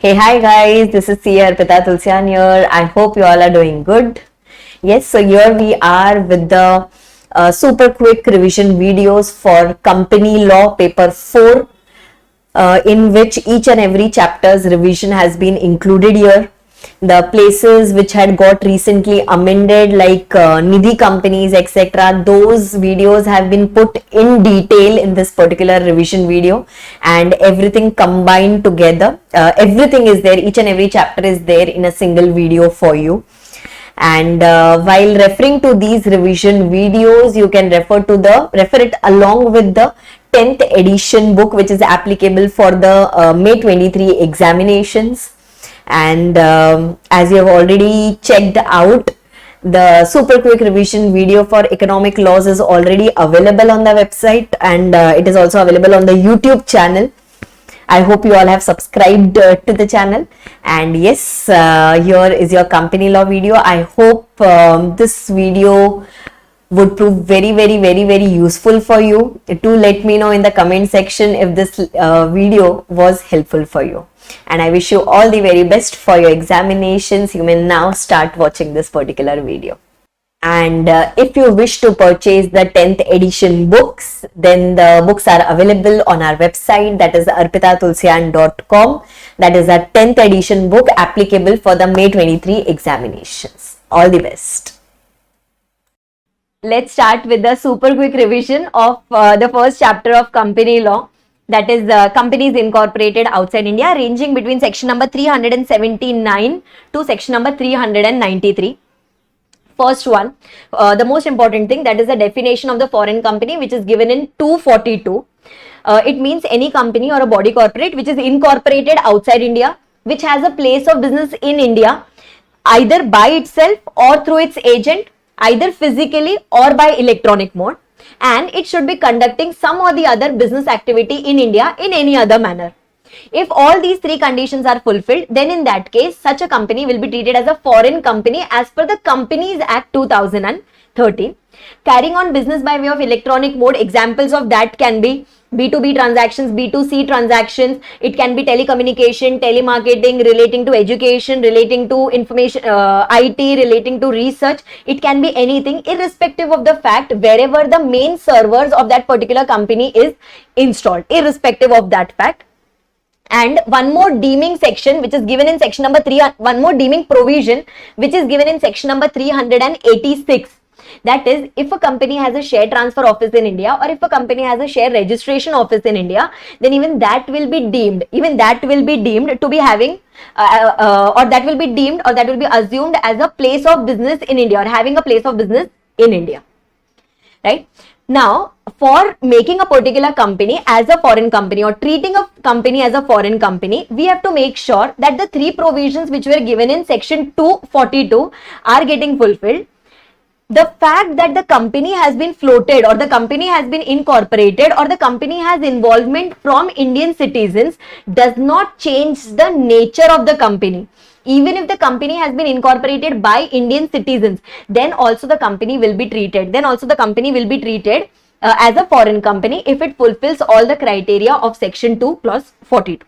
Hey, hi guys, this is Arpita Tulsyan here. I hope you all are doing good. Yes, so here we are with the super quick revision videos for company law paper 4, in which each and every chapter's revision has been included here. The places which had got recently amended, like Nidhi companies, etc., those videos have been put in detail in this particular revision video, and everything combined together. Everything is there, each and every chapter is there in a single video for you. And while referring to these revision videos, you can refer it along with the 10th edition book, which is applicable for the May 23 examinations. And as you have already checked out, the super quick revision video for economic laws is already available on the website, and it is also available on the YouTube channel. I hope you all have subscribed to the channel. And yes, here is your company law video. I hope this video would prove very useful for you. Do let me know in the comment section if this video was helpful for you. And I wish you all the very best for your examinations. You may now start watching this particular video. And if you wish to purchase the 10th edition books, then the books are available on our website, that is arpitatulsyan.com. That is a 10th edition book applicable for the May 23 examinations. All the best. Let's start with the super quick revision of the first chapter of company law. That is companies incorporated outside India, ranging between section number 379 to section number 393. First one, the most important thing, that is the definition of the foreign company, which is given in 242. It means any company or a body corporate which is incorporated outside India, which has a place of business in India, either by itself or through its agent, either physically or by electronic mode, and it should be conducting some or the other business activity in India in any other manner. If all these three conditions are fulfilled, then in that case, such a company will be treated as a foreign company as per the Companies Act 2013. Carrying on business by way of electronic mode, examples of that can be B2B transactions, B2C transactions, it can be telecommunication, telemarketing, relating to education, relating to information, IT, relating to research. It can be anything, irrespective of the fact wherever the main servers of that particular company is installed, irrespective of that fact. And one more deeming section which is given in section number 3, one more deeming provision which is given in section number 386. That is, if a company has a share transfer office in India, or if a company has a share registration office in India, then even that will be deemed, to be having, or that will be assumed as a place of business in India, or having a place of business in India, right? Now, for making a particular company as a foreign company or treating a company as a foreign company, we have to make sure that the three provisions which were given in section 242 are getting fulfilled. The fact that the company has been floated, or the company has been incorporated, or the company has involvement from Indian citizens does not change the nature of the company. Even if the company has been incorporated by Indian citizens, then also the company will be treated. As a foreign company if it fulfills all the criteria of section 2 clause 42.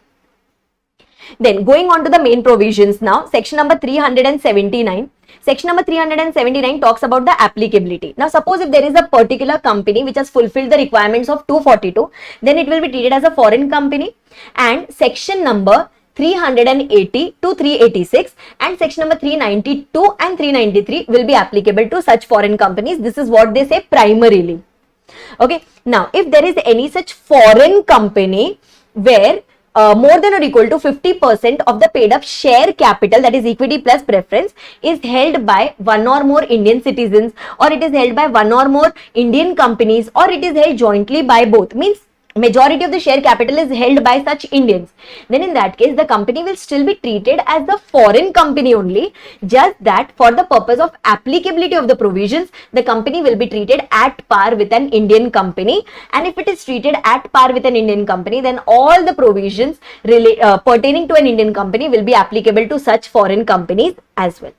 Then going on to the main provisions now, section number 379. Section number 379 talks about the applicability. Now suppose if there is a particular company which has fulfilled the requirements of 242, then it will be treated as a foreign company, and section number 380 to 386 and section number 392 and 393 will be applicable to such foreign companies. This is what they say primarily. Okay, now if there is any such foreign company where more than or equal to 50% of the paid up share capital, that is equity plus preference, is held by one or more Indian citizens, or it is held by one or more Indian companies, or it is held jointly by both, means majority of the share capital is held by such Indians, then in that case the company will still be treated as the foreign company only, just that for the purpose of applicability of the provisions, the company will be treated at par with an Indian company, and if it is treated at par with an Indian company, then all the provisions pertaining to an Indian company will be applicable to such foreign companies as well.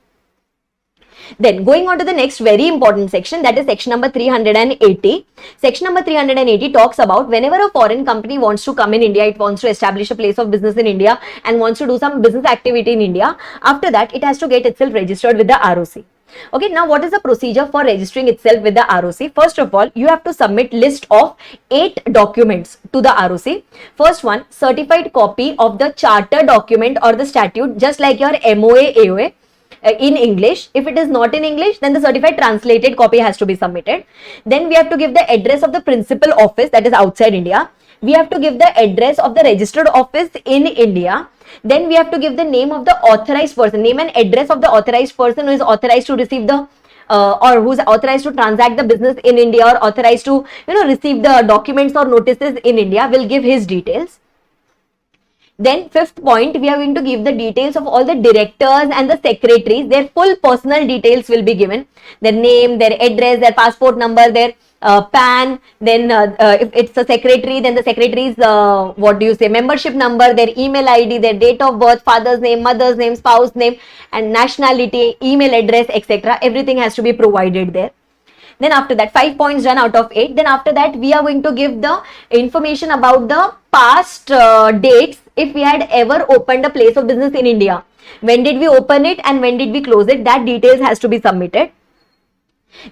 Then going on to the next very important section, that is section number 380. Section number 380 talks about whenever a foreign company wants to come in India, it wants to establish a place of business in India and wants to do some business activity in India. After that, it has to get itself registered with the ROC. Okay, now what is the procedure for registering itself with the ROC? First of all, you have to submit list of 8 documents to the ROC. First one, certified copy of the charter document or the statute, just like your MOA, AOA. In English. If it is not in English, then the certified translated copy has to be submitted. Then we have to give the address of the principal office, that is outside India. We have to give the address of the registered office in India. Then we have to give the name of the authorized person, name and address of the authorized person who is authorized to receive the or who's authorized to transact the business in India or authorized to receive the documents or notices in India. Will give his details. Then fifth point, we are going to give the details of all the directors and the secretaries. Their full personal details will be given. Their name, their address, their passport number, their PAN. Then if it's a secretary, then the secretary's membership number, their email ID, their date of birth, father's name, mother's name, spouse name, and nationality, email address, etc. Everything has to be provided there. Then after that, 5 points done out of 8. Then after that, we are going to give the information about the past dates if we had ever opened a place of business in India. When did we open it and when did we close it? That details has to be submitted.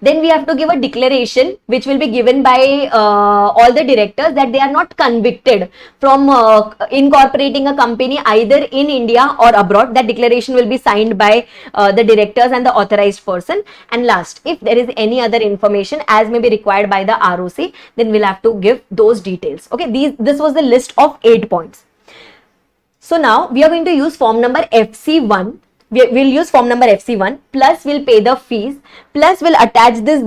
Then we have to give a declaration which will be given by all the directors that they are not convicted from incorporating a company either in India or abroad. That declaration will be signed by the directors and the authorized person. And last, if there is any other information as may be required by the ROC, then we'll have to give those details. Okay, this was the list of 8 points. So now we are going to use form number FC1. We'll use form number FC1, plus we'll pay the fees, plus we'll attach this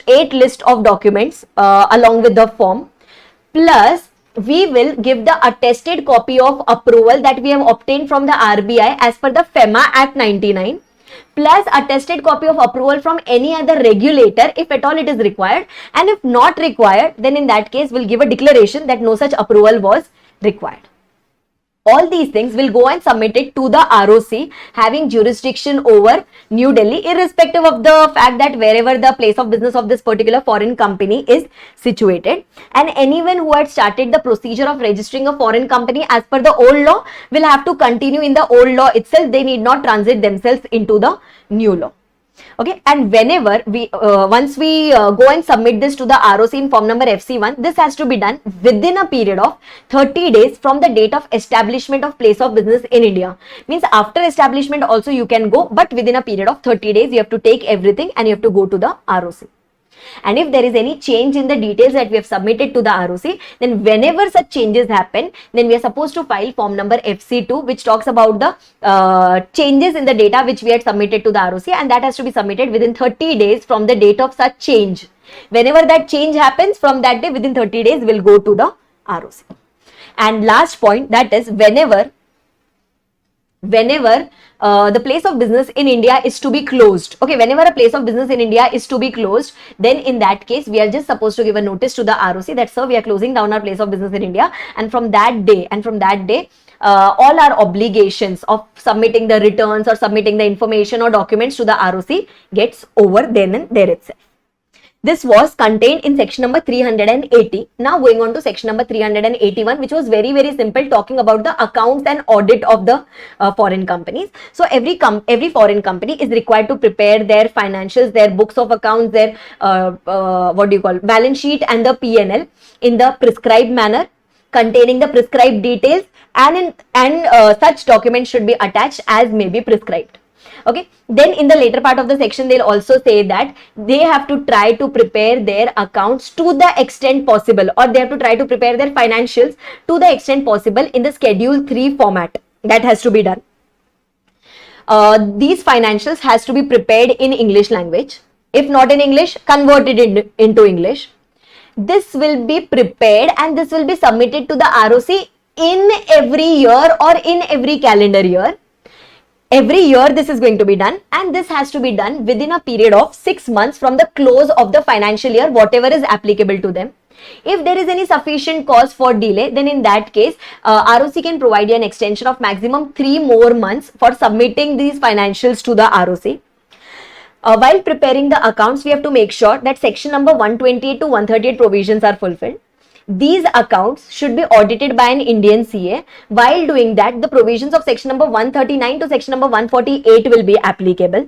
eight list of documents along with the form, plus we will give the attested copy of approval that we have obtained from the RBI as per the FEMA Act 99, plus attested copy of approval from any other regulator if at all it is required, and if not required, then in that case we'll give a declaration that no such approval was required. All these things will go and submit it to the ROC having jurisdiction over New Delhi, irrespective of the fact that wherever the place of business of this particular foreign company is situated. And anyone who had started the procedure of registering a foreign company as per the old law will have to continue in the old law itself. They need not transit themselves into the new law. Okay, and whenever we once we go and submit this to the ROC in form number FC1, this has to be done within a period of 30 days from the date of establishment of place of business in India. Means after establishment also you can go, but within a period of 30 days you have to take everything and you have to go to the ROC. And if there is any change in the details that we have submitted to the ROC, then whenever such changes happen, then we are supposed to file form number FC2, which talks about the changes in the data which we had submitted to the ROC, and that has to be submitted within 30 days from the date of such change. Whenever that change happens, from that day within 30 days we'll go to the ROC. And last point, that is whenever the place of business in India is to be closed. Okay, whenever a place of business in India is to be closed, then in that case, we are just supposed to give a notice to the ROC that, sir, we are closing down our place of business in India. And from that day, all our obligations of submitting the returns or submitting the information or documents to the ROC gets over then and there itself. This was contained in section number 380. Now going on to section number 381, which was very, very simple, talking about the accounts and audit of the foreign companies. So every foreign company is required to prepare their financials, their books of accounts, their balance sheet and the P&L in the prescribed manner, containing the prescribed details, and such documents should be attached as may be prescribed. Okay, then in the later part of the section, they'll also say that they have to try to prepare their accounts to the extent possible, or they have to try to prepare their financials to the extent possible in the Schedule 3 format. That has to be done. These financials has to be prepared in English language. If not in English, converted into English. This will be prepared and this will be submitted to the ROC in every year or in every calendar year. Every year this is going to be done, and this has to be done within a period of 6 months from the close of the financial year, whatever is applicable to them. If there is any sufficient cause for delay, then in that case, ROC can provide you an extension of maximum 3 more months for submitting these financials to the ROC. While preparing the accounts, we have to make sure that section number 128 to 138 provisions are fulfilled. These accounts should be audited by an Indian CA. While doing that, the provisions of section number 139 to section number 148 will be applicable.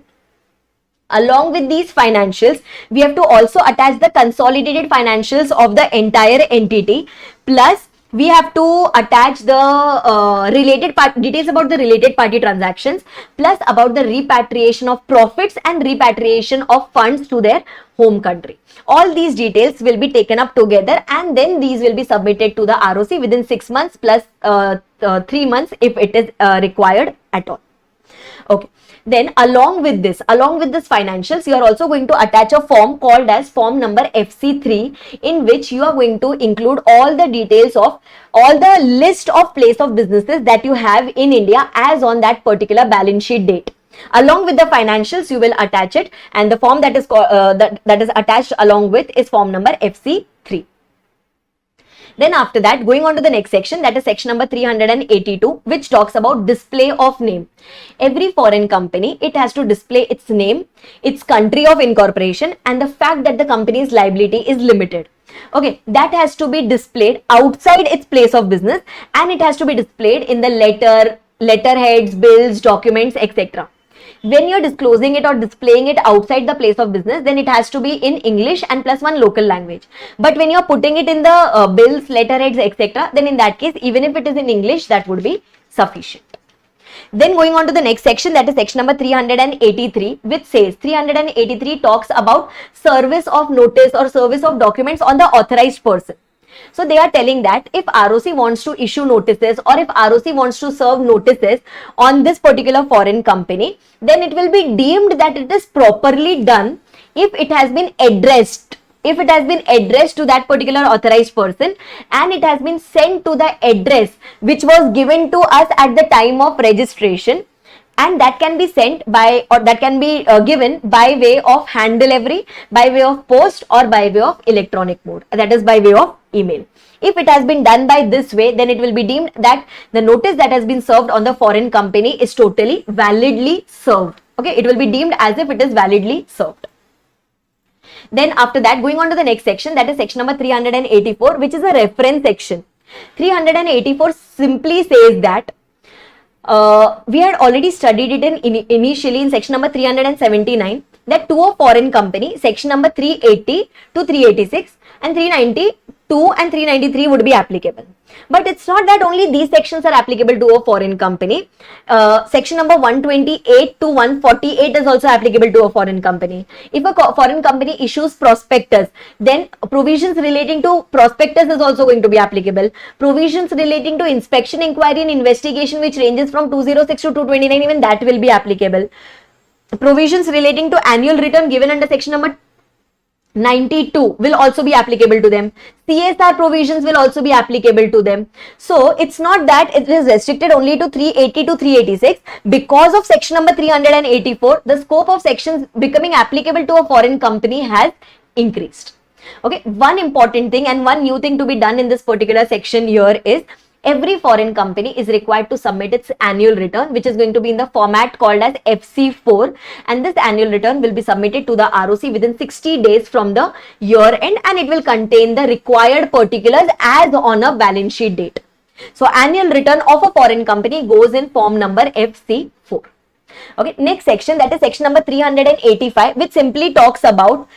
Along with these financials, we have to also attach the consolidated financials of the entire entity, plus we have to attach the details about the related party transactions, plus about the repatriation of profits and repatriation of funds to their home country. All these details will be taken up together, and then these will be submitted to the ROC within 6 months plus 3 months if it is required at all. Okay. Then along with this financials, you are also going to attach a form called as form number FC3, in which you are going to include all the details of all the list of place of businesses that you have in India as on that particular balance sheet date. Along with the financials, you will attach it, and the form that is that is attached along with is form number FC3. Then after that, going on to the next section, that is section number 382, which talks about display of name. Every foreign company, it has to display its name, its country of incorporation, and the fact that the company's liability is limited. Okay, that has to be displayed outside its place of business, and it has to be displayed in the letterheads, bills, documents, etc. When you're disclosing it or displaying it outside the place of business, then it has to be in English and plus one local language. But when you're putting it in the bills, letterheads, etc., then in that case, even if it is in English, that would be sufficient. Then going on to the next section, that is section number 383, which says 383 talks about service of notice or service of documents on the authorized person. So they are telling that if ROC wants to issue notices or if ROC wants to serve notices on this particular foreign company, then it will be deemed that it is properly done if it has been addressed. If it has been addressed to that particular authorized person and it has been sent to the address which was given to us at the time of registration, and that can be sent by, or that can be given by way of hand delivery, by way of post, or by way of electronic mode, that is by way of email. If it has been done by this way, then it will be deemed that the notice that has been served on the foreign company is totally validly served. Okay, it will be deemed as if it is validly served. Then after that, going on to the next section, that is section number 384, which is a reference section. 384 simply says that we had already studied it initially in section number 379, that to a foreign company, section number 380 to 386 and 392 and 393 would be applicable. But it's not that only these sections are applicable to a foreign company. Section number 128 to 148 is also applicable to a foreign company. If a foreign company issues prospectus, then provisions relating to prospectus is also going to be applicable. Provisions relating to inspection, inquiry and investigation, which ranges from 206 to 229, even that will be applicable. Provisions relating to annual return given under section number 92 will also be applicable to them. CSR provisions will also be applicable to them. So it's not that it is restricted only to 380 to 386. Because of section number 384, the scope of sections becoming applicable to a foreign company has increased. Okay, one important thing and one new thing to be done in this particular section here is every foreign company is required to submit its annual return, which is going to be in the format called as FC4, and this annual return will be submitted to the ROC within 60 days from the year end, and it will contain the required particulars as on a balance sheet date. So annual return of a foreign company goes in form number FC4. Okay, next section, that is section number 385, which simply talks about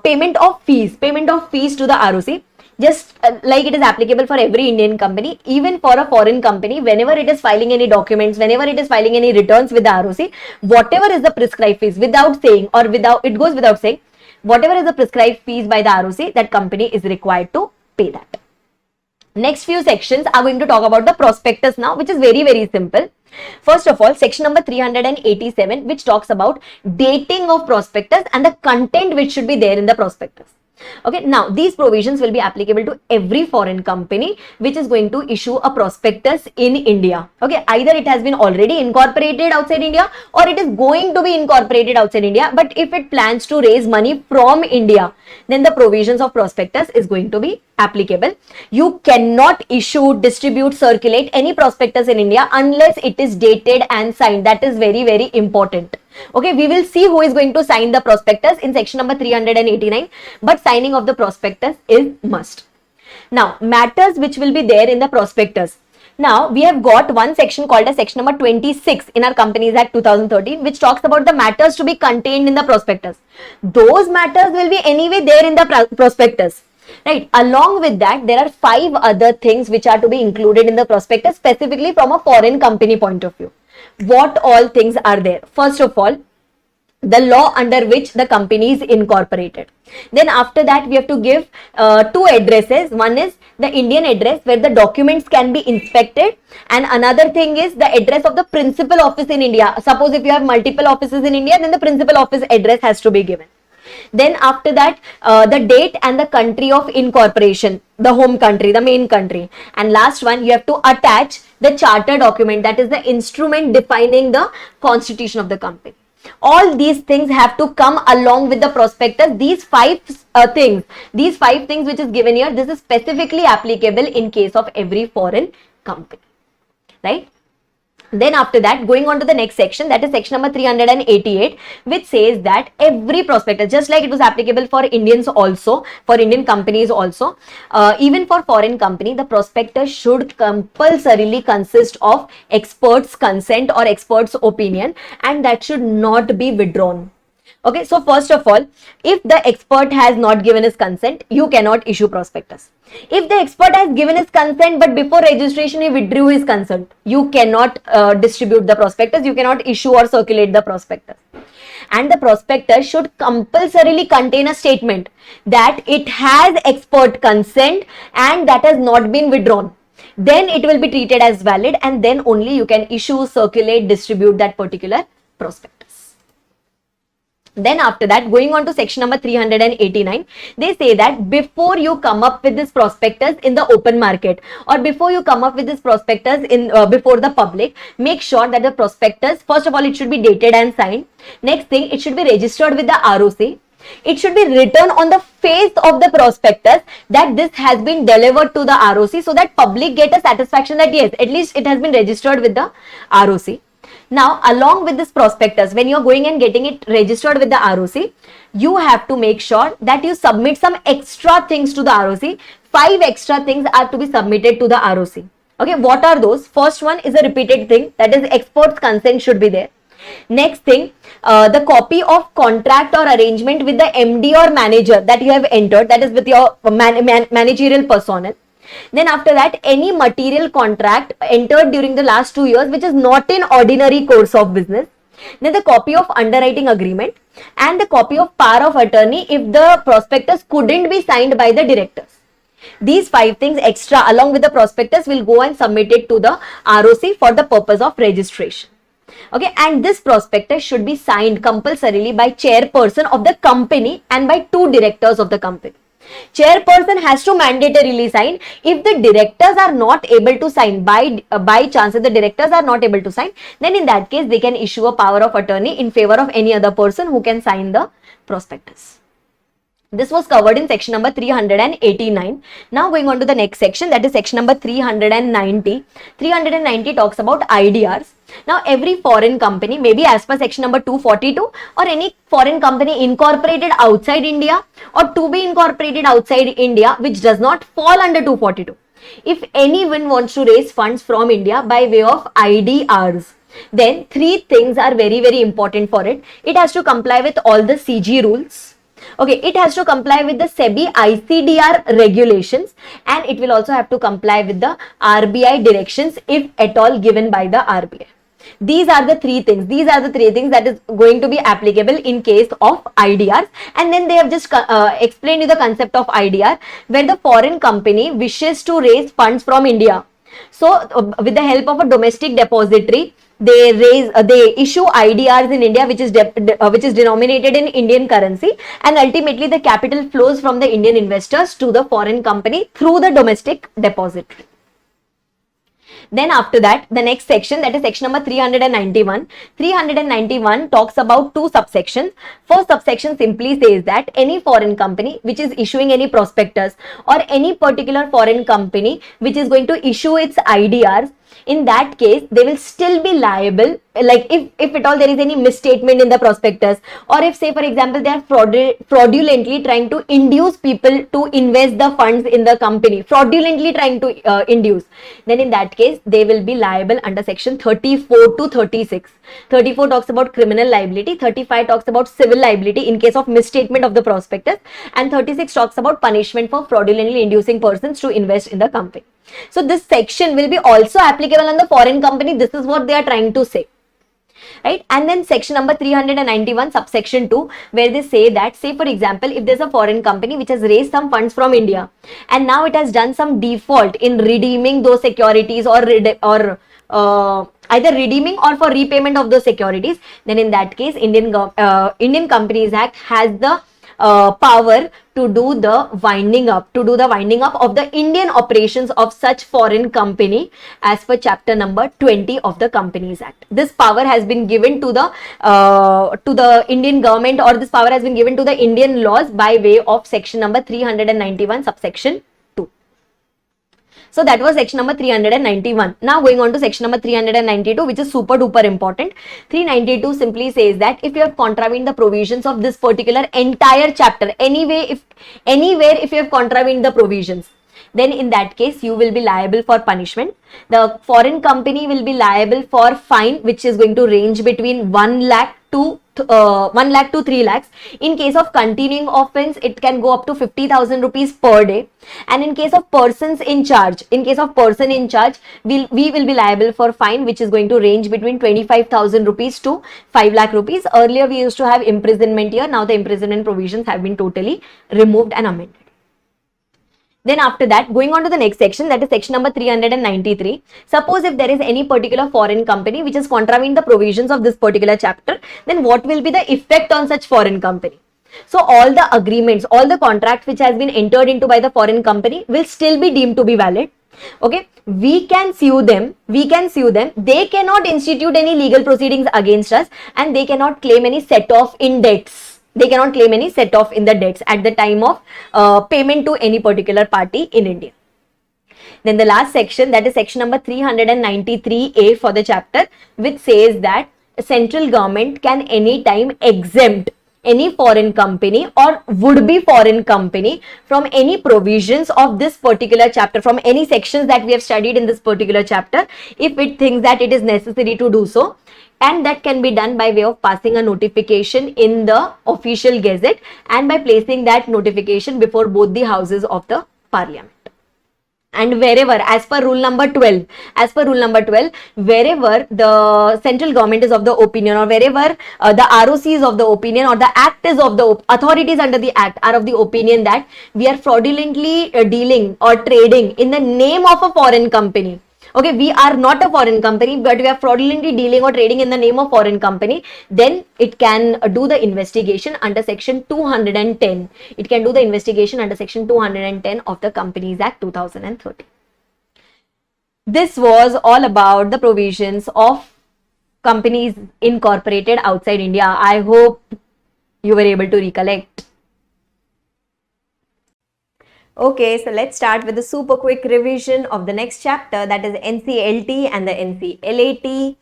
payment of fees to the ROC. Just like it is applicable for every Indian company, even for a foreign company, whenever it is filing any documents, whenever it is filing any returns with the ROC, whatever is the prescribed fees, without saying, it goes without saying, whatever is the prescribed fees by the ROC, that company is required to pay that. Next few sections are going to talk about the prospectus now, which is very, very simple. First of all, section number 387, which talks about dating of prospectus and the content which should be there in the prospectus. Okay, now these provisions will be applicable to every foreign company which is going to issue a prospectus in India. Okay, either it has been already incorporated outside India or it is going to be incorporated outside India. But if it plans to raise money from India, then the provisions of prospectus is going to be applicable. You cannot issue, distribute, circulate any prospectus in India unless it is dated and signed. That is very, very important. Okay, we will see who is going to sign the prospectus in section number 389, but signing of the prospectus is must. Now, matters which will be there in the prospectus. Now, we have got one section called as section number 26 in our Companies Act 2013, which talks about the matters to be contained in the prospectus. Those matters will be anyway there in the prospectus. Right. Along with that, there are 5 other things which are to be included in the prospectus, specifically from a foreign company point of view. What all things are there? First of all, the law under which the company is incorporated. Then after that, we have to give 2 addresses. One is the Indian address where the documents can be inspected, and another thing is the address of the principal office in India. Suppose if you have multiple offices in India, then the principal office address has to be given. Then after that, the date and the country of incorporation, the home country, the main country. And last one, you have to attach the charter document, that is the instrument defining the constitution of the company. All these things have to come along with the prospectus. These 5 things which is given here, this is specifically applicable in case of every foreign company, right? Then after that, going on to the next section, that is section number 388, which says that every prospectus, just like it was applicable for Indians also, for Indian companies also, even for foreign company, the prospectus should compulsorily consist of experts' consent or experts' opinion, and that should not be withdrawn. Okay, so first of all, if the expert has not given his consent, you cannot issue prospectus. If the expert has given his consent, but before registration he withdrew his consent, you cannot distribute the prospectus, you cannot issue or circulate the prospectus. And the prospectus should compulsorily contain a statement that it has expert consent and that has not been withdrawn. Then it will be treated as valid, and then only you can issue, circulate, distribute that particular prospectus. Then after that, going on to section number 389, they say that before you come up with this prospectus in the open market, or before you come up with this prospectus in before the public, make sure that the prospectus, first of all, it should be dated and signed. Next thing, it should be registered with the ROC. It should be written on the face of the prospectus that this has been delivered to the ROC, so that public get a satisfaction that yes, at least it has been registered with the ROC. Now, along with this prospectus, when you are going and getting it registered with the ROC, you have to make sure that you submit some extra things to the ROC. 5 extra things are to be submitted to the ROC. Okay, what are those? First one is a repeated thing, that is expert's consent should be there. Next thing, the copy of contract or arrangement with the MD or manager that you have entered, that is with your managerial personnel. Then after that, any material contract entered during the last 2 years which is not in ordinary course of business. Then the copy of underwriting agreement and the copy of power of attorney if the prospectus couldn't be signed by the directors. These 5 things extra along with the prospectus will go and submit it to the ROC for the purpose of registration. Okay, and this prospectus should be signed compulsorily by chairperson of the company and by 2 directors of the company. Chairperson has to mandatorily sign. If the directors are not able to sign, by chance if the directors are not able to sign, then in that case they can issue a power of attorney in favor of any other person who can sign the prospectus. This was covered in section number 389. Now going on to the next section, that is section number 390. 390 talks about IDRs. Now every foreign company, maybe as per section number 242, or any foreign company incorporated outside India or to be incorporated outside India which does not fall under 242. If anyone wants to raise funds from India by way of IDRs, then 3 things are very, very important for it. It has to comply with all the CG rules. Okay, it has to comply with the SEBI ICDR regulations, and it will also have to comply with the RBI directions if at all given by the RBI. These are the 3 things. These are the 3 things that is going to be applicable in case of IDRs. And then they have just explained you the concept of IDR, where the foreign company wishes to raise funds from India. So with the help of a domestic depository, they issue IDRs in India, which is denominated in Indian currency, and ultimately the capital flows from the Indian investors to the foreign company through the domestic depository. Then after that, the next section, that is section number 391. 391 talks about 2 subsections. First subsection simply says that any foreign company which is issuing any prospectus, or any particular foreign company which is going to issue its IDRs, in that case they will still be liable, like if at all there is any misstatement in the prospectus, or if say for example they are fraudulently trying to induce people to invest the funds in the company, fraudulently trying to induce, then in that case they will be liable under section 34 to 36. 34 talks about criminal liability, 35 talks about civil liability in case of misstatement of the prospectus, and 36 talks about punishment for fraudulently inducing persons to invest in the company. So this section will be also applicable on the foreign company. This is what they are trying to say, right? And then section number 391 subsection 2, where they say that, say for example, if there's a foreign company which has raised some funds from India and now it has done some default in redeeming those securities, or either redeeming or for repayment of those securities, then in that case Indian Companies Act has the power to do the winding up of the Indian operations of such foreign company as per chapter number 20 of the Companies Act. This power has been given to the Indian government, or this power has been given to the Indian laws by way of section number 391 subsection 2. So that was section number 391. Now going on to section number 392, which is super duper important. 392 simply says that if you have contravened the provisions of this particular entire chapter, anywhere if you have contravened the provisions, then in that case you will be liable for punishment. The foreign company will be liable for fine, which is going to range between 1 lakh to 3 lakhs. In case of continuing offense, it can go up to 50,000 rupees per day. And in case of persons in charge, we will be liable for fine, which is going to range between 25,000 rupees to 5 lakh rupees. Earlier we used to have imprisonment here. Now the imprisonment provisions have been totally removed and amended. Then after that, going on to the next section, that is section number 393. Suppose if there is any particular foreign company which has contravened the provisions of this particular chapter, then what will be the effect on such foreign company? So all the agreements, all the contracts which has been entered into by the foreign company will still be deemed to be valid. Okay, we can sue them. They cannot institute any legal proceedings against us, and they cannot claim any set off in debts. They cannot claim any set off in the debts at the time of payment to any particular party in India. Then the last section, that is section number 393A for the chapter, which says that central government can anytime exempt any foreign company or would-be foreign company from any provisions of this particular chapter, from any sections that we have studied in this particular chapter, if it thinks that it is necessary to do so. And that can be done by way of passing a notification in the official gazette and by placing that notification before both the houses of the parliament. And wherever, as per rule number 12, wherever the central government is of the opinion, or wherever the ROC is of the opinion, or the Act is of the authorities under the Act are of the opinion that we are fraudulently dealing or trading in the name of a foreign company. Okay, we are not a foreign company, but we are fraudulently dealing or trading in the name of foreign company, then it can do the investigation under section 210. It can do the investigation under section 210 of the Companies Act 2013. This was all about the provisions of companies incorporated outside India. I hope you were able to recollect. Okay, so let's start with a super quick revision of the next chapter, that is NCLT and the NCLAT.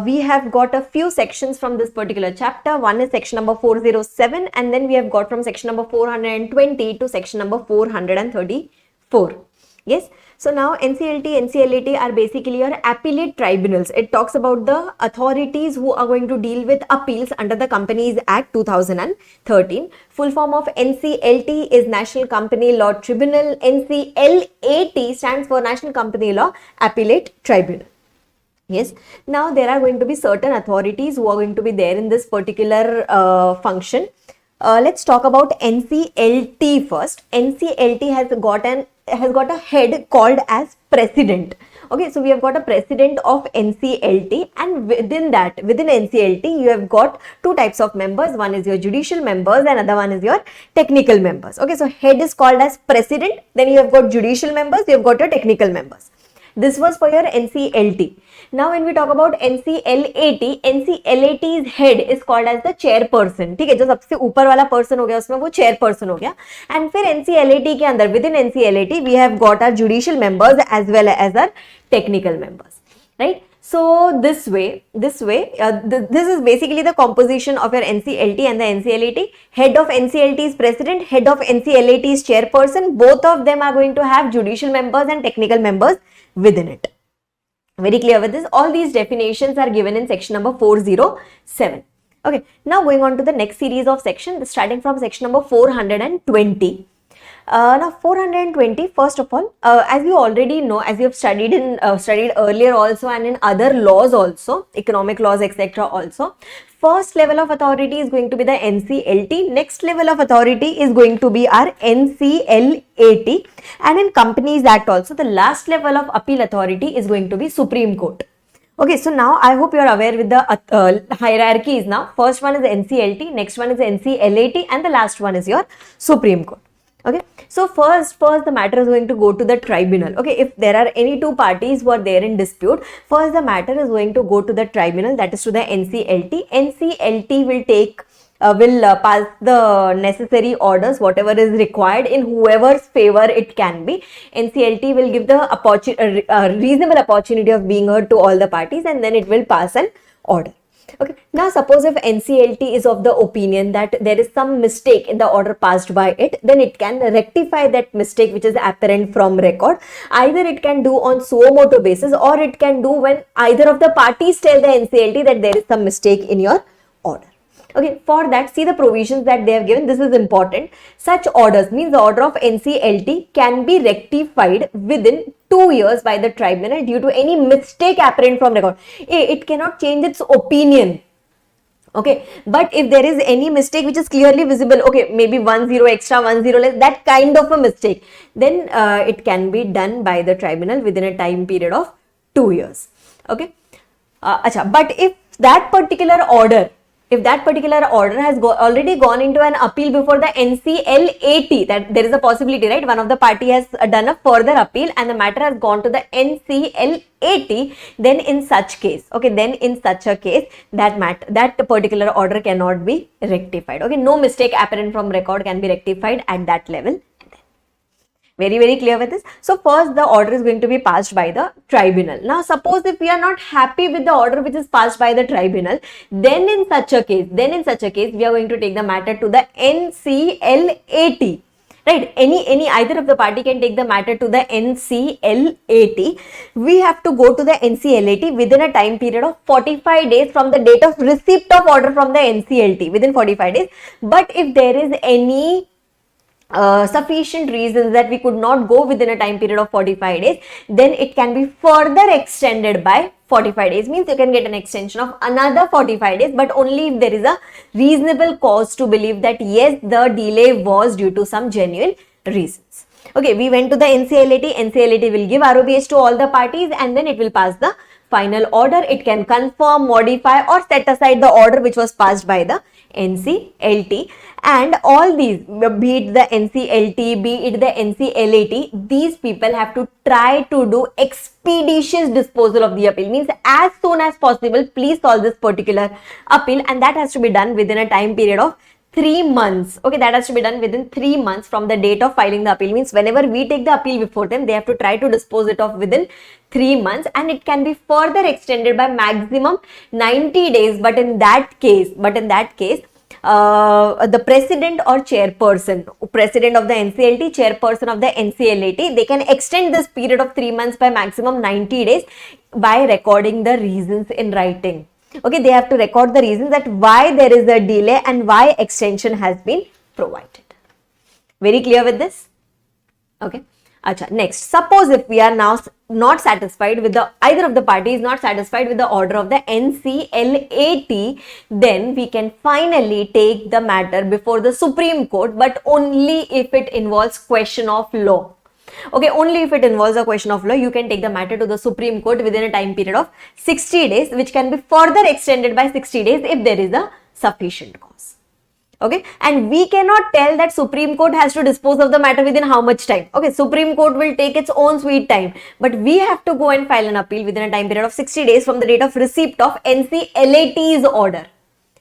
We have got a few sections from this particular chapter. One is section number 407, and then we have got from section number 420 to section number 434. Yes, so now NCLT, NCLAT are basically your appellate tribunals. It talks about the authorities who are going to deal with appeals under the Companies Act 2013. Full form of NCLT is National Company Law Tribunal. NCLAT stands for National Company Law Appellate Tribunal. Yes, now there are going to be certain authorities who are going to be there in this particular function. Let's talk about NCLT first. NCLT has got a head called as president. Okay, so we have got a president of NCLT, and within NCLT you have got two types of members. One is your judicial members and another one is your technical members. Okay, so head is called as president, then you have got judicial members, you have got your technical members. This was for your NCLT. Now when we talk about NCLAT, NCLAT's head is called as the chairperson. ठीक है, जो सबसे ऊपर वाला person हो गया उसमें वो chairperson हो गया. And फिर NCLAT के अंदर within NCLAT we have got our judicial members as well as our technical members, right? So this is basically the composition of your NCLT and the NCLAT. Head of NCLT is president, head of NCLAT is chairperson. Both of them are going to have judicial members and technical members within it. Very clear with this? All these definitions are given in section number 407. Okay, now going on to the next series of section, starting from section number 420. Now 420, first of all, as you already know, as you have studied earlier also and in other laws also, economic laws etc. also, first level of authority is going to be the NCLT, next level of authority is going to be our NCLAT, and in Companies Act also the last level of appeal authority is going to be Supreme Court. Okay, so now I hope you are aware with the hierarchies now. First one is NCLT, next one is NCLAT, and the last one is your Supreme Court. Okay, so first the matter is going to go to the tribunal. Okay, if there are any two parties who are there in dispute, first the matter is going to go to the tribunal, that is to the NCLT. NCLT will pass the necessary orders, whatever is required in whoever's favor it can be. NCLT will give the reasonable opportunity of being heard to all the parties, and then it will pass an order. Okay, now suppose if NCLT is of the opinion that there is some mistake in the order passed by it, then it can rectify that mistake which is apparent from record. Either it can do on suo motu basis, or it can do when either of the parties tell the NCLT that there is some mistake in your order. Okay, for that, see the provisions that they have given. This is important. Such orders, means the order of NCLT can be rectified within 2 years by the tribunal due to any mistake apparent from record. It cannot change its opinion. Okay, but if there is any mistake which is clearly visible, okay, maybe 1 0 extra, 1 0 less, that kind of a mistake, then it can be done by the tribunal within a time period of 2 years. Okay, but if that particular order has already gone into an appeal before the NCLAT, that there is a possibility, right? One of the party has done a further appeal and the matter has gone to the NCLAT, then in such case, okay, that particular order cannot be rectified. Okay, no mistake apparent from record can be rectified at that level. Very clear with this. So first the order is going to be passed by the tribunal. Now suppose if we are not happy with the order which is passed by the tribunal, then in such a case we are going to take the matter to the NCLAT. Right, either of the party can take the matter to the NCLAT. We have to go to the NCLAT within a time period of 45 days from the date of receipt of order from the NCLT, within 45 days. But if there is any sufficient reasons that we could not go within a time period of 45 days, then it can be further extended by 45 days. Means you can get an extension of another 45 days, but only if there is a reasonable cause to believe that yes, the delay was due to some genuine reasons. Okay, we went to the NCLAT. NCLAT will give ROBH to all the parties and then it will pass the final order. It can confirm, modify or set aside the order which was passed by the NCLT, and all these, be it the NCLT, be it the NCLAT, these people have to try to do expeditious disposal of the appeal. Means as soon as possible, please solve this particular appeal, and that has to be done within a time period of 3 months. Okay, that has to be done within 3 months from the date of filing the appeal. Means whenever we take the appeal before them, they have to try to dispose it of within 3 months, and it can be further extended by maximum 90 days. But in that case, the president or chairperson, president of the NCLT, chairperson of the NCLAT, they can extend this period of 3 months by maximum 90 days by recording the reasons in writing. Okay, they have to record the reasons that why there is a delay and why extension has been provided. Very clear with this? Okay. Next, suppose if we are now not satisfied with either of the parties not satisfied with the order of the NCLAT, then we can finally take the matter before the Supreme Court, but only if it involves question of law. Okay, only if it involves a question of law, you can take the matter to the Supreme Court within a time period of 60 days, which can be further extended by 60 days if there is a sufficient cause. Okay, and we cannot tell that Supreme Court has to dispose of the matter within how much time. Okay, Supreme Court will take its own sweet time, but we have to go and file an appeal within a time period of 60 days from the date of receipt of NCLAT's order.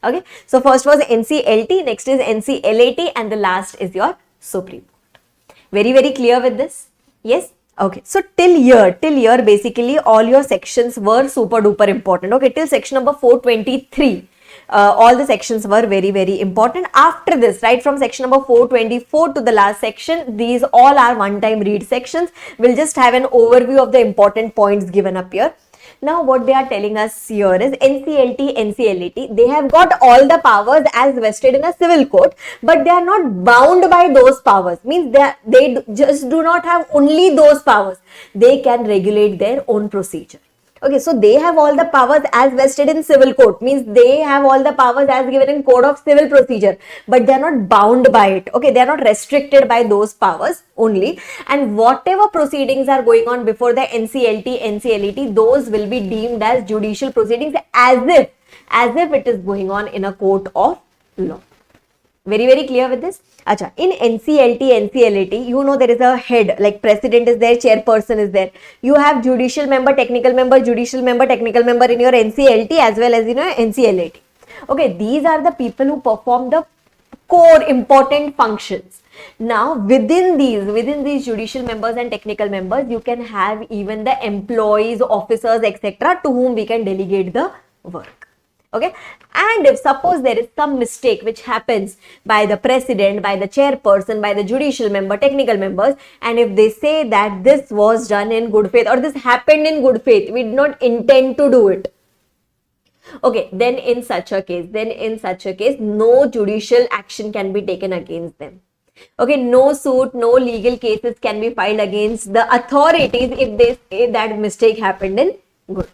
Okay, so first was NCLT, next is NCLAT, and the last is your Supreme Court. Very, very clear with this? Yes? Okay, so till here basically all your sections were super duper important. Okay, till section number 423. All the sections were very, very important. After this, right from section number 424 to the last section, these all are one-time read sections. We'll just have an overview of the important points given up here. Now, what they are telling us here is NCLT, NCLAT, they have got all the powers as vested in a civil court, but they are not bound by those powers. Means they just do not have only those powers. They can regulate their own procedure. Okay, so they have all the powers as vested in civil court, means they have all the powers as given in code of civil procedure, but they are not bound by it. Okay, they are not restricted by those powers only, and whatever proceedings are going on before the NCLT, NCLAT, those will be deemed as judicial proceedings as if it is going on in a court of law. Very, very clear with this? Acha, in NCLT, NCLAT, you know there is a head, like president is there, chairperson is there. You have judicial member, technical member, judicial member, technical member in your NCLT as well as in your NCLAT. Okay, these are the people who perform the core important functions. Now, within these judicial members and technical members, you can have even the employees, officers, etc., to whom we can delegate the work. Okay, and if suppose there is some mistake which happens by the president, by the chairperson, by the judicial member, technical members, and if they say that this was done in good faith or this happened in good faith, we did not intend to do it. Okay, then in such a case, no judicial action can be taken against them. Okay, no suit, no legal cases can be filed against the authorities if they say that mistake happened in good faith.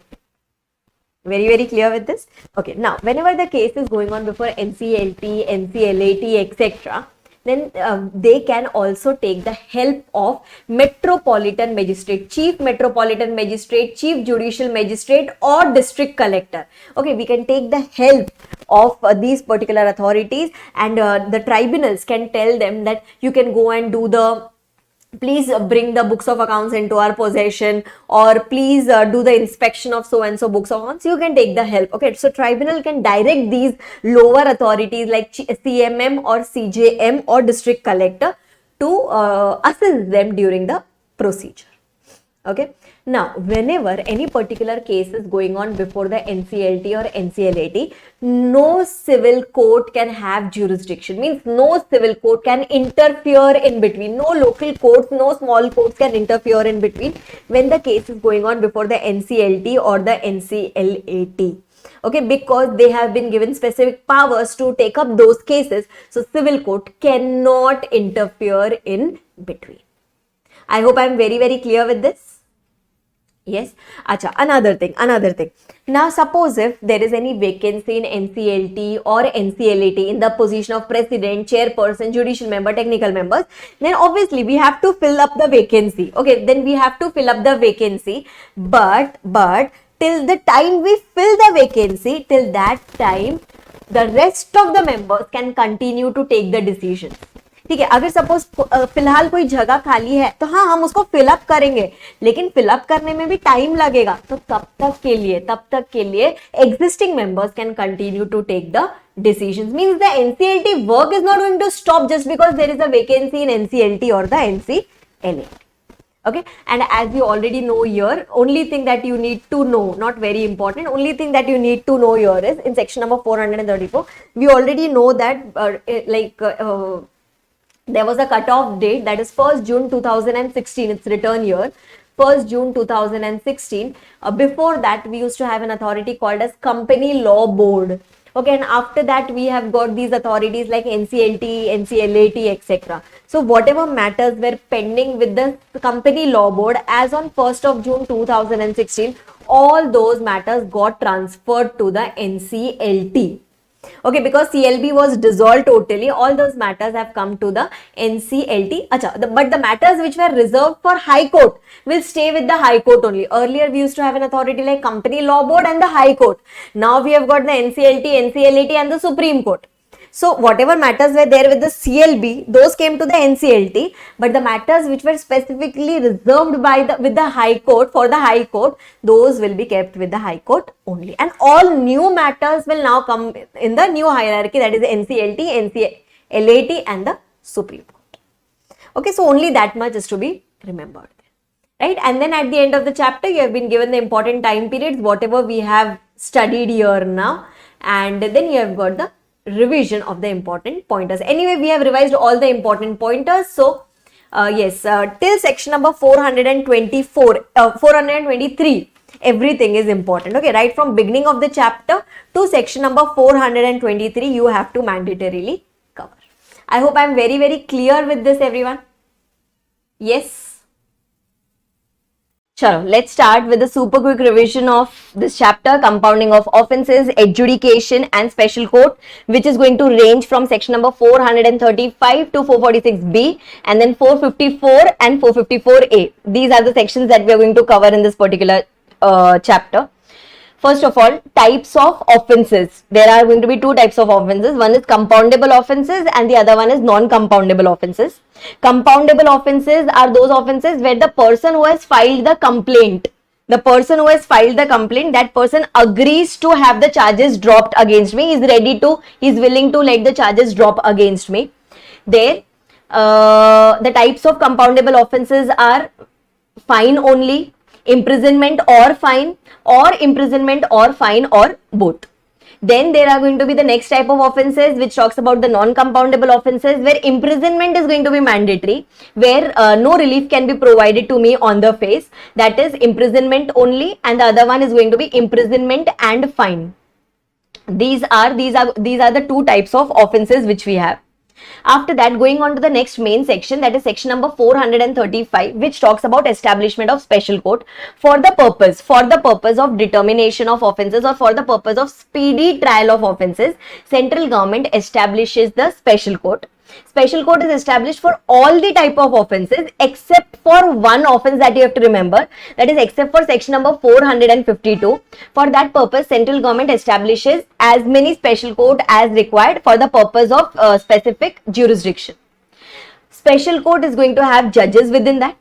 Very, very clear with this? Okay, now whenever the case is going on before NCLT, NCLAT, etc., then they can also take the help of metropolitan magistrate, chief metropolitan magistrate, chief judicial magistrate, or district collector. Okay, we can take the help of these particular authorities, and the tribunals can tell them that you can go and do the please bring the books of accounts into our possession, or please do the inspection of so and so books of accounts. You can take the help. Okay, so tribunal can direct these lower authorities like CMM or CJM or district collector to assist them during the procedure. Okay, now whenever any particular case is going on before the NCLT or NCLAT, no civil court can have jurisdiction, means no civil court can interfere in between, no local courts, no small courts can interfere in between when the case is going on before the NCLT or the NCLAT. Okay, because they have been given specific powers to take up those cases, so civil court cannot interfere in between. I hope I am very, very clear with this. Yes. Acha, another thing. Now, suppose if there is any vacancy in NCLT or NCLAT in the position of president, chairperson, judicial member, technical members, then obviously we have to fill up the vacancy. Okay, then we have to fill up the vacancy, but till the time we fill the vacancy, till that time, the rest of the members can continue to take the decisions. ठीक है, अगर suppose फिलहाल कोई जगह खाली है तो हाँ हम उसको फिलअप करेंगे, लेकिन फिलअप करने में भी टाइम लगेगा, तो तब तक के लिए existing members can continue to take the decisions. Means the NCLT work is not going to stop just because there is a vacancy in NCLT or the NCLAT. Okay, and as you already know here, only thing that you need to know, not very important, only thing that you need to know here is in section number 434, we already know that there was a cut-off date, that is 1st June 2016, it's written here, 1st June 2016. Before that, we used to have an authority called as Company Law Board. Okay, and after that, we have got these authorities like NCLT, NCLAT, etc. So, whatever matters were pending with the Company Law Board as on 1st of June 2016, all those matters got transferred to the NCLT. Okay, because CLB was dissolved totally, all those matters have come to the NCLT. But the matters which were reserved for High Court will stay with the High Court only. Earlier, we used to have an authority like Company Law Board and the High Court. Now, we have got the NCLT, NCLAT and the Supreme Court. So whatever matters were there with the CLB, those came to the NCLT, but the matters which were specifically reserved by with the High Court, for the High Court, those will be kept with the High Court only. And all new matters will now come in the new hierarchy, that is the NCLT, NCLAT and the Supreme Court. Okay, so only that much is to be remembered. Right? And then at the end of the chapter, you have been given the important time periods, whatever we have studied here now, and then you have got the revision of the important pointers. Anyway, we have revised all the important pointers. So, yes, till section number 423, everything is important. Okay, right from beginning of the chapter to section number 423, you have to mandatorily cover. I hope I am very, very clear with this, everyone. Yes. Chalo, let's start with a super quick revision of this chapter, compounding of offences, adjudication and special court, which is going to range from section number 435 to 446B and then 454 and 454A. These are the sections that we are going to cover in this particular chapter. First of all, types of offences. There are going to be two types of offences. One is compoundable offences and the other one is non-compoundable offences. Compoundable offences are those offences where the person who has filed the complaint, that person agrees to have the charges dropped against me, is willing to let the charges drop against me. There, the types of compoundable offences are fine only, imprisonment or fine, or imprisonment or fine, or both. Then there are going to be the next type of offences which talks about the non-compoundable offences, where imprisonment is going to be mandatory, where no relief can be provided to me on the face, that is imprisonment only, and the other one is going to be imprisonment and fine. These are the two types of offences which we have. After that, going on to the next main section, that is section number 435, which talks about establishment of special court for the purpose of determination of offences, or for the purpose of speedy trial of offences. Central government establishes the special court. Special court is established for all the type of offences except for one offence that you have to remember, that is except for section number 452. For that purpose, central government establishes as many special court as required for the purpose of specific jurisdiction. Special court is going to have judges within that.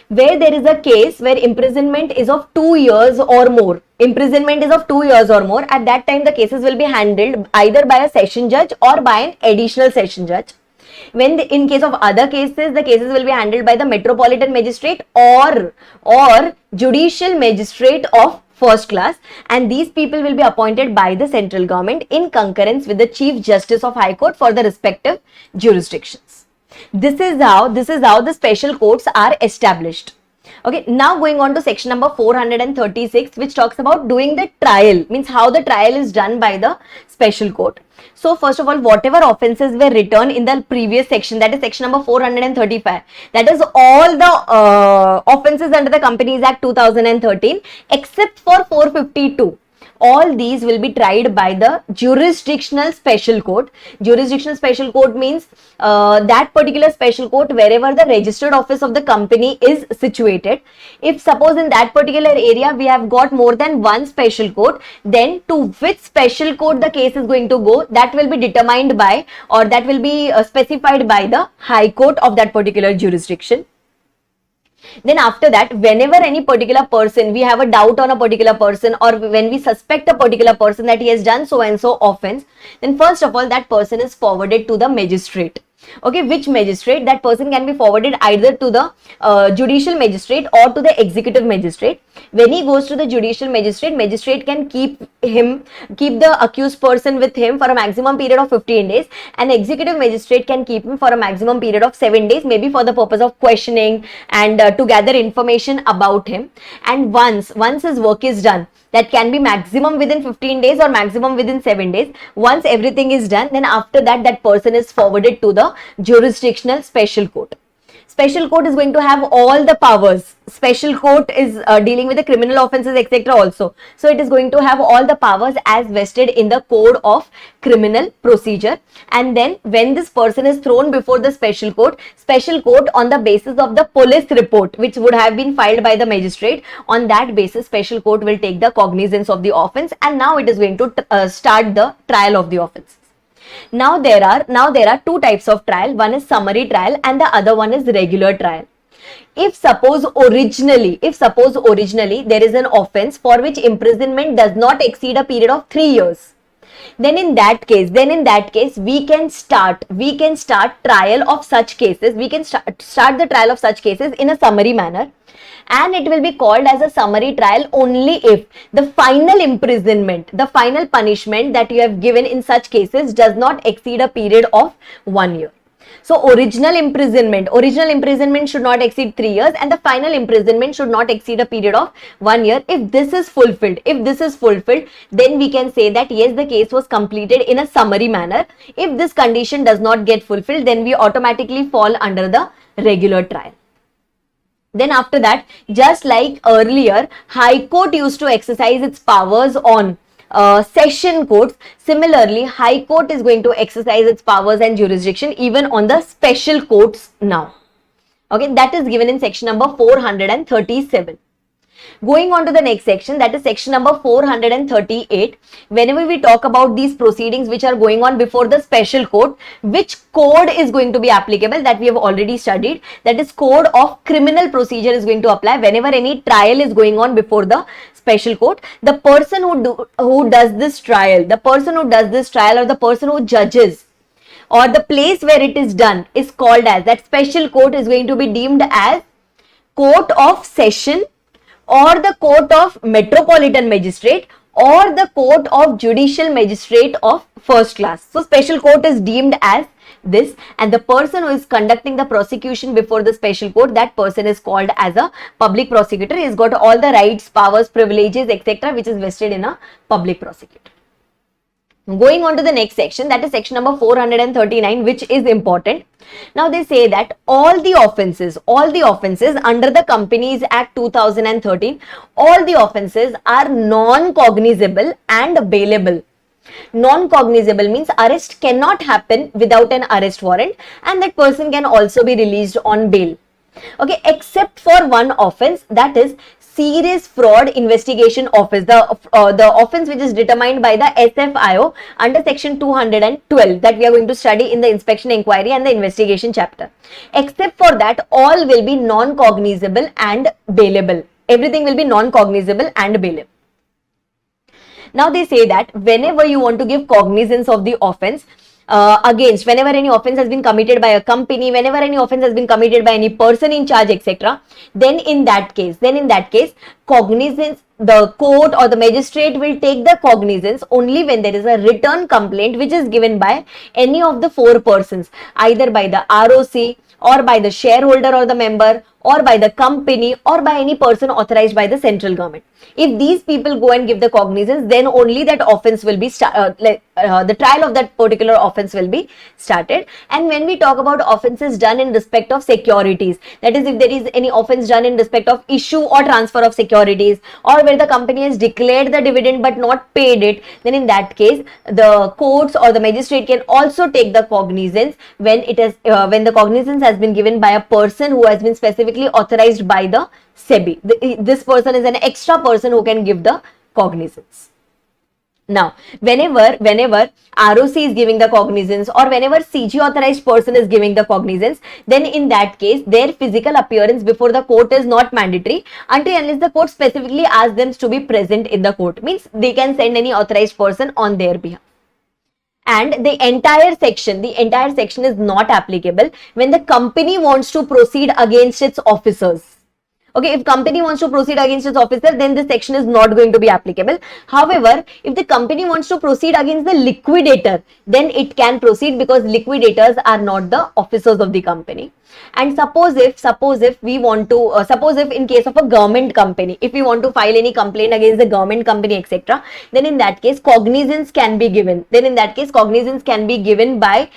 Where there is a case where imprisonment is of 2 years or more, at that time the cases will be handled either by a session judge or by an additional session judge. When in case of other cases, the cases will be handled by the metropolitan magistrate or judicial magistrate of first class, and these people will be appointed by the central government in concurrence with the Chief Justice of High Court for the respective jurisdictions. This is how the special courts are established. Okay, now going on to section number 436, which talks about doing the trial, means how the trial is done by the special court. So first of all, whatever offences were written in the previous section, that is section number 435, that is all the offences under the Companies Act 2013 except for 452. All these will be tried by the jurisdictional special court. Jurisdictional special court means that particular special court wherever the registered office of the company is situated. If suppose in that particular area we have got more than one special court, then to which special court the case is going to go, that will be determined by, or that will be specified by the High Court of that particular jurisdiction. Then after that, whenever any particular person, we have a doubt on a particular person, or when we suspect a particular person that he has done so and so offense, then first of all that person is forwarded to the magistrate. Okay, which magistrate? That person can be forwarded either to the judicial magistrate or to the executive magistrate. When he goes to the judicial magistrate, magistrate can keep the accused person with him for a maximum period of 15 days, and executive magistrate can keep him for a maximum period of 7 days, maybe for the purpose of questioning and to gather information about him. And once his work is done, that can be maximum within 15 days or maximum within 7 days. Once everything is done, then after that, that person is forwarded to the jurisdictional special court. Special court is going to have all the powers. Special court is dealing with the criminal offences, etc. also. So it is going to have all the powers as vested in the code of criminal procedure. And then when this person is thrown before the special court on the basis of the police report which would have been filed by the magistrate, on that basis special court will take the cognizance of the offence, and now it is going to start the trial of the offence. Now there are two types of trial. One is summary trial and the other one is regular trial. If suppose originally there is an offense for which imprisonment does not exceed a period of 3 years, then in that case we can start trial of such cases. We can start the trial of such cases in a summary manner, and it will be called as a summary trial only if the final imprisonment, the final punishment that you have given in such cases does not exceed a period of 1 year. So original imprisonment should not exceed 3 years, and the final imprisonment should not exceed a period of 1 year. If this is fulfilled, then we can say that yes, the case was completed in a summary manner. If this condition does not get fulfilled, then we automatically fall under the regular trial. Then after that, just like earlier, High Court used to exercise its powers on session courts. Similarly, High Court is going to exercise its powers and jurisdiction even on the special courts now. Okay, that is given in section number 437. Going on to the next section, that is section number 438. Whenever we talk about these proceedings which are going on before the special court, which code is going to be applicable, that we have already studied. That is code of criminal procedure is going to apply whenever any trial is going on before the special court. The person who does this trial or the person who judges, or the place where it is done, is called as, that special court is going to be deemed as court of session, or the court of metropolitan magistrate, or the court of judicial magistrate of first class. So special court is deemed as this, and the person who is conducting the prosecution before the special court, that person is called as a public prosecutor. He has got all the rights, powers, privileges, etc., which is vested in a public prosecutor. Going on to the next section, that is section number 439, which is important. Now they say that all the offences under the Companies Act 2013, all the offences are non-cognizable and bailable. Non-cognizable means arrest cannot happen without an arrest warrant, and that person can also be released on bail. Okay, except for one offence, that is Serious Fraud Investigation Offense, the offense which is determined by the SFIO under section 212, that we are going to study in the inspection, inquiry and the investigation chapter. Except for that, all will be non-cognizable and bailable. Everything will be non-cognizable and bailable. Now they say that whenever you want to give cognizance of the offense, against, whenever any offense has been committed by a company, whenever any offense has been committed by any person in charge, etc., then in that case, cognizance, the court or the magistrate will take the cognizance only when there is a written complaint which is given by any of the four persons, either by the ROC, or by the shareholder or the member, or by the company, or by any person authorized by the central government. If these people go and give the cognizance, then only that offense will be the trial of that particular offense will be started. And when we talk about offenses done in respect of securities, that is, if there is any offense done in respect of issue or transfer of securities, or where the company has declared the dividend but not paid it, then in that case the courts or the magistrate can also take the cognizance when it is when the cognizance has been given by a person who has been specifically authorized by the SEBI. This person is an extra person who can give the cognizance. Now, whenever ROC is giving the cognizance, or whenever CG authorized person is giving the cognizance, then in that case, their physical appearance before the court is not mandatory until unless the court specifically asks them to be present in the court. Means they can send any authorized person on their behalf. And the entire section is not applicable when the company wants to proceed against its officers. Okay, if company wants to proceed against its officer, then this section is not going to be applicable. However, if the company wants to proceed against the liquidator, then it can proceed, because liquidators are not the officers of the company. And suppose if we want to, suppose if in case of a government company, if we want to file any complaint against the government company, etc., then in that case cognizance can be given. Cognizance can be given by,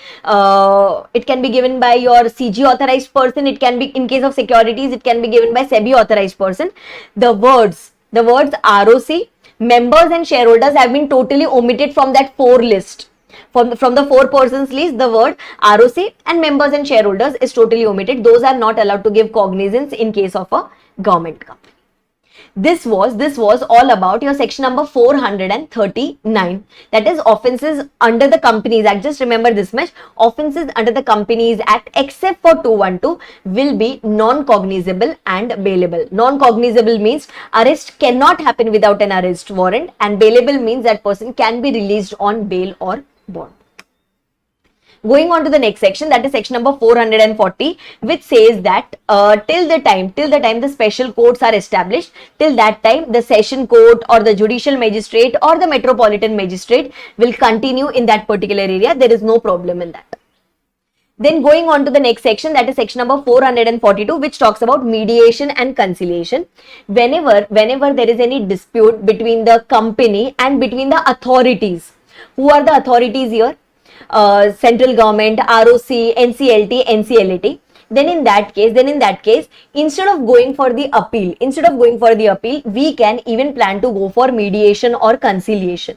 it can be given by your CG authorized person. It can be, in case of securities, it can be given by SEBI authorized person. The words ROC, members and shareholders have been totally omitted from that four list. From the four persons list, the word ROC and members and shareholders is totally omitted. Those are not allowed to give cognizance in case of a government company. This was all about your section number 439, that is offences under the Companies Act. Just remember this much: offences under the Companies Act except for 212 will be non-cognizable and bailable. Non-cognizable means arrest cannot happen without an arrest warrant, and bailable means that person can be released on bail or bond. Going on to the next section, that is section number 440, which says that till the time the special courts are established, till that time the session court or the judicial magistrate or the metropolitan magistrate will continue in that particular area. There is no problem in that. Then going on to the next section, that is section number 442, which talks about mediation and conciliation. Whenever there is any dispute between the company and between the authorities. Who are the authorities here? Central government, ROC, NCLT, NCLAT. Then in that case, instead of going for the appeal, we can even plan to go for mediation or conciliation.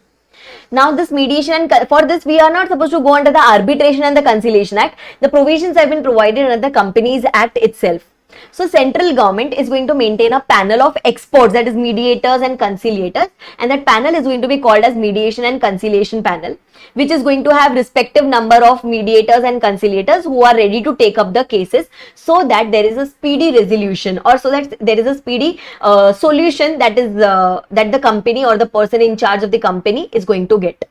Now this mediation, and for this we are not supposed to go under the Arbitration and the Conciliation Act. The provisions have been provided under the Companies Act itself. So central government is going to maintain a panel of experts, that is mediators and conciliators, and that panel is going to be called as mediation and conciliation panel, which is going to have respective number of mediators and conciliators who are ready to take up the cases, so that there is a speedy resolution, or so that there is a speedy solution that is that the company or the person in charge of the company is going to get.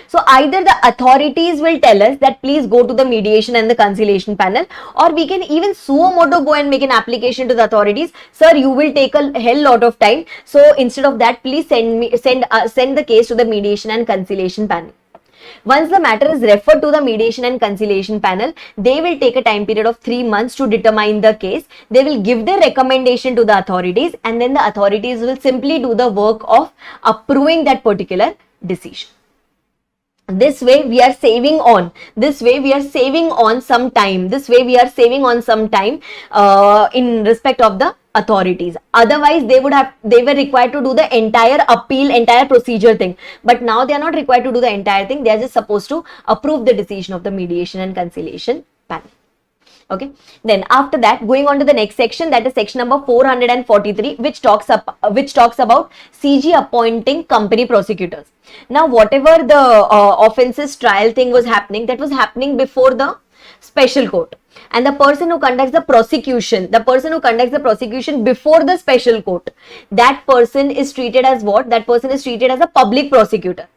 So either the authorities will tell us that please go to the mediation and the conciliation panel, or we can even suo moto go and make an application to the authorities. Sir, you will take a hell lot of time, so instead of that, please send the case to the mediation and conciliation panel. Once the matter is referred to the mediation and conciliation panel, they will take a time period of 3 months to determine the case. They will give their recommendation to the authorities, and then the authorities will simply do the work of approving that particular decision. This way we are saving on some time. In respect of the authorities. Otherwise, they were required to do the entire procedure thing. But now they are not required to do the entire thing. They are just supposed to approve the decision of the mediation and conciliation panel. Okay. Then after that, going on to the next section, that is section number 443, which talks about CG appointing company prosecutors. Now, whatever the offences trial thing was happening, that was happening before the special court, and the person who conducts the prosecution before the special court, that person is treated as what? That person is treated as a public prosecutor.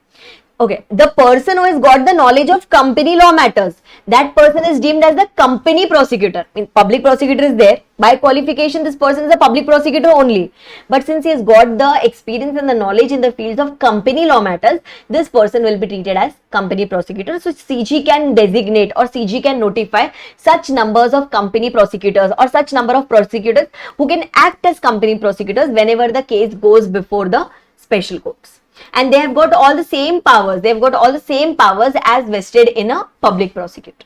Okay, the person who has got the knowledge of company law matters, that person is deemed as the company prosecutor. I mean, public prosecutor is there. By qualification, this person is a public prosecutor only. But since he has got the experience and the knowledge in the fields of company law matters, this person will be treated as company prosecutor. So CG can designate or CG can notify such numbers of company prosecutors or such number of prosecutors who can act as company prosecutors whenever the case goes before the special courts. And they have got all the same powers. They have got all the same powers as vested in a public prosecutor.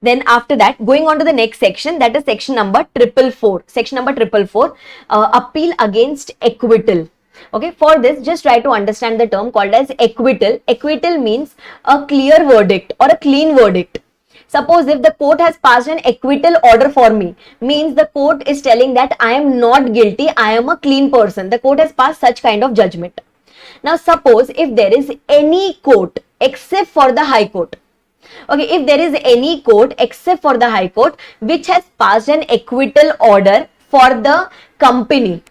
Then after that, going on to the next section, that is section number 444. Section number 444, appeal against acquittal. Okay, for this, just try to understand the term called as acquittal. Acquittal means a clear verdict or a clean verdict. Suppose if the court has passed an acquittal order for me, means the court is telling that I am not guilty, I am a clean person. The court has passed such kind of judgment. Now suppose if there is any court except for the High Court, okay, if there is any court except for the High Court which has passed an acquittal order for the company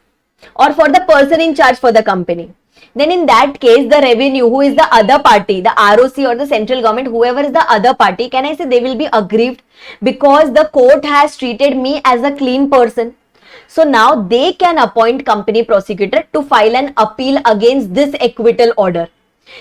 or for the person in charge for the company, then in that case, the revenue, who is the other party, the ROC or the central government, whoever is the other party, can I say they will be aggrieved because the court has treated me as a clean person. So now they can appoint company prosecutor to file an appeal against this acquittal order.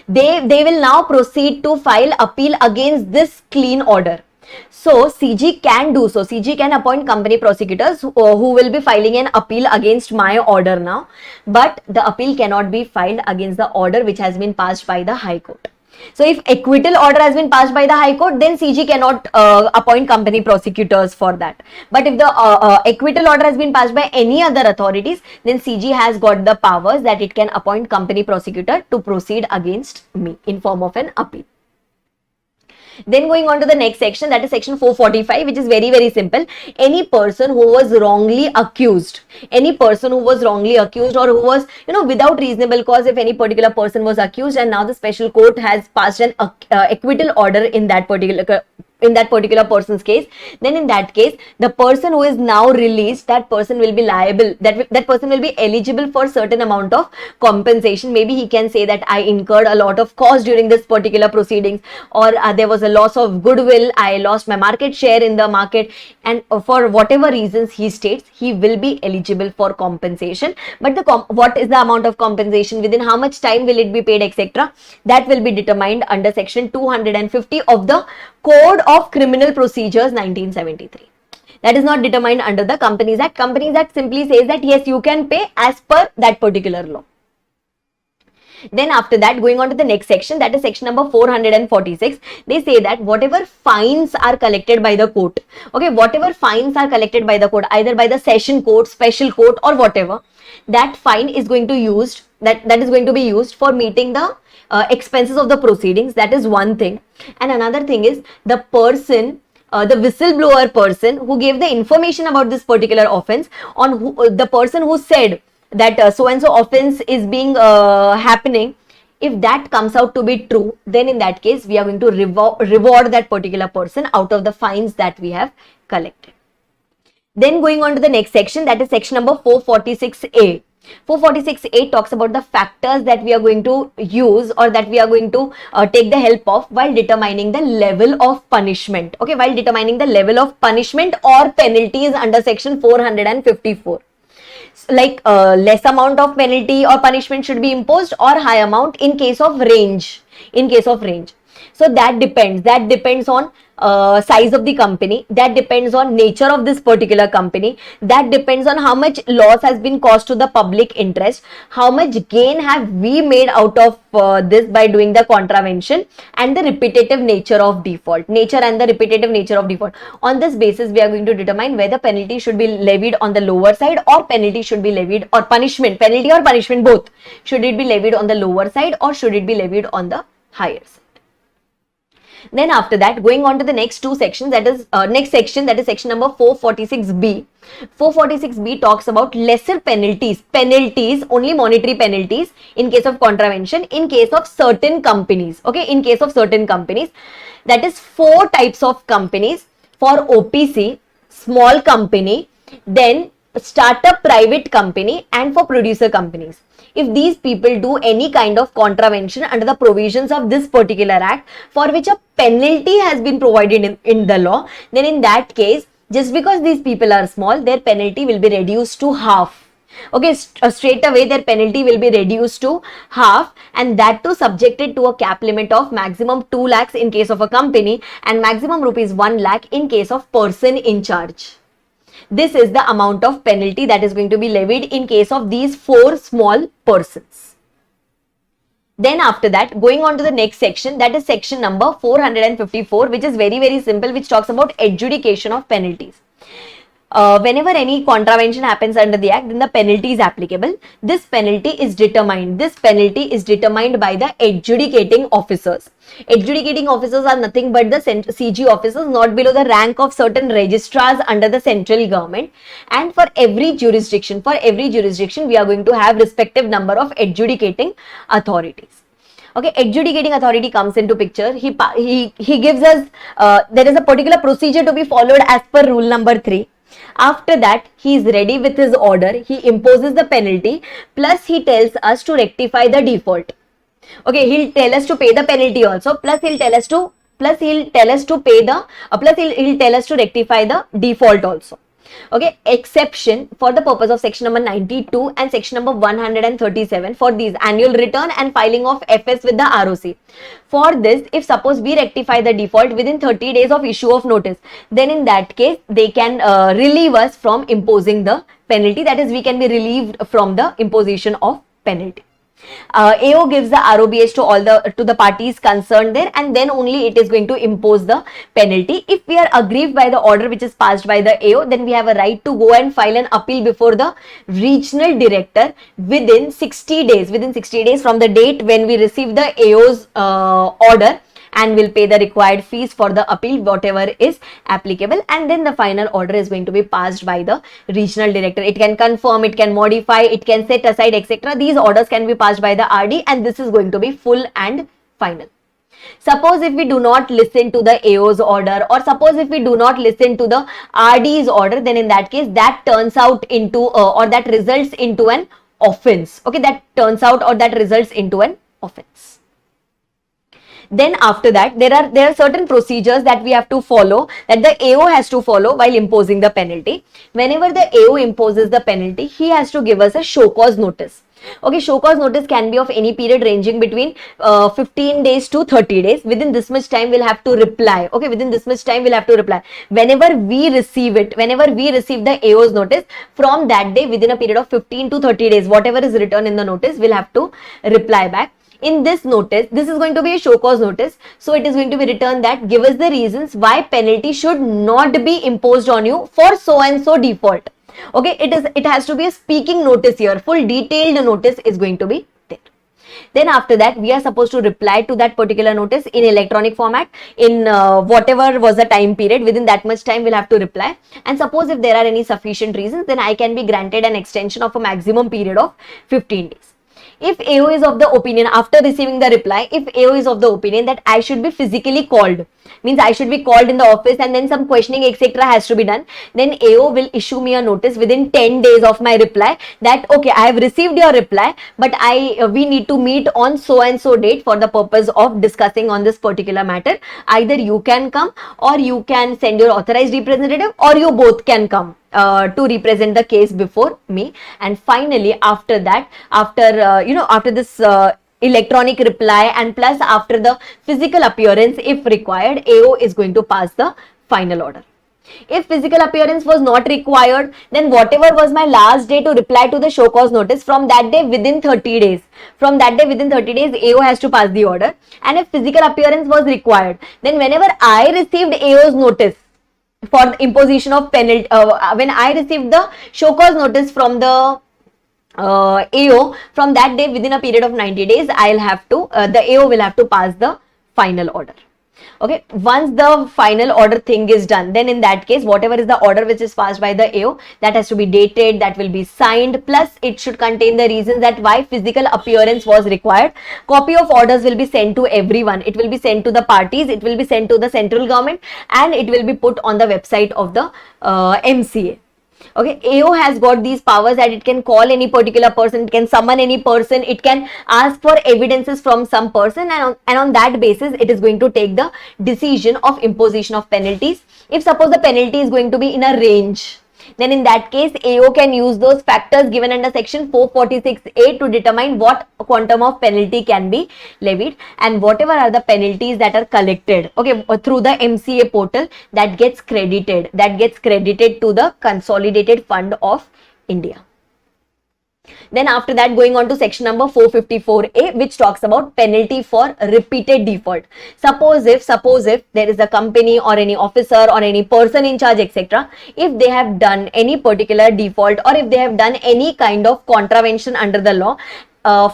They will now proceed to file appeal against this clean order. So CG can do so. CG can appoint company prosecutors who will be filing an appeal against my order now. But the appeal cannot be filed against the order which has been passed by the High Court. So if acquittal order has been passed by the High Court, then CG cannot appoint company prosecutors for that. But if the acquittal order has been passed by any other authorities, then CG has got the powers that it can appoint company prosecutor to proceed against me in form of an appeal. Then going on to the next section, that is section 445, which is very, very simple. Any person who was wrongly accused, or who was, without reasonable cause, if any particular person was accused and now the special court has passed an acquittal order in that particular person's case, then in that case, the person who is now released, that person will be liable, that person will be eligible for certain amount of compensation. Maybe he can say that I incurred a lot of cost during this particular proceedings, or there was a loss of goodwill, I lost my market share in the market, and for whatever reasons he states, he will be eligible for compensation. But what is the amount of compensation, within how much time will it be paid, etc., that will be determined under section 250 of the Code of Criminal Procedures 1973. That is not determined under the Companies Act. Companies Act simply says that yes, you can pay as per that particular law. Then after that, going on to the next section, that is section number 446, they say that whatever fines are collected by the court, okay, whatever fines are collected by the court, either by the session court, special court, or whatever, that fine is going to that is going to be used for meeting the expenses of the proceedings. That is one thing. And another thing is the person, the whistleblower person who gave the information about this particular offense, the person who said that so and so offense is being happening, if that comes out to be true, then in that case we are going to reward that particular person out of the fines that we have collected. Then going on to the next section, that is section number 446A. 446A talks about the factors that we are going to use, or that we are going to take the help of while determining the level of punishment. Okay, while determining the level of punishment or penalties under section 454. Like less amount of penalty or punishment should be imposed, or high amount in case of range. So that depends on size of the company, that depends on nature of this particular company, that depends on how much loss has been caused to the public interest, how much gain have we made out of this by doing the contravention, and the repetitive nature of default. On this basis, we are going to determine whether penalty should be levied on the lower side, or penalty should be levied, or punishment both, should it be levied on the lower side or should it be levied on the higher side. Then after that, going on to the next two sections, that is next section, that is section number 446B. 446B talks about lesser penalties, only monetary penalties in case of contravention, in case of certain companies. Okay, in case of certain companies, that is 4 types of companies: for OPC, small company, then startup private company, and for producer companies. If these people do any kind of contravention under the provisions of this particular act, for which a penalty has been provided in the law, then in that case, just because these people are small, their penalty will be reduced to half. Okay, straight away their penalty will be reduced to half, and that too subjected to a cap limit of maximum 2 lakhs in case of a company, and maximum rupees 1 lakh in case of person in charge. This is the amount of penalty that is going to be levied in case of these 4 small persons. Then after that, going on to the next section, that is section number 454, which is very, very simple, which talks about adjudication of penalties. Whenever any contravention happens under the act, then the penalty is applicable. This penalty is determined by the adjudicating officers. Adjudicating officers are nothing but the CG officers, not below the rank of certain registrars under the central government. And for every jurisdiction, we are going to have respective number of adjudicating authorities. Okay, adjudicating authority comes into picture. He gives us, there is a particular procedure to be followed as per rule number 3. After that, he is ready with his order. He imposes the penalty, plus he tells us to rectify the default. Okay, he'll tell us to pay the penalty also, plus he'll tell us to rectify the default also. Okay, exception for the purpose of section number 92 and section number 137 for these: annual return and filing of FS with the ROC. For this, if suppose we rectify the default within 30 days of issue of notice, then in that case they can relieve us from imposing the penalty. That is, we can be relieved from the imposition of penalty. AO gives the ROBH to the parties concerned there, and then only it is going to impose the penalty. If we are aggrieved by the order which is passed by the AO, then we have a right to go and file an appeal before the regional director within 60 days from the date when we receive the AO's order, and will pay the required fees for the appeal, whatever is applicable, and then the final order is going to be passed by the regional director. It can confirm, it can modify, it can set aside, etc. These orders can be passed by the RD, and this is going to be full and final. Suppose if we do not listen to the AO's order, or suppose if we do not listen to the RD's order, then in that case that turns out into or that results into an offense. Okay, that turns out or that results into an offense. Then after that, there are certain procedures that we have to follow, that the AO has to follow while imposing the penalty. Whenever the AO imposes the penalty, he has to give us a show cause notice. Okay, show cause notice can be of any period ranging between 15 days to 30 days. Within this much time we'll have to reply. Okay, within this much time we'll have to reply. Whenever we receive it, whenever we receive the AO's notice, from that day within a period of 15 to 30 days, whatever is written in the notice, we'll have to reply back. In this notice, this is going to be a show cause notice. So it is going to be written that give us the reasons why penalty should not be imposed on you for so and so default. Okay, it has to be a speaking notice here. Full detailed notice is going to be there. Then after that, we are supposed to reply to that particular notice in electronic format in whatever was the time period. Within that much time, we'll have to reply. And suppose if there are any sufficient reasons, then I can be granted an extension of a maximum period of 15 days. If AO is of the opinion, after receiving the reply, if AO is of the opinion that I should be physically called, means I should be called in the office and then some questioning etc. has to be done, then AO will issue me a notice within 10 days of my reply that okay, I have received your reply, but we need to meet on so and so date for the purpose of discussing on this particular matter. Either you can come, or you can send your authorized representative, or you both can come to represent the case before me. And finally, after that, after this electronic reply and plus after the physical appearance, if required, AO is going to pass the final order. If physical appearance was not required, then whatever was my last day to reply to the show cause notice, from that day within 30 days, AO has to pass the order. And if physical appearance was required, then whenever I received AO's notice for the imposition of penalty, when I received the show cause notice from the AO, from that day within a period of 90 days, I'll have to, the AO will have to pass the final order. Okay, once the final order thing is done, then in that case, whatever is the order which is passed by the AO, that has to be dated, that will be signed, plus it should contain the reasons that why physical appearance was required. Copy of orders will be sent to everyone. It will be sent to the parties, it will be sent to the central government, and it will be put on the website of the MCA. Okay, AO has got these powers that it can call any particular person, it can summon any person, it can ask for evidences from some person, and on that basis, it is going to take the decision of imposition of penalties. If suppose the penalty is going to be in a range, then in that case, AO can use those factors given under section 446A to determine what quantum of penalty can be levied, and whatever are the penalties that are collected, okay, through the MCA portal, that gets credited to the Consolidated Fund of India. Then after that, going on to section number 454A, which talks about penalty for repeated default. Suppose if there is a company or any officer or any person in charge, etc., if they have done any particular default, or if they have done any kind of contravention under the law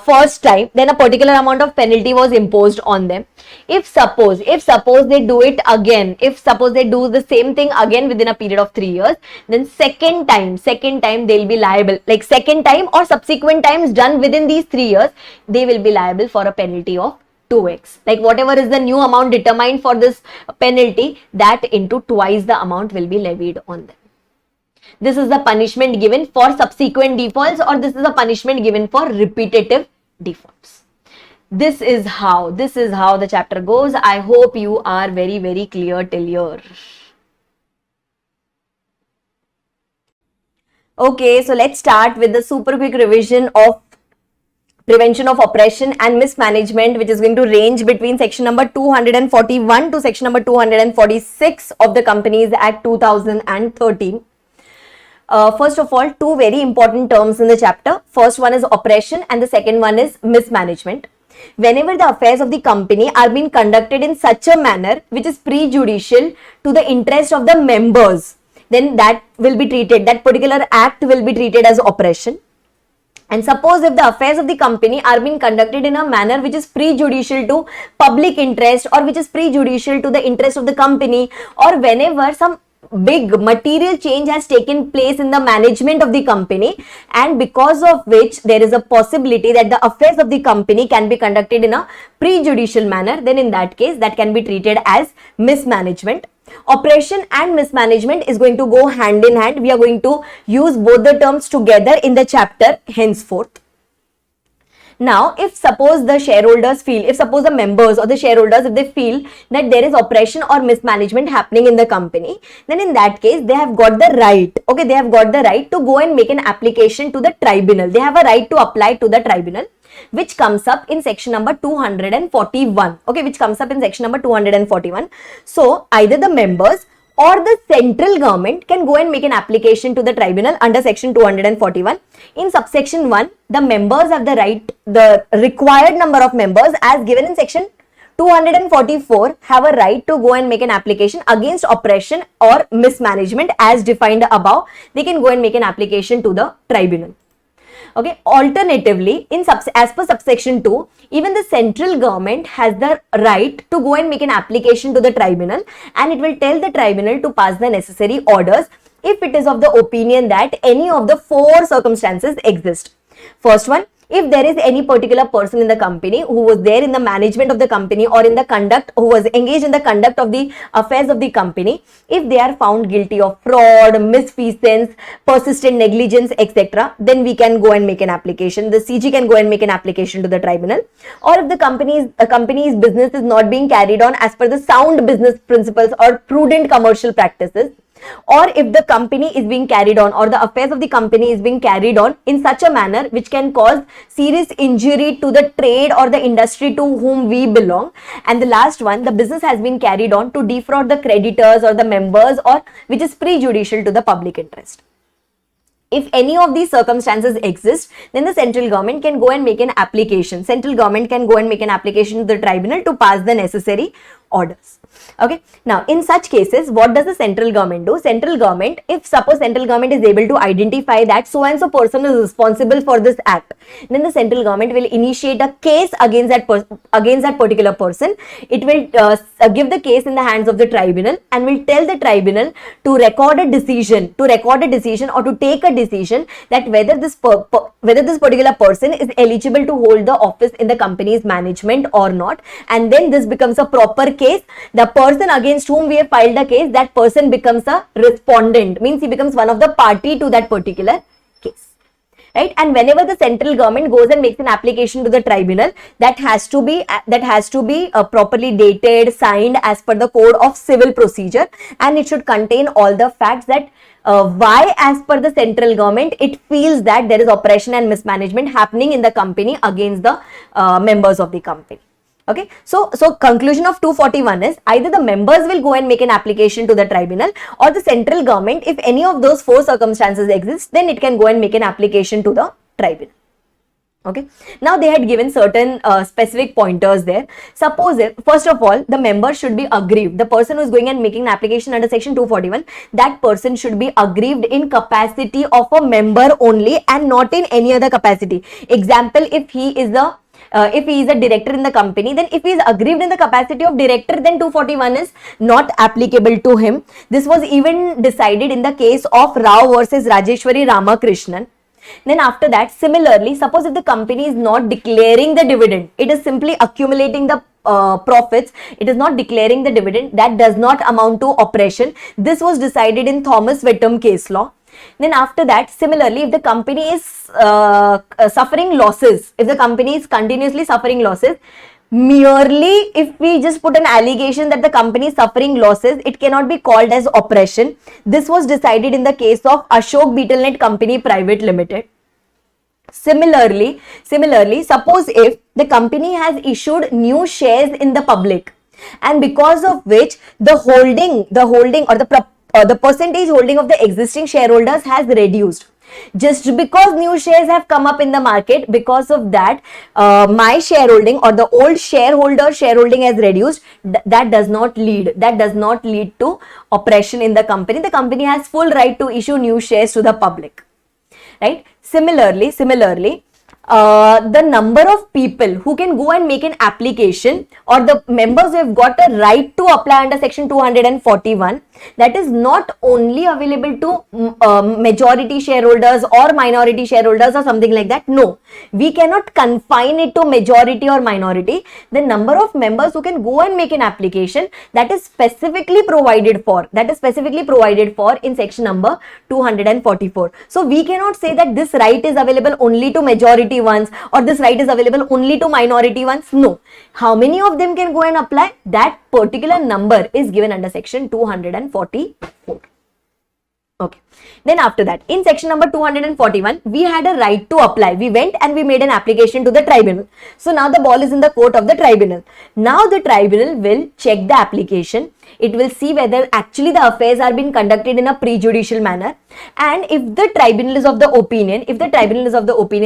first time, then a particular amount of penalty was imposed on them. If suppose they do it again, if suppose they do the same thing again within a period of 3 years, then second time they'll be liable, like second time or subsequent times done within these 3 years, they will be liable for a penalty of 2x. Like whatever is the new amount determined for this penalty, that into twice the amount will be levied on them. This is the punishment given for subsequent defaults, or this is a punishment given for repetitive defaults. This is how the chapter goes. I hope you are very, very clear till here. Okay, so let's start with the super quick revision of prevention of oppression and mismanagement, which is going to range between section number 241 to section number 246 of the Companies Act 2013. First of all, two very important terms in the chapter. First one is oppression and the second one is mismanagement. Whenever the affairs of the company are being conducted in such a manner which is prejudicial to the interest of the members, then that will be treated, that particular act will be treated as oppression. And suppose if the affairs of the company are being conducted in a manner which is prejudicial to public interest, or which is prejudicial to the interest of the company, or whenever some big material change has taken place in the management of the company, and because of which there is a possibility that the affairs of the company can be conducted in a prejudicial manner, then in that case that can be treated as mismanagement. Operation and mismanagement is going to go hand in hand. We are going to use both the terms together in the chapter henceforth. Now, if suppose the shareholders feel, if suppose the members or the shareholders, if they feel that there is operation or mismanagement happening in the company, then in that case, they have got the right, okay, they have got the right to go and make an application to the tribunal. They have a right to apply to the tribunal, which comes up in section number 241, okay, which comes up in section number 241. So, either the members or the central government can go and make an application to the tribunal under section 241. In subsection 1, the members have the right, the required number of members as given in section 244 have a right to go and make an application against oppression or mismanagement as defined above. They can go and make an application to the tribunal. Okay. Alternatively, as per subsection 2, even the central government has the right to go and make an application to the tribunal, and it will tell the tribunal to pass the necessary orders if it is of the opinion that any of the 4 circumstances exist. First one, if there is any particular person in the company who was there in the management of the company or in the conduct, who was engaged in the conduct of the affairs of the company, if they are found guilty of fraud, misfeasance, persistent negligence, etc., then we can go and make an application. The CG can go and make an application to the tribunal. Or if the company's business is not being carried on as per the sound business principles or prudent commercial practices, or if the company is being carried on, or the affairs of the company is being carried on in such a manner which can cause serious injury to the trade or the industry to whom we belong. And the last one, the business has been carried on to defraud the creditors or the members, or which is prejudicial to the public interest. If any of these circumstances exist, then the central government can go and make an application. Central government can go and make an application to the tribunal to pass the necessary orders. Okay. Now, in such cases, what does the central government do? Central government, if suppose central government is able to identify that so and so person is responsible for this act, then the central government will initiate a case against that particular person. It will give the case in the hands of the tribunal and will tell the tribunal to record a decision, or to take a decision that whether this particular person is eligible to hold the office in the company's management or not. And then this becomes a proper case. The person against whom we have filed the case, that person becomes a respondent, means he becomes one of the party to that particular case. Right? And whenever the central government goes and makes an application to the tribunal, that has to be properly dated, signed as per the code of civil procedure, and it should contain all the facts that why, as per the central government, it feels that there is oppression and mismanagement happening in the company against the members of the company. Okay, so conclusion of 241 is either the members will go and make an application to the tribunal, or the central government, if any of those 4 circumstances exist, then it can go and make an application to the tribunal. Okay, now they had given certain specific pointers there. Suppose if, first of all, the member should be aggrieved. The person who is going and making an application under section 241, that person should be aggrieved in capacity of a member only and not in any other capacity. Example, if he is a director in the company, then if he is aggrieved in the capacity of director, then 241 is not applicable to him. This was even decided in the case of Rao versus Rajeshwari Ramakrishnan. Then after that, similarly, suppose if the company is not declaring the dividend, it is simply accumulating the profits, it is not declaring the dividend, that does not amount to oppression. This was decided in Thomas Wettam case law. Then after that, similarly, if the company is suffering losses, if the company is continuously suffering losses, merely if we just put an allegation that the company is suffering losses, it cannot be called as oppression. This was decided in the case of Ashok Beetlenet Company Private Limited. Similarly, suppose if the company has issued new shares in the public, and because of which the holding or the percentage holding of the existing shareholders has reduced. Just because new shares have come up in the market, because of that, my shareholding or the old shareholding has reduced. That does not lead to oppression in the company. The company has full right to issue new shares to the public. right? Similarly, the number of people who can go and make an application, or the members who have got a right to apply under section 241, that is not only available to majority shareholders or minority shareholders or something like that. No, we cannot confine it to majority or minority. The number of members who can go and make an application, that is specifically provided for in section number 244. So we cannot say that this right is available only to majority ones or this right is available only to minority ones. No, how many of them can go and apply? That particular number is given under section 244. Okay. Then after that, in section number 241, we had a right to apply. We went and we made an application to the tribunal. So now the ball is in the court of the tribunal. Now the tribunal will check the application. It will see whether actually the affairs are being conducted in a prejudicial manner. And if the tribunal is of the opinion,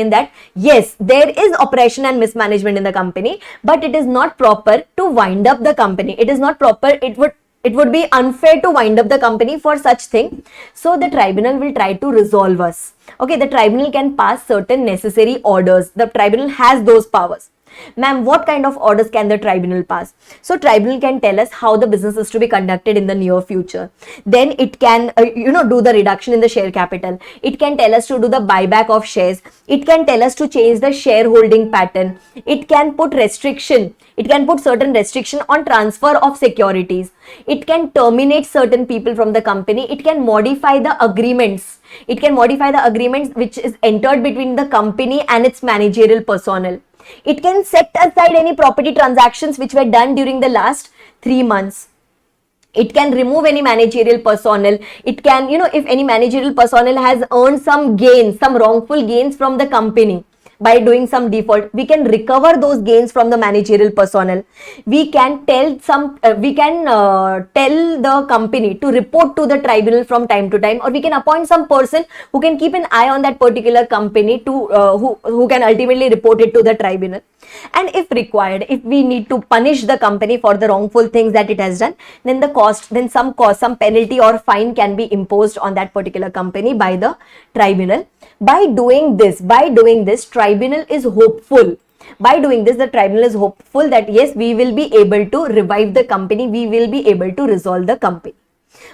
that yes, there is oppression and mismanagement in the company, but it is not proper to wind up the company. It is not proper. It would be unfair to wind up the company for such thing. So the tribunal will try to resolve us. Okay, the tribunal can pass certain necessary orders. The tribunal has those powers. Ma'am, what kind of orders can the tribunal pass? So tribunal can tell us how the business is to be conducted in the near future. Then it can, do the reduction in the share capital. It can tell us to do the buyback of shares. It can tell us to change the shareholding pattern. It can put restriction. It can put certain restriction on transfer of securities. It can terminate certain people from the company. It can modify the agreements. It can modify the agreements which is entered between the company and its managerial personnel. It can set aside any property transactions which were done during the last 3 months. It can remove any managerial personnel. It can, if any managerial personnel has earned some gains, some wrongful gains from the company by doing some default, we can recover those gains from the managerial personnel. We can tell the company to report to the tribunal from time to time, or we can appoint some person who can keep an eye on that particular company to who can ultimately report it to the tribunal. And if required, if we need to punish the company for the wrongful things that it has done, then some penalty or fine can be imposed on that particular company by the tribunal. By doing this, tribunal is hopeful. By doing this, the tribunal is hopeful that yes, we will be able to revive the company. We will be able to resolve the company.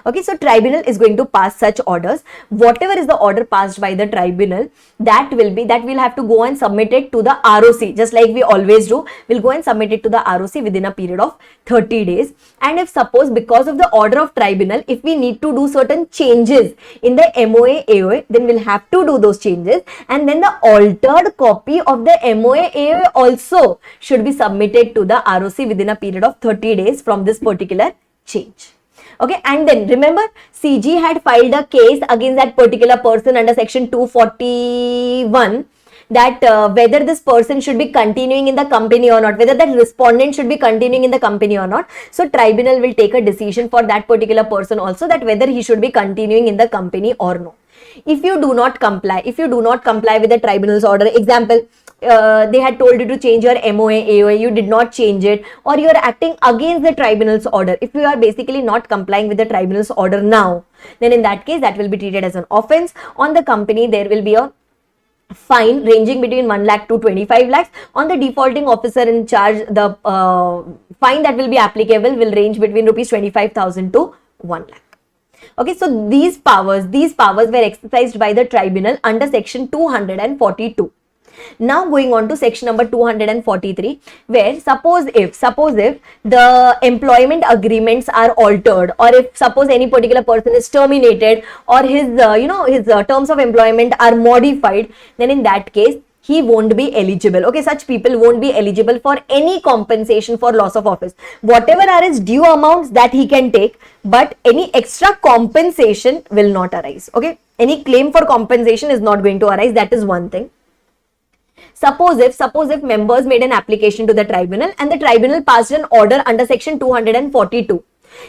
Okay, so tribunal is going to pass such orders. Whatever is the order passed by the tribunal, that we'll have to go and submit it to the ROC, just like we always do. We'll go and submit it to the ROC within a period of 30 days. And if suppose because of the order of tribunal, if we need to do certain changes in the MOA AOA, then we'll have to do those changes. And then the altered copy of the MOA AOA also should be submitted to the ROC within a period of 30 days from this particular change. Okay, and then remember, CG had filed a case against that particular person under section 241 that whether this person should be continuing in the company or not, whether that respondent should be continuing in the company or not. So tribunal will take a decision for that particular person also, that whether he should be continuing in the company or no. If you do not comply with the tribunal's order, example, they had told you to change your MOA, AOA, you did not change it, or you are acting against the tribunal's order. If you are basically not complying with the tribunal's order now, then in that case, that will be treated as an offense. On the company, there will be a fine ranging between 1 lakh to 25 lakhs. On the defaulting officer in charge, the fine that will be applicable will range between rupees 25,000 to 1 lakh. Okay, so these powers were exercised by the tribunal under section 242. Now going on to section number 243, where suppose if the employment agreements are altered, or if suppose any particular person is terminated, or his terms of employment are modified, then in that case he won't be eligible. Okay, such people won't be eligible for any compensation for loss of office. Whatever are his due amounts, that he can take, but any extra compensation will not arise. Okay, any claim for compensation is not going to arise. That is one thing. Suppose if members made an application to the tribunal and the tribunal passed an order under section 242,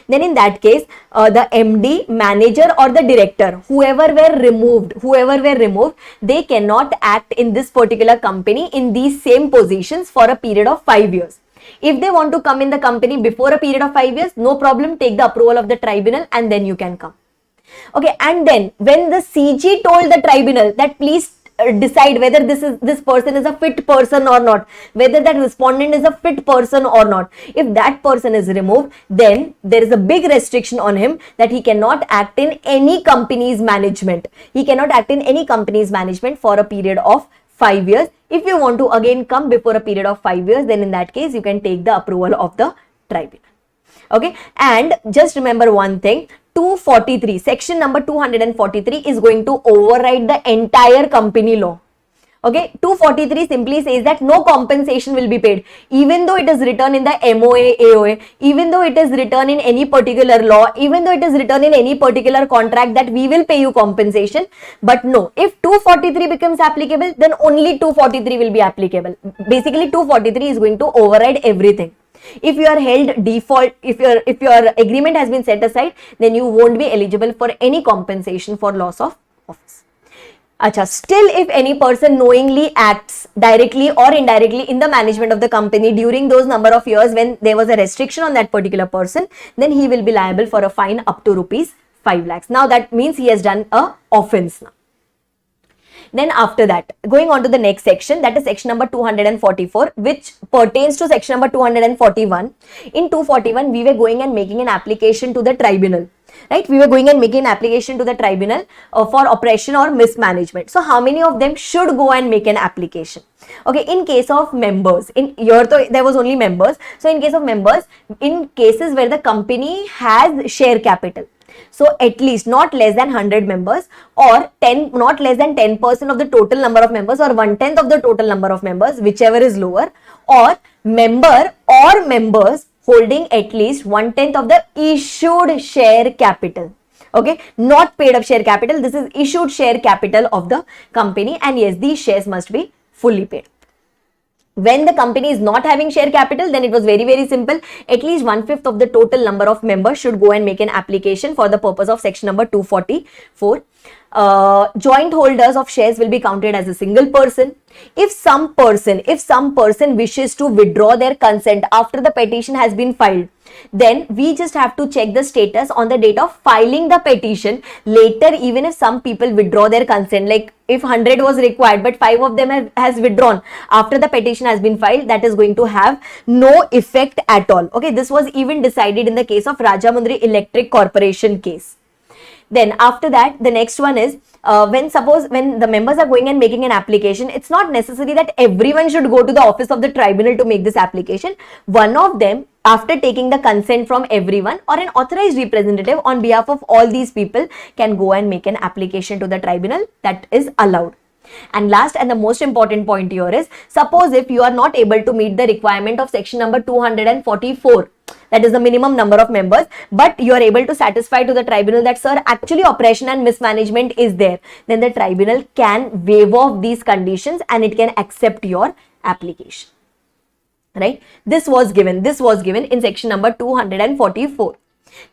then in that case, the MD, manager or the director, whoever were removed, they cannot act in this particular company in these same positions for a period of 5 years. If they want to come in the company before a period of 5 years, no problem, take the approval of the tribunal and then you can come. Okay, and then when the CG told the tribunal that please decide whether this person is a fit person or not, whether that respondent is a fit person or not, if that person is removed, then there is a big restriction on him that he cannot act in any company's management. He cannot act in any company's management for a period of 5 years. If you want to again come before a period of 5 years, then in that case you can take the approval of the tribunal. Okay, and just remember one thing, 243, section number 243 is going to override the entire company law. Okay, 243 simply says that no compensation will be paid, even though it is written in the MOA, AOA, even though it is written in any particular law, even though it is written in any particular contract that we will pay you compensation. But no, if 243 becomes applicable, then only 243 will be applicable. Basically, 243 is going to override everything. If you are held default, if your agreement has been set aside, then you won't be eligible for any compensation for loss of office. Acha, still if any person knowingly acts directly or indirectly in the management of the company during those number of years when there was a restriction on that particular person, then he will be liable for a fine up to rupees 5 lakhs. Now that means he has done a offense now. Then after that, going on to the next section, that is section number 244, which pertains to section number 241. In 241, we were going and making an application to the tribunal, right? We were going and making an application to the tribunal for oppression or mismanagement. So how many of them should go and make an application? Okay, in case of members, in here there was only members. So in case of members, in cases where the company has share capital, so at least not less than 100 members or not less than 10% of the total number of members or 1/10 of the total number of members, whichever is lower, or member or members holding at least 1/10 of the issued share capital. Okay, not paid up share capital. This is issued share capital of the company, and yes, these shares must be fully paid. When the company is not having share capital, then it was very, very simple. At least 1/5 of the total number of members should go and make an application for the purpose of section number 244. Joint holders of shares will be counted as a single person. If some person wishes to withdraw their consent after the petition has been filed, then we just have to check the status on the date of filing the petition. Later, even if some people withdraw their consent, like if 100 was required but 5 of them has withdrawn after the petition has been filed, that is going to have no effect at all. Okay, this was even decided in the case of Rajamundry Electric Corporation case. Then after that, the next one is when the members are going and making an application, it's not necessary that everyone should go to the office of the tribunal to make this application. One of them, after taking the consent from everyone, or an authorized representative on behalf of all these people, can go and make an application to the tribunal. That is allowed. And last and the most important point here is, suppose if you are not able to meet the requirement of section number 244, that is the minimum number of members, but you are able to satisfy to the tribunal that, sir, actually oppression and mismanagement is there, then the tribunal can waive off these conditions and it can accept your application. Right? This was given in section number 244.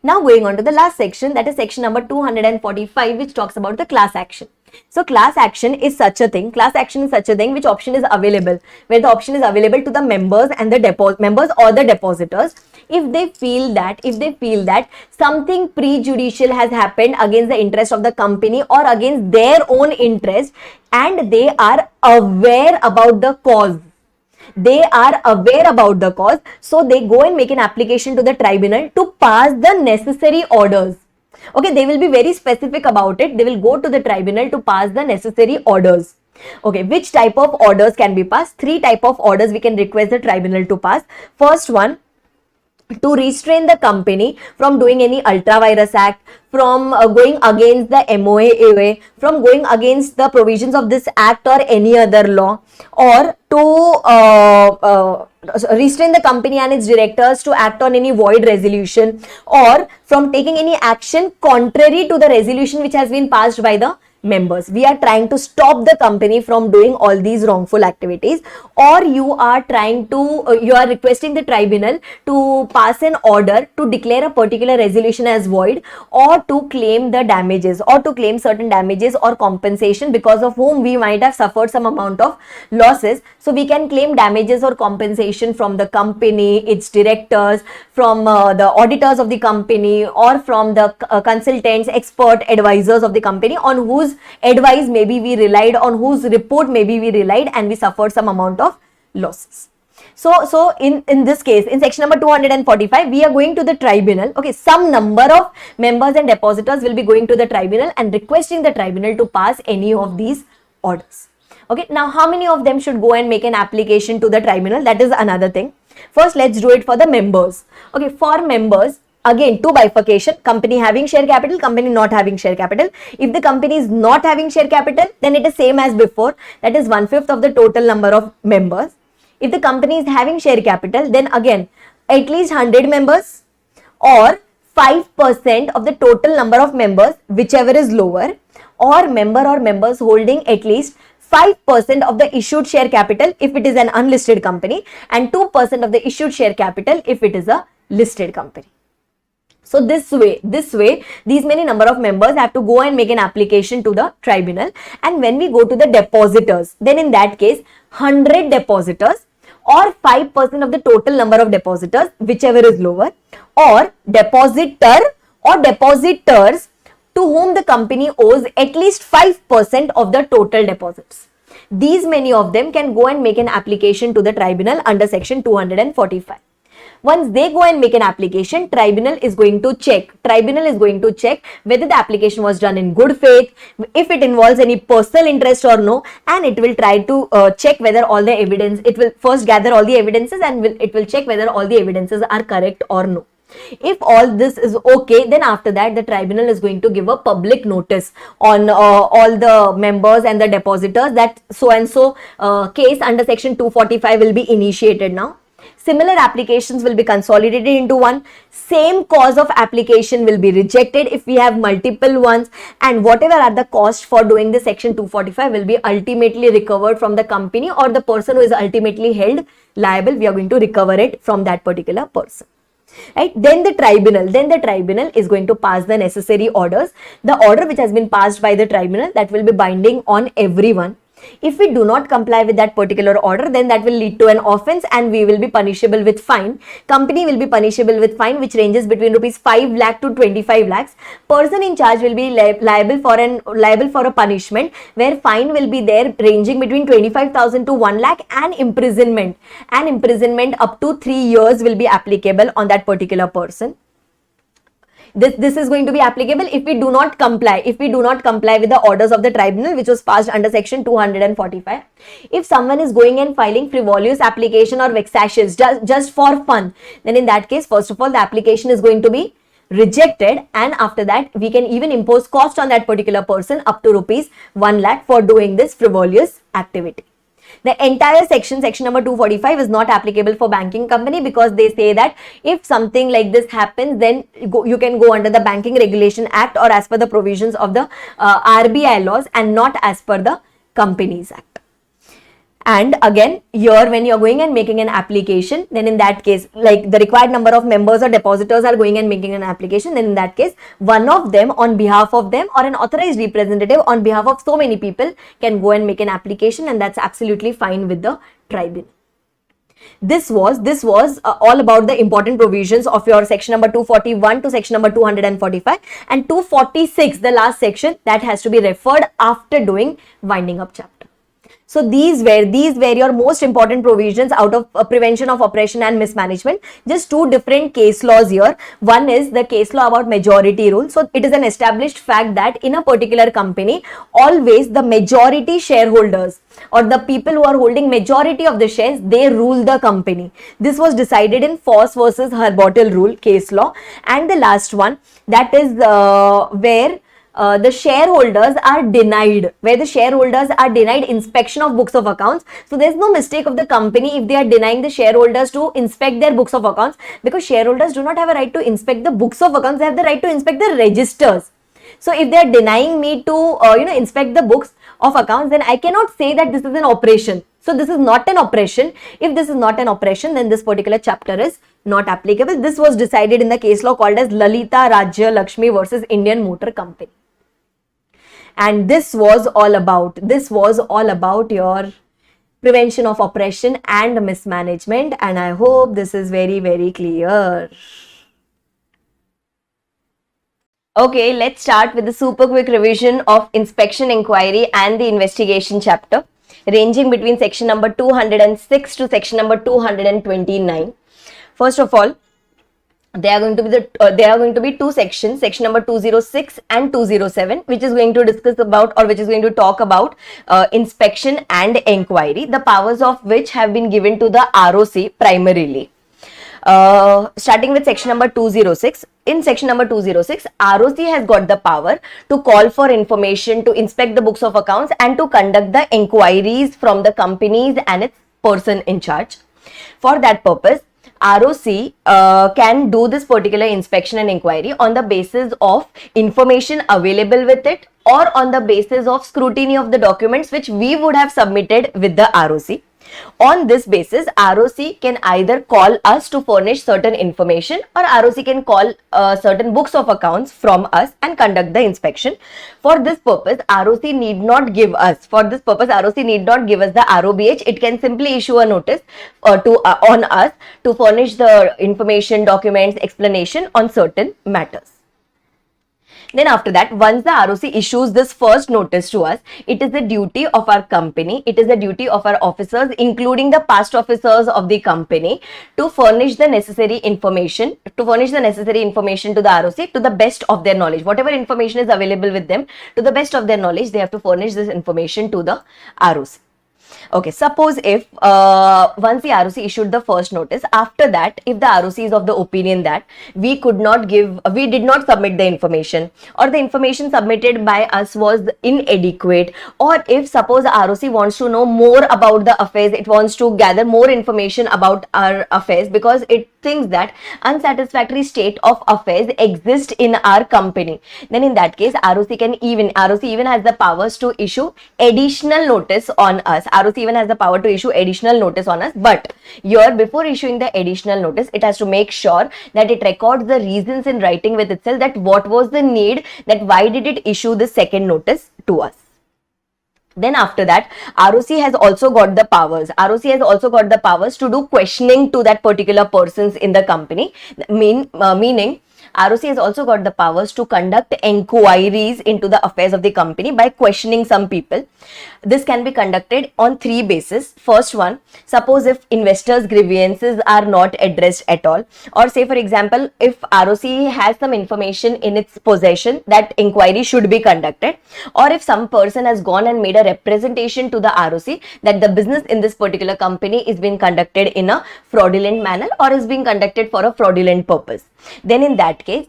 Now going on to the last section, that is section number 245, which talks about the class action. So class action is such a thing which option is available, where the option is available to the members and the members or the depositors if they feel that something prejudicial has happened against the interest of the company or against their own interest, and they are aware about the cause. So they go and make an application to the tribunal to pass the necessary orders. Okay, they will be very specific about it. They will go to the tribunal to pass the necessary orders. Okay, which type of orders can be passed? 3 type of orders we can request the tribunal to pass. First one, to restrain the company from doing any ultra virus act, from going against the MOA, AOA, from going against the provisions of this act or any other law, or to restrain the company and its directors to act on any void resolution, or from taking any action contrary to the resolution which has been passed by the members. We are trying to stop the company from doing all these wrongful activities, or you are trying to, you are requesting the tribunal to pass an order to declare a particular resolution as void, or to claim the damages, or to claim certain damages or compensation because of whom we might have suffered some amount of losses. So we can claim damages or compensation from the company, its directors, from the auditors of the company, or from the consultants, expert advisors of the company, on whose advice maybe we relied, on whose report maybe we relied, and we suffered some amount of losses. So in this case, in section number 245, we are going to the tribunal. Okay, some number of members and depositors will be going to the tribunal and requesting the tribunal to pass any of these orders. Okay, now how many of them should go and make an application to the tribunal? That is another thing. First, let's do it for the members. Okay, for members, again, two bifurcation: company having share capital, company not having share capital. If the company is not having share capital, then it is same as before, that is 1/5 of the total number of members. If the company is having share capital, then again at least 100 members, or 5% of the total number of members, whichever is lower, or members holding at least 5% of the issued share capital if it is an unlisted company, and 2% of the issued share capital if it is a listed company. So this way, these many number of members have to go and make an application to the tribunal. And when we go to the depositors, then in that case, 100 depositors, or 5% of the total number of depositors, whichever is lower, or depositor or depositors to whom the company owes at least 5% of the total deposits. These many of them can go and make an application to the tribunal under section 245. Once they go and make an application, tribunal is going to check whether the application was done in good faith, if it involves any personal interest or no, and it will try to check whether all the evidence, it will first gather all the evidences, and it will check whether all the evidences are correct or no. If all this is okay, then after that the tribunal is going to give a public notice on all the members and the depositors that so and so case under section 245 will be initiated now. Similar applications will be consolidated into one. Same cause of application will be rejected if we have multiple ones, and whatever are the costs for doing the section 245 will be ultimately recovered from the company, or the person who is ultimately held liable, we are going to recover it from that particular person. Right? Then the tribunal is going to pass the necessary orders. The order which has been passed by the tribunal, that will be binding on everyone. If we do not comply with that particular order, then that will lead to an offense, and we will be punishable with fine. Company will be punishable with fine which ranges between rupees 5 lakh to 25 lakhs. Person in charge will be liable for a punishment where fine will be there ranging between 25,000 to 1 lakh, and imprisonment up to 3 years will be applicable on that particular person. This is going to be applicable if we do not comply with the orders of the tribunal which was passed under section 245. If someone is going and filing frivolous application or vexatious just for fun, then in that case, first of all, the application is going to be rejected, and after that we can even impose cost on that particular person up to rupees 1 lakh for doing this frivolous activity. The entire section number 245 is not applicable for banking company, because they say that if something like this happens, then you can go under the Banking Regulation Act or as per the provisions of the RBI laws, and not as per the Companies Act. And again, here when you are going and making an application, then in that case, like the required number of members or depositors are going and making an application, then in that case, one of them on behalf of them, or an authorized representative on behalf of so many people, can go and make an application, and that's absolutely fine with the tribunal. This was all about the important provisions of your section number 241 to section number 245, and 246, the last section, that has to be referred after doing winding up chapter. So these were your most important provisions out of prevention of oppression and mismanagement. Just two different case laws here. One is the case law about majority rule. So it is an established fact that in a particular company, always the majority shareholders, or the people who are holding majority of the shares, they rule the company. This was decided in Foss versus Harbottle rule case law. And the last one, that is where the shareholders are denied, inspection of books of accounts. So there's no mistake of the company if they are denying the shareholders to inspect their books of accounts, because shareholders do not have a right to inspect the books of accounts, they have the right to inspect the registers. So if they are denying me to, inspect the books of accounts, then I cannot say that this is an operation. So this is not an operation. If this is not an operation, then this particular chapter is not applicable. This was decided in the case law called as Lalita Rajya Lakshmi versus Indian Motor Company. And this was all about your prevention of oppression and mismanagement, and I hope this is very, very clear. Okay, let's start with the super quick revision of inspection, inquiry and the investigation chapter, ranging between section number 206 to section number 229. First of all, there are going to be two sections, section number 206 and 207, which is going to discuss about, or which is going to talk about inspection and inquiry, the powers of which have been given to the ROC primarily. Starting with section number 206. In section number 206, ROC has got the power to call for information, to inspect the books of accounts and to conduct the inquiries from the companies and its person in charge. For that purpose, ROC can do this particular inspection and inquiry on the basis of information available with it, or on the basis of scrutiny of the documents which we would have submitted with the ROC. On this basis, ROC can either call us to furnish certain information, or ROC can call certain books of accounts from us and conduct the inspection. For this purpose, ROC need not give us the ROBH. It can simply issue a notice on us to furnish the information, documents, explanation on certain matters. Then after that, once the ROC issues this first notice to us, it is the duty of our company, it is the duty of our officers, including the past officers of the company, to furnish the necessary information, to the ROC to the best of their knowledge. Whatever information is available with them, to the best of their knowledge, they have to furnish this information to the ROC. Okay, suppose if once the ROC issued the first notice, after that, if the ROC is of the opinion that we did not submit the information, or the information submitted by us was inadequate, or if suppose the ROC wants to know more about the affairs, it wants to gather more information about our affairs because it thinks that unsatisfactory state of affairs exist in our company, then in that case, ROC even has the powers to issue additional notice on us. ROC even has the power to issue additional notice on us, but here, before issuing the additional notice, it has to make sure that it records the reasons in writing with itself, that what was the need, that why did it issue the second notice to us. Then after that, ROC has also got the powers to do questioning to that particular persons in the company, meaning ROC has also got the powers to conduct inquiries into the affairs of the company by questioning some people. This can be conducted on three bases. First one, suppose if investors' grievances are not addressed at all, or say for example, if ROC has some information in its possession, that inquiry should be conducted, or if some person has gone and made a representation to the ROC that the business in this particular company is being conducted in a fraudulent manner or is being conducted for a fraudulent purpose. Then in that case,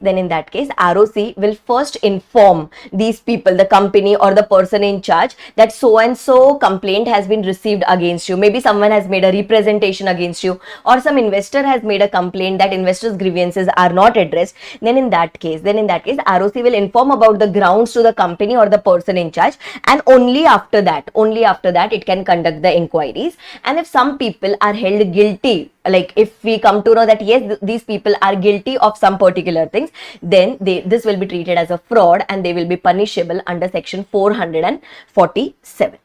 ROC will first inform these people, the company or the person in charge, that so and so complaint has been received against you. Maybe someone has made a representation against you, or some investor has made a complaint that investors' grievances are not addressed. Then in that case, ROC will inform about the grounds to the company or the person in charge, and only after that it can conduct the inquiries. And if some people are held guilty, like if we come to know that yes, these people are guilty of some particular things, then this will be treated as a fraud and they will be punishable under section 447.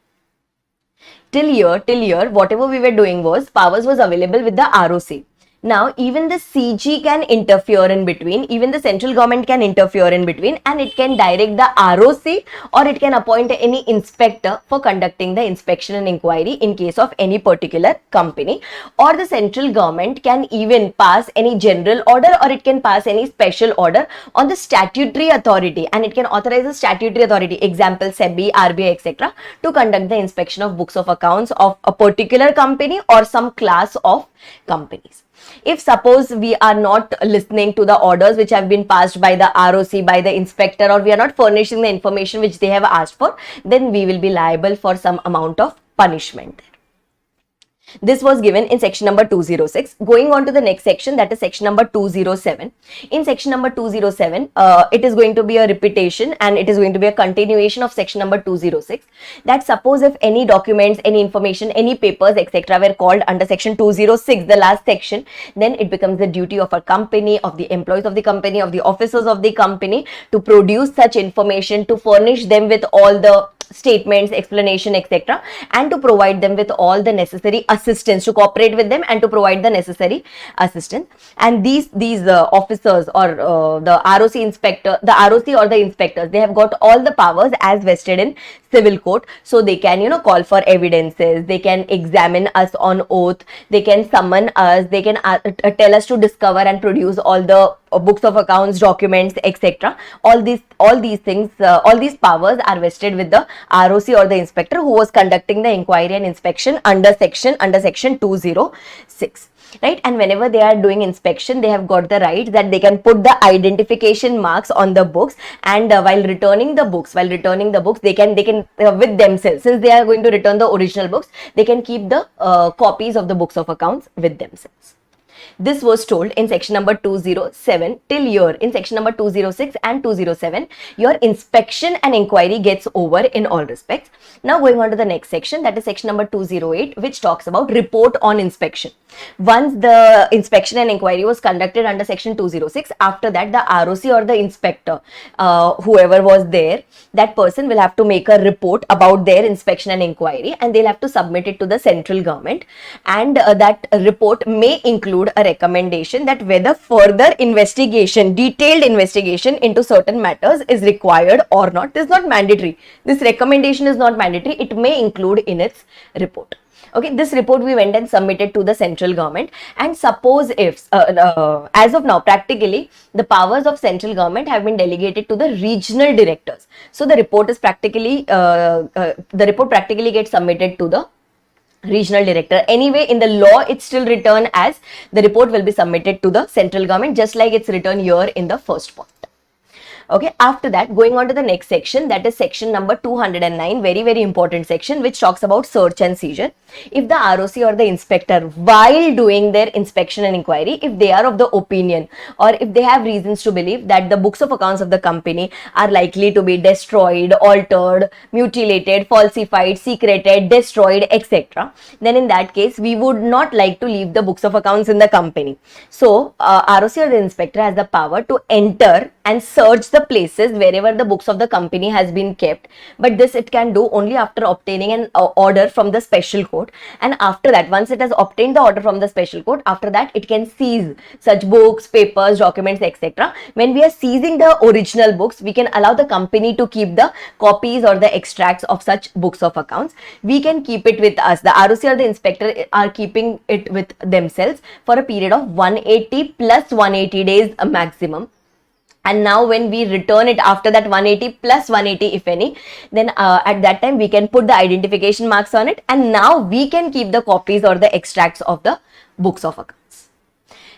Till here, whatever we were doing was, powers was available with the ROC. Now, even the CG can interfere in between, even the central government can interfere in between, and it can direct the ROC, or it can appoint any inspector for conducting the inspection and inquiry in case of any particular company, or the central government can even pass any general order, or it can pass any special order on the statutory authority, and it can authorize the statutory authority, example SEBI, RBI, etc., to conduct the inspection of books of accounts of a particular company or some class of companies. If suppose we are not listening to the orders which have been passed by the ROC, by the inspector, or we are not furnishing the information which they have asked for, then we will be liable for some amount of punishment. This was given in section number 206. Going on to the next section, that is section number 207. In section number 207, it is going to be a repetition and it is going to be a continuation of section number 206. That suppose if any documents, any information, any papers, etc. were called under section 206, the last section, then it becomes the duty of a company, of the employees of the company, of the officers of the company to produce such information, to furnish them with all the statements, explanation, etc., and to provide them with all the necessary assistance, to cooperate with them and to provide the necessary assistance. And these officers or the ROC inspector, the ROC or the inspectors, they have got all the powers as vested in civil court. So they can, call for evidences, they can examine us on oath, they can summon us, they can tell us to discover and produce all the books of accounts, documents, etc. All these things, all these powers are vested with the ROC or the inspector who was conducting the inquiry and inspection under section 206. Right, and whenever they are doing inspection, they have got the right that they can put the identification marks on the books, and while returning the books, they can with themselves, since they are going to return the original books, they can keep the copies of the books of accounts with themselves. This was told in section number 207 till here. In section number 206 and 207, your inspection and inquiry gets over in all respects. Now going on to the next section, that is section number 208, which talks about report on inspection. Once the inspection and inquiry was conducted under section 206, after that the ROC or the inspector, whoever was there, that person will have to make a report about their inspection and inquiry, and they'll have to submit it to the central government. And that report may include a recommendation that whether further investigation, detailed investigation into certain matters is required or not. This is not mandatory. This recommendation is not mandatory. It may include in its report. Okay, this report we went and submitted to the central government, and suppose if as of now practically the powers of central government have been delegated to the regional directors. So the report is practically gets submitted to the regional director. Anyway, in the law it's still written as the report will be submitted to the central government, just like it's written here in the first point. Okay, after that, going on to the next section, that is section number 209, very, very important section, which talks about search and seizure. If the ROC or the inspector, while doing their inspection and inquiry, if they are of the opinion or if they have reasons to believe that the books of accounts of the company are likely to be destroyed, altered, mutilated, falsified, secreted, destroyed, etc., then in that case, we would not like to leave the books of accounts in the company. So, ROC or the inspector has the power to enter and search the places wherever the books of the company has been kept, but this it can do only after obtaining an order from the special court. And after that, once it has obtained the order from the special court, after that it can seize such books, papers, documents, etc. When we are seizing the original books, we can allow the company to keep the copies or the extracts of such books of accounts. We can keep it with us. The ROC or the inspector are keeping it with themselves for a period of 180 plus 180 days maximum. And now when we return it after that 180 plus 180 if any, then at that time we can put the identification marks on it, and now we can keep the copies or the extracts of the books of accounts.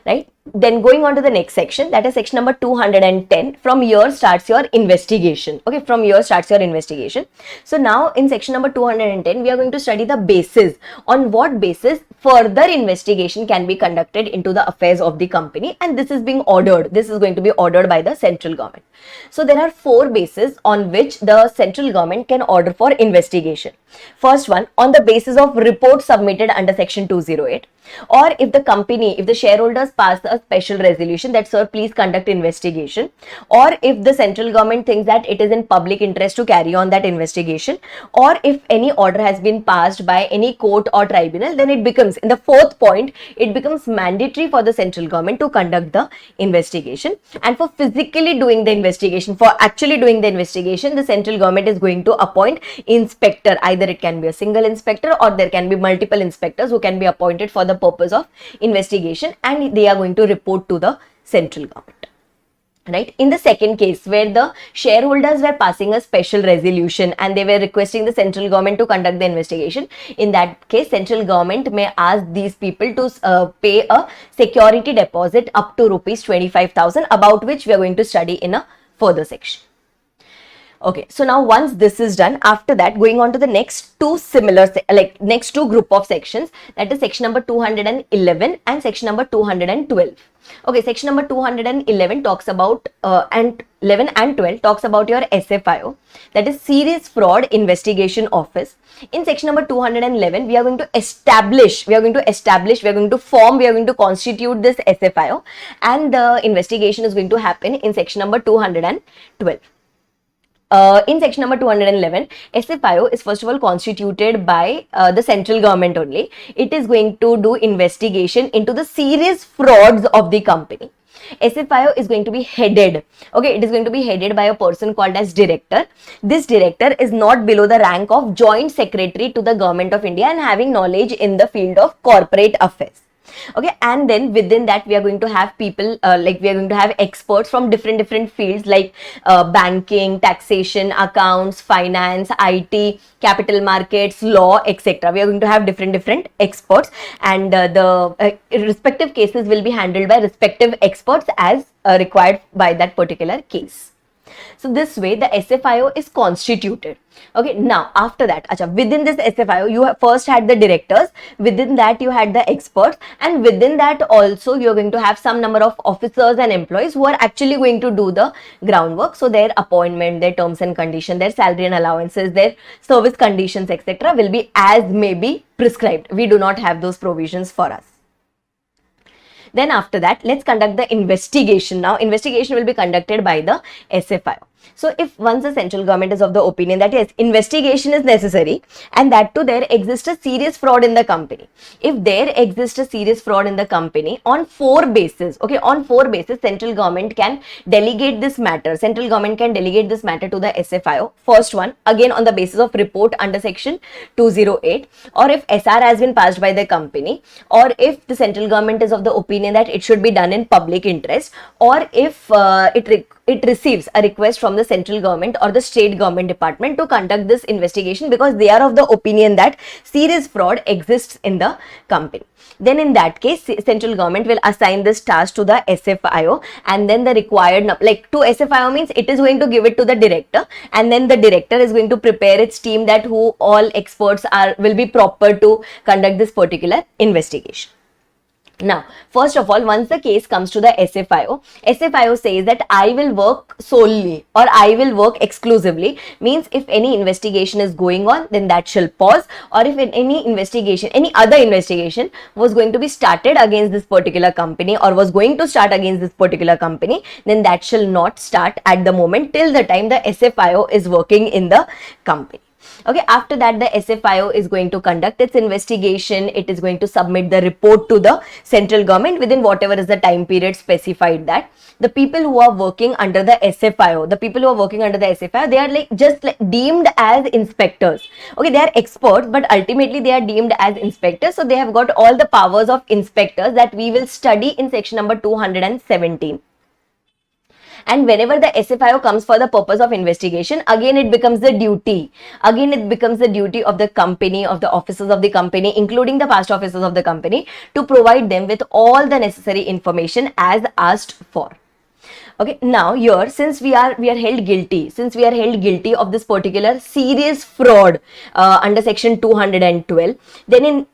Right? Then going on to the next section, that is section number 210. From here starts your investigation. Okay, from here starts your investigation. So now in section number 210, we are going to study the basis. On what basis further investigation can be conducted into the affairs of the company, and this is being ordered. This is going to be ordered by the central government. So there are 4 bases on which the central government can order for investigation. First one, on the basis of report submitted under section 208, or if the company, if the shareholders pass a special resolution that sir please conduct investigation, or if the central government thinks that it is in public interest to carry on that investigation, or if any order has been passed by any court or tribunal, then it becomes, in the 4th point, it becomes mandatory for the central government to conduct the investigation. And for physically doing the investigation, for actually doing the investigation, the central government is going to appoint inspector. Either it can be a single inspector or there can be multiple inspectors who can be appointed for the purpose of investigation, and they are going to report to the central government. Right? In the second case, where the shareholders were passing a special resolution and they were requesting the central government to conduct the investigation, in that case, central government may ask these people to pay a security deposit up to rupees 25,000, about which we are going to study in a further section. Okay, so now once this is done, after that going on to the next two next two group of sections, that is section number 211 and section number 212. Okay, section number 211 talks about and 11 and 12 talks about your SFIO, that is Serious Fraud Investigation Office. In section number 211, we are going to constitute this SFIO, and the investigation is going to happen in section number 212. In section number 211, SFIO is first of all constituted by the central government only. It is going to do investigation into the serious frauds of the company. SFIO is going to be headed, okay, it is going to be headed by a person called as director. This director is not below the rank of joint secretary to the government of India and having knowledge in the field of corporate affairs. Okay, and then within that we are going to have people we are going to have experts from different fields like banking, taxation, accounts, finance, IT, capital markets, law, etc. We are going to have different experts, and the respective cases will be handled by respective experts as required by that particular case. So this way the SFIO is constituted. Okay, now after that, within this SFIO, you first had the directors, within that you had the experts, and within that also you are going to have some number of officers and employees who are actually going to do the groundwork. So their appointment, their terms and conditions, their salary and allowances, their service conditions, etc. will be as may be prescribed. We do not have those provisions for us. Then after that, let's conduct the investigation. Now, investigation will be conducted by the SFIO. So, if once the central government is of the opinion that yes, investigation is necessary, and that too there exists a serious fraud in the company. If there exists a serious fraud in the company on 4 bases, okay, on 4 bases, central government can delegate this matter. Central government can delegate this matter to the SFIO. First one, again on the basis of report under section 208, or if SR has been passed by the company, or if the central government is of the opinion that it should be done in public interest, or if it receives a request from the central government or the state government department to conduct this investigation because they are of the opinion that serious fraud exists in the company. Then in that case, central government will assign this task to the SFIO, and then the required, like to SFIO means it is going to give it to the director, and then the director is going to prepare its team that who all experts will be proper to conduct this particular investigation. Now, first of all, once the case comes to the SFIO, SFIO says that I will work solely or I will work exclusively, means if any investigation is going on, then that shall pause, or if any investigation, any other investigation was going to be started against this particular company or was going to start against this particular company, then that shall not start at the moment till the time the SFIO is working in the company. Okay, after that the SFIO is going to conduct its investigation. It is going to submit the report to the central government within whatever is the time period specified. That the people who are working under the SFIO, they are just deemed as inspectors. Okay, they are experts, but ultimately they are deemed as inspectors. So they have got all the powers of inspectors that we will study in section number 217. And whenever the SFIO comes for the purpose of investigation, again it becomes the duty. Of the company, of the officers of the company, including the past officers of the company, to provide them with all the necessary information as asked for. Okay, now here, since we are held guilty of this particular serious fraud under section 212, then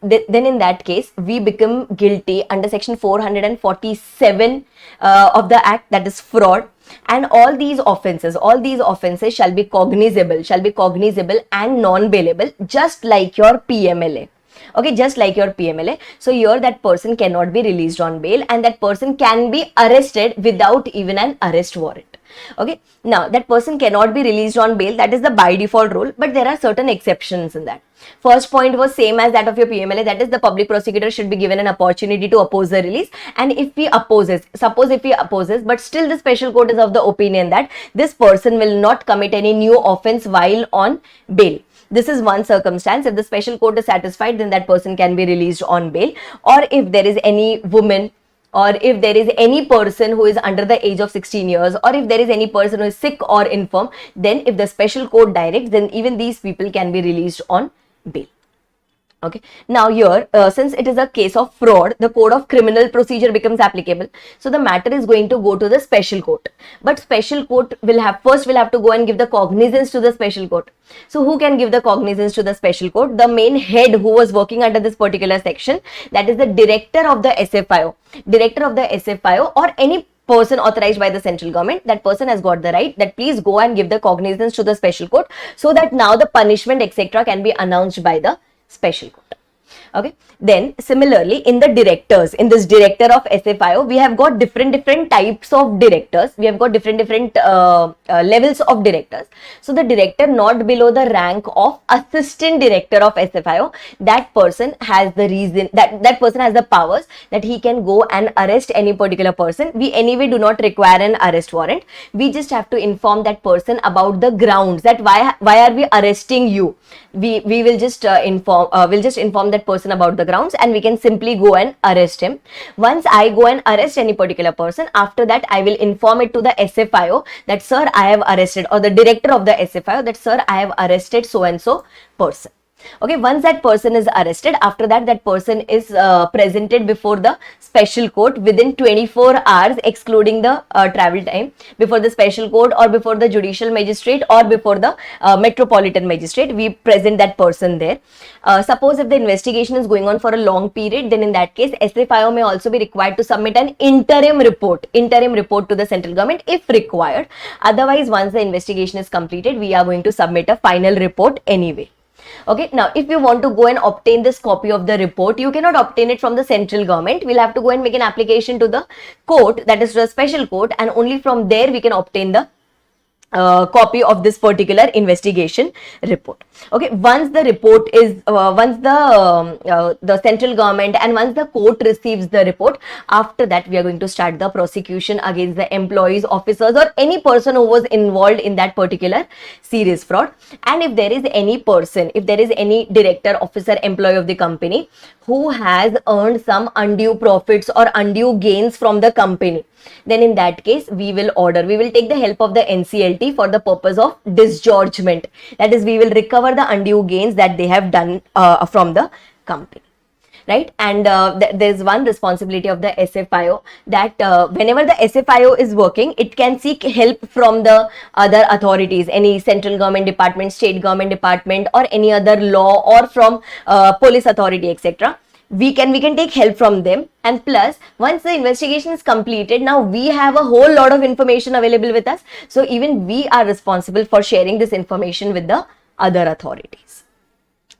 in that case we become guilty under section 447 of the Act, that is fraud. And all these offences shall be cognizable and non-bailable, just like your PMLA. Okay, just like your PMLA. So here that person cannot be released on bail, and that person can be arrested without even an arrest warrant. Okay, now that person cannot be released on bail, that is the by default rule, but there are certain exceptions in that. First point was same as that of your PMLA, that is the public prosecutor should be given an opportunity to oppose the release, and if he opposes, but still the special court is of the opinion that this person will not commit any new offence while on bail. This is one circumstance. If the special court is satisfied, then that person can be released on bail. Or if there is any woman, or if there is any person who is under the age of 16 years, or if there is any person who is sick or infirm, then if the special court directs, then even these people can be released on bail. Okay. Now here, since it is a case of fraud, the code of criminal procedure becomes applicable. So the matter is going to go to the special court. But special court will have to go and give the cognizance to the special court. So who can give the cognizance to the special court? The main head who was working under this particular section, that is the director of the SFIO. Director of the SFIO or any person authorized by the central government, that person has got the right that please go and give the cognizance to the special court, so that now the punishment etc. can be announced by the special court. Okay. Then similarly, in the directors, in this director of SFIO, we have got different types of directors. We have got different levels of directors. So the director not below the rank of assistant director of SFIO, that person has the reason that person has the powers that he can go and arrest any particular person. We anyway do not require an arrest warrant. We just have to inform that person about the grounds, that why are we arresting you. We will just inform that person about the grounds, and we can simply go and arrest him. Once I go and arrest any particular person, after that I will inform it to the SFIO that sir, I have arrested, or the director of the SFIO that sir, I have arrested so and so person. Okay, once that person is arrested, after that that person is presented before the special court within 24 hours excluding the travel time, before the special court or before the judicial magistrate or before the metropolitan magistrate. We present that person there. Suppose if the investigation is going on for a long period, then in that case SFIO may also be required to submit an interim report to the central government if required. Otherwise, once the investigation is completed, we are going to submit a final report anyway. Okay, now if you want to go and obtain this copy of the report, you cannot obtain it from the central government. We'll have to go and make an application to the court, that is to the special court, and only from there we can obtain the copy of this particular investigation report. Okay, once the report is once the central government and once the court receives the report, after that we are going to start the prosecution against the employees, officers, or any person who was involved in that particular serious fraud. And if there is any person, if there is any director, officer, employee of the company who has earned some undue profits or undue gains from the company, then in that case we will take the help of the NCLT for the purpose of disgorgement. That is, we will recover the undue gains that they have done from the company. Right? And there's one responsibility of the SFIO, that whenever the SFIO is working, it can seek help from the other authorities, any central government department, state government department, or any other law, or from police authority, etc. We can take help from them. And plus, once the investigation is completed, now we have a whole lot of information available with us. So even we are responsible for sharing this information with the other authorities.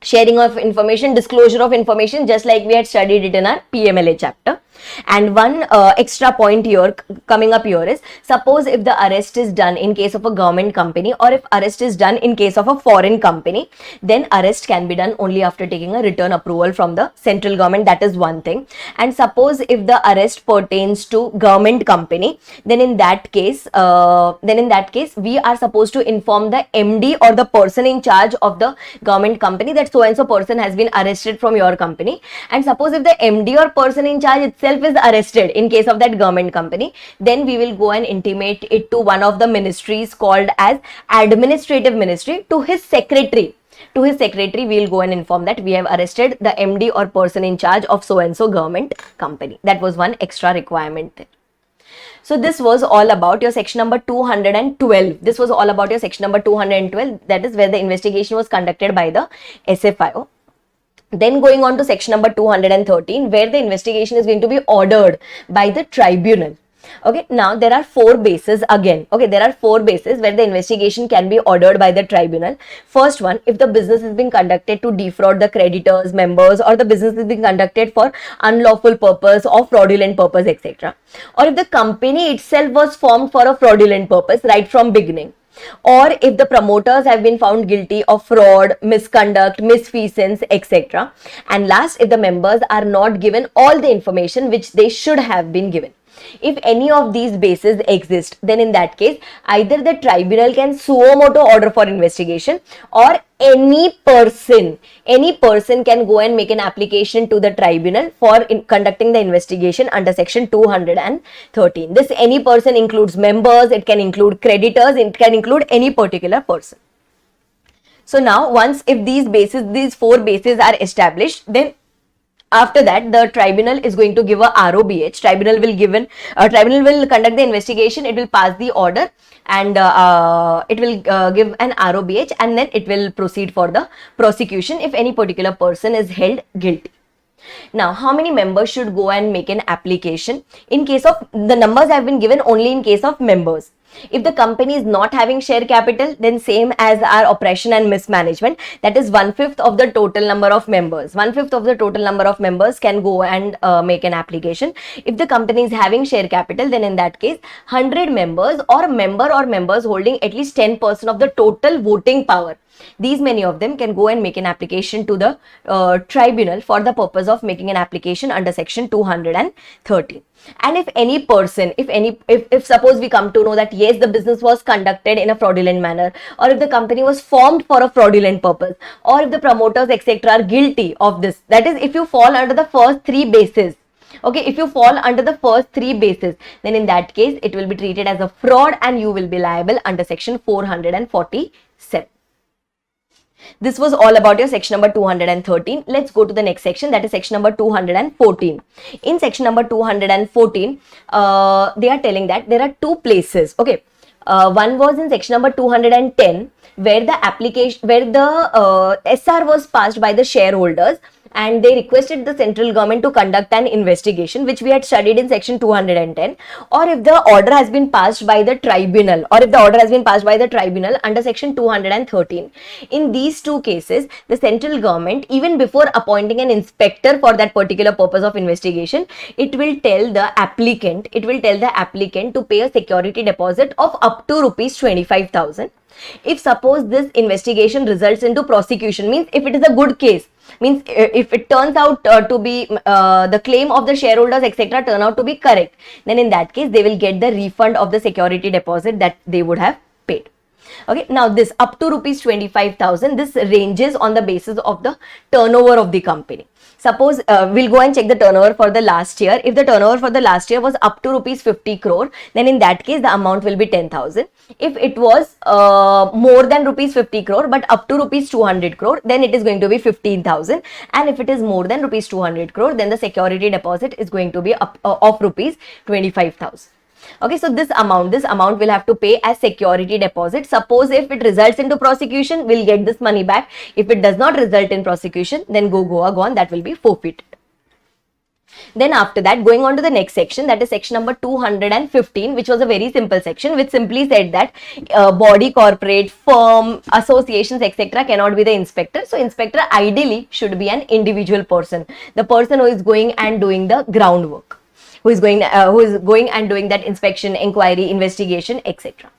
Sharing of information, disclosure of information, just like we had studied it in our PMLA chapter. And one extra point here coming up here is, suppose if the arrest is done in case of a government company, or if arrest is done in case of a foreign company, then arrest can be done only after taking a written approval from the central government. That is one thing. And suppose if the arrest pertains to government company, then in that case we are supposed to inform the MD or the person in charge of the government company that so and so person has been arrested from your company. And suppose if the MD or person in charge itself is arrested in case of that government company, then we will go and intimate it to one of the ministries called as administrative ministry. To his secretary, we will go and inform that we have arrested the MD or person in charge of so and so government company. That was one extra requirement there. So this was all about your section number 212. This was all about your section number 212. That is where the investigation was conducted by the SFIO. Then going on to section number 213, where the investigation is going to be ordered by the tribunal. Okay, now there are four bases again. Okay, there are four bases where the investigation can be ordered by the tribunal. First one, if the business is being conducted to defraud the creditors, members, or the business is being conducted for unlawful purpose or fraudulent purpose, etc. Or if the company itself was formed for a fraudulent purpose right from beginning. Or if the promoters have been found guilty of fraud, misconduct, misfeasance, etc. And last, if the members are not given all the information which they should have been given. If any of these bases exist, then in that case, either the tribunal can suo motu order for investigation, or any person can go and make an application to the tribunal for conducting the investigation under section 213. This any person includes members, it can include creditors, it can include any particular person. So now once if these 4 bases are established, then after that the tribunal is going to give a ROBH. Tribunal will conduct the investigation, it will pass the order, and it will give an ROBH, and then it will proceed for the prosecution if any particular person is held guilty. Now, how many members should go and make an application? In case of, the numbers have been given only in case of members. If the company is not having share capital, then same as our operation and mismanagement, that is 1/5 of the total number of members. 1/5 of the total number of members can go and make an application. If the company is having share capital, then in that case, 100 members or members holding at least 10% of the total voting power, these many of them can go and make an application to the tribunal for the purpose of making an application under section 213. And if any person, if suppose we come to know that yes, the business was conducted in a fraudulent manner, or if the company was formed for a fraudulent purpose, or if the promoters etc. are guilty of this, that is if you fall under the first 3 bases. Okay, if you fall under the first 3 bases, then in that case it will be treated as a fraud and you will be liable under section 447. This was all about your section number 213. Let's go to the next section, that is section number 214. In section number 214, they are telling that there are 2 places. Okay, one was in section number 210 where the SR was passed by the shareholders, and they requested the central government to conduct an investigation, which we had studied in section 210, or if the order has been passed by the tribunal, under section 213. In these 2 cases, the central government, even before appointing an inspector for that particular purpose of investigation, it will tell the applicant to pay a security deposit of up to rupees 25,000. If suppose this investigation results into prosecution, means if it is a good case, means if it turns out to be the claim of the shareholders etc. turn out to be correct, then in that case they will get the refund of the security deposit that they would have paid. Okay, now this up to rupees 25,000, this ranges on the basis of the turnover of the company. Suppose we'll go and check the turnover for the last year. If the turnover for the last year was up to rupees 50 crore, then in that case the amount will be 10,000. If it was more than rupees 50 crore but up to rupees 200 crore, then it is going to be 15,000. And if it is more than rupees 200 crore, then the security deposit is going to be of rupees 25,000. Okay, so this amount will have to pay as security deposit. Suppose if it results into prosecution, we'll get this money back. If it does not result in prosecution, then gone, that will be forfeited. Then after that, going on to the next section, that is section number 215, which was a very simple section, which simply said that body, corporate, firm, associations etc. cannot be the inspector. So inspector ideally should be an individual person, the person who is going and doing the groundwork, who is going and doing that inspection, inquiry, investigation, etc.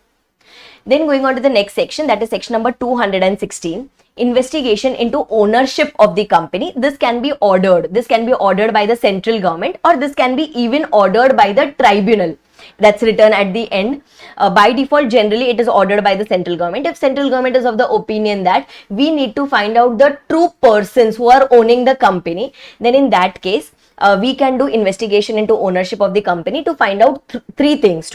Then going on to the next section, that is section number 216, investigation into ownership of the company. This can be ordered. This can be ordered by the central government, or this can be even ordered by the tribunal. That's written at the end. By default, generally it is ordered by the central government. If central government is of the opinion that we need to find out the true persons who are owning the company, then in that case, we can do investigation into ownership of the company to find out 3 things.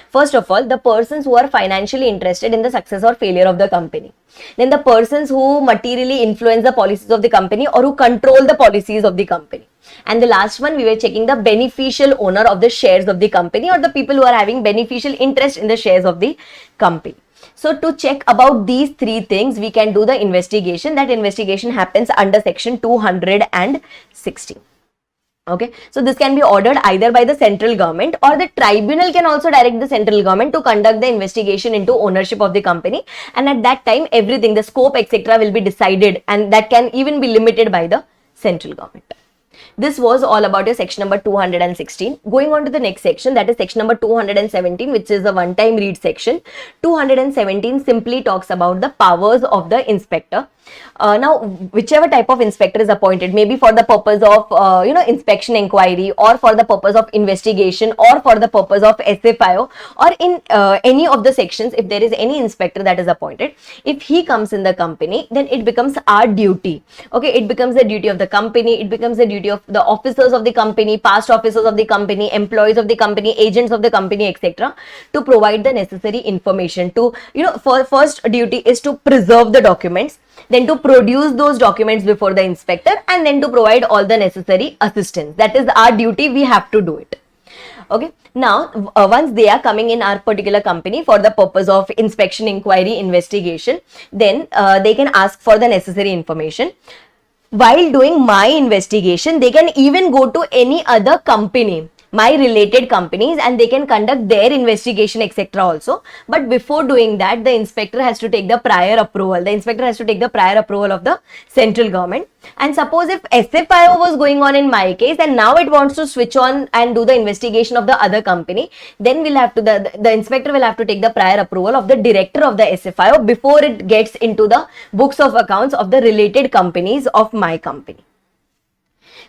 First of all, the persons who are financially interested in the success or failure of the company. Then the persons who materially influence the policies of the company or who control the policies of the company. And the last one, we were checking the beneficial owner of the shares of the company, or the people who are having beneficial interest in the shares of the company. So to check about these 3 things, we can do the investigation. That investigation happens under section 216. Okay, so this can be ordered either by the central government, or the tribunal can also direct the central government to conduct the investigation into ownership of the company, and at that time everything, the scope etc. will be decided, and that can even be limited by the central government. This was all about your section number 216. Going on to the next section, that is section number 217, which is a one-time read section. 217 simply talks about the powers of the inspector. Now, whichever type of inspector is appointed, maybe for the purpose of inspection inquiry, or for the purpose of investigation, or for the purpose of SFIO, or in any of the sections, if there is any inspector that is appointed, if he comes in the company, then it becomes our duty. Okay, it becomes the duty of the company, it becomes the duty of the officers of the company, past officers of the company, employees of the company, agents of the company, etc., to provide the necessary information. To, for first duty is to preserve the documents, then to produce those documents before the inspector, and then to provide all the necessary assistance. That is our duty, we have to do it. Okay, now once they are coming in our particular company for the purpose of inspection, inquiry, investigation, then they can ask for the necessary information. While doing my investigation, they can even go to any other company, my related companies, and they can conduct their investigation, etc. also. But before doing that, the inspector has to take the prior approval. The inspector has to take the prior approval of the central government. And suppose if SFIO was going on in my case, and now it wants to switch on and do the investigation of the other company, then we'll have to, the inspector will have to take the prior approval of the director of the SFIO before it gets into the books of accounts of the related companies of my company.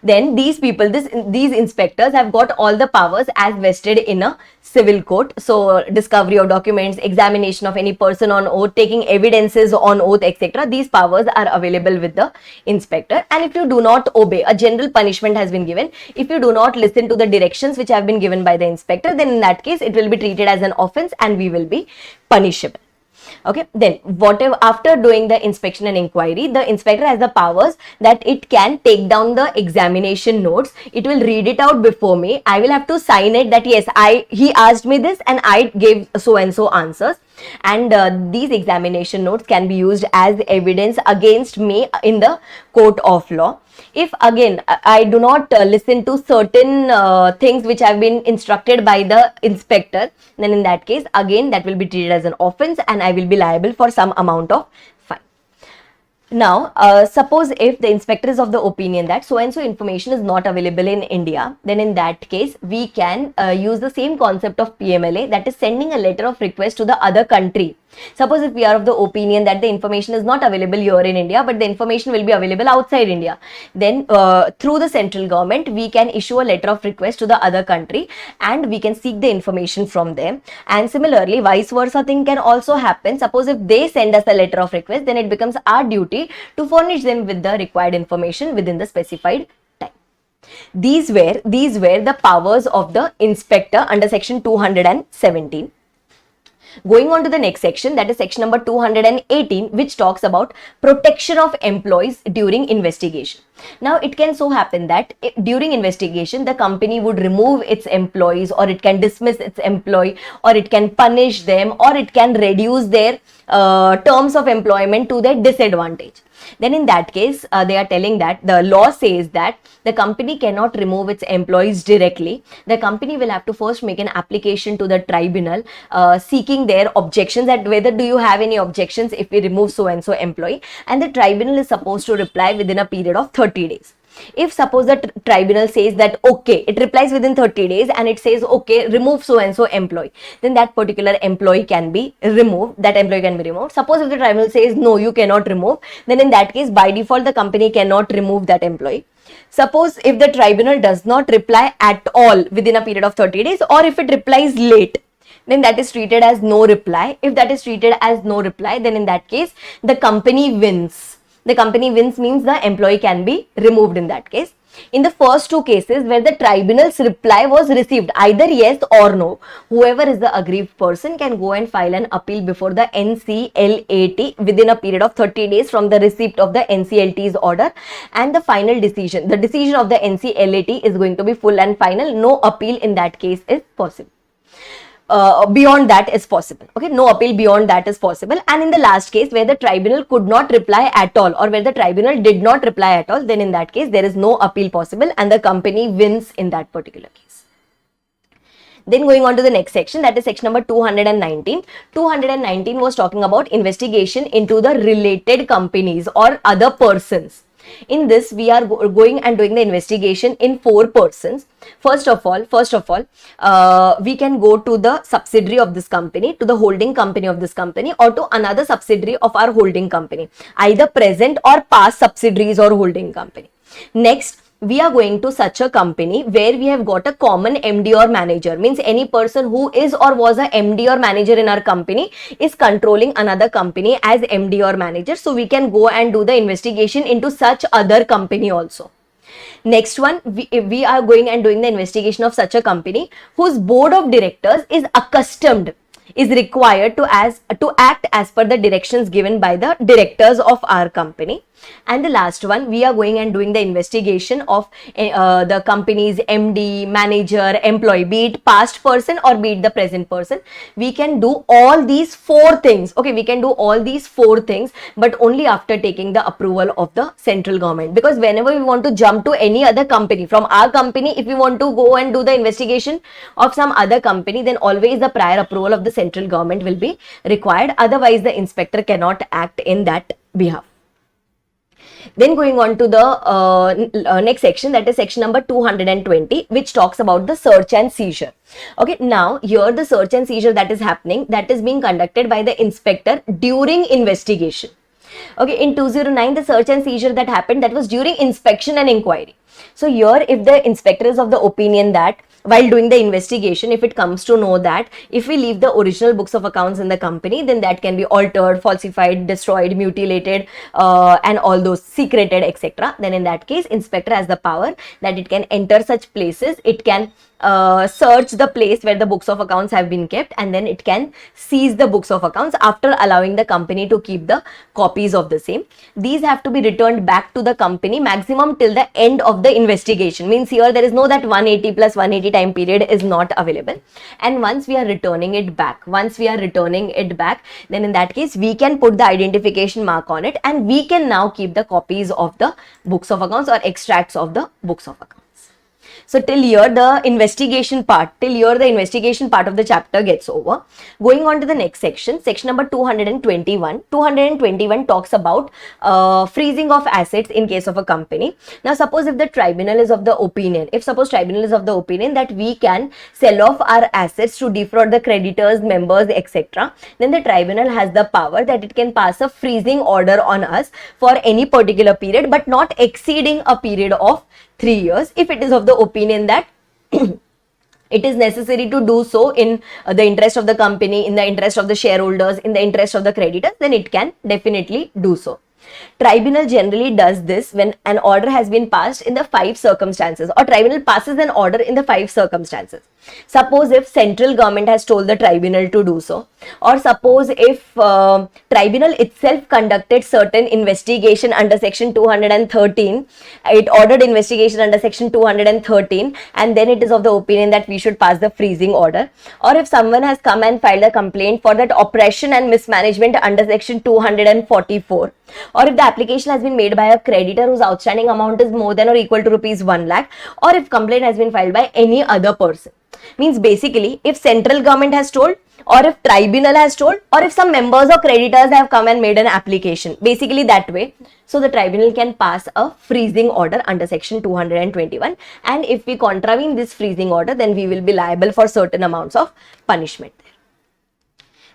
Then these people, these inspectors have got all the powers as vested in a civil court. So discovery of documents, examination of any person on oath, taking evidences on oath, etc. These powers are available with the inspector. And if you do not obey, a general punishment has been given. If you do not listen to the directions which have been given by the inspector, then in that case it will be treated as an offense and we will be punishable. Okay, then whatever, after doing the inspection and inquiry, the inspector has the powers that it can take down the examination notes. It will read it out before me. I will have to sign it that yes, he asked me this and I gave so and so answers. And these examination notes can be used as evidence against me in the court of law. If again I do not listen to certain things which have been instructed by the inspector, then in that case again that will be treated as an offense and I will be liable for some amount of fine. Now, suppose if the inspector is of the opinion that so and so information is not available in India, then in that case we can use the same concept of PMLA, that is sending a letter of request to the other country. Suppose if we are of the opinion that the information is not available here in India, but the information will be available outside India, then through the central government, we can issue a letter of request to the other country and we can seek the information from them. And similarly, vice versa thing can also happen. Suppose if they send us a letter of request, then it becomes our duty to furnish them with the required information within the specified time. These were the powers of the inspector under section 217. Going on to the next section, that is section number 218, which talks about protection of employees during investigation. Now, it can so happen that during investigation, the company would remove its employees, or it can dismiss its employee, or it can punish them, or it can reduce their terms of employment to their disadvantage. Then in that case, they are telling that the law says that the company cannot remove its employees directly. The company will have to first make an application to the tribunal seeking their objections, that whether do you have any objections if we remove so and so employee, and the tribunal is supposed to reply within a period of 30 days. If suppose the tribunal says that okay, it replies within 30 days and it says okay, remove so and so employee, then that particular employee can be removed. That employee can be removed. Suppose if the tribunal says no, you cannot remove, then in that case by default the company cannot remove that employee. Suppose if the tribunal does not reply at all within a period of 30 days, or if it replies late, then that is treated as no reply. If that is treated as no reply, then in that case the company wins. The company wins means the employee can be removed in that case. In the first two cases where the tribunal's reply was received, either yes or no, whoever is the aggrieved person can go and file an appeal before the NCLAT within a period of 30 days from the receipt of the NCLT's order, and the final decision, the decision of the NCLAT is going to be full and final. No appeal in that case is possible. Beyond that is possible. Okay, no appeal beyond that is possible. And in the last case where the tribunal could not reply at all, or where the tribunal did not reply at all, then in that case there is no appeal possible and the company wins in that particular case. Then going on to the next section, that is section number 219. 219 was talking about investigation into the related companies or other persons. In this, we are going and doing the investigation in 4 persons. First of all, we can go to the subsidiary of this company, to the holding company of this company, or to another subsidiary of our holding company, either present or past subsidiaries or holding company. Next, we are going to such a company where we have got a common MD or manager, means any person who is or was a MD or manager in our company is controlling another company as MD or manager. So we can go and do the investigation into such other company also. Next one, we are going and doing the investigation of such a company whose board of directors is required to act as per the directions given by the directors of our company. And the last one, we are going and doing the investigation of the company's MD, manager, employee, be it past person or be it the present person. We can do all these 4 things. Okay, we can do all these 4 things, but only after taking the approval of the central government. Because whenever we want to jump to any other company, from our company, if we want to go and do the investigation of some other company, then always the prior approval of the central government will be required. Otherwise, the inspector cannot act in that behalf. Then going on to the next section, that is section number 220, which talks about the search and seizure. Okay, now here the search and seizure that is happening, that is being conducted by the inspector during investigation. Okay, in 209, the search and seizure that happened, that was during inspection and inquiry. So here, if the inspector is of the opinion that while doing the investigation, if it comes to know that if we leave the original books of accounts in the company, then that can be altered, falsified, destroyed, mutilated, and all those secreted, etc. Then in that case, inspector has the power that it can enter such places, it can search the place where the books of accounts have been kept, and then it can seize the books of accounts after allowing the company to keep the copies of the same. These have to be returned back to the company maximum till the end of the investigation. Means here there is no that 180 plus 180 time period is not available. And once we are returning it back, then in that case we can put the identification mark on it, and we can now keep the copies of the books of accounts or extracts of the books of accounts. So till here the investigation part of the chapter gets over. Going on to the next section, section number 221. 221 talks about freezing of assets in case of a company. Now suppose if the tribunal is of the opinion, that we can sell off our assets to defraud the creditors, members, etc., then the tribunal has the power that it can pass a freezing order on us for any particular period, but not exceeding a period of 3 years, if it is of the opinion that it is necessary to do so in the interest of the company, in the interest of the shareholders, in the interest of the creditors, then it can definitely do so. Tribunal generally does this when an order has been passed in the 5 circumstances, or tribunal passes an order in the 5 circumstances. Suppose if central government has told the tribunal to do so, or suppose if tribunal itself conducted certain investigation under section 213, it ordered investigation under section 213, and then it is of the opinion that we should pass the freezing order, or if someone has come and filed a complaint for that oppression and mismanagement under section 244, or if the application has been made by a creditor whose outstanding amount is more than or equal to rupees 1 lakh, or if complaint has been filed by any other person. Means basically, if central government has told, or if tribunal has told, or if some members or creditors have come and made an application, basically that way. So the tribunal can pass a freezing order under section 221, and if we contravene this freezing order, then we will be liable for certain amounts of punishment.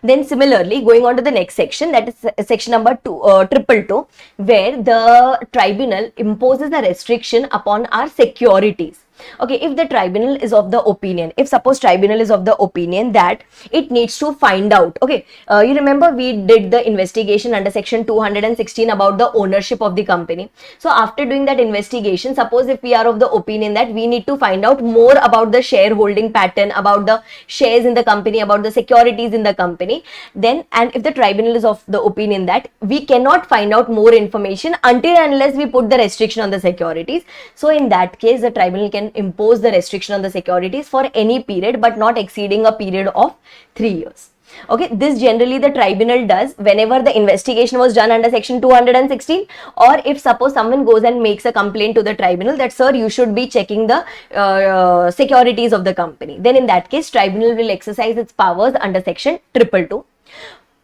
Then similarly, going on to the next section, that is section number 222, where the tribunal imposes a restriction upon our securities. Okay, if the tribunal is of the opinion, if suppose tribunal is of the opinion that it needs to find out, okay, you remember we did the investigation under section 216 about the ownership of the company. So after doing that investigation, suppose if we are of the opinion that we need to find out more about the shareholding pattern, about the shares in the company, about the securities in the company, then, and if the tribunal is of the opinion that we cannot find out more information until and unless we put the restriction on the securities, so in that case the tribunal can impose the restriction on the securities for any period, but not exceeding a period of 3 years. Okay, this generally the tribunal does whenever the investigation was done under section 216, or if suppose someone goes and makes a complaint to the tribunal that, sir, you should be checking the securities of the company, then in that case tribunal will exercise its powers under section 222.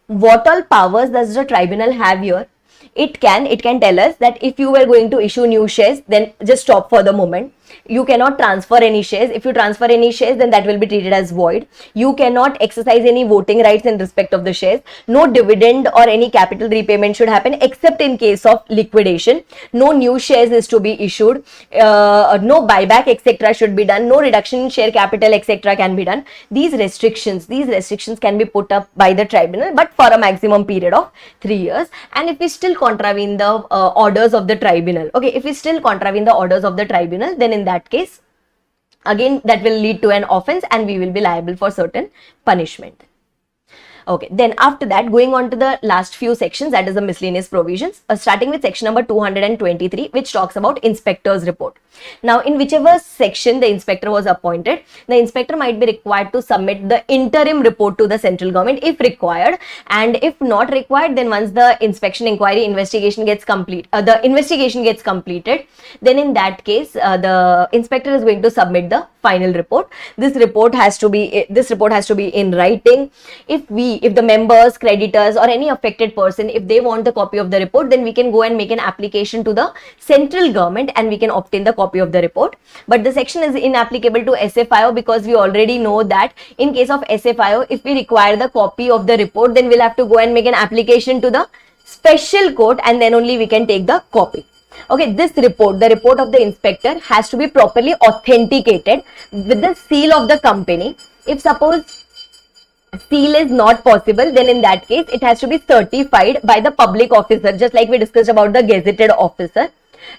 What all powers does the tribunal have here? it can tell us that if you were going to issue new shares, then just stop for the moment. You cannot transfer any shares. If you transfer any shares, then that will be treated as void. You cannot exercise any voting rights in respect of the shares. No dividend or any capital repayment should happen except in case of liquidation. No new shares is to be issued. No buyback, etc. should be done. No reduction in share capital, etc. can be done. These restrictions can be put up by the tribunal, but for a maximum period of 3 years. And if we still contravene the orders of the tribunal, okay, if we still contravene the orders of the tribunal, then in that case, again, that will lead to an offense and we will be liable for certain punishment. Okay, then after that, going on to the last few sections, that is the miscellaneous provisions, starting with section number 223, which talks about inspector's report. Now, in whichever section the inspector was appointed, the inspector might be required to submit the interim report to the central government if required, and if not required, then once the inspection, inquiry, investigation gets completed, then in that case, the inspector is going to submit the final report. This report has to be in writing. If the members, creditors, or any affected person, if they want the copy of the report, then we can go and make an application to the central government and we can obtain the copy of the report. But the section is inapplicable to SFIO because we already know that in case of SFIO, if we require the copy of the report, then we'll have to go and make an application to the special court and then only we can take the copy. Okay, this report, the report of the inspector, has to be properly authenticated with the seal of the company. If suppose seal is not possible, then in that case it has to be certified by the public officer, just like we discussed about the gazetted officer.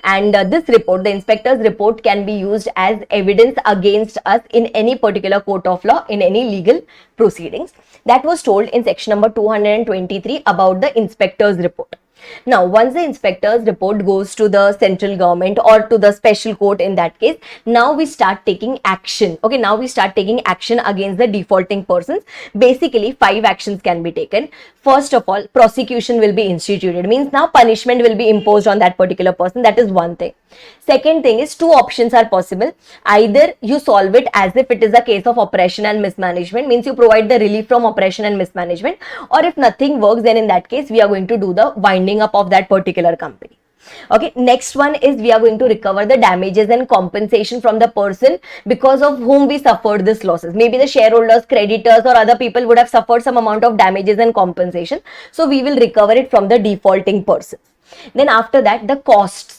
And this report, the inspector's report, can be used as evidence against us in any particular court of law, in any legal proceedings. That was told in section number 223 about the inspector's report. Now, once the inspector's report goes to the central government or to the special court, in that case, now we start taking action. Okay, now we start taking action against the defaulting persons. Basically, 5 actions can be taken. First of all, prosecution will be instituted. Means now punishment will be imposed on that particular person. That is one thing. Second thing is, 2 options are possible. Either you solve it as if it is a case of oppression and mismanagement, means you provide the relief from oppression and mismanagement, or if nothing works, then in that case we are going to do the winding up of that particular company. Okay, next one is we are going to recover the damages and compensation from the person because of whom we suffered this losses. Maybe the shareholders, creditors, or other people would have suffered some amount of damages and compensation. So we will recover it from the defaulting person. Then after that, the cost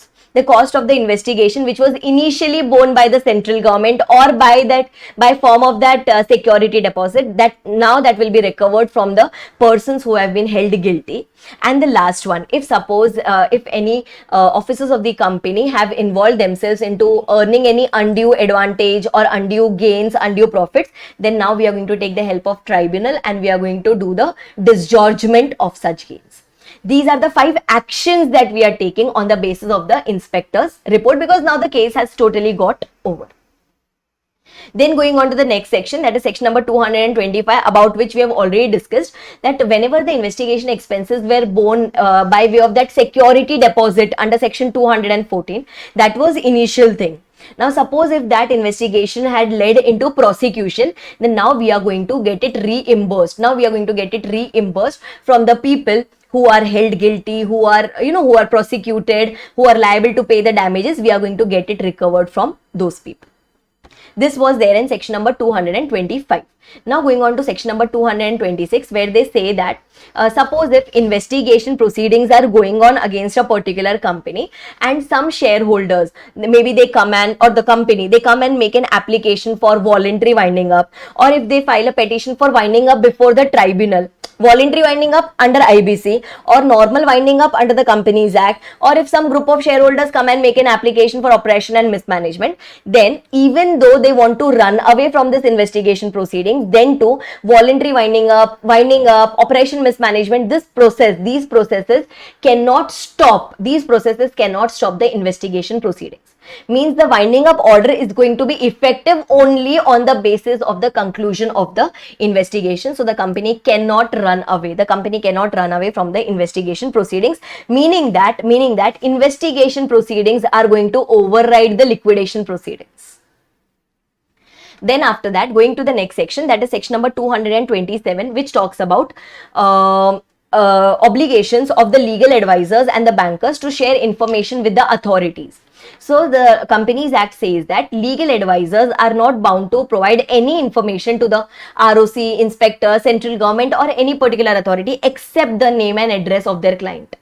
of the investigation, which was initially borne by the central government or by form of that security deposit, that will be recovered from the persons who have been held guilty. And the last one, if suppose if any officers of the company have involved themselves into earning any undue advantage or undue gains, undue profits, then now we are going to take the help of tribunal and we are going to do the disgorgement of such gains. These are the 5 actions that we are taking on the basis of the inspector's report, because now the case has totally got over. Then going on to the next section, that is section number 225, about which we have already discussed, that whenever the investigation expenses were borne by way of that security deposit under section 214, that was initial thing. Now suppose if that investigation had led into prosecution, then now we are going to get it reimbursed. Now we are going to get it reimbursed from the people who are held guilty, who are prosecuted, who are liable to pay the damages. We are going to get it recovered from those people. This was there in section number 225. Now going on to section number 226, where they say that suppose if investigation proceedings are going on against a particular company and some shareholders, maybe they come and, or the company, they come and make an application for voluntary winding up, or if they file a petition for winding up before the tribunal, voluntary winding up under IBC or normal winding up under the Companies Act, or if some group of shareholders come and make an application for oppression and mismanagement, then even though they want to run away from this investigation proceedings, then to voluntary winding up, oppression, mismanagement, these processes cannot stop. These processes cannot stop the investigation proceedings. Means the winding up order is going to be effective only on the basis of the conclusion of the investigation. So the company cannot run away. The company cannot run away from the investigation proceedings, meaning that investigation proceedings are going to override the liquidation proceedings. Then after that, going to the next section, that is section number 227, which talks about obligations of the legal advisors and the bankers to share information with the authorities. So the Companies Act says that legal advisors are not bound to provide any information to the ROC, inspector, central government or any particular authority except the name and address of their client.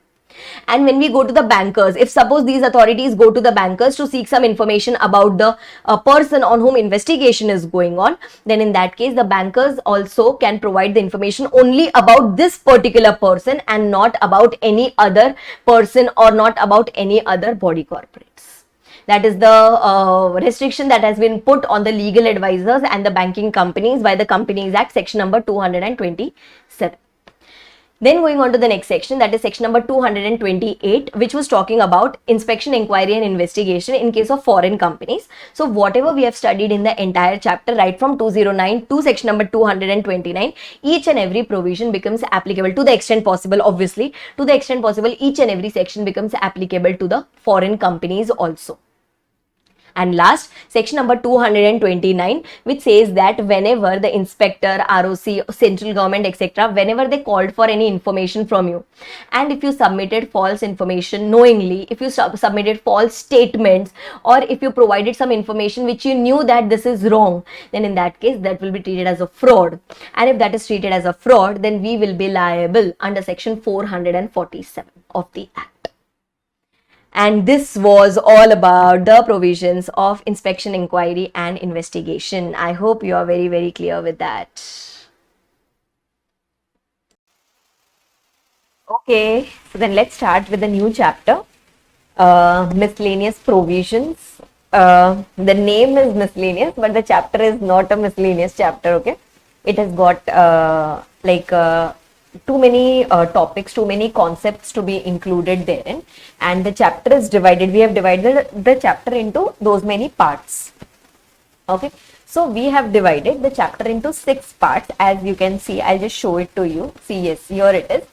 And when we go to the bankers, if suppose these authorities go to the bankers to seek some information about the person on whom investigation is going on, then in that case the bankers also can provide the information only about this particular person and not about any other person or not about any other body corporates. That is the restriction that has been put on the legal advisors and the banking companies by the Companies Act, section number 227. Then going on to the next section, that is section number 228, which was talking about inspection, inquiry and investigation in case of foreign companies. So whatever we have studied in the entire chapter, right from 209 to section number 229, each and every provision becomes applicable to the extent possible, obviously, to the extent possible, each and every section becomes applicable to the foreign companies also. And last, section number 229, which says that whenever the inspector, ROC, central government, etc., whenever they called for any information from you, and if you submitted false information knowingly, if you submitted false statements, or if you provided some information which you knew that this is wrong, then in that case, that will be treated as a fraud. And if that is treated as a fraud, then we will be liable under section 447 of the Act. And this was all about the provisions of inspection, inquiry and investigation. I hope you are very, very clear with that. Okay, so then let's start with the new chapter, miscellaneous provisions. The name is miscellaneous, but the chapter is not a miscellaneous chapter, okay? It has got too many topics, too many concepts to be included therein, and the chapter is divided. We have divided the chapter into those many parts. Okay, so we have divided the chapter into 6 parts, as you can see. I'll just show it to you. See, yes, here it is.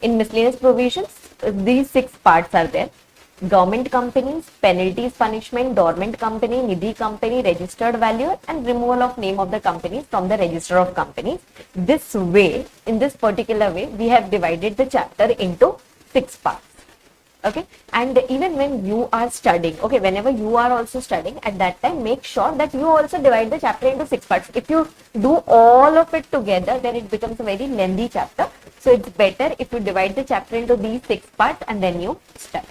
In miscellaneous provisions, these 6 parts are there. Government companies, penalties, punishment, dormant company, nidhi company, registered valuer, and removal of name of the companies from the register of companies. This way, in this particular way, we have divided the chapter into 6 parts. Okay, and even when you are studying, okay, whenever you are also studying, at that time, make sure that you also divide the chapter into 6 parts. If you do all of it together, then it becomes a very lengthy chapter. So it's better if you divide the chapter into these 6 parts and then you study.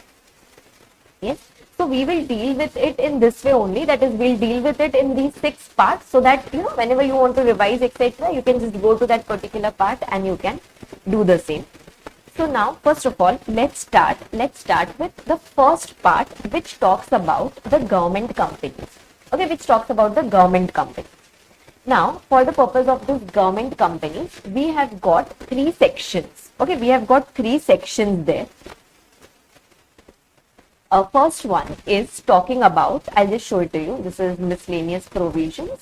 Yes, so we will deal with it in this way only, that is, we'll deal with it in these 6 parts, so that, you know, whenever you want to revise, etc., you can just go to that particular part and you can do the same. So now, first of all, let's start with the first part, which talks about the government companies. Okay, which talks about the government company. Now, for the purpose of this government companies, we have got 3 sections. Okay, we have got 3 sections there. First one is talking about, I'll just show it to you. This is miscellaneous provisions,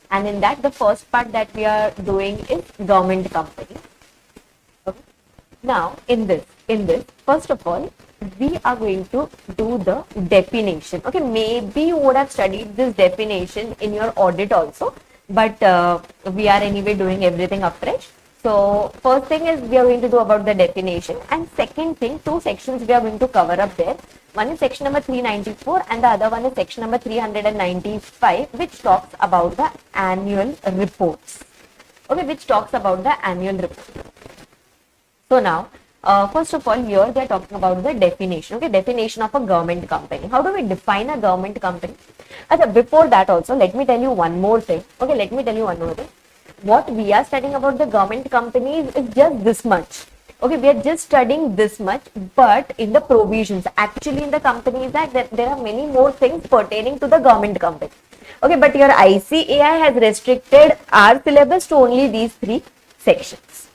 and in that the first part that we are doing is government company. Okay. Now in this, first of all, we are going to do the definition. Okay, maybe you would have studied this definition in your audit also, but we are anyway doing everything afresh. So first thing is we are going to do about the definition, and second thing, 2 sections we are going to cover up there. One is section number 394 and the other one is section number 395, which talks about the annual reports. Okay, which talks about the annual report. So now, first of all, here they are talking about the definition. Okay, definition of a government company. How do we define a government company? Before that also, let me tell you one more thing. Okay, let me tell you one more thing. What we are studying about the government companies is just this much. Okay, we are just studying this much, but in the provisions, actually in the Companies Act, there are many more things pertaining to the government company. Okay, but your ICAI has restricted our syllabus to only these 3 sections,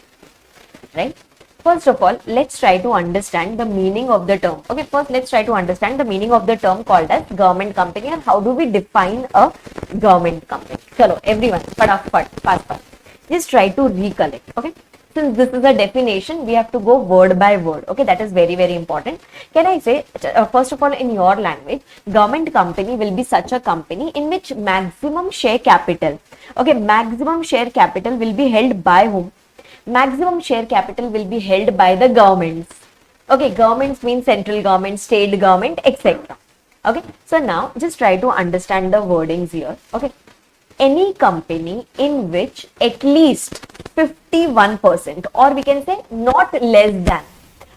right? First of all, let's try to understand the meaning of the term. Okay, first let's try to understand the meaning of the term called as government company and how do we define a government company. Chalo, everyone, fast. Just try to recollect, okay? Since this is a definition, we have to go word by word. Okay, that is very, very important. Can I say, first of all, in your language, government company will be such a company in which maximum share capital, okay, maximum share capital will be held by whom? maximum share capital will be held by the governments. Okay, governments means central government, state government, etc. Okay, so now just try to understand the wordings here. Okay, any company in which at least 51%, or we can say not less than,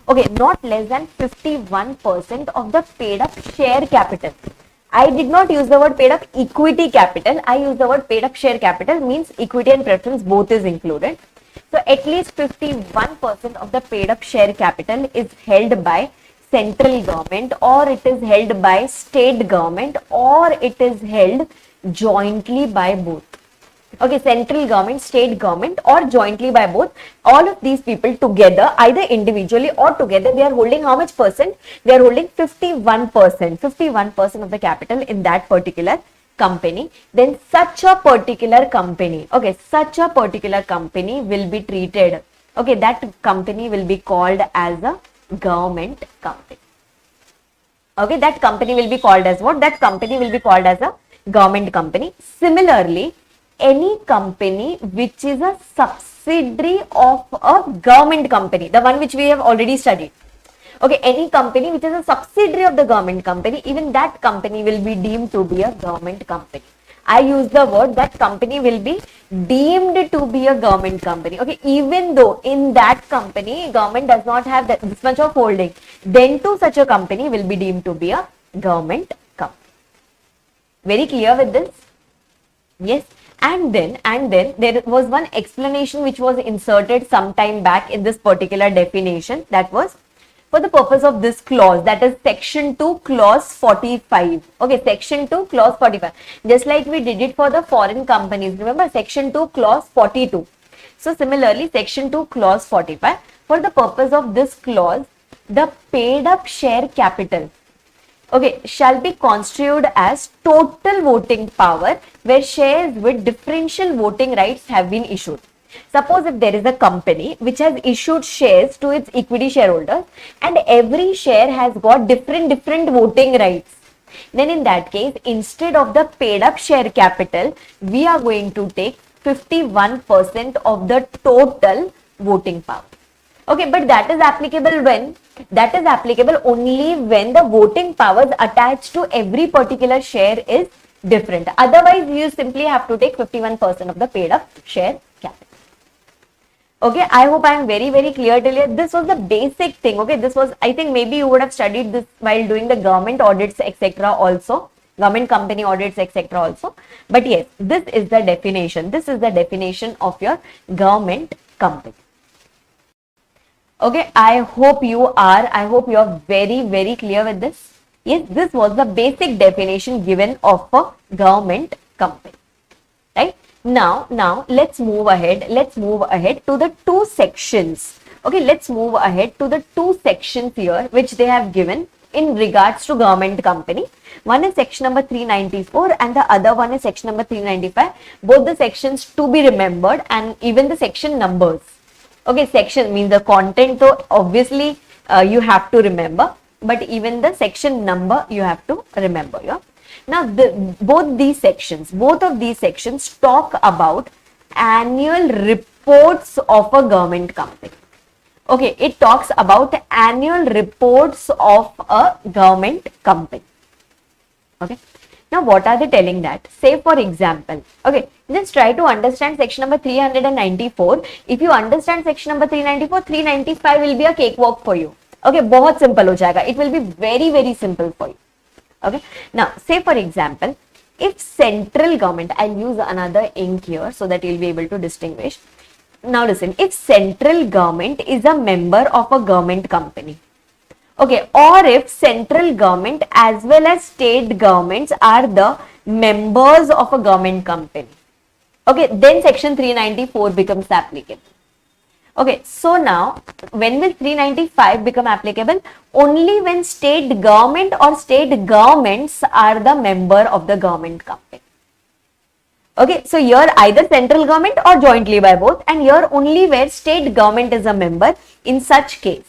okay, not less than 51% of the paid up share capital. I did not use the word paid up equity capital. I use the word paid up share capital, means equity and preference both is included. So at least 51% of the paid up share capital is held by central government, or it is held by state government, or it is held jointly by both. Okay, central government, state government, or jointly by both. All of these people together, either individually or together, they are holding how much percent? They are holding 51%, 51% of the capital in that particular company. Then such a particular company, okay, such a particular company will be treated, okay, that company will be called as a government company. Okay, that company will be called as what? That company will be called as a government company. Similarly, any company which is a subsidiary of a government company, the one which we have already studied. Okay, any company which is a subsidiary of the government company, even that company will be deemed to be a government company. I use the word that company will be deemed to be a government company. Okay, even though in that company government does not have this much of holding, then too such a company will be deemed to be a government company. Very clear with this? Yes. And then there was one explanation which was inserted some time back in this particular definition, that was for the purpose of this clause, that is section 2 clause 45. Okay, section 2 clause 45, just like we did it for the foreign companies, remember section 2 clause 42. So similarly section 2 clause 45, for the purpose of this clause, the paid up share capital, okay, shall be construed as total voting power where shares with differential voting rights have been issued. Suppose if there is a company which has issued shares to its equity shareholders and every share has got different voting rights, then in that case, instead of the paid up share capital, we are going to take 51% of the total voting power. Okay, but that is applicable when? That is applicable only when the voting powers attached to every particular share is different. Otherwise, you simply have to take 51% of the paid up share capital. Okay, I hope I am very clear till here. This was the basic thing. Okay, this was, I think maybe you would have studied this while doing the government audits, etc. also, government company audits, etc. also. But yes, this is the definition. This is the definition of your government company. Okay, I hope you are very clear with this. Yes, this was the basic definition given of a government company. Right? Now let's move ahead. Let's move ahead to the two sections. Okay, let's move ahead to the two sections here which they have given in regards to government company. One is section number 394 and the other one is section number 395. Both the sections to be remembered and even the section numbers. Okay, section means the content, so obviously you have to remember, but even the section number you have to remember. Yeah. Now, both of these sections talk about annual reports of a government company. Okay, it talks about annual reports of a government company. Okay. Now, what are they telling that? Say for example, okay, just try to understand section number 394. If you understand section number 394, 395 will be a cakewalk for you. Okay, बहुत simple हो जाएगा. It will be very simple for you. Okay. Now, say for example, if central government, I'll use another ink here so that you'll be able to distinguish. Now listen, if central government is a member of a government company, okay, or if central government as well as state governments are the members of a government company, okay, then section 394 becomes applicable. Okay, so now when will 395 become applicable? Only when state government or state governments are the member of the government company. Okay, so here either central government or jointly by both, and here only where state government is a member. In such case,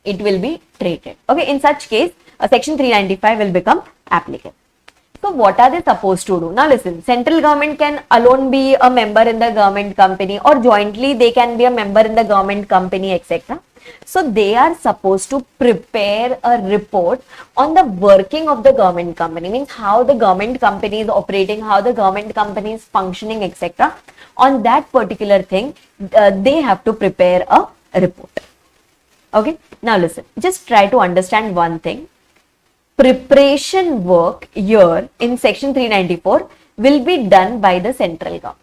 it will be treated. Okay, in such case, section 395 will become applicable. So what are they supposed to do? Now listen, central government can alone be a member in the government company, or jointly they can be a member in the government company, etc. So they are supposed to prepare a report on the working of the government company, means how the government company is operating, how the government company is functioning, etc. On that particular thing, they have to prepare a report. Okay, now listen, just try to understand one thing. Preparation work here in section 394 will be done by the central government.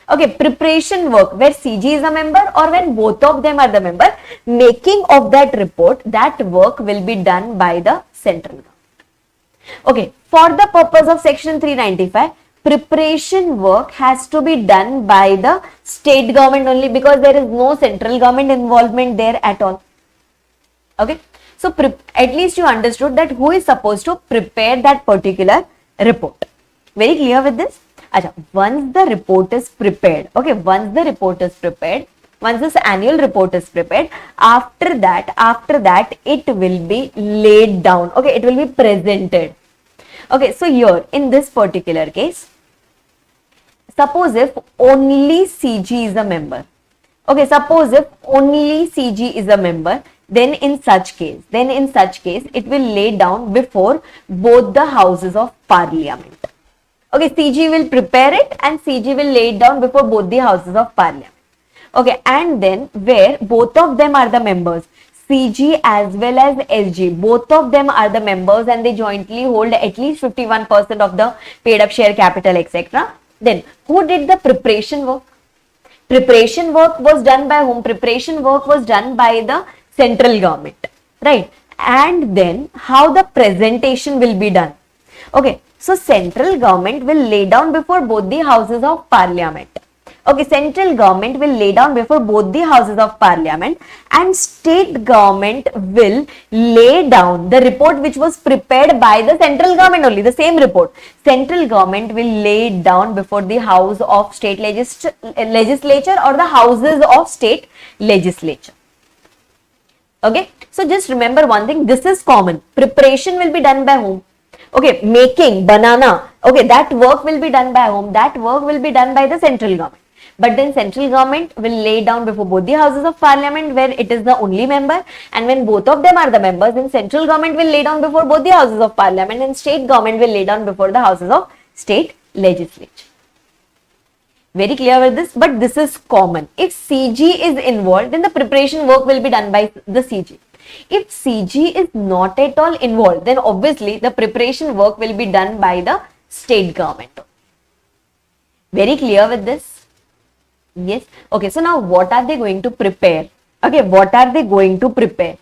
Okay, preparation work where CG is a member or when both of them are the member, making of that report, that work will be done by the central government. Okay, for the purpose of section 395, preparation work has to be done by the state government only, because there is no central government involvement there at all. Okay, so at least you understood that who is supposed to prepare that particular report. Very clear with this? Achha, once the report is prepared, okay, once the report is prepared, once this annual report is prepared, after that it will be laid down, okay, it will be presented. Okay, so here in this particular case, suppose if only CG is a member, okay, suppose if only CG is a member, then in such case it will lay down before both the houses of parliament. Okay, CG will prepare it and CG will lay it down before both the houses of parliament. Okay, and then where both of them are the members, CG as well as SG, both of them are the members and they jointly hold at least 51% of the paid up share capital, etc. Then who did the preparation work? Preparation work was done by whom? Preparation work was done by the central government, right? And then how the presentation will be done? Okay, so central government will lay down before both the houses of parliament. Okay, central government will lay down before both the houses of parliament, and state government will lay down the report which was prepared by the central government only, the same report. Central government will lay it down before the house of state legislature or the houses of state legislature. Okay, so just remember one thing, this is common. Preparation will be done by whom? Okay, making, banana, okay, that work will be done by whom? That work will be done by the central government. But then central government will lay down before both the houses of parliament where it is the only member, and when both of them are the members, then central government will lay down before both the houses of parliament and state government will lay down before the houses of state legislature. Very clear with this? But this is common. If CG is involved, then the preparation work will be done by the CG. If CG is not at all involved, then obviously the preparation work will be done by the state government. Very clear with this? Yes. Okay, so now what are they going to prepare? Okay, what are they going to prepare?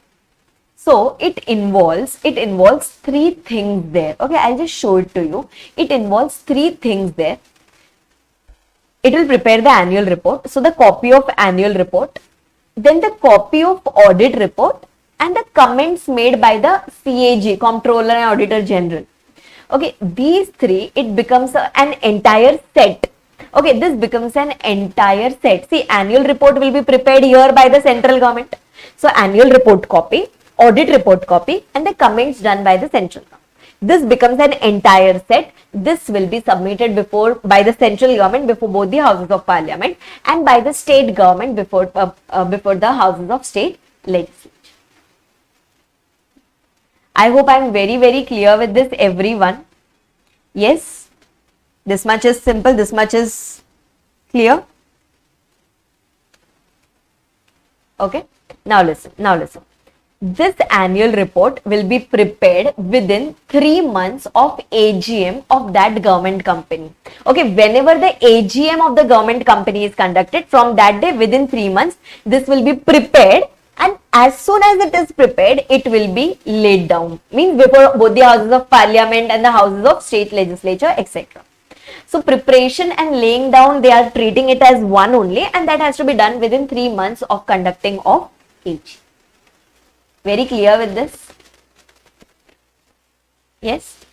So it involves three things there. Okay, I'll just show it to you. It involves three things there. It will prepare the annual report. So the copy of annual report, then the copy of audit report, and the comments made by the CAG, Comptroller and Auditor General. Okay, these three, it becomes an entire set. Okay, this becomes an entire set. See, annual report will be prepared here by the central government. So annual report copy, audit report copy, and the comments done by the central government. This becomes an entire set. This will be submitted by the central government before both the houses of parliament and by the state government before the houses of state legislature. I hope I am very clear with this, everyone. Yes, this much is simple, this much is clear. Okay, now listen. This annual report will be prepared within 3 months of AGM of that government company. Okay, whenever the AGM of the government company is conducted, from that day within 3 months, this will be prepared, and as soon as it is prepared, it will be laid down. Means before both the houses of parliament and the houses of state legislature, etc. So preparation and laying down, they are treating it as one only, and that has to be done within 3 months of conducting of AGM. Very clear with this? Yes?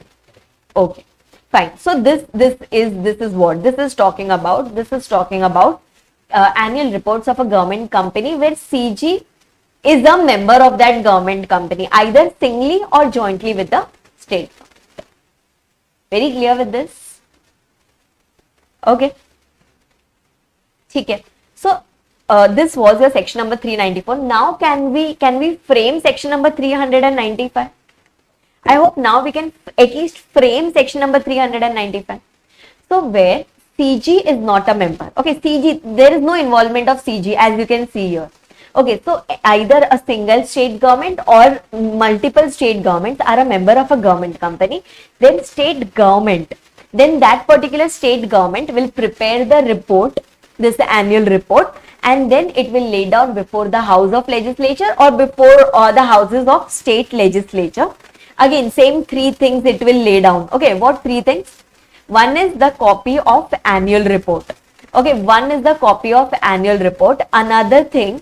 Okay, fine. So this is what this is talking about. This is talking about annual reports of a government company where CG is a member of that government company, either singly or jointly with the state government. Very clear with this? Okay. ठीक है. So this was your section number 394. Now can we frame section number 395? I hope now we can at least frame section number 395. So where CG is not a member. Okay, CG, there is no involvement of CG as you can see here. Okay, so either a single state government or multiple state governments are a member of a government company. Then then that particular state government will prepare the report, this annual report, and then it will lay down before the House of Legislature or before the houses of state legislature. Again, same three things it will lay down. Okay, what three things? One is the copy of annual report. Okay, one is the copy of annual report. Another thing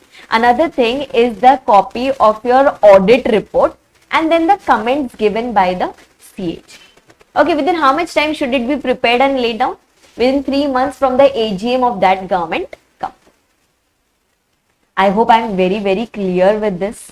is the copy of your audit report, and then the comments given by the CH. Okay, within how much time should it be prepared and laid down? Within 3 months from the AGM of that government company. I hope I am very, very clear with this.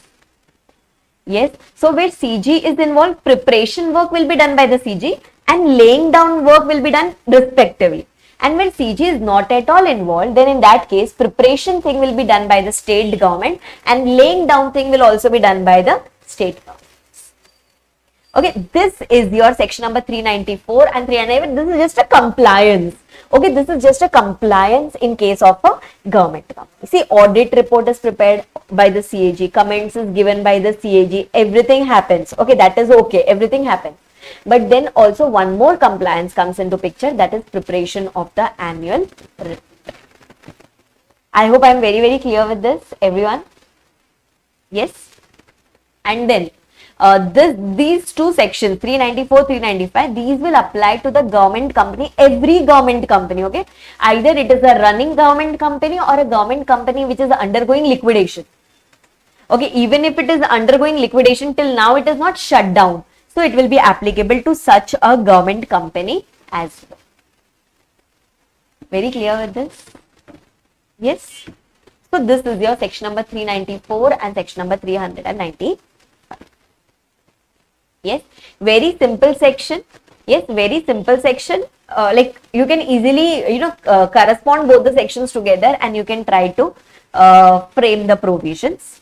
Yes, so where CG is involved, preparation work will be done by the CG and laying down work will be done respectively. And when CG is not at all involved, then in that case, preparation thing will be done by the state government and laying down thing will also be done by the state government. Okay, this is your section number 394 and 395. This is just a compliance. Okay, this is just a compliance in case of a government company. See, audit report is prepared by the CAG, comments is given by the CAG, everything happens. Okay, that is okay, everything happens. But then also one more compliance comes into picture, that is preparation of the annual report. I hope I am very, very clear with this, everyone. Yes. And then these two sections, 394, 395, these will apply to the government company, every government company, okay? Either it is a running government company or a government company which is undergoing liquidation. Okay, even if it is undergoing liquidation, till now it is not shut down. So it will be applicable to such a government company as well. Very clear with this? Yes. So this is your section number 394 and section number 390. Yes, very simple section. Yes, very simple section. Like you can easily, correspond both the sections together and you can try to frame the provisions.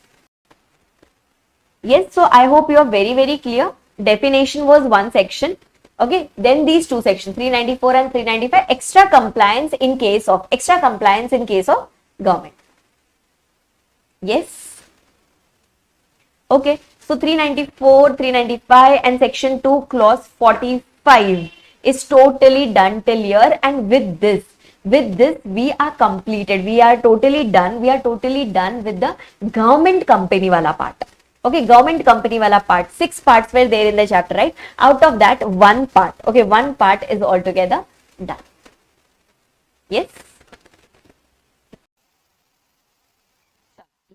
Yes, so I hope you are very, very clear. Definition was one section. Okay, then these two sections, 394 and 395, extra compliance in case of government. Yes. Okay. So 394, 395 and section 2 clause 45 is totally done till here, and with this we are completed. We are totally done with the government company wala part. Okay, government company wala part. 6 parts were there in the chapter, right? Out of that, one part. Okay, one part is altogether done. Yes.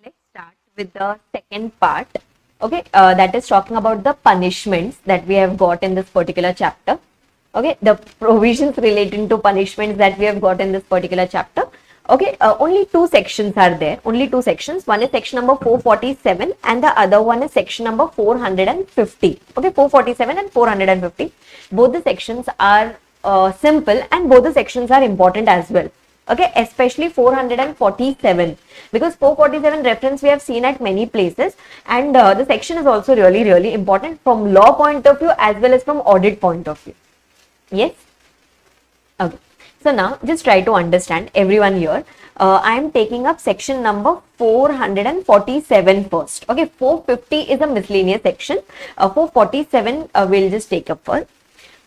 Let's start with the second part. Okay, that is talking about the punishments that we have got in this particular chapter. Okay, the provisions relating to punishments that we have got in this particular chapter. Okay, only two sections are there. Only two sections. One is section number 447 and the other one is section number 450. Okay, 447 and 450. Both the sections are simple and both the sections are important as well. Okay, especially 447, because 447 reference we have seen at many places, and the section is also really, really important from law point of view as well as from audit point of view. Yes. Okay. So now just try to understand, everyone here. I am taking up section number 447 first. Okay, 450 is a miscellaneous section. 447 we'll just take up first.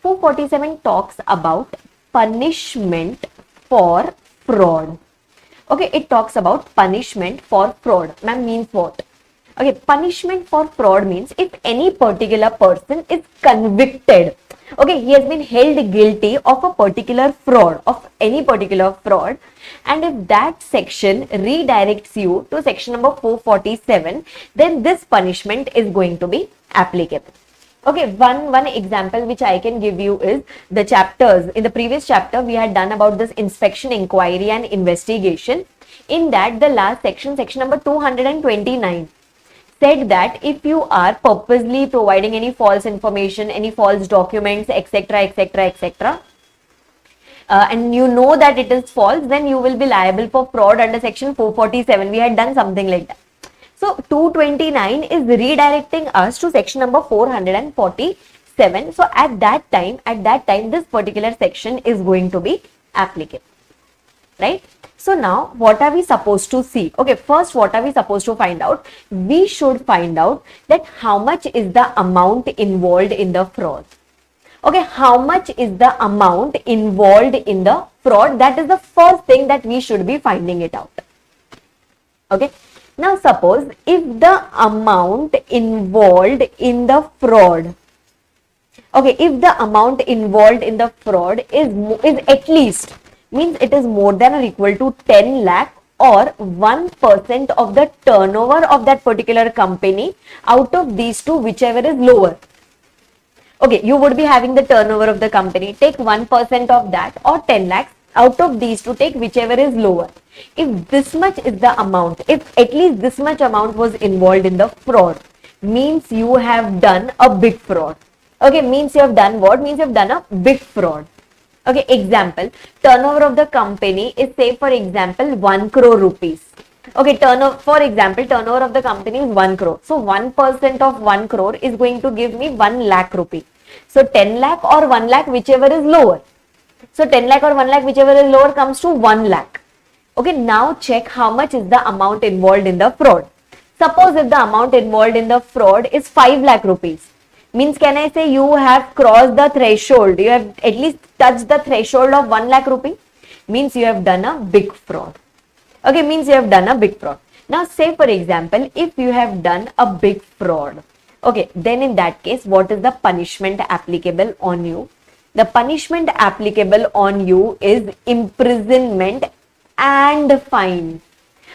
447 talks about punishment for fraud. Okay, it talks about punishment for fraud. Ma'am, means what? Okay, punishment for fraud means if any particular person is convicted, okay, he has been held guilty of a particular fraud, of any particular fraud, and if that section redirects you to section number 447, then this punishment is going to be applicable. Okay, one example which I can give you is the chapters. In the previous chapter, we had done about this inspection, inquiry and investigation. In that, the last section, section number 229, said that if you are purposely providing any false information, any false documents, etc., etc., etc., and you know that it is false, then you will be liable for fraud under section 447. We had done something like that. So 229 is redirecting us to section number 447. So at that time, this particular section is going to be applicable, right? So now what are we supposed to see? Okay, first what are we supposed to find out? We should find out that how much is the amount involved in the fraud. Okay, how much is the amount involved in the fraud? That is the first thing that we should be finding it out. Okay, now suppose if the amount involved in the fraud, okay, if the amount involved in the fraud is at least, means it is more than or equal to 10 lakh or 1% of the turnover of that particular company, out of these two, whichever is lower. Okay, you would be having the turnover of the company, take 1% of that or 10 lakhs, out of these two, take whichever is lower. If this much is the amount, if at least this much amount was involved in the fraud, means you have done a big fraud. Okay, means you have done what? Means you have done a big fraud. Okay, example, turnover of the company is, say for example, 1 crore rupees. Okay, for example, turnover of the company is 1 crore. So 1% of 1 crore is going to give me 1 lakh rupee. So 10 lakh or 1 lakh, whichever is lower. So 10 lakh or 1 lakh, whichever is lower, comes to 1 lakh. Okay, now check how much is the amount involved in the fraud. Suppose if the amount involved in the fraud is 5 lakh rupees. Means can I say you have crossed the threshold, you have at least touched the threshold of 1 lakh rupee? Means you have done a big fraud. Okay, means you have done a big fraud. Now say for example, if you have done a big fraud, okay, then in that case, what is the punishment applicable on you? The punishment applicable on you is imprisonment and fine.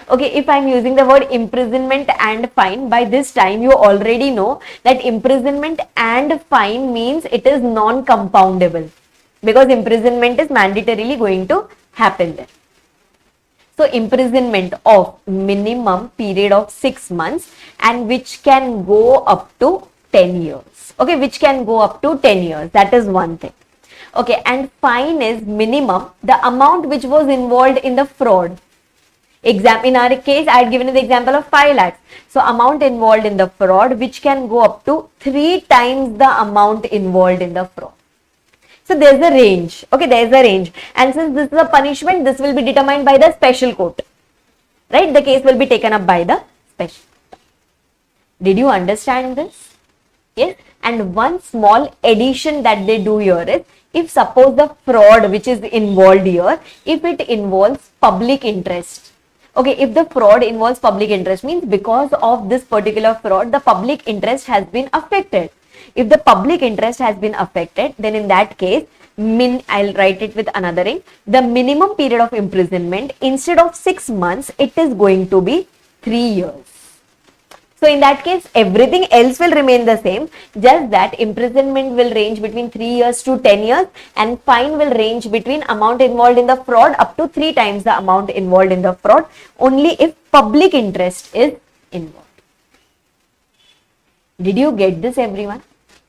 Okay, if I am using the word imprisonment and fine, by this time you already know that imprisonment and fine means it is non-compoundable, because imprisonment is mandatorily going to happen there. So imprisonment of minimum period of 6 months and which can go up to 10 years. Okay, which can go up to 10 years. That is one thing. Okay, and fine is minimum, the amount which was involved in the fraud. In our case, I had given you the example of 5 lakhs. So amount involved in the fraud which can go up to 3 times the amount involved in the fraud. So there is a range. Okay, there is a range. And since this is a punishment, this will be determined by the special court. Right? The case will be taken up by the special court. Did you understand this? Yes. And one small addition that they do here is, if suppose the fraud which is involved here, if it involves public interest. Okay, if the fraud involves public interest, means because of this particular fraud, the public interest has been affected. If the public interest has been affected, then in that case, I'll write it with another ring. The minimum period of imprisonment, instead of 6 months, it is going to be 3 years. So in that case, everything else will remain the same, just that imprisonment will range between 3 years to 10 years and fine will range between amount involved in the fraud up to 3 times the amount involved in the fraud, only if public interest is involved. Did you get this, everyone?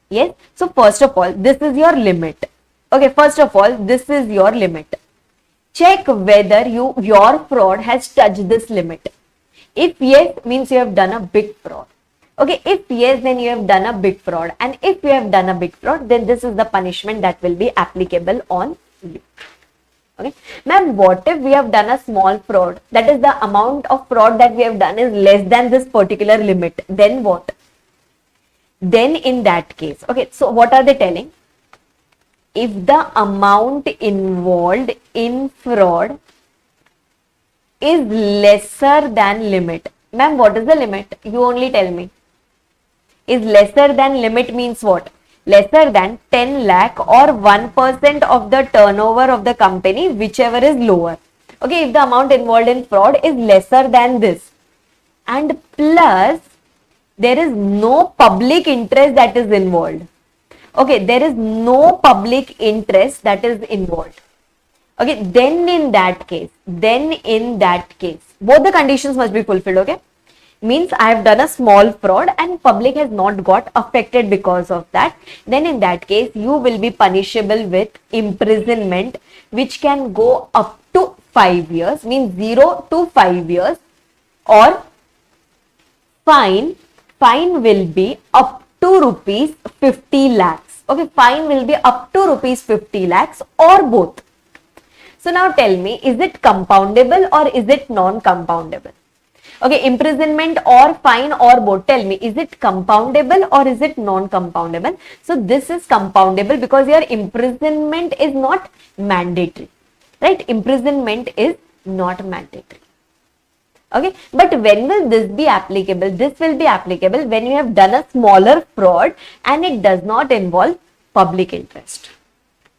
Yes. So first of all, this is your limit. Okay, first of all, this is your limit. Check whether your fraud has touched this limit. If yes, means you have done a big fraud. Okay, if yes, then you have done a big fraud. And if you have done a big fraud, then this is the punishment that will be applicable on you. Okay, ma'am, what if we have done a small fraud? That is, the amount of fraud that we have done is less than this particular limit. Then what? Then in that case, okay, so what are they telling? If the amount involved in fraud is lesser than limit. Ma'am, what is the limit? You only tell me. Is lesser than limit means what? Lesser than 10 lakh or 1% of the turnover of the company, whichever is lower. Okay, if the amount involved in fraud is lesser than this, and plus there is no public interest that is involved. Okay, there is no public interest that is involved. Okay, then in that case, both the conditions must be fulfilled. Okay, means I have done a small fraud and public has not got affected because of that, then in that case you will be punishable with imprisonment, which can go up to 5 years, means 0 to 5 years, or fine will be up to rupees 50 lakhs. Okay, fine will be up to rupees 50 lakhs or both. So now tell me, is it compoundable or is it non-compoundable? Okay, imprisonment or fine or both. Tell me, is it compoundable or is it non-compoundable? So this is compoundable because your imprisonment is not mandatory, right? Imprisonment is not mandatory. Okay, but when will this be applicable? This will be applicable when you have done a smaller fraud and it does not involve public interest.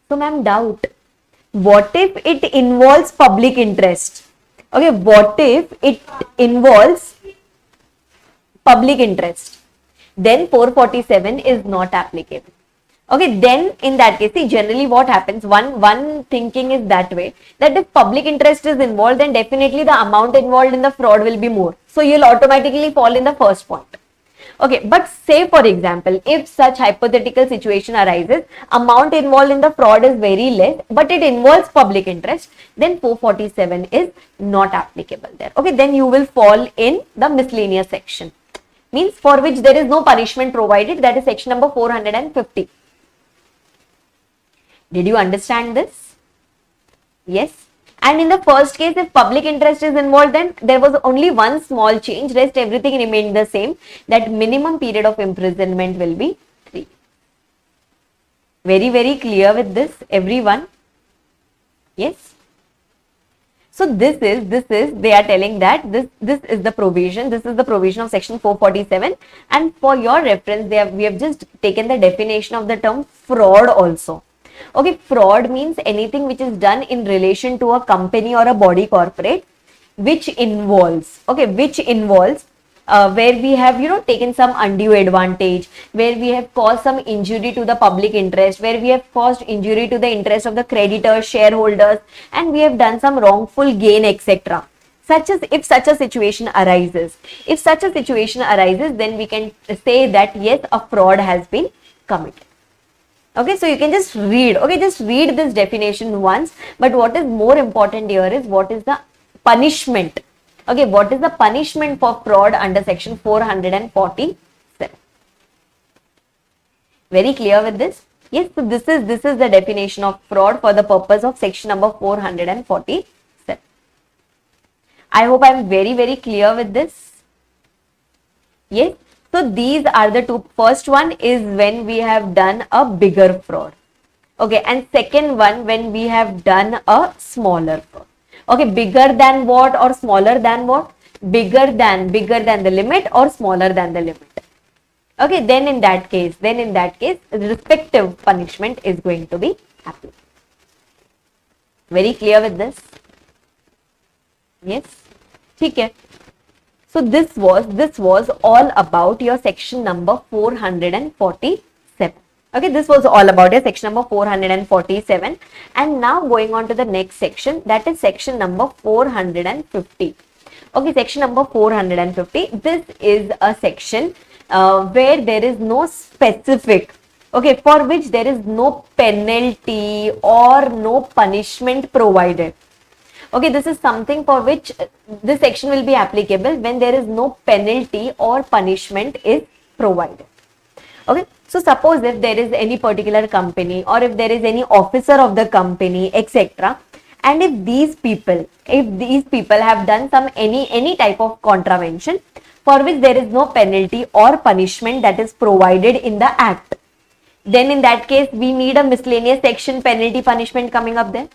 So ma'am, doubt. What if it involves public interest? Okay, what if it involves public interest? Then 447 is not applicable. Okay, then in that case, see, generally what happens, one thinking is that way, that if public interest is involved, then definitely the amount involved in the fraud will be more. So you'll automatically fall in the first point. Okay, but say for example, if such hypothetical situation arises, amount involved in the fraud is very less, but it involves public interest, then 447 is not applicable there. Okay, then you will fall in the miscellaneous section, means for which there is no punishment provided, that is section number 450. Did you understand this? Yes. And in the first case, if public interest is involved, then there was only one small change, rest everything remained the same, that minimum period of imprisonment will be 3. Very, very clear with this, everyone? Yes. So this is, they are telling that this is the provision, this is the provision of section 447, and for your reference, we have just taken the definition of the term fraud also. Okay, fraud means anything which is done in relation to a company or a body corporate, which involves, okay, where we have, taken some undue advantage, where we have caused some injury to the public interest, where we have caused injury to the interest of the creditors, shareholders, and we have done some wrongful gain, etc. If such a situation arises, then we can say that yes, a fraud has been committed. Okay, so you can just read, just read this definition once, but what is more important here is what is the punishment. Okay, what is the punishment for fraud under section 447? Very clear with this? Yes, so this is the definition of fraud for the purpose of section number 447. I hope I am very, very clear with this. Yes. So these are the two. First one is when we have done a bigger fraud. Okay, and second one when we have done a smaller fraud. Okay, bigger than what or smaller than what? Bigger than the limit or smaller than the limit. Okay, then in that case, the respective punishment is going to be applicable. Very clear with this? Yes. Okay. So this was all about your section number 447. Okay, this was all about your section number 447. And now going on to the next section, that is section number 450. Okay, section number 450. This is a section where there is no specific, okay, for which there is no penalty or no punishment provided. Okay, this is something for which this section will be applicable when there is no penalty or punishment is provided. Okay, so suppose if there is any particular company or if there is any officer of the company, etc., and if these people have done some any type of contravention for which there is no penalty or punishment that is provided in the act, then in that case we need a miscellaneous section, penalty, punishment coming up there.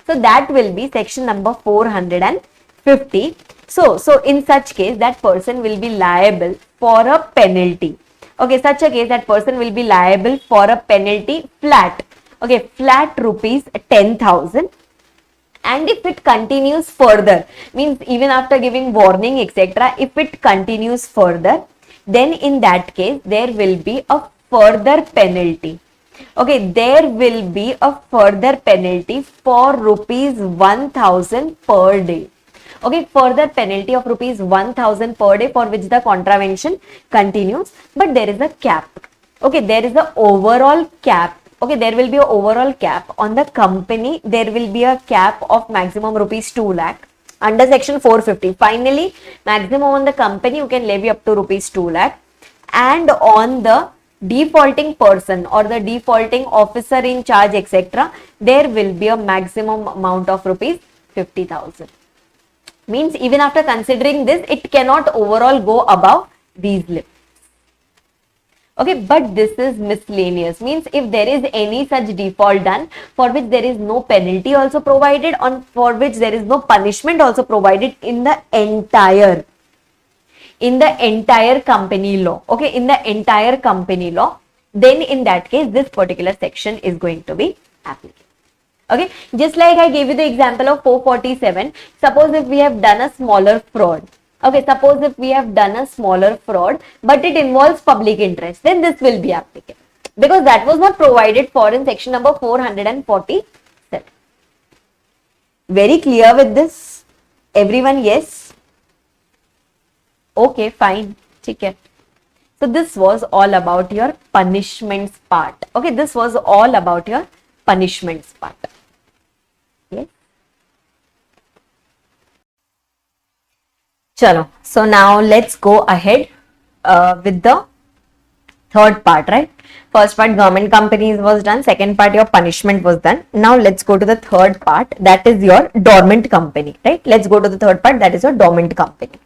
So that will be section number 450. So in such case, that person will be liable for a penalty. Okay, such a case, that person will be liable for a penalty flat. Okay, flat rupees 10,000. And if it continues further, means even after giving warning, etc., if it continues further, then in that case, there will be a further penalty. Okay, there will be a further penalty for rupees 1,000 per day. Okay, further penalty of rupees 1000 per day for which the contravention continues, but there is a cap. Okay, there is the overall cap. Okay, there will be an overall cap on the company. There will be a cap of maximum rupees 2 lakh under section 450. Finally, maximum on the company you can levy up to rupees 2 lakh, and on the defaulting person or the defaulting officer in charge, etc., there will be a maximum amount of rupees 50,000. Means even after considering this, it cannot overall go above these limits. Okay, but this is miscellaneous. Means if there is any such default done for which there is no penalty also provided, on for which there is no punishment also provided in the entire company law. Okay, in the entire company law, then in that case, this particular section is going to be applicable. Okay, just like I gave you the example of 447. Suppose if we have done a smaller fraud. Okay, suppose if we have done a smaller fraud, but it involves public interest, then this will be applicable, because that was not provided for in section number 447. Very clear with this? Everyone, yes? Okay, fine. Okay. So this was all about your punishments part. Okay, this was all about your punishments part. Yes. Chalo. So now let's go ahead with the third part, right? First part, government companies was done. Second part, your punishment was done. Now let's go to the third part, that is your dormant company, right? Let's go to the third part, that is your dormant company.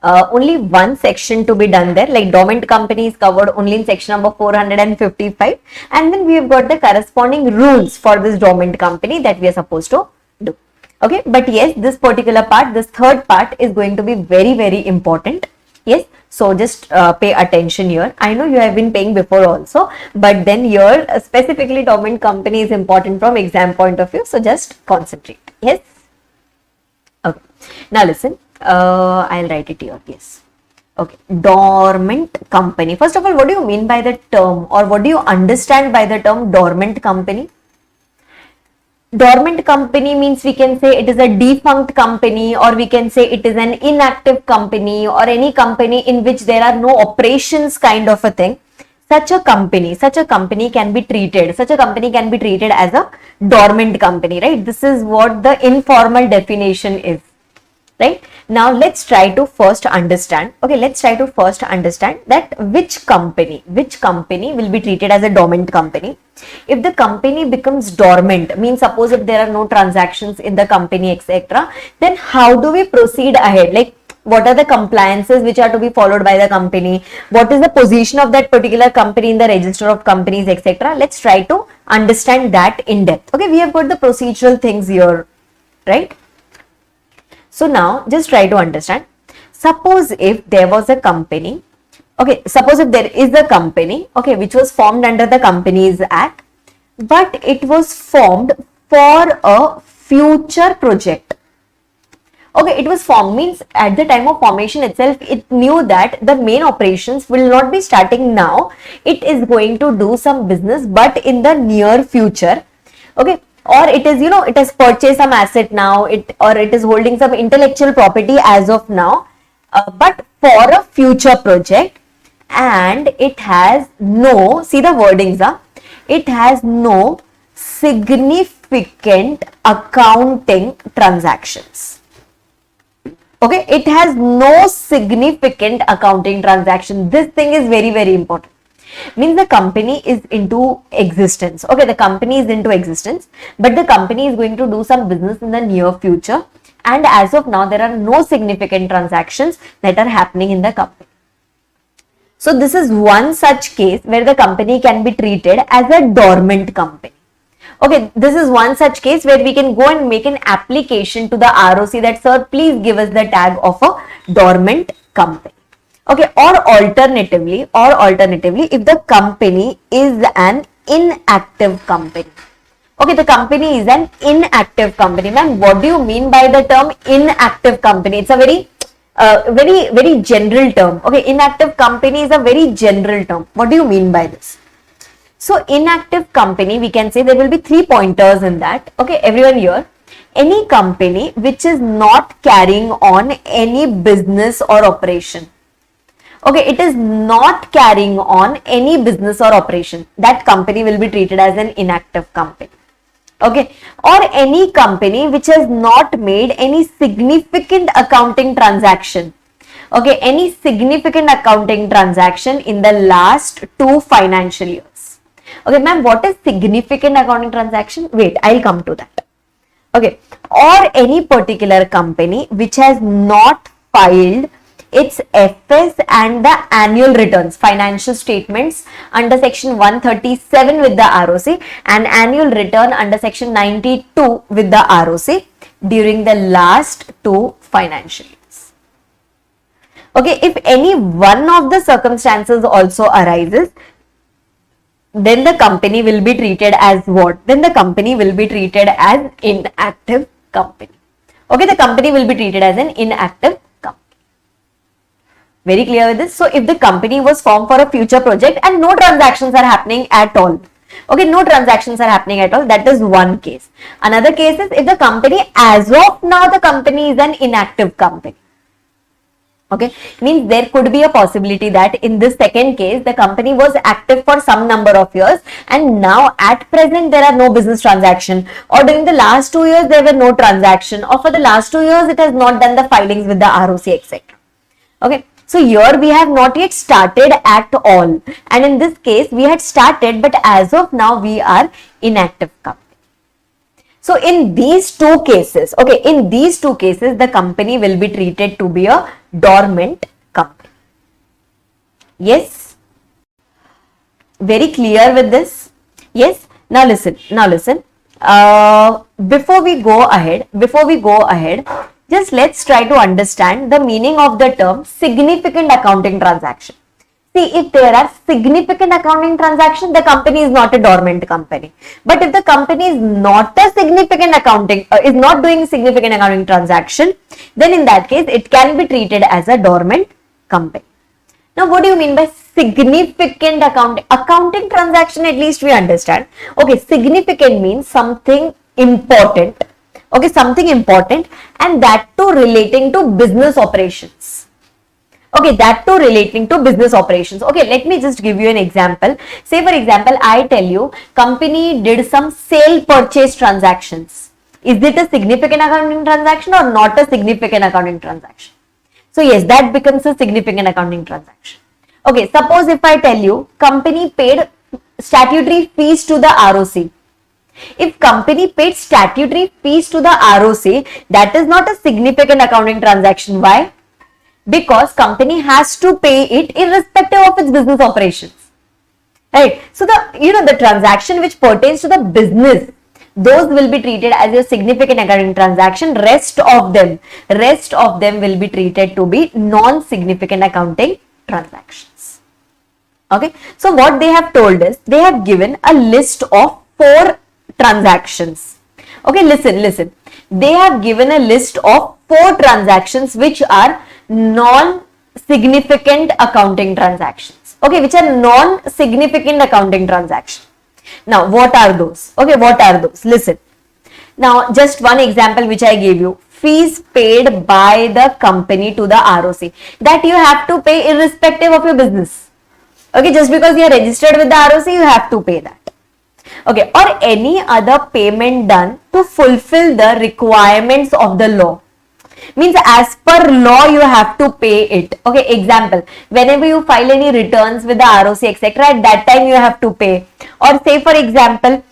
Only one section to be done there, like dormant company is covered only in section number 455, and then we have got the corresponding rules for this dormant company that we are supposed to do. Okay, but yes, this particular part, this third part is going to be very, very important. Yes, so just pay attention here. I know you have been paying before also, but then here specifically dormant company is important from exam point of view, so just concentrate. Yes. Okay, now listen. I'll write it here. Yes. Okay. Dormant company. First of all, what do you mean by the term, or what do you understand by the term dormant company? Dormant company means we can say it is a defunct company, or we can say it is an inactive company, or any company in which there are no operations kind of a thing. Such a company can be treated as a dormant company, right? This is what the informal definition is. Right, now let's try to first understand. Okay, let's try to first understand that which company will be treated as a dormant company. If the company becomes dormant, means suppose if there are no transactions in the company, etc., then how do we proceed ahead? Like, what are the compliances which are to be followed by the company? What is the position of that particular company in the register of companies, etc.? Let's try to understand that in depth. Okay, we have got the procedural things here, right? So now just try to understand. Suppose if there was a company, okay, suppose if there is a company, okay, which was formed under the Companies Act, but it was formed for a future project. Okay, it was formed means at the time of formation itself, it knew that the main operations will not be starting now. It is going to do some business, but in the near future. Okay. Or it is, it has purchased some asset now, or it is holding some intellectual property as of now, but for a future project, and it has no, see the wordings are, it has no significant accounting transactions. Okay, it has no significant accounting transaction. This thing is very, very important. Means the company is into existence. Okay, the company is into existence, but the company is going to do some business in the near future, and as of now there are no significant transactions that are happening in the company. So this is one such case where the company can be treated as a dormant company. Okay, this is one such case where we can go and make an application to the ROC that, sir, please give us the tag of a dormant company. Okay, or alternatively, if the company is an inactive company. Okay, the company is an inactive company. Ma'am, what do you mean by the term inactive company? It's a very general term. Okay, inactive company is a very general term. What do you mean by this? So, inactive company, we can say there will be 3 pointers in that. Okay, everyone here. any company which is not carrying on any business or operation. Okay, it is not carrying on any business or operation. That company will be treated as an inactive company. Okay, or any company which has not made any significant accounting transaction. Okay, any significant accounting transaction in the last 2 financial years. Okay, ma'am, what is significant accounting transaction? Wait, I'll come to that. Okay, or any particular company which has not filed its FS and the annual returns, financial statements under section 137 with the ROC and annual return under section 92 with the ROC during the last 2 financial years. Okay, if any one of the circumstances also arises, then the company will be treated as what? Then the company will be treated as inactive company. Okay, the company will be treated as an inactive company. Very clear with this? So, if the company was formed for a future project and no transactions are happening at all. Okay, no transactions are happening at all. That is one case. Another case is if the company, as of now, the company is an inactive company. Okay, means there could be a possibility that in this second case, the company was active for some number of years and now at present there are no business transaction, or during the last 2 years there were no transaction, or for the last 2 years it has not done the filings with the ROC, etc. Okay, so here we have not yet started at all, and in this case we had started, but as of now we are inactive company. So in these 2 cases, okay, in these 2 cases, the company will be treated to be a dormant company. Yes? Very clear with this? Yes? Now listen. Before we go ahead, just let's try to understand the meaning of the term significant accounting transaction. See, if there are significant accounting transactions, the company is not a dormant company. But if the company is not a significant accounting, is not doing significant accounting transaction, then in that case, it can be treated as a dormant company. Now, what do you mean by significant accounting transaction? At least we understand. Okay, significant means something important. Okay, something important, and that too relating to business operations. Okay, that too relating to business operations. Okay, let me just give you an example. Say for example, I tell you, company did some sale purchase transactions. Is it a significant accounting transaction or not a significant accounting transaction? So yes, that becomes a significant accounting transaction. Okay, suppose if I tell you, company paid statutory fees to the ROC. If company paid statutory fees to the ROC, that is not a significant accounting transaction. Why? Because company has to pay it irrespective of its business operations, right? So the transaction which pertains to the business, those will be treated as a significant accounting transaction. Rest of them will be treated to be non-significant accounting transactions. Okay, so what they have told is, they have given a list of 4 transactions. Okay, listen. They have given a list of 4 transactions which are non-significant accounting transactions. Okay, which are non-significant accounting transactions. Now, what are those? Okay, what are those? Listen. Now, just one example which I gave you. Fees paid by the company to the ROC. That you have to pay irrespective of your business. Okay, just because you are registered with the ROC, you have to pay that. Okay, or any other payment done to fulfill the requirements of the law. Means as per law you have to pay it. Okay, example, whenever you file any returns with the ROC, etc., at that time you have to pay. Or say for example,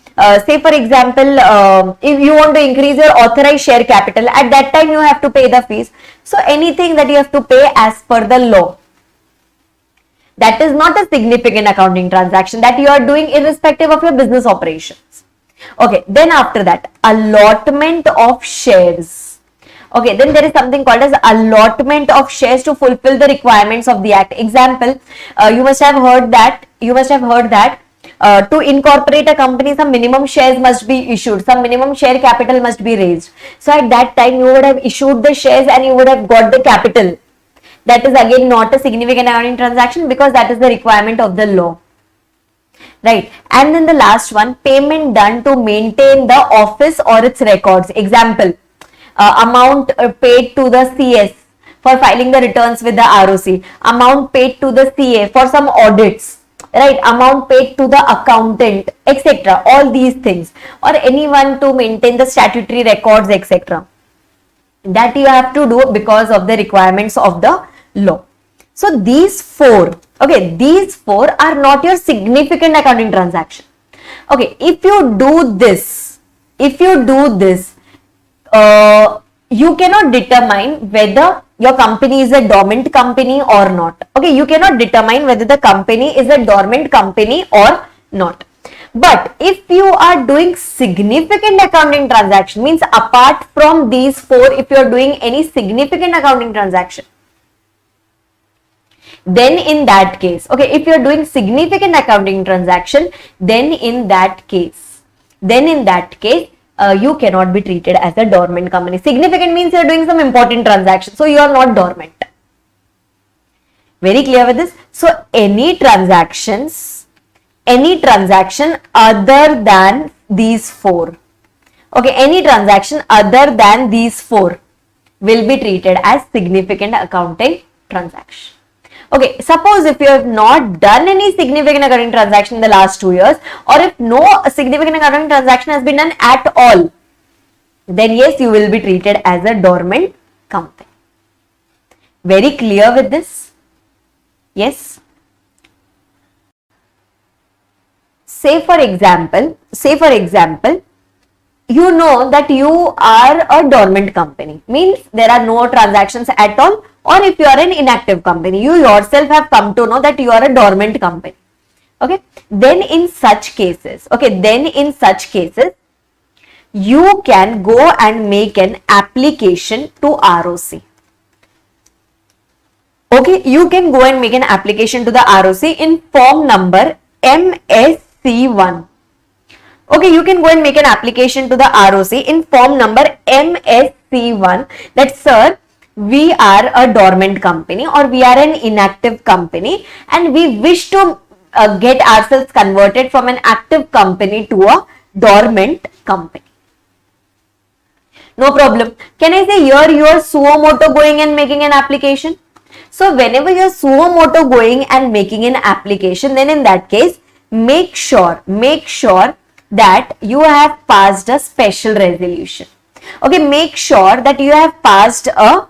if you want to increase your authorized share capital, at that time you have to pay the fees. So anything that you have to pay as per the law, that is not a significant accounting transaction, that you are doing irrespective of your business operations. Okay, then after that, allotment of shares. Okay, then there is something called as allotment of shares to fulfill the requirements of the act. Example, you must have heard that to incorporate a company, some minimum shares must be issued, some minimum share capital must be raised. So at that time you would have issued the shares and you would have got the capital. That is again not a significant accounting transaction because that is the requirement of the law. right? And then the last one, payment done to maintain the office or its records. Example, amount paid to the CS for filing the returns with the ROC, amount paid to the CA for some audits, right? Amount paid to the accountant, etc. All these things, or anyone to maintain the statutory records, etc. That you have to do because of the requirements of the law. So these four, okay, these four are not your significant accounting transaction. Okay, if you do this, you cannot determine whether your company is a dormant company or not. Okay, you cannot determine whether the company is a dormant company or not. But if you are doing significant accounting transaction, means apart from these four, if you are doing any significant accounting transaction, then in that case, okay, if you are doing significant accounting transaction, then in that case, you cannot be treated as a dormant company. Significant means you are doing some important transaction, so you are not dormant. Very clear with this? So any transaction other than these four, okay, any transaction other than these four will be treated as significant accounting transaction. Okay, suppose if you have not done any significant accounting transaction in the last 2 years, or if no significant accounting transaction has been done at all, then yes, you will be treated as a dormant company. Very clear with this? Yes. Say for example, you know that you are a dormant company, means there are no transactions at all, or if you are an inactive company, you yourself have come to know that you are a dormant company. Okay, then in such cases, you can go and make an application to ROC. Okay, you can go and make an application to the ROC in form number MSC1. Okay, you can go and make an application to the ROC in form number MSC1 that, sir, we are a dormant company or we are an inactive company and we wish to get ourselves converted from an active company to a dormant company. No problem. Can I say here you are suo moto going and making an application? So whenever you are suo moto going and making an application, then in that case, make sure that you have passed a special resolution. Okay, make sure that you have passed a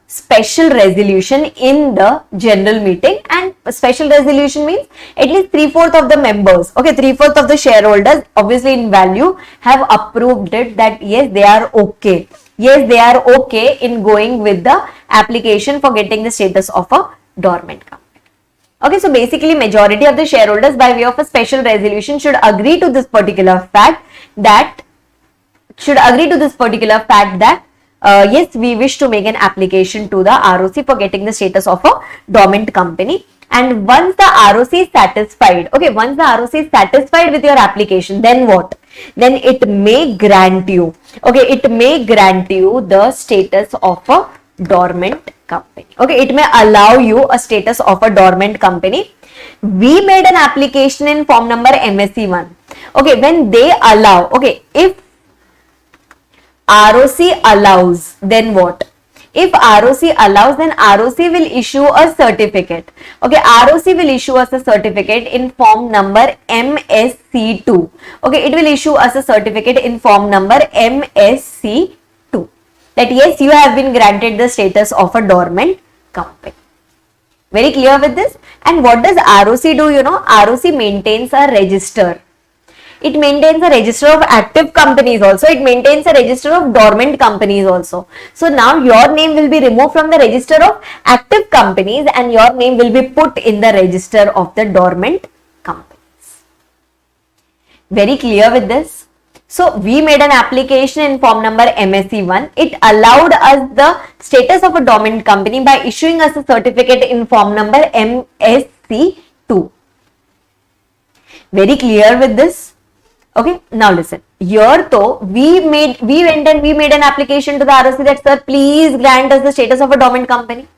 special resolution in the general meeting, and special resolution means at least 3/4 of the members, okay, 3/4 of the shareholders, obviously in value, have approved it that yes, they are okay. Yes, they are okay in going with the application for getting the status of a dormant company. Okay, so basically majority of the shareholders by way of a special resolution should agree to this particular fact that yes, we wish to make an application to the ROC for getting the status of a dormant company. And once the ROC is satisfied, okay, once the ROC is satisfied with your application, then what? Then it may grant you, okay, it may grant you the status of a dormant company. Okay, it may allow you a status of a dormant company. We made an application in form number MSC1. Okay, when they allow, okay, if ROC allows, then what? If ROC allows, then ROC will issue a certificate. Okay, ROC will issue us a certificate in form number MSC2. Okay, it will issue us a certificate in form number MSC2 that yes, you have been granted the status of a dormant company. Very clear with this? And what does ROC do? You know, ROC maintains a register. It maintains a register of active companies also. It maintains a register of dormant companies also. So now your name will be removed from the register of active companies and your name will be put in the register of the dormant companies. Very clear with this? So we made an application in form number MSC1. It allowed us the status of a dormant company by issuing us a certificate in form number MSC2. Very clear with this? Okay, now listen. Here though, we made an application to the ROC that, sir, please grant us the status of a dormant company.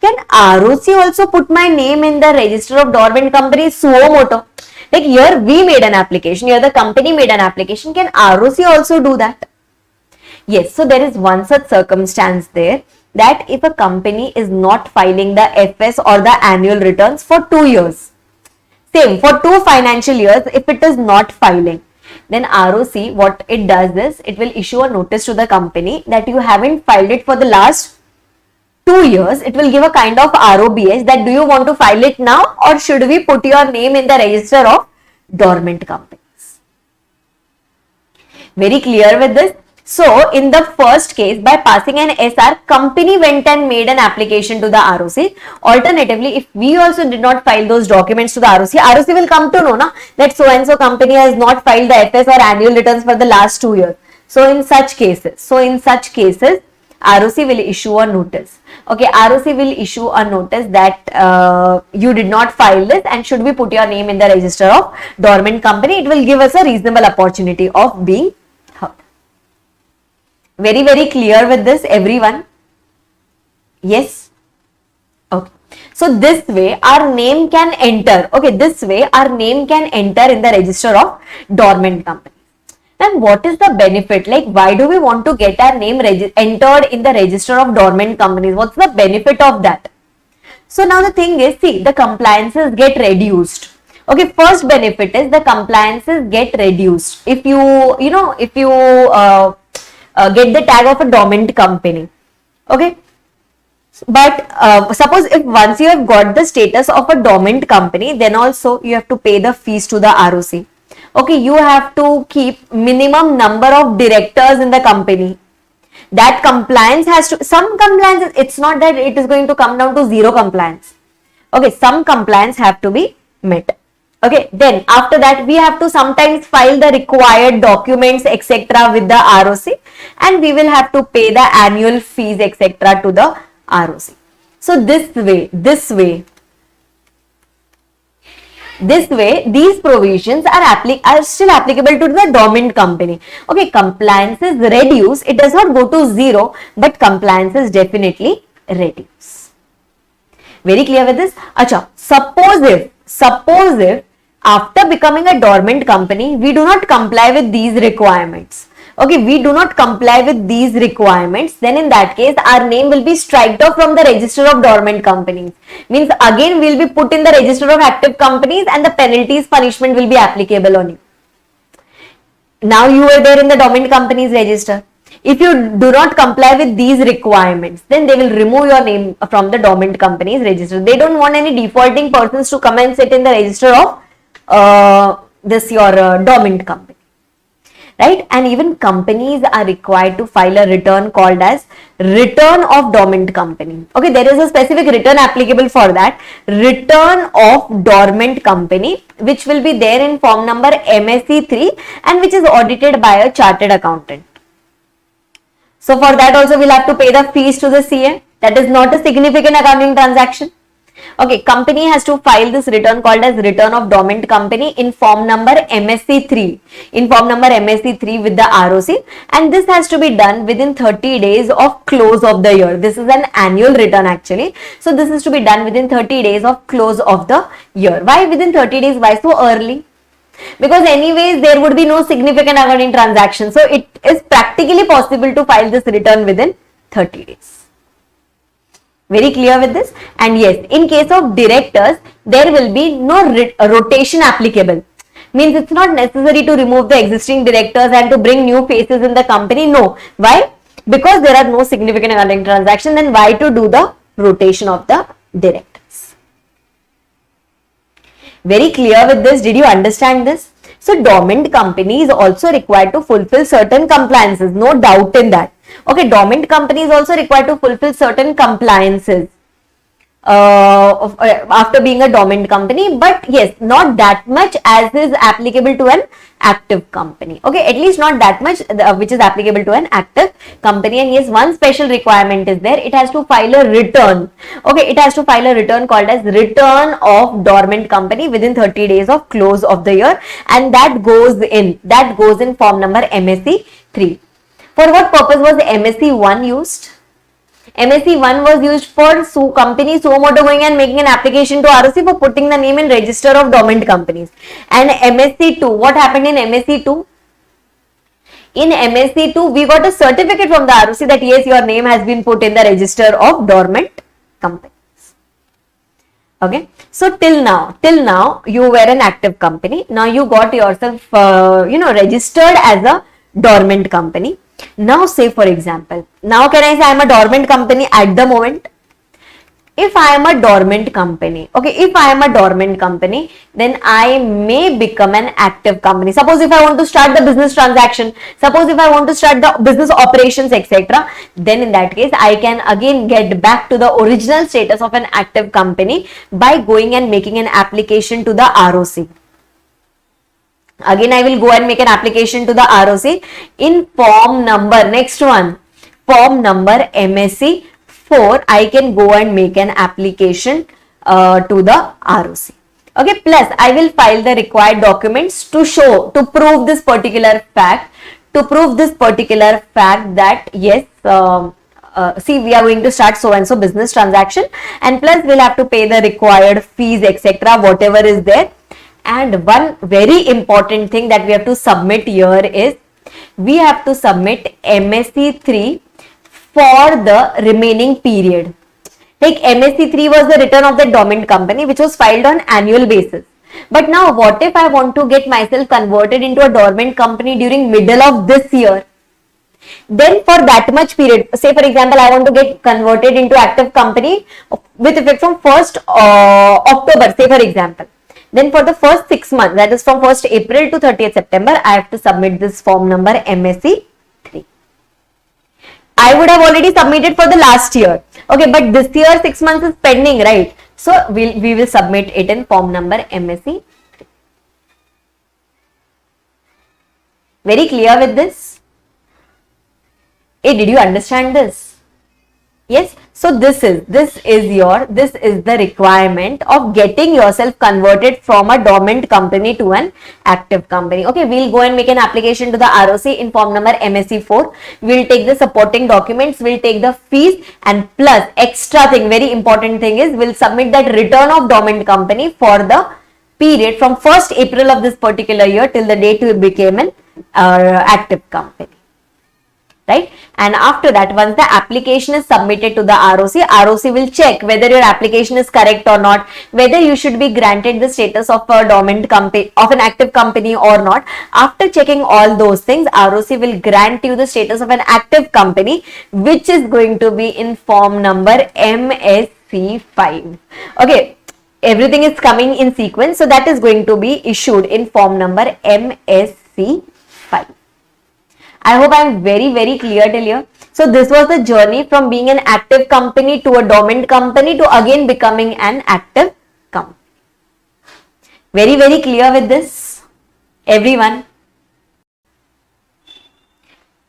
can ROC also put my name in the register of dormant companies suo moto? Like here we made an application, here the company made an application. Can ROC also do that? Yes, so there is one such circumstance there, that if a company is not filing the FS or the annual returns for 2 years, same for 2 financial years, if it is not filing, then ROC, what it does is, it will issue a notice to the company that you haven't filed it for the last 2 years. It will give a kind of ROBS that do you want to file it now or should we put your name in the register of dormant companies? Very clear with this? So, in the first case, by passing an SR, company went and made an application to the ROC. Alternatively, if we also did not file those documents to the ROC, ROC will come to know that so and so company has not filed the FS or annual returns for the last 2 years. So, in such cases, ROC will issue a notice. Okay, ROC will issue a notice that you did not file this and should we put your name in the register of dormant company. It will give us a reasonable opportunity of being heard. Very, very clear with this, everyone? Yes? Okay. So, this way our name can enter. Okay, this way our name can enter in the register of dormant company. Then what is the benefit? Like, why do we want to get our name entered in the register of dormant companies? What's the benefit of that? So, now the thing is, see, the compliances get reduced. Okay, first benefit is the compliances get reduced. If you get the tag of a dormant company. Okay. But suppose if once you have got the status of a dormant company, then also you have to pay the fees to the ROC. Okay, you have to keep minimum number of directors in the company. That compliance has to, some compliance, it's not that it is going to come down to zero compliance. Okay, some compliance have to be met. Okay, then after that we have to sometimes file the required documents etc. with the ROC and we will have to pay the annual fees etc. to the ROC. So this way, these provisions are still applicable to the dormant company. Okay, compliances reduce, it does not go to zero, but compliances definitely reduce. Very clear with this? Acha, suppose if after becoming a dormant company, we do not comply with these requirements. Okay, we do not comply with these requirements, then in that case, our name will be striked off from the register of dormant companies. Means again, we will be put in the register of active companies and the penalties, punishment will be applicable on you. Now you are there in the dormant companies register. If you do not comply with these requirements, then they will remove your name from the dormant companies register. They don't want any defaulting persons to come and sit in the register of dormant company. Right? And even companies are required to file a return called as return of dormant company. Okay, there is a specific return applicable for that. Return of dormant company, which will be there in form number MSC3 and which is audited by a chartered accountant. So for that also we'll have to pay the fees to the CA. That is not a significant accounting transaction. Okay, company has to file this return called as return of dormant company in form number MSC3, with the ROC, and this has to be done within 30 days of close of the year. This is an annual return actually. So this is to be done within 30 days of close of the year. Why within 30 days? Why so early? Because anyways there would be no significant accounting transaction. So it is practically possible to file this return within 30 days. Very clear with this? And yes, in case of directors, there will be no rotation applicable. Means it's not necessary to remove the existing directors and to bring new faces in the company. No. Why? Because there are no significant accounting transactions, then why to do the rotation of the directors? Very clear with this? Did you understand this? So dormant company is also required to fulfill certain compliances. No doubt in that. Okay, dormant company is also required to fulfill certain compliances after being a dormant company, but yes, not that much as is applicable to an active company. Okay, at least not that much which is applicable to an active company. And yes, one special requirement is there. It has to file a return. Okay, it has to file a return called as return of dormant company within 30 days of close of the year, and that goes in form number MSC 3. For what purpose was MSC 1 used? MSc 1 was used for company suo motu going and making an application to ROC for putting the name in register of dormant companies. And MSc 2, what happened in MSc 2? In MSc 2, we got a certificate from the ROC that yes, your name has been put in the register of dormant companies. Okay, so till now you were an active company. Now you got yourself, registered as a dormant company. Now say for example, now can I say I am a dormant company at the moment? If I am a dormant company, then I may become an active company. Suppose if I want to start the business transaction, suppose if I want to start the business operations, etc., then in that case, I can again get back to the original status of an active company by going and making an application to the ROC. Again, I will go and make an application to the ROC in form number, next one, form number MSc 4, I can go and make an application to the ROC. Okay, plus I will file the required documents to prove this particular fact, that yes, see, we are going to start so and so business transaction, and plus we'll have to pay the required fees, etc., whatever is there. And one very important thing that we have to submit here is, we have to submit MSc 3 for the remaining period. Like MSc 3 was the return of the dormant company which was filed on annual basis. But now what if I want to get myself converted into a dormant company during middle of this year? Then for that much period, say for example, I want to get converted into active company with effect from 1st October, say for example. Then for the first 6 months, that is from 1st April to 30th September, I have to submit this form number MSc 3. I would have already submitted for the last year. Okay, but this year 6 months is pending, right? So we will submit it in form number MSc 3. Very clear with this? Hey, did you understand this? Yes, so this is the requirement of getting yourself converted from a dormant company to an active company. Okay, we'll go and make an application to the ROC in form number MSc 4. We'll take the supporting documents, we'll take the fees, and plus extra thing, very important thing is, we'll submit that return of dormant company for the period from 1st April of this particular year till the date we became an active company. Right? And after that, once the application is submitted to the ROC will check whether your application is correct or not, whether you should be granted the status of a dormant company, of an active company or not. After checking all those things, ROC will grant you the status of an active company, which is going to be in form number MSc 5. Okay, everything is coming in sequence, so that is going to be issued in form number MSc 5. I hope I am very, very clear till here. So this was the journey from being an active company to a dormant company to again becoming an active company. Very, very clear with this, everyone?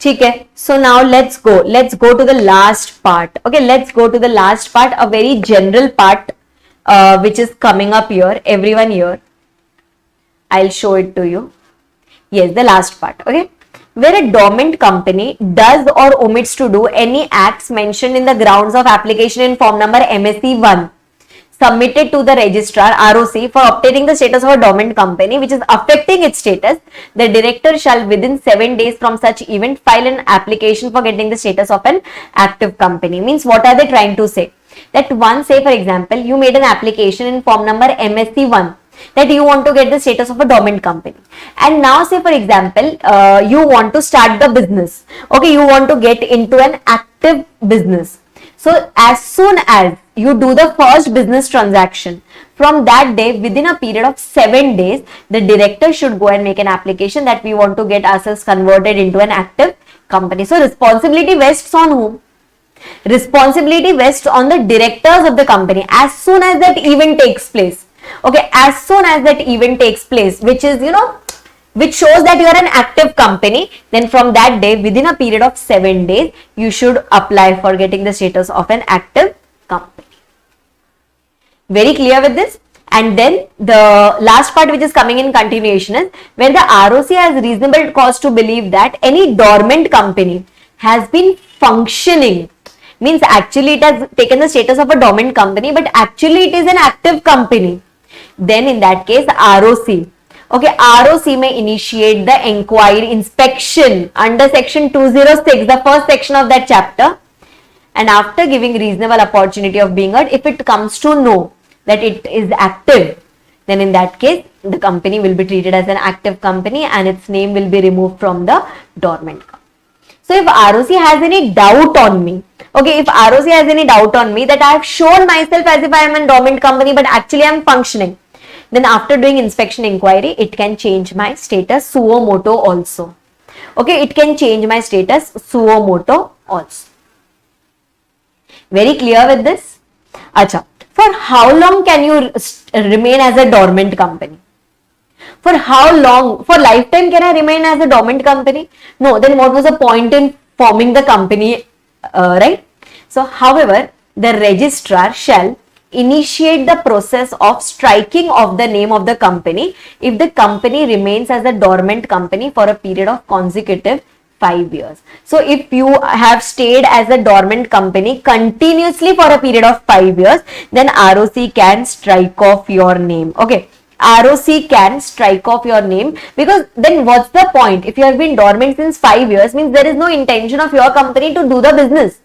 Okay, so now let's go to the last part. Okay, let's go to the last part, a very general part which is coming up here, everyone here. I'll show it to you. Yes, the last part. Okay, where a dormant company does or omits to do any acts mentioned in the grounds of application in form number MSc 1 submitted to the registrar ROC for obtaining the status of a dormant company which is affecting its status, the director shall within 7 days from such event file an application for getting the status of an active company. Means what are they trying to say? That one, say for example, you made an application in form number MSc 1 that you want to get the status of a dormant company, and now say for example you want to start the business. Okay, you want to get into an active business. So as soon as you do the first business transaction, from that day within a period of 7 days, the director should go and make an application that we want to get ourselves converted into an active company. So responsibility vests on whom? Responsibility vests on the directors of the company as soon as that event takes place. Okay, as soon as that event takes place, which is, which shows that you are an active company, then from that day within a period of 7 days, you should apply for getting the status of an active company. Very clear with this? And then the last part which is coming in continuation is when the ROC has reasonable cause to believe that any dormant company has been functioning means actually it has taken the status of a dormant company, but actually it is an active company, then in that case ROC. Okay, ROC may initiate the inquiry inspection under section 206, the first section of that chapter, and after giving reasonable opportunity of being heard, if it comes to know that it is active, then in that case the company will be treated as an active company and its name will be removed from the dormant company. So if ROC has any doubt on me, okay, if ROC has any doubt on me that I have shown myself as if I am a dormant company but actually I am functioning, then after doing inspection inquiry, it can change my status suo moto also. Okay, it can change my status suo moto also. Very clear with this? Acha, for how long can you remain as a dormant company? For how long? For lifetime can I remain as a dormant company? No, then what was the point in forming the company, right? So, however, the registrar shall initiate the process of striking of the name of the company if the company remains as a dormant company for a period of consecutive 5 years. So if you have stayed as a dormant company continuously for a period of 5 years, then ROC can strike off your name. Okay, ROC can strike off your name, because then what's the point? If you have been dormant since 5 years, means there is no intention of your company to do the business.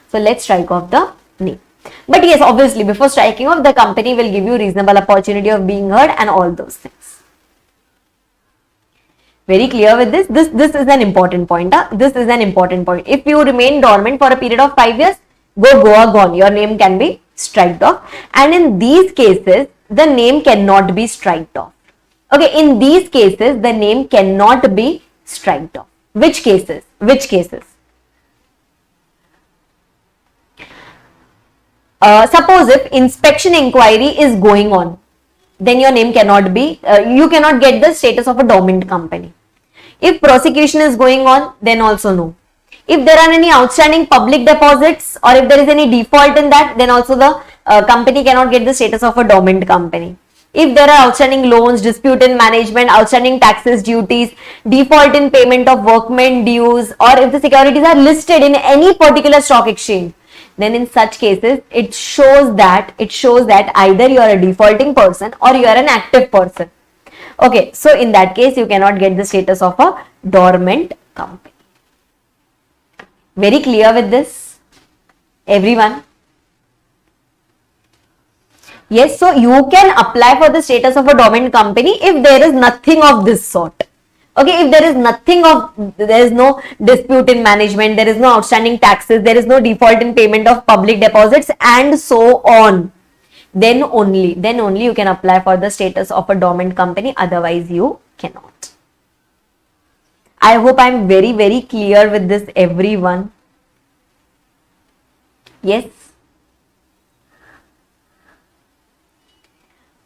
So let's strike off the name. But yes, obviously before striking off, the company will give you reasonable opportunity of being heard and all those things. Very clear with this? This is an important point. This is an important point. If you remain dormant for a period of 5 years, gone. Your name can be striked off. And in these cases, the name cannot be striked off. Okay, in these cases, the name cannot be striked off. Which cases? Which cases? Suppose if inspection inquiry is going on, then your name cannot be, you cannot get the status of a dormant company. If prosecution is going on, then also no. If there are any outstanding public deposits or if there is any default in that, then also the company cannot get the status of a dormant company. If there are outstanding loans, dispute in management, outstanding taxes, duties, default in payment of workmen dues, or if the securities are listed in any particular stock exchange, then in such cases, it shows that either you are a defaulting person or you are an active person. Okay, so in that case, you cannot get the status of a dormant company. Very clear with this, everyone? Yes, so you can apply for the status of a dormant company if there is nothing of this sort. Okay, if there is there is no dispute in management, there is no outstanding taxes, there is no default in payment of public deposits and so on, then only you can apply for the status of a dormant company, otherwise you cannot. I hope I am very, very clear with this, everyone. Yes?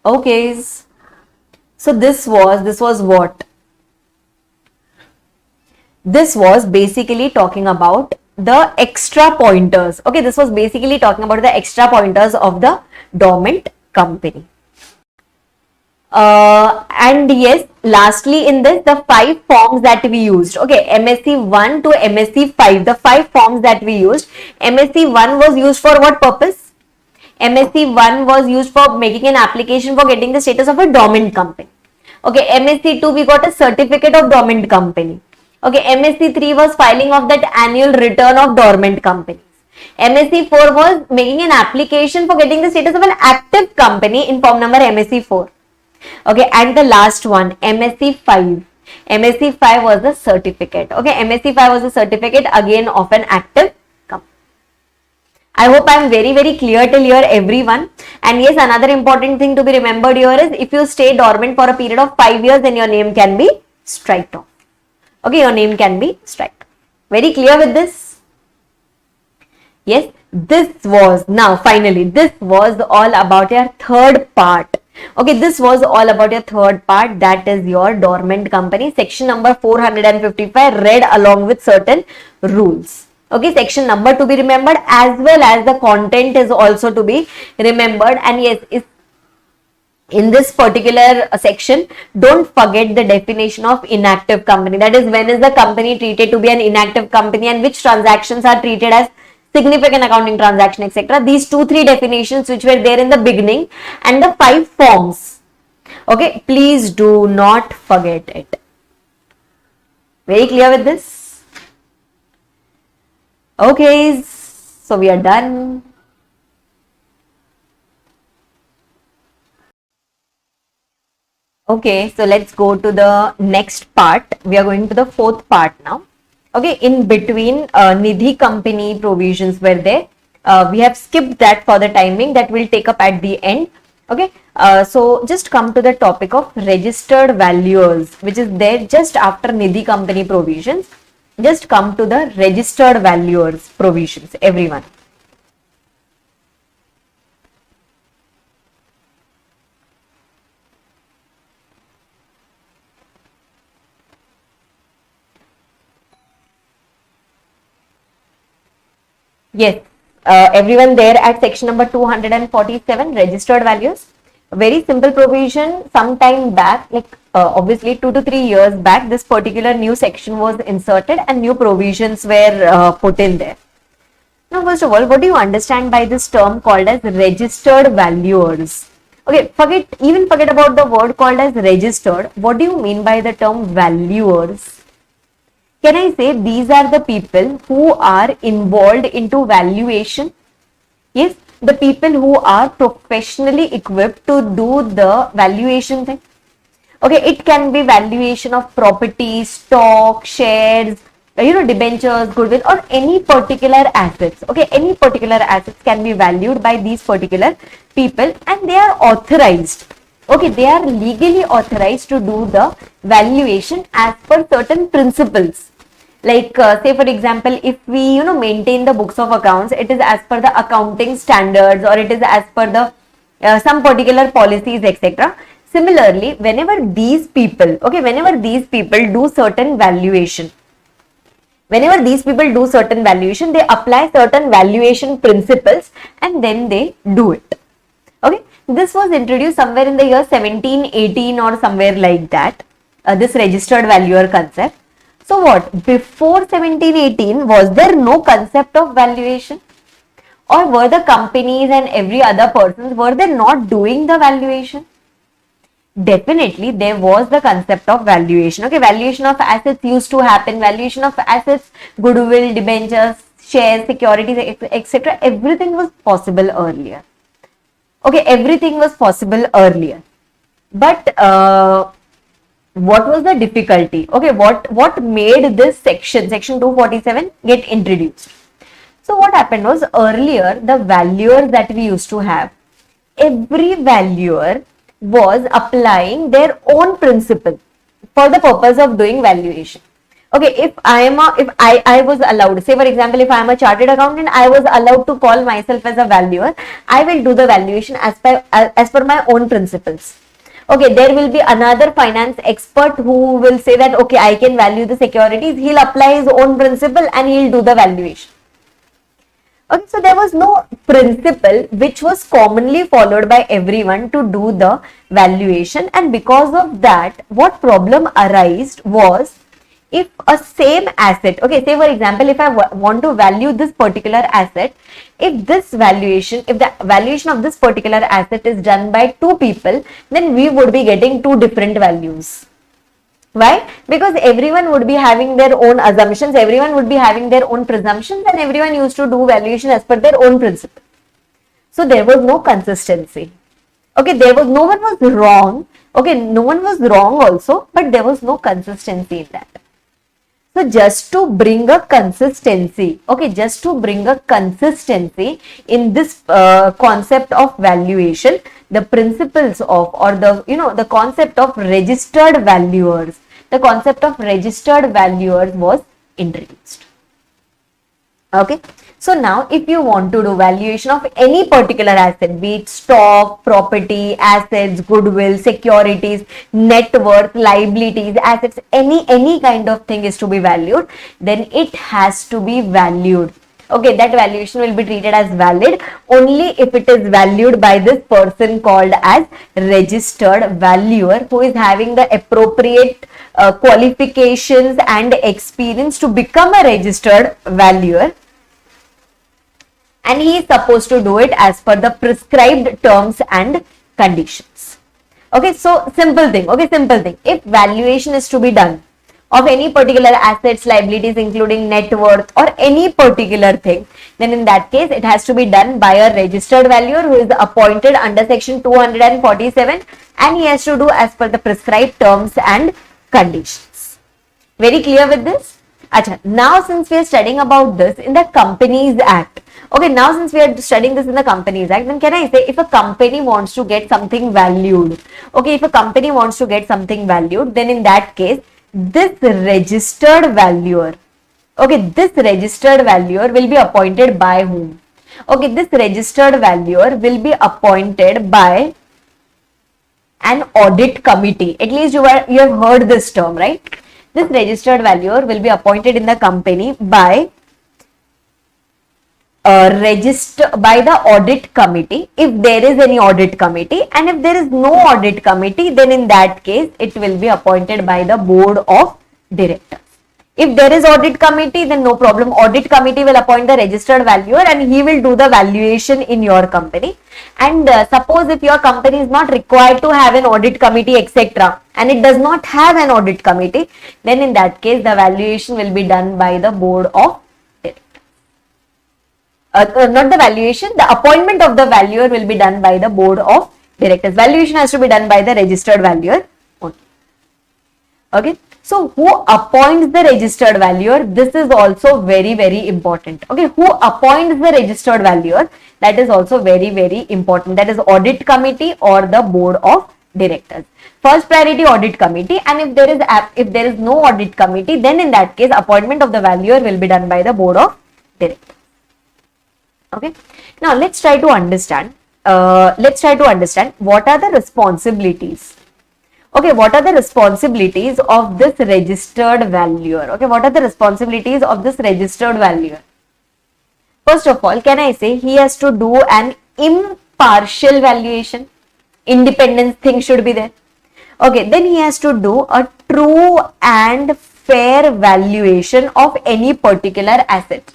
Okay, so this was what? This was basically talking about the extra pointers. Okay, this was basically talking about the extra pointers of the dormant company. And yes, lastly in this, the 5 forms that we used. Okay, MSc 1 to MSc 5, the 5 forms that we used. MSc 1 was used for what purpose? MSc 1 was used for making an application for getting the status of a dormant company. Okay, MSc 2 we got a certificate of dormant company. Okay, MSc 3 was filing of that annual return of dormant companies. MSc 4 was making an application for getting the status of an active company in form number MSc 4. Okay, and the last one, MSc 5. MSc 5 was the certificate. Okay, MSc 5 was the certificate again of an active company. I hope I am very, very clear till here, everyone. And yes, another important thing to be remembered here is if you stay dormant for a period of 5 years, then your name can be striked off. Okay, your name can be striked. Very clear with this? Yes, this was, now finally, this was all about your third part. Okay, this was all about your third part, that is your dormant company. Section number 455 read along with certain rules. Okay, section number to be remembered as well as the content is also to be remembered. And yes, in this particular section, don't forget the definition of inactive company. That is, when is the company treated to be an inactive company and which transactions are treated as significant accounting transaction, etc. These 2-3 definitions which were there in the beginning and the 5 forms. Okay, please do not forget it. Very clear with this? Okay, so we are done. Okay, so let's go to the next part. We are going to the 4th part now. Okay, in between Nidhi company provisions were there. We have skipped that for the timing, that will take up at the end. Okay, so just come to the topic of registered valuers, which is there just after Nidhi company provisions. Just come to the registered valuers provisions, everyone. Yes, everyone there at section number 247, registered values. Very simple provision. Some time back, like obviously 2 to 3 years back, this particular new section was inserted and new provisions were put in there. Now, first of all, what do you understand by this term called as registered valuers? Okay, forget about the word called as registered. What do you mean by the term valuers? Can I say these are the people who are involved into valuation? Yes, the people who are professionally equipped to do the valuation thing. Okay, it can be valuation of property, stock, shares, debentures, goodwill, or any particular assets. Okay, any particular assets can be valued by these particular people, and they are authorized. Okay, they are legally authorized to do the valuation as per certain principles. Like say for example, if we maintain the books of accounts, it is as per the accounting standards, or it is as per the some particular policies, etc. Similarly, whenever these people do certain valuation, they apply certain valuation principles and then they do it. Okay, this was introduced somewhere in the year 1718 or somewhere like that, this registered valuer concept. So what, before 1718, was there no concept of valuation? Or were the companies and every other persons, were they not doing the valuation? Definitely there was the concept of valuation. Okay, valuation of assets used to happen, valuation of assets, goodwill, debentures, shares, securities, etc. Everything was possible earlier. Okay, everything was possible earlier. But what was the difficulty? Okay, what made this section 247 get introduced? So what happened was, earlier the valuers that we used to have, every valuer was applying their own principle for the purpose of doing valuation. Okay, if I was allowed, say for example, if I am a chartered accountant, I was allowed to call myself as a valuer. I will do the valuation as per my own principles. Okay, there will be another finance expert who will say that, okay, I can value the securities. He'll apply his own principle and he'll do the valuation. Okay, so there was no principle which was commonly followed by everyone to do the valuation, and because of that, what problem arose was, if a same asset, okay, say for example, if I want to value this particular asset, if the valuation of this particular asset is done by 2 people, then we would be getting 2 different values. Why? Because everyone would be having their own assumptions, everyone would be having their own presumptions, and everyone used to do valuation as per their own principle. So there was no consistency. Okay, no one was wrong. Okay, no one was wrong also, but there was no consistency in that. So just to bring a consistency, in this concept of valuation, the principles of, or the concept of registered valuers, was introduced. Okay, so now if you want to do valuation of any particular asset, be it stock, property, assets, goodwill, securities, net worth, liabilities, assets, any kind of thing is to be valued, then it has to be valued. Okay, that valuation will be treated as valid only if it is valued by this person called as registered valuer, who is having the appropriate qualifications and experience to become a registered valuer. and he is supposed to do it as per the prescribed terms and conditions. Okay, so simple thing. Okay, simple thing. If valuation is to be done of any particular assets, liabilities, including net worth or any particular thing, then in that case, it has to be done by a registered valuer who is appointed under section 247, and he has to do as per the prescribed terms and conditions. Very clear with this? Achha, now since we are studying about this in the Companies Act, okay, now since we are studying this in the Companies Act, then can I say if a company wants to get something valued, okay, if a company wants to get something valued, then in that case, this registered valuer, okay, this registered valuer will be appointed by whom? Okay, this registered valuer will be appointed by an audit committee. At least you have heard this term, right? This registered valuer will be appointed in the company by by the audit committee, if there is any audit committee, and if there is no audit committee, then in that case it will be appointed by the board of directors. If there is audit committee, then no problem, audit committee will appoint the registered valuer and he will do the valuation in your company. And suppose if your company is not required to have an audit committee, etc., and it does not have an audit committee, then in that case the valuation will be done by the board of not the valuation, the appointment of the valuer will be done by the board of directors. Valuation has to be done by the registered valuer only. Okay, so who appoints the registered valuer? This is also very, very important. Okay, who appoints the registered valuer? That is also very, very important. That is audit committee or the board of directors. First priority audit committee, and if there is no audit committee, then in that case appointment of the valuer will be done by the board of directors. Okay, now let's try to understand what are the responsibilities. Okay, what are the responsibilities of this registered valuer? Okay, what are the responsibilities of this registered valuer? First of all, can I say he has to do an impartial valuation? Independence thing should be there. Okay, then he has to do a true and fair valuation of any particular asset.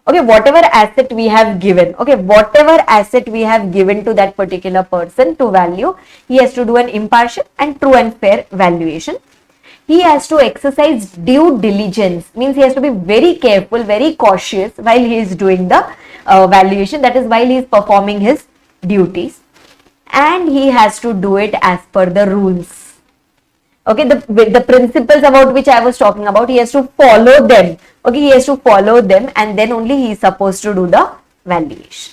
Okay, whatever asset we have given, okay, whatever asset we have given to that particular person to value, he has to do an impartial and true and fair valuation. He has to exercise due diligence, means he has to be very careful, very cautious while he is doing the valuation, that is while he is performing his duties, and he has to do it as per the rules. Okay, the principles about which I was talking about, he has to follow them. Okay, he has to follow them, and then only he is supposed to do the valuation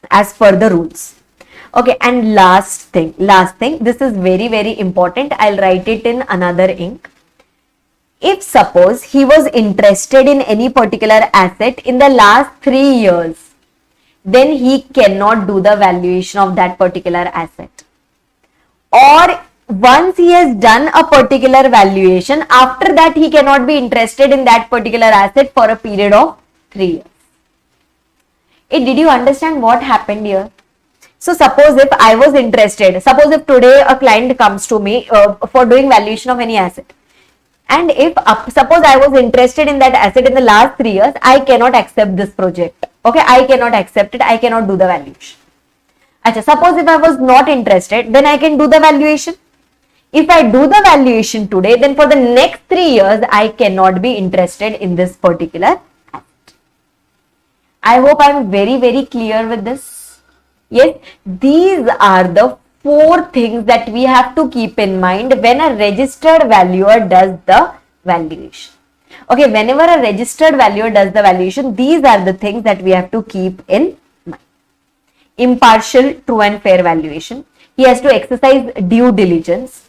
as per the rules. Okay, and last thing, this is very, very important. I'll write it in another ink. If suppose he was interested in any particular asset in the last 3 years, then he cannot do the valuation of that particular asset. Or once he has done a particular valuation, after that he cannot be interested in that particular asset for a period of 3 years. Did you understand what happened here? So suppose if I was interested, suppose if today a client comes to me for doing valuation of any asset, and if suppose I was interested in that asset in the last 3 years, I cannot accept this project. Okay, I cannot accept it, I cannot do the valuation. Achha, suppose if I was not interested, then I can do the valuation. If I do the valuation today, then for the next 3 years, I cannot be interested in this particular asset. I hope I am very, very clear with this. Yes, these are the 4 things that we have to keep in mind when a registered valuer does the valuation. Okay, whenever a registered valuer does the valuation, these are the things that we have to keep in mind. Impartial, true and fair valuation. He has to exercise due diligence.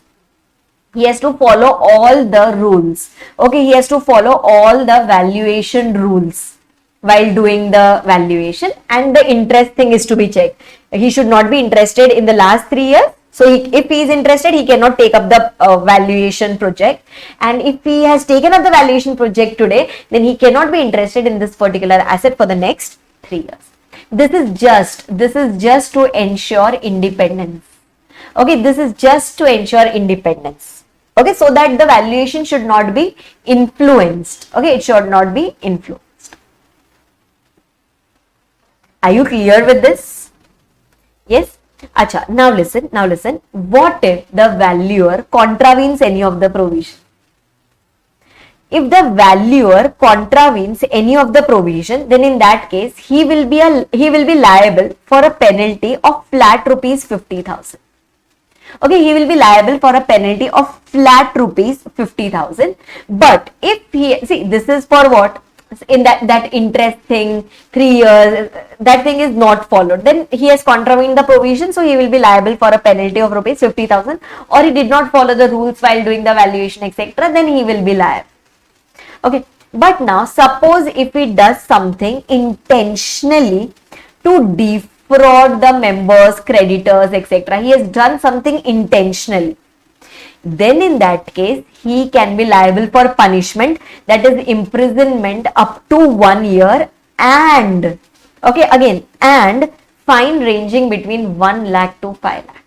He has to follow all the rules. Okay, he has to follow all the valuation rules while doing the valuation, and the interest thing is to be checked. He should not be interested in the last 3 years. So if he is interested, he cannot take up the valuation project. And if he has taken up the valuation project today, then he cannot be interested in this particular asset for the next 3 years. This is just to ensure independence. Okay, this is just to ensure independence. Okay, so that the valuation should not be influenced. Okay, it should not be influenced. Are you clear with this? Yes. Acha, now listen. What if the valuer contravenes any of the provision? If the valuer contravenes any of the provision, then in that case he will be liable for a penalty of flat rupees 50,000. Okay, he will be liable for a penalty of flat rupees 50,000. But if he, see, this is for what? In that interest thing, 3 years, that thing is not followed, then he has contravened the provision, so he will be liable for a penalty of rupees 50,000. Or he did not follow the rules while doing the valuation, etc., then he will be liable. Okay, but now suppose if he does something intentionally to defraud the members, creditors, etc., he has done something intentionally, then in that case he can be liable for punishment, that is imprisonment up to 1 year, and okay, again, and fine ranging between 1 lakh to 5 lakh.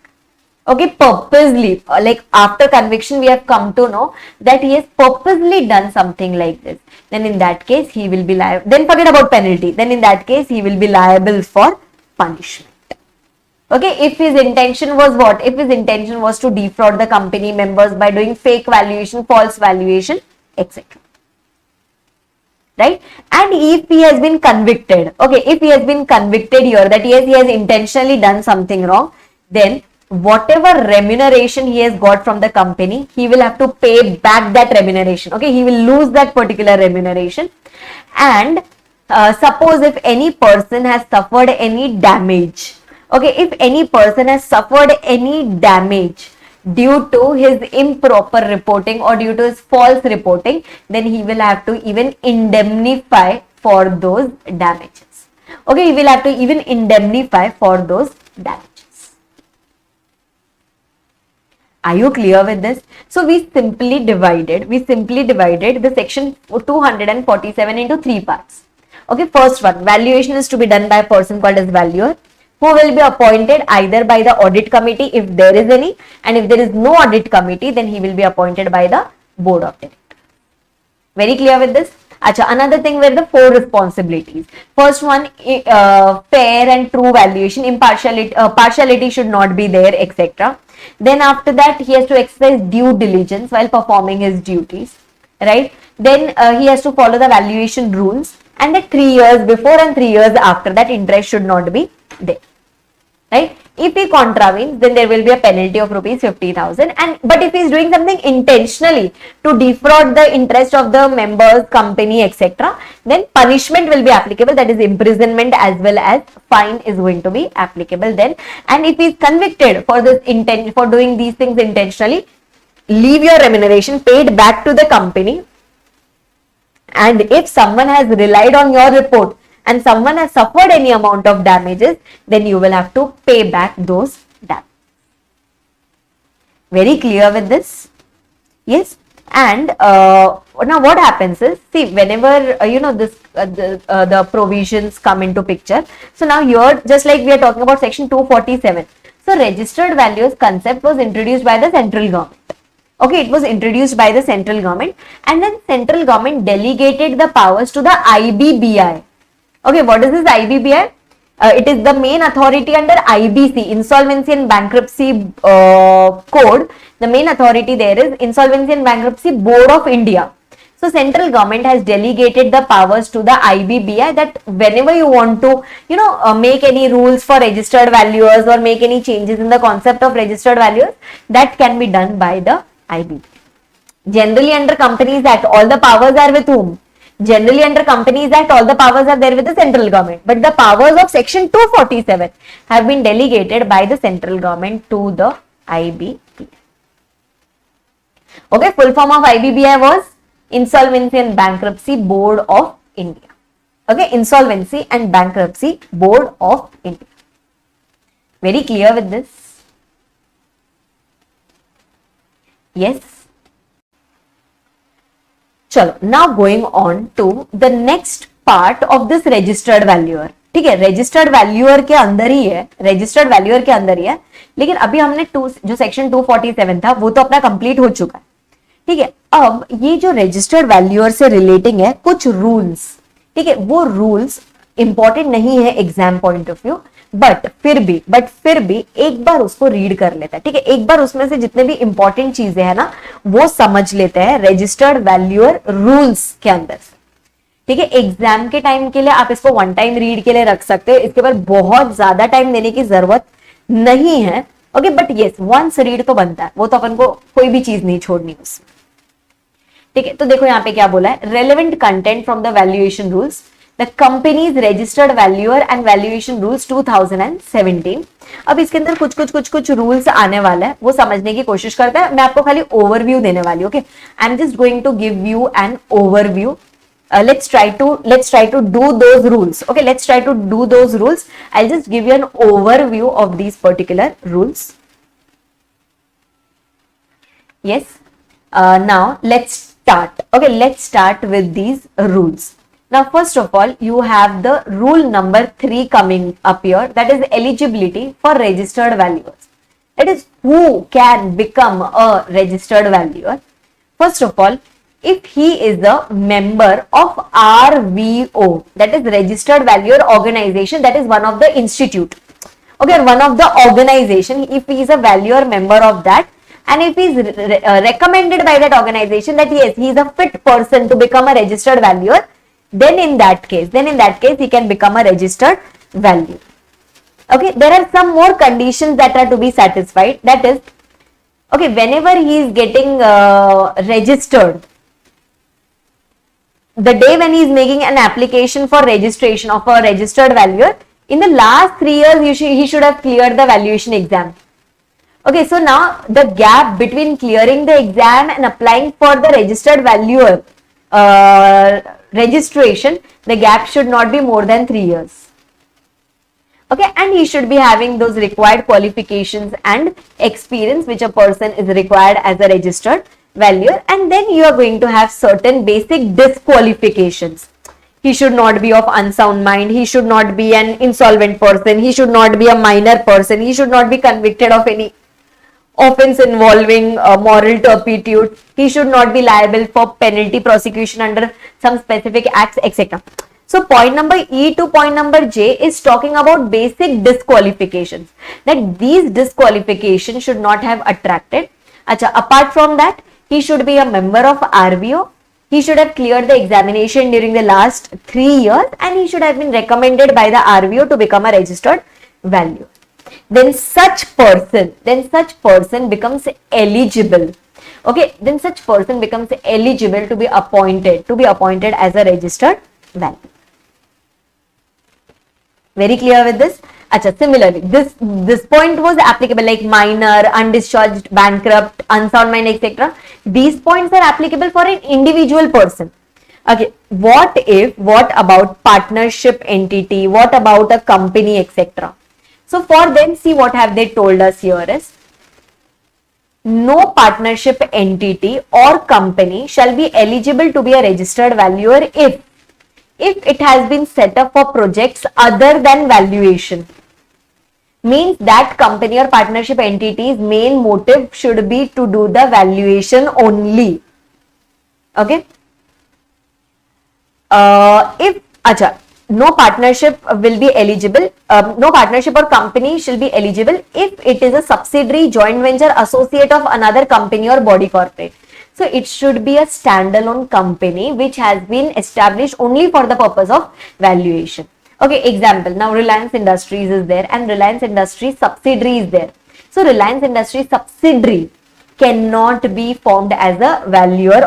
Okay, purposely, like after conviction we have come to know that he has purposely done something like this, then in that case he will be liable. Then forget about penalty, then in that case he will be liable for punishment. Okay, if his intention was what? If his intention was to defraud the company members by doing fake valuation, false valuation, etc. Right? And if he has been convicted, okay, if he has been convicted here that yes, he has intentionally done something wrong, then whatever remuneration he has got from the company, he will have to pay back that remuneration. Okay, he will lose that particular remuneration. And suppose if any person has suffered any damage, okay, if any person has suffered any damage due to his improper reporting or due to his false reporting, then he will have to even indemnify for those damages. Okay, he will have to even indemnify for those damages. Are you clear with this? So we simply divided the section 247 into 3 parts. Okay, first one, valuation is to be done by a person called as valuer, who will be appointed either by the audit committee if there is any, and if there is no audit committee, then he will be appointed by the board of directors. Very clear with this? Acha, another thing were the 4 responsibilities. First one, fair and true valuation, partiality should not be there, etc. Then after that, he has to exercise due diligence while performing his duties, right? Then he has to follow the valuation rules, and that 3 years before and 3 years after that, interest should not be there, right? If he contravenes, then there will be a penalty of rupees 50,000. And but if he is doing something intentionally to defraud the interest of the members, company, etc., then punishment will be applicable, that is imprisonment as well as fine is going to be applicable then. And if he is convicted for this for doing these things intentionally, leave your remuneration paid back to the company. And if someone has relied on your report and someone has suffered any amount of damages, then you will have to pay back those damages. Very clear with this? Yes. And now what happens is, see, whenever the provisions come into picture, so now here, just like we are talking about section 247, so registered values concept was introduced by the central government. Okay, it was introduced by the central government, and then central government delegated the powers to the IBBI. Okay, what is this IBBI? It is the main authority under IBC, Insolvency and Bankruptcy Code. The main authority there is Insolvency and Bankruptcy Board of India. So central government has delegated the powers to the IBBI, that whenever you want to, make any rules for registered valuers or make any changes in the concept of registered valuers, that can be done by the IBBI. Generally under Companies Act, all the powers are with whom? Generally under Companies Act, all the powers are there with the central government, but the powers of section 247 have been delegated by the central government to the IBBI. Okay, full form of IBBI was Insolvency and Bankruptcy Board of India. Okay, Insolvency and Bankruptcy Board of India. Very clear with this? Yes. चलो, now going on to the next part of this registered valuer. ठीक है, registered valuer के अंदर ही है, लेकिन अभी हमने जो सेक्शन 247 था वो तो अपना कंप्लीट हो चुका है. ठीक है, अब ये जो रजिस्टर्ड वैल्यूअर से रिलेटिंग है कुछ रूल्स. ठीक है, वो रूल्स इंपॉर्टेंट नहीं है exam point of view, but फिर भी एक बार उसको रीड कर लेता है, ठीक है, एक बार उसमें से जितने भी इंपॉर्टेंट चीजें हैं ना वो समझ लेते हैं रजिस्टर्ड वैल्यूअर रूल्स के अंदर से, ठीक है। एग्जाम के टाइम के लिए आप इसको वन टाइम रीड के लिए रख सकते हो, इसके बाद बहुत ज्यादा टाइम देने की जरूरत नहीं है, okay, but yes once read तो बनता है, वो तो अपन को कोई भी चीज नहीं छोड़नी उसमें, ठीक है। तो देखो यहाँ पे क्या बोला है, relevant content from the valuation rules, the companies registered valuer and valuation rules 2017। अब इसके अंदर कुछ रूल्स आने वाला है, वो समझने की कोशिश करता है। मैं आपको खाली ओवरव्यू देने वाली हूँ, okay, I am just going to give you an overview. Let's try to do those rules. Okay, let's try to do those rules. I'll just give you an overview of these particular rules. Yes. Now let's start. Okay, let's start with these rules. Now, first of all, you have the rule number 3 coming up here. That is eligibility for registered valuers. That is who can become a registered valuer. First of all, if he is a member of RVO, that is registered valuer organization, that is one of the institute, okay, one of the organization, if he is a valuer member of that, and if he is recommended by that organization that yes, he is a fit person to become a registered valuer, then in that case he can become a registered valuer. Okay, there are some more conditions that are to be satisfied. That is, okay, whenever he is getting registered, the day when he is making an application for registration of a registered valuer, in the last 3 years he should have cleared the valuation exam. Okay, so now the gap between clearing the exam and applying for the registered valuer registration, the gap should not be more than 3 years. Okay, and he should be having those required qualifications and experience which a person is required as a registered valuer, and then you are going to have certain basic disqualifications. He should not be of unsound mind, he should not be an insolvent person, he should not be a minor person, he should not be convicted of any offense involving moral turpitude, he should not be liable for penalty prosecution under some specific acts, etc. So point number E to point number J is talking about basic disqualifications, that these disqualifications should not have attracted. Acha, apart from that, he should be a member of RVO, he should have cleared the examination during the last 3 years, and he should have been recommended by the RVO to become a registered valuer. Then such person becomes eligible. Okay, then such person becomes eligible to be appointed as a registered valuer. Very clear with this? Acha, similarly, this point was applicable like minor, undischarged, bankrupt, unsound mind, etc. These points are applicable for an individual person. Okay, what about partnership entity? What about a company, etc.? So for them, see what have they told us here is, no partnership entity or company shall be eligible to be a registered valuer if it has been set up for projects other than valuation. Means that company or partnership entity's main motive should be to do the valuation only. Okay. No partnership will be eligible, no partnership or company shall be eligible if it is a subsidiary, joint venture, associate of another company or body corporate. So it should be a standalone company which has been established only for the purpose of valuation. Okay, example, now Reliance Industries is there and Reliance Industries subsidiary is there. So Reliance Industries subsidiary cannot be formed as a valuer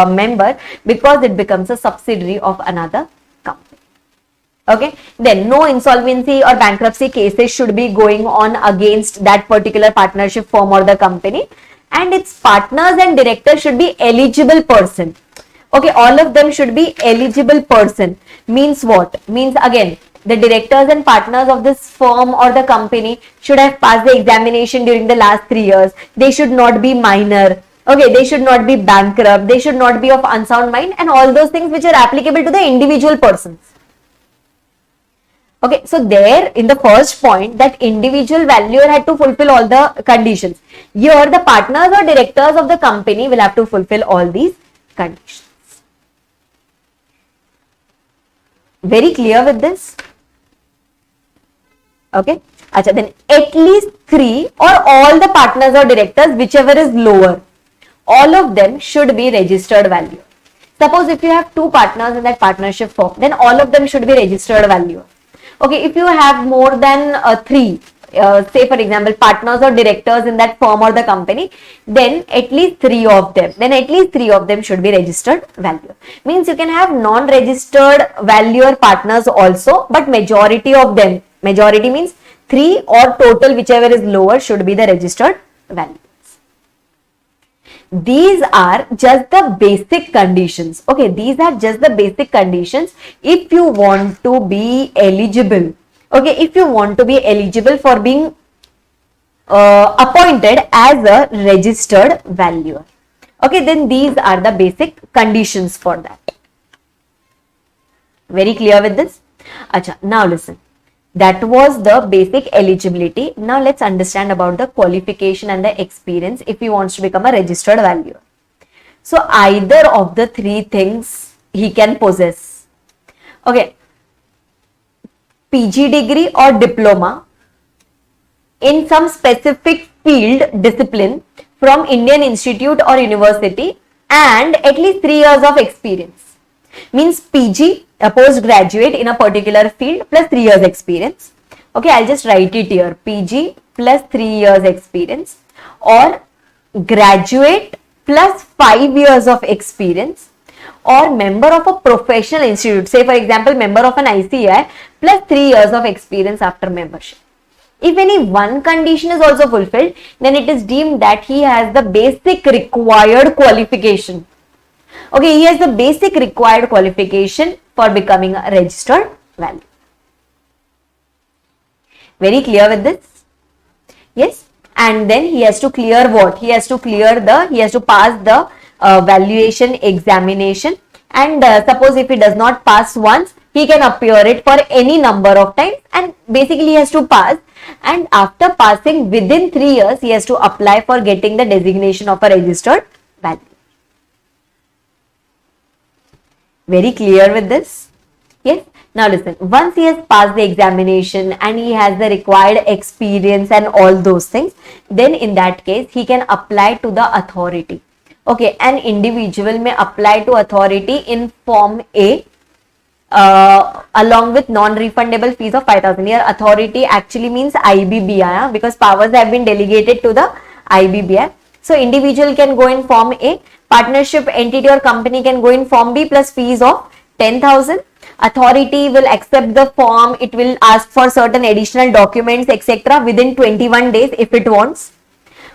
member because it becomes a subsidiary of another company. Okay, then no insolvency or bankruptcy cases should be going on against that particular partnership firm or the company, and its partners and directors should be eligible person. Okay, all of them should be eligible person. Means what? Means again, the directors and partners of this firm or the company should have passed the examination during the last 3 years. They should not be minor. Okay, they should not be bankrupt. They should not be of unsound mind, and all those things which are applicable to the individual persons. Okay, so there in the first point, that individual valuer had to fulfill all the conditions. Here, the partners or directors of the company will have to fulfill all these conditions. Very clear with this? Okay. Acha, then at least 3 or all the partners or directors, whichever is lower, all of them should be registered valuer. Suppose if you have 2 partners in that partnership firm, then all of them should be registered valuer. Okay, if you have more than 3, say for example, partners or directors in that firm or the company, then at least 3 of them should be registered valuer. Means you can have non-registered valuer partners also, but majority of them, majority means 3 or total, whichever is lower, should be the registered valuers. These are just the basic conditions. Okay, these are just the basic conditions if you want to be eligible. Okay, if you want to be eligible for being appointed as a registered valuer. Okay, then these are the basic conditions for that. Very clear with this? Acha, now listen. That was the basic eligibility. Now let's understand about the qualification and the experience if he wants to become a registered valuer. So either of the 3 things he can possess. Okay. PG degree or diploma in some specific field discipline from Indian institute or university and at least 3 years of experience. Means PG, a postgraduate in a particular field plus 3 years experience. Okay, I'll just write it here. PG plus 3 years experience, or graduate plus 5 years of experience, or member of a professional institute, say for example member of an ICI plus 3 years of experience after membership. If any one condition is also fulfilled, then it is deemed that he has the basic required qualification. Okay, he has the basic required qualification for becoming a registered valuer. Very clear with this? Yes. And then he has to clear what? He has to pass the valuation examination, and suppose if he does not pass once, he can appear it for any number of times, and basically he has to pass, and after passing within 3 years, he has to apply for getting the designation of a registered valuer. Very clear with this? Yes. Now listen, once he has passed the examination and he has the required experience and all those things, then in that case, he can apply to the authority. Okay, an individual may apply to authority in Form A along with non-refundable fees of 5,000. Here authority actually means IBBI because powers have been delegated to the IBBI. So individual can go in Form A, partnership entity or company can go in Form B plus fees of 10,000. Authority will accept the form, it will ask for certain additional documents etc. within 21 days if it wants.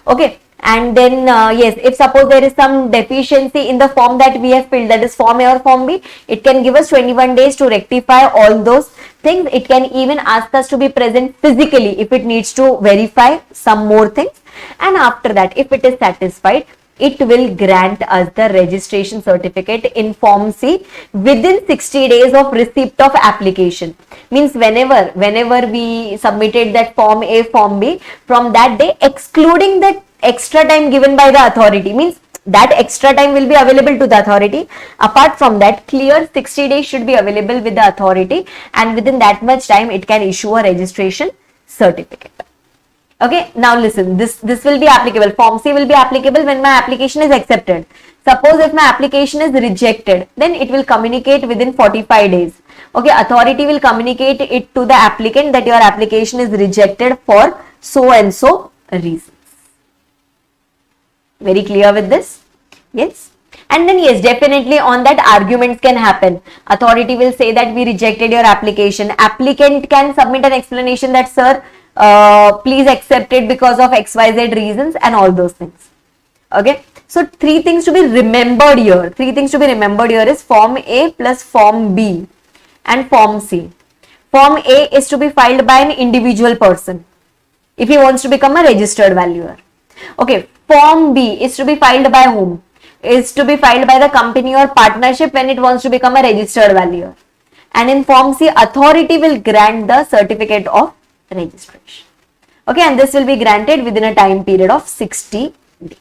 Okay, and then yes, if suppose there is some deficiency in the form that we have filled, that is Form A or Form B, it can give us 21 days to rectify all those things. It can even ask us to be present physically if it needs to verify some more things, and after that if it is satisfied, it will grant us the registration certificate in Form C within 60 days of receipt of application. Means whenever we submitted that Form A, Form B, from that day, excluding the extra time given by the authority, means that extra time will be available to the authority. Apart from that, clear 60 days should be available with the authority, and within that much time, it can issue a registration certificate. Okay, now listen, this will be applicable. Form C will be applicable when my application is accepted. Suppose if my application is rejected, then it will communicate within 45 days. Okay, authority will communicate it to the applicant that your application is rejected for so and so reasons. Very clear with this? Yes. And then yes, definitely on that arguments can happen. Authority will say that we rejected your application. Applicant can submit an explanation that sir, please accept it because of XYZ reasons and all those things. Okay. So 3 things to be remembered here. 3 things to be remembered here is Form A plus Form B and Form C. Form A is to be filed by an individual person if he wants to become a registered valuer. Okay. Form B is to be filed by whom? Is to be filed by the company or partnership when it wants to become a registered valuer. And in Form C, authority will grant the certificate of registration. Okay, and this will be granted within a time period of 60 days.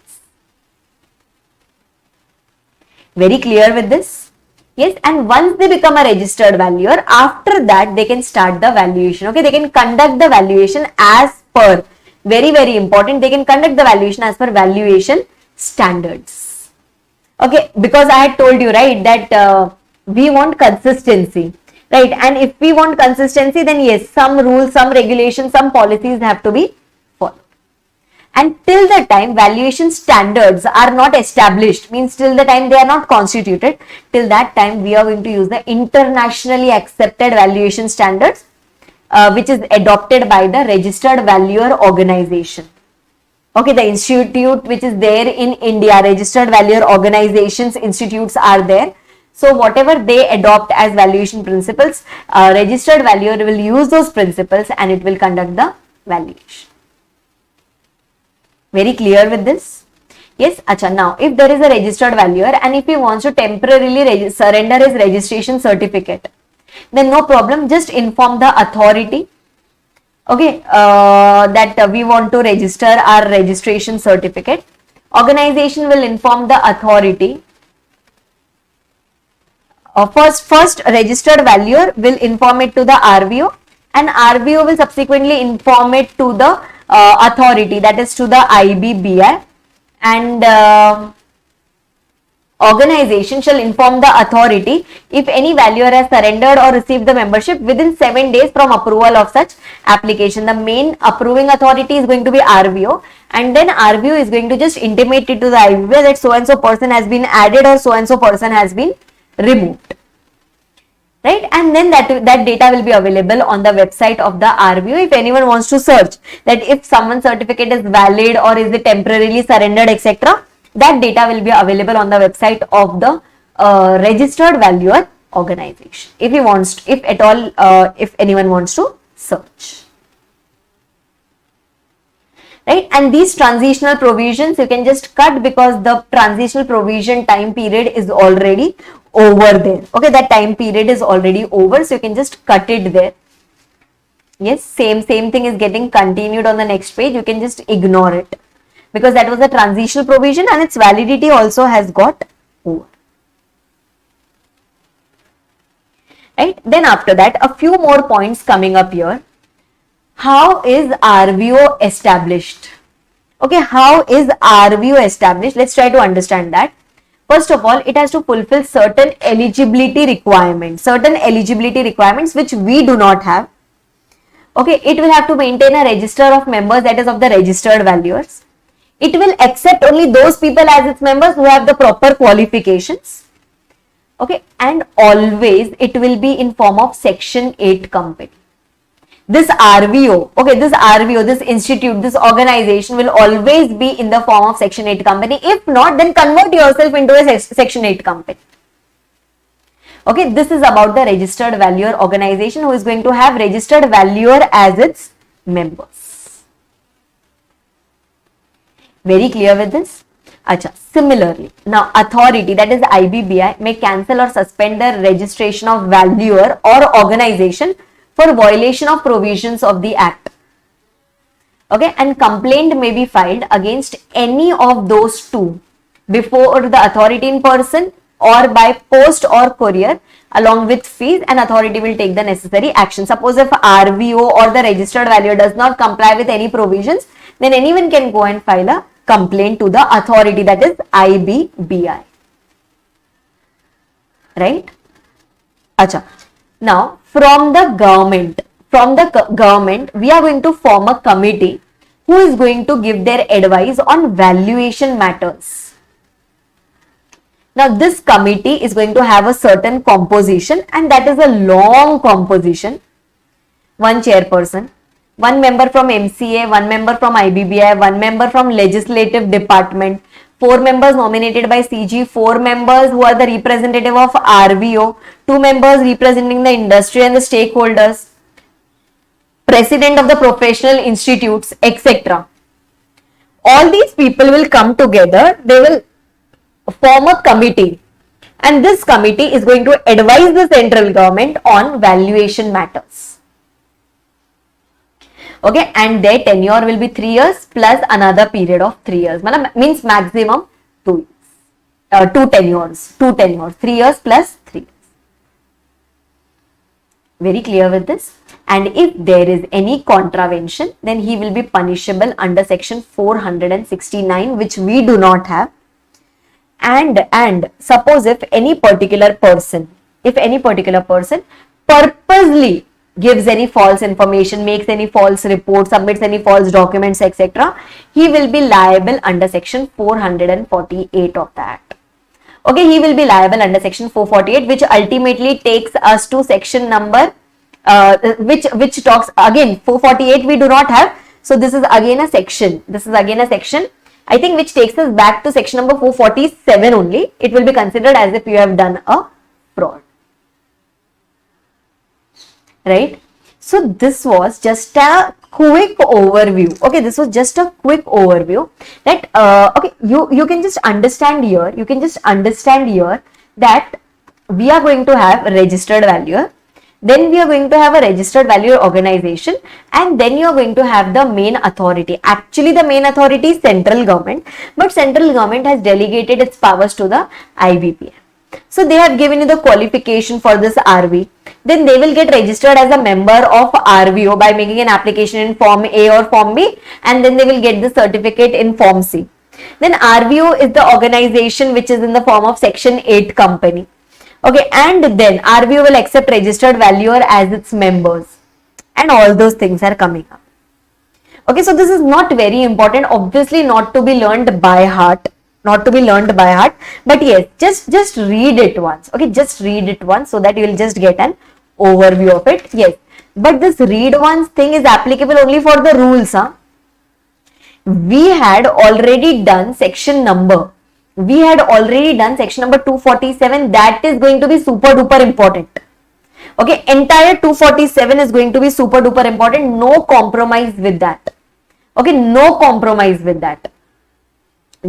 Very clear with this? Yes, and once they become a registered valuer, after that they can start the valuation. Okay, they can conduct the valuation as per, very, very important, they can conduct the valuation as per valuation standards. Okay, because I had told you, right, that we want consistency, right? And if we want consistency, then yes, some rules, some regulations, some policies have to be followed. And till the time valuation standards are not established, means till the time they are not constituted, till that time we are going to use the internationally accepted valuation standards, which is adopted by the registered valuer organization. Okay, the institute which is there in India, registered valuer organizations, institutes are there. So whatever they adopt as valuation principles, registered valuer will use those principles and it will conduct the valuation. Very clear with this? Yes, acha. Now, if there is a registered valuer and if he wants to temporarily surrender his registration certificate, then no problem, just inform the authority, okay, that we want to register our registration certificate. Organization will inform the authority. First registered valuer will inform it to the RVO, and RVO will subsequently inform it to the authority, that is to the IBBI, and organization shall inform the authority if any valuer has surrendered or received the membership within 7 days from approval of such application. The main approving authority is going to be RVO, and then RVO is going to just intimate it to the IBBI that so and so person has been added or so and so person has been removed. Right, and then that data will be available on the website of the RVO. If anyone wants to search that if someone's certificate is valid or is it temporarily surrendered, etc., that data will be available on the website of the registered valuer organization. If he wants, if at all, if anyone wants to search. Right, and these transitional provisions you can just cut because the transitional provision time period is already over there. Okay, that time period is already over, so you can just cut it there. Yes, same thing is getting continued on the next page. You can just ignore it because that was a transitional provision and its validity also has got over. Right, then after that a few more points coming up here. How is RVO established? Okay, how is RVO established? Let's try to understand that. First of all, it has to fulfill certain eligibility requirements which we do not have. Okay, it will have to maintain a register of members, that is of the registered valuers. It will accept only those people as its members who have the proper qualifications. Okay, and always it will be in form of Section 8 company. This RVO, okay, this institute, this organization will always be in the form of Section 8 company. If not, then convert yourself into a Section 8 company. Okay, this is about the registered valuer organization who is going to have registered valuer as its members. Very clear with this? Acha. Similarly, now authority, that is IBBI, may cancel or suspend the registration of valuer or organization for violation of provisions of the Act. Okay, and complaint may be filed against any of those two before the authority in person or by post or courier along with fees, and authority will take the necessary action. Suppose if RVO or the registered valuer does not comply with any provisions, then anyone can go and file a complaint to the authority, that is IBBI. Right? Acha. Now, from the government, we are going to form a committee who is going to give their advice on valuation matters. Now, this committee is going to have a certain composition, and that is a long composition. One chairperson, one member from MCA, one member from IBBI, one member from legislative department, 4 members nominated by CG, 4 members who are the representative of RVO, 2 members representing the industry and the stakeholders, president of the professional institutes, etc. All these people will come together, they will form a committee, and this committee is going to advise the central government on valuation matters. Okay, and their tenure will be 3 years plus another period of 3 years. Means maximum 2 years. 2 tenures, 3 years plus 3 years. Very clear with this? And if there is any contravention, then he will be punishable under section 469, which we do not have. And suppose if any particular person purposely gives any false information, makes any false report, submits any false documents, etc., he will be liable under section 448 of the Act. Okay, he will be liable under section 448, which ultimately takes us to section number, which talks again, 448 we do not have. So this is again a section. I think which takes us back to section number 447 only. It will be considered as if you have done a fraud. Right? So this was just a quick overview. Okay, this was just a quick overview that okay, you can just understand here. That we are going to have a registered valuer. Then we are going to have a registered valuer organization, and then you are going to have the main authority. Actually, the main authority is central government, but central government has delegated its powers to the IBPM. So they have given you the qualification for this RV. Then they will get registered as a member of RVO by making an application in Form A or Form B, and then they will get the certificate in Form C. Then RVO is the organization which is in the form of Section 8 company. Okay, and then RVO will accept registered valuer as its members, and all those things are coming up. Okay, so this is not very important, obviously not to be learned by heart, but yes, just read it once. Okay, just read it once so that you will just get an overview of it. Yes, but this read once thing is applicable only for the rules. We had already done section number 247. That is going to be super duper important. Okay, entire 247 is going to be super duper important. No compromise with that. Okay, no compromise with that.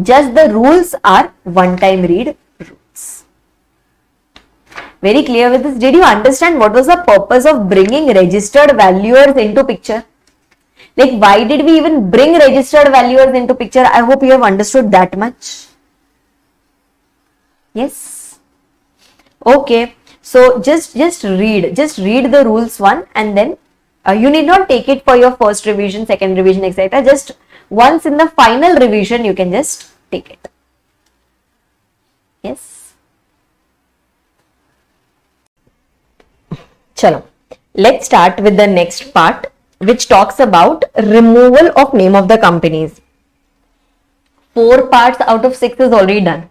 Just the rules are one time read rules. Very clear with this? Did you understand what was the purpose of bringing registered valuers into picture? Like, why did we even bring registered valuers into picture? I hope you have understood that much. Yes. Okay. So just read the rules one, and then you need not take it for your first revision, second revision, etc. Just once in the final revision, you can just take it. Yes. Chalo. Let's start with the next part, which talks about removal of name of the companies. 4 parts out of 6 is already done.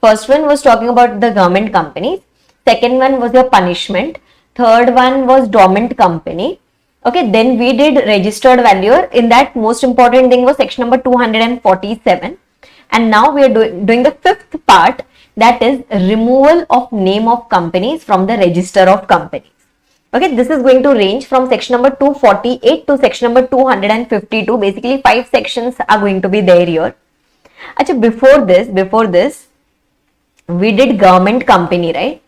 First one was talking about the government companies. Second one was your punishment. Third one was dormant company. Okay, then we did registered valuer. In that, most important thing was section number 247. And now we are doing the 5th part, that is removal of name of companies from the register of companies. Okay, this is going to range from section number 248 to section number 252. Basically, 5 sections are going to be there here. Achha, before this, we did government company, right?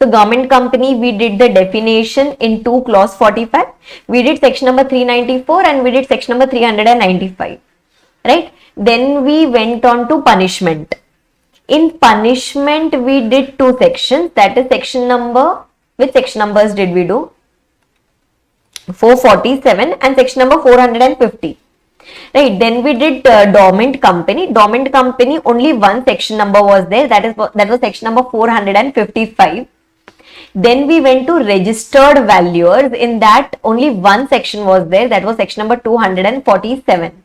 So government company, we did the definition in 2 clause 45. We did section number 394 and we did section number 395, right? Then we went on to punishment. In punishment, we did 2 sections. That is section number, which section numbers did we do? 447 and section number 450. Right, then we did dormant company. Dormant company, only one section number was there. That was section number 455. Then we went to registered valuers. In that, only one section was there. That was section number 247.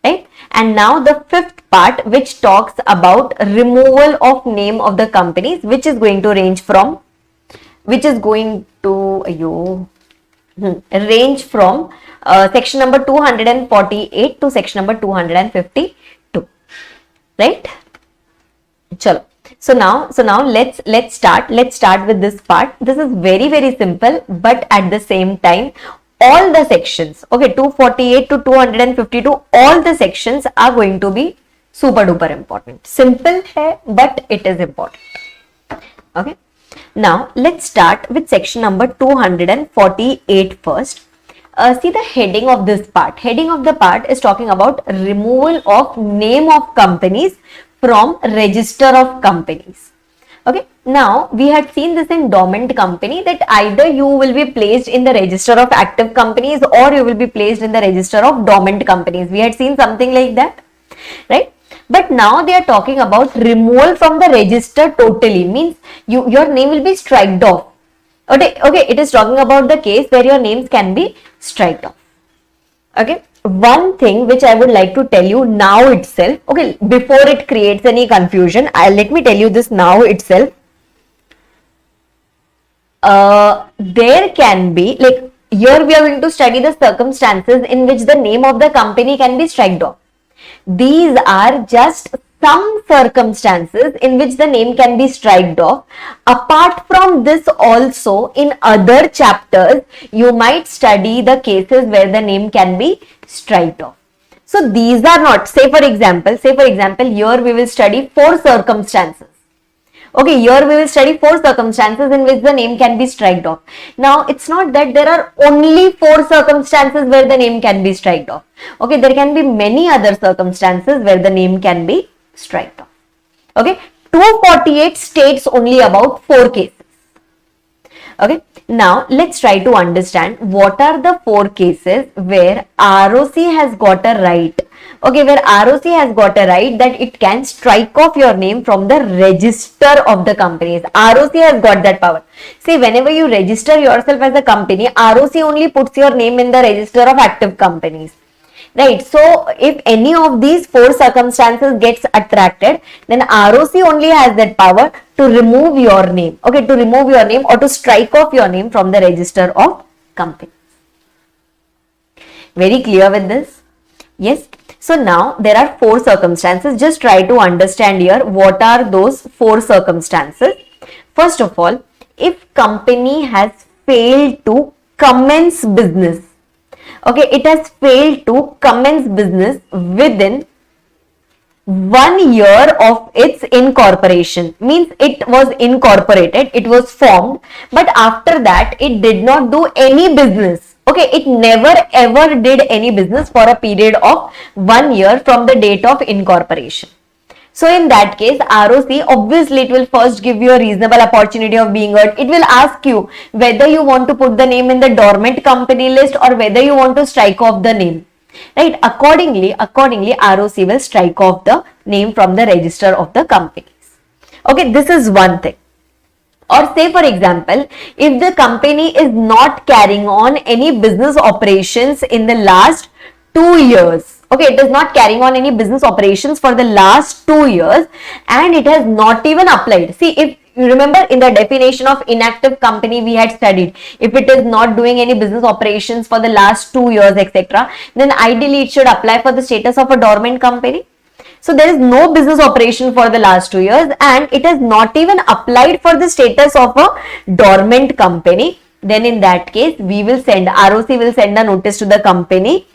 Right, and now the 5th part, which talks about removal of name of the companies, which is going to range from section number 248 to section number 252, right? Chalo. So now let's start with this part. This is very, very simple, but at the same time, all the sections, okay, 248 to 252, all the sections are going to be super duper important. Simple hai, but it is important. Okay. Now let's start with section number 248 first. See the heading of this part. Heading of the part is talking about removal of name of companies from register of companies. Okay, now we had seen this in dormant company, that either you will be placed in the register of active companies or you will be placed in the register of dormant companies. We had seen something like that, right? But now they are talking about removal from the register totally, means your name will be striked off. Okay, it is talking about the case where your names can be striked off. Okay, one thing which I would like to tell you now itself, okay, before it creates any confusion, let me tell you this now itself. There can be, like, here we are going to study the circumstances in which the name of the company can be striked off. These are just some circumstances in which the name can be striked off. Apart from this, also in other chapters, you might study the cases where the name can be striked off. So these are not, say for example, here we will study 4 circumstances. Okay, here we will study 4 circumstances in which the name can be striked off. Now, it's not that there are only 4 circumstances where the name can be striked off. Okay, there can be many other circumstances where the name can be striked off. Okay, 248 states only about 4 cases. Okay, now let's try to understand what are the 4 cases where ROC has got a right. Okay, where ROC has got a right that it can strike off your name from the register of the companies. ROC has got that power. See, whenever you register yourself as a company, ROC only puts your name in the register of active companies. Right, so if any of these 4 circumstances gets attracted, then ROC only has that power to remove your name, okay, to remove your name or to strike off your name from the register of companies. Very clear with this? Yes. So now there are 4 circumstances. Just try to understand here what are those 4 circumstances. First of all, if company has failed to commence business, okay, it has failed to commence business within 1 year of its incorporation, means it was incorporated, it was formed, but after that it did not do any business. Okay, it never ever did any business for a period of 1 year from the date of incorporation. So in that case, ROC, obviously it will first give you a reasonable opportunity of being heard. It will ask you whether you want to put the name in the dormant company list or whether you want to strike off the name. Right? Accordingly, ROC will strike off the name from the register of the companies. Okay, this is one thing. Or say for example, if the company is not carrying on any business operations in the last 2 years, okay, it is not carrying on any business operations for the last 2 years and it has not even applied. See, if you remember in the definition of inactive company we had studied, if it is not doing any business operations for the last 2 years, etc., then ideally it should apply for the status of a dormant company. So there is no business operation for the last 2 years and it has not even applied for the status of a dormant company. Then in that case, ROC will send a notice to the company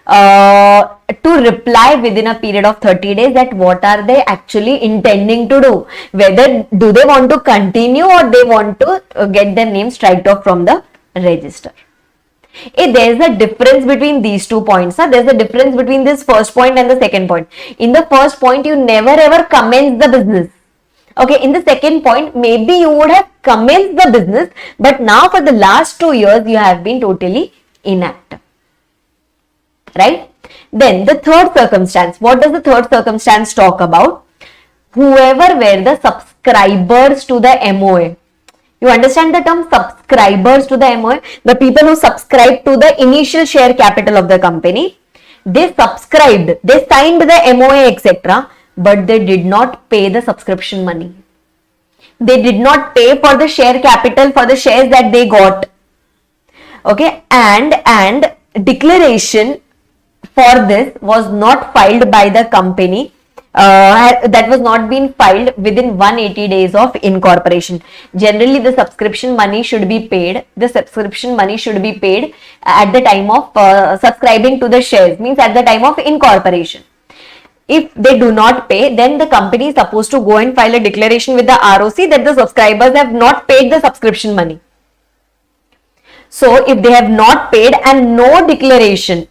to reply within a period of 30 days that what are they actually intending to do. Whether do they want to continue or they want to get their name striked off from the register. There is a difference between these 2 points. There is a difference between this first point and the second point. In the first point, you never ever commence the business. Okay, in the second point, maybe you would have commenced the business, but now for the last 2 years, you have been totally inactive. Right? Then the third circumstance. What does the third circumstance talk about? Whoever were the subscribers to the MOA. You understand the term subscribers to the MOA? The people who subscribed to the initial share capital of the company. They subscribed, they signed the MOA, etc., but they did not pay the subscription money. They did not pay for the share capital for the shares that they got. Okay, and declaration for this was not filed by the company. That was not been filed within 180 days of incorporation. Generally, the subscription money should be paid. The subscription money should be paid at the time of subscribing to the shares, means at the time of incorporation. If they do not pay, then the company is supposed to go and file a declaration with the ROC that the subscribers have not paid the subscription money. So, if they have not paid and no declaration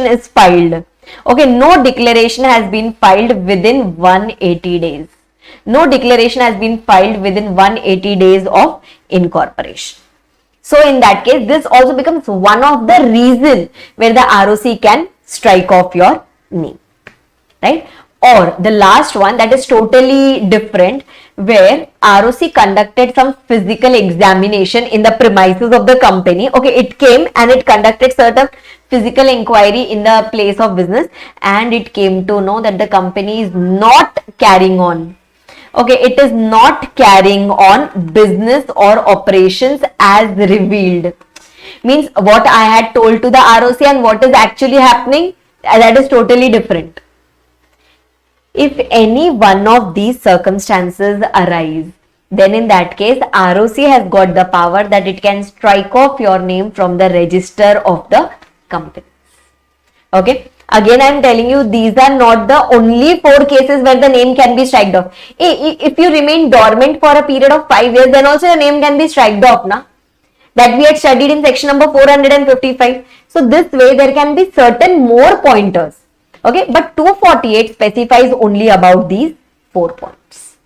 is filed. Okay, no declaration has been filed within 180 days. no declaration has been filed within 180 days of incorporation. So in that case, this also becomes one of the reasons where the ROC can strike off your name, right? Or the last one, that is totally different, where ROC conducted some physical examination in the premises of the company. Okay, it came and it conducted certain physical inquiry in the place of business, and it came to know that the company is not carrying on. Okay, it is not carrying on business or operations as revealed. Means what I had told to the ROC and what is actually happening, that is totally different. If any one of these circumstances arise, then in that case, ROC has got the power that it can strike off your name from the register of the company. Okay. Again, I am telling you, these are not the only 4 cases where the name can be striked off. If you remain dormant for a period of 5 years, then also your name can be striked off, na? That we had studied in section number 455. So this way, there can be certain more pointers. Okay, but 248 specifies only about these 4 points.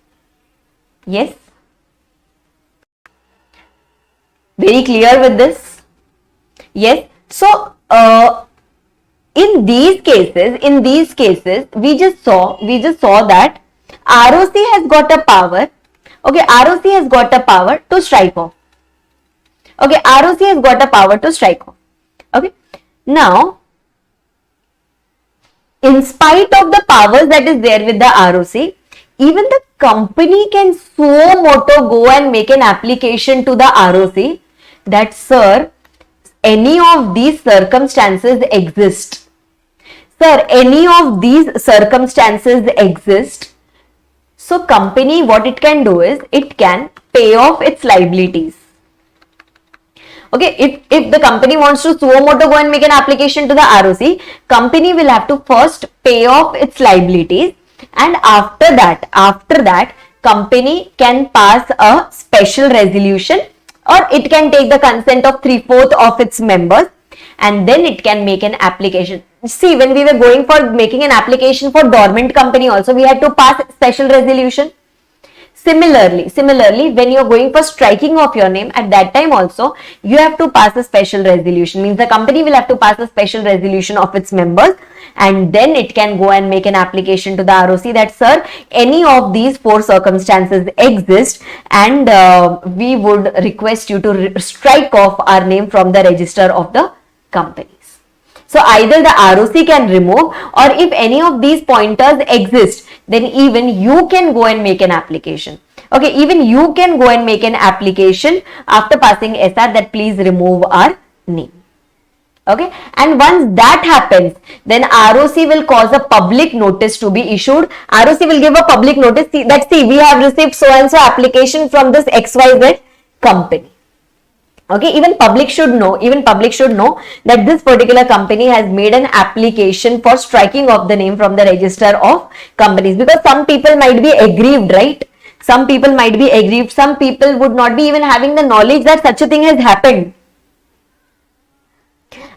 Yes? Very clear with this? Yes. So, in these cases, we just saw that ROC has got a power. Okay, ROC has got a power to strike off. Okay, ROC has got a power to strike off. Okay, now, in spite of the powers that is there with the ROC, even the company can suo moto go and make an application to the ROC that, sir, any of these circumstances exist. Sir, any of these circumstances exist. So company, what it can do is, it can pay off its liabilities. Okay, if the company wants to suo moto go and make an application to the ROC, company will have to first pay off its liabilities, and after that, company can pass a special resolution, or it can take the consent of 3/4 of its members, and then it can make an application. See, when we were going for making an application for dormant company also, we had to pass special resolution. Similarly, when you are going for striking of your name, at that time also, you have to pass a special resolution. Means the company will have to pass a special resolution of its members, and then it can go and make an application to the ROC that, sir, any of these 4 circumstances exist, and we would request you to strike off our name from the register of the companies. So either the ROC can remove, or if any of these pointers exist, then even you can go and make an application. Okay, even you can go and make an application after passing SR that please remove our name. Okay, and once that happens, then ROC will cause a public notice to be issued. ROC will give a public notice that, see, we have received so and so application from this XYZ company. Okay, even public should know that this particular company has made an application for striking off the name from the register of companies, because some people might be aggrieved, right? Some people might be aggrieved. Some people would not be even having the knowledge that such a thing has happened.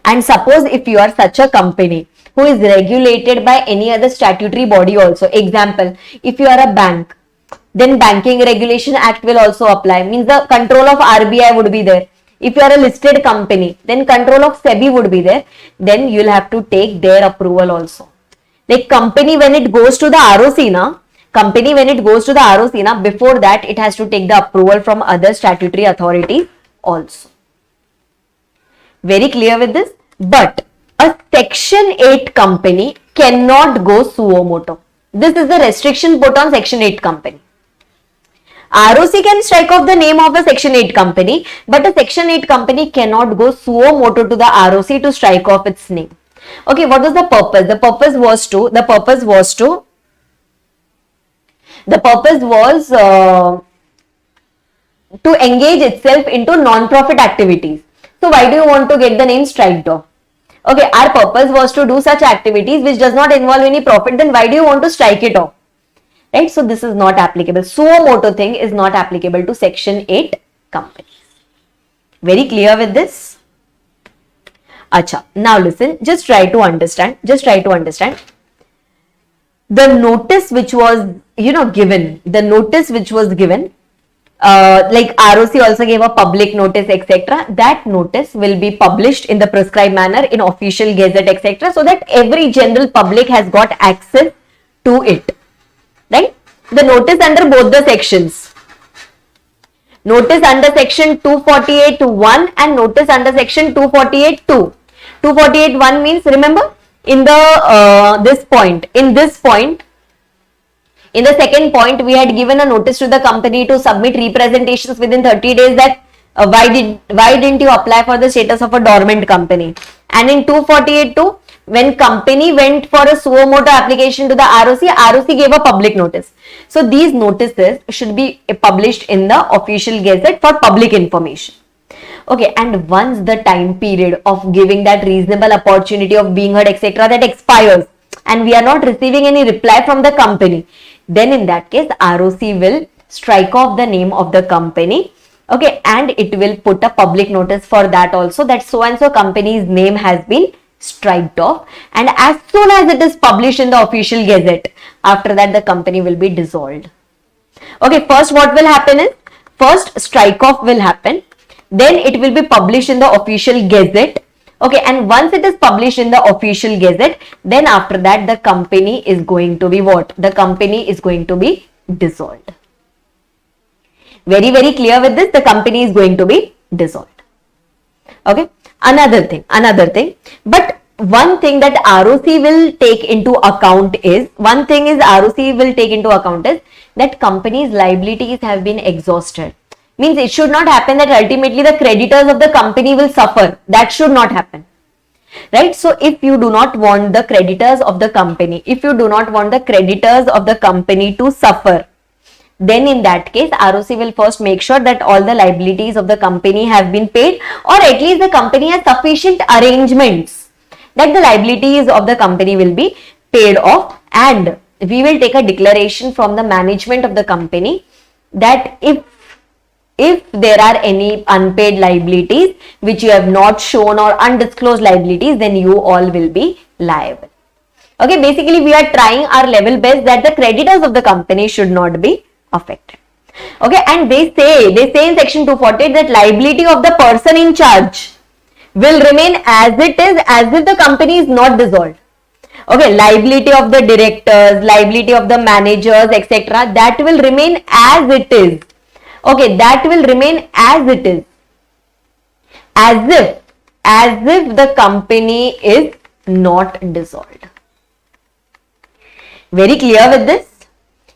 And suppose if you are such a company who is regulated by any other statutory body also, example, if you are a bank, then Banking Regulation Act will also apply. Means the control of RBI would be there. If you are a listed company, then control of SEBI would be there. Then you'll have to take their approval also. Like company, when it goes to the ROC, before that it has to take the approval from other statutory authorities also. Very clear with this? But a Section 8 company cannot go suo moto. This is the restriction put on Section 8 company. ROC can strike off the name of a Section 8 company, but a Section 8 company cannot go suo moto to the ROC to strike off its name. Okay, what was the purpose? The purpose was to engage itself into non-profit activities. So why do you want to get the name striked off? Okay, our purpose was to do such activities which does not involve any profit. Then why do you want to strike it off? Right? So this is not applicable. Suo moto thing is not applicable to Section 8 companies. Very clear with this? Acha. Now listen, just try to understand. The notice which was given, the notice which was given, like ROC also gave a public notice, etc. That notice will be published in the prescribed manner in official gazette, etc. So that every general public has got access to it, right? The notice under both the sections. Notice under section 248(1) and notice under section 248(2). 248(1) means, remember, in the in the second point, we had given a notice to the company to submit representations within 30 days that why didn't you apply for the status of a dormant company? And in 248(2), when company went for a suo motu application to the ROC gave a public notice. So these notices should be published in the official gazette for public information. Okay, and once the time period of giving that reasonable opportunity of being heard, etc., that expires, and we are not receiving any reply from the company, then in that case, ROC will strike off the name of the company. Okay, and it will put a public notice for that also, that so and so company's name has been striked off, and as soon as it is published in the official gazette, after that the company will be dissolved. Okay, first what will happen is, first strike off will happen, then it will be published in the official gazette. Okay, and once it is published in the official gazette, then after that the company is going to be what? The company is going to be dissolved. Very, very clear with this, the company is going to be dissolved. Okay, another thing, but one thing that ROC will take into account is, that company's liabilities have been exhausted. Means it should not happen that ultimately the creditors of the company will suffer. That should not happen, right? So if you do not want the creditors of the company, to suffer, then in that case, ROC will first make sure that all the liabilities of the company have been paid, or at least the company has sufficient arrangements that the liabilities of the company will be paid off, and we will take a declaration from the management of the company that if there are any unpaid liabilities which you have not shown, or undisclosed liabilities, then you all will be liable. Okay, basically we are trying our level best that the creditors of the company should not be affected. Okay, and they say in section 248 that liability of the person in charge will remain as it is, as if the company is not dissolved. Okay, liability of the directors, liability of the managers, etc., that will remain as it is. Okay, that will remain as it is, as if the company is not dissolved. Very clear with this?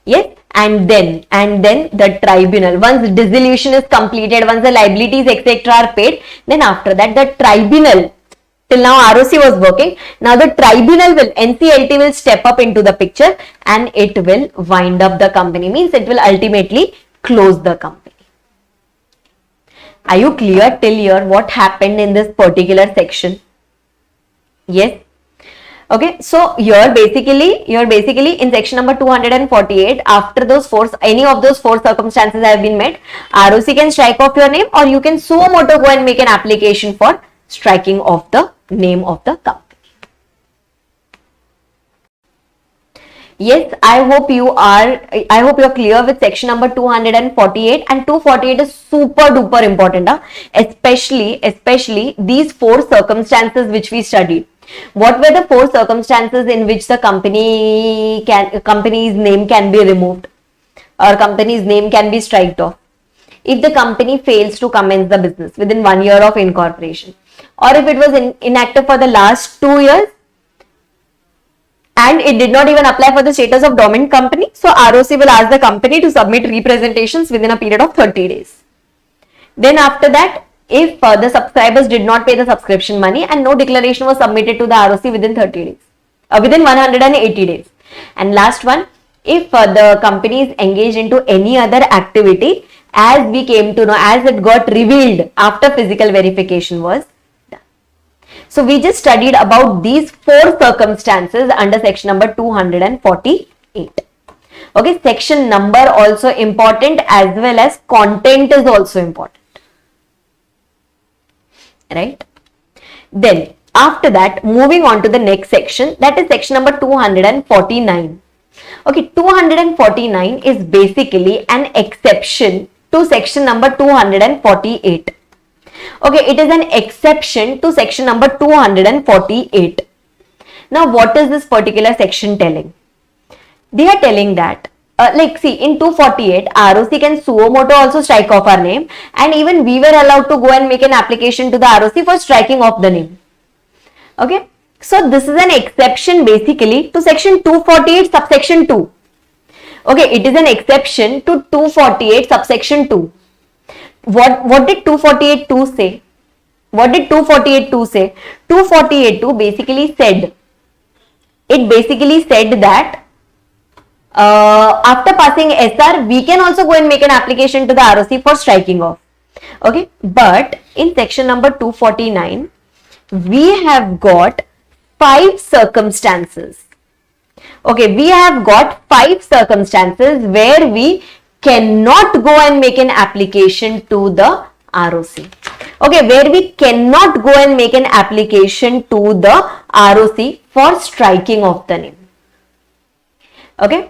Yes. And then the tribunal, once dissolution is completed, once the liabilities, etc., are paid, then after that the tribunal, till now ROC was working, now the tribunal will, NCLT will step up into the picture, and it will wind up the company. Means it will ultimately close the company. Are you clear till here what happened in this particular section? Yes. Okay, so here basically in section number 248, after those any of those four circumstances have been met, ROC can strike off your name, or you can suo motu go and make an application for striking off the name of the company. Yes, I hope you are clear with section number 248, and 248 is super duper important, especially these four circumstances which we studied. What were the four circumstances in which the company's name can be removed, or company's name can be striked off? If the company fails to commence the business within 1 year of incorporation, or if it was inactive for the last 2 years and it did not even apply for the status of dormant company, so ROC will ask the company to submit representations within a period of 30 days. Then after that, if the subscribers did not pay the subscription money and no declaration was submitted to the ROC within 30 days, within 180 days. And last one, if the company is engaged into any other activity, as we came to know, as it got revealed after physical verification was done. So we just studied about these four circumstances under section number 248. Okay, section number also important, as well as content is also important. Right? Then after that, moving on to the next section, that is section number 249. Okay, 249 is basically an exception to section number 248. Okay, it is an exception to section number 248. Now, what is this particular section telling? They are telling that, like see, in 248, ROC can suo moto also strike off our name, and even we were allowed to go and make an application to the ROC for striking off the name. Okay, so this is an exception basically to section 248 subsection 2. Okay, it is an exception to 248 subsection 2. What did 248.2 say? What did 248.2 say? 248.2 basically said, it basically said that after passing SR, we can also go and make an application to the ROC for striking off. Okay, but in section number 249, we have got 5 circumstances. Okay, we have got 5 circumstances where we cannot go and make an application to the ROC. Okay, where we cannot go and make an application to the ROC for striking off the name. Okay,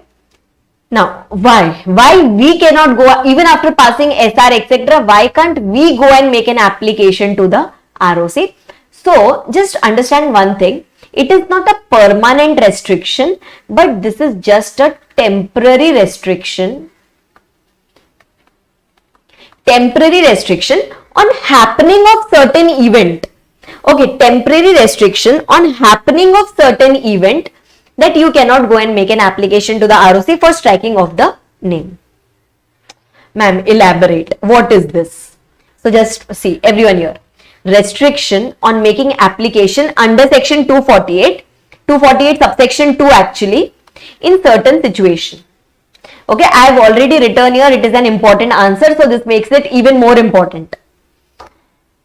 now why we cannot go even after passing SR etc. Why can't we go and make an application to the ROC? So just understand one thing, it is not a permanent restriction, but this is just a temporary restriction. Temporary restriction on happening of certain event. Okay, temporary restriction on happening of certain event that you cannot go and make an application to the ROC for striking of the name. Ma'am, elaborate. What is this? So just see, everyone here. Restriction on making application under section 248 subsection 2 actually in certain situation. Okay, I have already written here, it is an important answer, so this makes it even more important.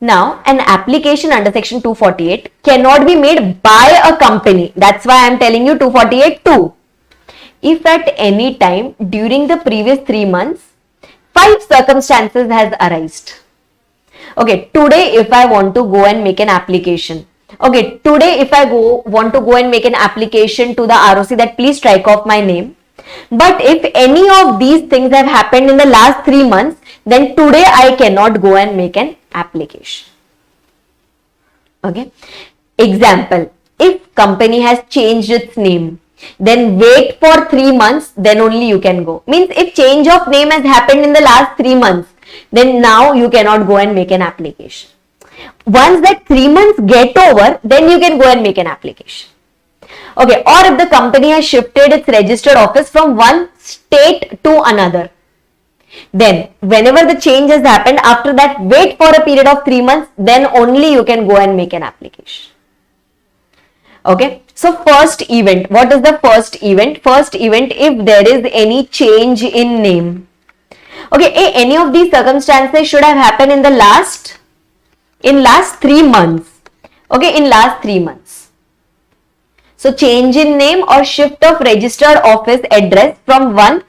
Now, an application under section 248 cannot be made by a company. That's why I am telling you 248.2. If at any time during the previous 3 months, 5 circumstances has arisen. Okay, today if I want to go and make an application. Okay, today if I want to go and make an application to the ROC that please strike off my name. But if any of these things have happened in the last 3 months, then today I cannot go and make an application. Okay. Example, if company has changed its name, then wait for 3 months, then only you can go. Means if change of name has happened in the last 3 months, then now you cannot go and make an application. Once that 3 months get over, then you can go and make an application. Okay, or if the company has shifted its registered office from one state to another, then whenever the change has happened, after that wait for a period of 3 months, then only you can go and make an application. Okay, so first event, what is the first event? First event, if there is any change in name. Okay, any of these circumstances should have happened in the last 3 months. Okay, in last 3 months. So change in name or shift of registered office address from one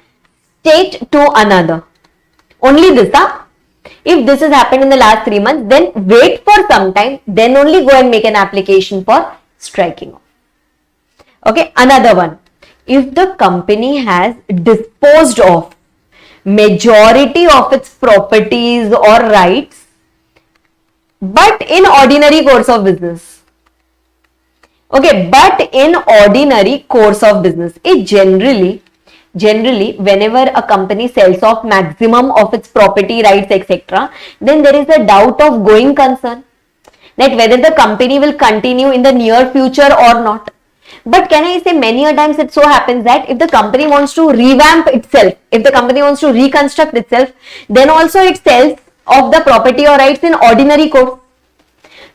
state to another. Only this, if this has happened in the last 3 months, then wait for some time, then only go and make an application for striking off. Okay, another one. If the company has disposed of majority of its properties or rights, but in ordinary course of business. Okay, but in ordinary course of business, it generally whenever a company sells off maximum of its property rights etc., then there is a doubt of going concern that whether the company will continue in the near future or not. But can I say many a times it so happens that if the company wants to revamp itself, if the company wants to reconstruct itself, then also it sells off the property or rights in ordinary course.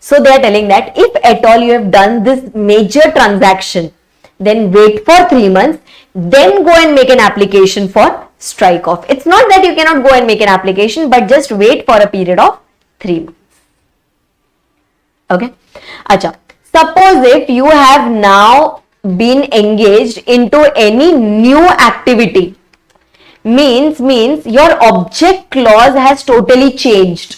So they are telling that if at all you have done this major transaction, then wait for 3 months, then go and make an application for strike off. It's not that you cannot go and make an application, but just wait for a period of 3 months. Okay. Acha. Suppose if you have now been engaged into any new activity, means your object clause has totally changed.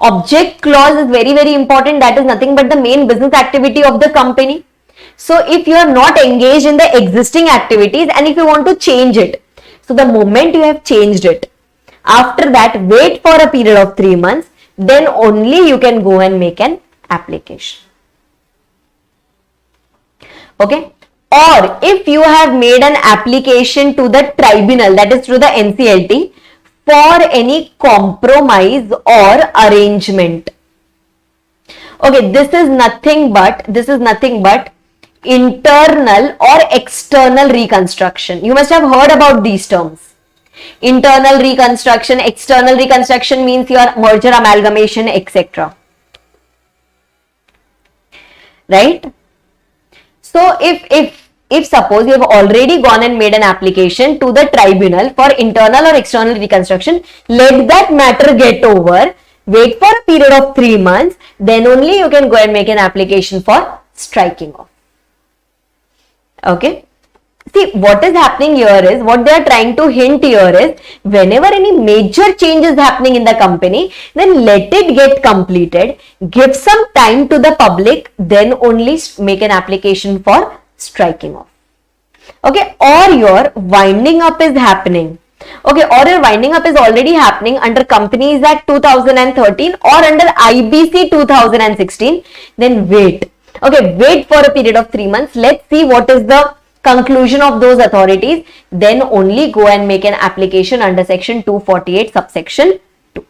Object clause is very, very important. That is nothing but the main business activity of the company. So if you are not engaged in the existing activities and if you want to change it, so the moment you have changed it, after that wait for a period of 3 months, then only you can go and make an application. Okay. Or if you have made an application to the tribunal, that is through the NCLT, for any compromise or arrangement. Okay, this is nothing but internal or external reconstruction. You must have heard about these terms. Internal reconstruction, external reconstruction means your merger, amalgamation, etc. Right? So if suppose you have already gone and made an application to the tribunal for internal or external reconstruction, let that matter get over, wait for a period of 3 months, then only you can go and make an application for striking off. Okay. See, what is happening here is, what they are trying to hint here is, whenever any major change is happening in the company, then let it get completed, give some time to the public, then only make an application for striking off. Okay, or your winding up is happening. Okay, or your winding up is already happening under Companies Act 2013 or under IBC 2016, then wait. Okay, wait for a period of 3 months. Let's see what is the conclusion of those authorities. Then only go and make an application under section 248 subsection 2.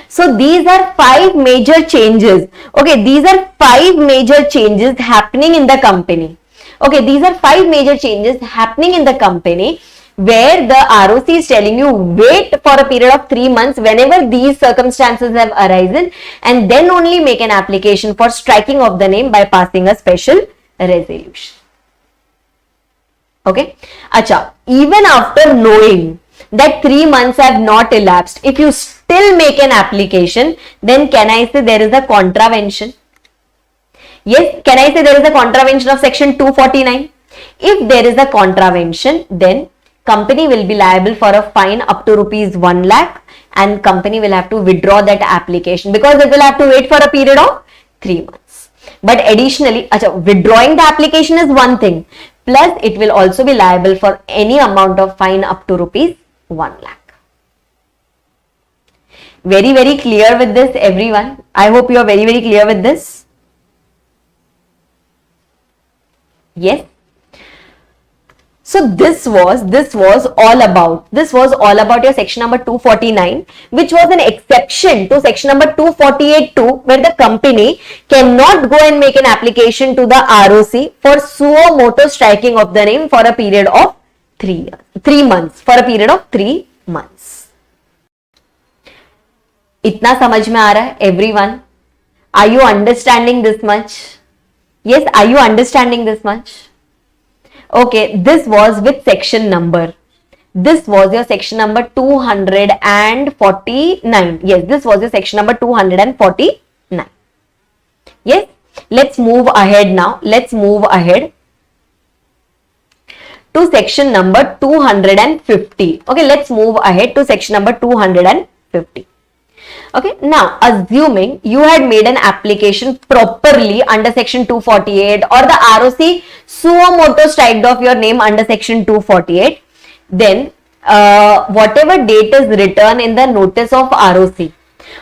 So these are 5 major changes. Okay, these are 5 major changes happening in the company. Okay, these are 5 major changes happening in the company where the ROC is telling you wait for a period of 3 months whenever these circumstances have arisen, and then only make an application for striking of the name by passing a special resolution. Okay. Acha, even after knowing that 3 months have not elapsed, if you still make an application, then can I say there is a contravention? Yes, can I say there is a contravention of section 249? If there is a contravention, then company will be liable for a fine up to rupees 1 lakh and company will have to withdraw that application because it will have to wait for a period of 3 months. But additionally, withdrawing the application is one thing, plus it will also be liable for any amount of fine up to rupees 1 lakh. Very, very clear with this, everyone. I hope you are very, very clear with this. Yes. So this was all about your section number 249, which was an exception to section number 248(2), where the company cannot go and make an application to the ROC for suo motu striking of the name for a period of 3 months, for a period of 3 months. इतना समझ में आ रहा है everyone? Are you understanding this much? Yes, are you understanding this much? Okay, this was with section number. This was your section number 249. Yes, this was your section number 249. Yes, let's move ahead now. Let's move ahead to section number 250. Okay, let's move ahead to section number 250. Okay, now assuming you had made an application properly under section 248 or the ROC suo motu striked off your name under section 248, then whatever date is written in the notice of ROC,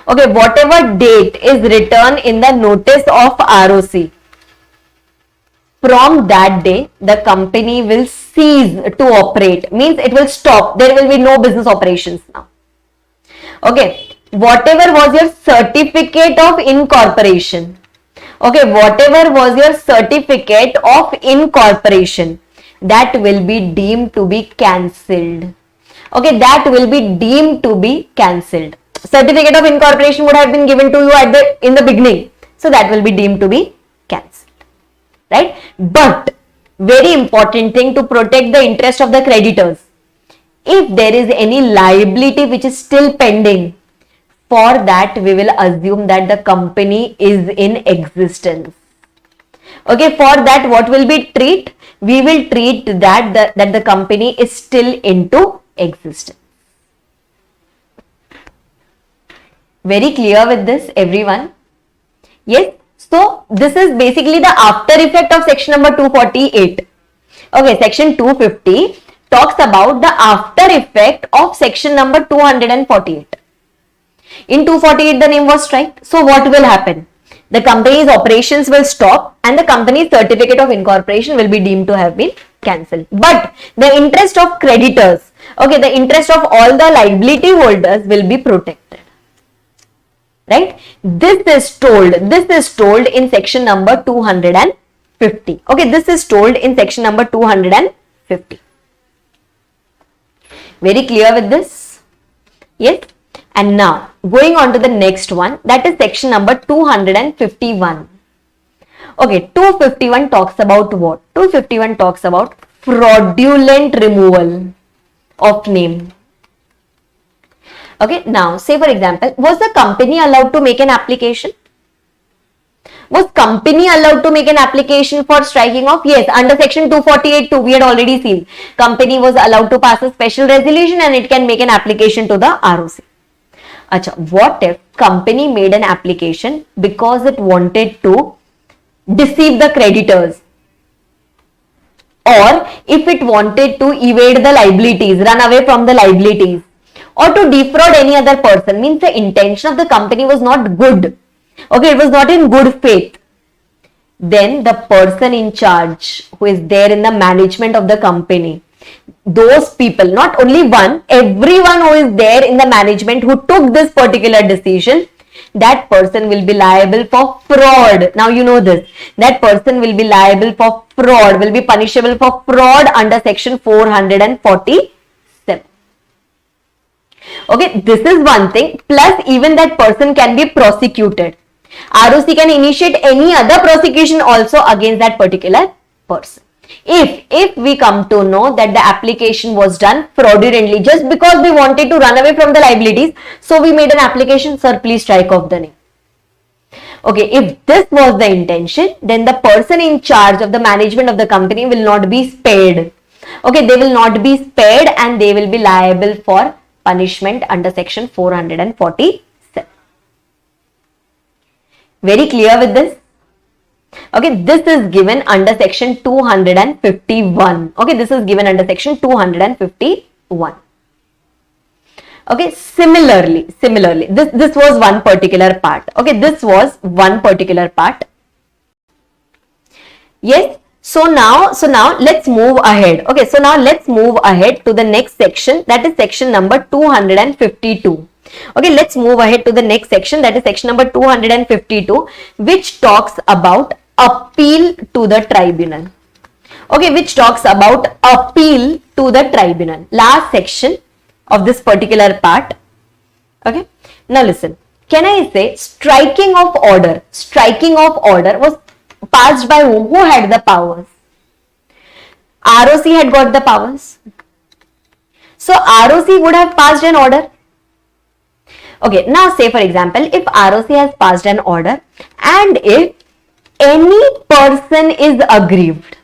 okay, whatever date is written in the notice of ROC, from that day the company will cease to operate, means it will stop. There will be no business operations now. Okay. Whatever was your certificate of incorporation, okay, whatever was your certificate of incorporation, that will be deemed to be cancelled. Okay, that will be deemed to be cancelled. Certificate of incorporation would have been given to you in the beginning, so that will be deemed to be cancelled, right? But very important thing to protect the interest of the creditors, if there is any liability which is still pending, for that we will assume that the company is in existence. Okay, for that what will we treat? We will treat that the company is still into existence. Very clear with this, everyone? Yes. So this is basically the after effect of section number 248. Okay, section 250 talks about the after effect of section number 248. In 248 the name was strike. So what will happen? The company's operations will stop and the company's certificate of incorporation will be deemed to have been cancelled. But the interest of creditors, okay, the interest of all the liability holders will be protected. Right? This is told in section number 250. Okay, this is told in section number 250. Very clear with this? Yes? And now, going on to the next one, that is section number 251. Okay, 251 talks about what? 251 talks about fraudulent removal of name. Okay, now say for example, was the company allowed to make an application? Was company allowed to make an application for striking off? Yes, under section 248 we had already seen. Company was allowed to pass a special resolution and it can make an application to the ROC. Achha, what if company made an application because it wanted to deceive the creditors? Or if it wanted to evade the liabilities, run away from the liabilities, or to defraud any other person, means the intention of the company was not good. Okay, it was not in good faith. Then the person in charge who is there in the management of the company, those people, not only one, everyone who is there in the management who took this particular decision, that person will be liable for fraud. Now you know this. That person will be liable for fraud, will be punishable for fraud under section 447. Okay, this is one thing. Plus, even that person can be prosecuted. ROC can initiate any other prosecution also against that particular person. If we come to know that the application was done fraudulently just because we wanted to run away from the liabilities, so we made an application, sir, please strike off the name. Okay, if this was the intention, then the person in charge of the management of the company will not be spared. Okay, they will not be spared and they will be liable for punishment under section 447. Very clear with this? Okay, this is given under section 251. Okay, this is given under section 251. Okay, similarly, this was one particular part. Okay, this was one particular part. Yes. So now let's move ahead. Okay, so now let's move ahead to the next section, that is section number 252. Okay, let's move ahead to the next section, that is section number 252, which talks about appeal to the tribunal. Okay, which talks about appeal to the tribunal. Last section of this particular part. Okay, now listen. Can I say striking of order? Striking of order was passed by whom? Who had the powers? ROC had got the powers. So ROC would have passed an order. Okay, now say for example, if ROC has passed an order and if any person is aggrieved,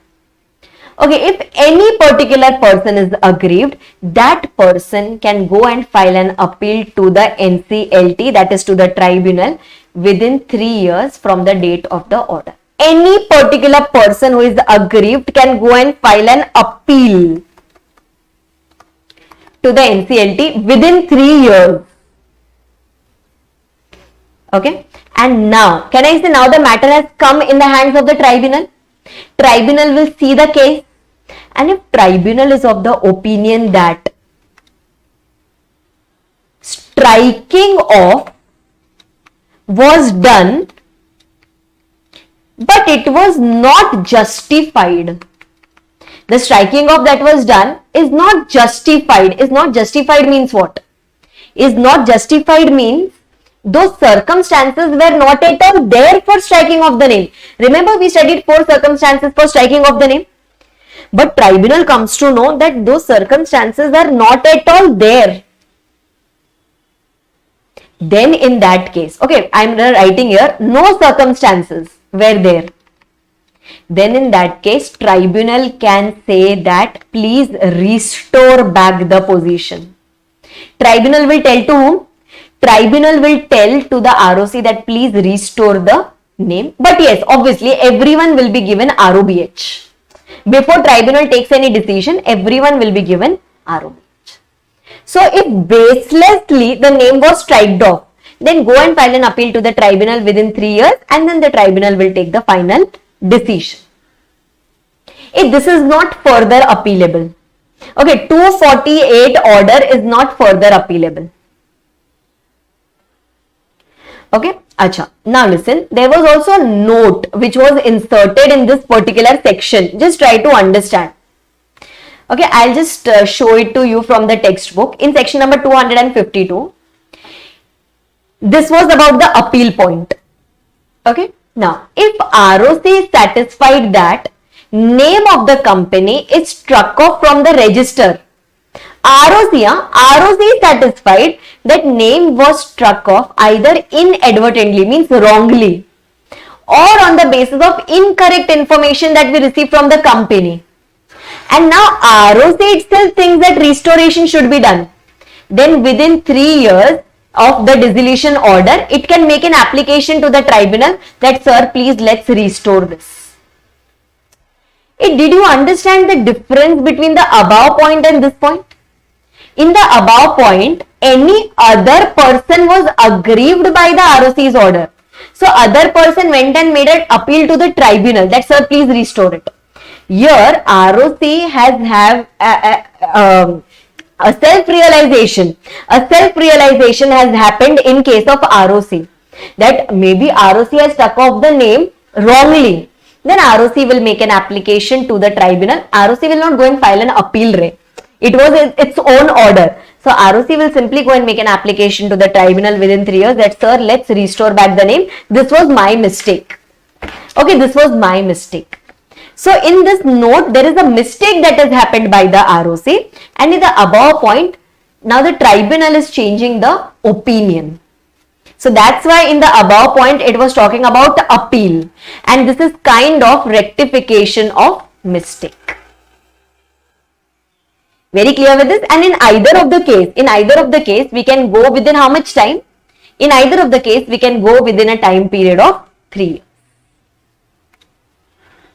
okay, if any particular person is aggrieved, that person can go and file an appeal to the NCLT, that is to the tribunal, within 3 years from the date of the order. Any particular person who is aggrieved can go and file an appeal to the NCLT within 3 years. Okay, and now, can I say now the matter has come in the hands of the tribunal? Tribunal will see the case, and if tribunal is of the opinion that striking off was done, but it was not justified. The striking off that was done is not justified. Is not justified means what? Is not justified means those circumstances were not at all there for striking off the name. Remember, we studied 4 circumstances for striking off the name. But tribunal comes to know that those circumstances are not at all there. Then in that case, okay, I am writing here, no circumstances were there. Then in that case, tribunal can say that please restore back the position. Tribunal will tell to whom? Tribunal will tell to the ROC that please restore the name. But yes, obviously everyone will be given ROBH. Before tribunal takes any decision, everyone will be given ROBH. So if baselessly the name was striked off, then go and file an appeal to the tribunal within 3 years, and then the tribunal will take the final decision. If this is not further appealable, okay, 248 order is not further appealable. Okay, acha. Now listen, there was also a note which was inserted in this particular section. Just try to understand. Okay, I'll just show it to you from the textbook. In section number 252, this was about the appeal point. Okay, now if ROC is satisfied that name of the company is struck off from the register, ROC is satisfied that name was struck off either inadvertently, means wrongly, or on the basis of incorrect information that we receive from the company. And now ROC itself thinks that restoration should be done. Then within 3 years of the dissolution order, it can make an application to the tribunal that, sir, please let's restore this. Did you understand the difference between the above point and this point? In the above point, any other person was aggrieved by the ROC's order. So other person went and made an appeal to the tribunal that, sir, please restore it. Here ROC has a self-realization. A self-realization has happened in case of ROC, that maybe ROC has struck off the name wrongly. Then ROC will make an application to the tribunal. ROC will not go and file an appeal. It was its own order. So ROC will simply go and make an application to the tribunal within 3 years that, sir, let's restore back the name. This was my mistake. Okay, this was my mistake. So in this note, there is a mistake that has happened by the ROC, and in the above point, now the tribunal is changing the opinion. So that's why in the above point, it was talking about appeal, and this is kind of rectification of mistake. Very clear with this? And in either of the case, we can go within how much time? In either of the case, we can go within a time period of 3 years.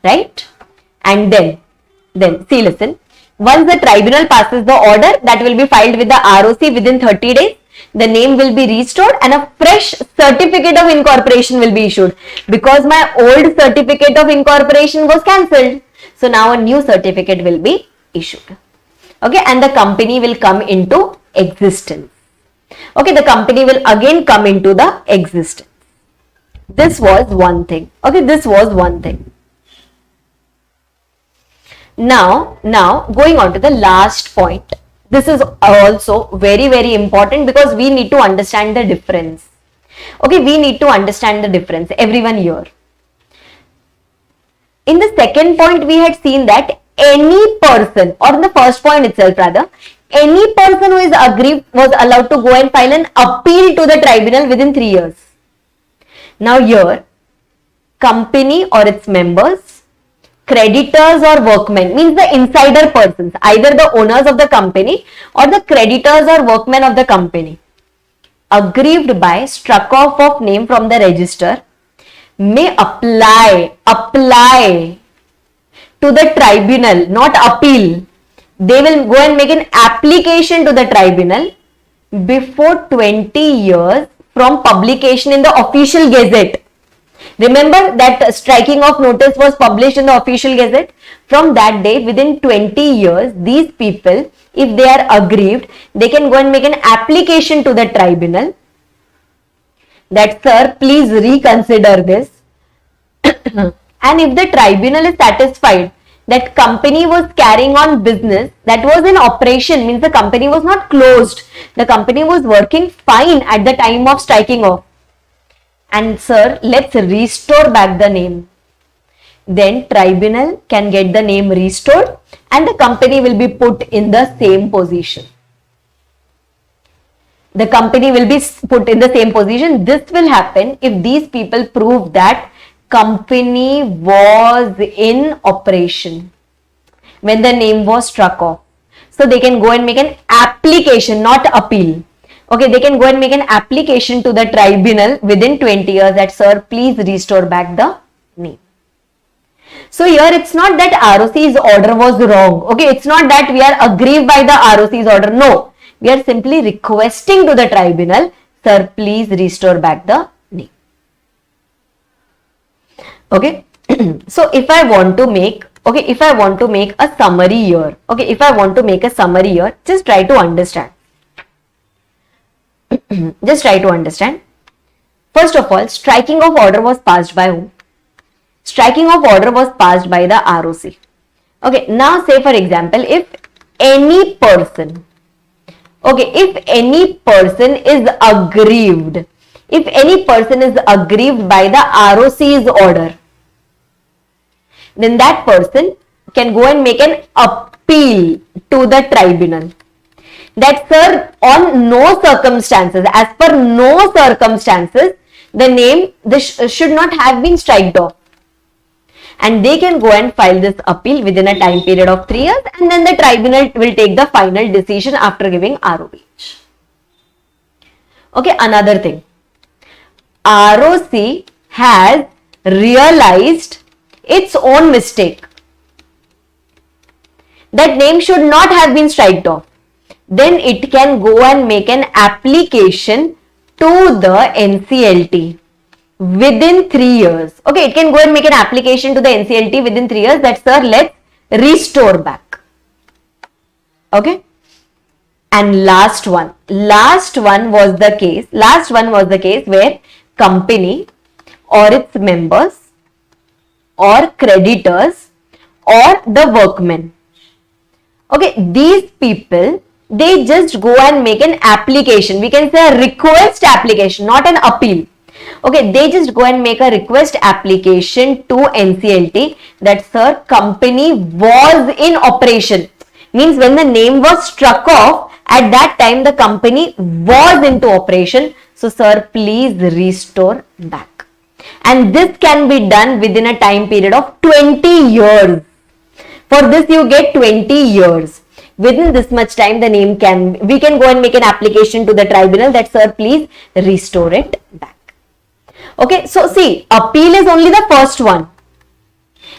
Right? And then see, listen, once the tribunal passes the order, that will be filed with the ROC within 30 days, the name will be restored and a fresh certificate of incorporation will be issued, because my old certificate of incorporation was cancelled. So now a new certificate will be issued. Okay, and the company will come into existence. Okay, the company will again come into the existence. This was one thing. Okay, this was one thing. Now going on to the last point. This is also very, very important because we need to understand the difference. Okay, we need to understand the difference, everyone here. In the second point, we had seen that any person, or in the first point itself rather, any person who is aggrieved was allowed to go and file an appeal to the tribunal within 3 years. Now here, company or its members, creditors or workmen, means the insider persons, either the owners of the company or the creditors or workmen of the company, aggrieved by struck off of name from the register, may apply to the tribunal, not appeal. They will go and make an application to the tribunal before 20 years from publication in the official gazette. Remember that striking of notice was published in the official gazette. From that day, within 20 years, these people, if they are aggrieved, they can go and make an application to the tribunal that, sir, please reconsider this. And if the tribunal is satisfied that company was carrying on business, that was in operation, means the company was not closed, the company was working fine at the time of striking off, and sir, let's restore back the name, then tribunal can get the name restored and the company will be put in the same position. The company will be put in the same position. This will happen if these people prove that company was in operation when the name was struck off. So they can go and make an application, not appeal. Okay, they can go and make an application to the tribunal within 20 years that, sir, please restore back the name. So here it's not that ROC's order was wrong. Okay, it's not that we are aggrieved by the ROC's order. No, we are simply requesting to the tribunal, sir, please restore back the name. Okay. So if I want to make, a summary here, just try to understand. Just try to understand. First of all, striking of order was passed by whom? Striking of order was passed by the ROC. Okay, now say for example, if any person is aggrieved, by the ROC's order, then that person can go and make an appeal to the tribunal that, sir, on no circumstances, as per no circumstances, the name should not have been striked off. And they can go and file this appeal within a time period of 3 years, and then the tribunal will take the final decision after giving ROH. Okay, another thing. ROC has realized its own mistake. That name should not have been striked off. Then it can go and make an application to the NCLT within 3 years. Okay, it can go and make an application to the NCLT within 3 years that, sir, let's restore back. Okay. And last one was the case where company or its members or creditors or the workmen. Okay, these people, they just go and make an application. We can say a request application, not an appeal. Okay, they just go and make a request application to NCLT that, sir, company was in operation. Means when the name was struck off, at that time the company was into operation. So, sir, please restore back. And this can be done within a time period of 20 years. For this you get 20 years. Within this much time, we can go and make an application to the tribunal that, sir, please restore it back. Okay, so see, appeal is only the first one.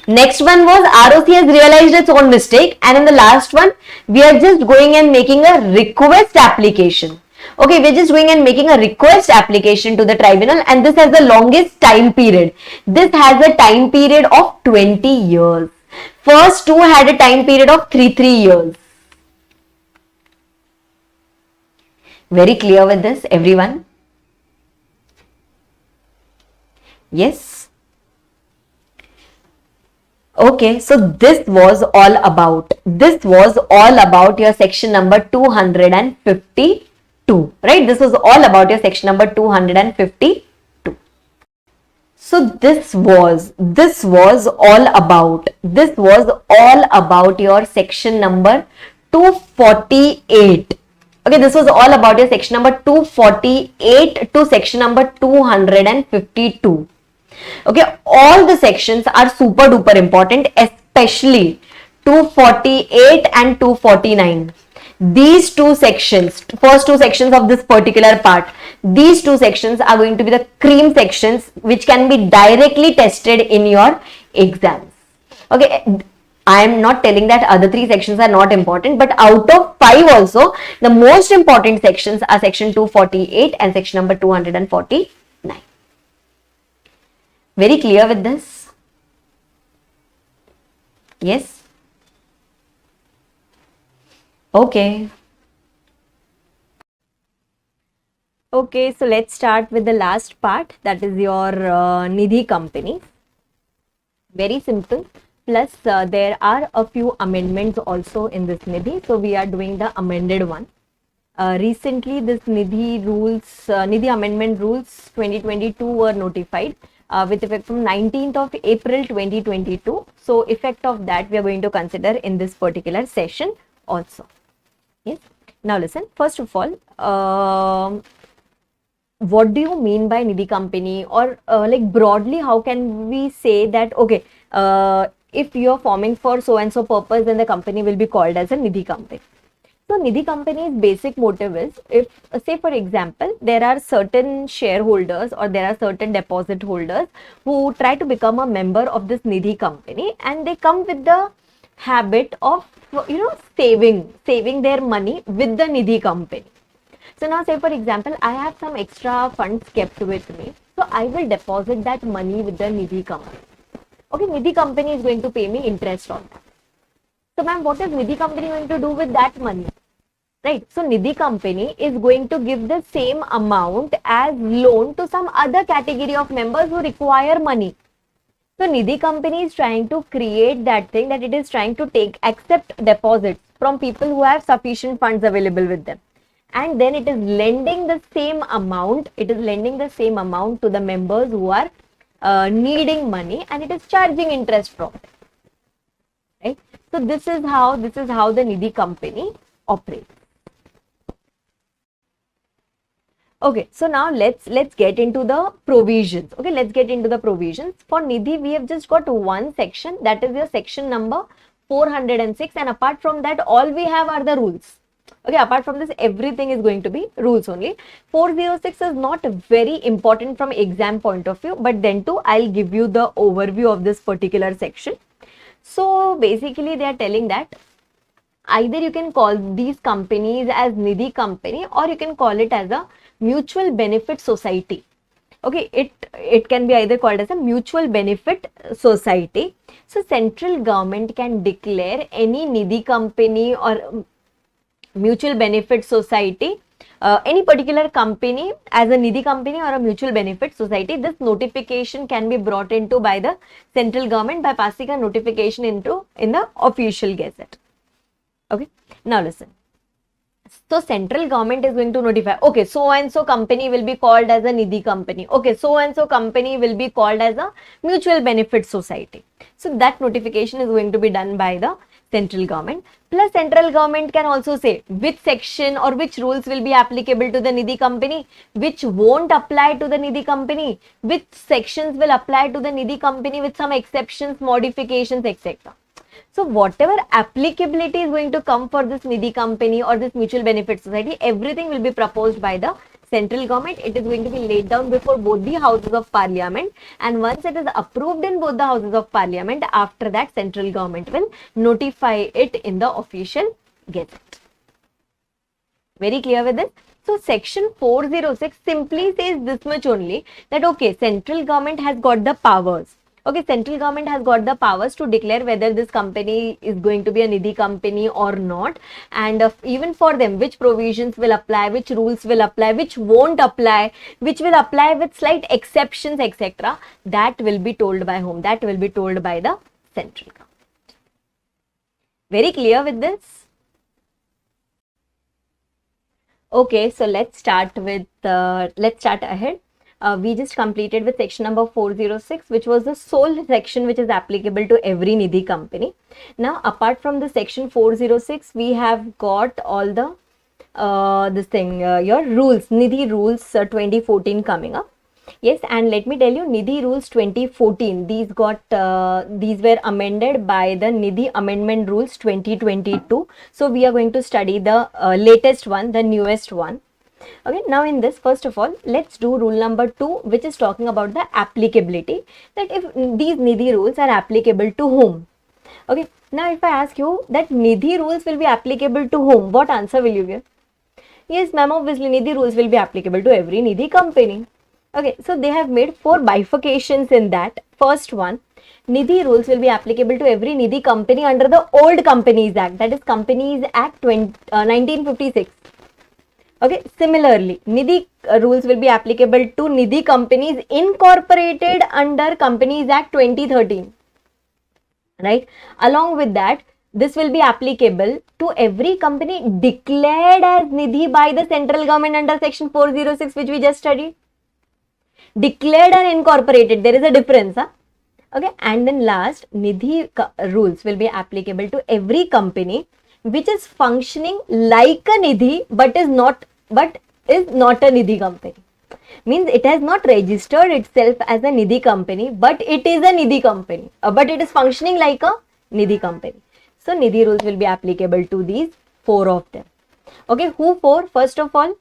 Next one was ROC has realized its own mistake, and in the last one, we are just going and making a request application. Okay, we're just going and making a request application to the tribunal, and this has the longest time period. This has a time period of 20 years. First two had a time period of 3 years. Very clear with this, everyone? Yes? Okay, so this was all about your section number 252, right? This was all about your section number 252. So this was all about your section number 248. Okay, this was all about your section number 248 to section number 252. Okay, all the sections are super duper important, especially 248 and 249. These two sections, first two sections of this particular part, these two sections are going to be the cream sections which can be directly tested in your exams. Okay, I am not telling that other three sections are not important, but out of 5 also, the most important sections are section 248 and section number 249. Very clear with this? Yes? Okay. Okay, so let's start with the last part, that is your Nidhi company. Very simple. Plus, there are a few amendments also in this Nidhi. So, we are doing the amended one. Recently, this Nidhi Amendment Rules 2022 were notified with effect from 19th of April 2022. So, effect of that we are going to consider in this particular session also. Yes. Now, listen. First of all, what do you mean by Nidhi company, or like broadly, how can we say that, okay, if you are forming for so and so purpose, then the company will be called as a Nidhi company. So Nidhi company's basic motive is, if say for example there are certain shareholders or there are certain deposit holders who try to become a member of this Nidhi company, and they come with the habit of saving their money with the Nidhi company. So now say for example I have some extra funds kept with me, so I will deposit that money with the Nidhi company. Okay, Nidhi company is going to pay me interest on that. So ma'am, what is Nidhi company going to do with that money? Right. So Nidhi company is going to give the same amount as loan to some other category of members who require money. So Nidhi company is trying to create that thing, that it is trying to accept deposits from people who have sufficient funds available with them. And then it is lending the same amount, to the members who are needing money, and it is charging interest from it. Right. So this is how the Nidhi company operates. Okay, so now let's get into the provisions. Okay, let's get into the provisions. For Nidhi, we have just got one section, that is your section number 406, and apart from that, all we have are the rules. Okay, apart from this, everything is going to be rules only. 406 is not very important from exam point of view, but then too, I'll give you the overview of this particular section. So basically, they are telling that either you can call these companies as Nidhi company, or you can call it as a mutual benefit society. Okay, it can be either called as a mutual benefit society. So central government can declare any Nidhi company or mutual benefit society, any particular company as a Nidhi company or a mutual benefit society. This notification can be brought into by the central government by passing a notification in the official gazette. Okay, now listen. So central government is going to notify, okay, so and so company will be called as a Nidhi company. Okay, so and so company will be called as a mutual benefit society. So that notification is going to be done by the central government. Plus central government can also say which section or which rules will be applicable to the Nidhi company, which won't apply to the Nidhi company, which sections will apply to the Nidhi company with some exceptions, modifications, etc. So whatever applicability is going to come for this Nidhi company or this mutual benefit society, everything will be proposed by the central government. It is going to be laid down before both the houses of parliament, and once it is approved in both the houses of parliament, after that central government will notify it in the official gazette. Very clear with this? So section 406 simply says this much only, that okay, central government has got the powers. Okay, central government has got the powers to declare whether this company is going to be a Nidhi company or not, and even for them, which provisions will apply, which rules will apply, which won't apply, which will apply with slight exceptions, etc. That will be told by whom? That will be told by the central government. Very clear with this? Okay, so let's start ahead. We just completed with section number 406, which was the sole section which is applicable to every Nidhi company. Now, apart from the section 406, we have got all the your rules, Nidhi rules 2014 coming up. Yes, and let me tell you, Nidhi rules 2014, these were amended by the Nidhi amendment rules 2022. So we are going to study the latest one, the newest one. Okay, now in this, first of all, let's do rule number 2, which is talking about the applicability, that if these Nidhi rules are applicable to whom. Okay, now if I ask you that Nidhi rules will be applicable to whom, what answer will you give? Yes, ma'am, obviously Nidhi rules will be applicable to every Nidhi company. Okay, so they have made 4 bifurcations in that. First one, Nidhi rules will be applicable to every Nidhi company under the old Companies Act, that is Companies Act 1956. Okay, similarly, Nidhi rules will be applicable to Nidhi companies incorporated under Companies Act 2013. Right? Along with that, this will be applicable to every company declared as Nidhi by the central government under section 406, which we just studied. Declared and incorporated, there is a difference. Huh? Okay, and then last, Nidhi rules will be applicable to every company which is functioning like a Nidhi but is not a Nidhi company. Means it has not registered itself as a Nidhi company, but it is a Nidhi company, but it is functioning like a Nidhi company. So Nidhi rules will be applicable to these 4 of them. Okay, who for? First of all,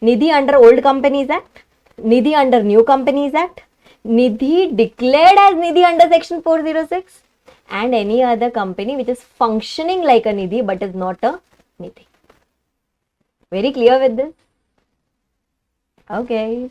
Nidhi under Old Companies Act, Nidhi under New Companies Act, Nidhi declared as Nidhi under Section 406, and any other company which is functioning like a Nidhi but is not a Nidhi. Very clear with this? Okay.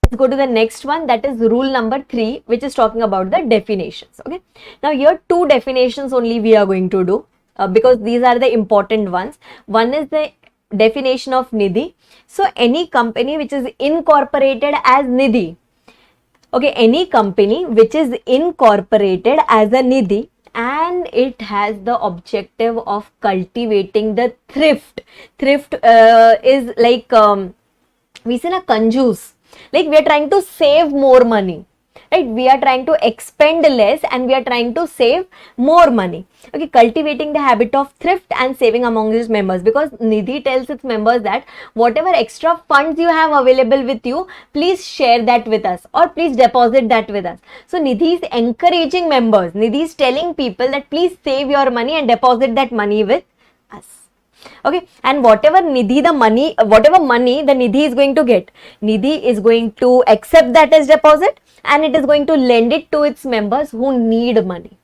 Let's go to the next one, that is rule number 3, which is talking about the definitions. Okay. Now here 2 definitions only we are going to do because these are the important ones. One is the definition of Nidhi. So any company which is incorporated as Nidhi, okay, any company which is incorporated as a Nidhi and it has the objective of cultivating the thrift. Thrift is like we say na conjuice. Like we are trying to save more money, right? We are trying to expend less and we are trying to save more money. Okay, cultivating the habit of thrift and saving among its members, because Nidhi tells its members that whatever extra funds you have available with you, please share that with us or please deposit that with us. So Nidhi is encouraging members. Nidhi is telling people that please save your money and deposit that money with us. Okay, and whatever money the Nidhi is going to get, Nidhi is going to accept that as deposit and it is going to lend it to its members who need money.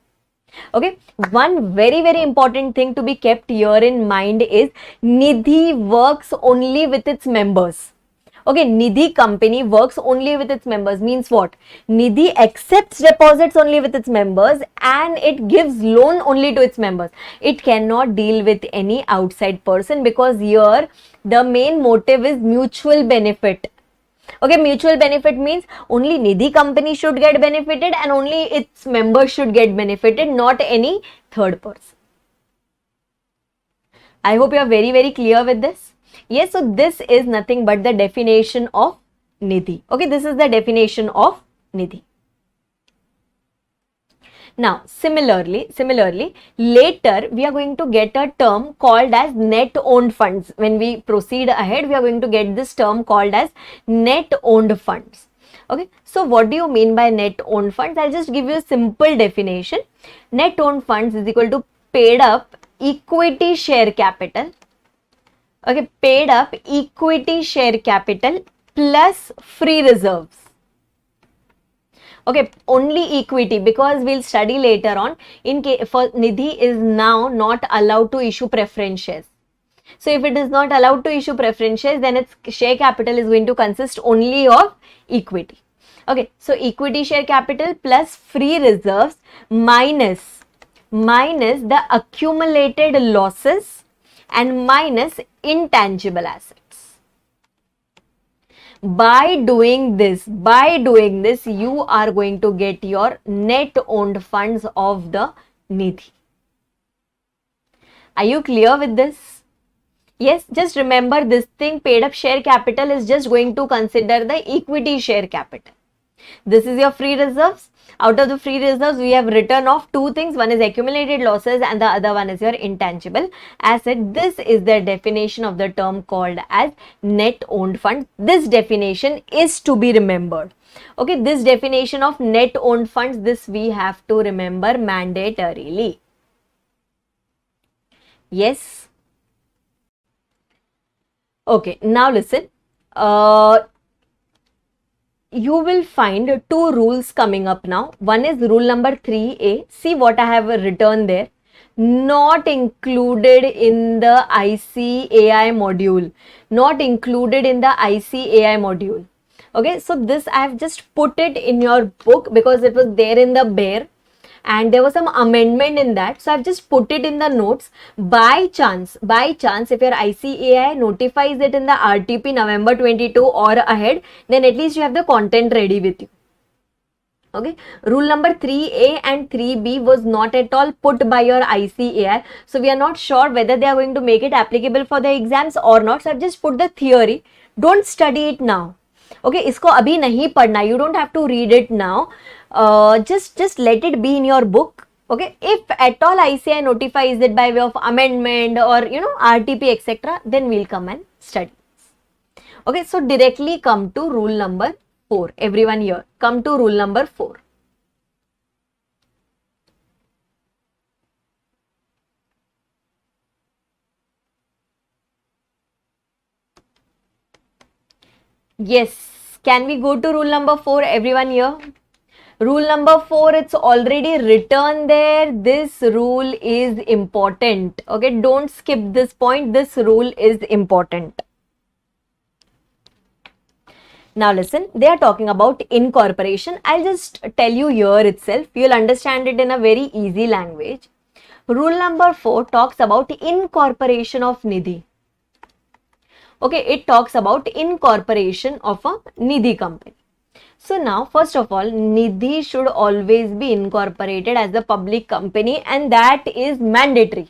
Okay, one very important thing to be kept here in mind is Nidhi works only with its members. Okay, Nidhi company works only with its members means what? Nidhi accepts deposits only with its members and it gives loan only to its members. It cannot deal with any outside person because here the main motive is mutual benefit. Okay, mutual benefit means only Nidhi company should get benefited and only its members should get benefited, not any third person. I hope you are very clear with this. Yes, so this is nothing but the definition of Nidhi. Okay, this is the definition of Nidhi. Now, similarly, later we are going to get a term called as net owned funds. When we proceed ahead, we are going to get this term called as net owned funds. Okay, so what do you mean by net owned funds? I'll just give you a simple definition. Net owned funds is equal to paid up equity share capital. Okay, paid up equity share capital plus free reserves. Okay, only equity, because we'll study later on in case for Nidhi is now not allowed to issue preference shares. So if it is not allowed to issue preference shares, then its share capital is going to consist only of equity. Okay, so equity share capital plus free reserves minus the accumulated losses and minus intangible assets. By doing this, you are going to get your net owned funds of the Nidhi. Are you clear with this? Yes, just remember this thing, paid up share capital is just going to consider the equity share capital. This is your free reserves. Out of the free reserves, we have written off 2 things. One is accumulated losses and the other one is your intangible asset. This is the definition of the term called as net owned fund. This definition is to be remembered. Okay, this definition of net owned funds, this we have to remember mandatorily. Yes. Okay, now listen. You will find 2 rules coming up now. One is rule number 3A. See what I have written there. Not included in the ICAI module. Not included in the ICAI module. Okay, so this I have just put it in your book because it was there in the bare and there was some amendment in that. So I've just put it in the notes. By chance, if your ICAI notifies it in the RTP November 22 or ahead, then at least you have the content ready with you. Okay, rule number 3A and 3B was not at all put by your ICAI. So we are not sure whether they are going to make it applicable for the exams or not. So I've just put the theory. Don't study it now. Okay, isko abhi nahi padna. You don't have to read it now. Just let it be in your book. Okay, if at all ICAI notifies it by way of amendment or RTP etc., then we'll come and study. Okay, so directly come to rule number 4. Everyone here, come to rule number 4. Yes. Can we go to rule number 4, everyone here? Rule number 4, it's already written there. This rule is important. Okay, don't skip this point. This rule is important. Now listen, they are talking about incorporation. I'll just tell you here itself. You'll understand it in a very easy language. Rule number 4 talks about incorporation of Nidhi. Okay, it talks about incorporation of a Nidhi company. So now, first of all, Nidhi should always be incorporated as a public company, and that is mandatory.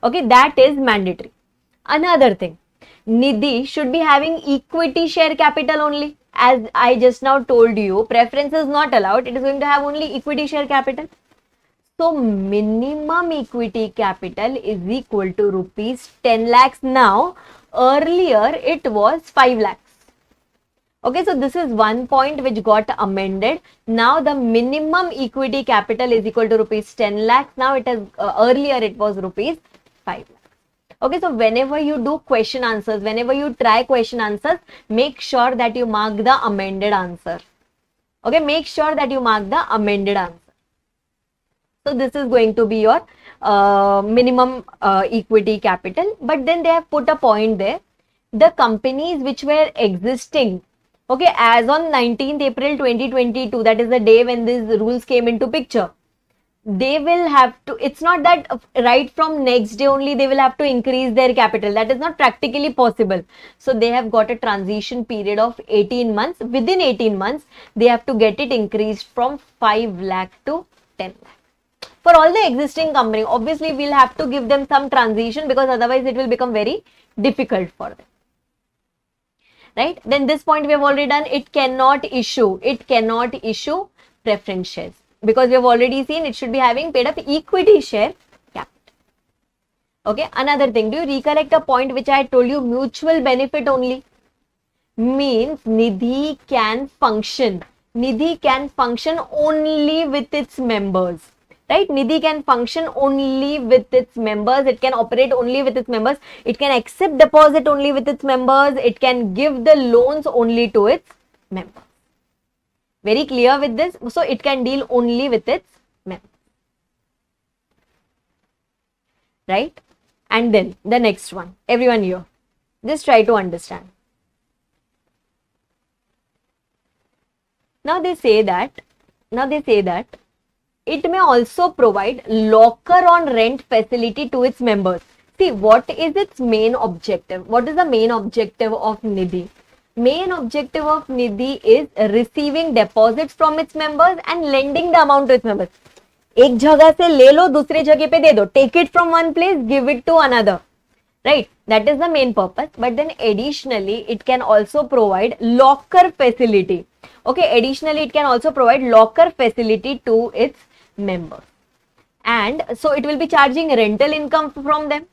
Okay, that is mandatory. Another thing, Nidhi should be having equity share capital only. As I just now told you, preference is not allowed. It is going to have only equity share capital. So minimum equity capital is equal to rupees 10 lakhs now. Earlier it was 5 lakhs. Okay, so this is one point which got amended. Now the minimum equity capital is equal to rupees 10 lakhs. Now it is, earlier it was rupees 5 lakhs. Okay, so whenever you do question answers, whenever you try question answers, make sure that you mark the amended answer. Okay, make sure that you mark the amended answer. So this is going to be your minimum equity capital. But then they have put a point there. The companies which were existing, okay, as on 19th April 2022, that is the day when these rules came into picture, they will have to, it's not that right from next day only they will have to increase their capital. That is not practically possible. So they have got a transition period of 18 months. Within 18 months, they have to get it increased from 5 lakh to 10 lakh. For all the existing company, obviously we'll have to give them some transition, because otherwise it will become very difficult for them. Right? Then this point we have already done. It cannot issue preference shares, because we have already seen it should be having paid up equity share capital. Okay, another thing, do you recollect a point which I told you, mutual benefit only? Means Nidhi can function only with its members. Right? Nidhi can function only with its members. It can operate only with its members. It can accept deposit only with its members. It can give the loans only to its members. Very clear with this? So it can deal only with its members. Right? And then the next one. Everyone here, just try to understand. Now they say that it may also provide locker on rent facility to its members. See, what is its main objective? What is the main objective of Nidhi? Main objective of Nidhi is receiving deposits from its members and lending the amount to its members. एक जगह से ले लो, दूसरे जगह पे दे दो. Take it from one place, give it to another. Right? That is the main purpose. But then additionally, it can also provide locker facility. Okay, additionally, it can also provide locker facility to its members, and so it will be charging rental income from them.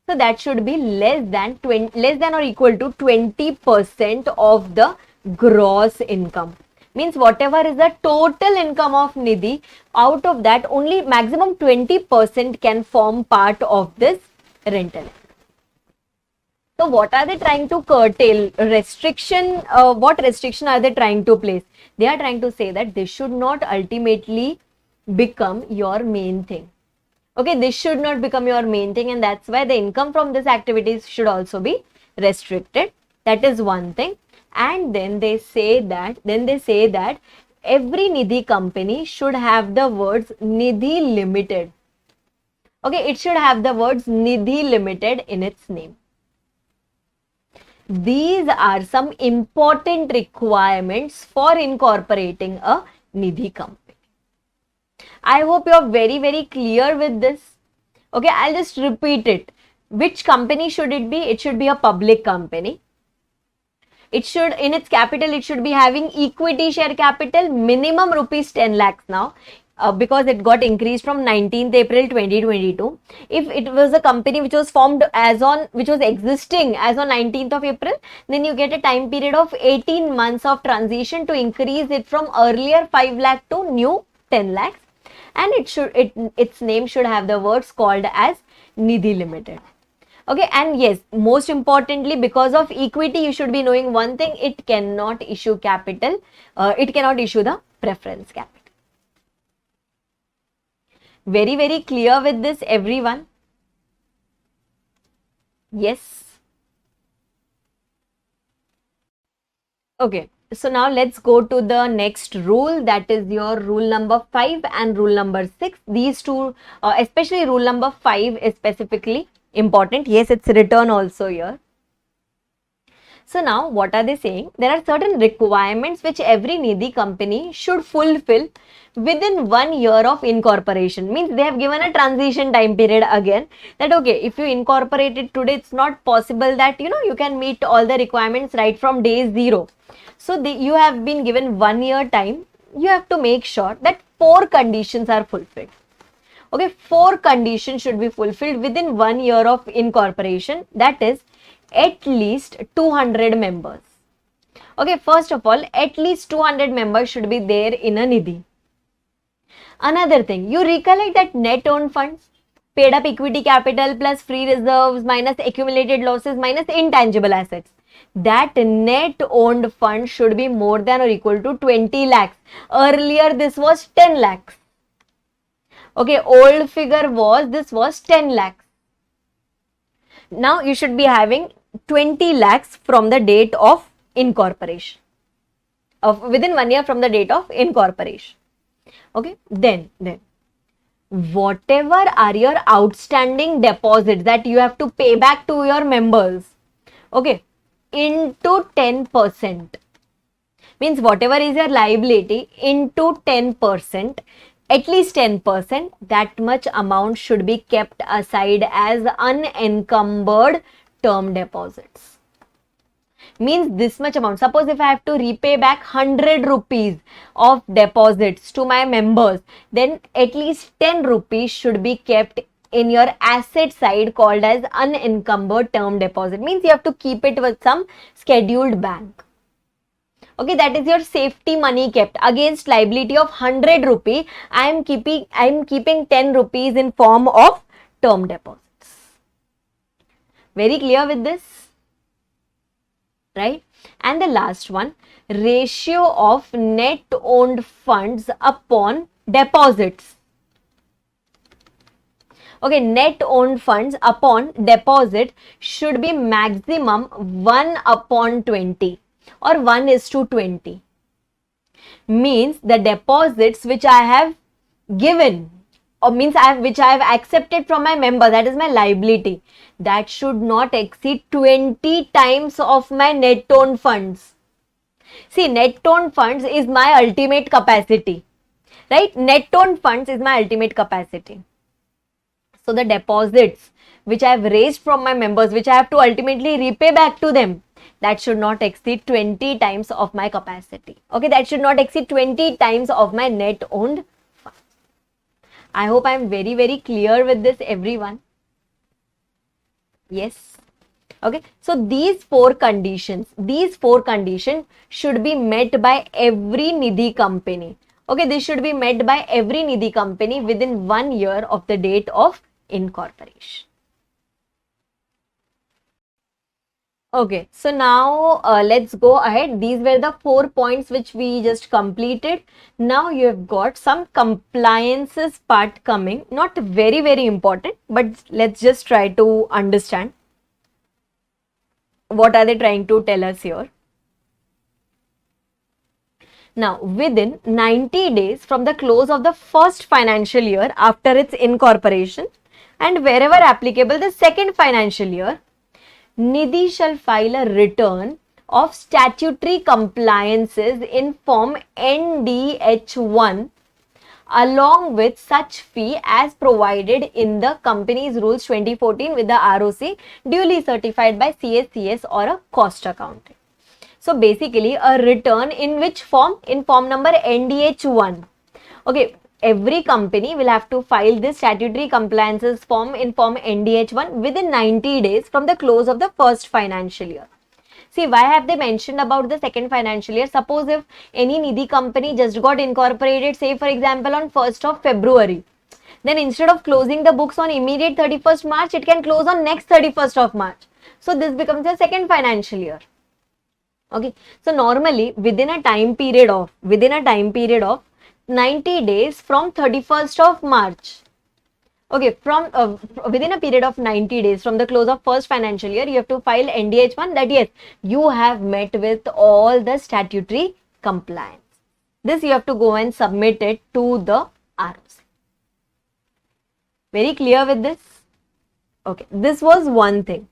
So that should be less than or equal to 20% of the gross income. Means whatever is the total income of Nidhi, out of that only maximum 20% can form part of this rental income. So what are they trying to curtail? Restriction, what restriction are they trying to place? They are trying to say that this should not ultimately become your main thing. Okay, this should not become your main thing, and that's why the income from this activities should also be restricted. That is one thing. And then they say that every Nidhi company should have the words Nidhi Limited. Okay, it should have the words Nidhi Limited in its name. These are some important requirements for incorporating a Nidhi company. I hope you are very, very clear with this. Okay, I'll just repeat it. Which company should it be? It should be a public company. It should, in its capital, it should be having equity share capital, minimum rupees 10 lakhs now, because it got increased from 19th April 2022. If it was a company which was formed which was existing as on 19th of April, then you get a time period of 18 months of transition to increase it from earlier 5 lakh to new 10 lakhs. And its name should have the words called as Nidhi Limited. Okay, and yes, most importantly, because of equity, you should be knowing one thing: it cannot issue capital, it cannot issue the preference capital. Very, very clear with this, everyone? Yes. Okay, so now let's go to the next rule, that is your rule number 5 and rule number 6. These two, especially rule number 5 is specifically important. Yes, it's written also here. So now what are they saying? There are certain requirements which every Nidhi company should fulfill within 1 year of incorporation. Means they have given a transition time period again, that okay, if you incorporate it today, it's not possible that you can meet all the requirements right from day 0. So you have been given 1 year time. You have to make sure that 4 conditions are fulfilled. Okay, 4 conditions should be fulfilled within 1 year of incorporation. That is, at least 200 members. Okay, first of all, at least 200 members should be there in a Nidhi. Another thing, you recollect that net owned funds, paid up equity capital plus free reserves minus accumulated losses minus intangible assets. That net owned fund should be more than or equal to 20 lakhs. Earlier this was 10 lakhs. Okay, old figure was, this was 10 lakhs. Now you should be having 20 lakhs from the date of incorporation, within 1 year from the date of incorporation. Okay, then whatever are your outstanding deposits that you have to pay back to your members, okay, into 10%. Means whatever is your liability into 10%, at least 10%, that much amount should be kept aside as unencumbered term deposits. Means this much amount. Suppose if I have to repay back 100 rupees of deposits to my members, then at least 10 rupees should be kept in your asset side called as unencumbered term deposit. Means you have to keep it with some scheduled bank. Okay, that is your safety money kept against liability of 100 rupee. I am keeping 10 rupees in form of term deposits. Very clear with this, right? And the last one, ratio of net owned funds upon deposits. Okay, net owned funds upon deposit should be maximum 1/20. Or 1:20. Means the deposits which I have given, or means which I have accepted from my member, that is my liability, that should not exceed 20 times of my net owned funds. See, net owned funds is my ultimate capacity, right? Net owned funds is my ultimate capacity. So the deposits which I have raised from my members, which I have to ultimately repay back to them, that should not exceed 20 times of my capacity. Okay, that should not exceed 20 times of my net owned funds. I hope I am very, very clear with this, everyone. Yes. Okay, so these 4 conditions should be met by every Nidhi company. Okay, this should be met by every Nidhi company within 1 year of the date of incorporation. Okay, so now let's go ahead. These were the 4 points which we just completed. Now you have got some compliances part coming. Not very, very important, but let's just try to understand. What are they trying to tell us here? Now, within 90 days from the close of the first financial year after its incorporation, and wherever applicable the second financial year, Nidhi shall file a return of statutory compliances in form NDH1 along with such fee as provided in the Companies Rules 2014 with the ROC duly certified by CSCS or a cost accountant. So basically a return in which form? In form number NDH1. Okay, every company will have to file this statutory compliances form in form NDH1 within 90 days from the close of the first financial year. See, why have they mentioned about the second financial year? Suppose if any Nidhi company just got incorporated, say for example on 1st of February. then instead of closing the books on immediate 31st March, it can close on next 31st of March. So this becomes a second financial year. Okay, so normally within a time period of 90 days from 31st of March. Okay, from within a period of 90 days from the close of first financial year, you have to file NDH1 that yes, you have met with all the statutory compliance. This you have to go and submit it to the ROC. Very clear with this? Okay, this was one thing.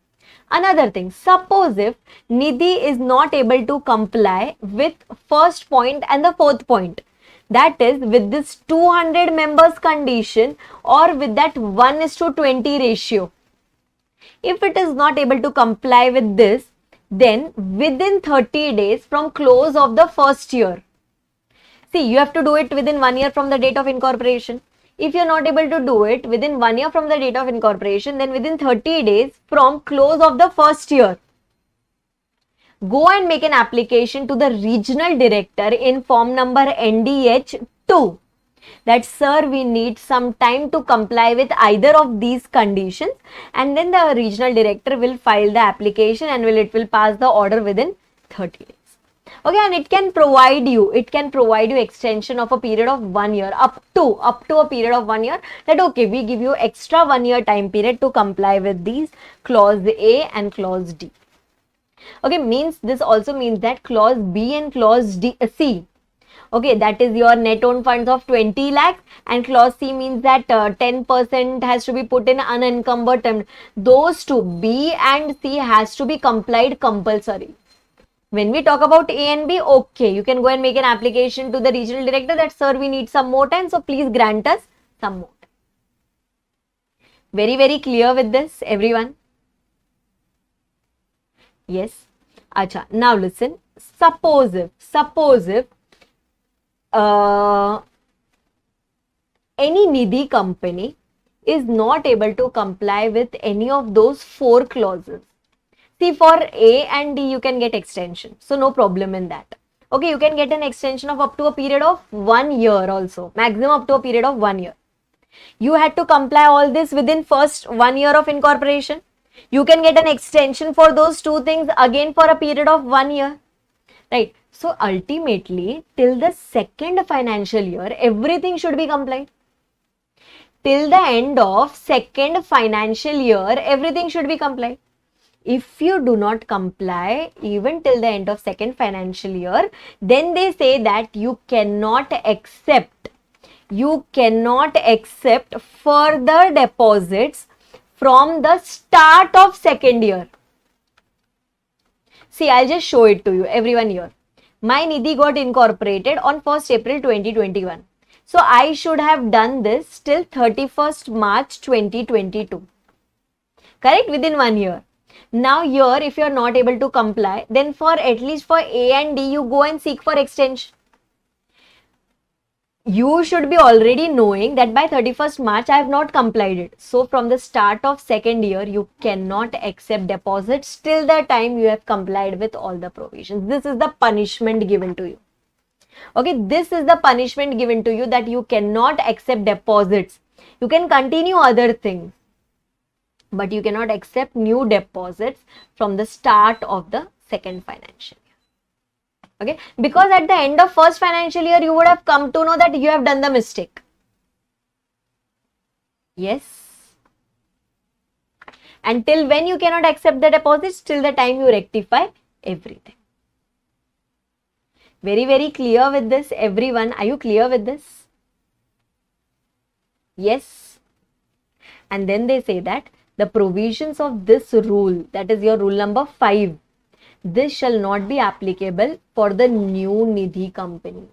Another thing, suppose if Nidhi is not able to comply with first point and the fourth point, that is with this 200 members condition or with that 1:20 ratio. If it is not able to comply with this, then within 30 days from close of the first year. See, you have to do it within 1 year from the date of incorporation. If you're not able to do it within 1 year from the date of incorporation, then within 30 days from close of the first year, go and make an application to the regional director in form number NDH2 that sir, we need some time to comply with either of these conditions, and then the regional director will file the application and it will pass the order within 30 days. Okay, and it can provide you extension of a period of 1 year up to a period of 1 year, that okay, we give you extra 1 year time period to comply with these clause A and clause D. Okay, this also means that clause B and clause C, okay, that is your net owned funds of 20 lakhs, and clause C means that 10% has to be put in unencumbered term. Those two, B and C, has to be complied compulsory. When we talk about A and B, okay, you can go and make an application to the regional director that sir, we need some more time, so please grant us some more time. Very, very clear with this, everyone? Yes. Acha. Now listen. Suppose if any Nidhi company is not able to comply with any of those 4 clauses. See, for A and D, you can get extension. So no problem in that. Okay, you can get an extension of up to a period of 1 year also. Maximum up to a period of 1 year. You had to comply all this within first 1 year of incorporation. You can get an extension for those 2 things again for a period of 1 year. Right. So ultimately, till the second financial year, everything should be complied. Till the end of second financial year, everything should be complied. If you do not comply even till the end of second financial year, then they say that you cannot accept further deposits from the start of second year. See, I'll just show it to you, everyone here. My Nidhi got incorporated on 1st April 2021. So I should have done this till 31st March 2022. Correct? Within 1 year. Now here, if you are not able to comply, then for at least for A and D, you go and seek for extension. You should be already knowing that by 31st March, I have not complied it. So from the start of second year, you cannot accept deposits till the time you have complied with all the provisions. This is the punishment given to you. Okay, this is the punishment given to you, that you cannot accept deposits. You can continue other things, but you cannot accept new deposits from the start of the second financial year. Okay, because at the end of first financial year, you would have come to know that you have done the mistake. Yes. Until when you cannot accept the deposits, till the time you rectify everything. Very, very clear with this, everyone. Are you clear with this? Yes. And then they say that the provisions of this rule, that is your rule number 5, this shall not be applicable for the new Nidhi companies.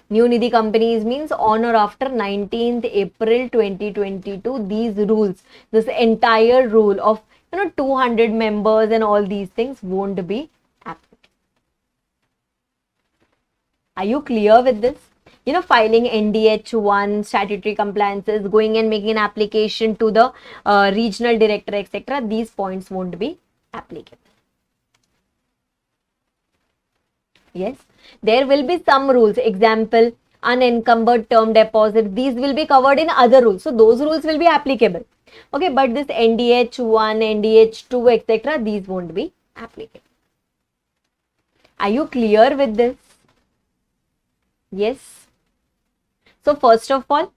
New Nidhi companies means on or after 19th April 2022, these rules, this entire rule of 200 members and all these things won't be applicable. Are you clear with this? Filing NDH1, statutory compliances, going and making an application to the regional director, etc. These points won't be applicable. Yes, there will be some rules. Example, unencumbered term deposit, these will be covered in other rules. So those rules will be applicable. Okay, but this NDH1, NDH2, etc., these won't be applicable. Are you clear with this? Yes. So first of all,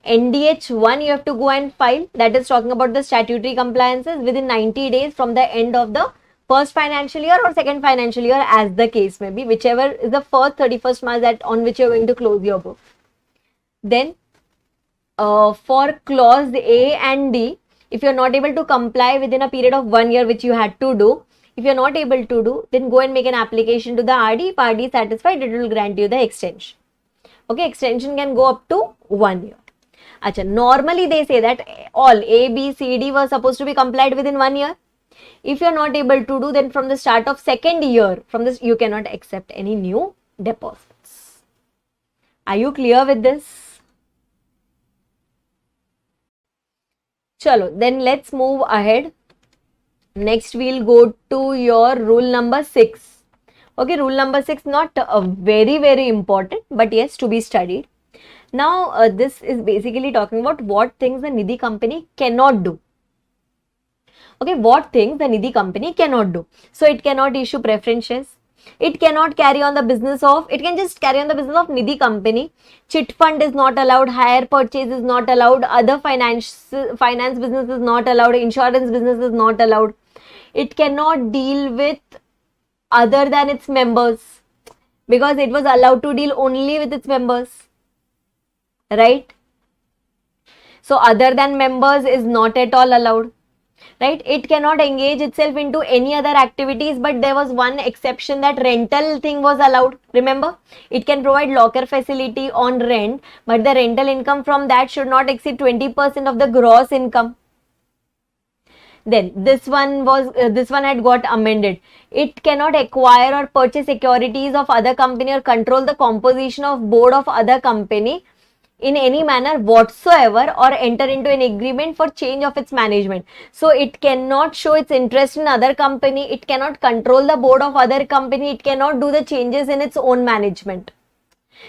NDH1 you have to go and file, that is talking about the statutory compliances within 90 days from the end of the first financial year or second financial year, as the case may be, whichever is the first 31st March that on which you are going to close your book. Then for clause A and D, if you are not able to comply within a period of 1 year, which you had to do, if you are not able to do, then go and make an application to the RD. If RD is satisfied, it will grant you the extension. Okay, extension can go up to 1 year. Achha, normally they say that all A, B, C, D were supposed to be complied within 1 year. If you are not able to do, then from the start of second year, from this you cannot accept any new deposits. Are you clear with this? Chalo, then let's move ahead. Next we'll go to your rule number 6. Okay, rule number 6, not very important, but yes, to be studied. Now, this is basically talking about what things the Nidhi company cannot do. Okay, what things the Nidhi company cannot do. So, it cannot issue preference shares. It cannot carry on the business of, it can just carry on the business of Nidhi company. Chit fund is not allowed, hire purchase is not allowed, other finance business is not allowed, insurance business is not allowed. It cannot deal with other than its members, because it was allowed to deal only with its members, right? So other than members is not at all allowed, right? It cannot engage itself into any other activities, but there was one exception, that rental thing was allowed. Remember, it can provide locker facility on rent, but the rental income from that should not exceed 20% of the gross income. Then this one had got amended. It cannot acquire or purchase securities of other company or control the composition of board of other company in any manner whatsoever, or enter into an agreement for change of its management. So it cannot show its interest in other company, it cannot control the board of other company, it cannot do the changes in its own management.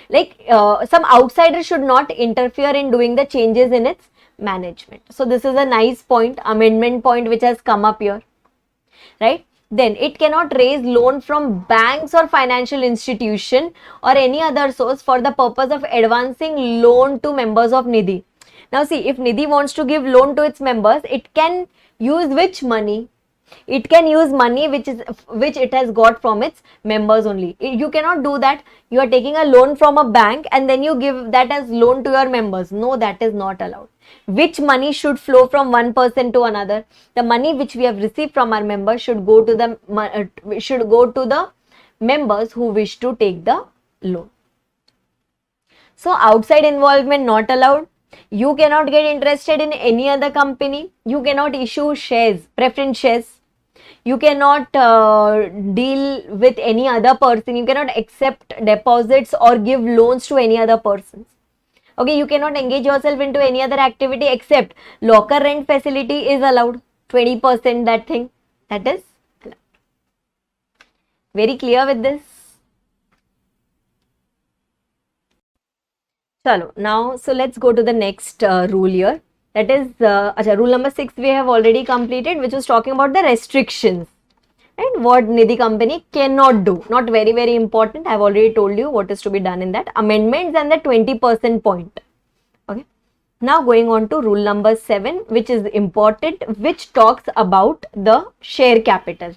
Like some outsider should not interfere in doing the changes in its management. So this is a nice point, amendment point, which has come up here, right? Then it cannot raise loan from banks or financial institution or any other source for the purpose of advancing loan to members of Nidhi. Now see, if Nidhi wants to give loan to its members, it can use which money? It can use money which it has got from its members only. You cannot do that. You are taking a loan from a bank and then you give that as loan to your members. No, that is not allowed. Which money should flow from one person to another? The money which we have received from our members should go to the members who wish to take the loan. So outside involvement not allowed. You cannot get interested in any other company. You cannot issue shares, preference shares. You cannot deal with any other person. You cannot accept deposits or give loans to any other persons. Okay, you cannot engage yourself into any other activity except locker rent facility is allowed. 20% that thing, that is allowed. Very clear with this? Chalo, now, so let's go to the next rule here. That is, rule number 6 we have already completed, which was talking about the restrictions. Right? What Nidhi company cannot do. Not very important. I have already told you what is to be done in that. Amendments and the 20% point. Okay. Now going on to rule number 7, which is important, which talks about the share capital.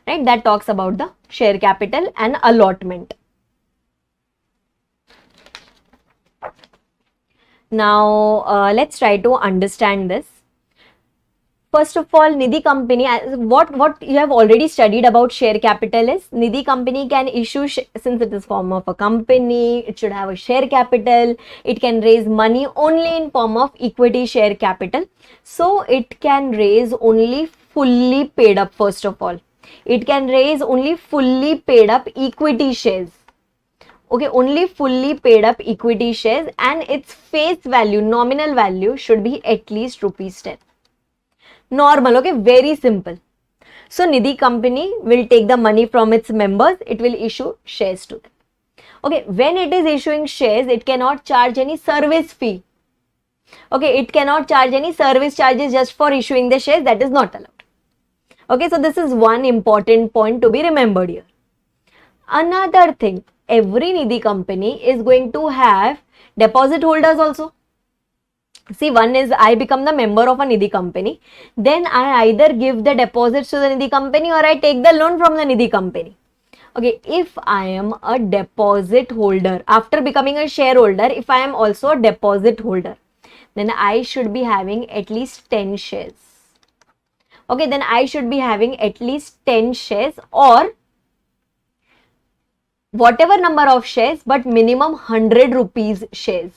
Right? That talks about the share capital and allotment. Now, let's try to understand this. First of all, Nidhi company, what you have already studied about share capital is, Nidhi company can issue, since it is form of a company, it should have a share capital, it can raise money only in form of equity share capital. So, it can raise only fully paid up, first of all. It can raise only fully paid up equity shares. Okay, only fully paid up equity shares, and its face value, nominal value should be at least ₹10. Normal, okay, very simple. So Nidhi company will take the money from its members, it will issue shares to them. Okay, when it is issuing shares, it cannot charge any service fee. Okay, it cannot charge any service charges just for issuing the shares. That is not allowed. Okay, so this is one important point to be remembered here. Another thing, every Nidhi company is going to have deposit holders also. See, one is I become the member of a Nidhi company. Then I either give the deposits to the Nidhi company or I take the loan from the Nidhi company. Okay, if I am a deposit holder, after becoming a shareholder, if I am also a deposit holder, then I should be having at least 10 shares. Okay, then I should be having at least 10 shares or whatever number of shares, but minimum 100 rupees shares.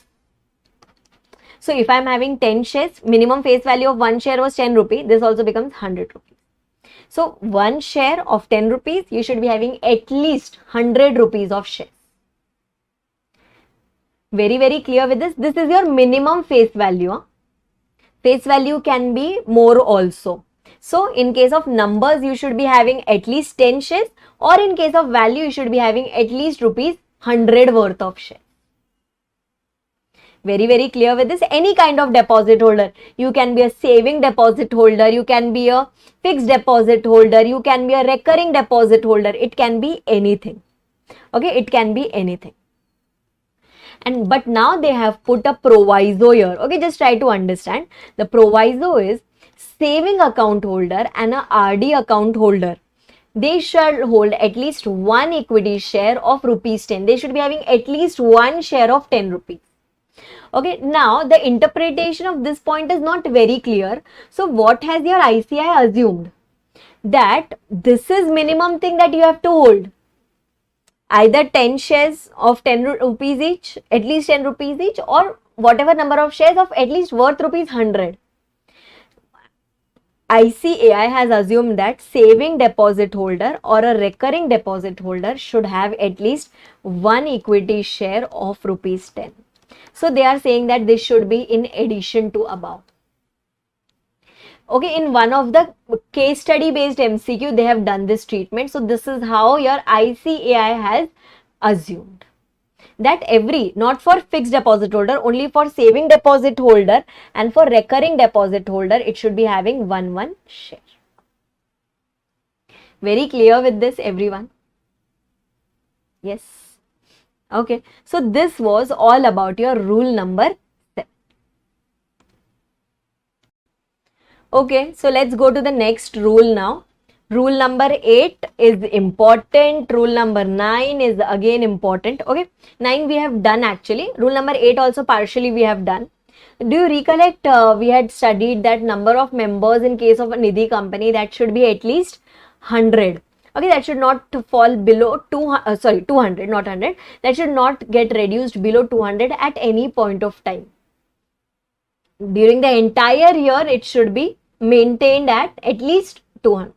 So if I am having 10 shares, minimum face value of one share was 10 rupees, this also becomes 100 rupees. So one share of 10 rupees, you should be having at least 100 rupees of shares. Very, very clear with this. This is your minimum face value. Face value can be more also. So in case of numbers, you should be having at least 10 shares, or in case of value, you should be having at least rupees 100 worth of shares. Very, very clear with this. Any kind of deposit holder. You can be a saving deposit holder. You can be a fixed deposit holder. You can be a recurring deposit holder. It can be anything. Okay, it can be anything. But now they have put a proviso here. Okay, just try to understand. The proviso is saving account holder and a RD account holder. They shall hold at least one equity share of rupees 10. They should be having at least one share of 10 rupees. Okay, now the interpretation of this point is not very clear. So what has your ICI assumed? That this is minimum thing that you have to hold. Either 10 shares of 10 rupees each, at least 10 rupees each, or whatever number of shares of at least worth rupees 100. ICAI has assumed that saving deposit holder or a recurring deposit holder should have at least one equity share of rupees 10. So they are saying that this should be in addition to above. Okay, in one of the case study based MCQ, they have done this treatment. So this is how your ICAI has assumed. That not for fixed deposit holder, only for saving deposit holder and for recurring deposit holder, it should be having one share. Very clear with this, everyone? Yes. Okay, so this was all about your rule number 7. Okay, so let's go to the next rule now. Rule number 8 is important. Rule number 9 is again important. Okay, 9 we have done actually. Rule number 8 also partially we have done. Do you recollect we had studied that number of members in case of a Nidhi company that should be at least 100. Okay, that should not fall below 200, not 100. That should not get reduced below 200 at any point of time. During the entire year, it should be maintained at least 200.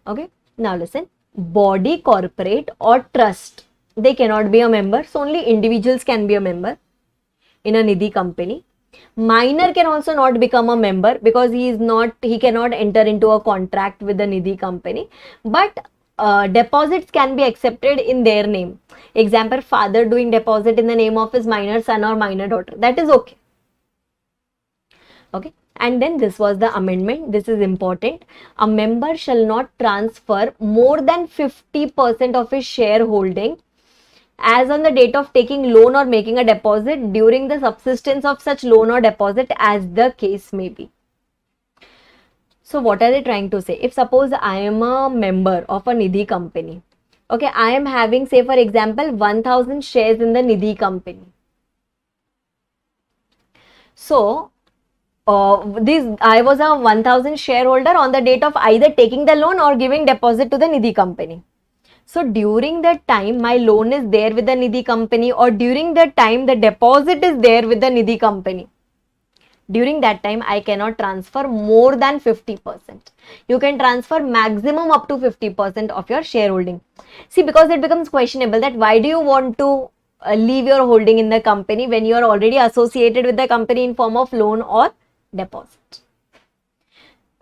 Okay, now listen. Body, corporate or trust, they cannot be a member. So only individuals can be a member in a Nidhi company. Minor can also not become a member because he cannot enter into a contract with the Nidhi company, but deposits can be accepted in their name. Example, father doing deposit in the name of his minor son or minor daughter, that is okay. Okay, and then this was the amendment. This is important. A member shall not transfer more than 50% of his shareholding as on the date of taking loan or making a deposit during the subsistence of such loan or deposit as the case may be. So what are they trying to say? If suppose I am a member of a Nidhi company, okay, I am having, say for example, 1000 shares in the Nidhi company. So I was a 1000 shareholder on the date of either taking the loan or giving deposit to the Nidhi company. So during that time, my loan is there with the Nidhi company, or during that time, the deposit is there with the Nidhi company. During that time, I cannot transfer more than 50%. You can transfer maximum up to 50% of your shareholding. See, because it becomes questionable that why do you want to leave your holding in the company when you are already associated with the company in form of loan or deposit.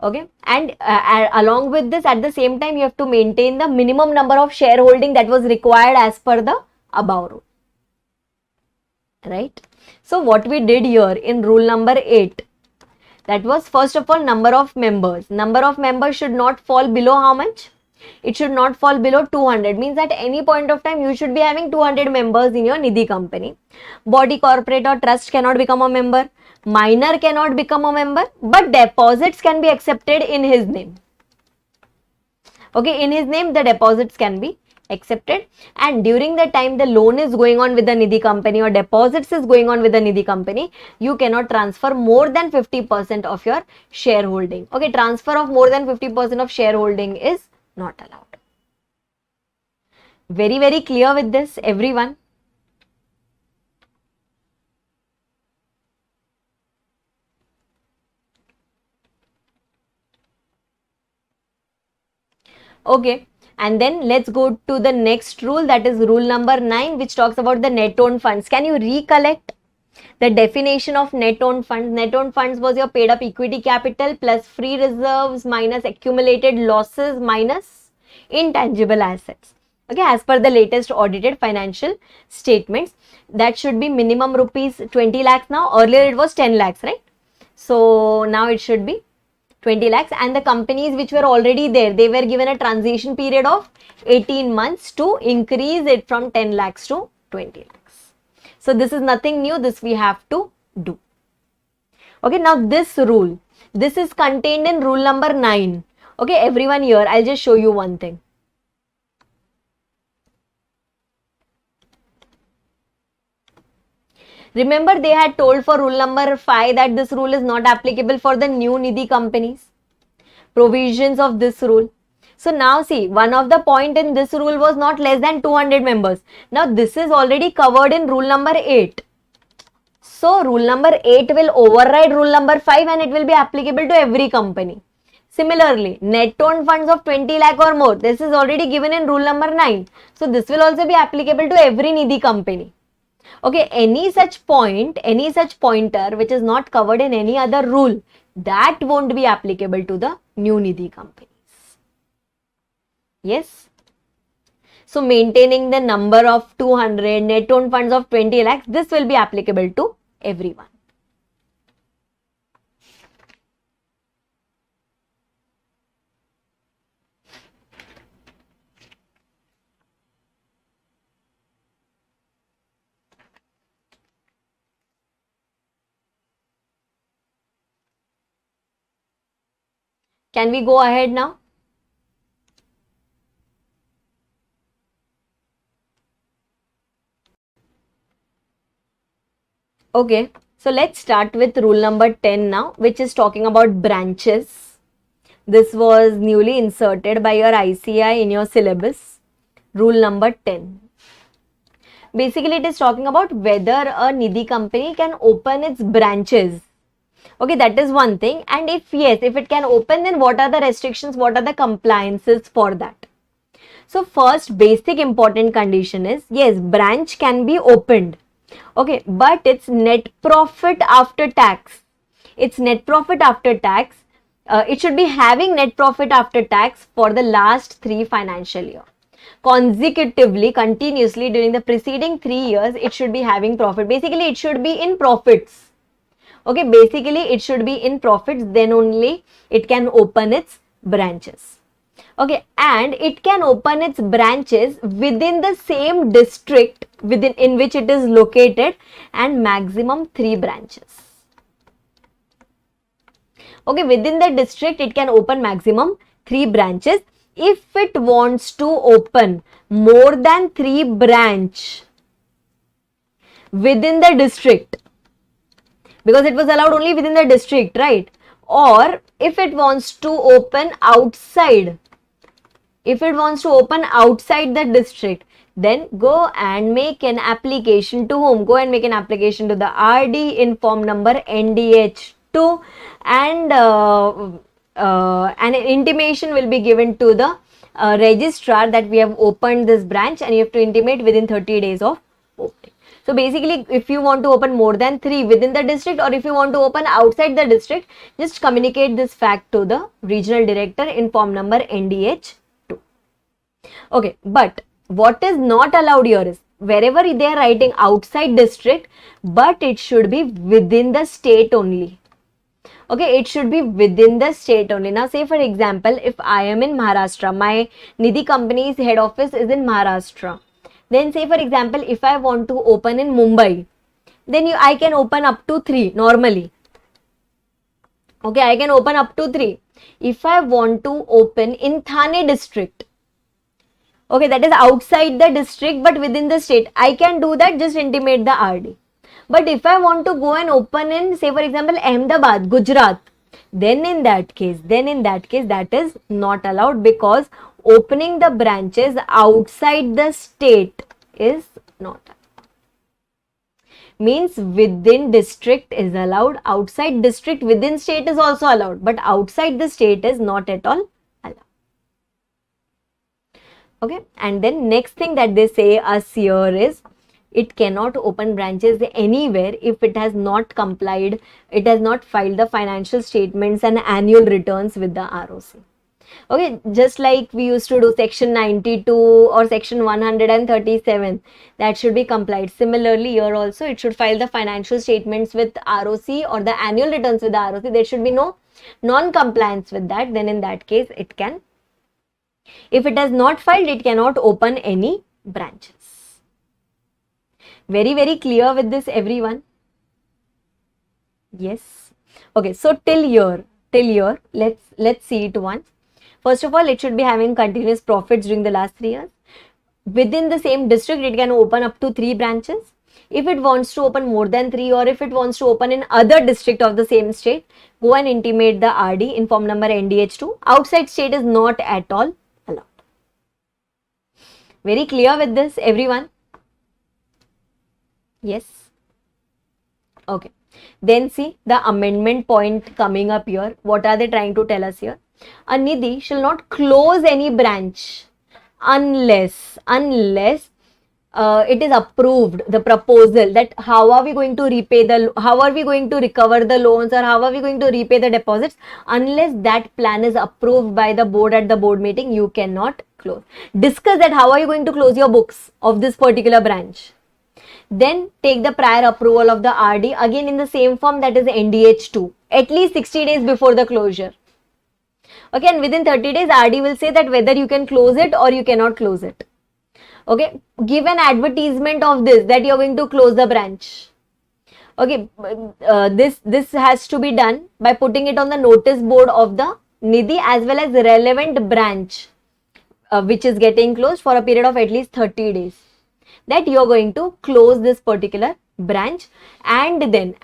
Okay, and along with this, at the same time, you have to maintain the minimum number of shareholding that was required as per the above rule, right? So what we did here in rule number 8, that was first of all number of members. Number of members should not fall below how much? It should not fall below 200. Means at any point of time you should be having 200 members in your Nidhi company. Body, corporate or trust cannot become a member. Minor cannot become a member, but deposits can be accepted in his name. Okay, in his name the deposits can be accepted, and during the time the loan is going on with the Nidhi company or deposits is going on with the Nidhi company, you cannot transfer more than 50% of your shareholding. Okay, transfer of more than 50% of shareholding is not allowed. Very, very clear with this, everyone? Okay, and then let's go to the next rule, that is rule number 9, which talks about the net owned funds. Can you recollect the definition of net owned funds? Net owned funds was your paid up equity capital plus free reserves minus accumulated losses minus intangible assets. Okay, as per the latest audited financial statements, that should be minimum rupees 20 lakhs now. Earlier it was 10 lakhs, right? So now it should be 20 lakhs, and the companies which were already there, they were given a transition period of 18 months to increase it from 10 lakhs to 20 lakhs. So this is nothing new, this we have to do. Okay, now this rule, this is contained in rule number 9. Okay, everyone here, I'll just show you one thing. Remember, they had told for rule number 5 that this rule is not applicable for the new Nidhi companies. Provisions of this rule. So now see, one of the point in this rule was not less than 200 members. Now this is already covered in rule number 8. So rule number 8 will override rule number 5 and it will be applicable to every company. Similarly, net owned funds of 20 lakh or more, this is already given in rule number 9. So this will also be applicable to every Nidhi company. Okay, any such point, any such pointer which is not covered in any other rule, that won't be applicable to the new Nidhi companies. Yes. So maintaining the number of 200, net owned funds of 20 lakhs, this will be applicable to everyone. Can we go ahead now? Okay, so let's start with rule number 10 now, which is talking about branches. This was newly inserted by your ICI in your syllabus. Rule number 10. Basically, it is talking about whether a Nidhi company can open its branches. Okay, that is one thing. And if yes, if it can open, then what are the restrictions? What are the compliances for that? So first basic important condition is, yes, branch can be opened. Okay, but it's net profit after tax. It's net profit after tax. It should be having net profit after tax for the last 3 financial years. Consecutively, continuously during the preceding 3 years, it should be having profit. Basically, it should be in profits. Okay, basically it should be in profits, then only it can open its branches. Okay, and it can open its branches within the same district in which it is located, and maximum 3 branches. Okay, within the district it can open maximum 3 branches. If it wants to open more than 3 branch within the district, because it was allowed only within the district, right? Or if it wants to open outside, the district, then go and make an application to whom? Go and make an application to the RD in form number NDH2, and an intimation will be given to the registrar that we have opened this branch, and you have to intimate within 30 days of opening. So basically, if you want to open more than 3 within the district, or if you want to open outside the district, just communicate this fact to the regional director in form number NDH2. Okay, but what is not allowed here is wherever they are writing outside district, but it should be within the state only. Okay, it should be within the state only. Now, say for example, if I am in Maharashtra, my Nidhi company's head office is in Maharashtra. Then say for example, if I want to open in Mumbai, then I can open up to 3 normally. Okay, I can open up to 3. If I want to open in Thane district, okay, that is outside the district but within the state, I can do that, just intimate the RD. But if I want to go and open in, say for example, Ahmedabad, Gujarat, then in that case, that is not allowed, because opening the branches outside the state is not allowed. Means within district is allowed, outside district, within state is also allowed, but outside the state is not at all allowed. Okay, and then next thing that they say us here is, it cannot open branches anywhere if it has not complied, it has not filed the financial statements and annual returns with the ROC. Okay, just like we used to do section 92 or section 137, that should be complied. Similarly, here also it should file the financial statements with ROC or the annual returns with the ROC. There should be no non-compliance with that. Then in that case, it can. If it has not filed, it cannot open any branches. Very, very clear with this, everyone? Yes. Okay, so till here, let's see it once. First of all, it should be having continuous profits during the last 3 years. Within the same district, it can open up to 3 branches. If it wants to open more than 3, or if it wants to open in other district of the same state, go and intimate the RD in form number NDH2. Outside state is not at all allowed. Very clear with this, everyone? Yes. Okay. Then see the amendment point coming up here. What are they trying to tell us here? A Nidhi shall not close any branch unless it is approved, the proposal, that how are we going to repay how are we going to recover the loans, or how are we going to repay the deposits. Unless that plan is approved by the board at the board meeting, you cannot close. Discuss that how are you going to close your books of this particular branch. Then take the prior approval of the RD again in the same form, that is NDH2, at least 60 days before the closure. Okay, and within 30 days, RD will say that whether you can close it or you cannot close it. Okay, give an advertisement of this, that you are going to close the branch. Okay, this has to be done by putting it on the notice board of the Nidhi as well as relevant branch which is getting closed for a period of at least 30 days. That you are going to close this particular branch, and then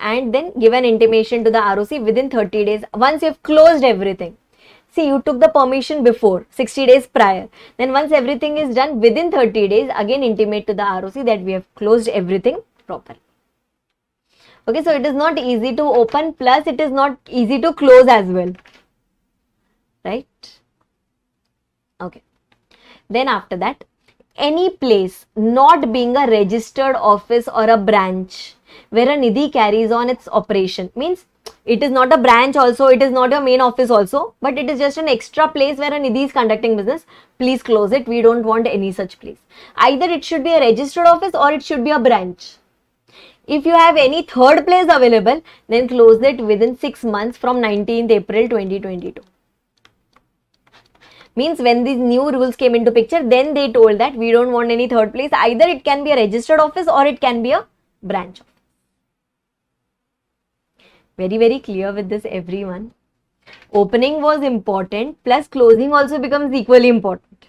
give an intimation to the ROC within 30 days. Once you have closed everything, see, you took the permission before 60 days prior, then once everything is done, within 30 days again intimate to the ROC that we have closed everything properly. Okay, so it is not easy to open, plus it is not easy to close as well, right? Okay, then after that, any place not being a registered office or a branch where a Nidhi carries on its operation, means it is not a branch also, it is not your main office also, but it is just an extra place where a Nidhi is conducting business, please close it. We don't want any such place. Either it should be a registered office or it should be a branch. If you have any third place available, then close it within 6 months from 19th April 2022. Means when these new rules came into picture, then they told that we don't want any third place. Either it can be a registered office or it can be a branch office. Very, very clear with this, everyone. Opening was important, plus closing also becomes equally important.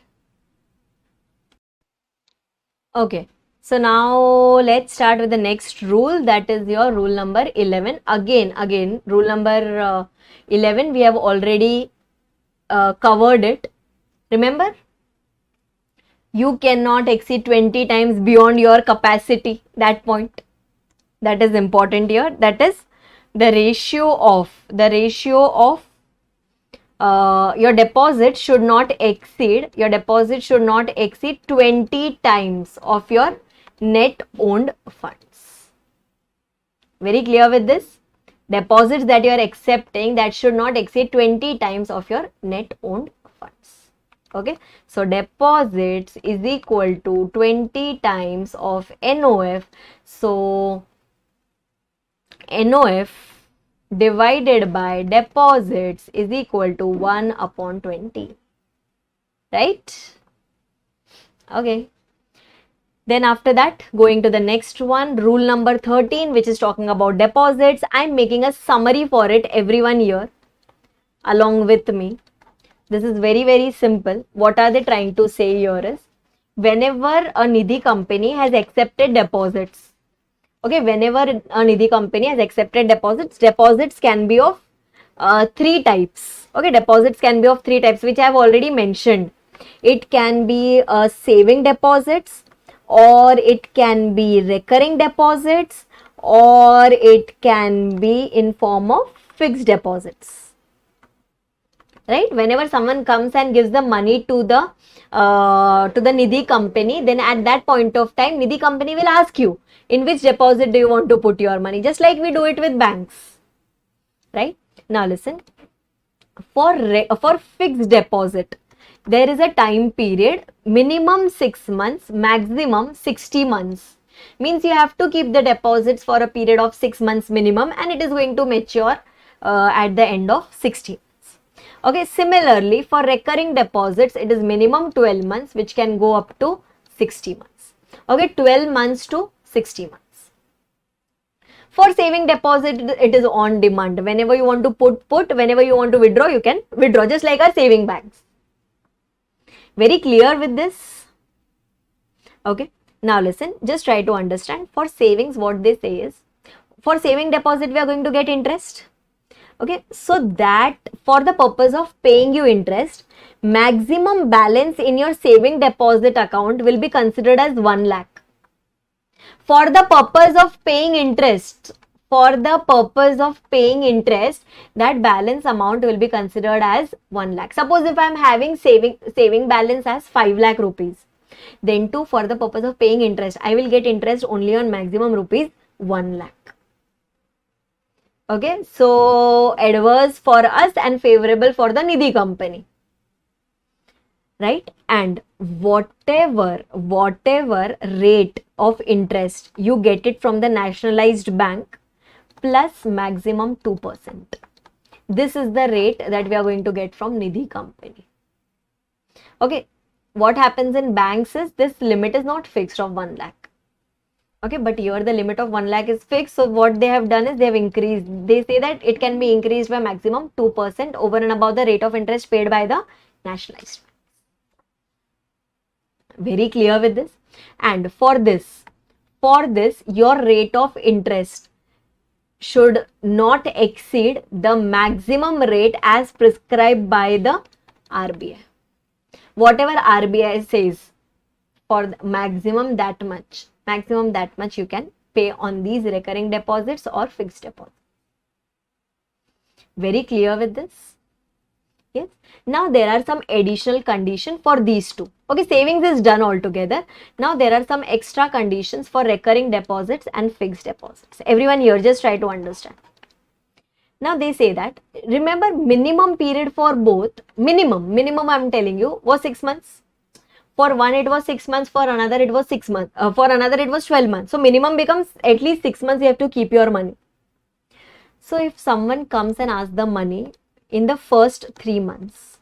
Okay, so now let's start with the next rule, that is your rule number 11. Again, rule number 11, we have already covered it. Remember, you cannot exceed 20 times beyond your capacity. That point, that is important here. That is the ratio of your deposit should not exceed 20 times of your net owned funds. Very clear with this? Deposits that you are accepting, that should not exceed 20 times of your net owned funds. Okay, so deposits is equal to 20 times of NOF. So NOF divided by deposits is equal to 1 upon 20, right? Okay. Then after that, going to the next one, rule number 13, which is talking about deposits. I'm making a summary for it, everyone here, along with me. This is very, very simple. What are they trying to say here is, whenever a Nidhi company has accepted deposits, okay, whenever a Nidhi company has accepted deposits, deposits can be of three types. Okay, deposits can be of three types, which I have already mentioned. It can be saving deposits, or it can be recurring deposits, or it can be in form of fixed deposits. Right? Whenever someone comes and gives the money to the Nidhi company, then at that point of time, Nidhi company will ask you, in which deposit do you want to put your money? Just like we do it with banks. Right? Now listen, for fixed deposit, there is a time period, minimum 6 months, maximum 60 months. Means you have to keep the deposits for a period of 6 months minimum, and it is going to mature at the end of 60 months. Okay, similarly for recurring deposits, it is minimum 12 months, which can go up to 60 months. Okay, 12 months to 60 months. For saving deposit, it is on demand. Whenever you want to put, whenever you want to withdraw, you can withdraw, just like our saving banks. Very clear with this? Okay. Now listen, just try to understand. For savings, what they say is, for saving deposit, we are going to get interest. Okay. So that for the purpose of paying you interest, maximum balance in your saving deposit account will be considered as 1 lakh. For the purpose of paying interest, that balance amount will be considered as 1 lakh. Suppose if I am having saving balance as 5 lakh rupees, then too, for the purpose of paying interest, I will get interest only on maximum rupees 1 lakh. Okay, so adverse for us and favorable for the Nidhi company. Right? And whatever rate of interest you get it from the nationalized bank plus maximum 2%. This is the rate that we are going to get from Nidhi company. Okay, what happens in banks is this limit is not fixed of 1 lakh. Okay, but here the limit of 1 lakh is fixed. So what they have done is they have increased. They say that it can be increased by maximum 2% over and above the rate of interest paid by the nationalized bank. Very clear with this? And for this, your rate of interest should not exceed the maximum rate as prescribed by the RBI. Whatever RBI says, for the maximum that much you can pay on these recurring deposits or fixed deposits. Very clear with this? Yes. Now there are some additional conditions for these two. Okay, savings is done altogether. Now there are some extra conditions for recurring deposits and fixed deposits. Everyone here, just try to understand. Now they say that, remember, minimum period for both, minimum I'm telling you, was 6 months. For one it was 6 months, for another it was 6 months, for another it was 12 months. So minimum becomes at least 6 months you have to keep your money. So if someone comes and asks the money in the first 3 months,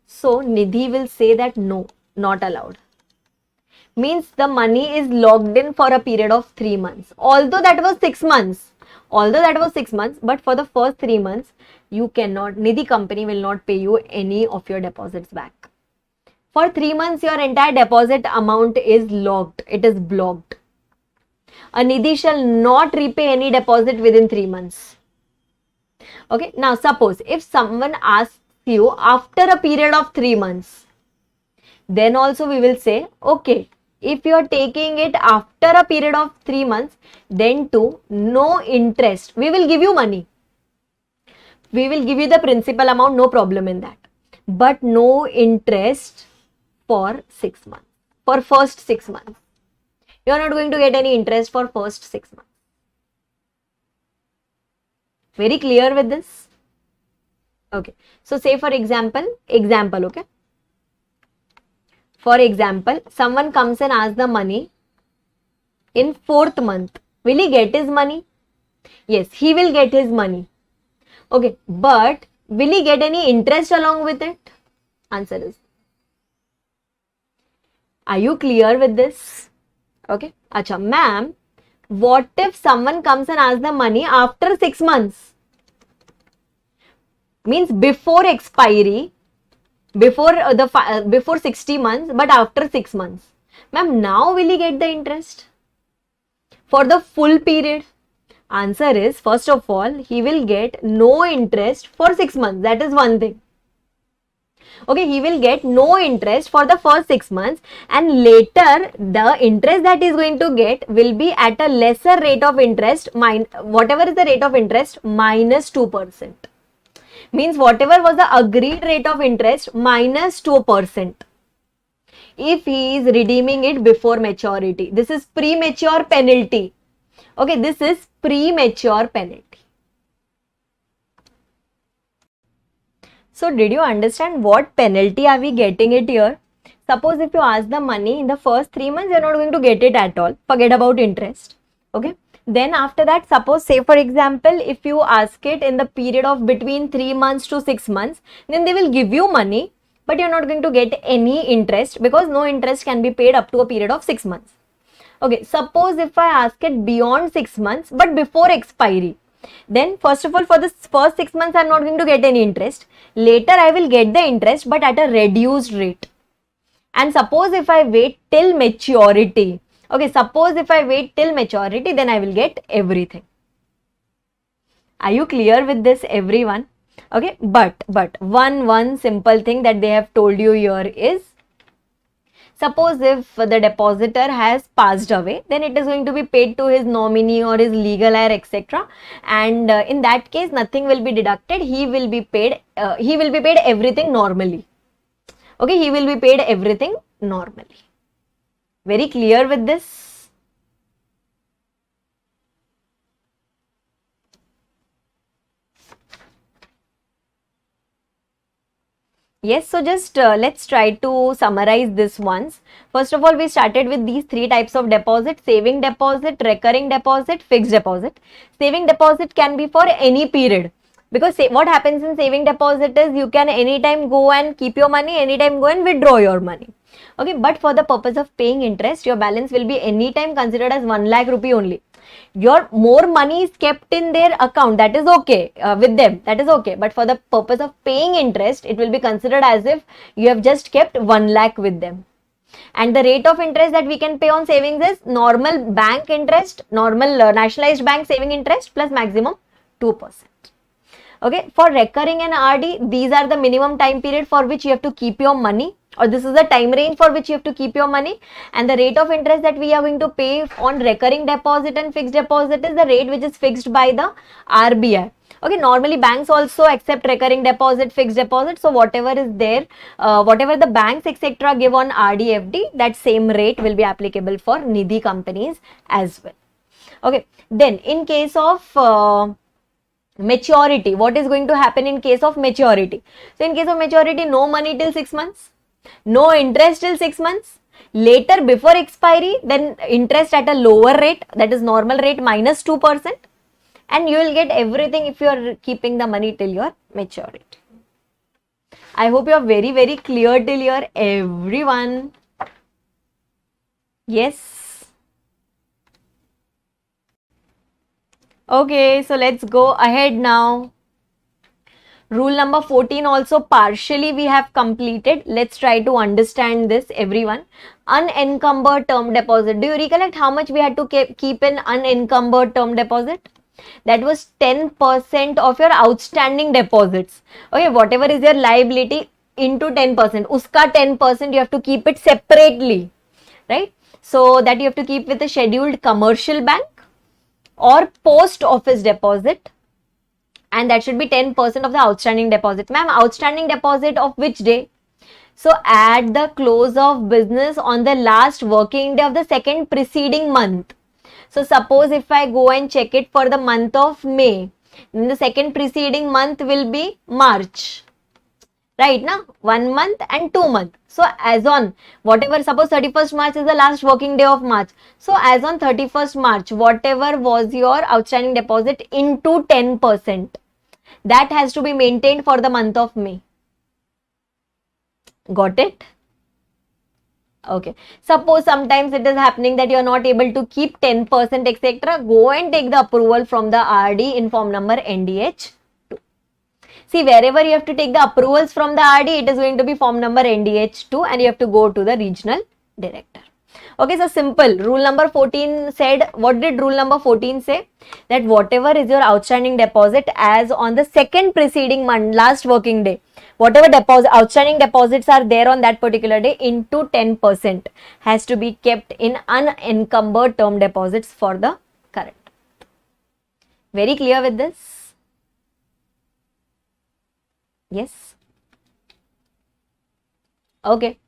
so Nidhi will say that no, not allowed. Means the money is locked in for a period of 3 months. Although that was 6 months, but for the first 3 months, you cannot, Nidhi company will not pay you any of your deposits back. For 3 months, your entire deposit amount is locked. It is blocked. A Nidhi shall not repay any deposit within 3 months. Okay. Now, suppose if someone asks you after a period of 3 months, then also we will say, okay, if you are taking it after a period of 3 months, then too, no interest. We will give you money. We will give you the principal amount, no problem in that. But no interest for 6 months. For first 6 months. You are not going to get any interest for first 6 months. Very clear with this? Okay. So say for example, okay. For example, someone comes and asks the money in 4th month. Will he get his money? Yes, he will get his money. Okay, but will he get any interest along with it? Answer is. Are you clear with this? Okay. Acha, ma'am, what if someone comes and asks the money after 6 months? Means before expiry, before 60 months, but after 6 months. Ma'am, now will he get the interest for the full period? Answer is, first of all, he will get no interest for 6 months. That is one thing. Okay, he will get no interest for the first 6 months, and later the interest that he is going to get will be at a lesser rate of interest, whatever is the rate of interest, minus 2%. Means whatever was the agreed rate of interest minus 2%. If he is redeeming it before maturity. This is premature penalty. Okay, this is premature penalty. So did you understand what penalty are we getting it here? Suppose if you ask the money in the first 3 months, you are not going to get it at all. Forget about interest. Okay. Then after that, suppose say for example, if you ask it in the period of between 3 months to 6 months, then they will give you money, but you're not going to get any interest because no interest can be paid up to a period of 6 months. Okay, suppose if I ask it beyond 6 months, but before expiry, then first of all, for the first 6 months, I'm not going to get any interest. Later, I will get the interest, but at a reduced rate. And suppose if I wait till maturity, okay, suppose if I wait till maturity, then I will get everything. Are you clear with this, everyone? Okay, but one simple thing that they have told you here is, suppose if the depositor has passed away, then it is going to be paid to his nominee or his legal heir, etc. And in that case, nothing will be deducted. He will be paid everything normally. Okay, he will be paid everything normally. Very clear with this? Yes, so just let's try to summarize this once. First of all, we started with these 3 types of deposit: saving deposit, recurring deposit, fixed deposit. Saving deposit can be for any period, because what happens in saving deposit is you can anytime go and keep your money, anytime go and withdraw your money. Okay, but for the purpose of paying interest, your balance will be anytime considered as 1 lakh rupee only. Your more money is kept in their account, that is okay with them, that is okay, but for the purpose of paying interest, it will be considered as if you have just kept 1 lakh with them. And the rate of interest that we can pay on savings is normal bank interest, normal nationalized bank saving interest plus maximum 2%. Okay, for recurring and RD, these are the minimum time period for which you have to keep your money, or this is the time range for which you have to keep your money, and the rate of interest that we are going to pay on recurring deposit and fixed deposit is the rate which is fixed by the RBI. Okay, normally banks also accept recurring deposit, fixed deposit, so whatever is there, whatever the banks etc. give on RD/FD, that same rate will be applicable for Nidhi companies as well. Okay, then in case of maturity, what is going to happen in case of maturity? So in case of maturity, no money till 6 months, no interest till 6 months. Later, before expiry, then interest at a lower rate, that is normal rate minus 2%, and you will get everything if you are keeping the money till your maturity. I hope you are very, very clear till here, everyone. Yes. Okay, so let's go ahead now. Rule number 14 also partially we have completed. Let's try to understand this, everyone. Unencumbered term deposit. Do you recollect how much we had to keep in unencumbered term deposit? That was 10% of your outstanding deposits. Okay, whatever is your liability into 10%. Uska 10% you have to keep it separately, right? So that you have to keep with a scheduled commercial bank or post office deposit, and that should be 10% of the outstanding deposit. Ma'am, outstanding deposit of which day? So at the close of business on the last working day of the second preceding month. So suppose if I go and check it for the month of May, Then the second preceding month will be March. Right now, 1 month and 2 months. So as on whatever, suppose 31st March is the last working day of March. So as on 31st March, whatever was your outstanding deposit into 10%, that has to be maintained for the month of May. Got it? Okay. Suppose sometimes it is happening that you are not able to keep 10% etc. Go and take the approval from the RD in form number NDH. See, wherever you have to take the approvals from the RD, it is going to be form number NDH2 and you have to go to the regional director. Okay, so simple. Rule number 14 said, what did rule number 14 say? That whatever is your outstanding deposit as on the second preceding month, last working day, whatever outstanding deposits are there on that particular day into 10% has to be kept in unencumbered term deposits for the current. Very clear with this? Yes. Okay.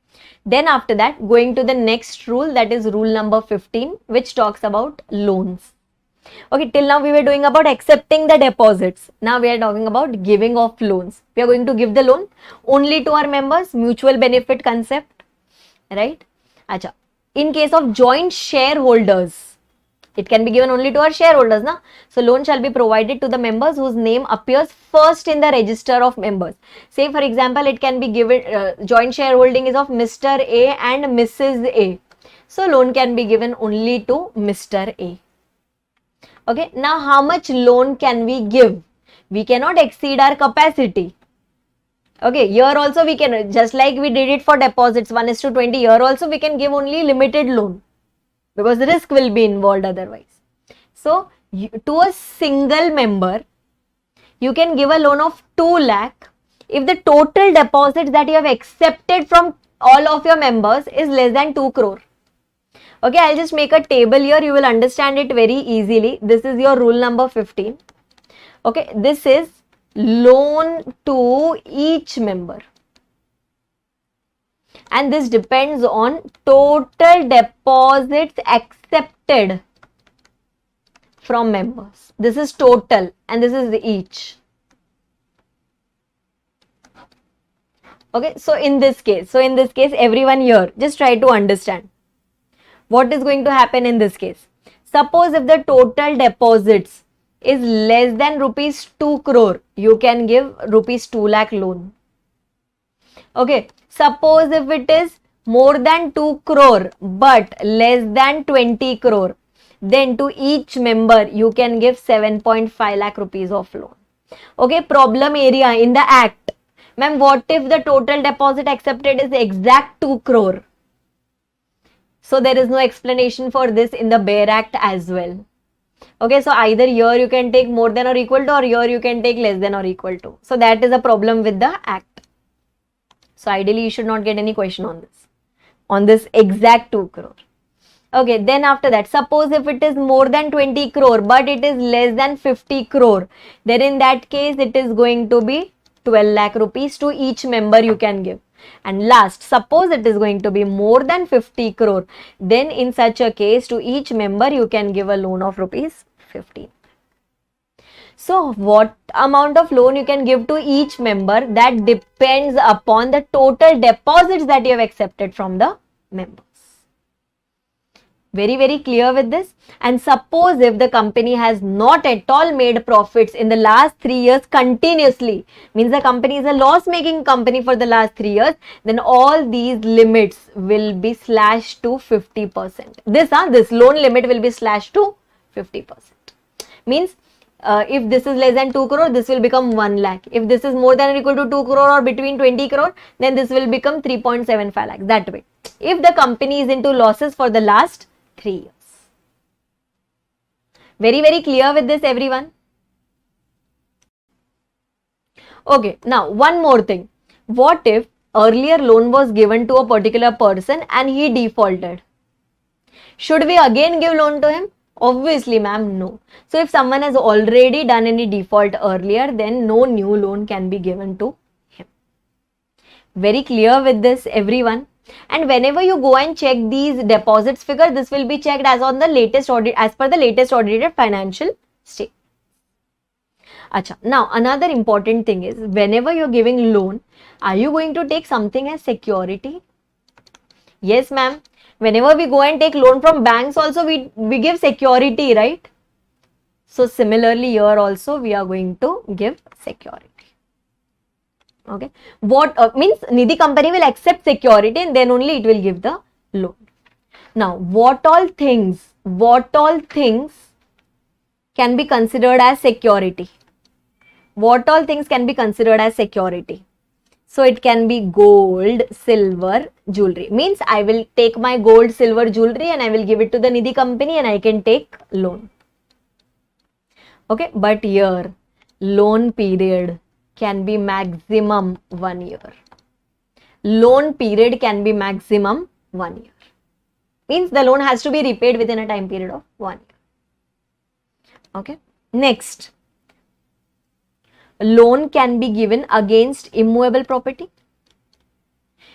Then after that, going to the next rule, that is rule number 15, which talks about loans. Okay, till now we were doing about accepting the deposits. Now we are talking about giving of loans. We are going to give the loan only to our members, mutual benefit concept, right? Acha. In case of joint shareholders, it can be given only to our shareholders, na? So loan shall be provided to the members whose name appears first in the register of members. Say for example, it can be given, joint shareholding is of Mr. A and Mrs. A. So loan can be given only to Mr. A. Okay, now how much loan can we give? We cannot exceed our capacity. Okay, here also we can, just like we did it for deposits 1:20, here also we can give only limited loan, because the risk will be involved otherwise. So, to a single member, you can give a loan of 2 lakh if the total deposits that you have accepted from all of your members is less than 2 crore. Okay, I'll just make a table here. You will understand it very easily. This is your rule number 15. Okay, this is loan to each member. And this depends on total deposits accepted from members. This is total and this is each. Okay, so in this case, everyone here, just try to understand what is going to happen in this case. Suppose if the total deposits is less than rupees 2 crore, you can give rupees 2 lakh loan. Okay, suppose if it is more than 2 crore but less than 20 crore, then to each member you can give 7.5 lakh rupees of loan. Okay, problem area in the Act. Ma'am, what if the total deposit accepted is exact 2 crore? So there is no explanation for this in the Bare Act as well. Okay, so either here you can take more than or equal to, or here you can take less than or equal to. So that is a problem with the Act. So ideally you should not get any question on this exact 2 crore. Okay, then after that, suppose if it is more than 20 crore but it is less than 50 crore, then in that case it is going to be 12 lakh rupees to each member you can give. And last, suppose it is going to be more than 50 crore, then in such a case to each member you can give a loan of rupees 15. So what amount of loan you can give to each member, that depends upon the total deposits that you have accepted from the members. Very, very clear with this. And suppose if the company has not at all made profits in the last 3 years continuously, means the company is a loss-making company for the last 3 years, then all these limits will be slashed to 50%. This loan limit will be slashed to 50%. Means if this is less than 2 crore, this will become 1 lakh. If this is more than or equal to 2 crore or between 20 crore, then this will become 3.75 lakh. That way. If the company is into losses for the last 3 years. Very, very clear with this, everyone? Okay, now one more thing. What if earlier loan was given to a particular person and he defaulted? Should we again give loan to him? Obviously, ma'am, no. So if someone has already done any default earlier, then no new loan can be given to him. Very clear with this, everyone? And whenever you go and check these deposits figure, this will be checked as on the latest audit, as per the latest audited financial statement. Acha. Now, another important thing is, whenever you're giving loan, are you going to take something as security? Yes, ma'am. Whenever we go and take loan from banks also, we give security, right? So, similarly here also, we are going to give security. Okay. What means Nidhi company will accept security and then only it will give the loan. Now, what all things can be considered as security? What all things can be considered as security? So it can be gold, silver, jewelry. Means I will take my gold, silver, jewelry and I will give it to the Nidhi company and I can take loan. Okay, but here loan period can be maximum 1 year. Loan period can be maximum 1 year. Means the loan has to be repaid within a time period of 1 year. Okay. Next, loan can be given against immovable property.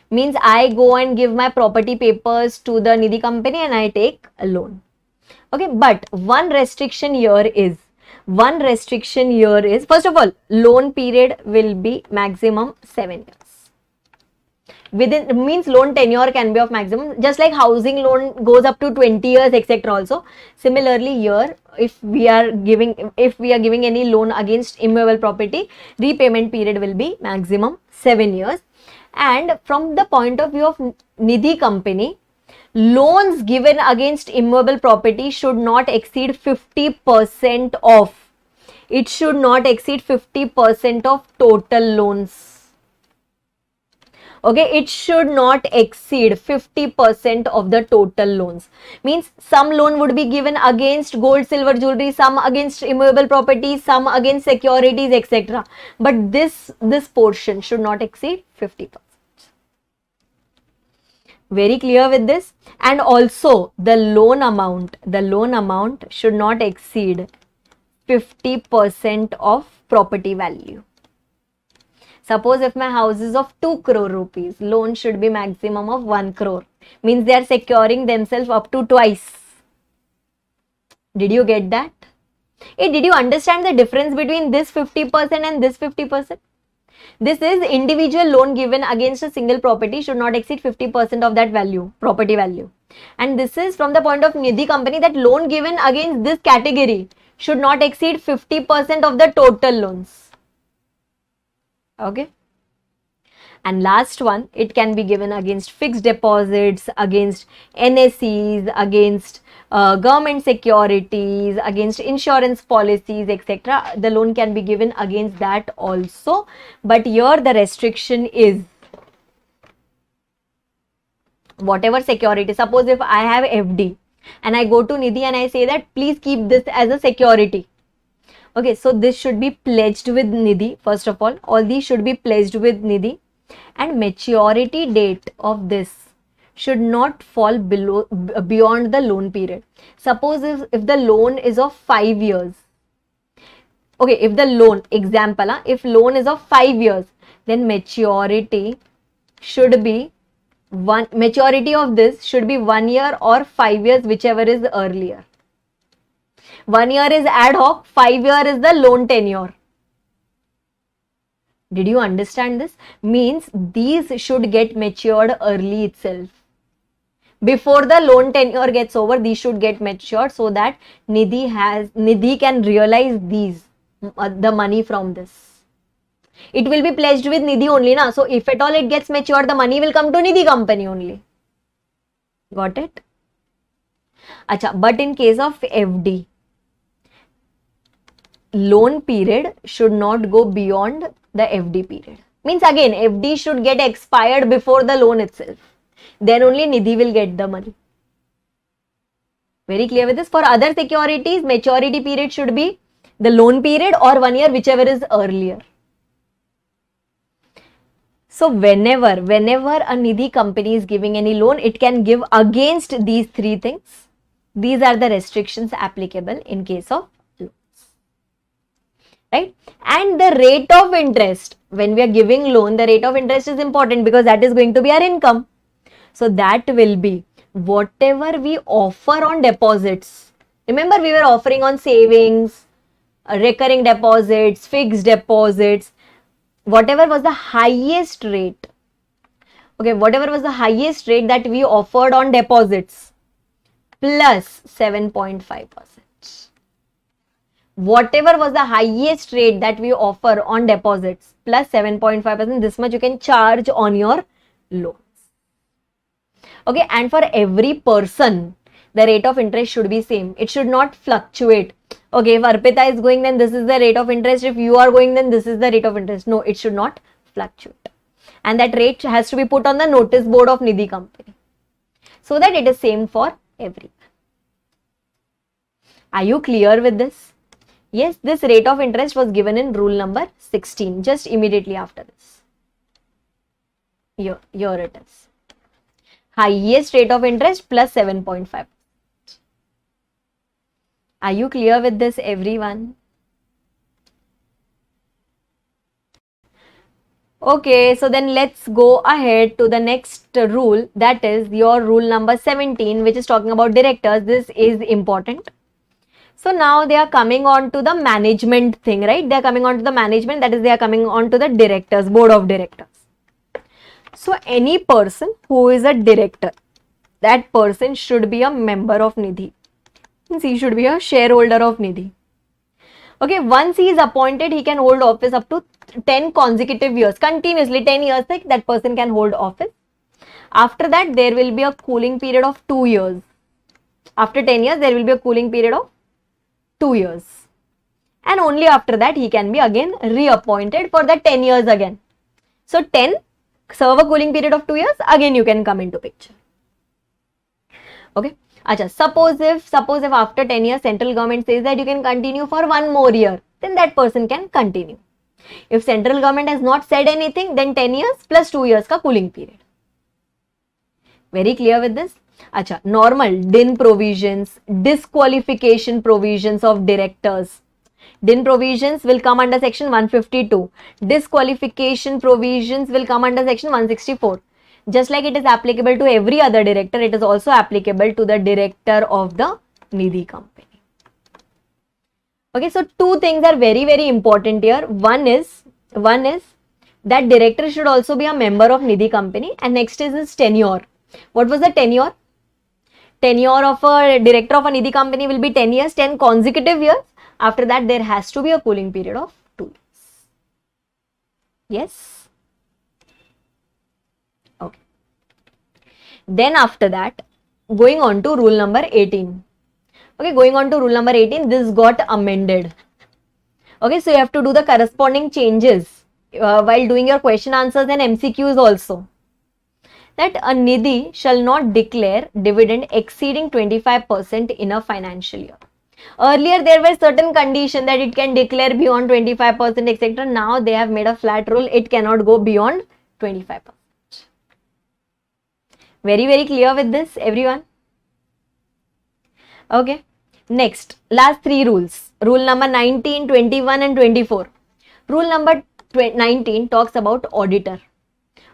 Means I go and give my property papers to the Nidhi company and I take a loan. Okay, but one restriction here is, first of all, loan period will be maximum 7 years. Within, means loan tenure can be of maximum, just like housing loan goes up to 20 years, etc. also. Similarly here, if we are giving any loan against immovable property, repayment period will be maximum 7 years. And from the point of view of Nidhi company, loans given against immovable property should not exceed 50% of, it should not exceed 50% of total loans. Okay, it should not exceed 50% of the total loans. Means some loan would be given against gold, silver, jewelry, some against immovable property, some against securities, etc. But this portion should not exceed 50%. Very clear with this? And also the loan amount should not exceed 50% of property value. Suppose if my house is of 2 crore rupees, loan should be maximum of 1 crore. Means they are securing themselves up to twice. Did you get that? Hey, did you understand the difference between this 50% and this 50%? This is individual loan given against a single property should not exceed 50% of that value, property value. And this is from the point of Nidhi company, that loan given against this category should not exceed 50% of the total loans. Okay. And last one, it can be given against fixed deposits, against NSEs, against government securities, against insurance policies, etc. The loan can be given against that also. But here the restriction is, whatever security, suppose if I have FD and I go to Nidhi and I say that please keep this as a security. Okay, so this should be pledged with Nidhi. First of all these should be pledged with Nidhi, and maturity date of this should not fall beyond the loan period. Suppose if the loan is of 5 years. Okay, if the loan, example, if loan is of 5 years, then maturity should be maturity of this should be 1 year or 5 years, whichever is earlier. 1 year is ad hoc, 5 year is the loan tenure. Did you understand this? Means these should get matured early itself. Before the loan tenure gets over, these should get matured so that Nidhi can realize the money from this. It will be pledged with Nidhi only, na? So if at all it gets matured, the money will come to Nidhi company only. Got it? Acha, but in case of FD, loan period should not go beyond the FD period. Means again, FD should get expired before the loan itself. Then only Nidhi will get the money. Very clear with this? For other securities, maturity period should be the loan period or 1 year, whichever is earlier. So whenever a Nidhi company is giving any loan, it can give against these 3 things. These are the restrictions applicable in case of loans. Right? And the rate of interest, when we are giving loan, the rate of interest is important because that is going to be our income. So that will be whatever we offer on deposits. Remember, we were offering on savings, recurring deposits, fixed deposits, whatever was the highest rate, okay, whatever was the highest rate that we offered on deposits plus 7.5%. Whatever was the highest rate that we offer on deposits plus 7.5%, this much you can charge on your loans. Okay, and for every person, the rate of interest should be same. It should not fluctuate. Okay, if Arpita is going, then this is the rate of interest. If you are going, then this is the rate of interest. No, it should not fluctuate. And that rate has to be put on the notice board of Nidhi company so that it is same for everyone. Are you clear with this? Yes, this rate of interest was given in rule number 16, just immediately after this. Here it is. Highest rate of interest plus 7.5. Are you clear with this, everyone? Okay, so then let's go ahead to the next rule, that is your rule number 17, which is talking about directors. This is important. So now they are coming on to the management thing, right? They are coming on to the management, that is they are coming on to the directors, board of directors. So any person who is a director, that person should be a member of Nidhi. He should be a shareholder of Nidhi. Okay, once he is appointed, he can hold office up to 10 consecutive years, continuously 10 years, like that person can hold office. After that, there will be a cooling period of 2 years. After 10 years, there will be a cooling period of 2 years. And only after that, he can be again reappointed for the 10 years again. So 10, serve a cooling period of 2 years, again you can come into picture. Okay. Acha, suppose if after 10 years central government says that you can continue for 1 more year, then that person can continue. If central government has not said anything, then 10 years plus 2 years ka cooling period. Very clear with this? Acha, normal DIN provisions, disqualification provisions of directors. DIN provisions will come under section 152. Disqualification provisions will come under section 164. Just like it is applicable to every other director, it is also applicable to the director of the Nidhi company. Okay, so 2 things are very, very important here. One is that director should also be a member of Nidhi company, and next is his tenure. What was the tenure? Tenure of a director of a Nidhi company will be 10 years, 10 consecutive years. After that, there has to be a cooling period of 2 years. Yes? Okay. Then after that, going on to rule number 18. Okay, going on to rule number 18, this got amended. Okay, so you have to do the corresponding changes while doing your question answers and MCQs also. That a Nidhi shall not declare dividend exceeding 25% in a financial year. Earlier, there were certain conditions that it can declare beyond 25%, etc. Now, they have made a flat rule. It cannot go beyond 25%. Very, very clear with this, everyone? Okay. Next, last 3 rules. Rule number 19, 21 and 24. Rule number 19 talks about auditor.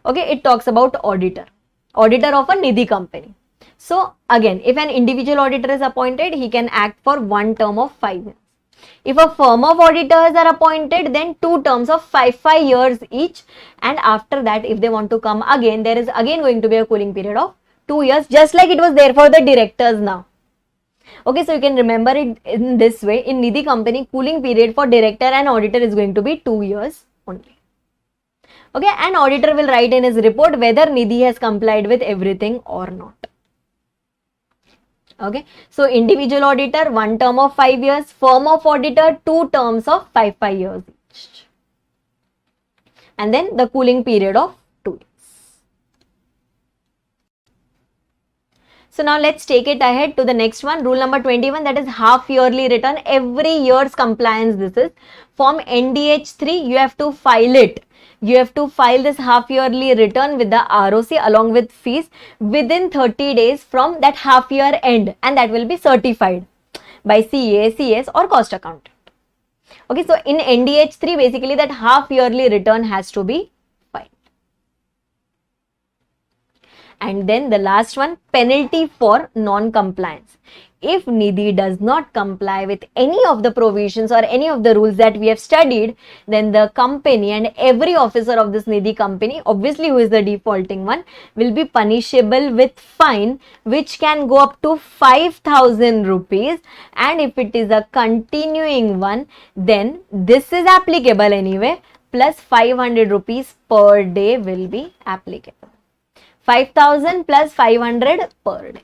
Okay, it talks about auditor of a Nidhi company. So again, if an individual auditor is appointed, he can act for 1 term of 5 years. If a firm of auditors are appointed, then 2 terms of 5 years each. And after that, if they want to come again, there is again going to be a cooling period of 2 years, just like it was there for the directors now. Okay, so you can remember it in this way. In Nidhi company, cooling period for director and auditor is going to be 2 years only. Okay, and auditor will write in his report whether Nidhi has complied with everything or not. Okay, so individual auditor, 1 term of 5 years, firm of auditor, 2 terms of 5 years each. And then the cooling period of 2 years. So now let's take it ahead to the next one, rule number 21, that is half yearly return, every year's compliance. This is form NDH3, you have to file it. You have to file this half yearly return with the ROC along with fees within 30 days from that half year end, and that will be certified by CA, CS or cost accountant. Okay, so in NDH3, basically that half yearly return has to be filed. And then the last one, penalty for non-compliance. If Nidhi does not comply with any of the provisions or any of the rules that we have studied, then the company and every officer of this Nidhi company, obviously who is the defaulting one, will be punishable with fine which can go up to 5,000 rupees. And if it is a continuing one, then this is applicable anyway, plus 500 rupees per day will be applicable. 5,000 plus 500 per day.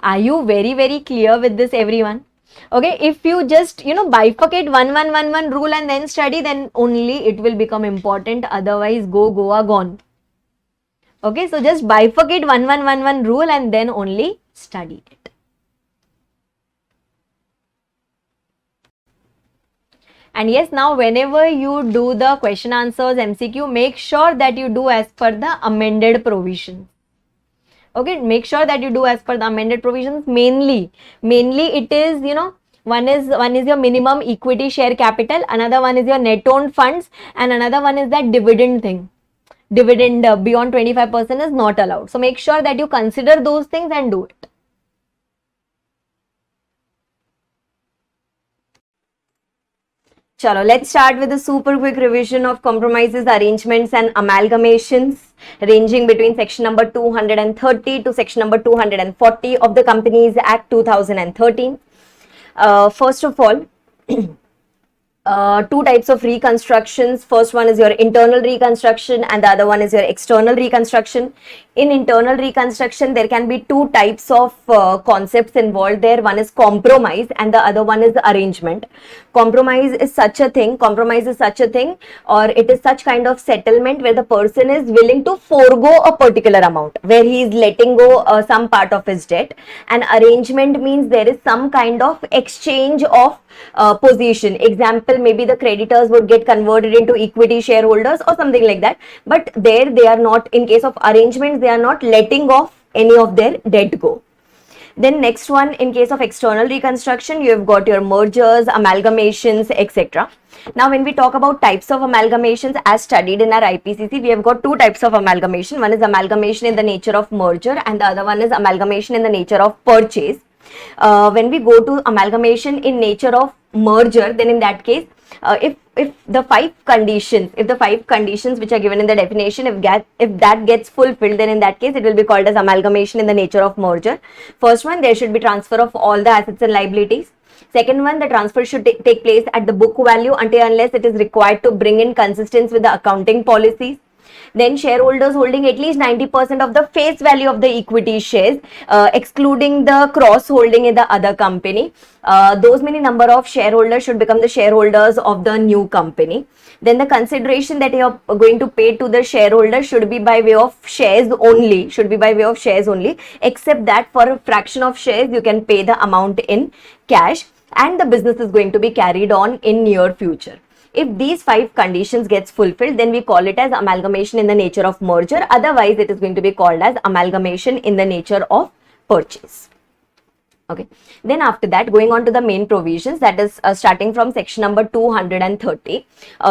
Are you very clear with this, everyone? Okay, if you just bifurcate 1111 rule and then study, then only it will become important. Otherwise, go Goa gone. Okay, so just bifurcate 1111 rule and then only study it. And yes, now whenever you do the question answers MCQ, make sure that you do as per the amended provisions. Okay, make sure that you do as per the amended provisions. Mainly it is, one is your minimum equity share capital, another one is your net owned funds, and another one is that dividend thing. Dividend beyond 25% is not allowed. So make sure that you consider those things and do it. Chalo, let's start with a super quick revision of compromises, arrangements and amalgamations ranging between section number 230 to section number 240 of the Companies Act 2013. First of all, two types of reconstructions. First one is your internal reconstruction and the other one is your external reconstruction. In internal reconstruction, there can be two types of concepts involved there. One is compromise and the other one is arrangement. Compromise is such a thing, or it is such kind of settlement where the person is willing to forego a particular amount, where he is letting go some part of his debt. And arrangement means there is some kind of exchange of position. Example, maybe the creditors would get converted into equity shareholders or something like that. But there they are not, in case of arrangements, they are not letting off any of their debt go. Then next one, in case of external reconstruction, you have got your mergers, amalgamations, etc. Now, when we talk about types of amalgamations as studied in our IPCC, we have got two types of amalgamation. One is amalgamation in the nature of merger and the other one is amalgamation in the nature of purchase. When we go to amalgamation in nature of merger, then in that case, if the five conditions which are given in the definition, if that gets fulfilled, then in that case it will be called as amalgamation in the nature of merger. First one, there should be transfer of all the assets and liabilities. Second one, the transfer should take place at the book value until unless it is required to bring in consistency with the accounting policies. Then shareholders holding at least 90% of the face value of the equity shares, excluding the cross holding in the other company. Those many number of shareholders should become the shareholders of the new company. Then the consideration that you are going to pay to the shareholder should be by way of shares only, except that for a fraction of shares you can pay the amount in cash and the business is going to be carried on in near future. If these five conditions gets fulfilled, then we call it as amalgamation in the nature of merger. Otherwise, it is going to be called as amalgamation in the nature of purchase. Okay. Then after that, going on to the main provisions, that is starting from section number 230,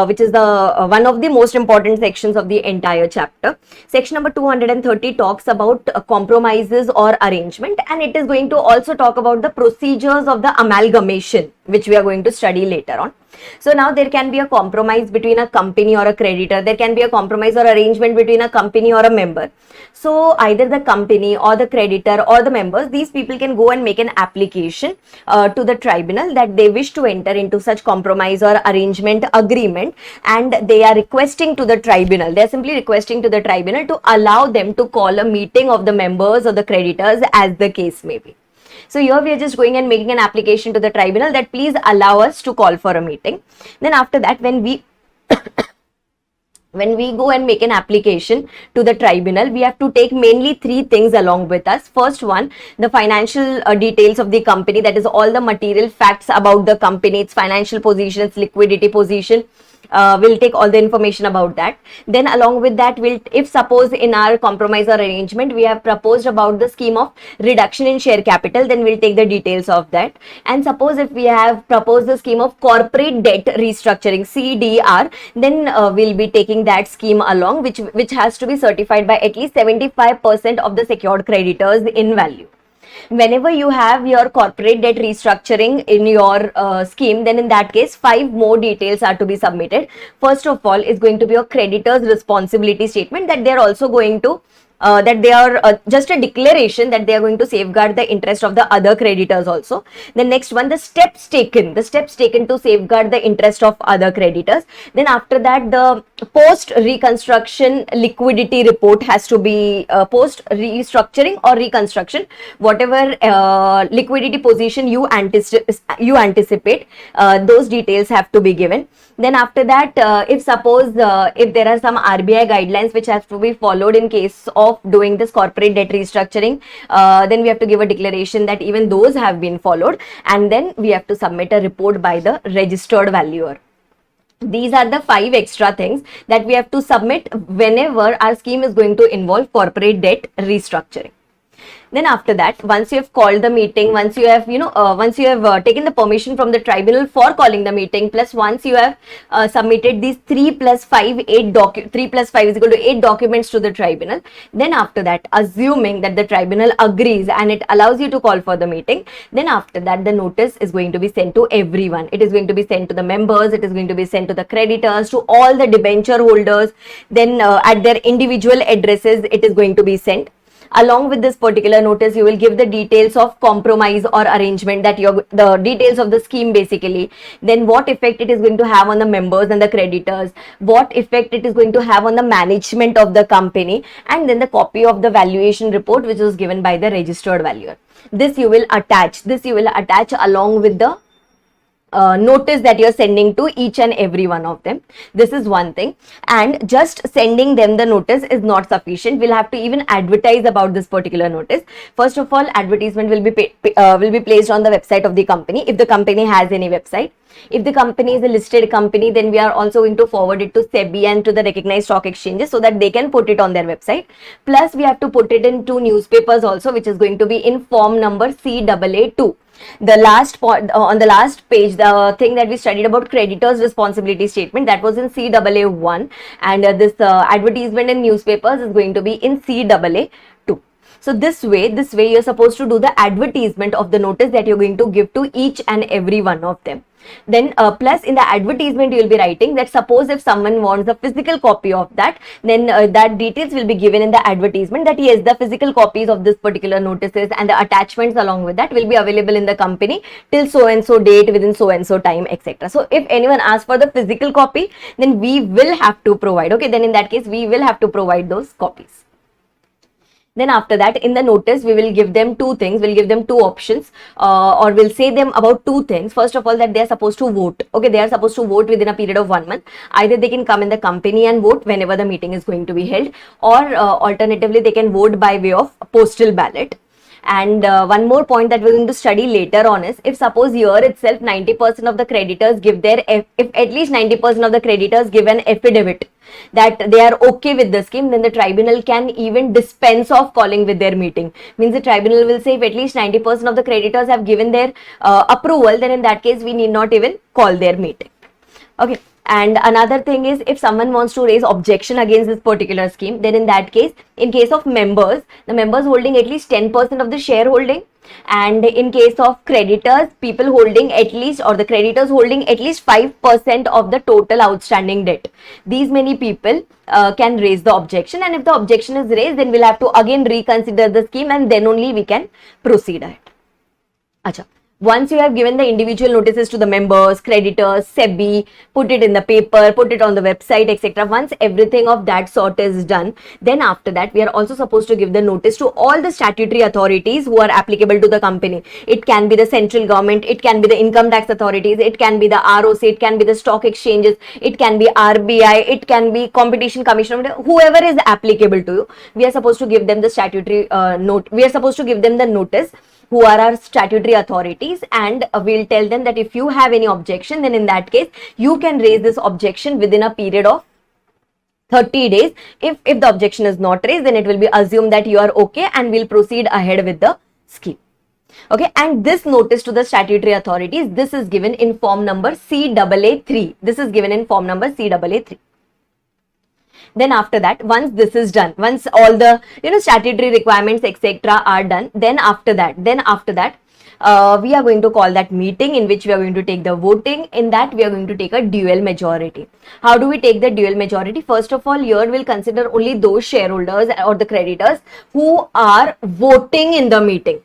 which is the one of the most important sections of the entire chapter. Section number 230 talks about compromises or arrangement, and it is going to also talk about the procedures of the amalgamation, which we are going to study later on. So now there can be a compromise between a company or a creditor. There can be a compromise or arrangement between a company or a member. So either the company or the creditor or the members, these people can go and make an application to the tribunal that they wish to enter into such compromise or arrangement agreement, and they are requesting to the tribunal. They are simply requesting to the tribunal to allow them to call a meeting of the members or the creditors as the case may be. So here we are just going and making an application to the tribunal that please allow us to call for a meeting. Then after that, when we go and make an application to the tribunal, we have to take mainly three things along with us. First one, the financial details of the company, that is all the material facts about the company, its financial position, its liquidity position. We'll take all the information about that. Then along with that, if suppose in our compromise or arrangement we have proposed about the scheme of reduction in share capital, then we'll take the details of that. And suppose if we have proposed the scheme of corporate debt restructuring, CDR, then we'll be taking taking that scheme along, which has to be certified by at least 75% of the secured creditors in value. Whenever you have your corporate debt restructuring in your scheme, then in that case 5 more details are to be submitted. First of all is going to be your creditor's responsibility statement, that they are also going to that they are just a declaration that they are going to safeguard the interest of the other creditors also. The next one, the steps taken to safeguard the interest of other creditors. Then after that, the post reconstruction liquidity report has to be post restructuring or reconstruction, whatever liquidity position you anticipate, those details have to be given. Then after that, if suppose if there are some RBI guidelines which have to be followed in case of doing this corporate debt restructuring, then we have to give a declaration that even those have been followed, and then we have to submit a report by the registered valuer. These are the 5 extra things that we have to submit whenever our scheme is going to involve corporate debt restructuring. Then after that, once you have called the meeting, once you have taken the permission from the tribunal for calling the meeting, plus once you have submitted these 3 plus 5 8 3 plus 5 is equal to 8 documents to the tribunal, then after that, assuming that the tribunal agrees and it allows you to call for the meeting, then after that the notice is going to be sent to everyone. It is going to be sent to the members, it is going to be sent to the creditors, to all the debenture holders, then at their individual addresses it is going to be sent. Along with this particular notice, you will give the details of compromise or arrangement, that the details of the scheme basically, then what effect it is going to have on the members and the creditors, what effect it is going to have on the management of the company, and then the copy of the valuation report which was given by the registered valuer. This you will attach along with the notice that you're sending to each and every one of them. This is one thing, and just sending them the notice is not sufficient. We'll have to even advertise about this particular notice. First of all, advertisement will be placed on the website of the company, if the company has any website. If the company is a listed company, then we are also going to forward it to SEBI and to the recognized stock exchanges so that they can put it on their website. Plus, we have to put it in 2 newspapers also, which is going to be in form number CAA2. The last point on the last page, the thing that we studied about creditors responsibility statement, that was in CAA1, and this advertisement in newspapers is going to be in CAA2. So this way you're supposed to do the advertisement of the notice that you're going to give to each and every one of them. Then plus in the advertisement you will be writing that suppose if someone wants a physical copy of that, then that details will be given in the advertisement, that yes, the physical copies of this particular notices and the attachments along with that will be available in the company till so and so date, within so and so time, etc. So if anyone asks for the physical copy, then we will have to provide. Okay, then in that case we will have to provide those copies. Then after that, in the notice, we will give them 2 things. We'll give them 2 options, or we'll say them about 2 things. First of all, that they are supposed to vote. Okay, they are supposed to vote within a period of 1 month. Either they can come in the company and vote whenever the meeting is going to be held, or alternatively, they can vote by way of postal ballot. And one more point that we're going to study later on is, if suppose here itself 90% of the creditors give their, if at least 90% of the creditors give an affidavit that they are okay with the scheme, then the tribunal can even dispense of calling with their meeting. Means the tribunal will say if at least 90% of the creditors have given their approval, then in that case we need not even call their meeting. Okay. And another thing is, if someone wants to raise objection against this particular scheme, then in that case, in case of members, the members holding at least 10% of the shareholding, and in case of creditors, people holding at least, or the creditors holding at least 5% of the total outstanding debt, these many people can raise the objection, and if the objection is raised, then we'll have to again reconsider the scheme, and then only we can proceed ahead. Acha. Once you have given the individual notices to the members, creditors, SEBI, put it in the paper, put it on the website, etc. Once everything of that sort is done, then after that, we are also supposed to give the notice to all the statutory authorities who are applicable to the company. It can be the central government, it can be the income tax authorities, it can be the ROC, it can be the stock exchanges, it can be RBI, it can be competition commission, whoever is applicable to you. We are supposed to give them the statutory we are supposed to give them the notice, who are our statutory authorities, and we'll tell them that if you have any objection, then in that case you can raise this objection within a period of 30 days. If the objection is not raised, then it will be assumed that you are okay, and we'll proceed ahead with the scheme. Okay, and this notice to the statutory authorities, this is given in form number CAA3. This is given in form number CAA3. Then after that, once this is done, once all the statutory requirements etc. are done, then after that, we are going to call that meeting in which we are going to take the voting. In that, we are going to take a dual majority. How do we take the dual majority? First of all, here we'll consider only those shareholders or the creditors who are voting in the meeting.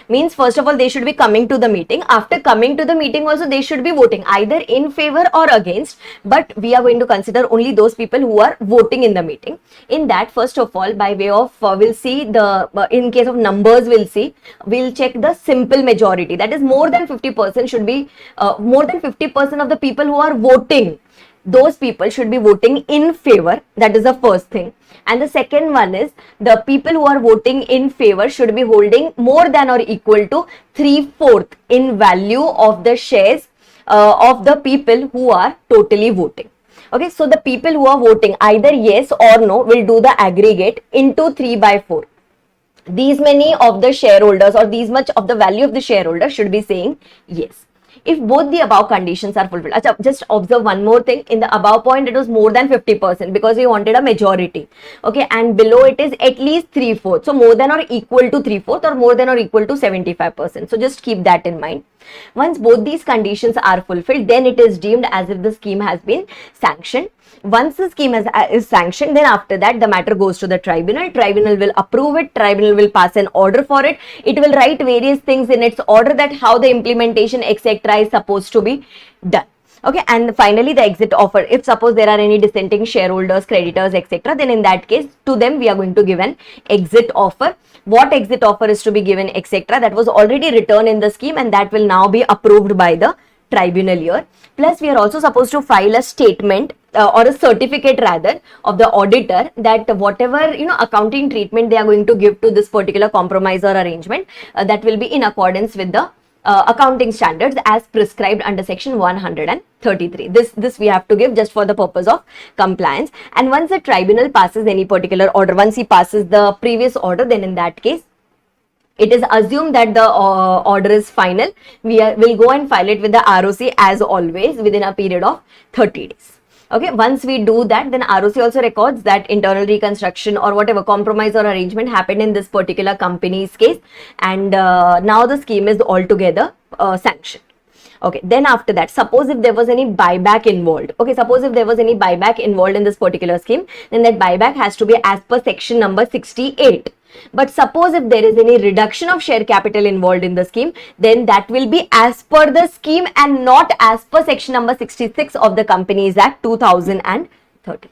Means first of all, they should be coming to the meeting. After coming to the meeting also, they should be voting either in favor or against, but we are going to consider only those people who are voting in the meeting. In that, first of all, by way of we'll see the in case of numbers, we'll check the simple majority, that is more than 50% should be more than 50% of the people who are voting, those people should be voting in favor. That is the first thing. And the second one is the people who are voting in favor should be holding more than or equal to 3/4 in value of the shares of the people who are totally voting. Okay, so the people who are voting either yes or no will do the aggregate into 3/4. These many of the shareholders or these much of the value of the shareholder should be saying yes. If both the above conditions are fulfilled. Just observe one more thing. In the above point, it was more than 50% because we wanted a majority. Okay, and below it is at least 3/4. So more than or equal to 3/4 or more than or equal to 75%. So just keep that in mind. Once both these conditions are fulfilled, then it is deemed as if the scheme has been sanctioned. Once the scheme is sanctioned, then after that the matter goes to the tribunal. Tribunal will approve it. Tribunal will pass an order for it. It will write various things in its order that how the implementation etc. is supposed to be done. Okay, and finally the exit offer. If suppose there are any dissenting shareholders, creditors, etc., then in that case to them we are going to give an exit offer. What exit offer is to be given, etc., that was already written in the scheme and that will now be approved by the tribunal here. Plus we are also supposed to file a statement or a certificate rather of the auditor that whatever accounting treatment they are going to give to this particular compromise or arrangement that will be in accordance with the accounting standards as prescribed under section 133. This we have to give just for the purpose of compliance. And once the tribunal passes any particular order, once he passes the previous order, then in that case it is assumed that the order is final. We'll go and file it with the ROC as always within a period of 30 days. Okay, once we do that, then ROC also records that internal reconstruction or whatever compromise or arrangement happened in this particular company's case, and now the scheme is altogether sanctioned. Okay, then after that, suppose if there was any buyback involved. Okay, suppose if there was any buyback involved in this particular scheme, then that buyback has to be as per section number 68. But suppose if there is any reduction of share capital involved in the scheme, then that will be as per the scheme and not as per section number 66 of the Companies Act 2013.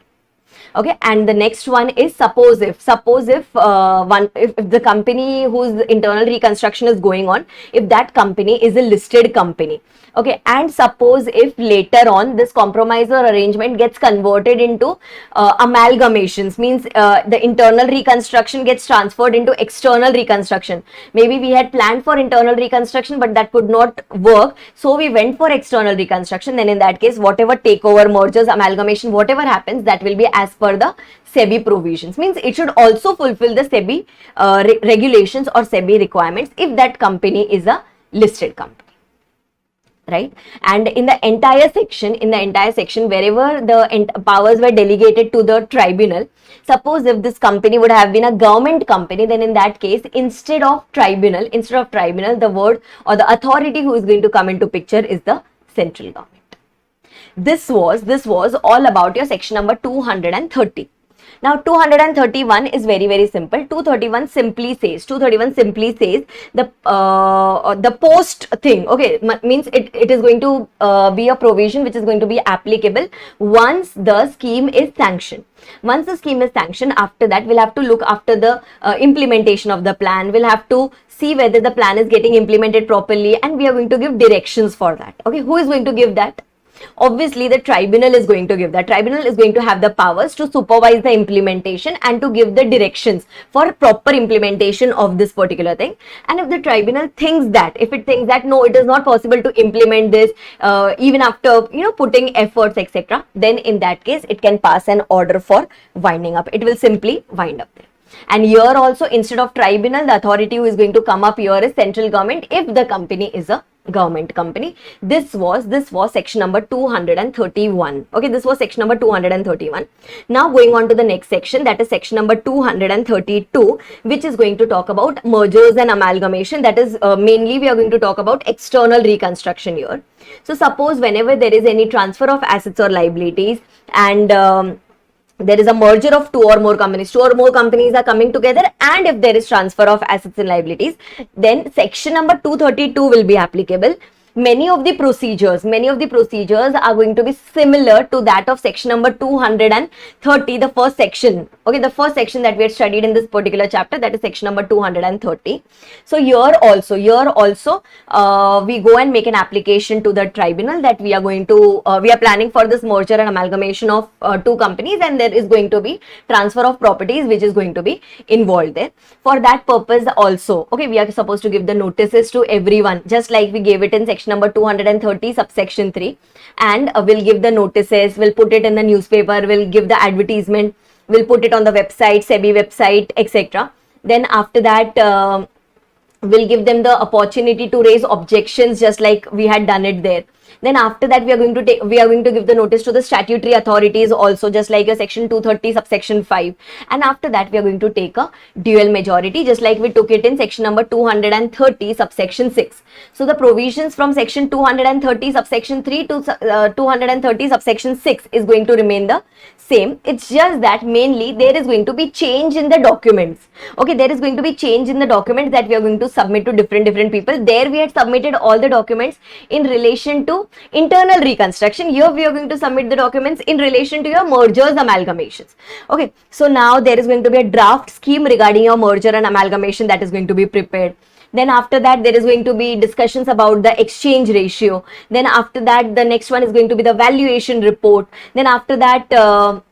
Okay, and the next one is suppose if the company whose internal reconstruction is going on, if that company is a listed company. Okay, and suppose if later on this compromise or arrangement gets converted into amalgamations, means the internal reconstruction gets transferred into external reconstruction. Maybe we had planned for internal reconstruction but that could not work, so we went for external reconstruction. Then in that case, whatever takeover, mergers, amalgamation, whatever happens, that will be as per the SEBI provisions. Means it should also fulfill the SEBI regulations or SEBI requirements if that company is a listed company. Right, and in the entire section, wherever the powers were delegated to the tribunal, suppose if this company would have been a government company, then in that case, instead of tribunal, the word or the authority who is going to come into picture is the central government. This was all about your section number 230. Now 231 is very simple. 231 simply says the post thing. Okay, means it is going to be a provision which is going to be applicable once the scheme is sanctioned. Once the scheme is sanctioned, after that we'll have to look after the implementation of the plan. We'll have to see whether the plan is getting implemented properly, and we are going to give directions for that. Okay, who is going to give that? Obviously the tribunal is going to give that. Tribunal is going to have the powers to supervise the implementation and to give the directions for proper implementation of this particular thing. And if the tribunal thinks that, no, it is not possible to implement this even after putting efforts etc., then in that case it can pass an order for winding up. It will simply wind up there. And here also, instead of tribunal, the authority who is going to come up here is central government if the company is a government company. This was section number 231. Okay, this was section number 231. Now going on to the next section, that is section number 232, which is going to talk about mergers and amalgamation. That is mainly we are going to talk about external reconstruction here. So suppose whenever there is any transfer of assets or liabilities and there is a merger of two or more companies are coming together, and if there is transfer of assets and liabilities, then section number 232 will be applicable. Many of the procedures are going to be similar to that of section number 230, the first section. Okay, the first section that we had studied in this particular chapter, that is section number 230. So here also, we go and make an application to the tribunal that we are planning for this merger and amalgamation of two companies, and there is going to be transfer of properties which is going to be involved there. For that purpose also, okay, we are supposed to give the notices to everyone, just like we gave it in section number 230 subsection 3, and we'll give the notices, we'll put it in the newspaper, we'll give the advertisement, we'll put it on the website, SEBI website, etc. Then after that, we'll give them the opportunity to raise objections, just like we had done it there. Then after that, we are going to give the notice to the statutory authorities also, just like a section 230 subsection 5. And after that, we are going to take a dual majority, just like we took it in section number 230 subsection 6. So the provisions from section 230 subsection 3 to 230 subsection 6 is going to remain the same. It's just that mainly there is going to be change in the documents. Okay, there is going to be change in the documents that we are going to submit to different people. There we had submitted all the documents in relation to internal reconstruction. Here we are going to submit the documents in relation to your mergers, amalgamations. Okay, so now there is going to be a draft scheme regarding your merger and amalgamation that is going to be prepared. Then after that, there is going to be discussions about the exchange ratio. Then after that, the next one is going to be the valuation report. Then after that,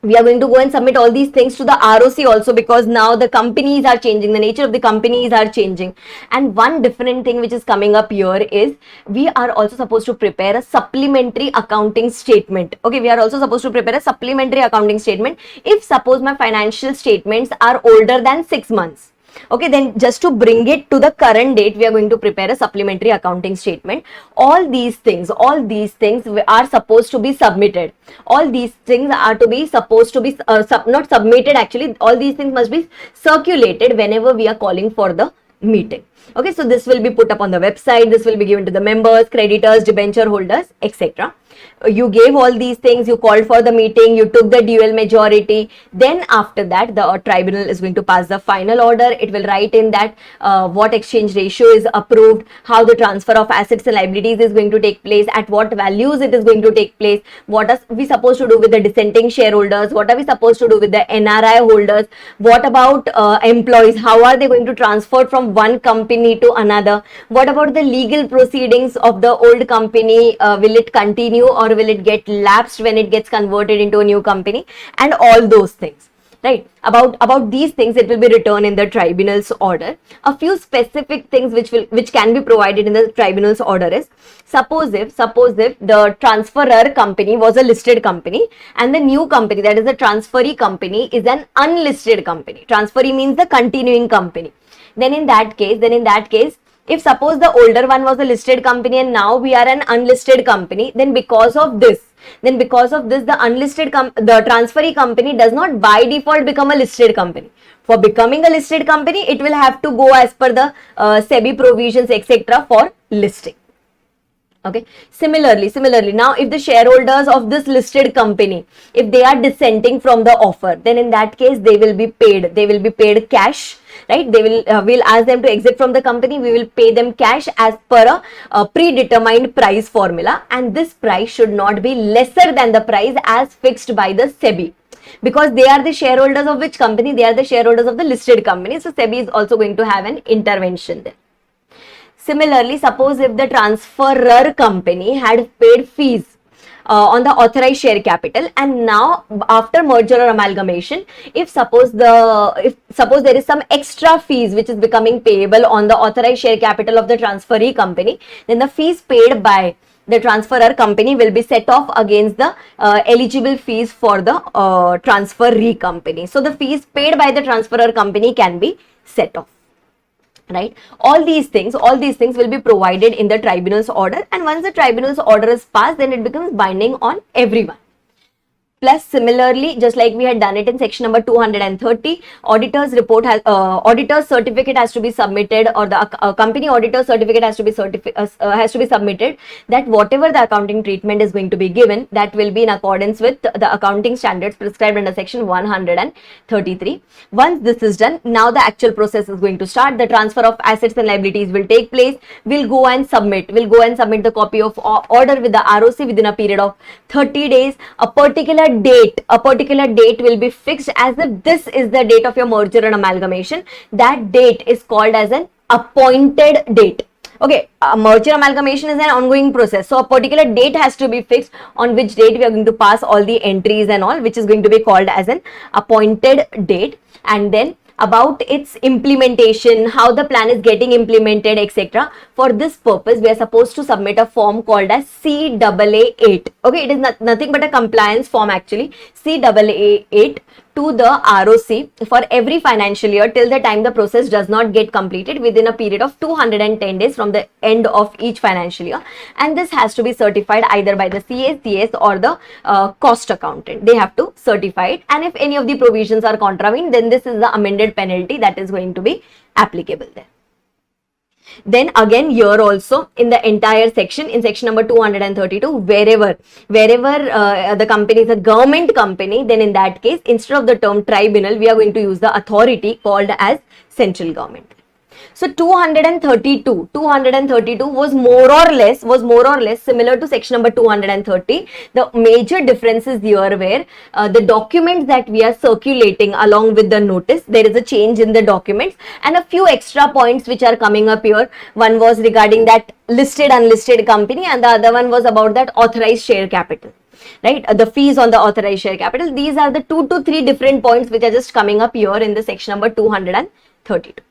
we are going to go and submit all these things to the ROC also, because now the companies are changing, the nature of the companies are changing. And one different thing which is coming up here is we are also supposed to prepare a supplementary accounting statement. Okay, we are also supposed to prepare a supplementary accounting statement if suppose my financial statements are older than 6 months. Okay, then just to bring it to the current date, we are going to prepare a supplementary accounting statement. All these things are supposed to be submitted. All these things are supposed to be not submitted actually. All these things must be circulated whenever we are calling for the meeting. Okay, so this will be put up on the website. This will be given to the members, creditors, debenture holders, etc. You gave all these things, you called for the meeting, you took the dual majority. Then after that, the tribunal is going to pass the final order. It will write in that what exchange ratio is approved, how the transfer of assets and liabilities is going to take place, at what values it is going to take place, what are we supposed to do with the dissenting shareholders, what are we supposed to do with the NRI holders, what about employees, how are they going to transfer from one company to another, what about the legal proceedings of the old company, will it continue or will it get lapsed when it gets converted into a new company, and all those things, right? About these things, it will be written in the tribunal's order. A few specific things which can be provided in the tribunal's order is, suppose if the transferor company was a listed company and the new company, that is the transferee company, is an unlisted company. Transferee means the continuing company. Then in that case, if suppose the older one was a listed company and now we are an unlisted company, then because of this, the transferee company does not by default become a listed company. For becoming a listed company, it will have to go as per the SEBI provisions, etc. for listing. Okay. Similarly, now if the shareholders of this listed company, if they are dissenting from the offer, then in that case they will be paid cash, right? They will we'll ask them to exit from the company. We will pay them cash as per a predetermined price formula, and this price should not be lesser than the price as fixed by the SEBI, because they are the shareholders of which company? They are the shareholders of the listed company. So SEBI is also going to have an intervention there. Similarly, suppose if the transferor company had paid fees on the authorized share capital, and now after merger or amalgamation, if suppose there is some extra fees which is becoming payable on the authorized share capital of the transferee company, then the fees paid by the transferor company will be set off against the eligible fees for the transferee company. So the fees paid by the transferor company can be set off. right? All these things will be provided in the tribunal's order, and once the tribunal's order is passed, then it becomes binding on everyone. Plus, similarly, just like we had done it in section number 230, auditor's report has, auditor's certificate has to be submitted, or the company auditor's certificate has to be submitted, that whatever the accounting treatment is going to be given, that will be in accordance with the accounting standards prescribed under section 133. Once this is done, now the actual process is going to start. The transfer of assets and liabilities will take place. We'll go and submit the copy of order with the ROC within a period of 30 days. A particular date will be fixed as if this is the date of your merger and amalgamation. That date is called as an appointed date. Okay, merger amalgamation is an ongoing process, so a particular date has to be fixed on which date we are going to pass all the entries and all, which is going to be called as an appointed date. And then about its implementation, how the plan is getting implemented, etc. For this purpose, we are supposed to submit a form called as CAA8. Okay, it is nothing but a compliance form actually, CAA8, to the ROC for every financial year till the time the process does not get completed within a period of 210 days from the end of each financial year. And this has to be certified either by the CA, CS or the cost accountant. They have to certify it, and if any of the provisions are contravened, then this is the amended penalty that is going to be applicable there. Then again, here also in the entire section, in section number 232, wherever the company is a government company, then in that case, instead of the term tribunal, we are going to use the authority called as central government. So 232 was more or less similar to section number 230. The major difference is here where the documents that we are circulating along with the notice, there is a change in the documents and a few extra points which are coming up here. One was regarding that listed unlisted company, and the other one was about that authorized share capital. Right, the fees on the authorized share capital. These are the 2 to 3 different points which are just coming up here in the section number 232.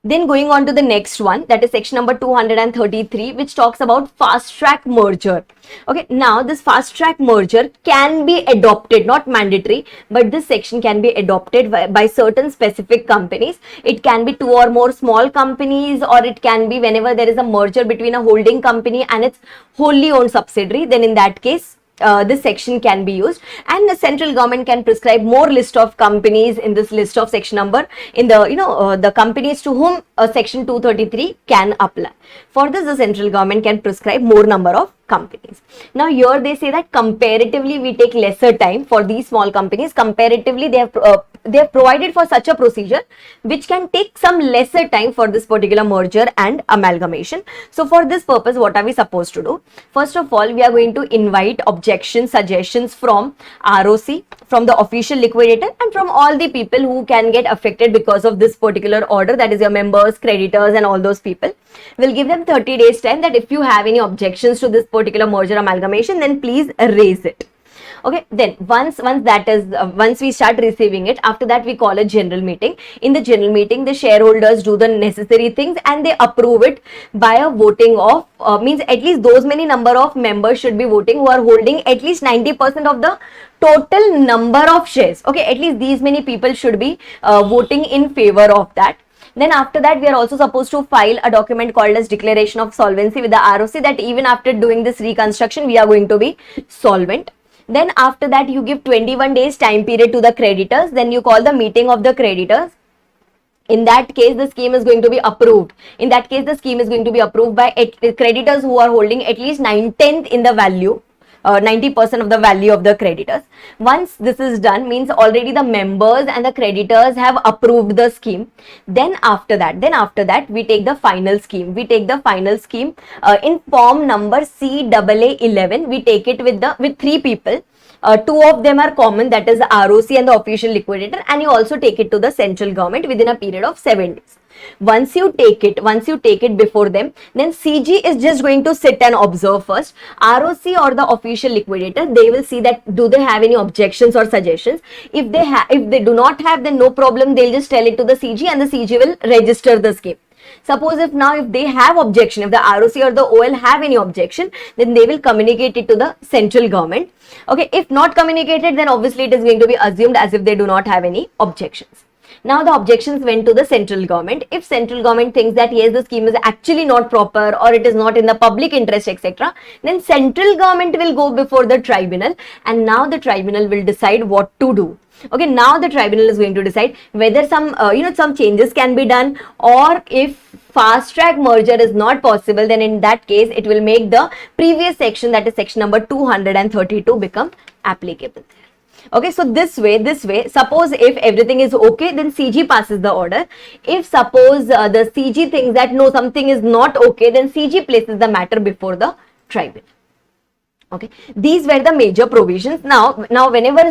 Then going on to the next one, that is section number 233, which talks about fast track merger. Okay, now this fast track merger can be adopted, not mandatory, but this section can be adopted by certain specific companies. It can be 2 or more small companies, or it can be whenever there is a merger between a holding company and its wholly owned subsidiary, then in that case, this section can be used, and the central government can prescribe more list of companies in this list of section number in the the companies to whom section 233 can apply. For this, the central government can prescribe more number of companies. Now here they say that comparatively we take lesser time for these small companies. Comparatively they have provided for such a procedure which can take some lesser time for this particular merger and amalgamation. So for this purpose, what are we supposed to do? First of all, we are going to invite objections, suggestions from ROC, from the official liquidator, and from all the people who can get affected because of this particular order, that is your members, creditors and all those people. We'll give them 30 days time that if you have any objections to this particular merger amalgamation, then please raise it. Okay, then once we start receiving it, after that we call a general meeting. In the general meeting, the shareholders do the necessary things and they approve it by a voting of means at least those many number of members should be voting who are holding at least 90% of the total number of shares. Okay, at least these many people should be voting in favor of that. Then after that, we are also supposed to file a document called as declaration of solvency with the ROC, that even after doing this reconstruction, we are going to be solvent. Then after that, you give 21 days time period to the creditors. Then you call the meeting of the creditors. In that case, the scheme is going to be approved. In that case, the scheme is going to be approved by creditors who are holding at least 9/10 in the value. 90% of the value of the creditors. Once this is done, means already the members and the creditors have approved the scheme. Then after that, we take the final scheme. We take the final scheme in form number CAA11. We take it with 3 people. 2 of them are common, that is the ROC and the official liquidator, and you also take it to the central government within a period of 7 days. Once you take it before them, then CG is just going to sit and observe first. ROC or the official liquidator, they will see that do they have any objections or suggestions. If they do not have, then no problem, they'll just tell it to the CG and the CG will register the scheme. Suppose if they have objection, if the ROC or the OL have any objection, then they will communicate it to the central government. Okay, if not communicated, then obviously it is going to be assumed as if they do not have any objections. Now the objections went to the central government. If central government thinks that yes, the scheme is actually not proper or it is not in the public interest, etc., then central government will go before the tribunal, and now the tribunal will decide what to do. Okay, now the tribunal is going to decide whether some some changes can be done, or if fast track merger is not possible, then in that case it will make the previous section, that is section number 232, become applicable. Okay, so this way, suppose if everything is okay, then CG passes the order. If suppose the CG thinks that no, something is not okay, then CG places the matter before the tribunal. Okay, these were the major provisions. Now whenever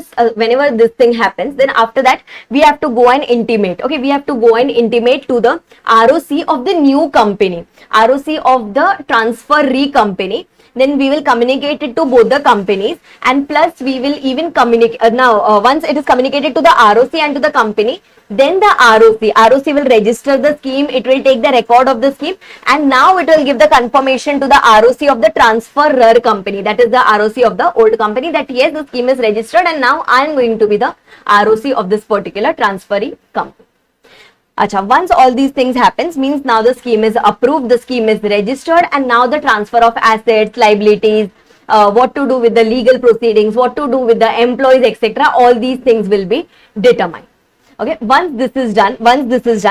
this thing happens, then after that we have to go and intimate. Okay, we have to go and intimate to the ROC of the new company, ROC of the transferee company. Then we will communicate it to both the companies, and plus we will even communicate once it is communicated to the ROC and to the company, then the ROC will register the scheme, it will take the record of the scheme, and now it will give the confirmation to the ROC of the transferor company, that is the ROC of the old company, that yes, the scheme is registered and now I am going to be the ROC of this particular transferee company. Acha, once all these things happens, means now the scheme is approved, the scheme is registered, and now the transfer of assets, liabilities, what to do with the legal proceedings, what to do with the employees, etc., all these things will be determined. Okay, once this is done,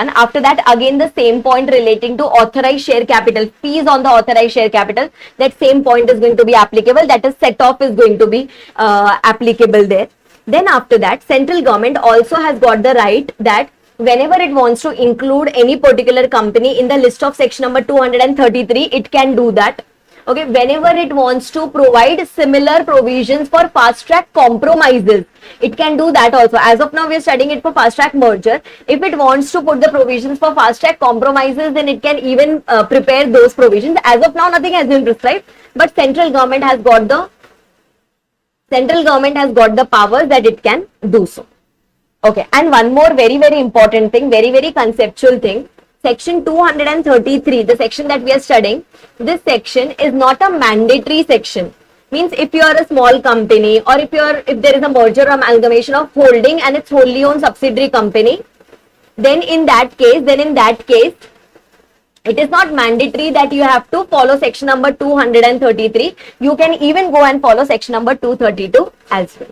after that again the same point relating to authorized share capital, fees on the authorized share capital, that same point is going to be applicable, that is set off is going to be applicable there. Then after that, central government also has got the right that whenever it wants to include any particular company in the list of section number 233, it can do that. Okay, whenever it wants to provide similar provisions for fast track compromises, it can do that also. As of now, we are studying it for fast track merger. If it wants to put the provisions for fast track compromises, then it can even prepare those provisions. As of now, nothing has been prescribed, but central government has got the powers that it can do so. Okay, and one more very, very important thing, very, very conceptual thing. Section 233, the section that we are studying, this section is not a mandatory section. Means if you are a small company, or if there is a merger or amalgamation of holding and its wholly owned subsidiary company, then in that case, it is not mandatory that you have to follow section number 233. You can even go and follow section number 232 as well.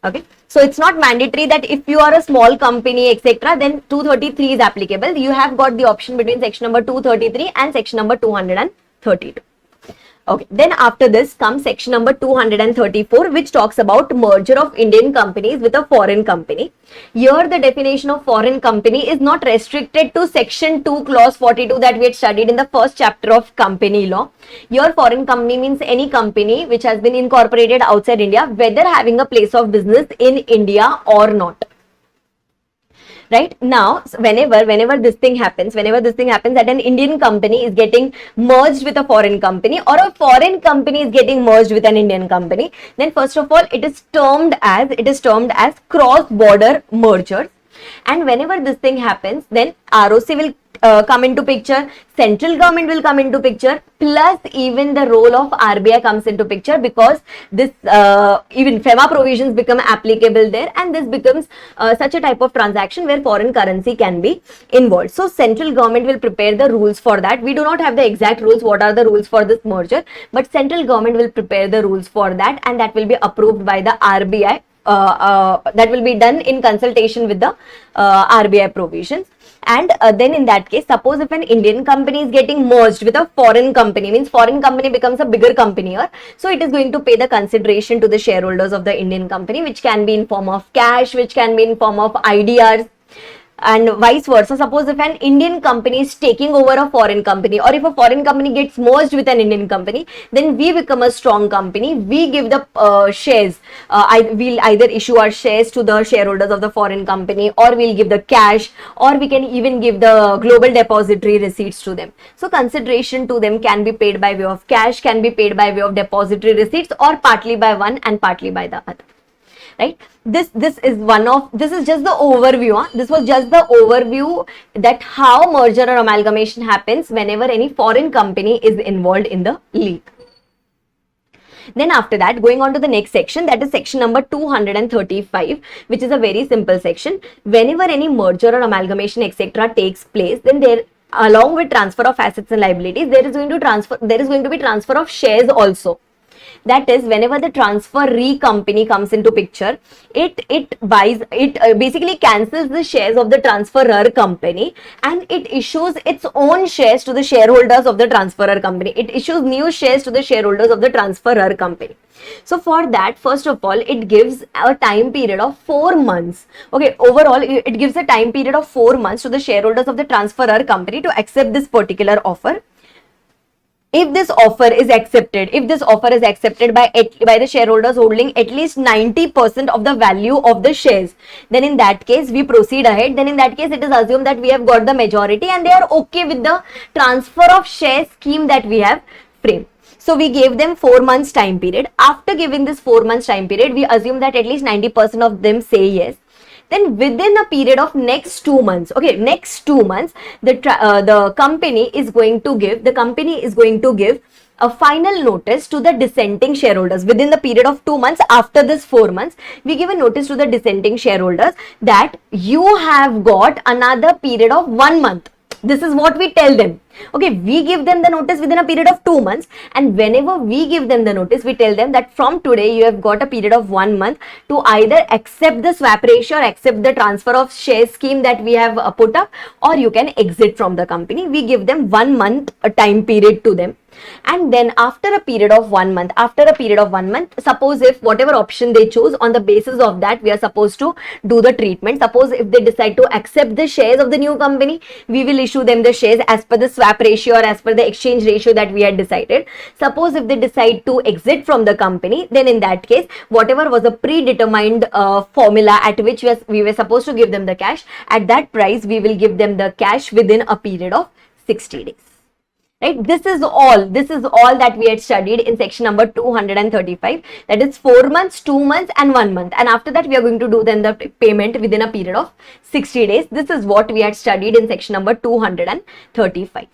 Okay, so it's not mandatory that if you are a small company, etc., then 233 is applicable. You have got the option between section number 233 and section number 232. Okay, then after this comes section number 234, which talks about merger of Indian companies with a foreign company. Here the definition of foreign company is not restricted to section 2 clause 42 that we had studied in the first chapter of company law. Here foreign company means any company which has been incorporated outside India, whether having a place of business in India or not. Right now, whenever this thing happens, that an Indian company is getting merged with a foreign company, or a foreign company is getting merged with an Indian company, then first of all it is termed as cross-border mergers. And whenever this thing happens, then ROC will come into picture, central government will come into picture, plus even the role of RBI comes into picture, because this even FEMA provisions become applicable there, and this becomes such a type of transaction where foreign currency can be involved. So central government will prepare the rules for that. We do not have the exact rules, what are the rules for this merger, but central government will prepare the rules for that, and that will be approved by the RBI. That will be done in consultation with the RBI provisions. And then in that case, suppose if an Indian company is getting merged with a foreign company, means foreign company becomes a bigger company here, so it is going to pay the consideration to the shareholders of the Indian company, which can be in form of cash, which can be in form of IDRs, and vice versa. Suppose if an Indian company is taking over a foreign company, or if a foreign company gets merged with an Indian company, then we become a strong company. We give the shares. We'll either issue our shares to the shareholders of the foreign company, or we'll give the cash, or we can even give the global depository receipts to them. So consideration to them can be paid by way of cash, can be paid by way of depository receipts, or partly by one and partly by the other. Right, this is just the overview. This was just the overview that how merger or amalgamation happens whenever any foreign company is involved in the league. Then after that, going on to the next section, that is section number 235, which is a very simple section. Whenever any merger or amalgamation, etc. takes place, then there, along with transfer of assets and liabilities, there is going to be transfer of shares also. That is, whenever the transferee company comes into picture, it basically cancels the shares of the transferor company and it issues its own shares to the shareholders of the transferor company. It issues new shares to the shareholders of the transferor company. So for that, first of all, it gives a time period of 4 months. Okay, overall, it gives a time period of 4 months to the shareholders of the transferor company to accept this particular offer. If this offer is accepted by the shareholders holding at least 90% of the value of the shares, then in that case we proceed ahead. Then in that case, it is assumed that we have got the majority and they are okay with the transfer of share scheme that we have framed. So we gave them 4 months time period. After giving this 4 months time period, we assume that at least 90% of them say yes. Then within a period of next 2 months, okay, next 2 months, the company is going to give a final notice to the dissenting shareholders. Within the period of 2 months, after this 4 months, we give a notice to the dissenting shareholders that you have got another period of 1 month. This is what we tell them. Okay, we give them the notice within a period of 2 months, and whenever we give them the notice, we tell them that from today you have got a period of 1 month to either accept the swap ratio or accept the transfer of share scheme that we have put up, or you can exit from the company. We give them 1 month a time period to them. And then after a period of 1 month, suppose if whatever option they choose, on the basis of that, we are supposed to do the treatment. Suppose if they decide to accept the shares of the new company, we will issue them the shares as per the swap ratio or as per the exchange ratio that we had decided. Suppose if they decide to exit from the company, then in that case, whatever was a predetermined formula at which we were supposed to give them the cash, at that price, we will give them the cash within a period of 60 days. Right, this is all that we had studied in section number 235, that is 4 months, 2 months and 1 month, and after that we are going to do then the payment within a period of 60 days. This is what we had studied in section number 235.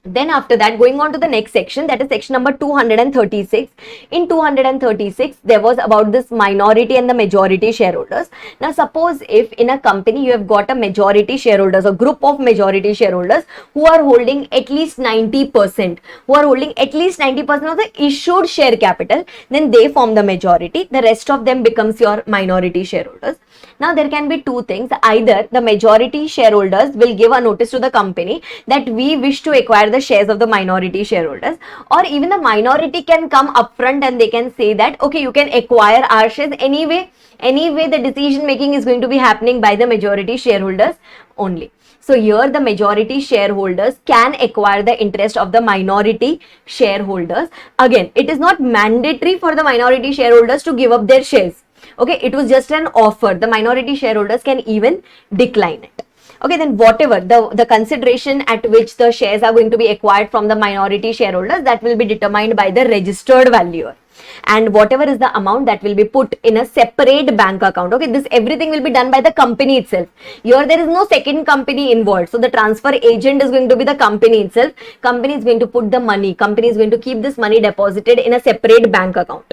Then after that, going on to the next section, that is section number 236. In 236, there was about this minority and the majority shareholders. Now, suppose if in a company you have got a majority shareholders, a group of majority shareholders who are holding at least 90%, of the issued share capital, then they form the majority. The rest of them becomes your minority shareholders. Now, there can be two things. Either the majority shareholders will give a notice to the company that we wish to acquire the shares of the minority shareholders, or even the minority can come upfront and they can say that, okay, you can acquire our shares anyway. The decision making is going to be happening by the majority shareholders only. So here the majority shareholders can acquire the interest of the minority shareholders. Again, it is not mandatory for the minority shareholders to give up their shares. Okay, it was just an offer. The minority shareholders can even decline it. Okay, then whatever the consideration at which the shares are going to be acquired from the minority shareholders, that will be determined by the registered valuer. And whatever is the amount, that will be put in a separate bank account. Okay, this everything will be done by the company itself. Here there is no second company involved. So the transfer agent is going to be the company itself. Company is going to put the money. Company is going to keep this money deposited in a separate bank account.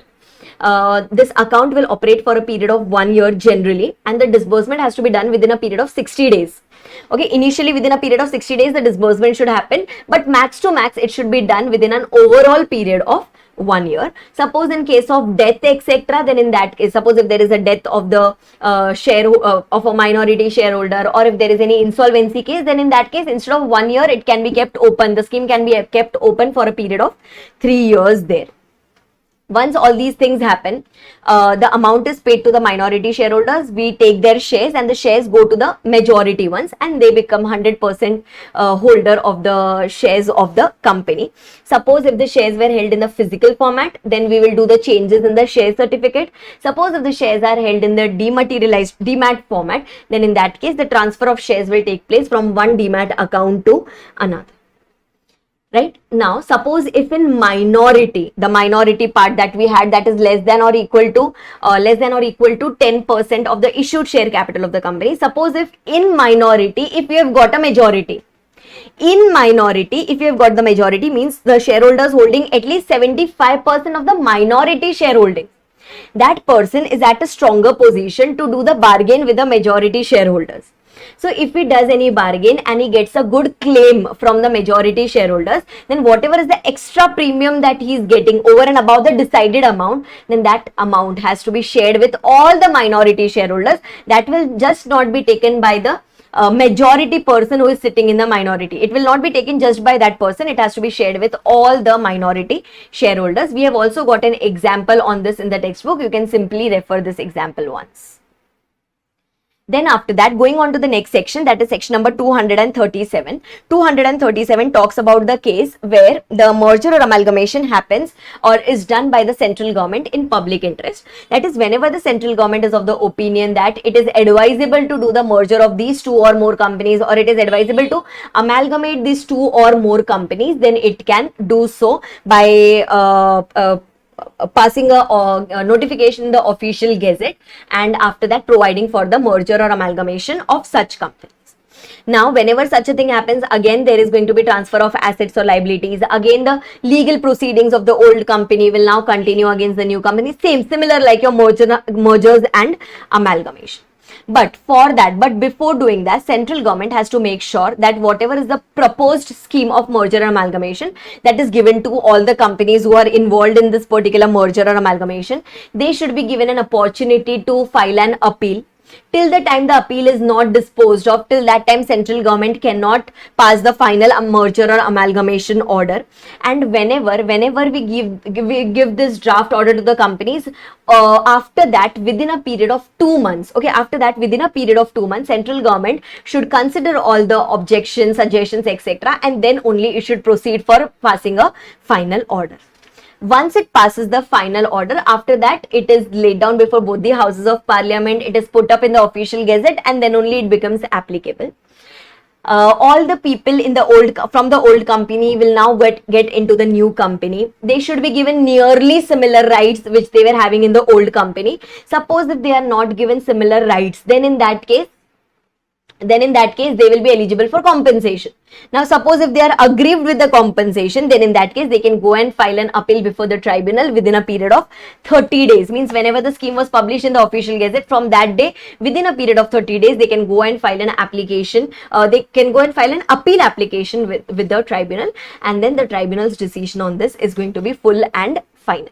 This account will operate for a period of 1 year generally, and the disbursement has to be done within a period of 60 days. Okay, initially within a period of 60 days, the disbursement should happen, but max to max, it should be done within an overall period of 1 year. Suppose in case of death, etc., then in that case, suppose if there is a death of the of a minority shareholder, or if there is any insolvency case, then in that case, instead of 1 year, it can be kept open. The scheme can be kept open for a period of 3 years there. Once all these things happen, the amount is paid to the minority shareholders. We take their shares and the shares go to the majority ones, and they become 100% holder of the shares of the company. Suppose if the shares were held in the physical format, then we will do the changes in the share certificate. Suppose if the shares are held in the dematerialized demat format, then in that case, the transfer of shares will take place from one demat account to another. Right now, suppose if in minority, the minority part that we had, that is less than or equal to 10% of the issued share capital of the company. Suppose if in minority, if we have got a majority, In minority, if you have got the majority, means the shareholders holding at least 75% of the minority shareholding, that person is at a stronger position to do the bargain with the majority shareholders. So if he does any bargain and he gets a good claim from the majority shareholders, then whatever is the extra premium that he is getting over and above the decided amount, then that amount has to be shared with all the minority shareholders. That will just not be taken by the majority person who is sitting in the minority. It will not be taken just by that person. It has to be shared with all the minority shareholders. We have also got an example on this in the textbook. You can simply refer this example once. Then after that, going on to the next section, that is section number 237. 237 talks about the case where the merger or amalgamation happens or is done by the central government in public interest. That is, whenever the central government is of the opinion that it is advisable to do the merger of these two or more companies, or it is advisable to amalgamate these two or more companies, then it can do so by passing a notification in the official gazette, and after that providing for the merger or amalgamation of such companies. Now, whenever such a thing happens, again there is going to be transfer of assets or liabilities. Again, the legal proceedings of the old company will now continue against the new company. Similar like your mergers and amalgamation. But before doing that, central government has to make sure that whatever is the proposed scheme of merger or amalgamation that is given to all the companies who are involved in this particular merger or amalgamation, they should be given an opportunity to file an appeal. Till the time the appeal is not disposed of, till that time central government cannot pass the final merger or amalgamation order. And whenever we give this draft order to the companies, after that, within a period of 2 months, central government should consider all the objections, suggestions, etc., and then only it should proceed for passing a final order. Once it passes the final order, after that it is laid down before both the houses of parliament, it is put up in the official gazette, and then only it becomes applicable. All the people in from the old company will now get into the new company. They should be given nearly similar rights which they were having in the old company. Suppose if they are not given similar rights, then in that case they will be eligible for compensation. Now, suppose if they are aggrieved with the compensation, then in that case they can go and file an appeal before the tribunal within a period of 30 days. Means whenever the scheme was published in the official gazette, from that day, within a period of 30 days, they can go and file an application. They can go and file an appeal application with the tribunal, and then the tribunal's decision on this is going to be full and final.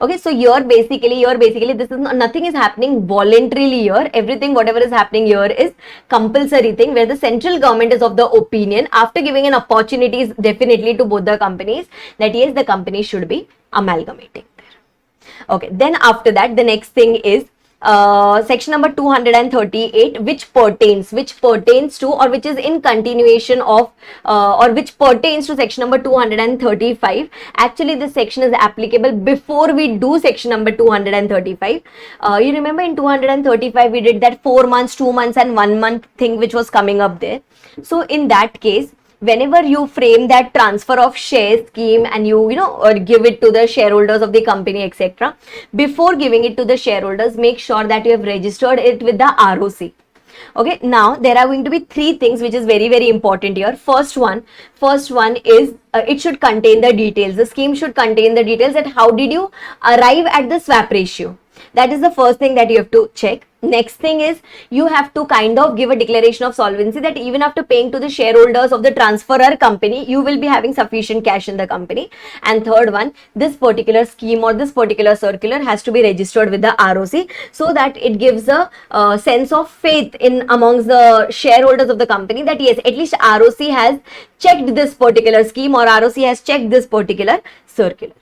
Okay, so here basically this is nothing is happening voluntarily here. Everything whatever is happening here is compulsory thing, where the central government is of the opinion, after giving an opportunities definitely to both the companies, that yes, the company should be amalgamating there. Okay, then after that, the next thing is section number 238, which pertains to, or which is in continuation of, or which pertains to section number 235. Actually, this section is applicable before we do section number 235. You remember in 235 we did that 4 months, 2 months and 1 month thing which was coming up there. So in that case, whenever you frame that transfer of share scheme and you or give it to the shareholders of the company, etc., before giving it to the shareholders, make sure that you have registered it with the ROC. Okay, now there are going to be 3 things which is very, very important here. First one is it should contain the details. The scheme should contain the details that how did you arrive at the swap ratio. That is the first thing that you have to check. Next thing is you have to kind of give a declaration of solvency that even after paying to the shareholders of the transferor company, you will be having sufficient cash in the company. And third one, this particular scheme or this particular circular has to be registered with the ROC, so that it gives a sense of faith in amongst the shareholders of the company that yes, at least ROC has checked this particular scheme or ROC has checked this particular circular.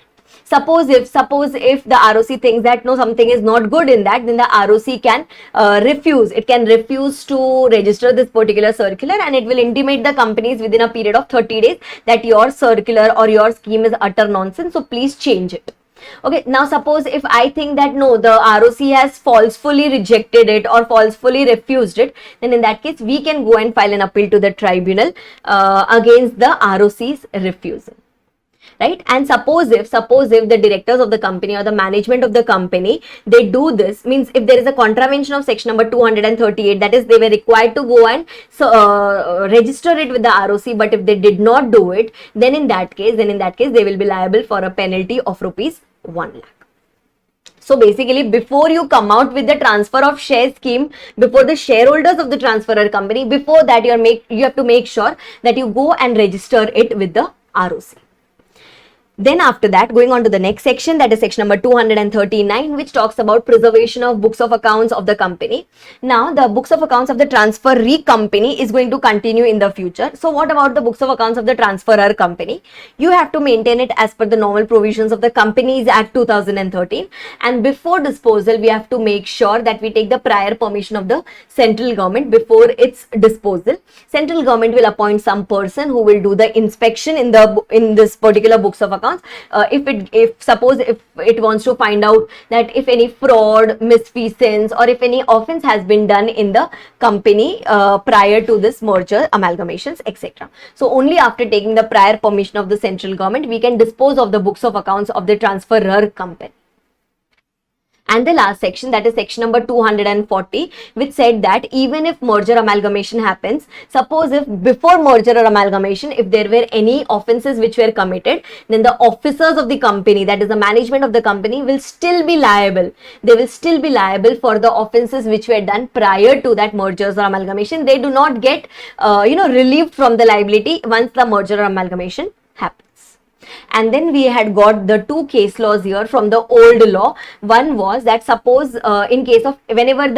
Suppose if the ROC thinks that no, something is not good in that, then the ROC can refuse. It can refuse to register this particular circular, and it will intimate the companies within a period of 30 days that your circular or your scheme is utter nonsense, so please change it. Okay, now suppose if I think that no, the ROC has falsely rejected it or falsely refused it, then in that case we can go and file an appeal to the tribunal against the ROC's refusal. right? And suppose if the directors of the company or the management of the company, they do this, means if there is a contravention of section number 238, that is they were required to go and register it with the ROC, but if they did not do it, then in that case they will be liable for a penalty of rupees 1 lakh. So basically, before you come out with the transfer of share scheme, before the shareholders of the transferor company, before that you have to make sure that you go and register it with the ROC. Then after that, going on to the next section, that is section number 239, which talks about preservation of books of accounts of the company. Now, the books of accounts of the transferee company is going to continue in the future. So, what about the books of accounts of the transferor company? You have to maintain it as per the normal provisions of the Companies Act 2013. And before disposal, we have to make sure that we take the prior permission of the central government before its disposal. Central government will appoint some person who will do the inspection in this particular books of accounts. Suppose it wants to find out that if any fraud, misfeasance, or if any offense has been done in the company prior to this merger, amalgamations, etc. So only after taking the prior permission of the central government, we can dispose of the books of accounts of the transferor company. And the last section, that is section number 240, which said that even if merger amalgamation happens, suppose if before merger or amalgamation, if there were any offences which were committed, then the officers of the company, that is the management of the company, will still be liable. They will still be liable for the offences which were done prior to that mergers or amalgamation. They do not get relieved from the liability once the merger or amalgamation happens. And then we had got the two case laws here from the old law. One was that suppose in case of whenever in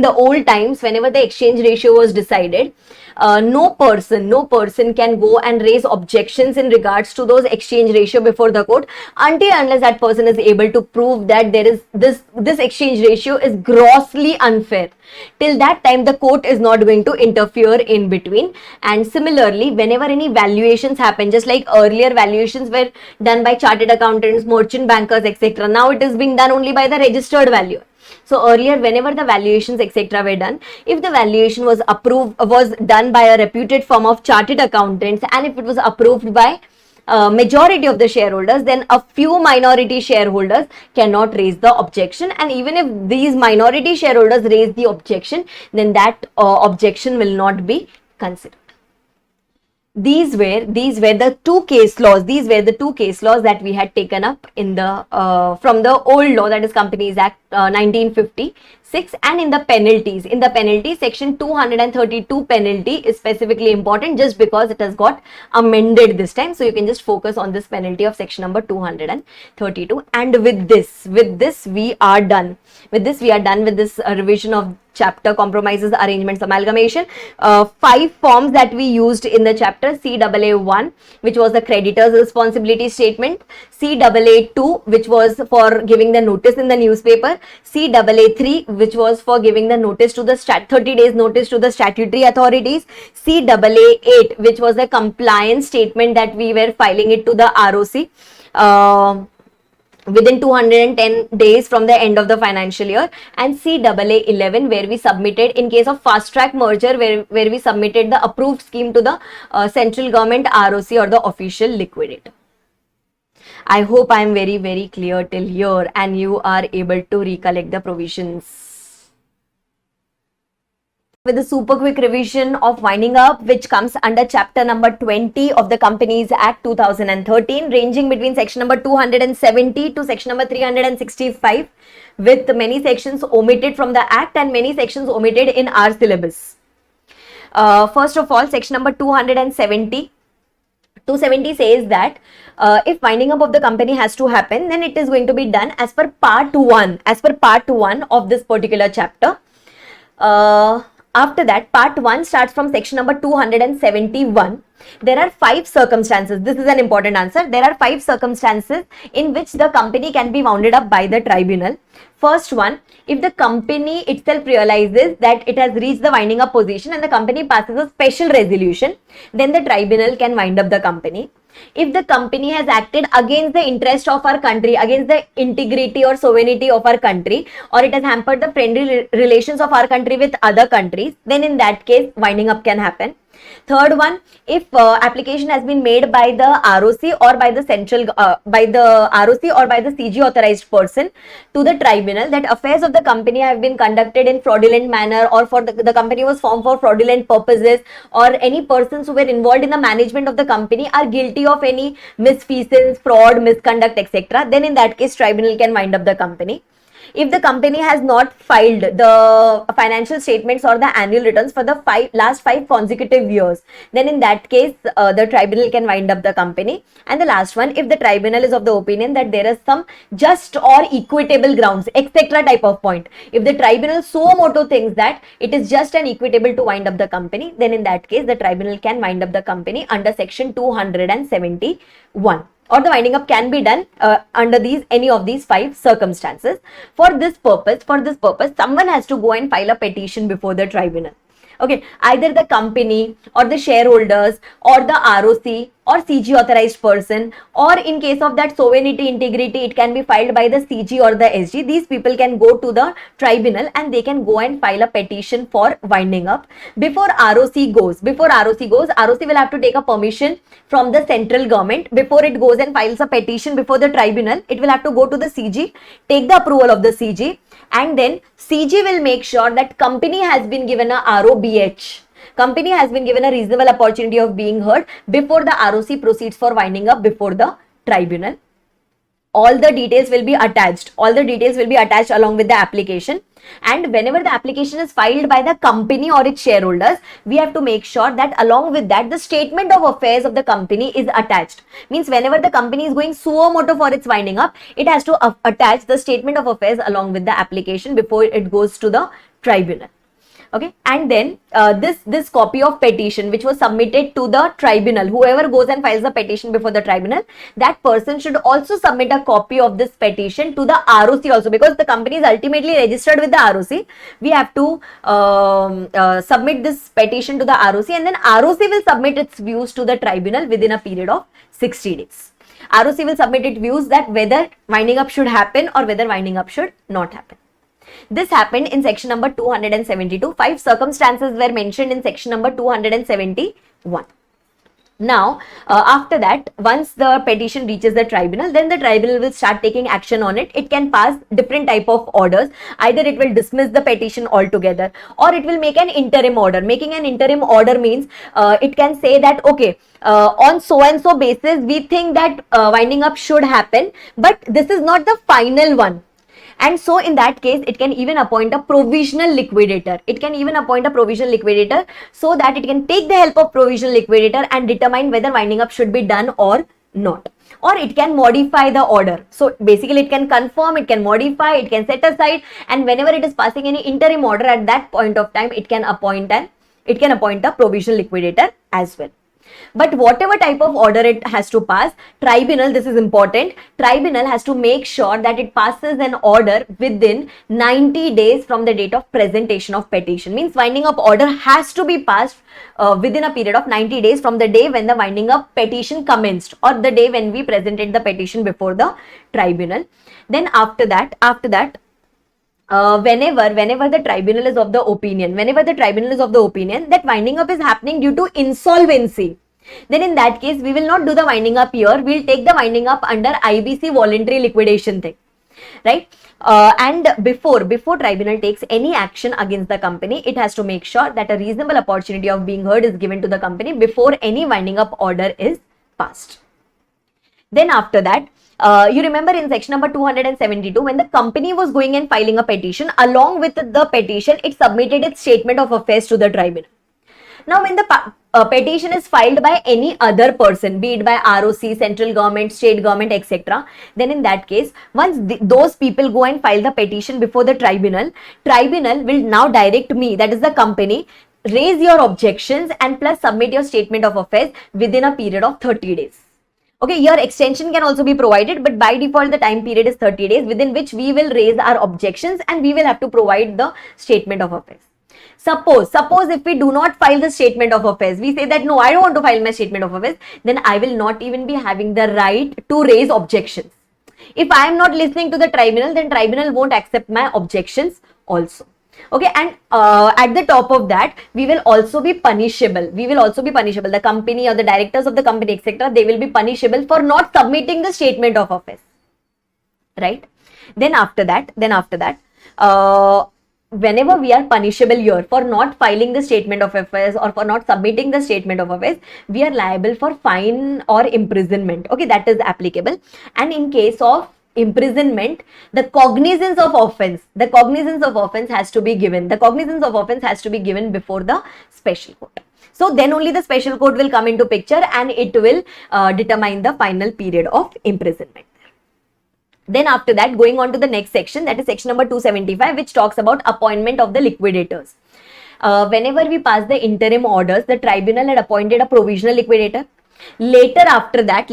the old times, whenever the exchange ratio was decided, no person can go and raise objections in regards to those exchange ratio before the court until unless that person is able to prove that there is this exchange ratio is grossly unfair. Till that time, the court is not going to interfere in between. And similarly, whenever any valuations happen, just like earlier valuations were done by chartered accountants, merchant bankers, etc. Now it is being done only by the registered valuer. So earlier, whenever the valuations, etc. were done, if the valuation was done by a reputed firm of chartered accountants, and if it was approved by majority of the shareholders, then a few minority shareholders cannot raise the objection. And even if these minority shareholders raise the objection, then that objection will not be considered. These were the two case laws. These were the two case laws that we had taken up in the from the old law, that is Companies Act 1956. And in the penalties, section 232 penalty is specifically important just because it has got amended this time. So you can just focus on this penalty of section number 232. And with this we are done. With this revision of chapter Compromises, Arrangements, Amalgamation. 5 forms that we used in the chapter: CAA1, which was the creditor's responsibility statement; CAA2, which was for giving the notice in the newspaper; CAA3, which was for giving the notice to the 30 days notice to the statutory authorities; CAA8, which was the compliance statement that we were filing it to the ROC within 210 days from the end of the financial year; and CAA11, where we submitted, in case of fast track merger, where we submitted the approved scheme to the central government ROC or the official liquidator. I hope I am very, very clear till here and you are able to recollect the provisions. With a super quick revision of winding up, which comes under chapter number 20 of the Companies Act 2013, ranging between section number 270 to section number 365, with many sections omitted from the act and many sections omitted in our syllabus. First of all, section number 270 says that if winding up of the company has to happen, then it is going to be done as per part 1 of this particular chapter. After that, part 1 starts from section number 271. There are 5 circumstances. This is an important answer. There are 5 circumstances in which the company can be wounded up by the tribunal. First one, if the company itself realizes that it has reached the winding up position and the company passes a special resolution, then the tribunal can wind up the company. If the company has acted against the interest of our country, against the integrity or sovereignty of our country, or it has hampered the friendly relations of our country with other countries, then in that case, winding up can happen. Third one, if application has been made by the ROC or by the CG authorized person to the tribunal that affairs of the company have been conducted in fraudulent manner, or for the company was formed for fraudulent purposes, or any persons who were involved in the management of the company are guilty of any misfeasance, fraud, misconduct, etc., then in that case tribunal can wind up the company. If the company has not filed the financial statements or the annual returns for the last 5 consecutive years, then in that case the tribunal can wind up the company. And the last one, if the tribunal is of the opinion that there is some just or equitable grounds, etc. type of point, if the tribunal suo motu thinks that it is just and equitable to wind up the company, then in that case the tribunal can wind up the company under section 271. Or the winding up can be done under any of these 5 circumstances. For this purpose, someone has to go and file a petition before the tribunal. Okay, either the company or the shareholders or the ROC or CG authorized person, or in case of that sovereignty integrity, it can be filed by the CG or the SG. These people can go to the tribunal and they can go and file a petition for winding up. Before ROC goes, ROC will have to take a permission from the central government. Before it goes and files a petition before the tribunal, it will have to go to the CG, take the approval of the CG, and then CG will make sure that company has been given a ROBH. Company has been given a reasonable opportunity of being heard before the ROC proceeds for winding up before the tribunal. All the details will be attached. Along with the application. And whenever the application is filed by the company or its shareholders, we have to make sure that along with that, the statement of affairs of the company is attached. Means whenever the company is going suo motu for its winding up, it has to attach the statement of affairs along with the application before it goes to the tribunal. Okay, and then this copy of petition which was submitted to the tribunal, whoever goes and files the petition before the tribunal, that person should also submit a copy of this petition to the ROC also, because the company is ultimately registered with the ROC. We have to submit this petition to the ROC, and then ROC will submit its views to the tribunal within a period of 60 days. ROC will submit its views that whether winding up should happen or whether winding up should not happen. This happened in section number 272. 5 circumstances were mentioned in section number 271. Now, after that, once the petition reaches the tribunal, then the tribunal will start taking action on it. It can pass different type of orders. Either it will dismiss the petition altogether, or it will make an interim order. Making an interim order means it can say that, okay, on so and so basis, we think that winding up should happen, but this is not the final one. And so in that case, it can even appoint a provisional liquidator. So that it can take the help of provisional liquidator and determine whether winding up should be done or not. Or it can modify the order. So basically it can confirm, it can modify, it can set aside, and whenever it is passing any interim order at that point of time, it can appoint a provisional liquidator as well. But whatever type of order it has to pass, tribunal, this is important, tribunal has to make sure that it passes an order within 90 days from the date of presentation of petition. Means winding up order has to be passed within a period of 90 days from the day when the winding up petition commenced, or the day when we presented the petition before the tribunal. Then after that, whenever the tribunal is of the opinion that winding up is happening due to insolvency, then in that case we will not do the winding up here. We'll take the winding up under IBC voluntary liquidation thing, right? And before tribunal takes any action against the company, it has to make sure that a reasonable opportunity of being heard is given to the company before any winding up order is passed. Then after that, you remember in section number 272, when the company was going and filing a petition, along with the petition, it submitted its statement of affairs to the tribunal. Now, when the petition is filed by any other person, be it by ROC, central government, state government, etc., then in that case, once those people go and file the petition before the tribunal will now direct me, that is the company, raise your objections and plus submit your statement of affairs within a period of 30 days. Okay, your extension can also be provided, but by default the time period is 30 days within which we will raise our objections and we will have to provide the statement of affairs. Suppose if we do not file the statement of affairs, we say that no, I don't want to file my statement of affairs, then I will not even be having the right to raise objections. If I am not listening to the tribunal, then tribunal won't accept my objections also. Okay, and at the top of that, we will also be punishable. The company or the directors of the company, etc., they will be punishable for not submitting the statement of office. Right? Then after that, whenever we are punishable here for not filing the statement of affairs or for not submitting the statement of affairs, we are liable for fine or imprisonment. Okay, that is applicable. And in case of imprisonment, the cognizance of offense has to be given. The cognizance of offense has to be given before the special court. So then only the special court will come into picture and it will determine the final period of imprisonment. Then after that, going on to the next section, that is section number 275, which talks about appointment of the liquidators. Whenever we pass the interim orders, the tribunal had appointed a provisional liquidator. Later after that,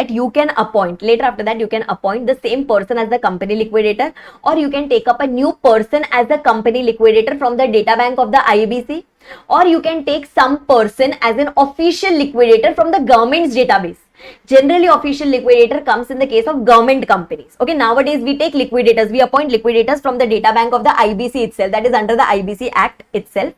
you can appoint the same person as the company liquidator, or you can take up a new person as the company liquidator from the data bank of the IBC, or you can take some person as an official liquidator from the government's database. Generally, official liquidator comes in the case of government companies. Okay, nowadays we take liquidators, we appoint liquidators from the data bank of the IBC itself, that is under the IBC Act itself.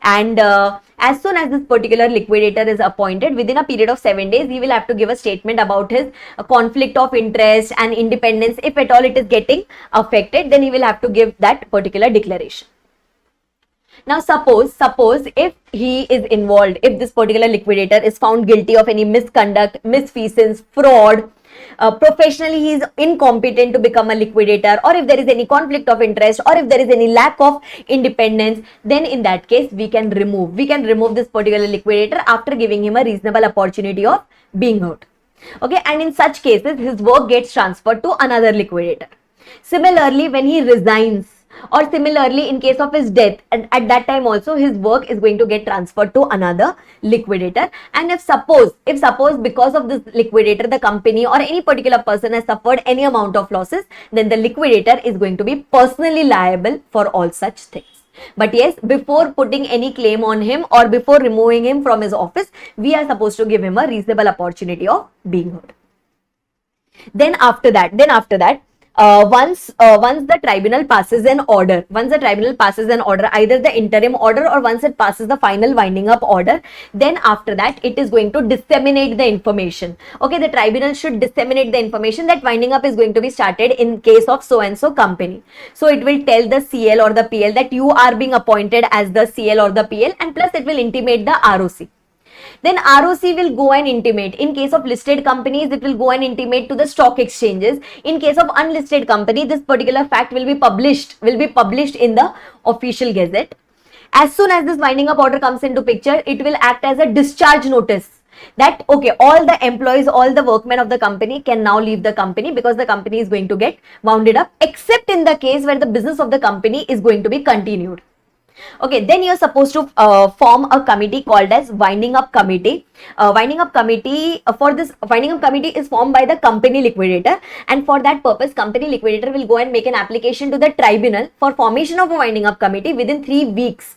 And as soon as this particular liquidator is appointed, within a period of 7 days, he will have to give a statement about his conflict of interest and independence. If at all it is getting affected, then he will have to give that particular declaration. Now suppose if he is involved, if this particular liquidator is found guilty of any misconduct, misfeasance, fraud, professionally he is incompetent to become a liquidator, or if there is any conflict of interest, or if there is any lack of independence, then in that case we can remove this particular liquidator after giving him a reasonable opportunity of being heard. Okay, and in such cases his work gets transferred to another liquidator. Similarly, when he resigns, or similarly in case of his death, and at that time also his work is going to get transferred to another liquidator. And if suppose because of this liquidator the company or any particular person has suffered any amount of losses, then the liquidator is going to be personally liable for all such things. But yes, before putting any claim on him or before removing him from his office, we are supposed to give him a reasonable opportunity of being heard. Then after that, once the tribunal passes an order, either the interim order or once it passes the final winding up order, then after that it is going to disseminate the information. Okay, the tribunal should disseminate the information that winding up is going to be started in case of so and so company. So it will tell the CL or the PL that you are being appointed as the CL or the PL, and plus it will intimate the ROC. Then ROC will go and intimate. In case of listed companies, it will go and intimate to the stock exchanges. In case of unlisted company, this particular fact will be published in the official gazette. As soon as this winding up order comes into picture, it will act as a discharge notice that okay, all the employees, all the workmen of the company can now leave the company because the company is going to get wounded up, except in the case where the business of the company is going to be continued. Okay, then you're supposed to form a committee called as winding up committee. Winding up committee is formed by the company liquidator, and for that purpose company liquidator will go and make an application to the tribunal for formation of a winding up committee within 3 weeks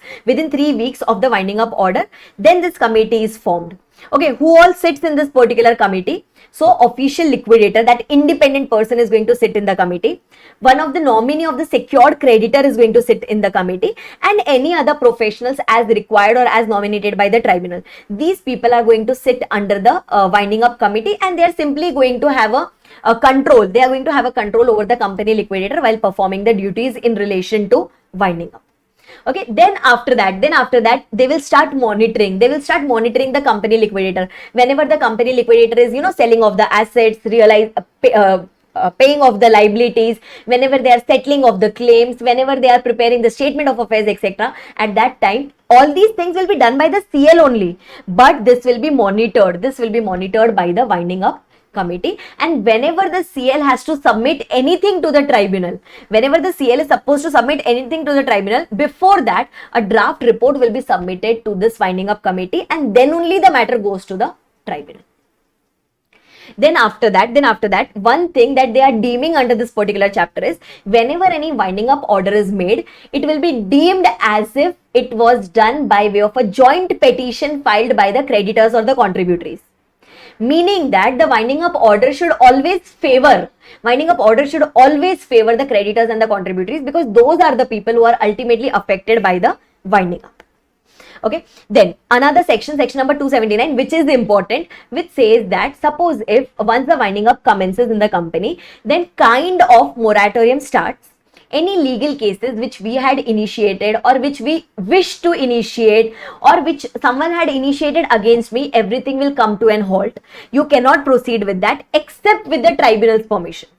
of the winding up order. Then this committee is formed. Okay, who all sits in this particular committee? So official liquidator, that independent person, is going to sit in the committee. One of the nominee of the secured creditor is going to sit in the committee, and any other professionals as required or as nominated by the tribunal. These people are going to sit under the winding up committee, and they are simply going to have a control. They are going to have a control over the company liquidator while performing the duties in relation to winding up. Okay, then after that they will start monitoring the company liquidator. Whenever the company liquidator is selling off the assets, paying off the liabilities, whenever they are settling of the claims, whenever they are preparing the statement of affairs, etc., at that time all these things will be done by the CL only, but this will be monitored by the winding up committee. And whenever the CL has to submit anything to the tribunal, whenever the CL is supposed to submit anything to the tribunal, before that a draft report will be submitted to this winding up committee, and then only the matter goes to the tribunal. Then after that, one thing that they are deeming under this particular chapter is whenever any winding up order is made, it will be deemed as if it was done by way of a joint petition filed by the creditors or the contributories. meaning that the winding up order should always favor the creditors and the contributories, because those are the people who are ultimately affected by the winding up. Okay, then another section number 279, which is important, which says that suppose if once the winding up commences in the company, then kind of moratorium starts. Any legal cases which we had initiated or which we wish to initiate or which someone had initiated against me, everything will come to an halt. You cannot proceed with that except with the tribunal's permission.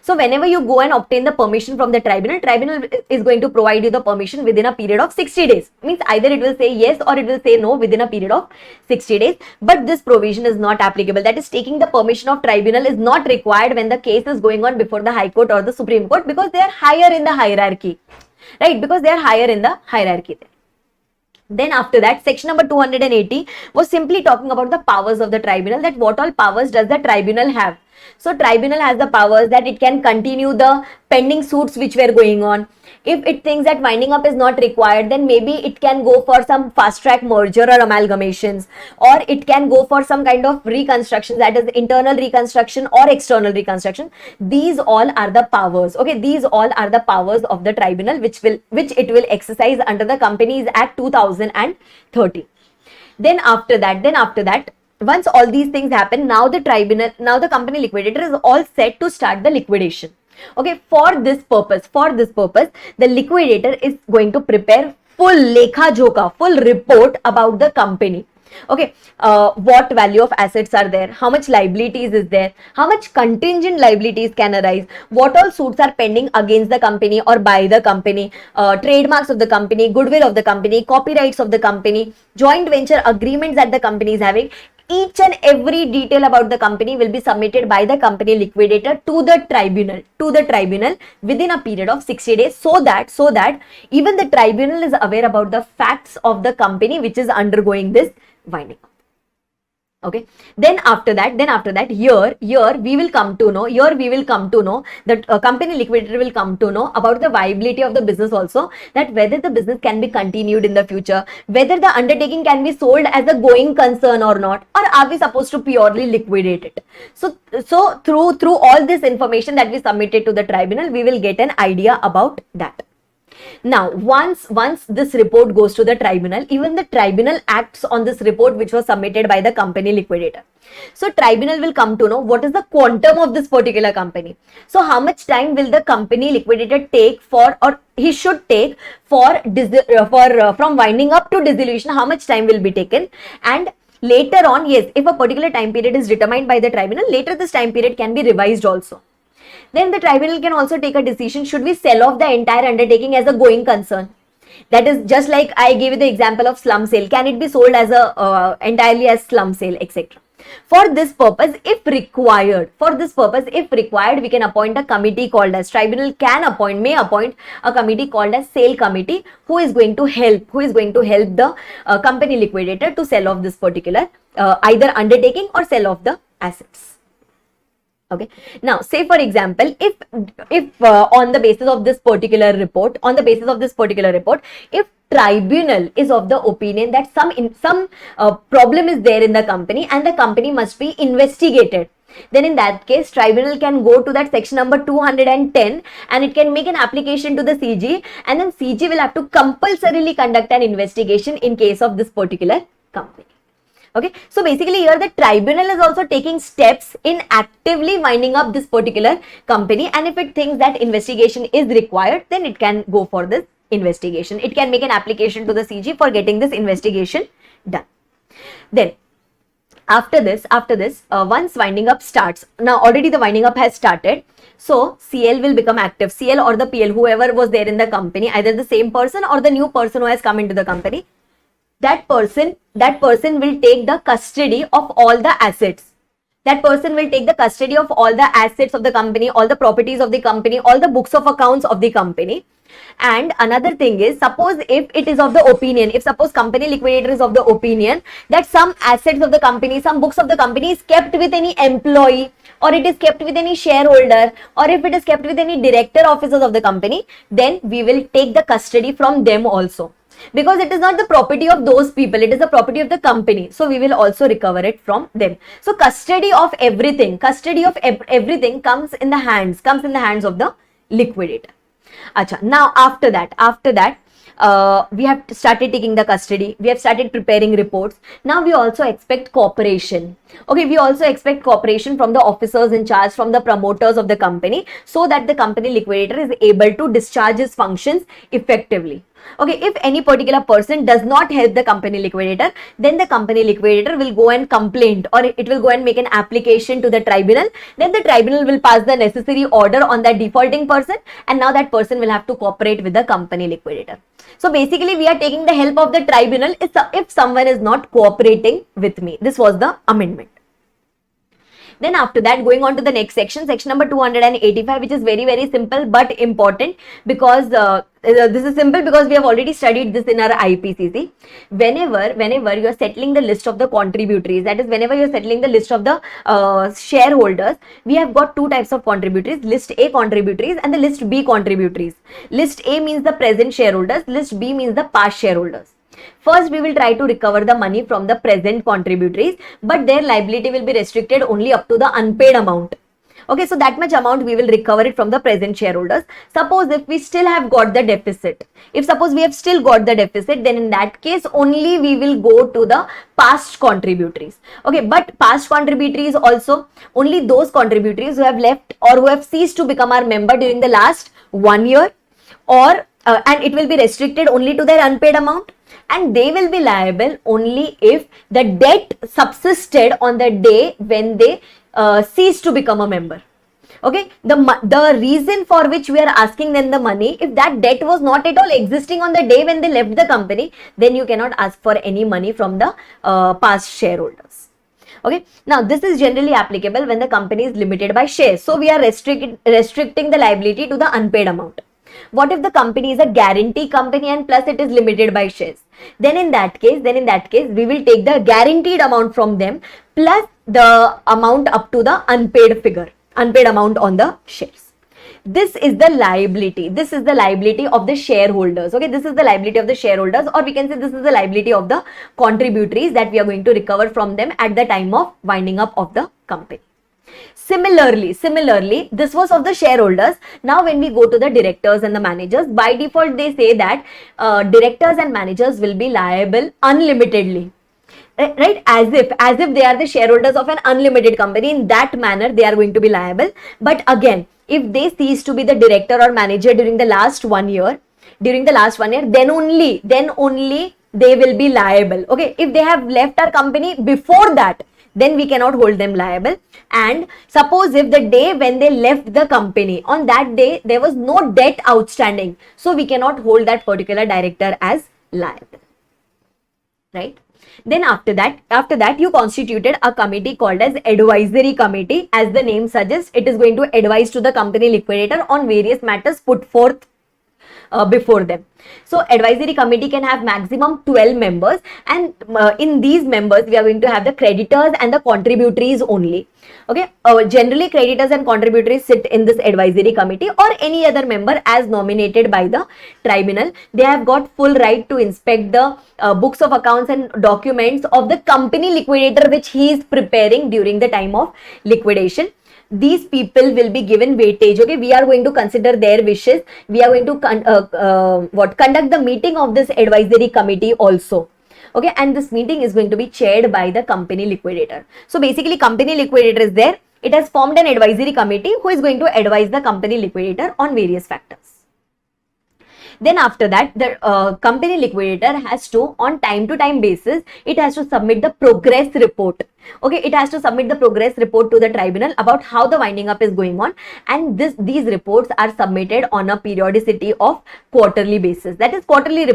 So whenever you go and obtain the permission from the tribunal is going to provide you the permission within a period of 60 days. Means either it will say yes or it will say no within a period of 60 days. But this provision is not applicable. That is, taking the permission of tribunal is not required when the case is going on before the High Court or the Supreme Court, because they are higher in the hierarchy. Right? Because they are higher in the hierarchy. Then after that, section number 280 was simply talking about the powers of the tribunal, that what all powers does the tribunal have. So tribunal has the powers that it can continue the pending suits which were going on. If it thinks that winding up is not required, then maybe it can go for some fast track merger or amalgamations, or it can go for some kind of reconstruction, that is internal reconstruction or external reconstruction. These all are the powers. Okay, these all are the powers of the tribunal which it will exercise under the Companies Act 2013. Then after that, once all these things happen, now the company liquidator is all set to start the liquidation. Okay, for this purpose, the liquidator is going to prepare full lekha jokha, full report about the company. Okay, what value of assets are there, how much liabilities is there, how much contingent liabilities can arise, what all suits are pending against the company or by the company, trademarks of the company, goodwill of the company, copyrights of the company, joint venture agreements that the company is having. Each and every detail about the company will be submitted by the company liquidator to the tribunal within a period of 60 days, so that even the tribunal is aware about the facts of the company which is undergoing this winding up. Okay, then after that, here we will come to know that company liquidator will come to know about the viability of the business also, that whether the business can be continued in the future, whether the undertaking can be sold as a going concern or not, or are we supposed to purely liquidate it. So through all this information that we submitted to the tribunal, we will get an idea about that. Now, once this report goes to the tribunal, even the tribunal acts on this report which was submitted by the company liquidator. So, tribunal will come to know what is the quantum of this particular company. So, how much time will the company liquidator take for, or he should take for from winding up to dissolution, how much time will be taken, and later on, yes, if a particular time period is determined by the tribunal, later this time period can be revised also. Then the tribunal can also take a decision, should we sell off the entire undertaking as a going concern? That is just like I gave you the example of slum sale. Can it be sold as a entirely as slum sale, etc. For this purpose, if required, we can appoint a committee called as, tribunal may appoint a committee called as sale committee, who is going to help the company liquidator to sell off this particular either undertaking or sell off the assets. Okay. Now, say for example, if on the basis of this particular report, if tribunal is of the opinion that some problem is there in the company and the company must be investigated, then in that case, tribunal can go to that section number 210 and it can make an application to the CG, and then CG will have to compulsorily conduct an investigation in case of this particular company. Okay, so basically here the tribunal is also taking steps in actively winding up this particular company, and if it thinks that investigation is required, then it can go for this investigation. It can make an application to the CG for getting this investigation done. Then after this, once winding up starts, now already the winding up has started, so CL will become active. CL or the PL, whoever was there in the company, either the same person or the new person who has come into the company, that person will take the custody of all the assets. That person will take the custody of all the assets of the company, all the properties of the company, all the books of accounts of the company. And another thing is, suppose if it is of the opinion, if suppose company liquidator is of the opinion that some assets of the company, some books of the company is kept with any employee, or it is kept with any shareholder, or if it is kept with any director officers of the company, then we will take the custody from them also. because it is not the property of those people, it is the property of the company. So we will also recover it from them. So custody of everything, everything comes in the hands of the liquidator. Acha, now after that, we have started taking the custody, we have started preparing reports. Now we also expect cooperation. Okay, we also expect cooperation from the officers in charge, from the promoters of the company, so that the company liquidator is able to discharge his functions effectively. Okay, if any particular person does not help the company liquidator, then the company liquidator will go and complain, or it will go and make an application to the tribunal. Then the tribunal will pass the necessary order on that defaulting person, and now that person will have to cooperate with the company liquidator. So basically we are taking the help of the tribunal if someone is not cooperating with me. This was the amendment. Then after that, going on to the next section, section number 285, which is very, very simple but important, because this is simple because we have already studied this in our IPCC. Whenever you are settling the list of the contributories, that is whenever you are settling the list of the shareholders, we have got two types of contributories, list A contributories and the list B contributories. List A means the present shareholders, list B means the past shareholders. First, we will try to recover the money from the present contributories, but their liability will be restricted only up to the unpaid amount. Okay, so that much amount we will recover it from the present shareholders. Suppose if we still have got the deficit, then in that case only we will go to the past contributories. Okay, but past contributories also only those contributories who have left or who have ceased to become our member during the last 1 year, or and it will be restricted only to their unpaid amount, and they will be liable only if the debt subsisted on the day when they ceased to become a member. Okay, the reason for which we are asking them the money, if that debt was not at all existing on the day when they left the company, then you cannot ask for any money from the past shareholders. Okay, now this is generally applicable when the company is limited by shares. So we are restricting the liability to the unpaid amount. What if the company is a guarantee company and plus it is limited by shares? Then in that case, we will take the guaranteed amount from them plus the amount up to the unpaid amount on the shares. This is the liability. This is the liability of the shareholders. Okay, this is the liability of the shareholders, or we can say this is the liability of the contributories that we are going to recover from them at the time of winding up of the company. Similarly, this was of the shareholders. Now when we go to the directors and the managers, by default they say that directors and managers will be liable unlimitedly, right? As if they are the shareholders of an unlimited company. In that manner they are going to be liable. But again, if they cease to be the director or manager during the last 1 year, then only they will be liable. Okay, if they have left our company before that, then we cannot hold them liable. And suppose if the day when they left the company, on that day there was no debt outstanding, so we cannot hold that particular director as liable, right? Then after that you constituted a committee called as advisory committee. As the name suggests, it is going to advise to the company liquidator on various matters put forth before them. So advisory committee can have maximum 12 members, and in these members we are going to have the creditors and the contributories only. Okay, generally creditors and contributories sit in this advisory committee, or any other member as nominated by the tribunal. They have got full right to inspect the books of accounts and documents of the company liquidator which he is preparing during the time of liquidation. These people will be given weightage. Okay, we are going to consider their wishes. We are going to conduct the meeting of this advisory committee also. Okay, and this meeting is going to be chaired by the company liquidator. So basically company liquidator is there. It has formed an advisory committee who is going to advise the company liquidator on various factors. Then after that, the company liquidator has to, on time to time basis, it has to submit the progress report. Okay, it has to submit the progress report to the tribunal about how the winding up is going on, and these reports are submitted on a periodicity of quarterly basis. That is, quarterly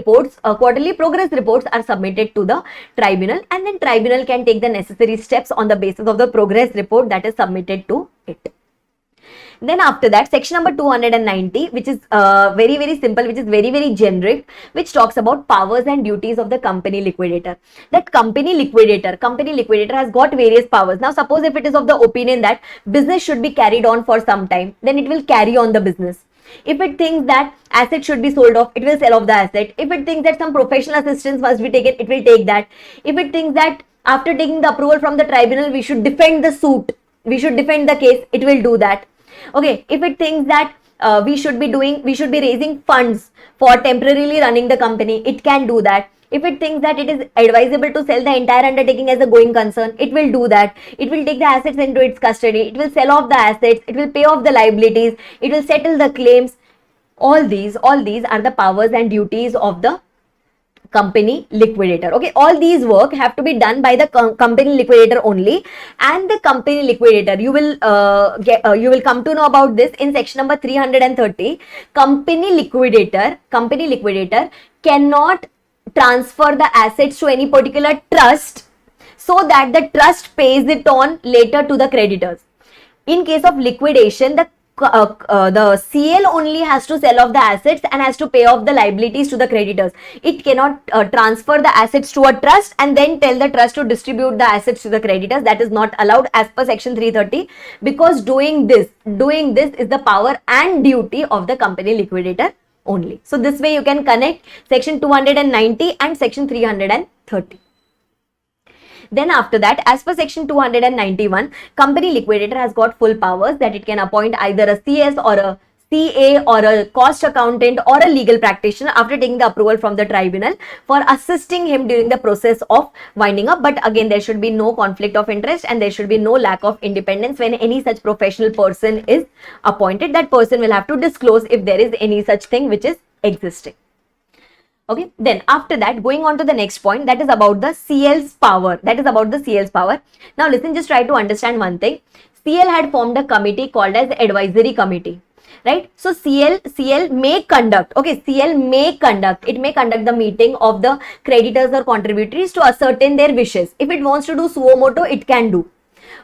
progress reports are submitted to the tribunal, and then tribunal can take the necessary steps on the basis of the progress report that is submitted to it. Then after that, section number 290, which is very, very simple, which is very, very generic, which talks about powers and duties of the company liquidator. That company liquidator has got various powers. Now, suppose if it is of the opinion that business should be carried on for some time, then it will carry on the business. If it thinks that asset should be sold off, it will sell off the asset. If it thinks that some professional assistance must be taken, it will take that. If it thinks that after taking the approval from the tribunal, we should defend the suit, we should defend the case, it will do that. Okay, if it thinks that we should be raising funds for temporarily running the company, it can do that. If it thinks that it is advisable to sell the entire undertaking as a going concern, it will do that. It will take the assets into its custody, it will sell off the assets, it will pay off the liabilities, it will settle the claims. All these are the powers and duties of the company liquidator. Okay, all these work have to be done by the company liquidator only, and the company liquidator, you will come to know about this in section number 330. Company liquidator cannot transfer the assets to any particular trust so that the trust pays it on later to the creditors. In case of liquidation, the CL only has to sell off the assets and has to pay off the liabilities to the creditors. It cannot transfer the assets to a trust and then tell the trust to distribute the assets to the creditors. That is not allowed as per section 330, because doing this is the power and duty of the company liquidator only. So this way you can connect section 290 and section 330. Then after that, as per section 291, company liquidator has got full powers that it can appoint either a CS or a CA or a cost accountant or a legal practitioner after taking the approval from the tribunal for assisting him during the process of winding up. But again, there should be no conflict of interest and there should be no lack of independence when any such professional person is appointed. That person will have to disclose if there is any such thing which is existing. Okay, then after that, going on to the next point, that is about the CL's power. Now listen, just try to understand one thing. CL had formed a committee called as advisory committee, right? So CL may conduct, it may conduct the meeting of the creditors or contributories to ascertain their wishes. If it wants to do suo moto, it can do.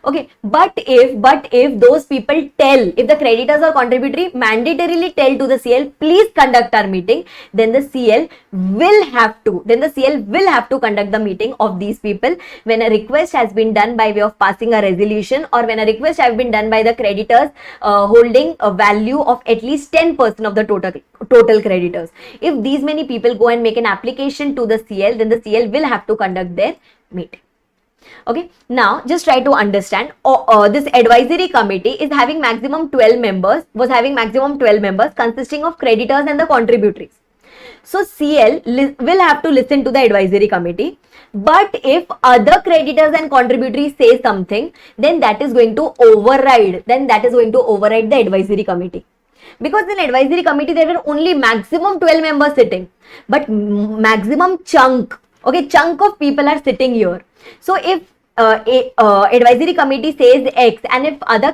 Okay, but if those people if the creditors or contributory mandatorily tell to the CL, please conduct our meeting, then the CL will have to conduct the meeting of these people when a request has been done by way of passing a resolution, or when a request has been done by the creditors holding a value of at least 10% of the total creditors. If these many people go and make an application to the CL, then the CL will have to conduct their meeting. Okay, now just try to understand. This advisory committee is having maximum 12 members, consisting of creditors and the contributories. So CL will have to listen to the advisory committee, but if other creditors and contributories say something, then that is going to override the advisory committee. Because in advisory committee there were only maximum 12 members sitting, but maximum chunk of people are sitting here. So if advisory committee says X and if other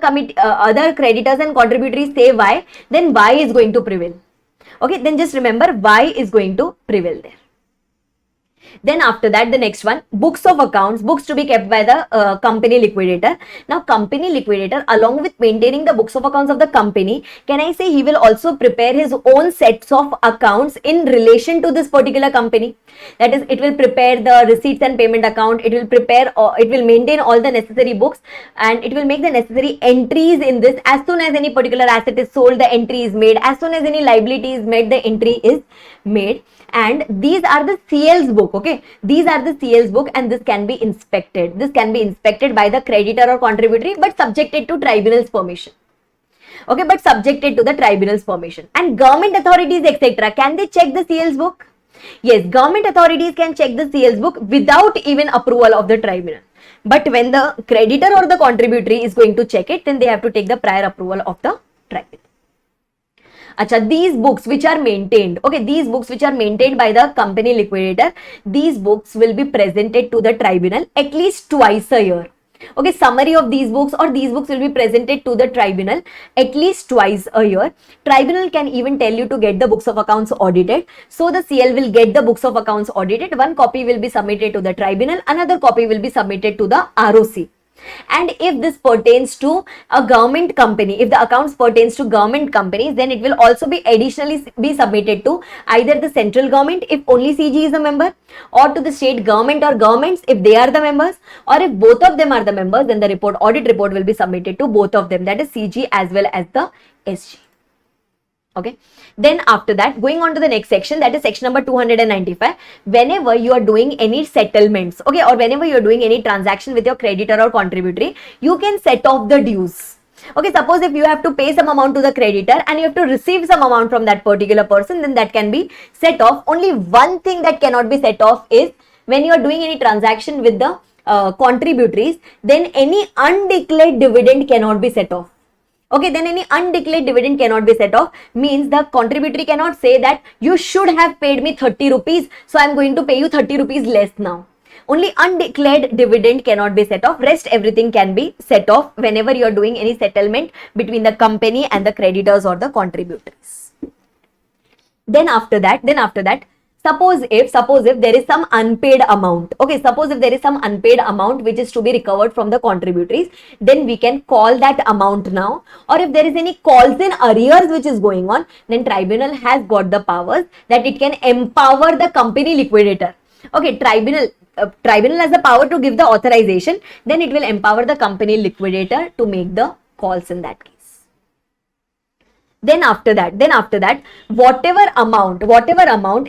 creditors and contributories say Y, then Y is going to prevail. Okay, then just remember Y is going to prevail there. Then after that, the next one, books of accounts, books to be kept by the company liquidator. Now, company liquidator, along with maintaining the books of accounts of the company, can I say he will also prepare his own sets of accounts in relation to this particular company. That is, it will prepare the receipts and payment account, it will maintain all the necessary books, and it will make the necessary entries in this. As soon as any particular asset is sold, the entry is made. As soon as any liability is made, the entry is made. And these are the CL's book, okay? These are the CL's book, and this can be inspected. This can be inspected by the creditor or contributory, but subjected to tribunal's permission. Okay, but subjected to the tribunal's permission. And government authorities, etc., can they check the CL's book? Yes, government authorities can check the CL's book without even approval of the tribunal. But when the creditor or the contributory is going to check it, then they have to take the prior approval of the tribunal. Acha, these books which are maintained, these books which are maintained by the company liquidator, these books will be presented to the tribunal at least twice a year. Okay, summary of these books or these books will be presented to the tribunal at least twice a year. Tribunal can even tell you to get the books of accounts audited. So the CL will get the books of accounts audited. One copy will be submitted to the tribunal, another copy will be submitted to the ROC. And if this pertains to a government company, if the accounts pertains to government companies, then it will also be additionally be submitted to either the central government if only CG is a member, or to the state government or governments if they are the members, or if both of them are the members, then the audit report will be submitted to both of them, that is CG as well as the SG. Okay, then after that, going on to the next section, that is section number 295. Whenever you are doing any settlements, okay, or whenever you are doing any transaction with your creditor or contributory, you can set off the dues. Okay, suppose if you have to pay some amount to the creditor and you have to receive some amount from that particular person, then that can be set off. Only one thing that cannot be set off is when you are doing any transaction with the contributories, then any undeclared dividend cannot be set off. Okay, then any undeclared dividend cannot be set off, means the contributory cannot say that you should have paid me 30 rupees, so I am going to pay you 30 rupees less now. Only undeclared dividend cannot be set off. Rest everything can be set off whenever you are doing any settlement between the company and the creditors or the contributors. Then after that, suppose if there is some unpaid amount, okay, suppose if there is some unpaid amount which is to be recovered from the contributories, then we can call that amount now. Or if there is any calls in arrears which is going on, then tribunal has got the powers that it can empower the company liquidator. Okay, tribunal has the power to give the authorization, then it will empower the company liquidator to make the calls in that case. Then after that, whatever amount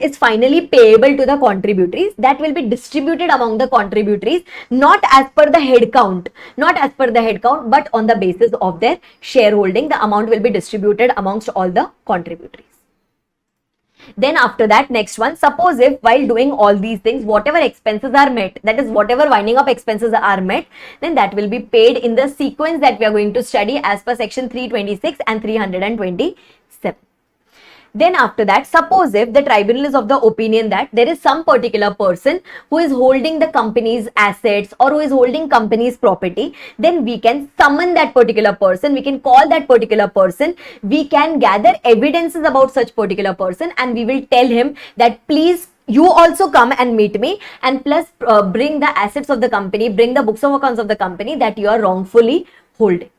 is finally payable to the contributories, that will be distributed among the contributories, not as per the head count, but on the basis of their shareholding. The amount will be distributed amongst all the contributories. Then after that, next one, suppose if while doing all these things, whatever expenses are met, that is whatever winding up expenses are met, then that will be paid in the sequence that we are going to study as per section 326 and 327. Then after that, suppose if the tribunal is of the opinion that there is some particular person who is holding the company's assets or who is holding company's property, then we can summon that particular person, we can call that particular person, we can gather evidences about such particular person, and we will tell him that please you also come and meet me, and plus bring the assets of the company, bring the books of accounts of the company that you are wrongfully holding.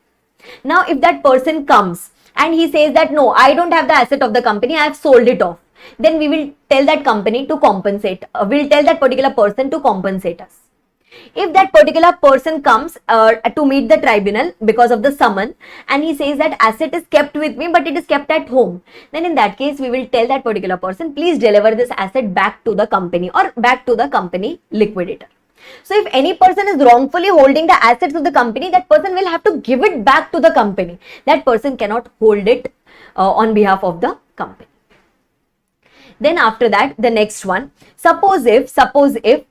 Now if that person comes and he says that no, I don't have the asset of the company, I have sold it off, then we will tell that company to compensate, we'll tell that particular person to compensate us. If that particular person comes to meet the tribunal because of the summon and he says that asset is kept with me but it is kept at home, then in that case we will tell that particular person, please deliver this asset back to the company or back to the company liquidator. So if any person is wrongfully holding the assets of the company, that person will have to give it back to the company. That person cannot hold it on behalf of the company. Then after that, the next one, suppose if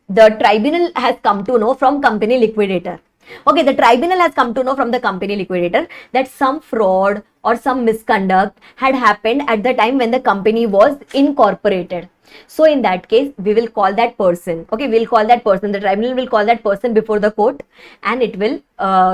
the tribunal has come to know from company liquidator. Okay, the tribunal has come to know from the company liquidator that some fraud or some misconduct had happened at the time when the company was incorporated. So in that case, we will call that person. Okay, we'll call that person. The tribunal will call that person before the court and it will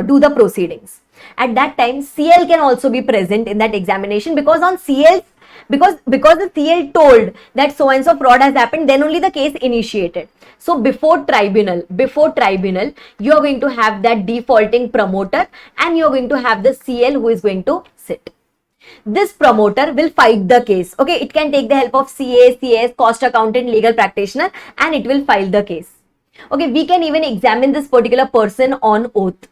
do the proceedings. At that time, CL can also be present in that examination, because on CL, because the CL told that so and so fraud has happened, then only the case initiated. So before tribunal, you are going to have that defaulting promoter and you are going to have the CL who is going to sit. This promoter will fight the case. Okay, it can take the help of CA, CS, cost accountant, legal practitioner, and it will file the case. Okay, we can even examine this particular person on oath.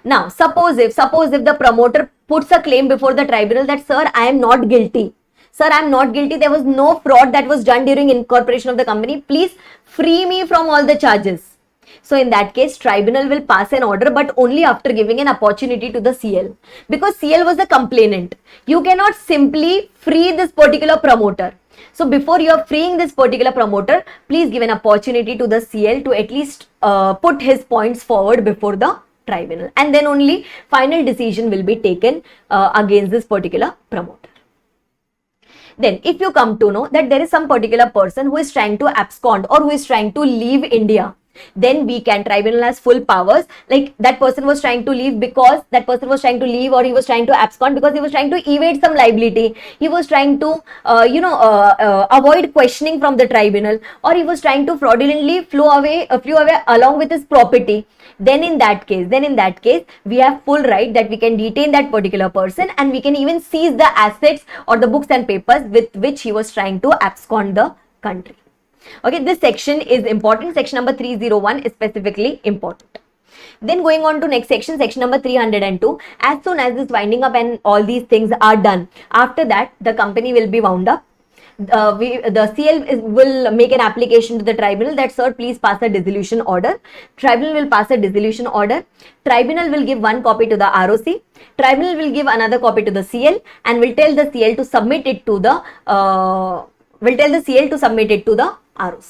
Now, suppose if the promoter puts a claim before the tribunal that, sir, I am not guilty. Sir, I am not guilty. There was no fraud that was done during incorporation of the company. Please free me from all the charges. So in that case, tribunal will pass an order, but only after giving an opportunity to the CL, because CL was the complainant. You cannot simply free this particular promoter. So before you are freeing this particular promoter, please give an opportunity to the CL to at least put his points forward before the tribunal, and then only final decision will be taken against this particular promoter. Then if you come to know that there is some particular person who is trying to abscond or who is trying to leave India, then we can, tribunal has full powers, like that person was trying to leave because that person was trying to leave, or he was trying to abscond because he was trying to evade some liability, he was trying to avoid questioning from the tribunal, or he was trying to fraudulently flew away along with his property. Then in that case we have full right that we can detain that particular person and we can even seize the assets or the books and papers with which he was trying to abscond the country. Okay, this section is important. Section number 301 is specifically important. Then going on to next section, section number 302. As soon as this winding up and all these things are done, after that the company will be wound up. The CL will make an application to the tribunal that, sir, please pass a dissolution order. Tribunal will pass a dissolution order. Tribunal will give one copy to the ROC. Tribunal will give another copy to the CL and will tell the CL to submit it to the ROC.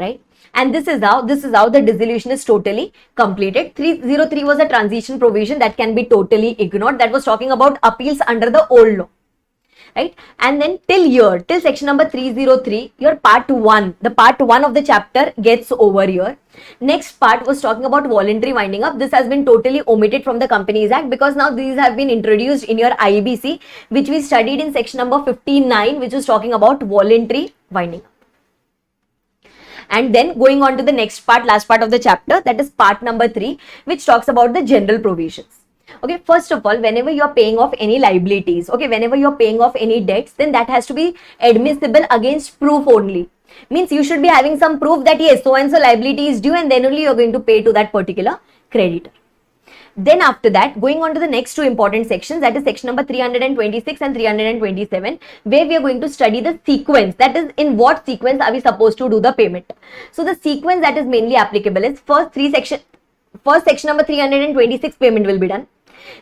Right? And this is how the dissolution is totally completed. 303 was a transition provision that can be totally ignored. That was talking about appeals under the old law. Right? And then till section number 303, your part 1, the part 1 of the chapter gets over here. Next part was talking about voluntary winding up. This has been totally omitted from the Companies Act because now these have been introduced in your IBC, which we studied in section number 59, which was talking about voluntary winding up. And then going on to the next part, last part of the chapter, that is part number 3, which talks about the general provisions. Okay, first of all, whenever you are paying off any liabilities, okay, whenever you are paying off any debts, then that has to be admissible against proof only. Means you should be having some proof that yes, so and so liability is due, and then only you are going to pay to that particular creditor. Then after that, going on to the next two important sections, that is section number 326 and 327, where we are going to study the sequence, that is in what sequence are we supposed to do the payment. So the sequence that is mainly applicable is first section number 326 payment will be done.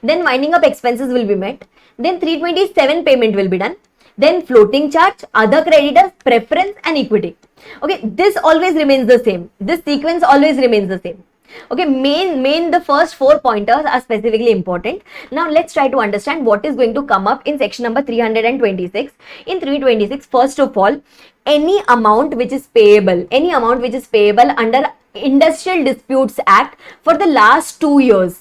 Then winding up expenses will be met. Then 327 payment will be done. Then floating charge, other creditors, preference and equity. Okay, this always remains the same. This sequence always remains the same. Okay, the first 4 pointers are specifically important. Now let's try to understand what is going to come up in section number 326. In 326, first of all, any amount which is payable under Industrial Disputes Act for the last 2 years.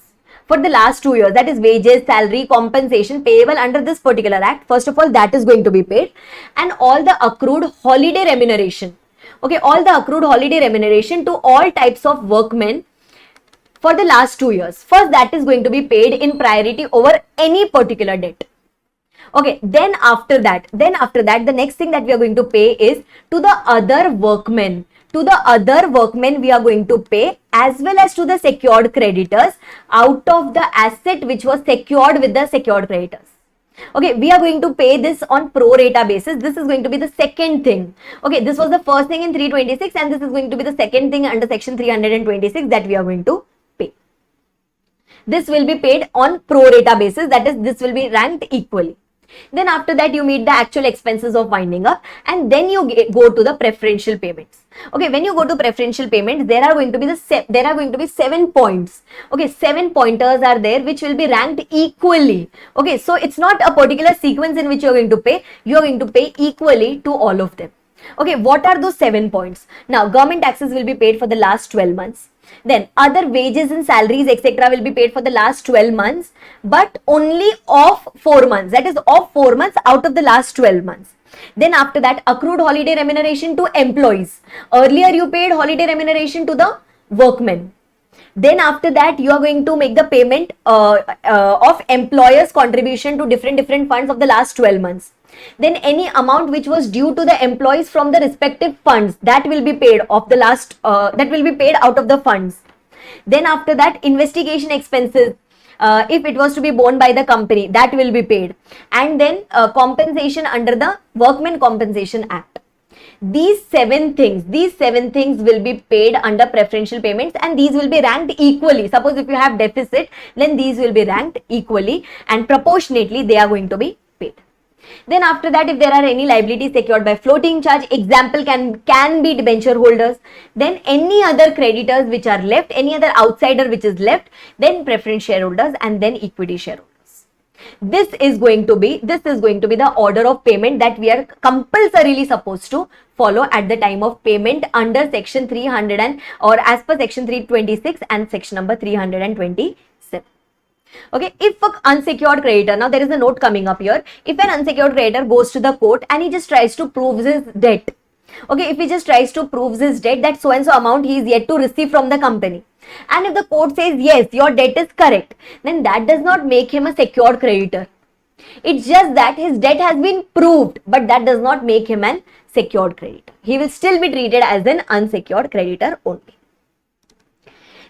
That is wages, salary, compensation payable under this particular act. First of all, that is going to be paid, and all the accrued holiday remuneration. Okay, all the accrued holiday remuneration to all types of workmen for the last 2 years. First, that is going to be paid in priority over any particular debt. Okay, then after that, the next thing that we are going to pay is to the other workmen. To the other workmen we are going to pay, as well as to the secured creditors out of the asset which was secured with the secured creditors. Okay, we are going to pay this on pro rata basis. This is going to be the second thing. Okay, this was the first thing in 326 and this is going to be the second thing under section 326 that we are going to pay. This will be paid on pro rata basis, that is, this will be ranked equally. Then after that you meet the actual expenses of winding up, and then you go to the preferential payments. Okay, when you go to preferential payments, there are going to be 7 points. Okay, 7 pointers are there which will be ranked equally. Okay, so it's not a particular sequence in which you are going to pay. You are going to pay equally to all of them. Okay, what are those 7 points? Now, government taxes will be paid for the last 12 months. Then other wages and salaries etc. will be paid for the last 12 months, but only of 4 months. That is, of 4 months out of the last 12 months. Then after that, accrued holiday remuneration to employees. Earlier you paid holiday remuneration to the workmen. Then after that, you are going to make the payment of employers' contribution to different funds of the last 12 months. Then any amount which was due to the employees from the respective funds, that will be paid of the last that will be paid out of the funds. Then after that, investigation expenses, if it was to be borne by the company, that will be paid. And then compensation under the Workmen Compensation Act. These seven things will be paid under preferential payments, and these will be ranked equally. Suppose if you have deficit, then these will be ranked equally and proportionately they are going to be paid. Then after that, if there are any liabilities secured by floating charge, example can be debenture holders, then any other creditors which are left, any other outsider which is left, then preference shareholders and then equity shareholders. This is going to be the order of payment that we are compulsorily supposed to follow at the time of payment under section 300 or as per section 326 and section number 327. Okay, if an unsecured creditor, now there is a note coming up here, if an unsecured creditor goes to the court and he just tries to prove his debt, okay, if he just tries to prove his debt that so and so amount he is yet to receive from the company, and if the court says yes, your debt is correct, then that does not make him a secured creditor. It's just that his debt has been proved, but that does not make him an secured creditor. He will still be treated as an unsecured creditor only.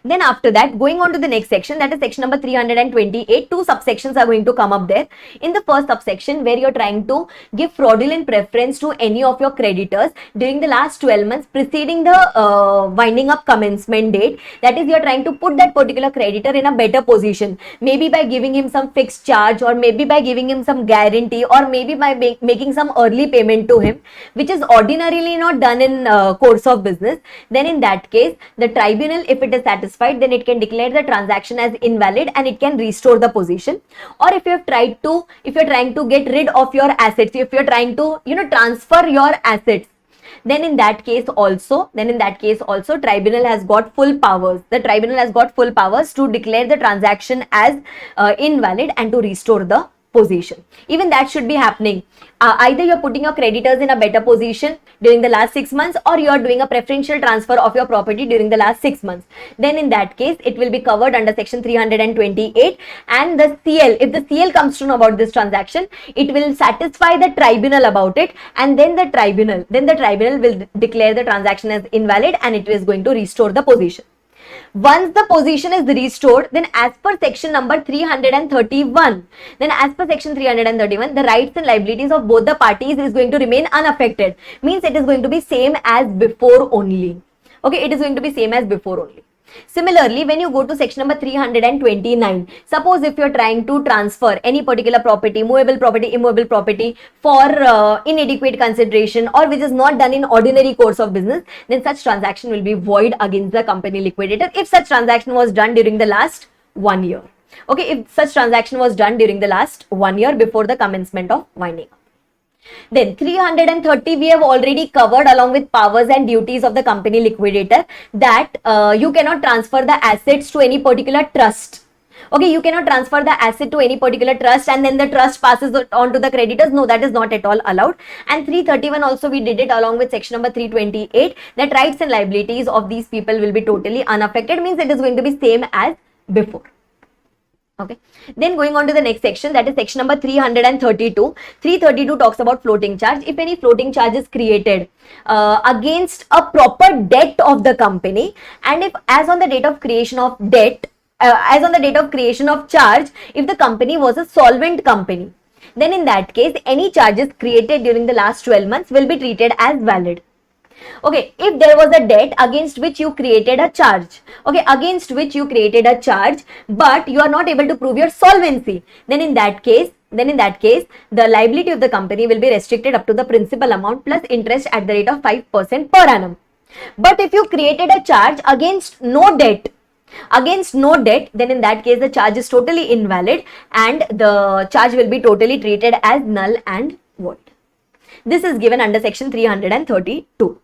Then after that, going on to the next section, that is section number 328, two subsections are going to come up there. In the first subsection, where you're trying to give fraudulent preference to any of your creditors during the last 12 months preceding the winding up commencement date, that is, you're trying to put that particular creditor in a better position, maybe by giving him some fixed charge, or maybe by giving him some guarantee, or maybe by making some early payment to him, which is ordinarily not done in course of business. Then in that case, the tribunal, if it is satisfied, then it can declare the transaction as invalid and it can restore the position. Or if you're trying to get rid of your assets, if you're trying to transfer your assets, then in that case also tribunal has got full powers. The tribunal has got full powers to declare the transaction as invalid and to restore the position. Even that should be happening. Either you're putting your creditors in a better position during the last 6 months, or you're doing a preferential transfer of your property during the last 6 months. Then in that case, it will be covered under section 328, and the CL, if the CL comes to know about this transaction, it will satisfy the tribunal about it, and then the tribunal will declare the transaction as invalid and it is going to restore the position. Once the position is restored, then as per section number 331, the rights and liabilities of both the parties is going to remain unaffected. Means it is going to be same as before only. Okay, it is going to be same as before only. Similarly, when you go to section number 329, suppose if you're trying to transfer any particular property, movable property, immovable property, for inadequate consideration, or which is not done in ordinary course of business, then such transaction will be void against the company liquidator if such transaction was done during the last 1 year. Okay, if such transaction was done during the last 1 year before the commencement of winding up. Then 330 we have already covered along with powers and duties of the company liquidator, that you cannot transfer the assets to any particular trust. Okay, you cannot transfer the asset to any particular trust and then the trust passes it on to the creditors. No, that is not at all allowed. And 331 also we did it along with section number 328, that rights and liabilities of these people will be totally unaffected, means it is going to be same as before. Okay, then going on to the next section, that is section number 332. 332 talks about floating charge. If any floating charge is created against a proper debt of the company, and if as on the date of creation of debt, as on the date of creation of charge, if the company was a solvent company, then in that case, any charges created during the last 12 months will be treated as valid. Okay, if there was a debt against which you created a charge, but you are not able to prove your solvency, then in that case, the liability of the company will be restricted up to the principal amount plus interest at the rate of 5% per annum. But if you created a charge against no debt, then in that case the charge is totally invalid and the charge will be totally treated as null and void. This is given under section 332.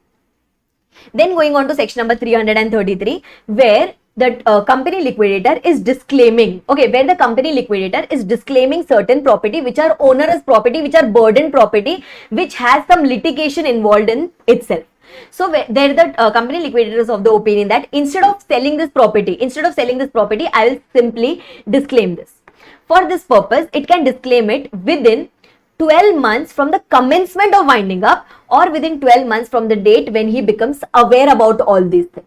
Then going on to section number 333, where the company liquidator is disclaiming, where the company liquidator is disclaiming certain property which are onerous property, which are burden property, which has some litigation involved in itself. So there the company liquidator is of the opinion that instead of selling this property, I will simply disclaim this. For this purpose, it can disclaim it within 12 months from the commencement of winding up, or within 12 months from the date when he becomes aware about all these things.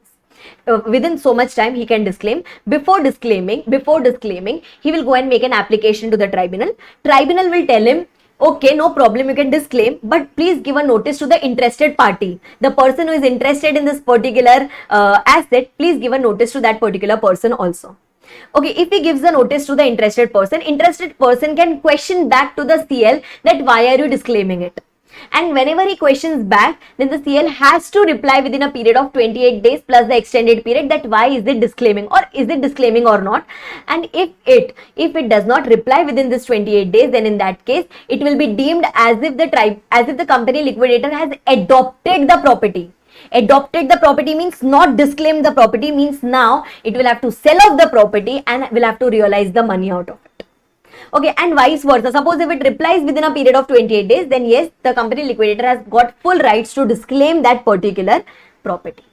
Within so much time he can disclaim. Before disclaiming, he will go and make an application to the tribunal. Tribunal will tell him, okay, no problem, you can disclaim, but please give a notice to the interested party. The person who is interested in this particular asset, please give a notice to that particular person also. Okay, if he gives the notice to the interested person can question back to the CL that why are you disclaiming it? And whenever he questions back, then the CL has to reply within a period of 28 days plus the extended period that why is it disclaiming or not. And if it does not reply within this 28 days, then in that case it will be deemed as if the company liquidator has adopted the property. Adopted the property means not disclaimed the property, means now it will have to sell off the property and will have to realize the money out of it. Okay, and vice versa. Suppose if it replies within a period of 28 days, then yes, the company liquidator has got full rights to disclaim that particular property.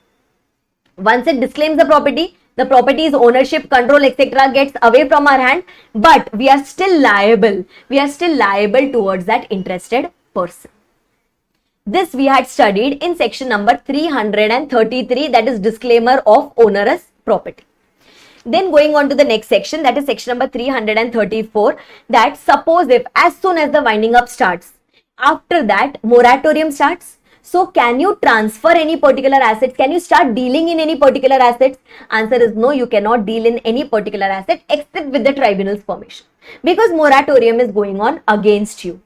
Once it disclaims the property's ownership, control, etc. gets away from our hand, but we are still liable. Towards that interested person. This we had studied in section number 333, that is disclaimer of onerous property. Then going on to the next section, that is section number 334, that suppose if as soon as the winding up starts, after that moratorium starts. So can you transfer any particular assets? Can you start dealing in any particular assets? Answer is no, you cannot deal in any particular asset except with the tribunal's permission, because moratorium is going on against you.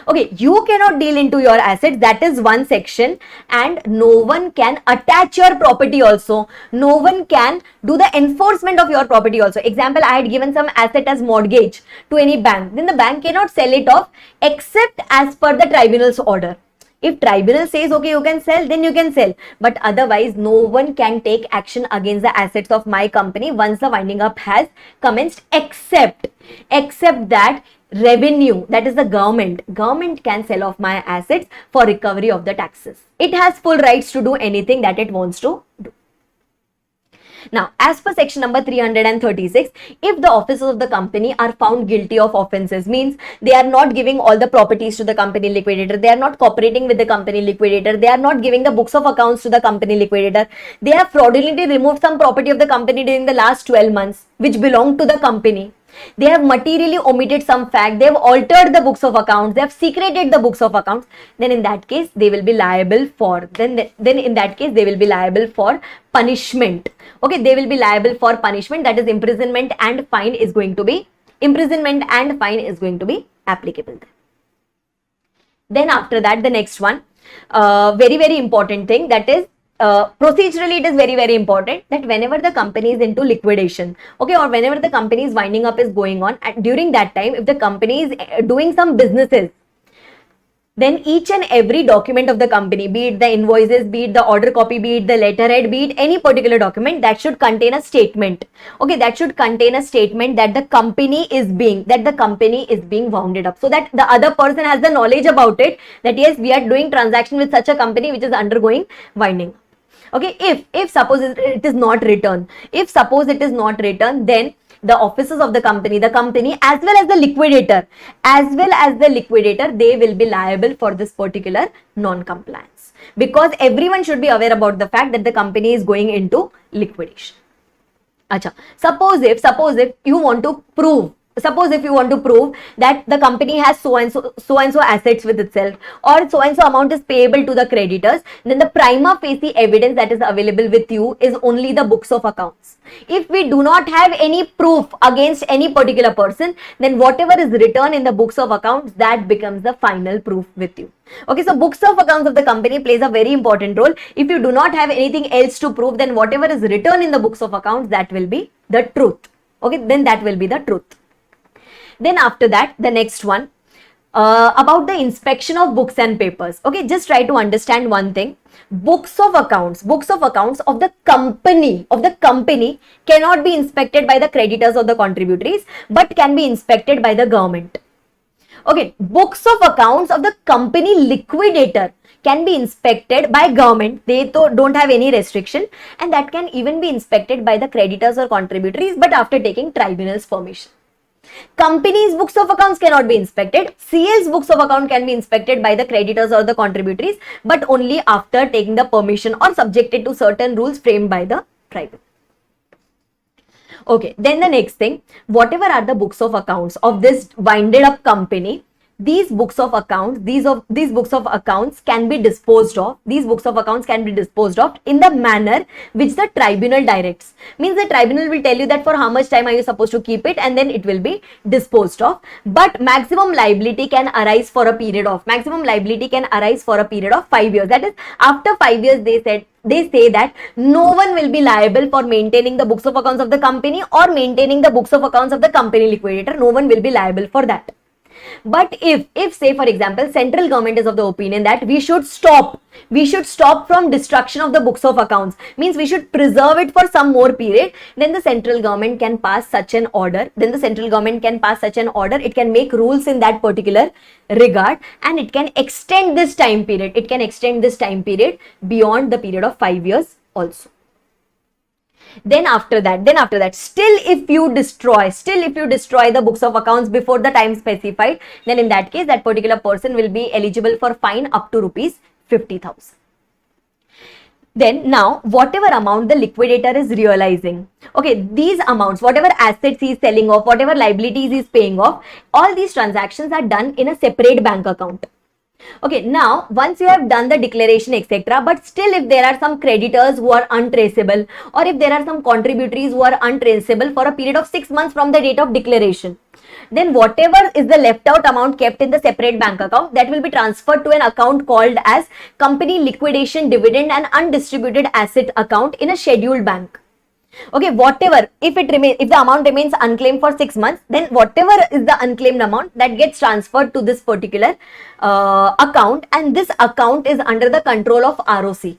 Okay, you cannot deal into your assets, that is one section, and no one can attach your property also. No one can do the enforcement of your property also. Example, I had given some asset as mortgage to any bank, then the bank cannot sell it off except as per the tribunal's order. If tribunal says okay you can sell, then you can sell, but otherwise no one can take action against the assets of my company once the winding up has commenced, except that revenue, that is the government can sell off my assets for recovery of the taxes. It has full rights to do anything that it wants to do. Now, as per section number 336, if the officers of the company are found guilty of offences, means they are not giving all the properties to the company liquidator, they are not cooperating with the company liquidator, they are not giving the books of accounts to the company liquidator, they have fraudulently removed some property of the company during the last 12 months which belonged to the company, they have materially omitted some fact, they have altered the books of accounts, they have secreted the books of accounts, then in that case they will be liable for, then in that case they will be liable for punishment. Okay, they will be liable for punishment, that is imprisonment and fine is going to be applicable. Then after that, the next one, very important thing, that is procedurally it is very important that whenever the company is into liquidation, okay, or whenever the company's winding up is going on, during that time if the company is doing some businesses, then each and every document of the company, be it the invoices, be it the order copy, be it the letterhead, be it any particular document, that should contain a statement. Okay, that should contain a statement that the company is being wounded up, so that the other person has the knowledge about it, that yes, we are doing transaction with such a company which is undergoing winding. Okay, if suppose it is not written, then the officers of the company as well as the liquidator, they will be liable for this particular non-compliance, because everyone should be aware about the fact that the company is going into liquidation. Acha, suppose if you want to prove that the company has so and so assets with itself, or so and so amount is payable to the creditors, then the prima facie evidence that is available with you is only the books of accounts. If we do not have any proof against any particular person, then whatever is written in the books of accounts, that becomes the final proof with you. Okay, so books of accounts of the company plays a very important role. If you do not have anything else to prove, then whatever is written in the books of accounts, that will be the truth. Okay, then that will be the truth. Then after that, the next one, about the inspection of books and papers. Okay, just try to understand one thing. Books of accounts of the company cannot be inspected by the creditors or the contributories, but can be inspected by the government. Okay, books of accounts of the company liquidator can be inspected by government. They don't have any restriction, and that can even be inspected by the creditors or contributories, but after taking tribunal's permission. Company's books of accounts cannot be inspected. CL's books of account can be inspected by the creditors or the contributories, but only after taking the permission or subjected to certain rules framed by the tribunal. Okay, then the next thing, whatever are the books of accounts of this winded up company, these books of accounts can be disposed of. These books of accounts can be disposed of in the manner which the tribunal directs. Means the tribunal will tell you that for how much time are you supposed to keep it, and then it will be disposed of. But maximum liability can arise for a period of 5 years. That is, after 5 years, they say that no one will be liable for maintaining the books of accounts of the company or maintaining the books of accounts of the company liquidator. No one will be liable for that. But if say for example, central government is of the opinion that we should stop from destruction of the books of accounts, means we should preserve it for some more period, then the central government can pass such an order. It can make rules in that particular regard, and it can extend this time period. Beyond the period of 5 years also. Then after that, still if you destroy the books of accounts before the time specified, then in that case, that particular person will be eligible for fine up to rupees 50,000. Then now, whatever amount the liquidator is realizing, okay, these amounts, whatever assets he is selling off, whatever liabilities he is paying off, all these transactions are done in a separate bank account. Okay, now once you have done the declaration, etc., but still if there are some creditors who are untraceable, or if there are some contributories who are untraceable for a period of 6 months from the date of declaration, then whatever is the left out amount kept in the separate bank account, that will be transferred to an account called as company liquidation dividend and undistributed asset account in a scheduled bank. Okay, whatever, if the amount remains unclaimed for 6 months, then whatever is the unclaimed amount, that gets transferred to this particular account, and this account is under the control of ROC.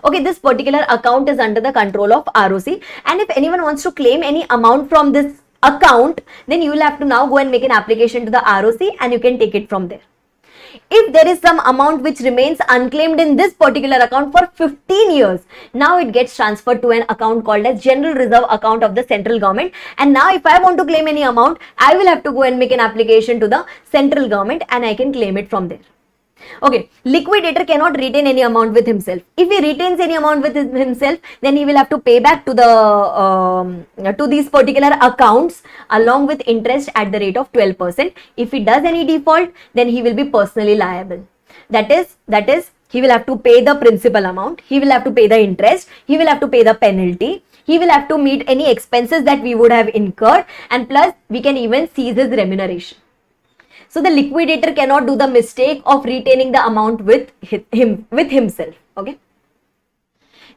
Okay, this particular account is under the control of ROC, and if anyone wants to claim any amount from this account, then you will have to now go and make an application to the ROC, and you can take it from there. If there is some amount which remains unclaimed in this particular account for 15 years, now it gets transferred to an account called as General Reserve Account of the central government. And now if I want to claim any amount, I will have to go and make an application to the central government, and I can claim it from there. Okay, liquidator cannot retain any amount with himself. If he retains any amount with himself, then he will have to pay back to the to these particular accounts along with interest at the rate of 12%. If he does any default, then he will be personally liable. That is, he will have to pay the principal amount, he will have to pay the interest, he will have to pay the penalty, he will have to meet any expenses that we would have incurred, and plus we can even seize his remuneration. So the liquidator cannot do the mistake of retaining the amount with himself. Okay.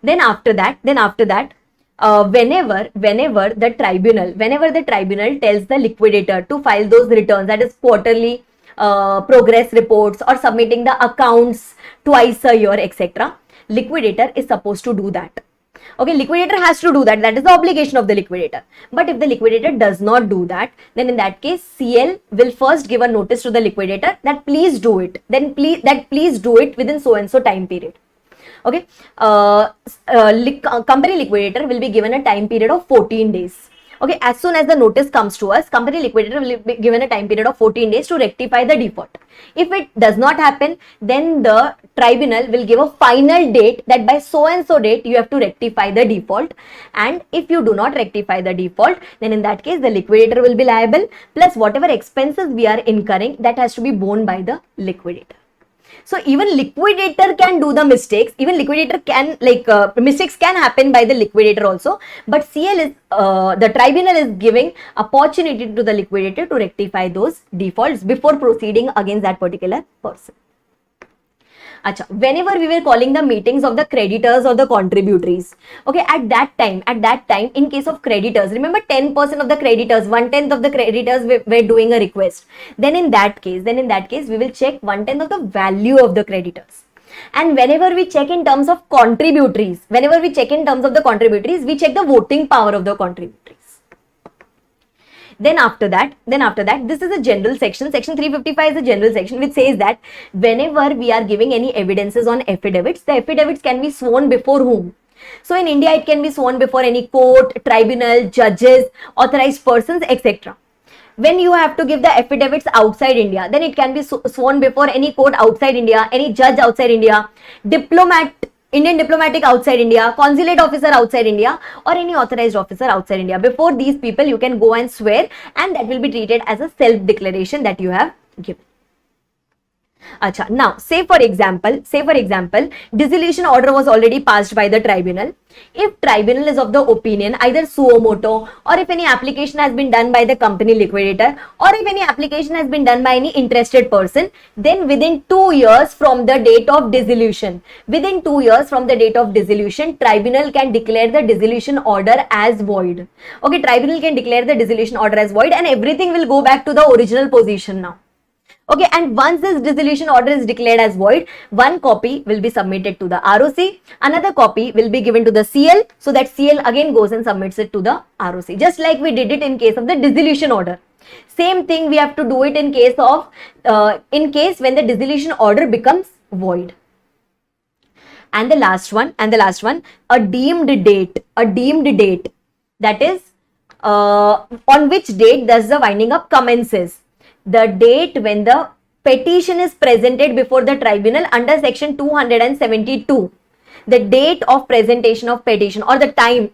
Then after that, whenever the tribunal tells the liquidator to file those returns, that is quarterly progress reports or submitting the accounts twice a year, etc., liquidator is supposed to do that. Okay, liquidator has to do that. That is the obligation of the liquidator. But if the liquidator does not do that, then in that case, CL will first give a notice to the liquidator that please do it. Then please do it within so and so time period. Okay, company liquidator will be given a time period of 14 days. Okay, as soon as the notice comes to us, company liquidator will be given a time period of 14 days to rectify the default. If it does not happen, then the tribunal will give a final date that by so and so date you have to rectify the default, and if you do not rectify the default, then in that case the liquidator will be liable, plus whatever expenses we are incurring, that has to be borne by the liquidator. So even liquidator can do the mistakes, even liquidator can, mistakes can happen by the liquidator also, but CL is, the tribunal is giving opportunity to the liquidator to rectify those defaults before proceeding against that particular person. Achha, whenever we were calling the meetings of the creditors or the contributories, okay, at that time, in case of creditors, remember 10% of the creditors, 1/10 of the creditors were doing a request. Then in that case, we will check 1/10 of the value of the creditors. And whenever we check in terms of contributories, we check the voting power of the contributories. Then after that, this is a general section. Section 355 is a general section which says that whenever we are giving any evidences on affidavits, the affidavits can be sworn before whom? So in India, it can be sworn before any court, tribunal, judges, authorized persons, etc. When you have to give the affidavits outside India, then it can be sworn before any court outside India, any judge outside India, Indian diplomatic outside India, consulate officer outside India, or any authorized officer outside India. Before these people, you can go and swear, and that will be treated as a self-declaration that you have given. Acha, now, say for example, dissolution order was already passed by the tribunal. If tribunal is of the opinion, either suo moto, or if any application has been done by the company liquidator, or if any application has been done by any interested person, then within 2 years from the date of dissolution, tribunal can declare the dissolution order as void. Okay, tribunal can declare the dissolution order as void, and everything will go back to the original position now. Okay, and once this dissolution order is declared as void, one copy will be submitted to the ROC, another copy will be given to the CL, so that CL again goes and submits it to the ROC, just like we did it in case of the dissolution order. Same thing we have to do it in case of, when the dissolution order becomes void. And the last one, a deemed date, that is, on which date does the winding up commences? The date when the petition is presented before the tribunal under section 272. the date of presentation of petition, or the time,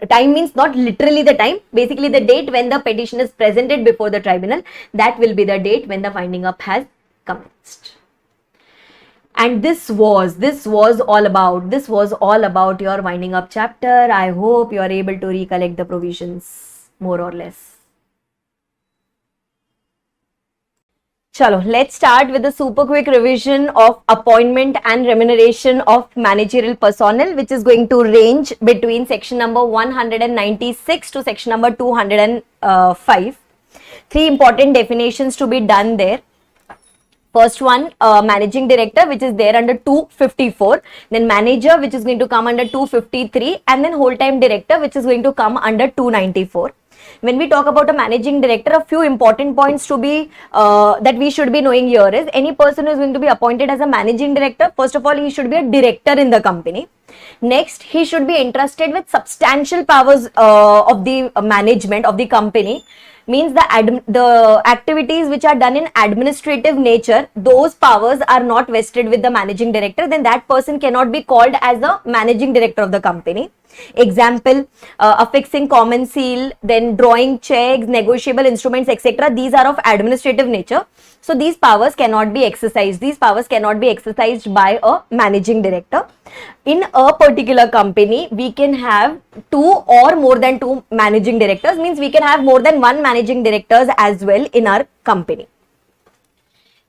time means not literally the time, basically the date when the petition is presented before the tribunal, that will be the date when the winding up has commenced. And this was all about your winding up chapter. I hope you are able to recollect the provisions more or less. Chalo, let's start with the super quick revision of appointment and remuneration of managerial personnel, which is going to range between section number 196 to section number 205. Three important definitions to be done there. First one, managing director, which is there under 254, then manager, which is going to come under 253, and then whole-time director, which is going to come under 294. When we talk about a managing director, a few important points to be that we should be knowing here is, any person who is going to be appointed as a managing director, first of all, he should be a director in the company. Next, he should be entrusted with substantial powers of the management of the company. Means the activities which are done in administrative nature, those powers are not vested with the managing director, then that person cannot be called as a managing director of the company. Example, affixing common seal, then drawing checks, negotiable instruments, etc. These are of administrative nature. So these powers cannot be exercised. These powers cannot be exercised by a managing director. In a particular company, we can have two or more than two managing directors. Means we can have more than one managing directors as well in our company.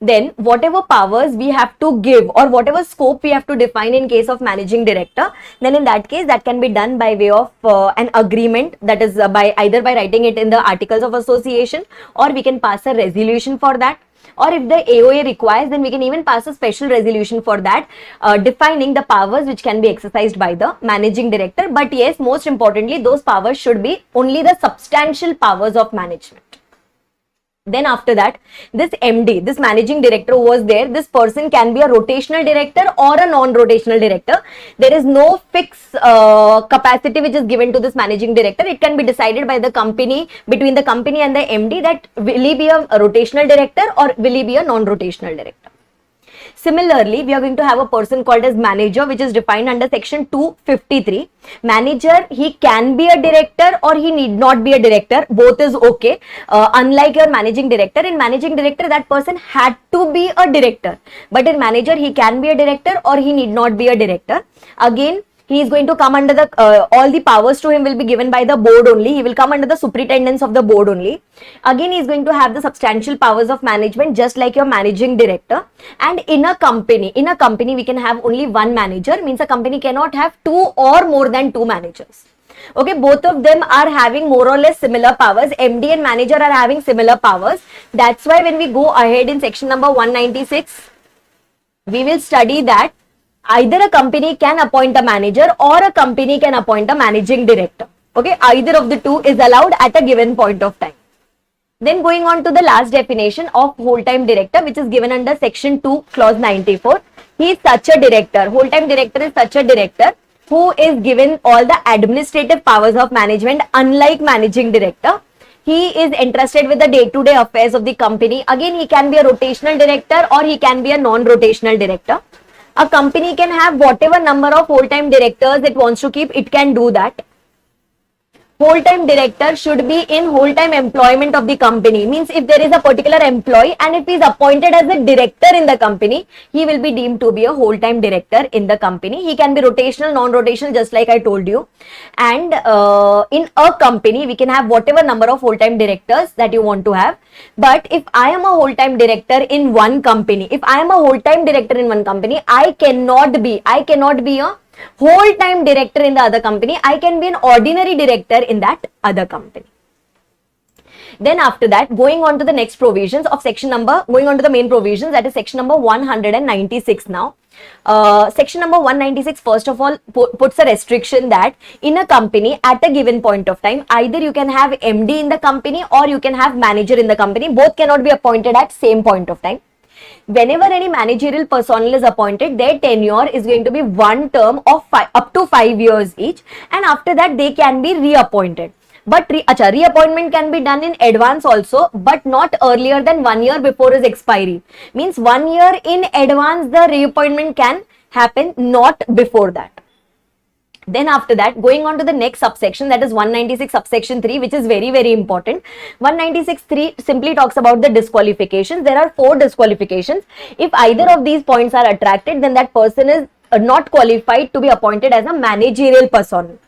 Then whatever powers we have to give or whatever scope we have to define in case of managing director, then in that case that can be done by way of an agreement, that is by either by writing it in the articles of association, or we can pass a resolution for that, or if the AOA requires, then we can even pass a special resolution for that, defining the powers which can be exercised by the managing director. But yes, most importantly, those powers should be only the substantial powers of management. Then after that, this MD, this managing director who was there, this person can be a rotational director or a non-rotational director. There is no fixed capacity which is given to this managing director. It can be decided by the company, between the company and the MD, that will he be a rotational director or will he be a non-rotational director. Similarly, we are going to have a person called as manager, which is defined under section 253. Manager, he can be a director or he need not be a director. Both is okay. Unlike your managing director, in managing director, that person had to be a director. But in manager, he can be a director or he need not be a director. Again, he is going to come under the, all the powers to him will be given by the board only. He will come under the superintendence of the board only. Again, he is going to have the substantial powers of management, just like your managing director. And in a company we can have only one manager, means a company cannot have two or more than two managers. Okay, both of them are having more or less similar powers. MD and manager are having similar powers. That's why when we go ahead in section number 196, we will study that either a company can appoint a manager or a company can appoint a managing director. Okay, either of the two is allowed at a given point of time. Then going on to the last definition of whole-time director, which is given under section 2 clause 94. He is such a director. Whole-time director is such a director who is given all the administrative powers of management, unlike managing director. He is entrusted with the day-to-day affairs of the company. Again, he can be a rotational director or he can be a non-rotational director. A company can have whatever number of whole-time directors it wants to keep, it can do that. Whole-time director should be in whole-time employment of the company. Means if there is a particular employee and if he is appointed as a director in the company, he will be deemed to be a whole-time director in the company. He can be rotational, non-rotational, just like I told you. And in a company, we can have whatever number of whole-time directors that you want to have. But if I am a whole-time director in one company, I cannot be a whole-time director in the other company. I can be an ordinary director in that other company. Then after that, going on to the next provisions of section number, going on to the main provisions, that is section number 196 now. Section number 196 first of all puts a restriction that in a company at a given point of time, either you can have MD in the company or you can have manager in the company. Both cannot be appointed at same point of time. Whenever any managerial personnel is appointed, their tenure is going to be one term of up to 5 years each, and after that they can be reappointed. But reappointment can be done in advance also, but not earlier than 1 year before his expiry. Means 1 year in advance the reappointment can happen, not before that. Then after that, going on to the next subsection, that is 196 subsection 3, which is very, very important. 196.3 simply talks about the disqualifications. There are 4 disqualifications. If either of these points are attracted, then that person is not qualified to be appointed as a managerial person.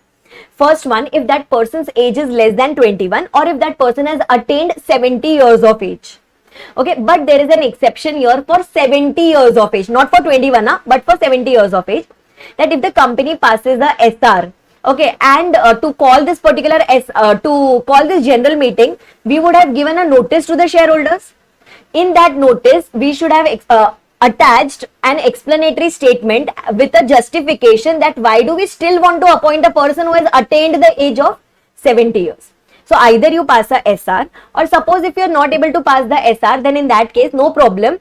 First one, if that person's age is less than 21 or if that person has attained 70 years of age. Okay, but there is an exception here for 70 years of age, not for 21, but for 70 years of age. That if the company passes the SR, okay, and to call this particular to call this general meeting, we would have given a notice to the shareholders. In that notice, we should have attached an explanatory statement with a justification that why do we still want to appoint a person who has attained the age of 70 years. So either you pass a SR, or suppose if you are not able to pass the SR, then in that case, no problem.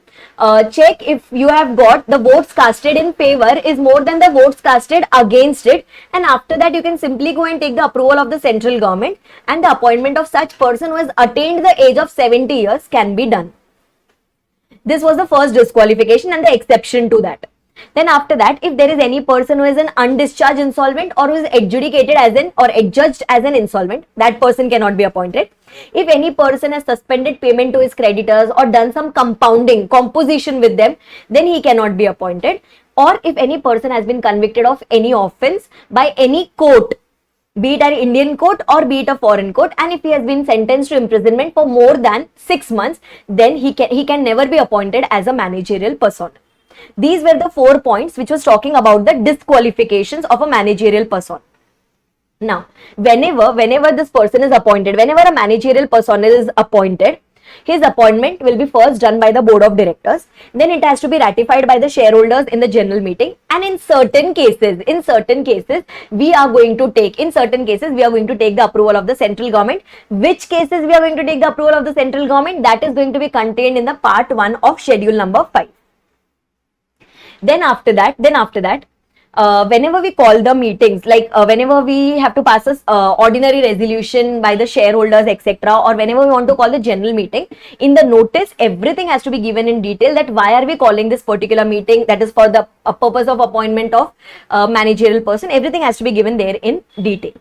Check if you have got the votes casted in favor is more than the votes casted against it, and after that you can simply go and take the approval of the central government, and the appointment of such person who has attained the age of 70 years can be done. This was the first disqualification and the exception to that. Then after that, if there is any person who is an undischarged insolvent or who is adjudicated as an or adjudged as an insolvent, that person cannot be appointed. If any person has suspended payment to his creditors or done some composition with them, then he cannot be appointed. Or if any person has been convicted of any offense by any court, be it an Indian court or be it a foreign court, and if he has been sentenced to imprisonment for more than 6 months, then he can never be appointed as a managerial person. These were the 4 points which was talking about the disqualifications of a managerial person. Now, whenever this person is appointed, whenever a managerial person is appointed, his appointment will be first done by the board of directors. Then it has to be ratified by the shareholders in the general meeting. And in certain cases, we are going to take the approval of the central government. Which cases we are going to take the approval of the central government? That is going to be contained in the part 1 of schedule number 5. Then after that, whenever we call the meetings, like whenever we have to pass a ordinary resolution by the shareholders, etc., or whenever we want to call the general meeting, in the notice, everything has to be given in detail that why are we calling this particular meeting, that is for the purpose of appointment of managerial person. Everything has to be given there in detail.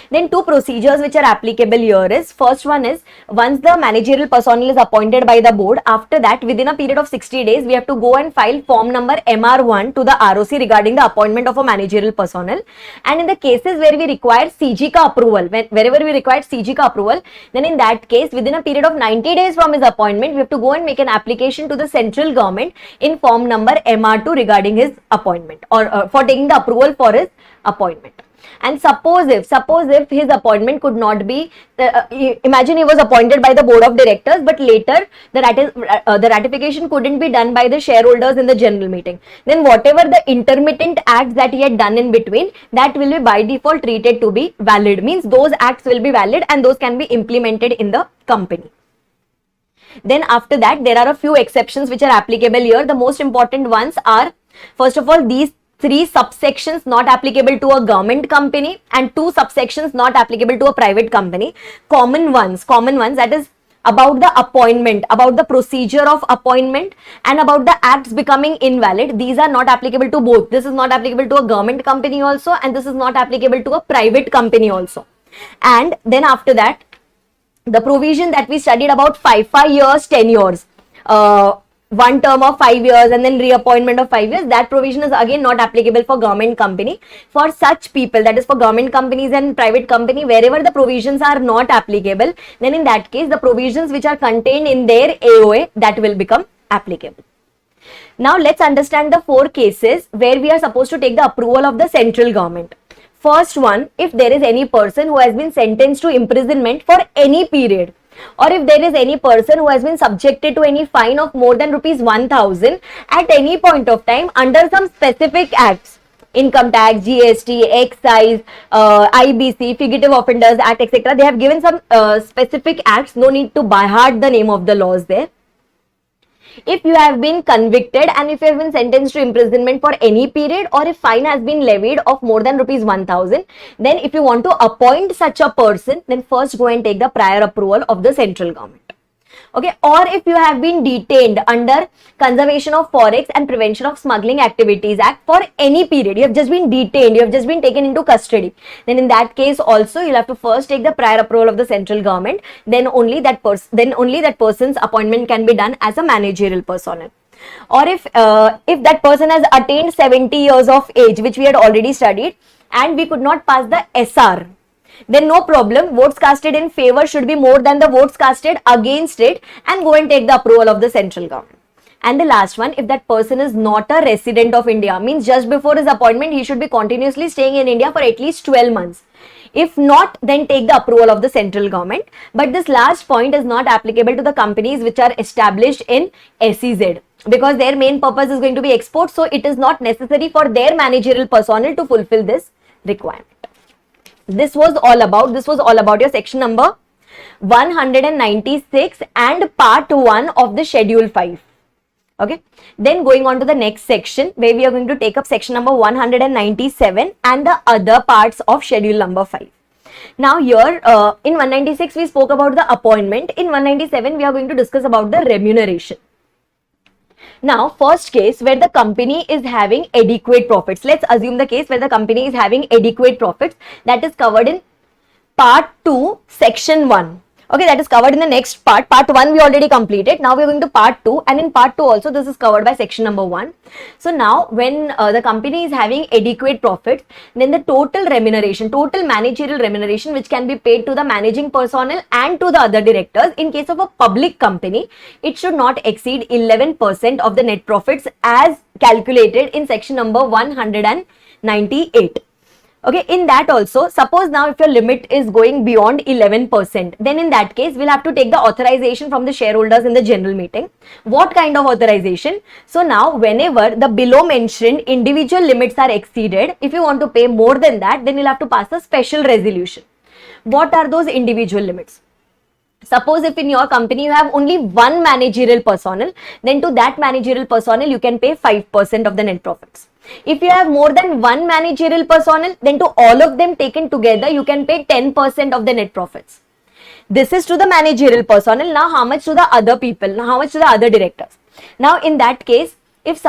Then 2 procedures which are applicable here is, first one is, once the managerial personnel is appointed by the board, after that within a period of 60 days, we have to go and file form number MR1 to the ROC regarding the appointment of a managerial personnel. And in the cases where we require CGCA approval, wherever we require CGCA approval, then in that case, within a period of 90 days from his appointment, we have to go and make an application to the central government in form number MR2 regarding his appointment, or for taking the approval for his appointment. And suppose if his appointment could not be, imagine he was appointed by the board of directors, but later the ratification couldn't be done by the shareholders in the general meeting. Then whatever the intermittent acts that he had done in between, that will be by default treated to be valid. Means those acts will be valid and those can be implemented in the company. Then after that, there are a few exceptions which are applicable here. The most important ones are, first of all, these 3 subsections not applicable to a government company and 2 subsections not applicable to a private company. Common ones, that is about the appointment, about the procedure of appointment, and about the acts becoming invalid. These are not applicable to both. This is not applicable to a government company also, and this is not applicable to a private company also. And then after that, the provision that we studied about 5 years, 10 years, one term of 5 years and then reappointment of 5 years, that provision is again not applicable for government company. For such people, that is for government companies and private company, wherever the provisions are not applicable, then in that case, the provisions which are contained in their AOA, that will become applicable. Now let's understand the 4 cases where we are supposed to take the approval of the central government. First one, if there is any person who has been sentenced to imprisonment for any period, or if there is any person who has been subjected to any fine of more than ₹1,000 at any point of time under some specific acts, income tax, GST, excise, IBC, Fugitive Offenders Act, etc. They have given some specific acts, no need to by heart the name of the laws there. If you have been convicted and if you have been sentenced to imprisonment for any period, or if fine has been levied of more than ₹1,000, then if you want to appoint such a person, then first go and take the prior approval of the central government. Okay, or if you have been detained under Conservation of Forex and Prevention of Smuggling Activities Act for any period, you have just been detained, you have just been taken into custody, then in that case also you'll have to first take the prior approval of the central government, then only that person's appointment can be done as a managerial personnel. Or if that person has attained 70 years of age, which we had already studied, and we could not pass the SR, then no problem, votes casted in favor should be more than the votes casted against it, and go and take the approval of the central government. And the last one, if that person is not a resident of India, means just before his appointment he should be continuously staying in India for at least 12 months. If not, then take the approval of the central government. But this last point is not applicable to the companies which are established in SEZ, because their main purpose is going to be export, so it is not necessary for their managerial personnel to fulfill this requirement. This was all about your section number 196 and part 1 of the schedule 5. Okay, then going on to the next section, where we are going to take up section number 197 and the other parts of schedule number 5. Now here in 196 we spoke about the appointment. In 197 we are going to discuss about the remuneration. Now, first case where the company is having adequate profits. Let's assume the case where the company is having adequate profits, that is covered in part 2, section 1. Okay, that is covered in the next part. Part 1 we already completed. Now we are going to part 2, and in part 2 also this is covered by section number 1. So now when the company is having adequate profits, then the total remuneration, total managerial remuneration which can be paid to the managing personnel and to the other directors in case of a public company, it should not exceed 11% of the net profits as calculated in section number 198. Okay, in that also, suppose now if your limit is going beyond 11%, then in that case, we'll have to take the authorization from the shareholders in the general meeting. What kind of authorization? So now, whenever the below mentioned individual limits are exceeded, if you want to pay more than that, then you'll have to pass a special resolution. What are those individual limits? Suppose if in your company you have only one managerial personnel, then to that managerial personnel you can pay 5% of the net profits. If you have more than one managerial personnel, then to all of them taken together you can pay 10% of the net profits. This is to the managerial personnel. Now how much to the other people? Now how much to the other directors? Now in that case, if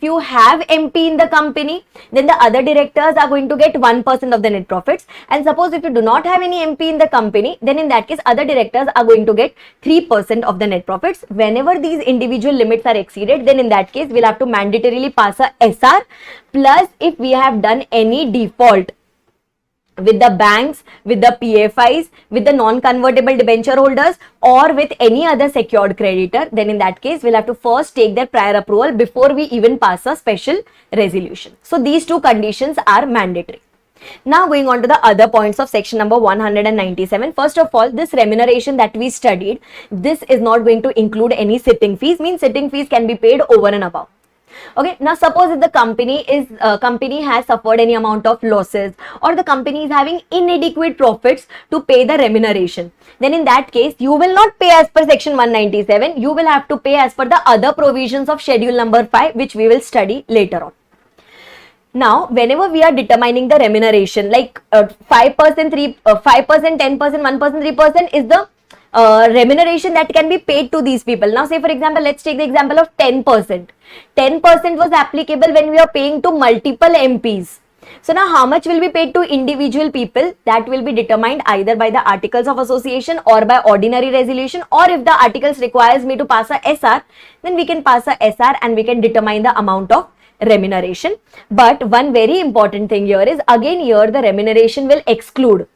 you have MP in the company, then the other directors are going to get 1% of the net profits. And suppose if you do not have any MP in the company, then in that case, other directors are going to get 3% of the net profits. Whenever these individual limits are exceeded, then in that case, we'll have to mandatorily pass a SR. Plus, if we have done any default with the banks, with the PFIs, with the non-convertible debenture holders, or with any other secured creditor, then in that case, we'll have to first take their prior approval before we even pass a special resolution. So these two conditions are mandatory. Now going on to the other points of section number 197. First of all, this remuneration that we studied, this is not going to include any sitting fees, means sitting fees can be paid over and above. Okay, now suppose if the company has suffered any amount of losses, or the company is having inadequate profits to pay the remuneration, then in that case you will not pay as per section 197, you will have to pay as per the other provisions of schedule number 5, which we will study later on. Now, whenever we are determining the remuneration, like 5%, 10%, 1%, 3% is the remuneration that can be paid to these people. Now say for example, let's take the example of 10%. 10% was applicable when we are paying to multiple MPs. So now how much will be paid to individual people? That will be determined either by the articles of association or by ordinary resolution, or if the articles requires me to pass a SR, then we can pass a SR and we can determine the amount of remuneration. But one very important thing here is, again here the remuneration will exclude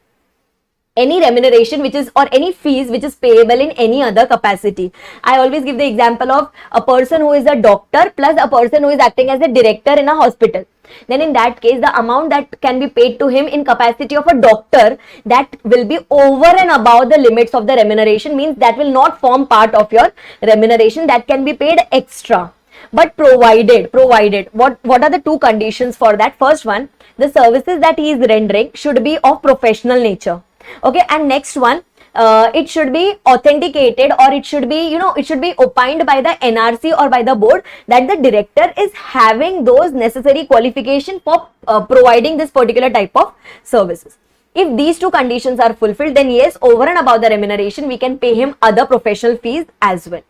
any remuneration which is, or any fees which is payable in any other capacity. I always give the example of a person who is a doctor plus a person who is acting as a director in a hospital. Then in that case, the amount that can be paid to him in capacity of a doctor, that will be over and above the limits of the remuneration, means that will not form part of your remuneration, that can be paid extra. But provided, what are the two conditions for that? First one, the services that he is rendering should be of professional nature. Okay, and next one, it should be authenticated, or it should be, it should be opined by the NRC or by the board that the director is having those necessary qualification for providing this particular type of services. If these two conditions are fulfilled, then yes, over and above the remuneration, we can pay him other professional fees as well.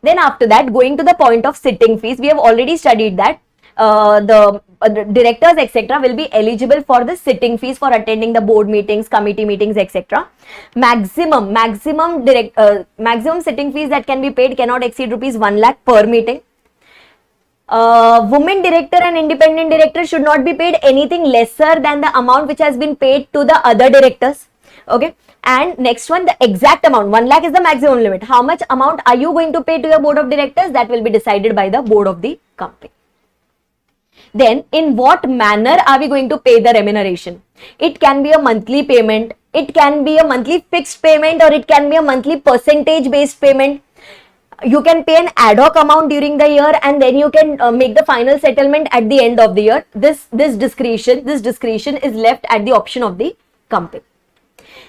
Then after that, going to the point of sitting fees, we have already studied that the directors etc. will be eligible for the sitting fees for attending the board meetings, committee meetings etc. Maximum sitting fees that can be paid cannot exceed rupees 1 lakh per meeting. Women director and independent director should not be paid anything lesser than the amount which has been paid to the other directors. Okay. And next one, the exact amount, 1 lakh is the maximum limit. How much amount are you going to pay to your board of directors? That will be decided by the board of the company. Then, in what manner are we going to pay the remuneration? It can be a monthly payment, it can be a monthly fixed payment, or it can be a monthly percentage based payment. You can pay an ad hoc amount during the year and then you can make the final settlement at the end of the year. This discretion is left at the option of the company.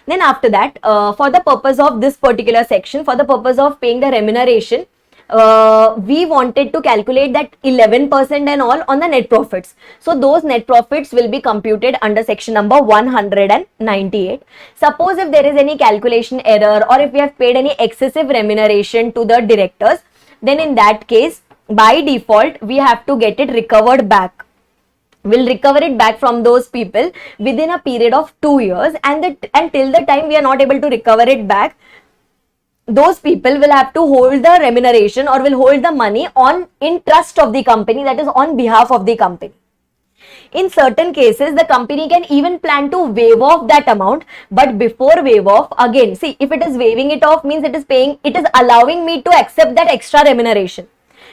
Then after that, for the purpose of this particular section, for the purpose of paying the remuneration, we wanted to calculate that 11% and all on the net profits. So those net profits will be computed under section number 198. Suppose if there is any calculation error or if we have paid any excessive remuneration to the directors, then in that case, by default, we have to get it recovered back. We'll recover it back from those people within a period of 2 years, and till the time we are not able to recover it back, those people will have to hold the remuneration or will hold the money in trust of the company, that is on behalf of the company. In certain cases, the company can even plan to waive off that amount, but before waive off, again, see, if it is waiving it off, means it is allowing me to accept that extra remuneration,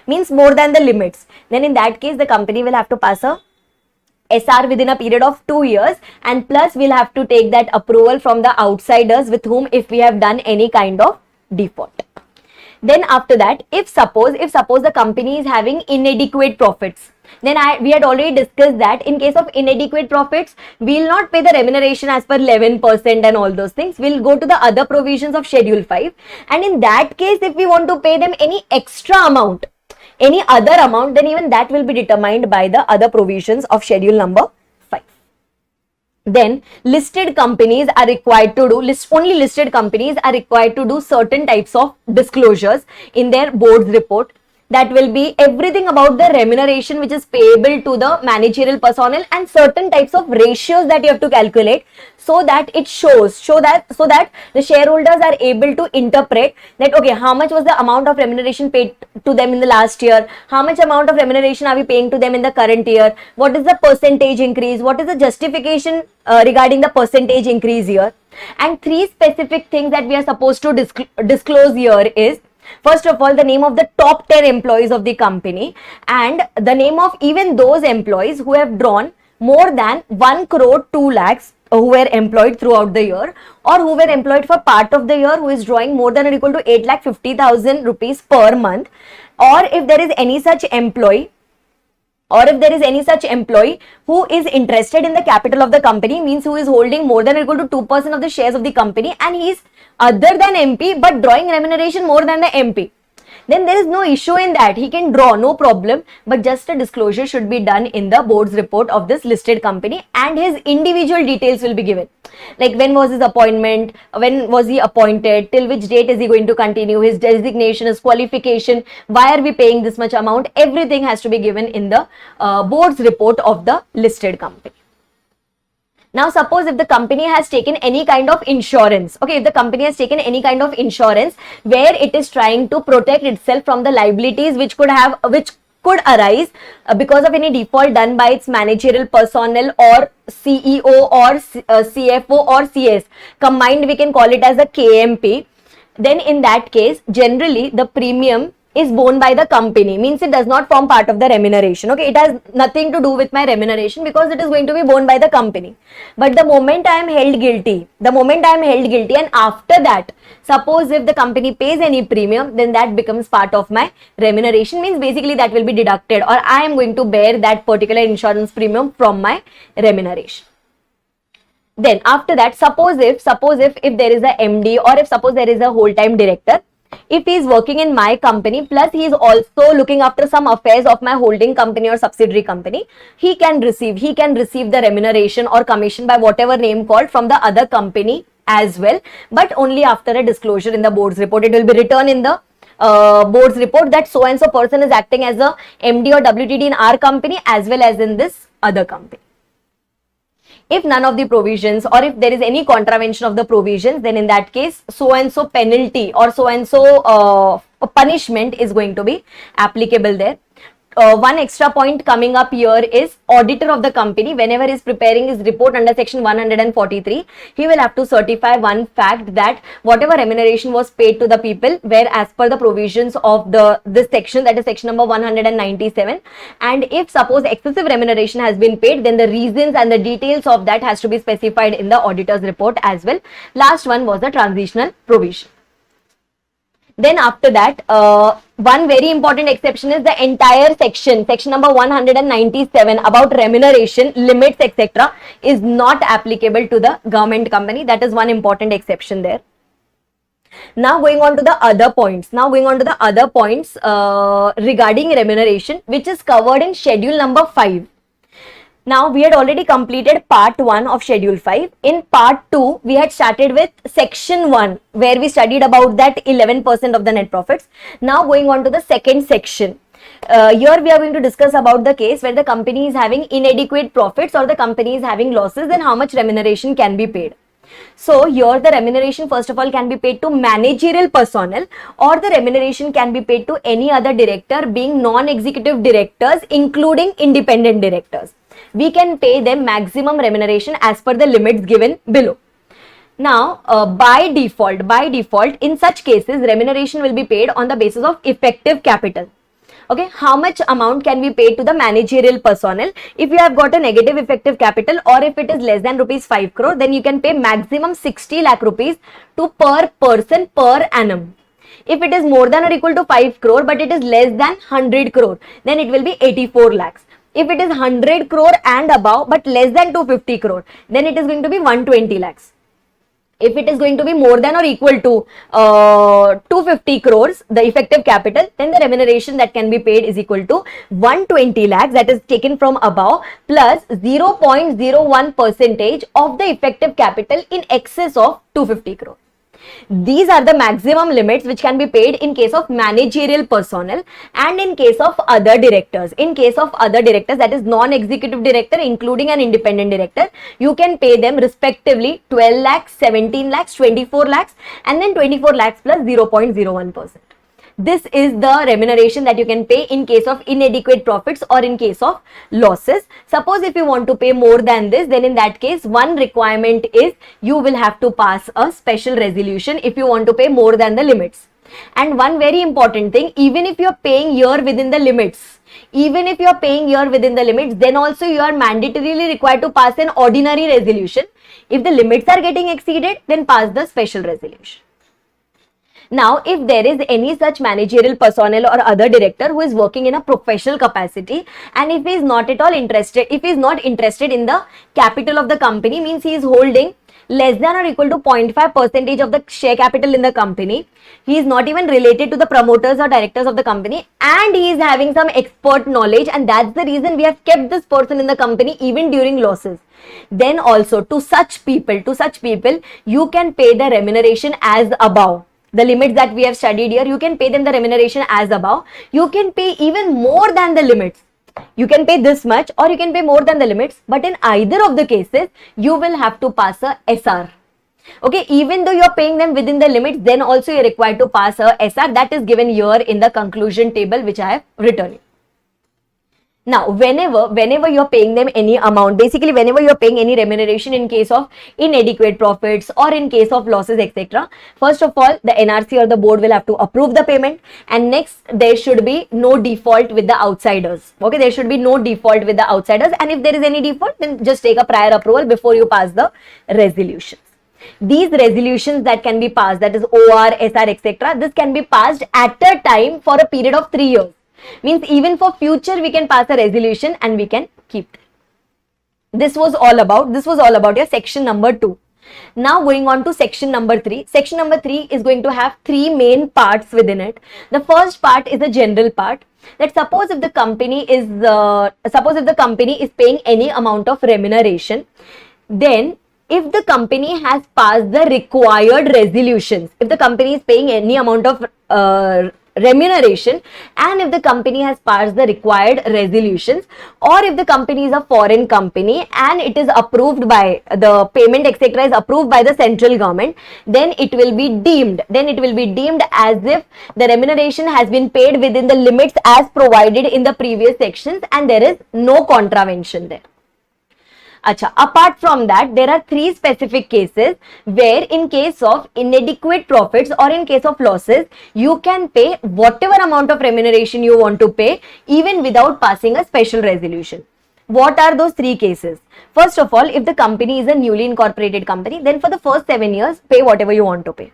means more than the limits. Then in that case, the company will have to pass a SR within a period of 2 years, and plus we'll have to take that approval from the outsiders with whom if we have done any kind of default. Then after that, if suppose the company is having inadequate profits, then we had already discussed that in case of inadequate profits, we will not pay the remuneration as per 11% and all those things. We'll go to the other provisions of Schedule 5, and in that case, if we want to pay them any extra amount, any other amount, then even that will be determined by the other provisions of schedule number 5. Then listed companies are required to do, only listed companies are required to do certain types of disclosures in their board's report. That will be everything about the remuneration which is payable to the managerial personnel and certain types of ratios that you have to calculate, so that it shows that the shareholders are able to interpret that, okay, how much was the amount of remuneration paid to them in the last year, how much amount of remuneration are we paying to them in the current year, what is the percentage increase, what is the justification regarding the percentage increase here. And 3 specific things that we are supposed to disclose here is, first of all, the name of the top 10 employees of the company and the name of even those employees who have drawn more than 1 crore 2 lakhs who were employed throughout the year, or who were employed for part of the year who is drawing more than or equal to 8,50,000 rupees per month, or if there is any such employee who is interested in the capital of the company, means who is holding more than or equal to 2% of the shares of the company and he is other than MP but drawing remuneration more than the MP, then there is no issue in that. He can draw, no problem, but just a disclosure should be done in the board's report of this listed company, and his individual details will be given. Like when was his appointment, when was he appointed, till which date is he going to continue, his designation, his qualification, why are we paying this much amount, everything has to be given in the board's report of the listed company. Now, suppose if the company has taken any kind of insurance, okay, if the company has taken any kind of insurance where it is trying to protect itself from the liabilities which could arise because of any default done by its managerial personnel or CEO or CFO or CS, combined we can call it as a KMP, then in that case, generally the premium is borne by the company, means it does not form part of the remuneration. Okay, it has nothing to do with my remuneration because it is going to be borne by the company. But the moment I am held guilty, and after that, suppose if the company pays any premium, then that becomes part of my remuneration, means basically that will be deducted, or I am going to bear that particular insurance premium from my remuneration. Then after that, suppose if there is a MD, or if suppose there is a whole-time director, If he is working in my company, plus he is also looking after some affairs of my holding company or subsidiary company, he can receive the remuneration or commission by whatever name called from the other company as well, but only after a disclosure in the board's report. It will be written in the board's report that so and so person is acting as a MD or WTD in our company as well as in this other company. If none of the provisions, or if there is any contravention of the provisions, then in that case, so and so penalty or so and so punishment is going to be applicable there. One extra point coming up here is auditor of the company, whenever he is preparing his report under section 143, he will have to certify one fact that whatever remuneration was paid to the people where as per the provisions of this section, that is section number 197, and if suppose excessive remuneration has been paid, then the reasons and the details of that has to be specified in the auditor's report as well. Last one was the transitional provision. Then after that, one very important exception is the entire section number 197 about remuneration, limits, etc. is not applicable to the government company. That is one important exception there. Now going on to the other points. Regarding remuneration, which is covered in schedule number 5. Now, we had already completed part 1 of schedule 5. In part 2, we had started with section 1, where we studied about that 11% of the net profits. Now, going on to the second section. Here, we are going to discuss about the case where the company is having inadequate profits or the company is having losses, then how much remuneration can be paid. So, here the remuneration first of all can be paid to managerial personnel, or the remuneration can be paid to any other director being non-executive directors, including independent directors. We can pay them maximum remuneration as per the limits given below. Now, by default, in such cases, remuneration will be paid on the basis of effective capital. Okay, how much amount can be paid to the managerial personnel? If you have got a negative effective capital, or if it is less than rupees 5 crore, then you can pay maximum 60 lakh rupees to per person per annum. If it is more than or equal to 5 crore, but it is less than 100 crore, then it will be 84 lakhs. If it is 100 crore and above, but less than 250 crore, then it is going to be 120 lakhs. If it is going to be more than or equal to 250 crores, the effective capital, then the remuneration that can be paid is equal to 120 lakhs, that is taken from above, plus 0.01% of the effective capital in excess of 250 crore. These are the maximum limits which can be paid in case of managerial personnel and in case of other directors. In case of other directors, that is non-executive director including an independent director, you can pay them respectively 12 lakhs, 17 lakhs, 24 lakhs and then 24 lakhs plus 0.01%. This is the remuneration that you can pay in case of inadequate profits or in case of losses. Suppose if you want to pay more than this, then in that case, one requirement is you will have to pass a special resolution if you want to pay more than the limits. And one very important thing, even if you are paying here within the limits, then also you are mandatorily required to pass an ordinary resolution. If the limits are getting exceeded, then pass the special resolution. Now, if there is any such managerial personnel or other director who is working in a professional capacity, and if he is not at all interested, in the capital of the company, means he is holding less than or equal to 0.5% of the share capital in the company, he is not even related to the promoters or directors of the company, and he is having some expert knowledge, and that's the reason we have kept this person in the company even during losses. Then also to such people, you can pay the remuneration as above. The limits that we have studied here, you can pay them the remuneration as above. You can pay even more than the limits. You can pay this much or you can pay more than the limits, but in either of the cases, you will have to pass a SR. Okay, even though you are paying them within the limits, then also you are required to pass a SR. That is given here in the conclusion table which I have written. Now, whenever you are paying them any amount, basically whenever you are paying any remuneration in case of inadequate profits or in case of losses, etc., first of all, the NRC or the board will have to approve the payment, and next, there should be no default with the outsiders. Okay, there should be no default with the outsiders, and if there is any default, then just take a prior approval before you pass the resolutions. These resolutions that can be passed, that is OR, SR, etc., this can be passed at a time for a period of 3 years. Means even for future we can pass a resolution and we can keep it. This was all about your section number 2. Now going on to section number 3. Section number 3 is going to have 3 main parts within it. The first part is a general part, that suppose if the company is paying any amount of remuneration, then if the company has passed the required resolutions, if the company is paying any amount of remuneration, and if the company has passed the required resolutions, or if the company is a foreign company and it is approved by the payment etc is approved by the central government, then it will be deemed as if the remuneration has been paid within the limits as provided in the previous sections and there is no contravention there. Acha, apart from that, there are 3 specific cases where in case of inadequate profits or in case of losses, you can pay whatever amount of remuneration you want to pay even without passing a special resolution. What are those 3 cases? First of all, if the company is a newly incorporated company, then for the first 7 years, pay whatever you want to pay.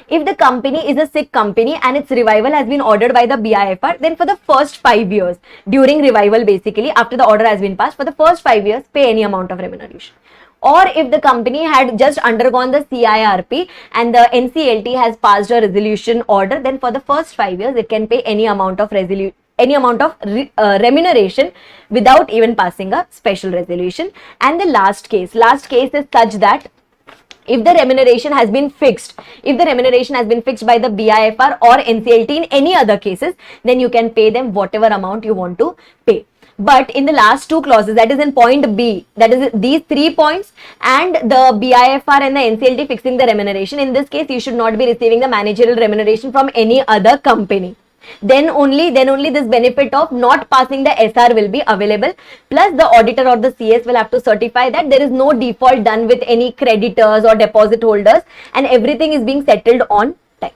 If the company is a sick company and its revival has been ordered by the BIFR, then for the first 5 years, during revival basically, after the order has been passed, for the first 5 years, pay any amount of remuneration. Or if the company had just undergone the CIRP and the NCLT has passed a resolution order, then for the first 5 years, it can pay any amount of remuneration without even passing a special resolution. And the last case is such that if the remuneration has been fixed by the BIFR or NCLT in any other cases, then you can pay them whatever amount you want to pay. But in the last 2 clauses, that is in point B, that is these 3 points and the BIFR and the NCLT fixing the remuneration, in this case, you should not be receiving the managerial remuneration from any other company. Then only this benefit of not passing the SR will be available, plus the auditor or the CS will have to certify that there is no default done with any creditors or deposit holders and everything is being settled on time.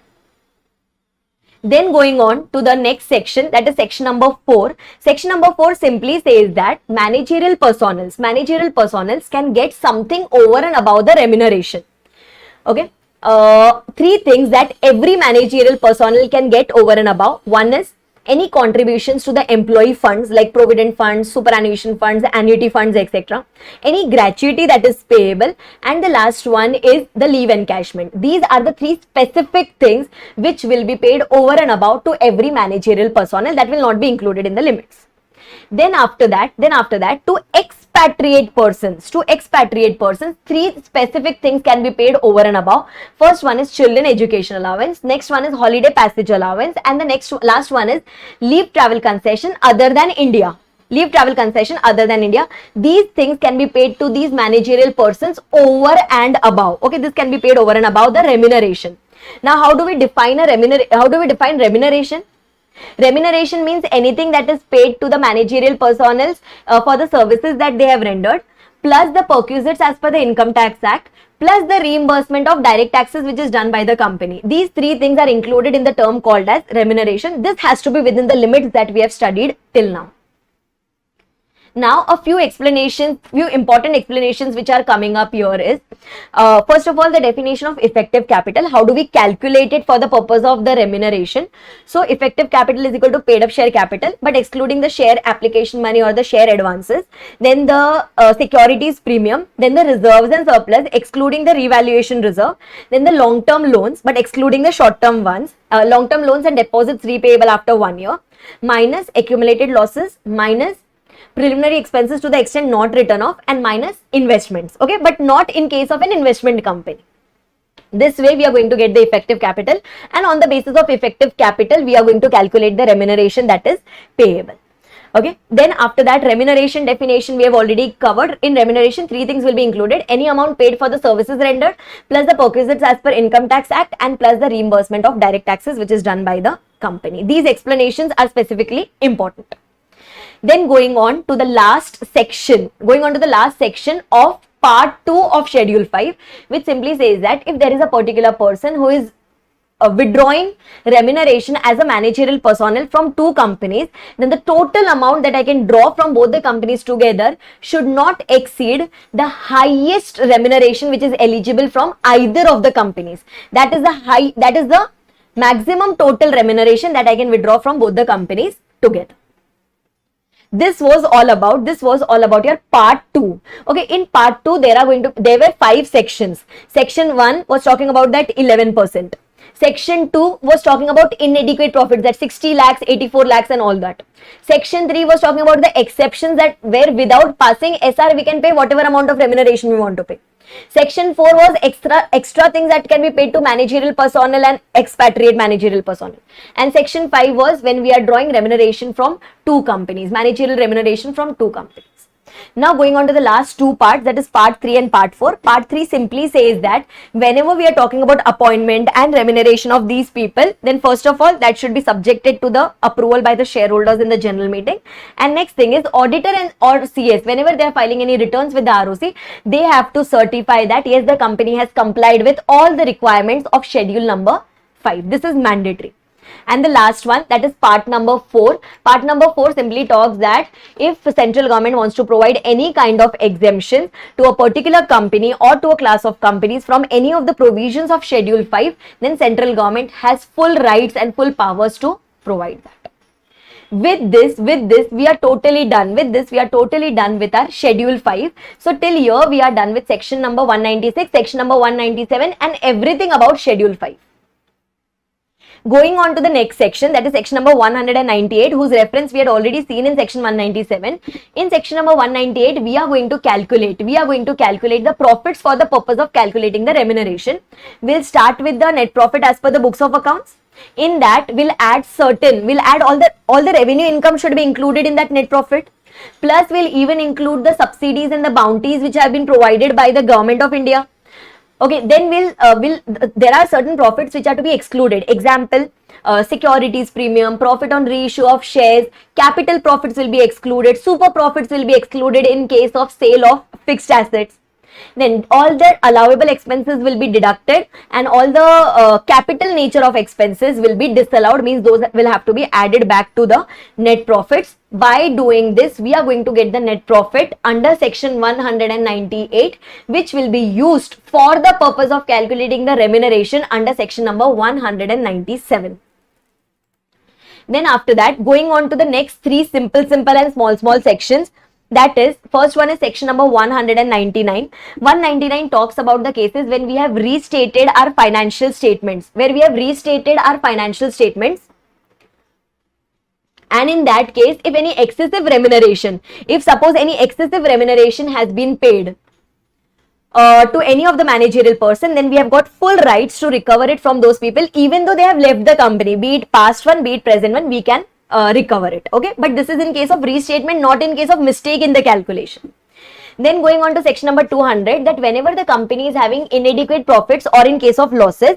Then going on to the next section, that is section number 4. Section number 4 simply says that managerial personals can get something over and above the remuneration. Okay. 3 things that every managerial personnel can get over and above. One is any contributions to the employee funds like provident funds, superannuation funds, annuity funds, etc. Any gratuity that is payable, and the last one is the leave encashment. These are the 3 specific things which will be paid over and above to every managerial personnel, that will not be included in the limits. Then after that, to expatriate persons, 3 specific things can be paid over and above. First one is children education allowance, next one is holiday passage allowance, and the last one is leave travel concession other than India. These things can be paid to these managerial persons over and above. Okay, this can be paid over and above the remuneration. Now, how do we define remuneration? Remuneration means anything that is paid to the managerial personnel for the services that they have rendered, plus the perquisites as per the Income Tax Act, plus the reimbursement of direct taxes which is done by the company. These 3 things are included in the term called as remuneration. This has to be within the limits that we have studied till now. Now, a few important explanations which are coming up here is, first of all, the definition of effective capital. How do we calculate it for the purpose of the remuneration? So, effective capital is equal to paid up share capital, but excluding the share application money or the share advances, then the securities premium, then the reserves and surplus, excluding the revaluation reserve, then the long-term loans, but excluding the short-term ones, long-term loans and deposits repayable after 1 year, minus accumulated losses, minus preliminary expenses to the extent not written off, and minus investments. Okay, but not in case of an investment company. This way we are going to get the effective capital, and on the basis of effective capital we are going to calculate the remuneration that is payable. Okay, then after that, remuneration definition we have already covered. In remuneration, 3 things will be included: any amount paid for the services rendered, plus the perquisites as per Income Tax Act, and plus the reimbursement of direct taxes which is done by the company. These explanations are specifically important. Then going on to the last section of part 2 of schedule 5, which simply says that if there is a particular person who is withdrawing remuneration as a managerial personnel from 2 companies, then the total amount that I can draw from both the companies together should not exceed the highest remuneration which is eligible from either of the companies. That is the maximum total remuneration that I can withdraw from both the companies together. this was all about your part 2. Okay, in part 2 there were 5 sections. Section 1 was talking about that 11%. Section 2 was talking about inadequate profits, that 60 lakhs, 84 lakhs and all that. Section 3 was talking about the exceptions, that where without passing SR we can pay whatever amount of remuneration we want to pay. Section 4 was extra things that can be paid to managerial personnel and expatriate managerial personnel. And section 5 was when we are drawing remuneration from 2 companies, managerial remuneration from 2 companies. Now going on to the last 2 parts, that is part 3 and part 4. Part 3 simply says that whenever we are talking about appointment and remuneration of these people, then first of all that should be subjected to the approval by the shareholders in the general meeting. And next thing is auditor and or CS, whenever they are filing any returns with the ROC, they have to certify that yes, the company has complied with all the requirements of schedule number 5. This is mandatory. And the last one, that is part number 4. Part number 4 simply talks that if central government wants to provide any kind of exemption to a particular company or to a class of companies from any of the provisions of schedule 5, then central government has full rights and full powers to provide that. With this we are totally done. With this we are totally done with our schedule 5. So till here we are done with section number 196, section number 197 and everything about schedule 5. Going on to the next section, that is section number 198, whose reference we had already seen in section 197. In section number 198, we are going to calculate the profits for the purpose of calculating the remuneration. We'll start with the net profit as per the books of accounts. In that, we'll add all the revenue income should be included in that net profit. Plus, we'll even include the subsidies and the bounties which have been provided by the government of India. Okay, then there are certain profits which are to be excluded. Example, securities premium, profit on reissue of shares, capital profits will be excluded, super profits will be excluded in case of sale of fixed assets. Then all the allowable expenses will be deducted and all the capital nature of expenses will be disallowed, means those will have to be added back to the net profits. By doing this, we are going to get the net profit under section 198, which will be used for the purpose of calculating the remuneration under section number 197. Then after that, going on to the next 3 simple and small sections. That is, first one is section number 199. 199 talks about the cases when we have restated our financial statements, and in that case, if any excessive remuneration, if suppose any excessive remuneration has been paid to any of the managerial person, then we have got full rights to recover it from those people, even though they have left the company, be it past one, be it present one, we can recover it. Okay, but this is in case of restatement, not in case of mistake in the calculation. Then going on to section number 200, that whenever the company is having inadequate profits or in case of losses,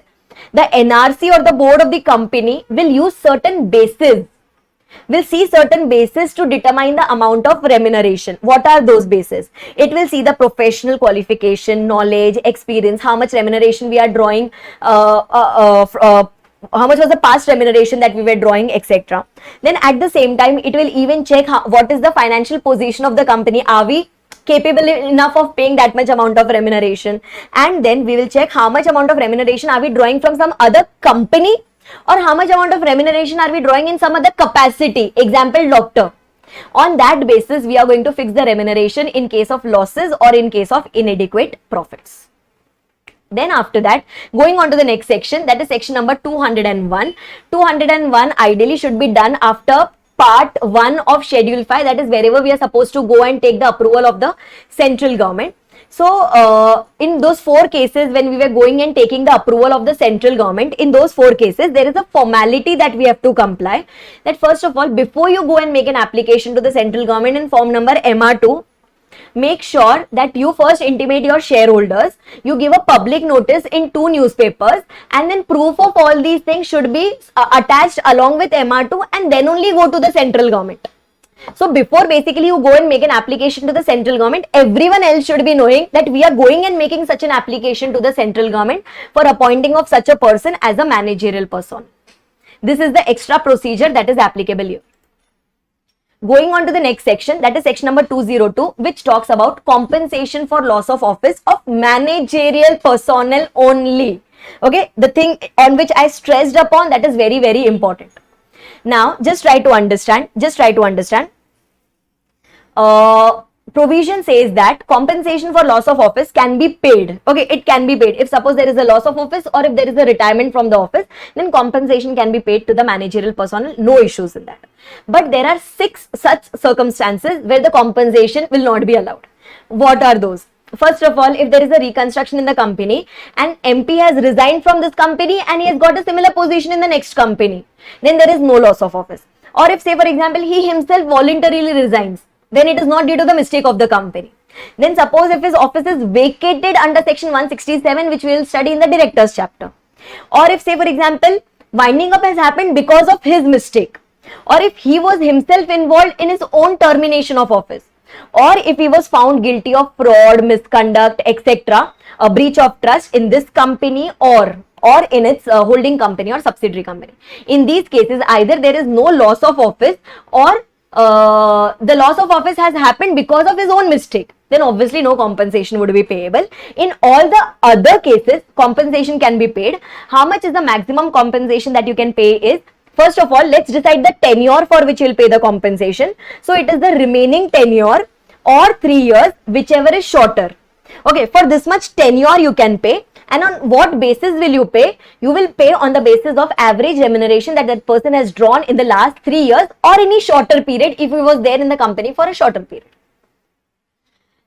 the NRC or the board of the company will use certain bases. Will see certain bases to determine the amount of remuneration. What are those bases? It will see the professional qualification, knowledge, experience, how much remuneration we are drawing, how much was the past remuneration that we were drawing, etc. Then at the same time, it will even check what is the financial position of the company. Are we capable enough of paying that much amount of remuneration? And then we will check how much amount of remuneration are we drawing from some other company, or how much amount of remuneration are we drawing in some other capacity, example doctor. On that basis, we are going to fix the remuneration in case of losses or in case of inadequate profits. Then after that, going on to the next section, that is section number 201. 201 ideally should be done after part 1 of schedule 5, that is wherever we are supposed to go and take the approval of the central government. So in those 4 cases, when we were going and taking the approval of the central government, in those 4 cases, there is a formality that we have to comply. That first of all, before you go and make an application to the central government in form number MR2, make sure that you first intimate your shareholders, you give a public notice in 2 newspapers, and then proof of all these things should be attached along with MR2, and then only go to the central government. So before basically you go and make an application to the central government, everyone else should be knowing that we are going and making such an application to the central government for appointing of such a person as a managerial person. This is the extra procedure that is applicable here. Going on to the next section, that is section number 202, which talks about compensation for loss of office of managerial personnel only. Okay, the thing on which I stressed upon, that is very, very important. Now, just try to understand. provision says that compensation for loss of office can be paid. Okay, it can be paid. If suppose there is a loss of office or if there is a retirement from the office, then compensation can be paid to the managerial personnel. No issues in that. But there are 6 such circumstances where the compensation will not be allowed. What are those? First of all, if there is a reconstruction in the company and MP has resigned from this company and he has got a similar position in the next company, then there is no loss of office. Or if, say for example, he himself voluntarily resigns, then it is not due to the mistake of the company. Then suppose if his office is vacated under section 167, which we will study in the directors chapter. Or if, say for example, winding up has happened because of his mistake. Or if he was himself involved in his own termination of office. Or if he was found guilty of fraud, misconduct, etc., a breach of trust in this company or in its holding company or subsidiary company. In these cases, either there is no loss of office or the loss of office has happened because of his own mistake. Then obviously no compensation would be payable. In all the other cases, compensation can be paid. How much is the maximum compensation that you can pay is, first of all, let's decide the tenure for which you will pay the compensation. So it is the remaining tenure or 3 years, whichever is shorter. Okay, for this much tenure you can pay. And on what basis will you pay? You will pay on the basis of average remuneration that person has drawn in the last 3 years or any shorter period if he was there in the company for a shorter period.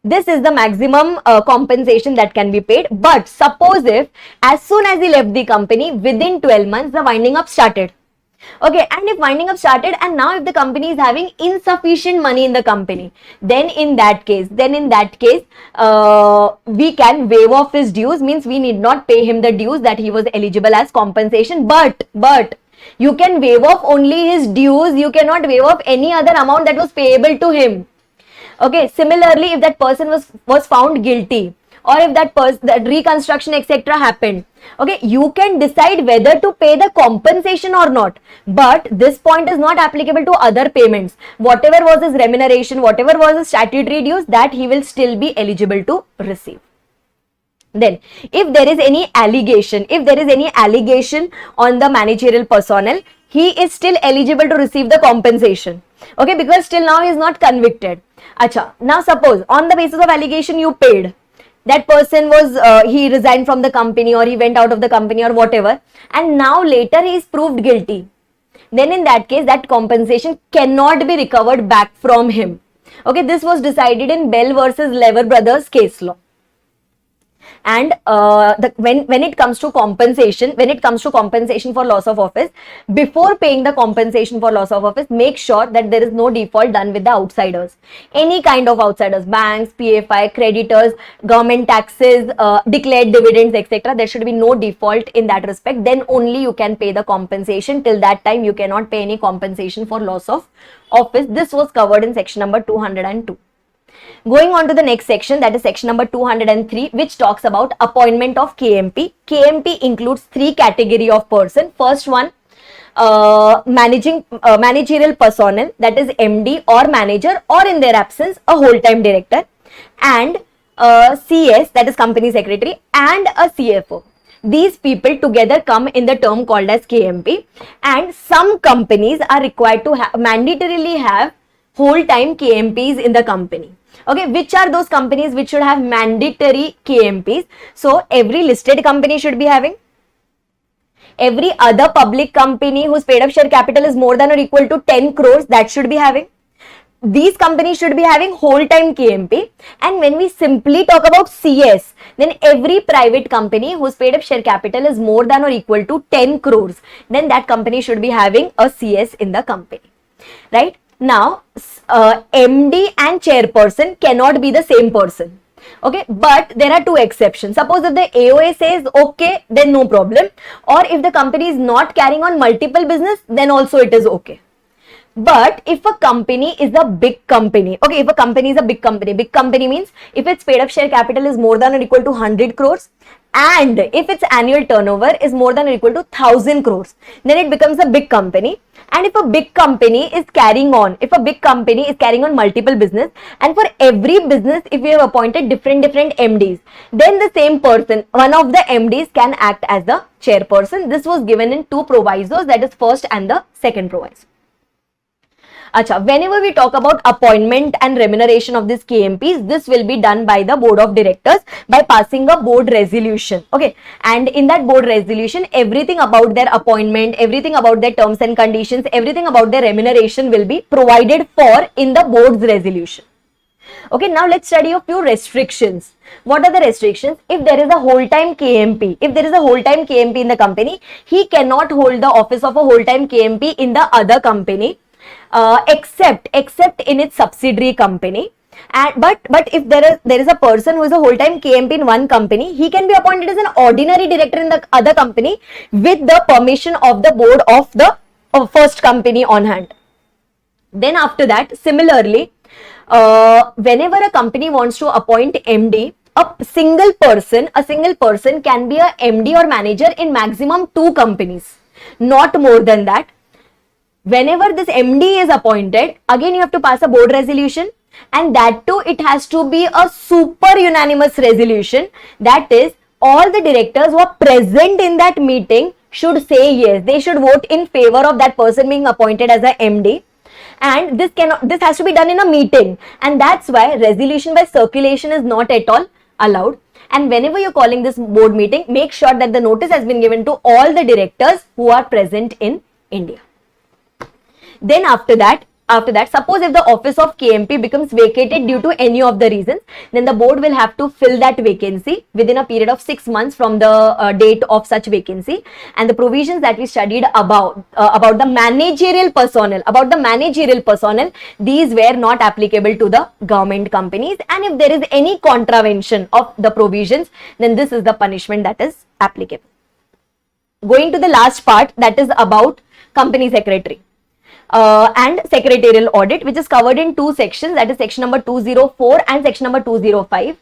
This is the maximum compensation that can be paid. But suppose if as soon as he left the company, within 12 months, the winding up started. Okay, and if winding up started and now if the company is having insufficient money in the company, then in that case, we can waive off his dues, means we need not pay him the dues that he was eligible as compensation, but you can waive off only his dues, you cannot waive off any other amount that was payable to him. Okay, similarly, if that person was found guilty, or if that reconstruction etc. happened, okay, you can decide whether to pay the compensation or not. But this point is not applicable to other payments. Whatever was his remuneration, whatever was his statutory dues, that he will still be eligible to receive. Then, if there is any allegation on the managerial personnel, he is still eligible to receive the compensation. Okay, because still now he is not convicted. Acha, now suppose on the basis of allegation you paid. That person was, he resigned from the company or he went out of the company or whatever, and now later he is proved guilty. Then in that case, that compensation cannot be recovered back from him. Okay, this was decided in Bell versus Lever Brothers case law. And when it comes to compensation for loss of office, before paying the compensation for loss of office, make sure that there is no default done with the outsiders. Any kind of outsiders, banks, PFI, creditors, government taxes, declared dividends, etc. There should be no default in that respect. Then only you can pay the compensation. Till that time, you cannot pay any compensation for loss of office. This was covered in section number 202. Going on to the next section, that is section number 203, which talks about appointment of KMP. KMP includes 3 category of person. First one, managerial personnel, that is MD or manager, or in their absence, a whole-time director, and CS, that is company secretary, and a CFO. These people together come in the term called as KMP, and some companies are required to mandatorily have whole-time KMPs in the company. Okay, which are those companies which should have mandatory KMPs? So, every listed company should be having. Every other public company whose paid up share capital is more than or equal to 10 crores, that should be having. These companies should be having whole-time KMP. And when we simply talk about CS, then every private company whose paid up share capital is more than or equal to 10 crores, then that company should be having a CS in the company, right? Now, MD and chairperson cannot be the same person. Okay, but there are 2 exceptions. Suppose if the AOA says okay, then no problem. Or if the company is not carrying on multiple business, then also it is okay. But if a company is a big company, okay, if a company is a big company means if its paid up share capital is more than or equal to 100 crores and if its annual turnover is more than or equal to 1000 crores, then it becomes a big company. And if a big company is carrying on multiple business, and for every business, if we have appointed different MDs, then the same person, one of the MDs can act as the chairperson. This was given in 2 provisos, that is first and the second proviso. Acha, whenever we talk about appointment and remuneration of these KMPs, this will be done by the board of directors by passing a board resolution. Okay, and in that board resolution, everything about their appointment, everything about their terms and conditions, everything about their remuneration will be provided for in the board's resolution. Okay, now let's study a few restrictions. What are the restrictions? If there is a whole-time KMP, in the company, he cannot hold the office of a whole-time KMP in the other company, except in its subsidiary company. And but if there is a person who is a whole-time KMP in one company, he can be appointed as an ordinary director in the other company with the permission of the board of the first company on hand. Then after that, similarly, whenever a company wants to appoint MD, a single person can be a MD or manager in maximum 2 companies, not more than that. Whenever this MD is appointed, again you have to pass a board resolution, and that too it has to be a super unanimous resolution. That is, all the directors who are present in that meeting should say yes. They should vote in favor of that person being appointed as a MD. And this has to be done in a meeting, and that's why resolution by circulation is not at all allowed. And whenever you're calling this board meeting, make sure that the notice has been given to all the directors who are present in India. Then after that, suppose if the office of KMP becomes vacated due to any of the reasons, then the board will have to fill that vacancy within a period of 6 months from the date of such vacancy. And the provisions that we studied about the managerial personnel, these were not applicable to the government companies. And if there is any contravention of the provisions, then this is the punishment that is applicable. Going to the last part, that is about company secretary. And secretarial audit, which is covered in 2 sections, that is section number 204 and section number 205.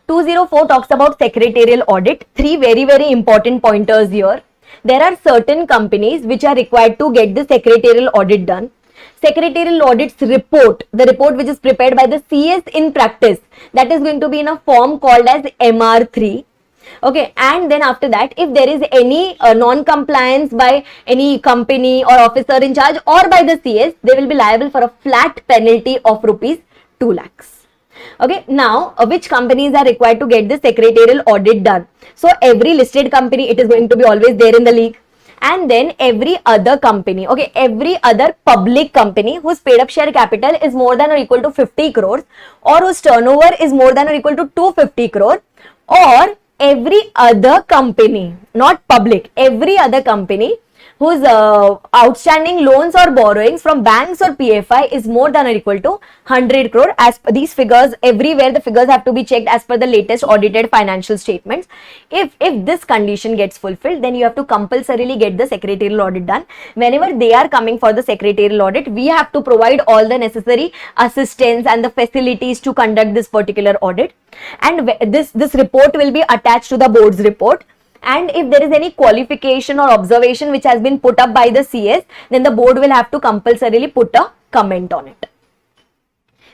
204 talks about secretarial audit. 3 very, very important pointers here. There are certain companies which are required to get the secretarial audit done. Secretarial audit's report, the report which is prepared by the CS in practice, that is going to be in a form called as MR3. Okay, and then after that, if there is any non-compliance by any company or officer in charge or by the CS, they will be liable for a flat penalty of rupees 2 lakhs. Okay, now which companies are required to get the secretarial audit done? So every listed company, it is going to be always there in the league. And then every other company, okay, every other public company whose paid up share capital is more than or equal to 50 crores or whose turnover is more than or equal to 250 crore, or every other company, not public, every other company whose outstanding loans or borrowings from banks or PFI is more than or equal to 100 crore. As per these figures, everywhere the figures have to be checked as per the latest audited financial statements. If this condition gets fulfilled, then you have to compulsorily get the secretarial audit done. Whenever they are coming for the secretarial audit, we have to provide all the necessary assistance and the facilities to conduct this particular audit. And this report will be attached to the board's report. And if there is any qualification or observation which has been put up by the CS, then the board will have to compulsorily put a comment on it.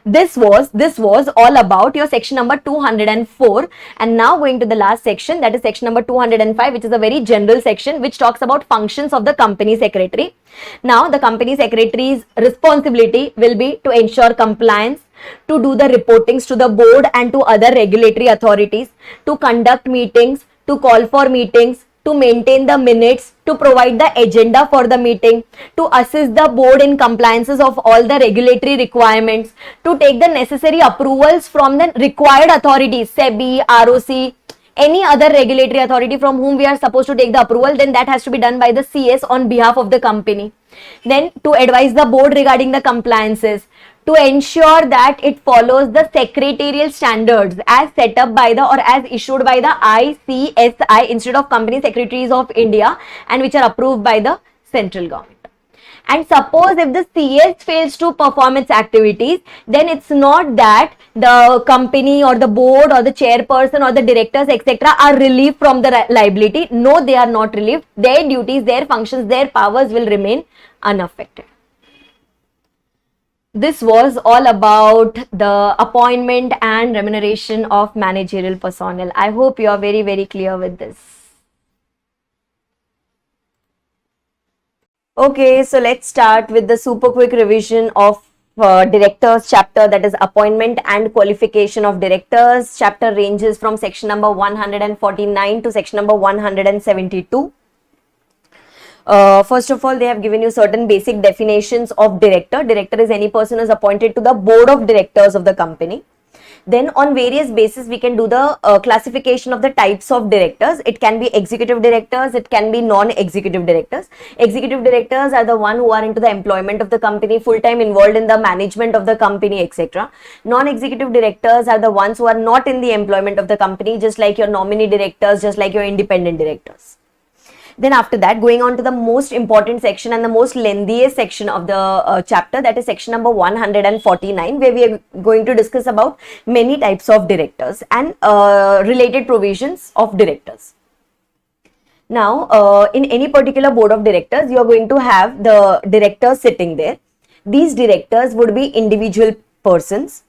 This was all about your section number 204, and now going to the last section, that is section number 205, which is a very general section which talks about functions of the company secretary. Now the company secretary's responsibility will be to ensure compliance, to do the reportings to the board and to other regulatory authorities, to conduct meetings, to call for meetings, to maintain the minutes, to provide the agenda for the meeting, to assist the board in compliances of all the regulatory requirements, to take the necessary approvals from the required authorities, SEBI, ROC, any other regulatory authority from whom we are supposed to take the approval, then that has to be done by the CS on behalf of the company. Then to advise the board regarding the compliances, to ensure that it follows the secretarial standards as set up by the or as issued by the ICSI, Institute of Company Secretaries of India, and which are approved by the central government. And suppose if the CS fails to perform its activities, then it's not that the company or the board or the chairperson or the directors etc. are relieved from the liability. No, they are not relieved. Their duties, their functions, their powers will remain unaffected. This was all about the appointment and remuneration of managerial personnel. I hope you are very, very clear with this. Okay, so let's start with the super quick revision of directors chapter, that is appointment and qualification of directors. Chapter ranges from section number 149 to section number 172. First of all, they have given you certain basic definitions of director. Director is any person who is appointed to the board of directors of the company. Then on various basis, we can do the classification of the types of directors. It can be executive directors, it can be non-executive directors. Executive directors are the one who are into the employment of the company, full-time involved in the management of the company, etc. Non-executive directors are the ones who are not in the employment of the company, just like your nominee directors, just like your independent directors. Then after that, going on to the most important section and the most lengthiest section of the chapter, that is section number 149, where we are going to discuss about many types of directors and related provisions of directors. Now, in any particular board of directors, you are going to have the directors sitting there. These directors would be individual persons.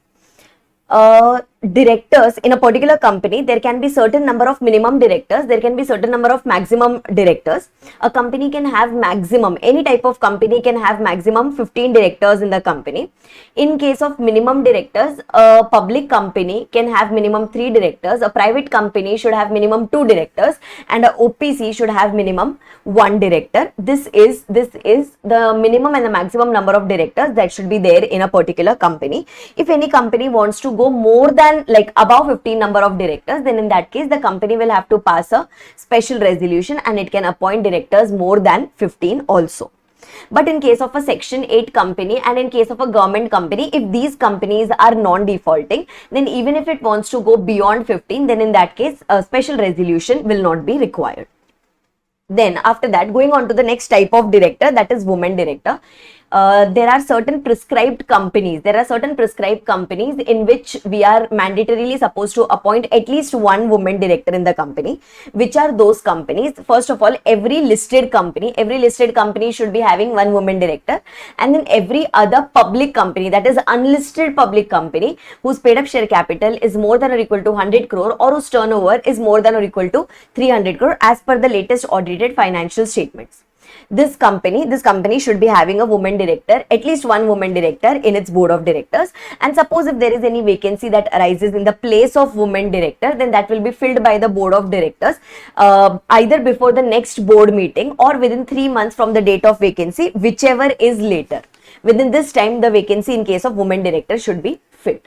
Directors in a particular company, there can be certain number of minimum directors, there can be certain number of maximum directors. A company can have maximum, any type of company can have maximum 15 directors in the company. In case of minimum directors, a public company can have minimum 3 directors, a private company should have minimum 2 directors, and a OPC should have minimum 1 director. This is the minimum and the maximum number of directors that should be there in a particular company. If any company wants to go more than like above 15 number of directors, then in that case the company will have to pass a special resolution and it can appoint directors more than 15 also. But in case of a section 8 company and in case of a government company, if these companies are non-defaulting, then even if it wants to go beyond 15, then in that case a special resolution will not be required. Then after that, going on to the next type of director, that is woman director. There are certain prescribed companies. There are certain prescribed companies in which we are mandatorily supposed to appoint at least one woman director in the company. Which are those companies? First of all, every listed company should be having one woman director, and then every other public company, that is unlisted public company, whose paid up share capital is more than or equal to 100 crore or whose turnover is more than or equal to 300 crore as per the latest audited financial statements. This company should be having a woman director, at least one woman director in its board of directors. And suppose if there is any vacancy that arises in the place of woman director, then that will be filled by the board of directors either before the next board meeting or within 3 months from the date of vacancy, whichever is later. Within this time, the vacancy in case of woman director should be filled.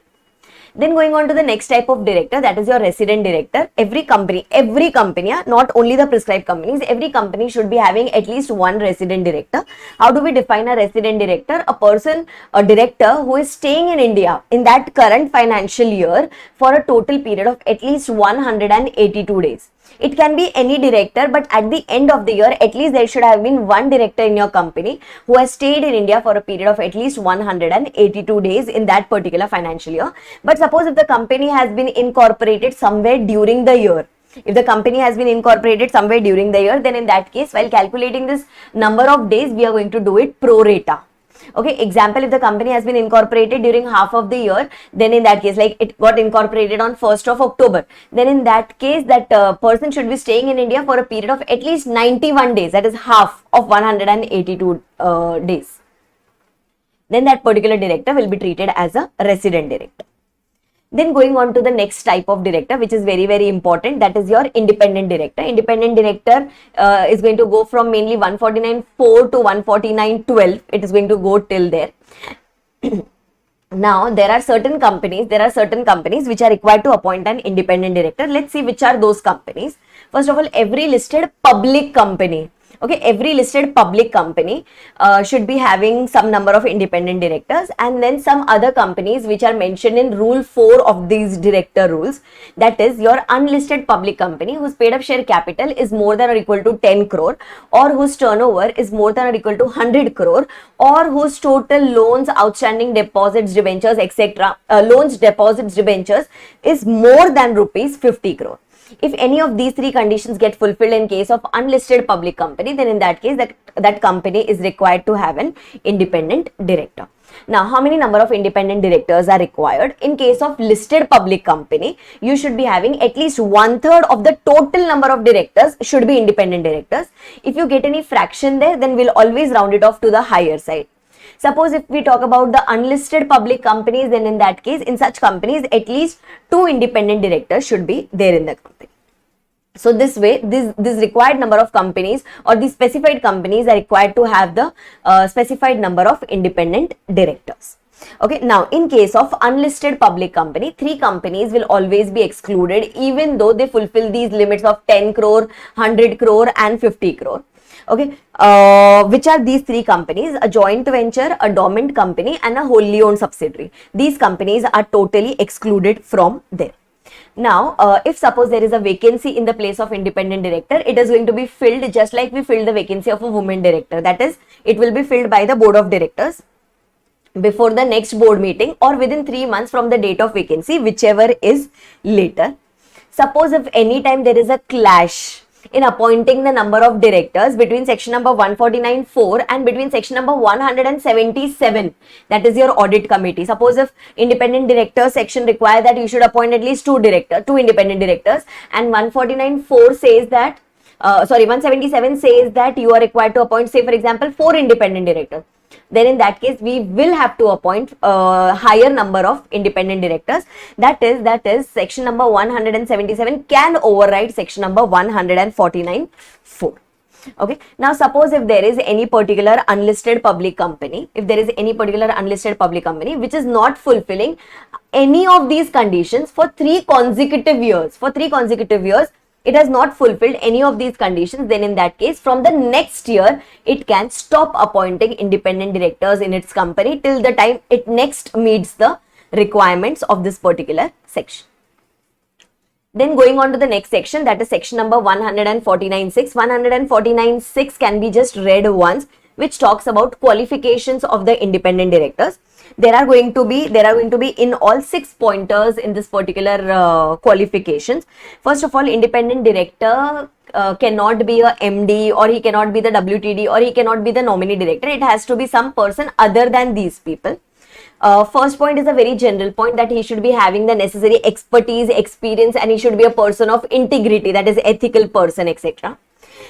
Then going on to the next type of director, that is your resident director. Every company, not only the prescribed companies, every company should be having at least one resident director. How do we define a resident director? A director who is staying in India in that current financial year for a total period of at least 182 days. It can be any director, but at the end of the year, at least there should have been one director in your company who has stayed in India for a period of at least 182 days in that particular financial year. But suppose if the company has been incorporated somewhere during the year, then in that case, while calculating this number of days, we are going to do it pro rata. Okay, example, if the company has been incorporated during half of the year, then in that case, like it got incorporated on 1st of October, then in that case, that person should be staying in India for a period of at least 91 days, that is half of 182 days. Then that particular director will be treated as a resident director. Then going on to the next type of director, which is very, very important, that is your independent director. Independent director is going to go from mainly 149.4 to 149.12. It is going to go till there. Now, there are certain companies which are required to appoint an independent director. Let's see which are those companies. First of all, every listed public company. Okay, every listed public company should be having some number of independent directors, and then some other companies which are mentioned in rule 4 of these director rules. That is your unlisted public company whose paid up share capital is more than or equal to 10 crore or whose turnover is more than or equal to 100 crore or whose total loans, outstanding deposits, debentures, etc. Loans, deposits, debentures is more than rupees 50 crore. If any of these three conditions get fulfilled in case of unlisted public company, then in that case that company is required to have an independent director. Now, how many number of independent directors are required? In case of listed public company, you should be having at least 1/3 of the total number of directors should be independent directors. If you get any fraction there, then we'll always round it off to the higher side. Suppose if we talk about the unlisted public companies, then in that case, in such companies, at least 2 independent directors should be there in the company. So this way, this required number of companies or the specified companies are required to have the specified number of independent directors. Okay, now in case of unlisted public company, 3 companies will always be excluded even though they fulfill these limits of 10 crore, 100 crore and 50 crore. Okay, which are these 3 companies? A joint venture, a dormant company and a wholly owned subsidiary. These companies are totally excluded from there. Now, if suppose there is a vacancy in the place of independent director, it is going to be filled just like we filled the vacancy of a woman director. That is, it will be filled by the board of directors before the next board meeting or within 3 months from the date of vacancy, whichever is later. Suppose if any time there is a clash in appointing the number of directors between section number 149(4) and between section number 177, that is your audit committee. Suppose if independent director section requires that you should appoint at least 2 independent directors, and 149(4) says that 177 says that you are required to appoint, say for example, 4 independent directors. Then in that case, we will have to appoint a higher number of independent directors. That is section number 177 can override section number 149(4). Okay. Now, suppose if there is any particular unlisted public company, which is not fulfilling any of these conditions for 3 consecutive years, it has not fulfilled any of these conditions, then in that case, from the next year, it can stop appointing independent directors in its company till the time it next meets the requirements of this particular section. Then going on to the next section, that is section number 149(6). 149(6) can be just read once, which talks about qualifications of the independent directors. There are going to be in all 6 pointers in this particular qualifications. First of all, independent director cannot be a MD, or he cannot be the WTD, or he cannot be the nominee director. It has to be some person other than these people. First point is a very general point, that he should be having the necessary expertise, experience, and he should be a person of integrity, that is ethical person, etc.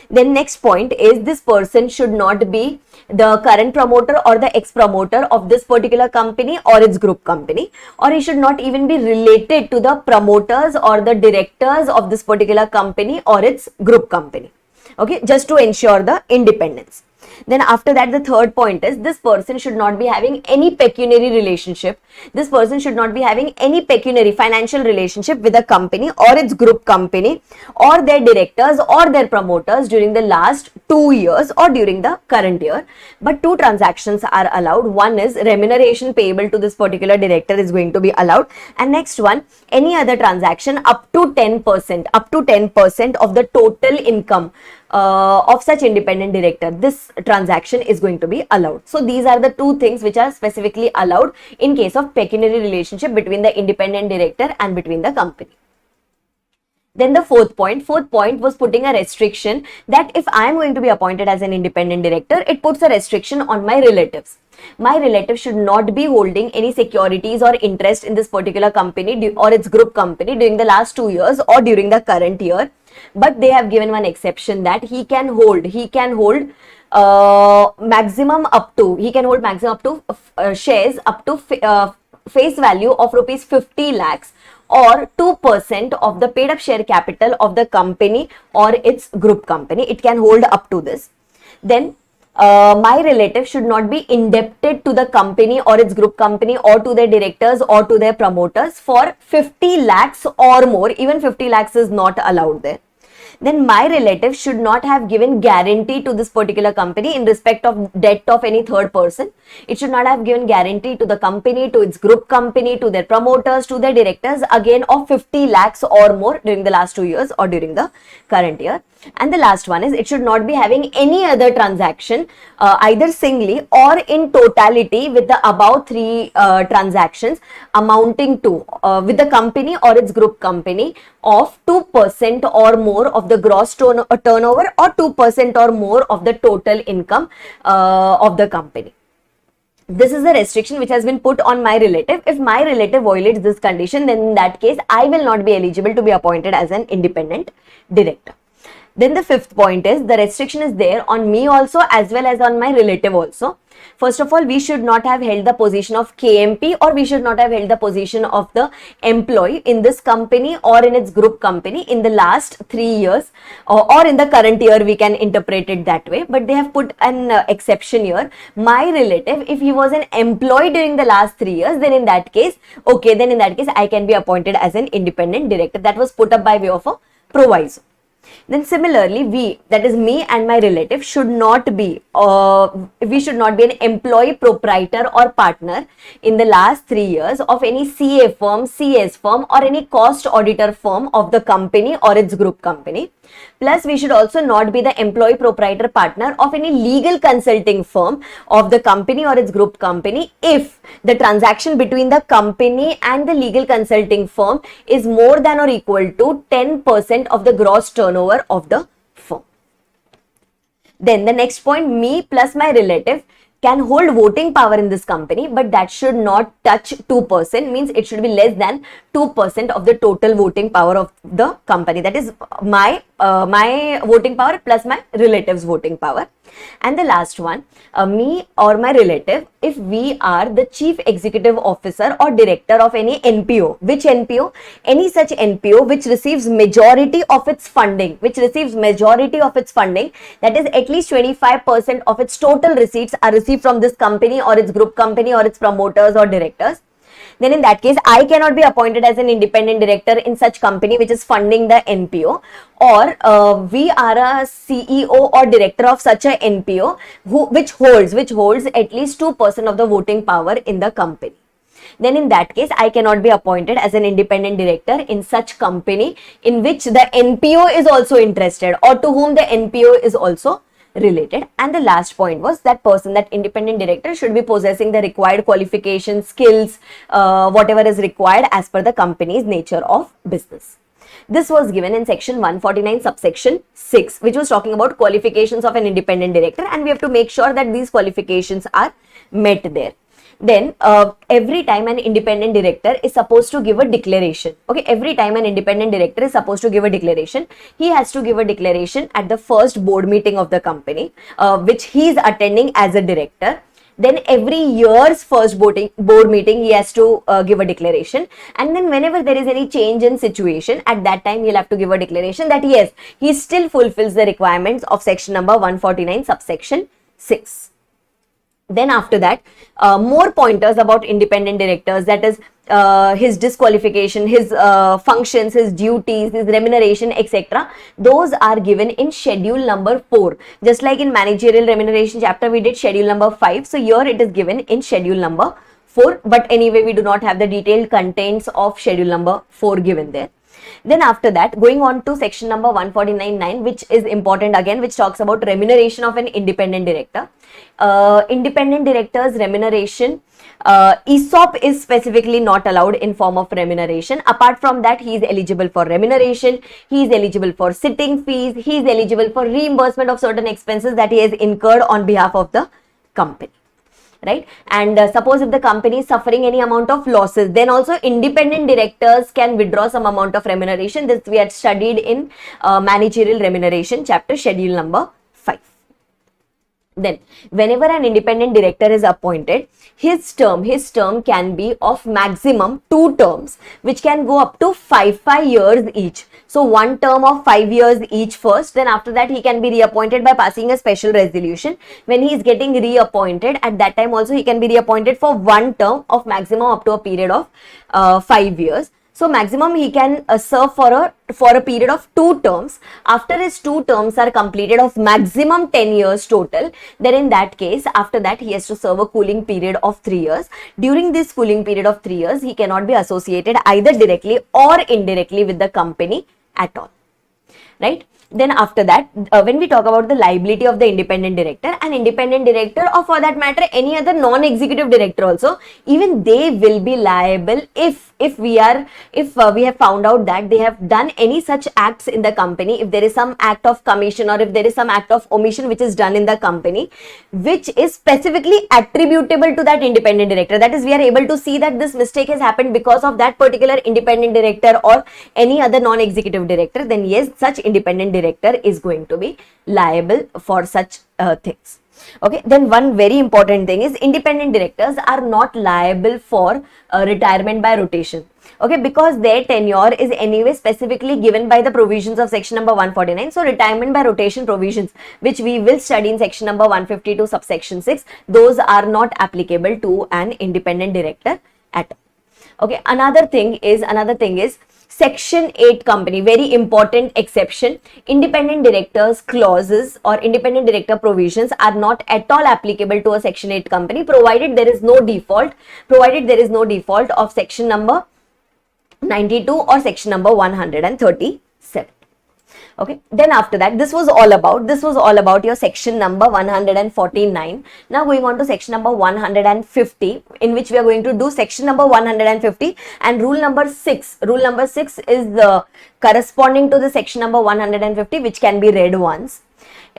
Then next point is, this person should not be the current promoter or the ex-promoter of this particular company or its group company, or he should not even be related to the promoters or the directors of this particular company or its group company. Okay, just to ensure the independence. Then after that, the third point is, this person should not be having any pecuniary relationship. This person should not be having any pecuniary financial relationship with a company or its group company or their directors or their promoters during the last 2 years or during the current year. But 2 transactions are allowed. One is remuneration payable to this particular director is going to be allowed. And next one, any other transaction up to 10% of the total income of such independent director, this transaction is going to be allowed. So these are the 2 things which are specifically allowed in case of pecuniary relationship between the independent director and between the company. Then the fourth point was putting a restriction that if I am going to be appointed as an independent director, it puts a restriction on my relatives. My relatives should not be holding any securities or interest in this particular company or its group company during the last 2 years or during the current year. But they have given one exception, that he can hold maximum up to shares up to face value of rupees 50 lakhs or 2% of the paid up share capital of the company or its group company. It can hold up to this. Then my relative should not be indebted to the company or its group company or to their directors or to their promoters for 50 lakhs or more. Even 50 lakhs is not allowed there. then my relative should not have given guarantee to this particular company in respect of debt of any third person. It should not have given guarantee to the company, to its group company, to their promoters, to their directors, again of 50 lakhs or more during the last 2 years or during the current year. And the last one is, it should not be having any other transaction either singly or in totality with the above 3 transactions amounting to with the company or its group company of 2% or more of the gross turnover or 2% or more of the total income of the company. This is a restriction which has been put on my relative. If my relative violates this condition, then in that case, I will not be eligible to be appointed as an independent director. Then the fifth point is, the restriction is there on me also as well as on my relative also. First of all, we should not have held the position of KMP, or we should not have held the position of the employee in this company or in its group company in the last 3 years or in the current year, we can interpret it that way. But they have put an exception here. My relative, if he was an employee during the last 3 years, then in that case, okay, then in that case, I can be appointed as an independent director. That was put up by way of a proviso. Then similarly, we, that is me and my relative, should not be an employee, proprietor or partner in the last 3 years of any CA firm, CS firm or any cost auditor firm of the company or its group company. Plus, we should also not be the employee, proprietor, partner of any legal consulting firm of the company or its group company if the transaction between the company and the legal consulting firm is more than or equal to 10% of the gross turnover of the firm. Then the next point, me plus my relative can hold voting power in this company, but that should not touch 2%, means it should be less than 2% of the total voting power of the company. That is my voting power plus my relative's voting power. And the last one, me or my relative, if we are the chief executive officer or director of any NPO. Which NPO? Any such NPO which receives majority of its funding, that is at least 25% of its total receipts are received from this company or its group company or its promoters or directors. Then in that case, I cannot be appointed as an independent director in such company which is funding the NPO, or we are a CEO or director of such a NPO which holds at least 2% of the voting power in the company. Then in that case, I cannot be appointed as an independent director in such company in which the NPO is also interested or to whom the NPO is also related. And the last point was, that independent director should be possessing the required qualifications, skills, whatever is required as per the company's nature of business. This was given in section 149 subsection 6, which was talking about qualifications of an independent director, and we have to make sure that these qualifications are met there. Then every time an independent director is supposed to give a declaration. Okay, every time an independent director is supposed to give a declaration, he has to give a declaration at the first board meeting of the company, which he is attending as a director. Then every year's first board meeting, he has to give a declaration. And then whenever there is any change in situation, at that time he'll have to give a declaration that yes, he still fulfills the requirements of section number 149 subsection 6. Then after that, more pointers about independent directors, that is his disqualification, his functions, his duties, his remuneration, etc. Those are given in schedule number 4. Just like in managerial remuneration chapter, we did schedule number 5. So here it is given in schedule number 4. But anyway, we do not have the detailed contents of schedule number 4 given there. Then after that, going on to section number 149.9, which is important again, which talks about remuneration of an independent director. Independent director's remuneration, ESOP is specifically not allowed in form of remuneration. Apart from that, he is eligible for remuneration, he is eligible for sitting fees, he is eligible for reimbursement of certain expenses that he has incurred on behalf of the company. Right? And suppose if the company is suffering any amount of losses, then also independent directors can withdraw some amount of remuneration. This we had studied in managerial remuneration chapter, schedule number 5. Then whenever an independent director is appointed, his term can be of maximum 2 terms, which can go up to 5 years each. So one term of 5 years each first, then after that he can be reappointed by passing a special resolution. When he is getting reappointed, at that time also he can be reappointed for one term of maximum up to a period of 5 years. So maximum he can serve for a period of 2 terms. After his 2 terms are completed of maximum 10 years total, then in that case, after that he has to serve a cooling period of 3 years. During this cooling period of 3 years, he cannot be associated either directly or indirectly with the company at all. Right? Then after that, when we talk about the liability of the independent director, an independent director, or for that matter any other non-executive director also, even they will be liable if we have found out that they have done any such acts in the company, if there is some act of commission or if there is some act of omission which is done in the company which is specifically attributable to that independent director. That is, we are able to see that this mistake has happened because of that particular independent director or any other non-executive director, then yes, such independent director is going to be liable for such things. Okay, then one very important thing is independent directors are not liable for retirement by rotation. Okay, because their tenure is anyway specifically given by the provisions of section number 149. So retirement by rotation provisions, which we will study in section number 152 subsection 6, those are not applicable to an independent director at all. Okay, another thing is Section 8 company, very important exception. Independent directors clauses or independent director provisions are not at all applicable to a Section 8 company, provided there is no default of section number 92 or section number 137. Okay, then after that, this was all about your section number 149. Now going on to section number 150, in which we are going to do section number 150 and rule number 6. Rule number 6 is the corresponding to the section number 150, which can be read once.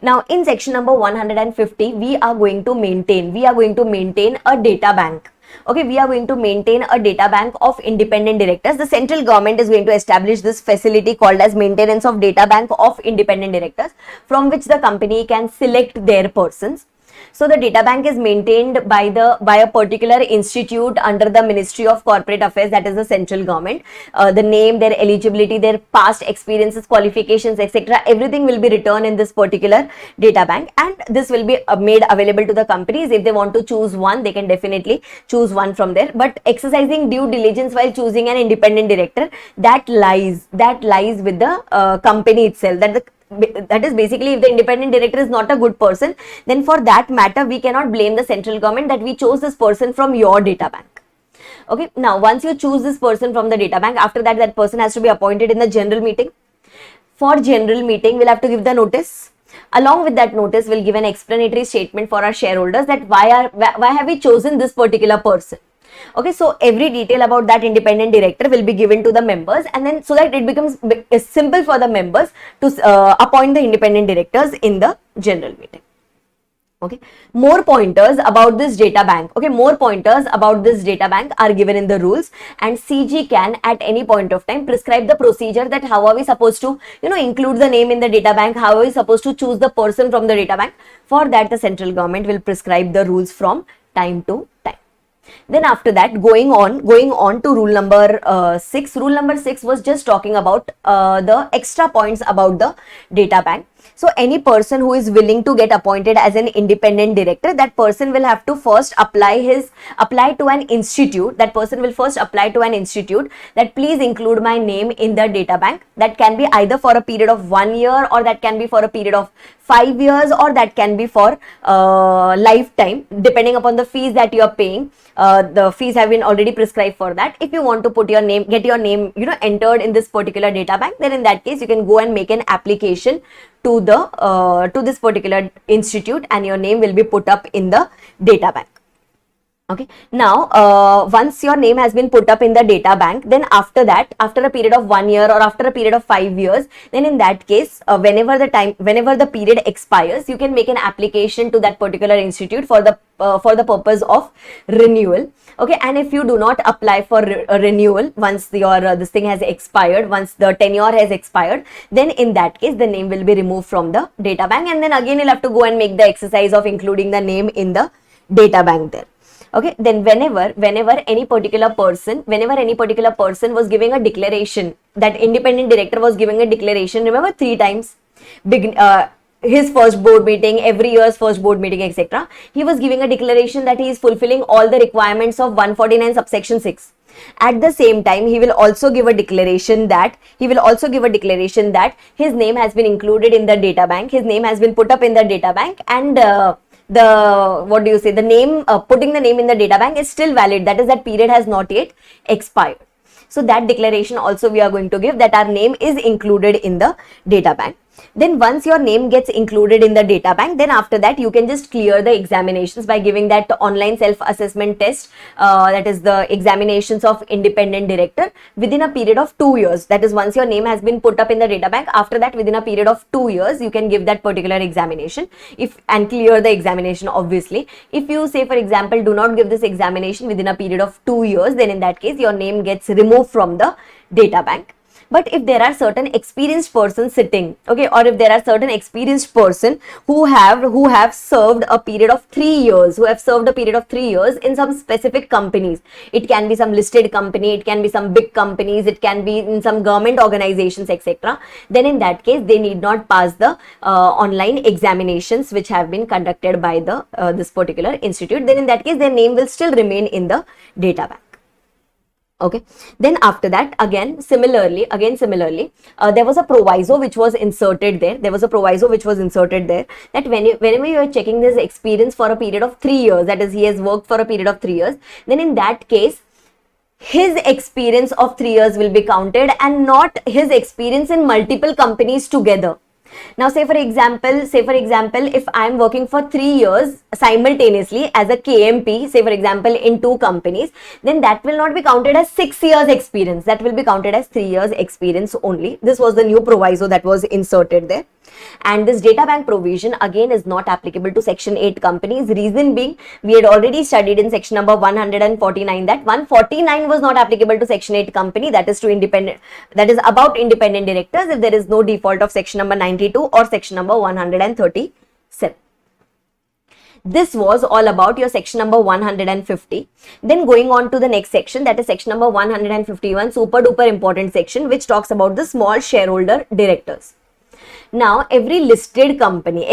Now in section number 150, we are going to maintain a data bank. Okay, we are going to maintain a data bank of independent directors. The central government is going to establish this facility called as maintenance of data bank of independent directors, from which the company can select their persons. So the data bank is maintained by a particular institute under the Ministry of Corporate Affairs, that is the central government. The name, their eligibility, their past experiences, qualifications, etc., everything will be written in this particular data bank, and this will be made available to the companies. If they want to choose one, they can definitely choose one from there. But exercising due diligence while choosing an independent director, that lies with the company itself. That is basically, if the independent director is not a good person, then for that matter we cannot blame the central government that we chose this person from your data bank. Okay, now once you choose this person from the data bank, after that person has to be appointed in the general meeting. For general meeting, we'll have to give the notice. Along with that notice, we'll give an explanatory statement for our shareholders that why have we chosen this particular person. Okay, so every detail about that independent director will be given to the members, and then so that it becomes simple for the members to appoint the independent directors in the general meeting. Okay, more pointers about this data bank. Okay, more pointers about this data bank are given in the rules, and CG can at any point of time prescribe the procedure that how are we supposed to include the name in the data bank, how are we supposed to choose the person from the data bank. For that, the central government will prescribe the rules from time to time. Then after that, going on to rule number 6. Rule number 6 was just talking about the extra points about the data bank. So any person who is willing to get appointed as an independent director, that person will have to first apply to an institute. That person will first apply to an institute that please include my name in the data bank. That can be either for a period of 1 year, or that can be for a period of 5 years, or that can be for lifetime, depending upon the fees that you are paying. The fees have been already prescribed for that. If you want to put your name, get your name entered in this particular data bank, then in that case you can go and make an application to this particular institute, and your name will be put up in the data bank. Okay, now once your name has been put up in the data bank, then after that, after a period of 1 year or after a period of 5 years, then in that case, whenever the period expires, you can make an application to that particular institute for the purpose of renewal. Okay, and if you do not apply for a renewal once your this thing has expired, once the tenure has expired, then in that case the name will be removed from the data bank, and then again you'll have to go and make the exercise of including the name in the data bank there. Okay, then whenever any particular person was giving a declaration, that independent director was giving a declaration, remember 3 times, his first board meeting, every year's first board meeting, etc. He was giving a declaration that he is fulfilling all the requirements of 149 subsection 6. At the same time, he will also give a declaration that his name has been included in the data bank. His name has been put up in the data bank, and the name, putting the name in the data bank is still valid. That is, that period has not yet expired. So that declaration also we are going to give, that our name is included in the data bank. Then once your name gets included in the data bank, then after that you can just clear the examinations by giving that online self-assessment test, that is the examinations of independent director, within a period of 2 years. That is, once your name has been put up in the data bank, after that within a period of 2 years you can give that particular examination and clear the examination. Obviously, if you say, for example, do not give this examination within a period of 2 years, then in that case your name gets removed from the data bank. But if there are certain experienced persons sitting, okay, or if there are certain experienced person who have served a period of 3 years, in some specific companies, it can be some listed company, it can be some big companies, it can be in some government organizations, etc., then in that case they need not pass the online examinations which have been conducted by the this particular institute. Then in that case their name will still remain in the data bank. Okay, then after that, again similarly, there was a proviso which was inserted there. That whenever you are checking this experience for a period of 3 years, that is, he has worked for a period of 3 years, then in that case his experience of 3 years will be counted and not his experience in multiple companies together. Now, say for example, if I am working for 3 years simultaneously as a KMP, say for example in 2 companies, then that will not be counted as 6 years experience. That will be counted as 3 years experience only. This was the new proviso that was inserted there. And this data bank provision again is not applicable to section 8 companies. Reason being, we had already studied in section number 149 that 149 was not applicable to section 8 company, that is about independent directors, if there is no default of section number 92 or section number 137. This was all about your section number 150. Then going on to the next section, that is section number 151, super duper important section, which talks about the small shareholder directors. Now, every listed company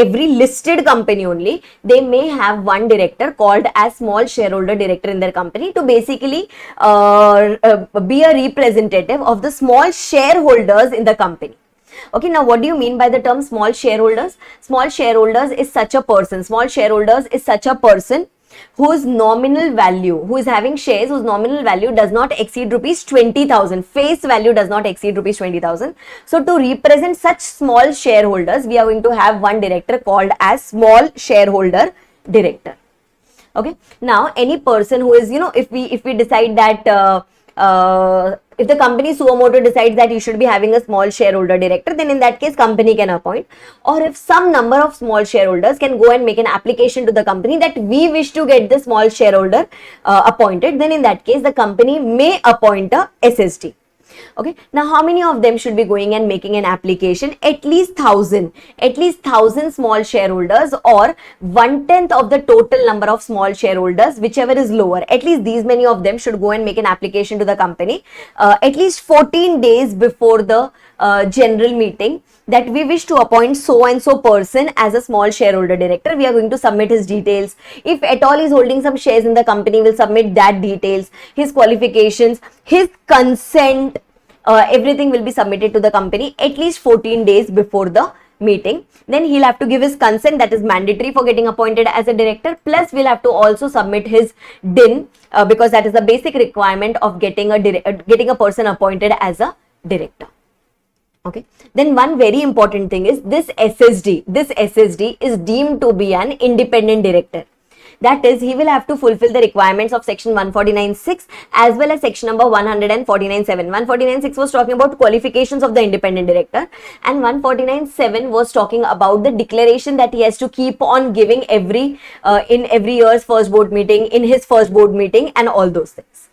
only, they may have one director called as small shareholder director in their company to basically be a representative of the small shareholders in the company. Okay, now what do you mean by the term small shareholders? Small shareholders is such a person whose nominal value, who is having shares whose nominal value does not exceed rupees 20,000. Face value does not exceed rupees 20,000. So to represent such small shareholders, we are going to have one director called as small shareholder director. Okay. Now, any person who is, if we decide that if the company suo motu decides that you should be having a small shareholder director, then in that case company can appoint. Or if some number of small shareholders can go and make an application to the company that we wish to get the small shareholder appointed, then in that case the company may appoint a SSD. Okay, now how many of them should be going and making an application? At least 1,000 small shareholders, or 1/10 of the total number of small shareholders, whichever is lower. At least these many of them should go and make an application to the company at least 14 days before the general meeting, that we wish to appoint so and so person as a small shareholder director. We are going to submit his details. If at all he is holding some shares in the company, we'll submit that details, his qualifications, his consent, everything will be submitted to the company at least 14 days before the meeting. Then he'll have to give his consent, that is mandatory for getting appointed as a director, plus we'll have to also submit his DIN because that is the basic requirement of getting a person appointed as a director. Okay. Then one very important thing is this SSD is deemed to be an independent director. That is, he will have to fulfill the requirements of section 149(6) as well as section number 149(7). 149(6) was talking about qualifications of the independent director, and 149(7) was talking about the declaration that he has to keep on giving in every year's first board meeting, in his first board meeting, and all those things.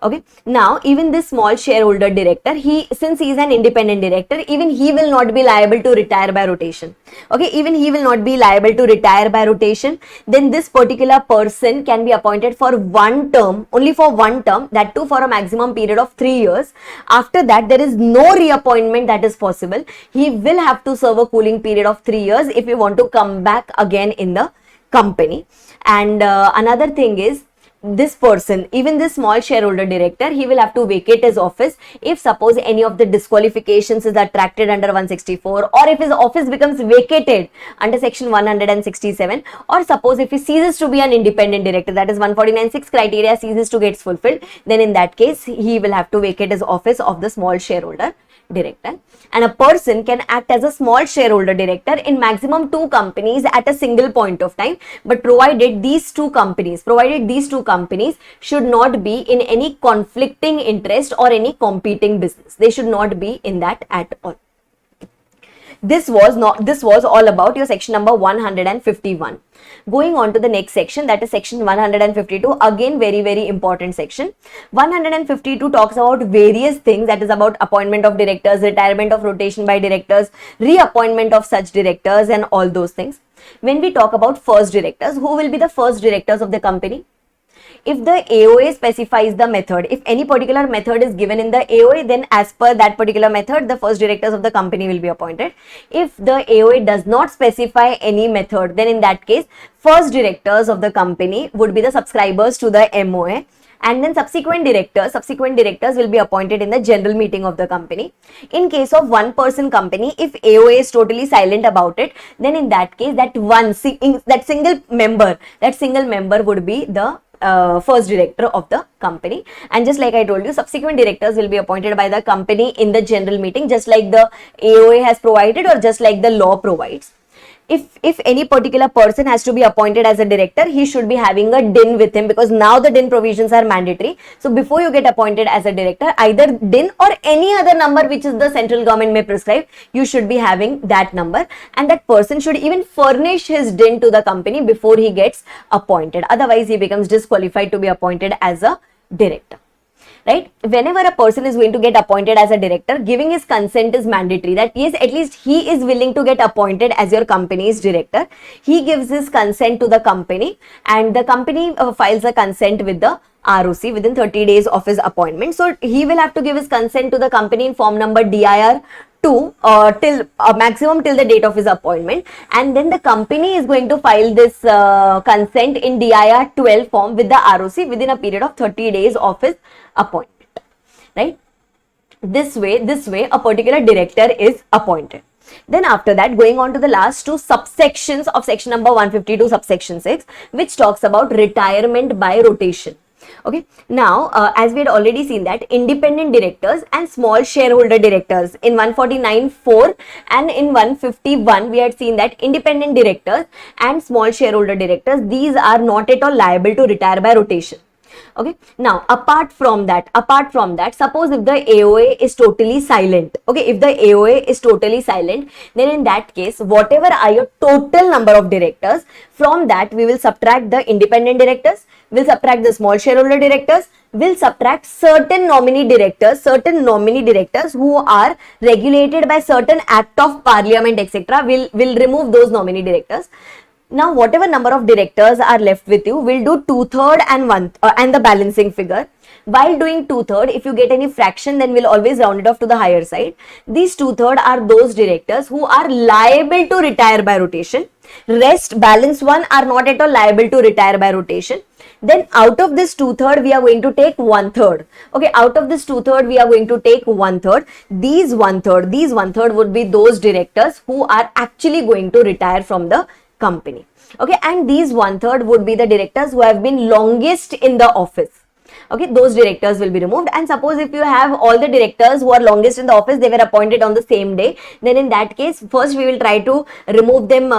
Okay, now even this small shareholder director, since he is an independent director, even he will not be liable to retire by rotation. Okay, even he will not be liable to retire by rotation. Then this particular person can be appointed for one term, only for one term, that too for a maximum period of 3 years. After that, there is no reappointment that is possible. He will have to serve a cooling period of 3 years if you want to come back again in the company. And another thing is, this person, even this small shareholder director, he will have to vacate his office if suppose any of the disqualifications is attracted under 164, or if his office becomes vacated under section 167, or suppose if he ceases to be an independent director, that is 149(6) criteria ceases to get fulfilled, then in that case he will have to vacate his office of the small shareholder director. And a person can act as a small shareholder director in maximum 2 companies at a single point of time, but provided these two companies should not be in any conflicting interest or any competing business. They should not be in that at all. This was all about your section number 151. Going on to the next section, that is section 152. Again, very important section. 152 talks about various things, that is about appointment of directors, retirement of rotation by directors, reappointment of such directors, and all those things. When we talk about first directors, who will be the first directors of the company? If the AOA specifies the method, if any particular method is given in the AOA, then as per that particular method, the first directors of the company will be appointed. If the AOA does not specify any method, then in that case, first directors of the company would be the subscribers to the MOA. And then subsequent directors will be appointed in the general meeting of the company. In case of one person company, if AOA is totally silent about it, then in that case, that single member would be the first director of the company. And just like I told you, subsequent directors will be appointed by the company in the general meeting, just like the AOA has provided, or just like the law provides. If any particular person has to be appointed as a director, he should be having a DIN with him, because now the DIN provisions are mandatory. So before you get appointed as a director, either DIN or any other number which is the central government may prescribe, you should be having that number, and that person should even furnish his DIN to the company before he gets appointed. Otherwise, he becomes disqualified to be appointed as a director. Right? Whenever a person is going to get appointed as a director, giving his consent is mandatory, that yes, at least he is willing to get appointed as your company's director. He gives his consent to the company, and the company files a consent with the ROC within 30 days of his appointment. So he will have to give his consent to the company in form number DIR 2 till maximum till the date of his appointment, and then the company is going to file this consent in DIR 12 form with the ROC within a period of 30 days of his appointment. Right? This way a particular director is appointed. Then after that, going on to the last 2 subsections of section number 152 subsection 6, which talks about retirement by rotation. Okay, now as we had already seen that independent directors and small shareholder directors in 149(4) and in 151, we had seen that independent directors and small shareholder directors, these are not at all liable to retire by rotation. Okay, now apart from that, suppose if the AOA is totally silent, okay, if the AOA is totally silent, then in that case, whatever are your total number of directors, from that we will subtract the independent directors, we'll subtract the small shareholder directors, we'll subtract certain nominee directors who are regulated by certain act of parliament, etc. We'll remove those nominee directors. Now, whatever number of directors are left with you, we'll do 2/3 and the balancing figure. While doing 2/3, if you get any fraction, then we'll always round it off to the higher side. These 2/3 are those directors who are liable to retire by rotation. Rest, balance 1 are not at all liable to retire by rotation. Then out of this 2/3, we are going to take 1/3. Okay, out of this 2/3, we are going to take 1/3. These 1/3 would be those directors who are actually going to retire from the company. Okay, and these 1/3 would be the directors who have been longest in the office. Okay, those directors will be removed. And suppose if you have all the directors who are longest in the office, they were appointed on the same day, then in that case, first we will try to remove them,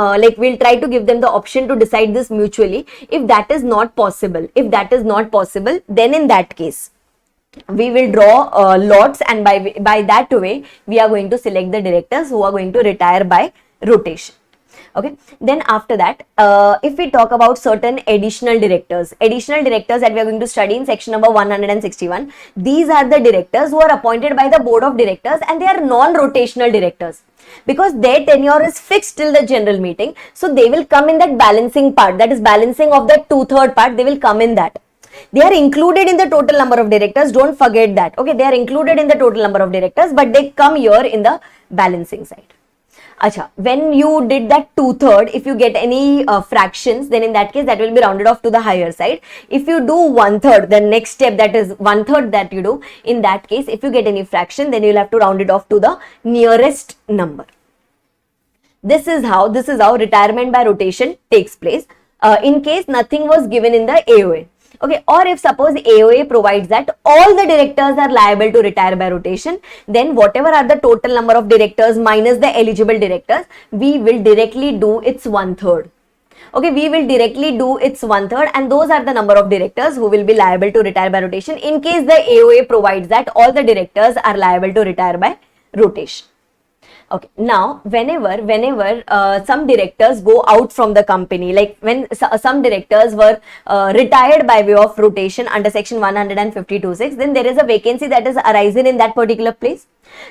we'll try to give them the option to decide this mutually. If that is not possible, then in that case, we will draw lots, and by that way, we are going to select the directors who are going to retire by rotation. Okay, then after that, if we talk about certain additional directors that we are going to study in section number 161, these are the directors who are appointed by the board of directors, and they are non-rotational directors because their tenure is fixed till the general meeting. So they will come in that balancing part, that is balancing of the 2/3 part, they will come in that. They are included in the total number of directors, don't forget that. Okay, they are included in the total number of directors, but they come here in the balancing side. Acha, when you did that 2/3, if you get any fractions, then in that case that will be rounded off to the higher side. If you do 1/3, the next step, that is 1/3 that you do, in that case if you get any fraction, then you'll have to round it off to the nearest number. This is how retirement by rotation takes place in case nothing was given in the AOA. Okay, or if suppose AOA provides that all the directors are liable to retire by rotation, then whatever are the total number of directors minus the eligible directors, we will directly do its 1/3. Okay, we will directly do its 1/3, and those are the number of directors who will be liable to retire by rotation in case the AOA provides that all the directors are liable to retire by rotation. Okay, now whenever some directors go out from the company, like when some directors were retired by way of rotation under section 152(6), then there is a vacancy that is arisen in that particular place.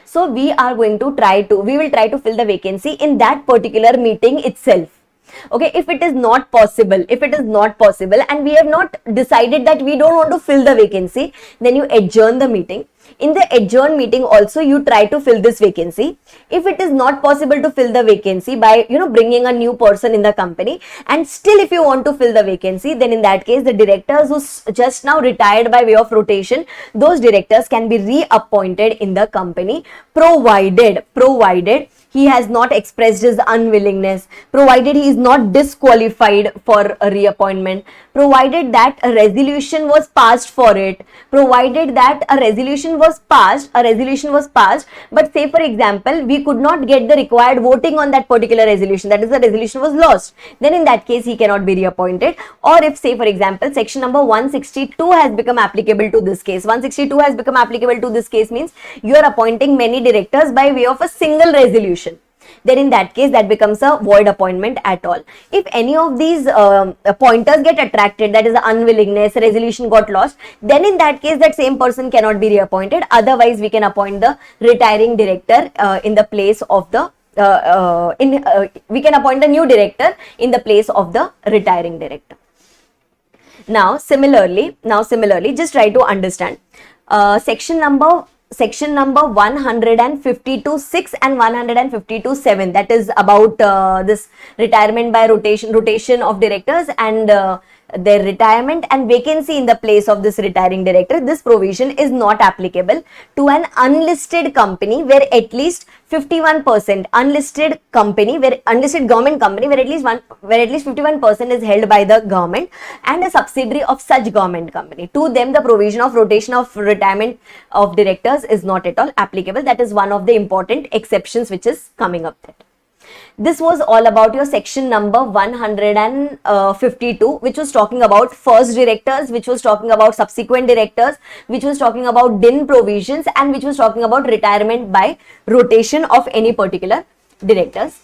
So we will try to fill the vacancy in that particular meeting itself. Okay, if it is not possible and we have not decided that we don't want to fill the vacancy, then you adjourn the meeting. In the adjourned meeting also you try to fill this vacancy. If it is not possible to fill the vacancy by bringing a new person in the company, and still if you want to fill the vacancy, then in that case the directors who just now retired by way of rotation, those directors can be reappointed in the company, provided he has not expressed his unwillingness, provided he is not disqualified for a reappointment, provided that a resolution was passed for it, provided that a resolution was passed, but say for example, we could not get the required voting on that particular resolution, that is the resolution was lost, then in that case he cannot be reappointed. Or if say for example, section number 162 has become applicable to this case, means you are appointing many directors by way of a single resolution, then in that case that becomes a void appointment at all. If any of these pointers get attracted, that is the unwillingness, resolution got lost, then in that case that same person cannot be reappointed. Otherwise we can appoint the retiring director in the place of the we can appoint the new director in the place of the retiring director. Now similarly, just try to understand section number 152(6) and 152(7), that is about this retirement by rotation of directors and their retirement and vacancy in the place of this retiring director. This provision is not applicable to an unlisted company where at least 51%, unlisted government company where at least 51% is held by the government and a subsidiary of such government company. To them the provision of rotation of retirement of directors is not at all applicable. That is one of the important exceptions which is coming up there. This was all about your section number 152, which was talking about first directors, which was talking about subsequent directors, which was talking about DIN provisions, and which was talking about retirement by rotation of any particular directors.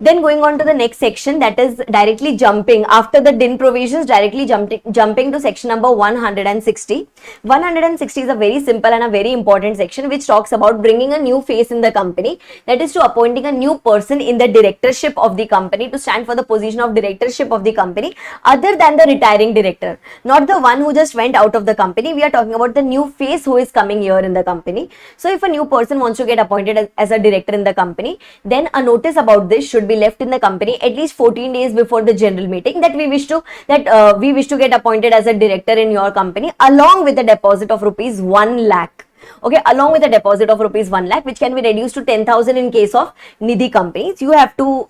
Then going on to the next section, that is directly jumping after the DIN provisions, directly jumping to section number 160. 160 is a very simple and a very important section which talks about bringing a new face in the company, that is to appointing a new person in the directorship of the company to stand for the position of directorship of the company other than the retiring director, not the one who just went out of the company. We are talking about the new face who is coming here in the company. So if a new person wants to get appointed as a director in the company, then a notice about this should be left in the company at least 14 days before the general meeting that we wish to get appointed as a director in your company, along with a deposit of rupees 1 lakh. Okay, along with a deposit of rupees 1 lakh, which can be reduced to 10,000 in case of Nidhi companies. You have to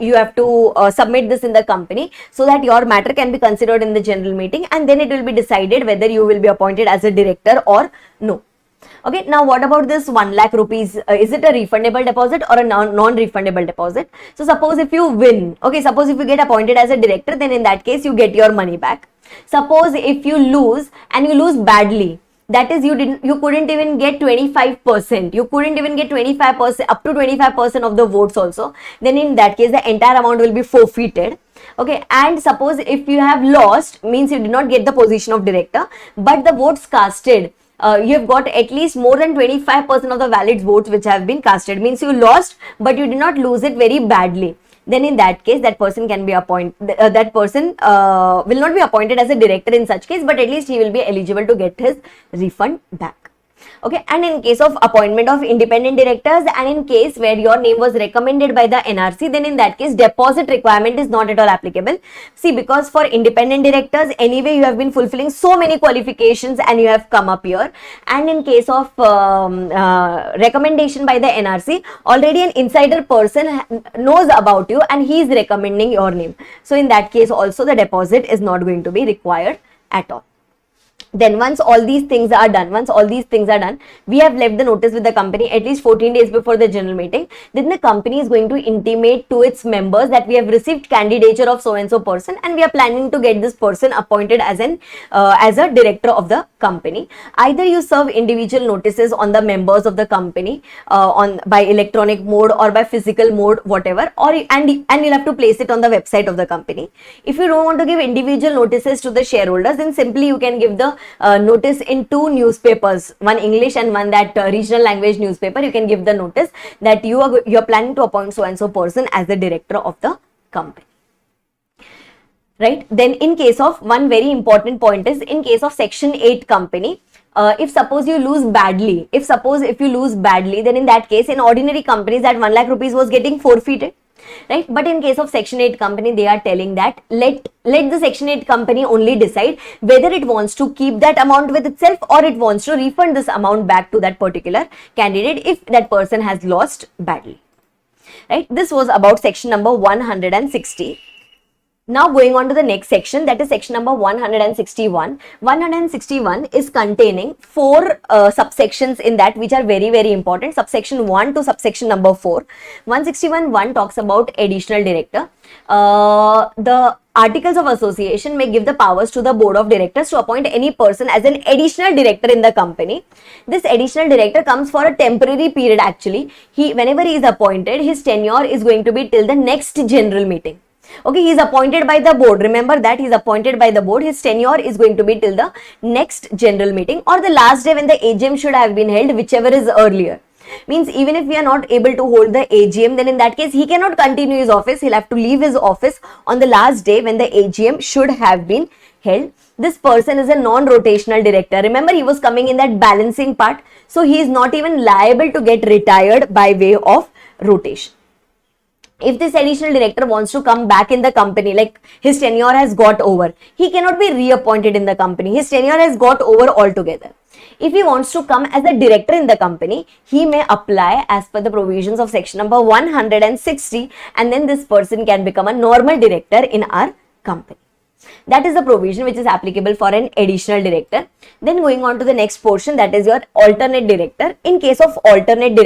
submit this in the company so that your matter can be considered in the general meeting, and then it will be decided whether you will be appointed as a director or no. Okay, now what about this 1 lakh rupees? Is it a refundable deposit or a non-refundable deposit? So suppose if you win, okay, suppose if you get appointed as a director, then in that case you get your money back. Suppose if you lose and you lose badly, that is you couldn't even get 25%, you couldn't even get 25%, up to 25% of the votes also, then in that case the entire amount will be forfeited. Okay, and suppose if you have lost, means you did not get the position of director, but the votes casted, you have got at least more than 25% of the valid votes which have been casted, means you lost but you did not lose it very badly, then in that case that person can be appointed, that person will not be appointed as a director in such case, but at least he will be eligible to get his refund back. Okay, and in case of appointment of independent directors, and in case where your name was recommended by the NRC, then in that case deposit requirement is not at all applicable. See, because for independent directors anyway you have been fulfilling so many qualifications and you have come up here, and in case of recommendation by the NRC, already an insider person knows about you and he is recommending your name, so in that case also the deposit is not going to be required at all. Then once all these things are done, we have left the notice with the company at least 14 days before the general meeting. Then the company is going to intimate to its members that we have received candidature of so and so person and we are planning to get this person appointed as a director of the company. Either you serve individual notices on the members of the company by electronic mode or by physical mode, whatever, and you'll have to place it on the website of the company. If you don't want to give individual notices to the shareholders, then simply you can give the notice in two newspapers, one English and one that regional language newspaper. You can give the notice that you are planning to appoint so and so person as the director of the company. Right? Then in case of, one very important point is, in case of section 8 company, if suppose you lose badly, if you lose badly, then in that case in ordinary companies that 1 lakh rupees was getting forfeited. Right, but in case of section 8 company, they are telling that let the section 8 company only decide whether it wants to keep that amount with itself or it wants to refund this amount back to that particular candidate if that person has lost badly. Right, this was about section number 160. Now going on to the next section, that is section number 161. 161 is containing 4 subsections in that which are very, very important. Subsection 1 to subsection number 4. 161.1 talks about additional director. The Articles of Association may give the powers to the board of directors to appoint any person as an additional director in the company. This additional director comes for a temporary period actually. Whenever he is appointed, his tenure is going to be till the next general meeting. Okay, he is appointed by the board. Remember that he is appointed by the board. His tenure is going to be till the next general meeting or the last day when the AGM should have been held, whichever is earlier. Means even if we are not able to hold the AGM, then in that case he cannot continue his office. He'll have to leave his office on the last day when the AGM should have been held. This person is a non-rotational director. Remember, he was coming in that balancing part. So he is not even liable to get retired by way of rotation. If this additional director wants to come back in the company, like his tenure has got over, he cannot be reappointed in the company. His tenure has got over altogether. If he wants to come as a director in the company, he may apply as per the provisions of section number 160 and then this person can become a normal director in our company. That is the provision which is applicable for an additional director. Then going on to the next portion, that is your alternate director. In case of alternate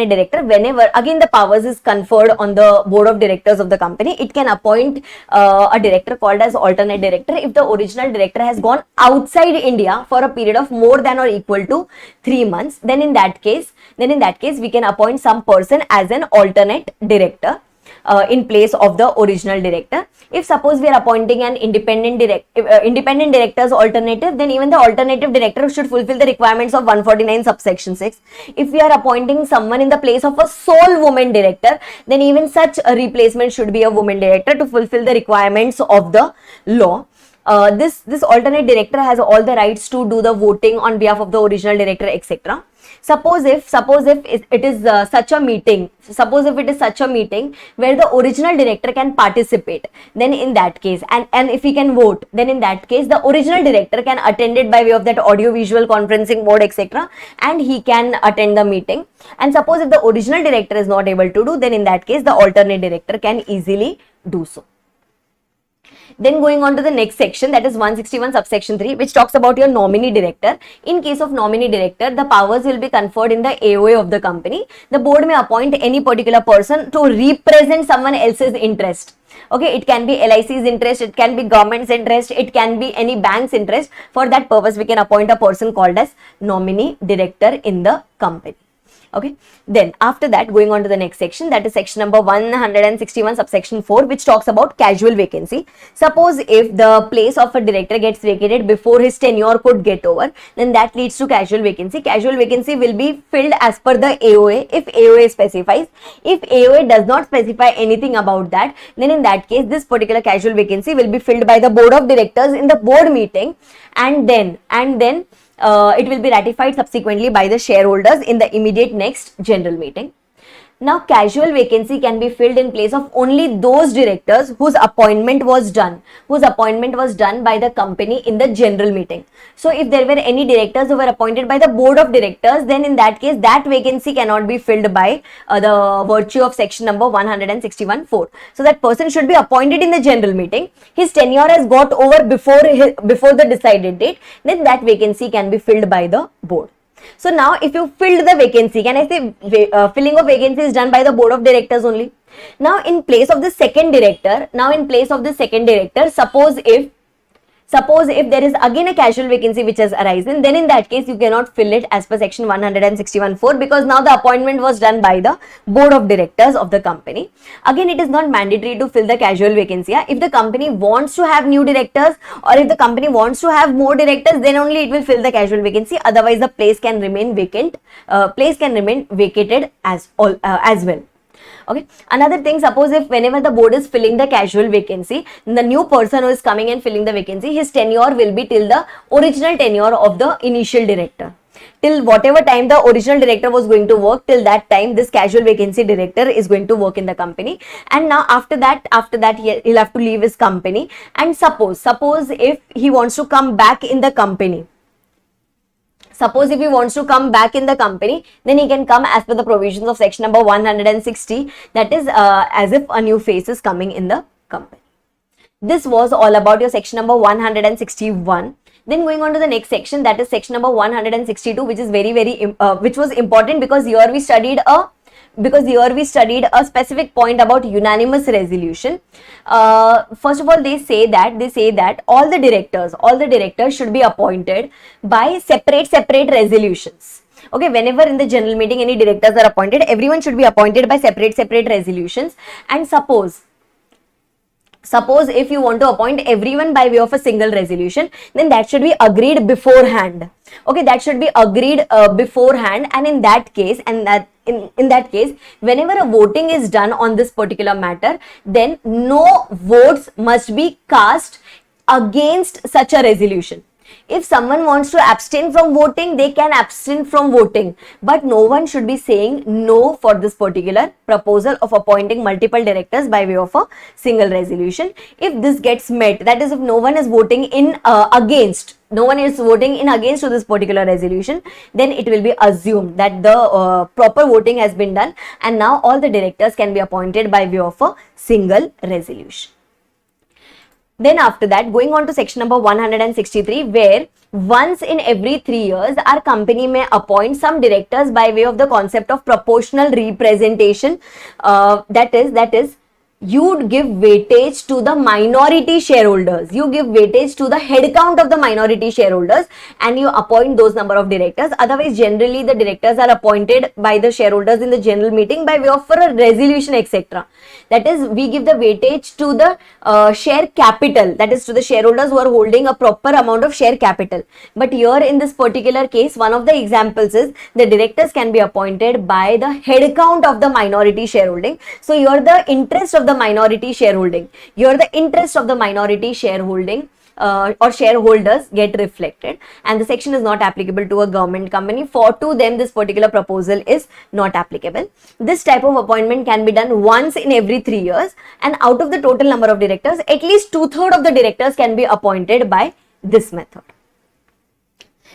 director, whenever again the powers is conferred on the board of directors of the company, it can appoint a director called as alternate director if the original director has gone outside India for a period of more than or equal to 3 months. Then in that case we can appoint some person as an alternate director in place of the original director. If suppose we are appointing an independent director's alternative, then even the alternative director should fulfill the requirements of 149 subsection 6. If we are appointing someone in the place of a sole woman director, then even such a replacement should be a woman director to fulfill the requirements of the law. This alternate director has all the rights to do the voting on behalf of the original director, etc. Suppose if it is such a meeting where the original director can participate, then in that case, and if he can vote, then in that case the original director can attend it by way of that audio visual conferencing mode, etc., and he can attend the meeting. And suppose if the original director is not able to do, then in that case the alternate director can easily do so. Then going on to the next section, that is 161 subsection 3, which talks about your nominee director. In case of nominee director, the powers will be conferred in the AOA of the company. The board may appoint any particular person to represent someone else's interest. Okay, it can be LIC's interest, it can be government's interest, it can be any bank's interest. For that purpose, we can appoint a person called as nominee director in the company. Okay, then after that, going on to the next section, that is section number 161 subsection 4, which talks about casual vacancy. Suppose if the place of a director gets vacated before his tenure could get over, then that leads to casual vacancy. Casual vacancy will be filled as per the AOA if AOA specifies. If AOA does not specify anything about that, then in that case, this particular casual vacancy will be filled by the board of directors in the board meeting, and then it will be ratified subsequently by the shareholders in the immediate next general meeting. Now, casual vacancy can be filled in place of only those directors whose appointment was done by the company in the general meeting. So, if there were any directors who were appointed by the board of directors, then in that case, that vacancy cannot be filled by the virtue of section number 161(4). So, that person should be appointed in the general meeting. His tenure has got over before the decided date, then that vacancy can be filled by the board. So now if you filled the vacancy, can I say filling of vacancy is done by the board of directors only? Now in place of the second director, suppose if there is again a casual vacancy which has arisen, then in that case you cannot fill it as per section 161(4), because now the appointment was done by the board of directors of the company. Again, it is not mandatory to fill the casual vacancy. If the company wants to have new directors, or if the company wants to have more directors, then only it will fill the casual vacancy. Otherwise, the place can remain vacant. Vacated as well. Okay. Another thing, suppose if whenever the board is filling the casual vacancy, the new person who is coming and filling the vacancy, his tenure will be till the original tenure of the initial director. Till whatever time the original director was going to work, till that time this casual vacancy director is going to work in the company. And now after that he'll have to leave his company. And suppose if he wants to come back in the company, then he can come as per the provisions of section number 160, that is as if a new face is coming in the company. This was all about your section number 161. Then going on to the next section, that is section number 162, which is which was important because here we studied a specific point about unanimous resolution. First of all, they say that all the directors should be appointed by separate resolutions. Okay, whenever in the general meeting any directors are appointed, everyone should be appointed by separate resolutions. And suppose if you want to appoint everyone by way of a single resolution, then that should be agreed beforehand. Okay, that should be agreed beforehand. And in that case, whenever a voting is done on this particular matter, then no votes must be cast against such a resolution. If someone wants to abstain from voting, they can abstain from voting, but no one should be saying no for this particular proposal of appointing multiple directors by way of a single resolution. If this gets met, that is, if no one is voting in against to this particular resolution, then it will be assumed that the proper voting has been done, and now all the directors can be appointed by way of a single resolution. Then after that, going on to section number 163, where once in every 3 years, our company may appoint some directors by way of the concept of proportional representation. That is, you give weightage to the minority shareholders. You give weightage to the head count of the minority shareholders, and you appoint those number of directors. Otherwise, generally the directors are appointed by the shareholders in the general meeting by way of a resolution, etc. That is, we give the weightage to the share capital, that is to the shareholders who are holding a proper amount of share capital. But here in this particular case, one of the examples is the directors can be appointed by the head count of the minority shareholding. So here the interest of the minority shareholding, or shareholders get reflected, and the section is not applicable to a government company. For to them, this particular proposal is not applicable. This type of appointment can be done once in every 3 years, and out of the total number of directors, at least 2/3 of the directors can be appointed by this method.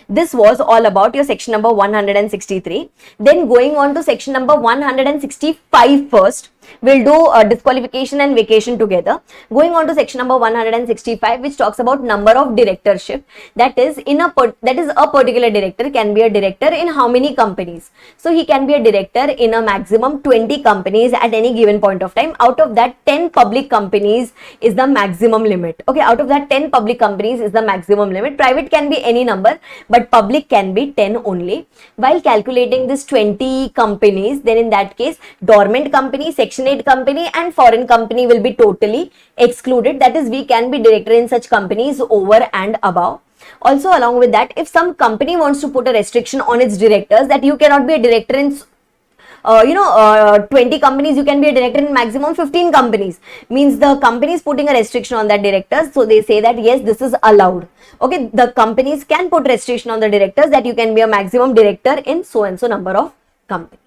This was all about your section number 163. Then going on to section number 165 first. We'll do disqualification and vacation together. Going on to section number 165, which talks about number of directorship. That is, a particular director can be a director in how many companies? So he can be a director in a maximum 20 companies at any given point of time. Out of that, 10 public companies is the maximum limit. Okay, out of that, 10 public companies is the maximum limit. Private can be any number, but public can be 10 only. While calculating this 20 companies, then in that case, dormant company, section 8 company and foreign company will be totally excluded. That is, we can be director in such companies over and above. Also, along with that, if some company wants to put a restriction on its directors that you cannot be a director in 20 companies, you can be a director in maximum 15 companies, means the company is putting a restriction on that directors. So they say that yes, this is allowed. Okay, the companies can put restriction on the directors that you can be a maximum director in so and so number of companies.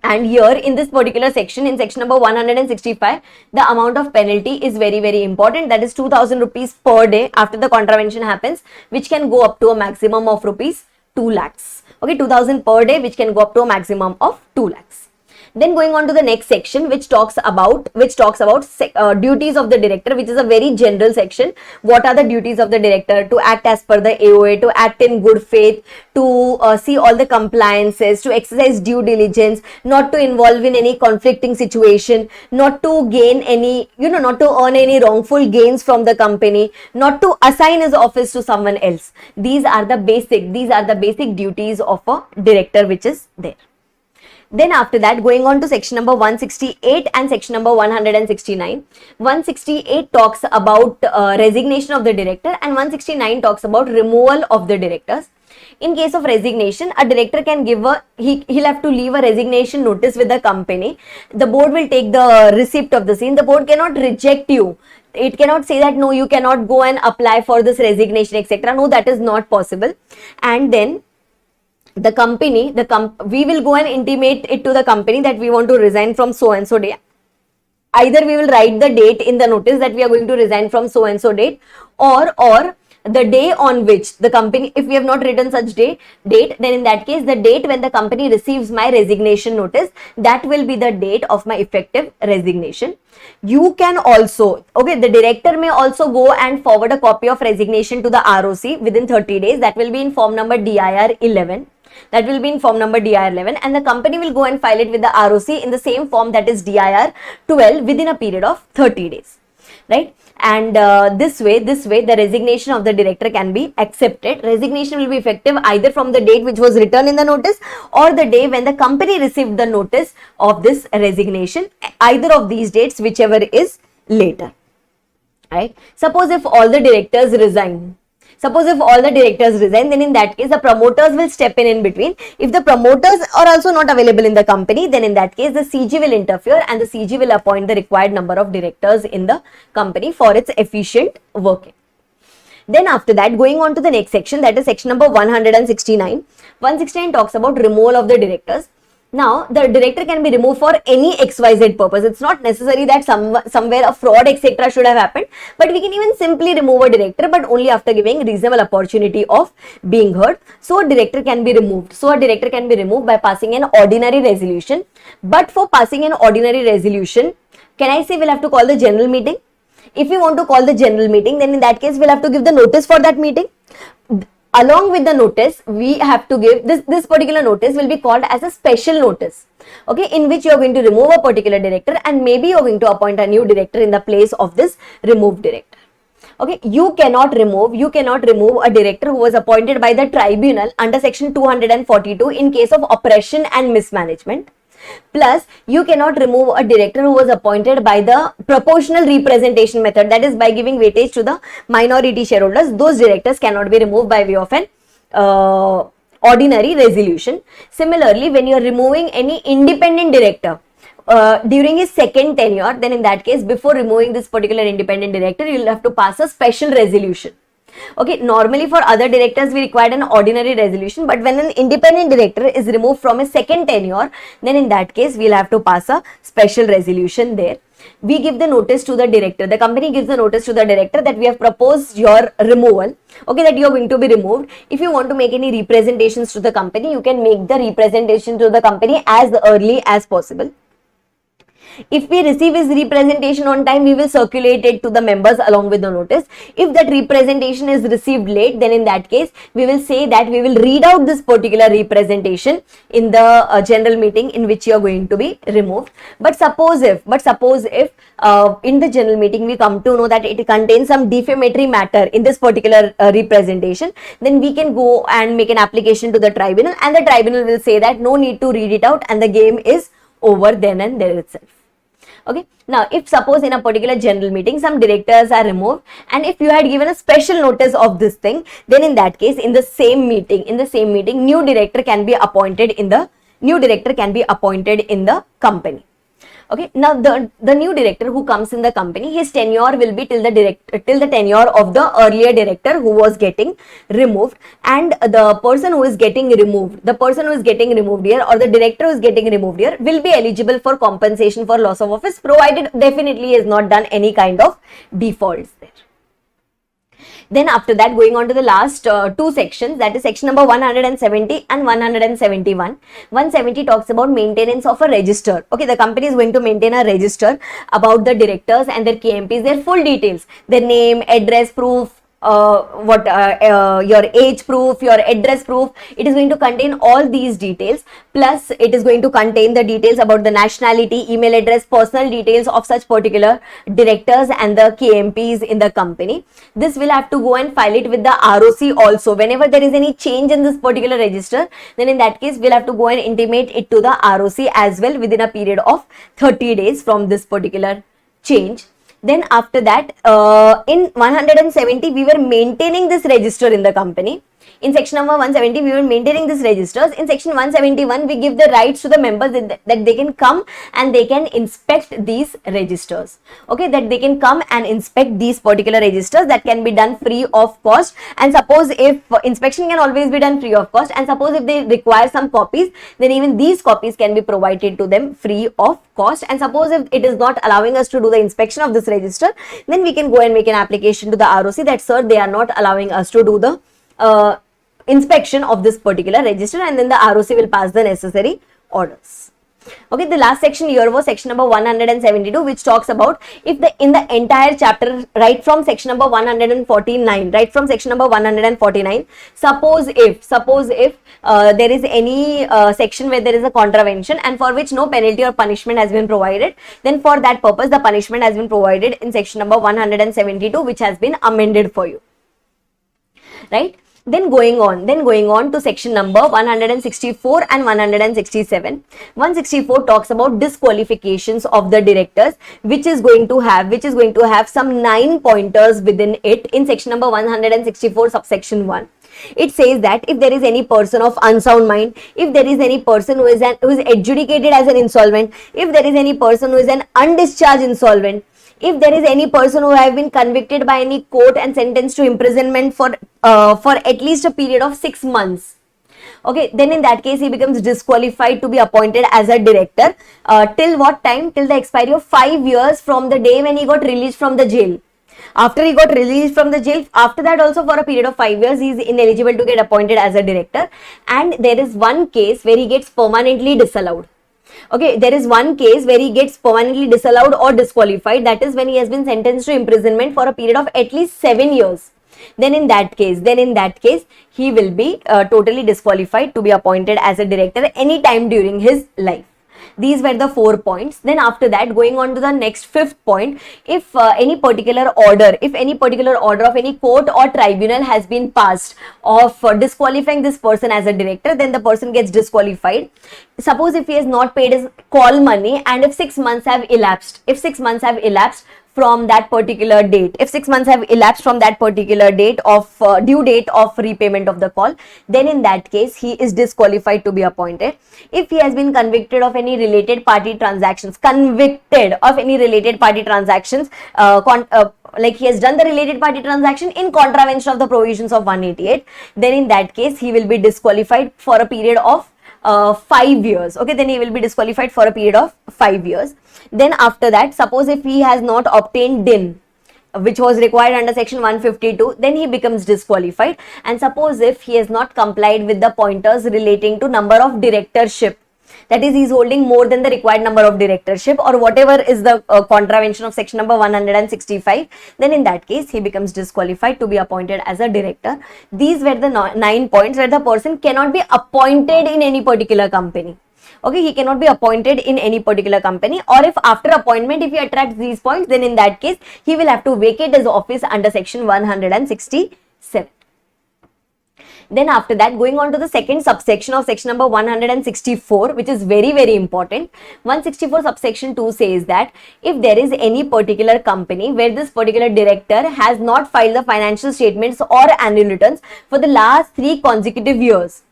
And here in this particular section, in section number 165, the amount of penalty is very, very important. That is 2,000 rupees per day after the contravention happens, which can go up to a maximum of rupees 2 lakhs. Okay, 2,000 per day, which can go up to a maximum of 2 lakhs. Then going on to the next section, which talks about duties of the director, which is a very general section. What are the duties of the director? To act as per the AOA, to act in good faith, to see all the compliances, to exercise due diligence, not to involve in any conflicting situation, not to gain any, not to earn any wrongful gains from the company, not to assign his office to someone else. These are the basic duties of a director which is there. Then after that, going on to section number 168 and section number 169. 168 talks about resignation of the director and 169 talks about removal of the directors. In case of resignation, a director can give he'll have to leave a resignation notice with the company. The board will take the receipt of the same. The board cannot reject you. It cannot say that no, you cannot go and apply for this resignation, etc. No, that is not possible. And then the company, we will go and intimate it to the company that we want to resign from so and so day. Either we will write the date in the notice that we are going to resign from so and so date, or the day on which the company, if we have not written such date, then in that case, the date when the company receives my resignation notice, that will be the date of my effective resignation. You can also, the director may also go and forward a copy of resignation to the ROC within 30 days. That will be in form number DIR 11. And the company will go and file it with the ROC in the same form, that is DIR 12, within a period of 30 days. Right? And this way, the resignation of the director can be accepted. Resignation will be effective either from the date which was written in the notice or the day when the company received the notice of this resignation. Either of these dates, whichever is later. Right? Suppose if all the directors resign, then in that case, the promoters will step in between. If the promoters are also not available in the company, then in that case, the CG will interfere and the CG will appoint the required number of directors in the company for its efficient working. Then after that, going on to the next section, that is section number 169. 169 talks about removal of the directors. Now, the director can be removed for any XYZ purpose. It's not necessary that somewhere a fraud, etc. should have happened, but we can even simply remove a director, but only after giving reasonable opportunity of being heard. So, a director can be removed. By passing an ordinary resolution. But for passing an ordinary resolution, can I say we'll have to call the general meeting? If we want to call the general meeting, then in that case, we'll have to give the notice for that meeting. Along with the notice, we have to give this particular notice will be called as a special notice, in which you are going to remove a particular director and maybe you are going to appoint a new director in the place of this removed director. You cannot remove a director who was appointed by the tribunal under section 242 in case of oppression and mismanagement. Plus, you cannot remove a director who was appointed by the proportional representation method, that is by giving weightage to the minority shareholders. Those directors cannot be removed by way of an ordinary resolution. Similarly, when you are removing any independent director during his second tenure, then in that case, before removing this particular independent director, you will have to pass a special resolution. Normally for other directors we require an ordinary resolution, but when an independent director is removed from a second tenure, then in that case we'll have to pass a special resolution there. we give the notice to the director. The company gives the notice to the director that we have proposed your removal. Okay, that you are going to be removed. If you want to make any representations to the company, you can make the representation to the company as early as possible. If we receive his representation on time, we will circulate it to the members along with the notice. If that representation is received late, then in that case, we will say that we will read out this particular representation in the general meeting in which you are going to be removed. But suppose if in the general meeting we come to know that it contains some defamatory matter in this particular representation, then we can go and make an application to the tribunal, and the tribunal will say that no need to read it out and the game is over then and there itself. Okay, now if suppose in a particular general meeting some directors are removed, and if you had given a special notice of this thing, then in that case in the same meeting new director can be appointed in the company. Okay, now the new director who comes in the company, his tenure will be till the tenure of the earlier director who was getting removed, and the person who is getting removed here, or the director who is getting removed here, will be eligible for compensation for loss of office, provided definitely he has not done any kind of defaults there. Then after that, going on to the last two sections, that is section number 170 and 171. 170 talks about maintenance of a register. Okay, the company is going to maintain a register about the directors and their KMPs, their full details, their name, address proof, your age proof, your address proof. It is going to contain all these details, plus it is going to contain the details about the nationality, email address, personal details of such particular directors and the KMPs in the company. This will have to go and file it with the ROC also. Whenever there is any change in this particular register, then in that case we'll have to go and intimate it to the ROC as well within a period of 30 days from this particular change. Then after that, in 170, we were maintaining this register in the company. In section number 170, we were maintaining these registers. In section 171, we give the rights to the members that they can come and they can inspect these registers. Okay, that they can come and inspect these particular registers, that can be done free of cost. And suppose if inspection can always be done free of cost, and suppose if they require some copies, then even these copies can be provided to them free of cost. And suppose if it is not allowing us to do the inspection of this register, then we can go and make an application to the ROC that, sir, they are not allowing us to do the inspection of this particular register, and then the ROC will pass the necessary orders. Okay, the last section here was section number 172, which talks about if in the entire chapter, right from section number 149, suppose if there is any section where there is a contravention and for which no penalty or punishment has been provided, then for that purpose the punishment has been provided in section number 172, which has been amended for you. Right? Then going on to section number 164 and 167. 164 talks about disqualifications of the directors, which is going to have some 9 pointers within it in section number 164 subsection 1. It says that if there is any person of unsound mind, if there is any person who is adjudicated as an insolvent, if there is any person who is an undischarged insolvent, if there is any person who have been convicted by any court and sentenced to imprisonment for at least a period of 6 months, okay, then in that case he becomes disqualified to be appointed as a director till what time? Till the expiry of 5 years from the day when he got released from the jail. After he got released from the jail, after that also for a period of 5 years, he is ineligible to get appointed as a director. And there is one case where he gets permanently disallowed. Okay, there is one case where he gets permanently disallowed or disqualified, that is when he has been sentenced to imprisonment for a period of at least 7 years. Then in that case, he will be totally disqualified to be appointed as a director any time during his life. These were the 4 points. Then after that, going on to the next 5th point, if any particular order of any court or tribunal has been passed of disqualifying this person as a director, then the person gets disqualified. Suppose if he has not paid his call money, and if 6 months have elapsed, from that particular date, if 6 months have elapsed from that particular date of due date of repayment of the call, then in that case he is disqualified to be appointed. If he has been convicted of any related party transactions, like he has done the related party transaction in contravention of the provisions of 188, then in that case he will be disqualified for a period of 5 years. Okay, then he will be disqualified for a period of 5 years. Then after that, suppose if he has not obtained DIN, which was required under section 152, then he becomes disqualified. And suppose if he has not complied with the pointers relating to number of directorship, that is, he is holding more than the required number of directorship, or whatever is the contravention of section number 165, then in that case he becomes disqualified to be appointed as a director. These were the 9 points where the person cannot be appointed in any particular company. Okay, he cannot be appointed in any particular company, or if after appointment, if he attracts these points, then in that case he will have to vacate his office under section 167. Then after that, going on to the second subsection of section number 164, which is very, very important. 164 subsection 2 says that if there is any particular company where this particular director has not filed the financial statements or annual returns for the last 3 consecutive years,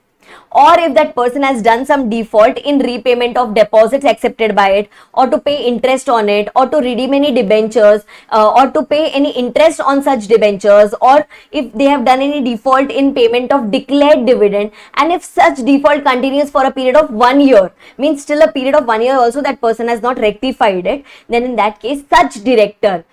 or if that person has done some default in repayment of deposits accepted by it, or to pay interest on it, or to redeem any debentures, or to pay any interest on such debentures, or if they have done any default in payment of declared dividend, and if such default continues for a period of 1 year, means still a period of 1 year also that person has not rectified it, then in that case such director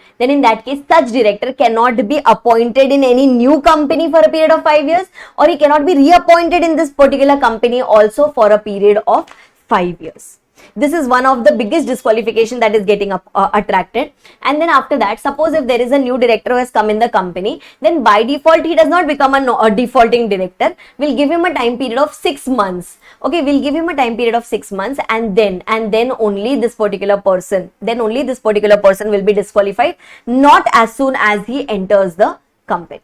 cannot be appointed in any new company for a period of 5 years, or he cannot be reappointed in this particular company also for a period of 5 years. This is one of the biggest disqualification that is getting attracted. And then after that, suppose if there is a new director who has come in the company, then by default he does not become a defaulting director. We'll give him a time period of 6 months. Okay, we'll give him a time period of 6 months, and then only this particular person will be disqualified, not as soon as he enters the company.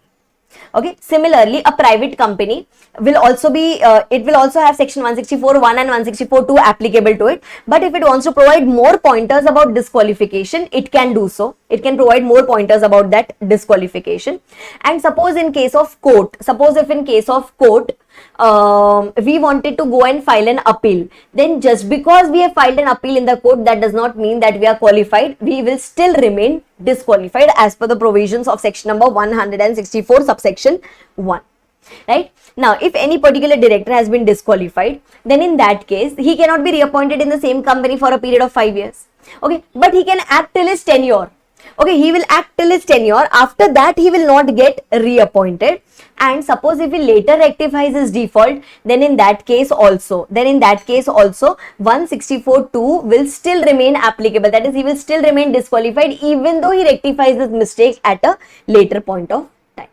Okay, similarly, a private company will also be, it will also have section 164(1) and 164(2) applicable to it. But if it wants to provide more pointers about disqualification, it can do so. It can provide more pointers about that disqualification. And suppose in case of court, we wanted to go and file an appeal, then just because we have filed an appeal in the court, that does not mean that we are qualified. We will still remain disqualified as per the provisions of section number 164 subsection 1. Right? Now, if any particular director has been disqualified, then in that case, he cannot be reappointed in the same company for a period of 5 years. Okay, but he can act till his tenure. Okay, he will act till his tenure. After that, he will not get reappointed. And suppose if he later rectifies his default, then in that case also 164(2) will still remain applicable. That is, he will still remain disqualified even though he rectifies his mistake at a later point of time.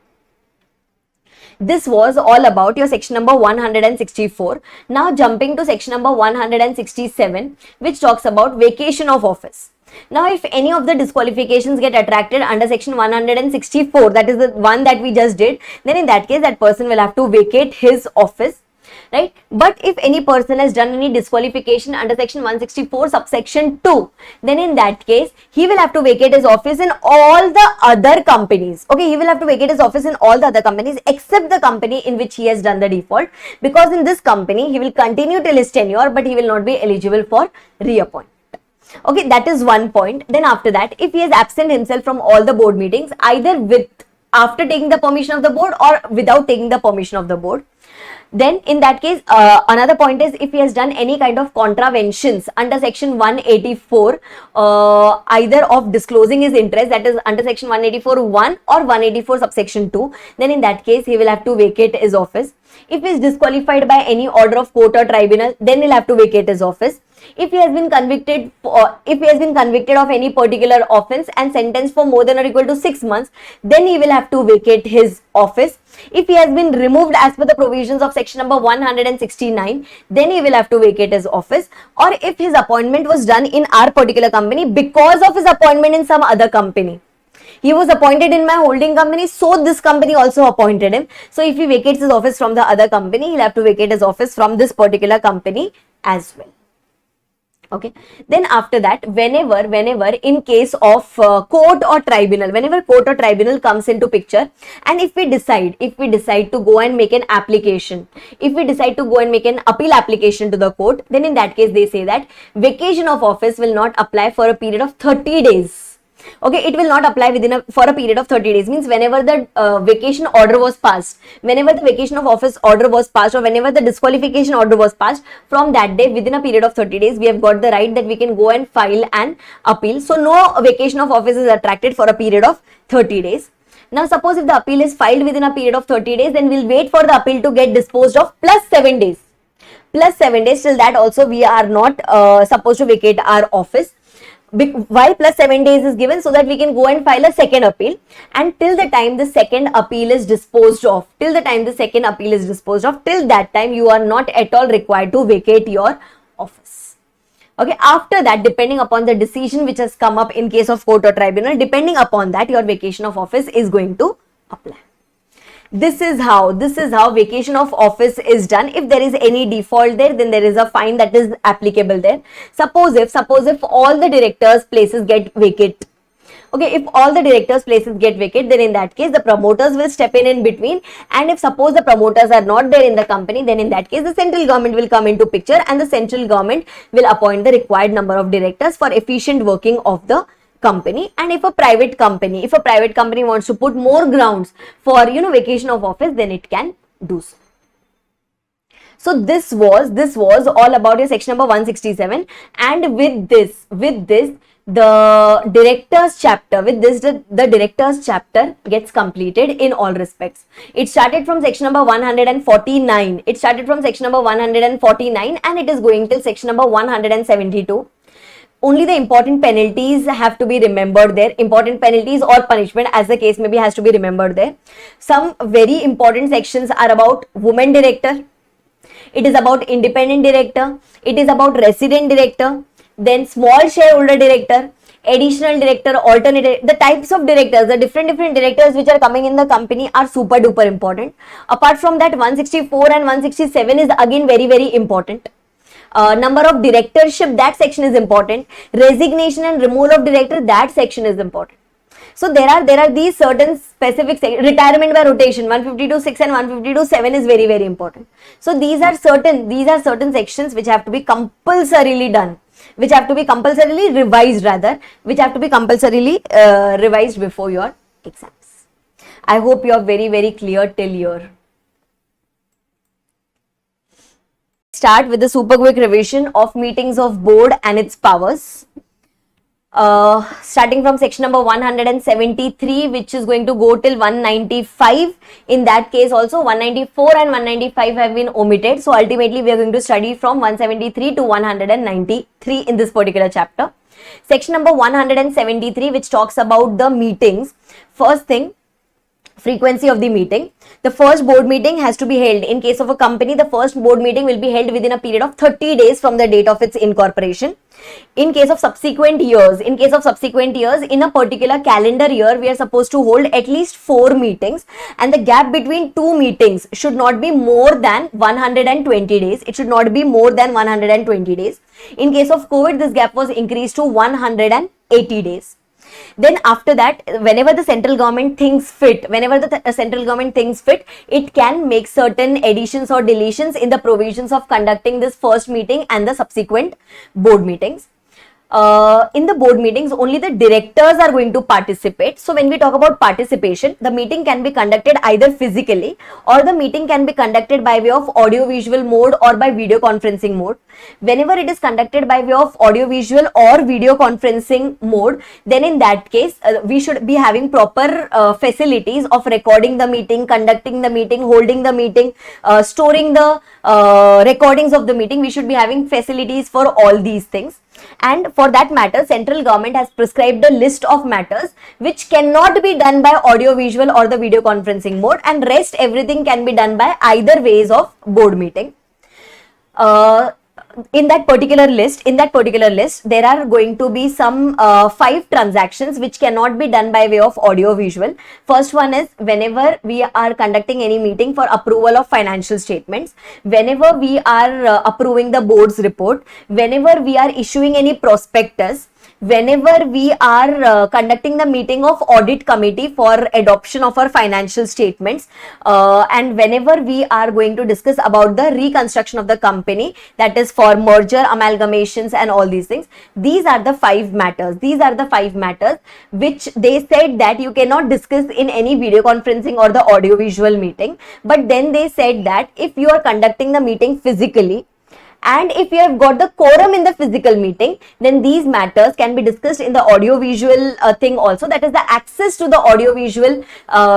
This was all about your section number 164. Now jumping to section number 167, which talks about vacation of office. Now, if any of the disqualifications get attracted under section 164, that is the one that we just did, then in that case, that person will have to vacate his office, right? But if any person has done any disqualification under section 164 subsection 2, then in that case, he will have to vacate his office in all the other companies. Okay, he will have to vacate his office in all the other companies except the company in which he has done the default, because in this company, he will continue till his tenure, but he will not be eligible for reappointment. Okay, that is one point. Then after that, if he has absent himself from all the board meetings, either after taking the permission of the board or without taking the permission of the board, then in that case, another point is if he has done any kind of contraventions under section 184, either of disclosing his interest, that is under section 184(1) or 184 subsection 2, then in that case, he will have to vacate his office. If he is disqualified by any order of court or tribunal, then he'll have to vacate his office. If he has been convicted of any particular offense and sentenced for more than or equal to 6 months, then he will have to vacate his office. If he has been removed as per the provisions of section number 169, then he will have to vacate his office. Or if his appointment was done in our particular company because of his appointment in some other company. He was appointed in my holding company, so this company also appointed him. So if he vacates his office from the other company, he'll have to vacate his office from this particular company as well. Okay, then after that, whenever in case of court or tribunal, whenever court or tribunal comes into picture, and if we decide to go and make an application, if we decide to go and make an appeal application to the court, then in that case they say that vacation of office will not apply for a period of 30 days. Okay, it will not apply for a period of 30 days. Means whenever the vacation order was passed, whenever the vacation of office order was passed, or whenever the disqualification order was passed, from that day within a period of 30 days, we have got the right that we can go and file an appeal. So no vacation of office is attracted for a period of 30 days. Now suppose if the appeal is filed within a period of 30 days, then we'll wait for the appeal to get disposed of plus 7 days. Plus 7 days, till that also we are not supposed to vacate our office. Why plus 7 days is given? So that we can go and file a second appeal, and till the time the second appeal is disposed of, till that time you are not at all required to vacate your office. Okay, after that, depending upon the decision which has come up in case of court or tribunal, depending upon that, your vacation of office is going to apply. This is how vacation of office is done. If there is any default there, then there is a fine that is applicable there. Suppose if all the directors' places get vacant. Okay, if all the directors' places get vacant, then in that case the promoters will step in between, and if suppose the promoters are not there in the company, then in that case the central government will come into picture, and the central government will appoint the required number of directors for efficient working of the company. And if a private company wants to put more grounds for vacation of office, then it can do so. So this was all about your section number 167, and with this the directors chapter gets completed in all respects. It started from section number 149. And it is going till section number 172. Only the important penalties have to be remembered there. Important penalties or punishment, as the case may be, has to be remembered there. Some very important sections are about women director. It is about independent director. It is about resident director. Then small shareholder director, additional director, alternate. The types of directors, the different directors which are coming in the company are super duper important. Apart from that, 164 and 167 is again very, very important. Number of directorship, that section is important. Resignation and removal of director, that section is important. So there are these certain specific retirement by rotation, 152.6 and 152.7 is very, very important. So these are certain sections which have to be compulsorily done, which have to be compulsorily revised before your exams. I hope you are very, very clear till here. Start with the super quick revision of meetings of board and its powers. Starting from section number 173, which is going to go till 195. In that case also 194 and 195 have been omitted. So ultimately we are going to study from 173 to 193 in this particular chapter. Section number 173, which talks about the meetings. First thing, frequency of the meeting. The first board meeting has to be held. In case of a company, the first board meeting will be held within a period of 30 days from the date of its incorporation. In case of subsequent years, in a particular calendar year, we are supposed to hold at least 4 meetings, and the gap between 2 meetings should not be more than 120 days. It should not be more than 120 days. In case of COVID, this gap was increased to 180 days. Then after that, whenever the central government thinks fit, it can make certain additions or deletions in the provisions of conducting this first meeting and the subsequent board meetings. In the board meetings, only the directors are going to participate. So when we talk about participation, the meeting can be conducted either physically, or the meeting can be conducted by way of audio-visual mode or by video conferencing mode. Whenever it is conducted by way of audio-visual or video conferencing mode, then in that case, we should be having proper facilities of recording the meeting, conducting the meeting, holding the meeting, storing the recordings of the meeting. We should be having facilities for all these things. And for that matter, central government has prescribed a list of matters which cannot be done by audio visual or the video conferencing mode, and rest everything can be done by either ways of board meeting. In that particular list, there are going to be some 5 transactions which cannot be done by way of audio visual. First one is whenever we are conducting any meeting for approval of financial statements, whenever we are approving the board's report, whenever we are issuing any prospectus, whenever we are conducting the meeting of audit committee for adoption of our financial statements, and whenever we are going to discuss about the reconstruction of the company, that is for merger, amalgamations and all these things. These are the 5 matters. These are the 5 matters which they said that you cannot discuss in any video conferencing or the audio visual meeting. But then they said that if you are conducting the meeting physically, and if you have got the quorum in the physical meeting, then these matters can be discussed in the audio visual thing also. That is, the access to the audio visual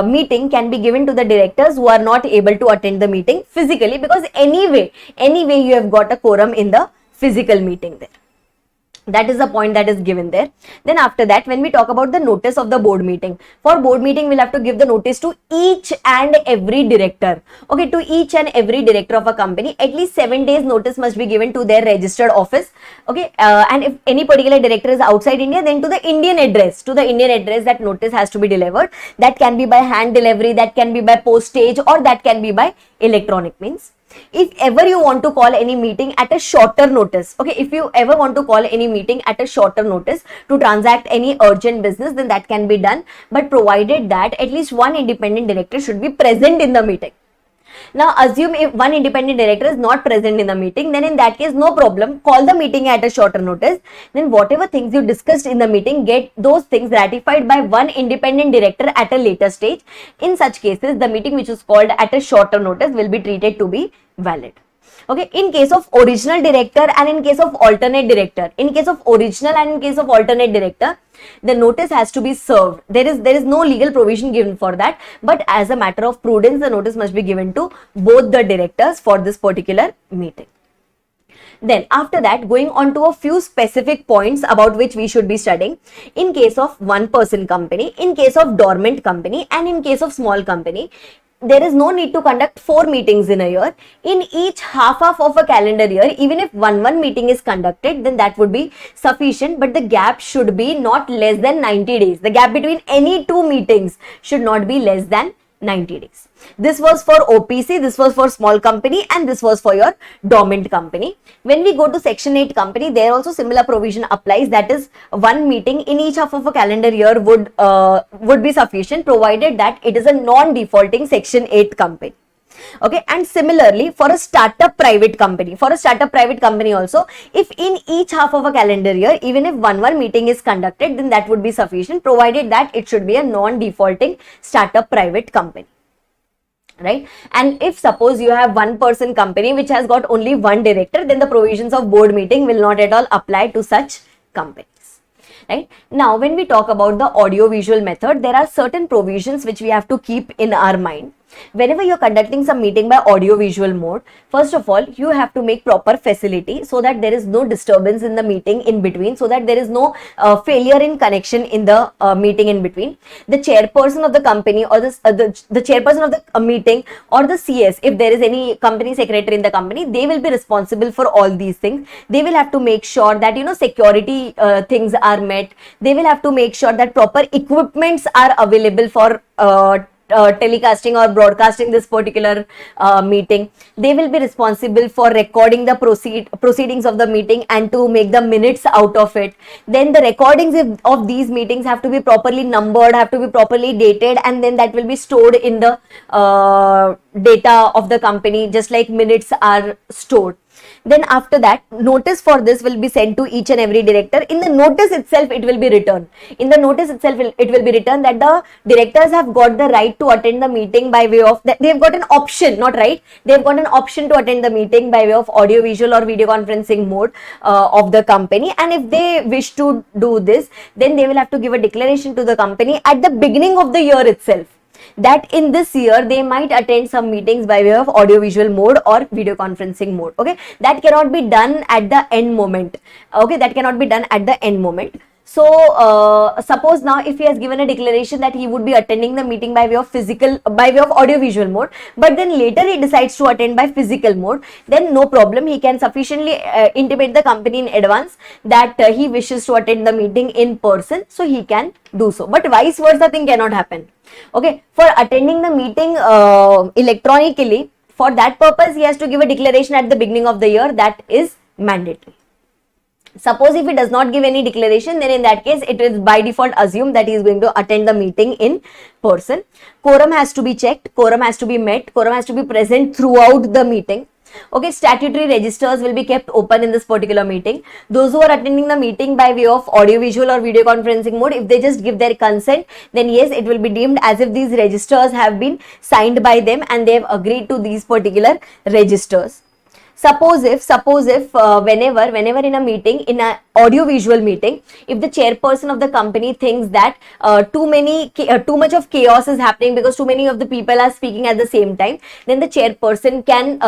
meeting can be given to the directors who are not able to attend the meeting physically, because anyway you have got a quorum in the physical meeting there. That is the point that is given there. Then after that, when we talk about the notice of the board meeting, for board meeting we'll have to give the notice to each and every director. Okay, to each and every director of a company, at least 7 days notice must be given to their registered office. Okay, and if any particular director is outside India, then to the Indian address, that notice has to be delivered. That can be by hand delivery, that can be by postage, or that can be by electronic means. If ever you want to call any meeting at a shorter notice, okay, if you ever want to call any meeting at a shorter notice to transact any urgent business, then that can be done, but provided that at least one independent director should be present in the meeting. Now assume if one independent director is not present in the meeting, then in that case no problem, call the meeting at a shorter notice. Then whatever things you discussed in the meeting, get those things ratified by one independent director at a later stage. In such cases, the meeting which is called at a shorter notice will be treated to be valid. Okay, in case of original director and in case of alternate director, in case of original and in case of alternate director, the notice has to be served. There is no legal provision given for that, but as a matter of prudence, the notice must be given to both the directors for this particular meeting. Then after that, going on to a few specific points about which we should be studying. In case of one person company, in case of dormant company, and in case of small company, there is no need to conduct 4 meetings in a year. In each half of a calendar year, even if one meeting is conducted, then that would be sufficient, but the gap should be not less than 90 days. The gap between any 2 meetings should not be less than 90 days. This was for OPC, this was for small company, and this was for your dormant company. When we go to section 8 company, there also similar provision applies. That is, 1 meeting in each half of a calendar year would be sufficient, provided that it is a non-defaulting section 8 company. Okay, and similarly for a startup private company, also, if in each half of a calendar year, even if one meeting is conducted, then that would be sufficient, provided that it should be a non-defaulting startup private company. Right? And if suppose you have one person company which has got only one director, then the provisions of board meeting will not at all apply to such companies. Right? Now, when we talk about the audio visual method, there are certain provisions which we have to keep in our mind. Whenever you're conducting some meeting by audio visual mode, first of all, you have to make proper facility so that there is no disturbance in the meeting in between, so that there is no failure in connection in the meeting in between. The chairperson of the company or the chairperson of the meeting, or the CS, if there is any company secretary in the company, they will be responsible for all these things. They will have to make sure that, you know, security things are met. They will have to make sure that proper equipments are available for telecasting or broadcasting this particular meeting. They will be responsible for recording the proceedings of the meeting and to make the minutes out of it. Then the recordings of these meetings have to be properly numbered, have to be properly dated, and then that will be stored in the data of the company, just like minutes are stored. Then after that, notice for this will be sent to each and every director. In the notice itself, it will be written. In the notice itself, it will be written that the directors have got the right to attend the meeting by way of, they have got an option, not right, they have got an option to attend the meeting by way of audio visual or video conferencing mode of the company. And if they wish to do this, then they will have to give a declaration to the company at the beginning of the year itself, that in this year they might attend some meetings by way of audio visual mode or video conferencing mode. Okay, that cannot be done at the end moment. Okay, that cannot be done at the end moment. So suppose now if he has given a declaration that he would be attending the meeting by way of audio visual mode, but then later he decides to attend by physical mode, then no problem, he can sufficiently intimate the company in advance that he wishes to attend the meeting in person, so he can do so. But vice versa thing cannot happen. Okay, for attending the meeting electronically, for that purpose he has to give a declaration at the beginning of the year. That is mandatory. Suppose if he does not give any declaration, then in that case, it is by default assumed that he is going to attend the meeting in person. Quorum has to be checked, quorum has to be met, quorum has to be present throughout the meeting. Okay, statutory registers will be kept open in this particular meeting. Those who are attending the meeting by way of audio visual or video conferencing mode, if they just give their consent, then yes, it will be deemed as if these registers have been signed by them and they have agreed to these particular registers. Suppose if whenever in a meeting, in a audio visual meeting, if the chairperson of the company thinks that too much of chaos is happening because too many of the people are speaking at the same time, then the chairperson can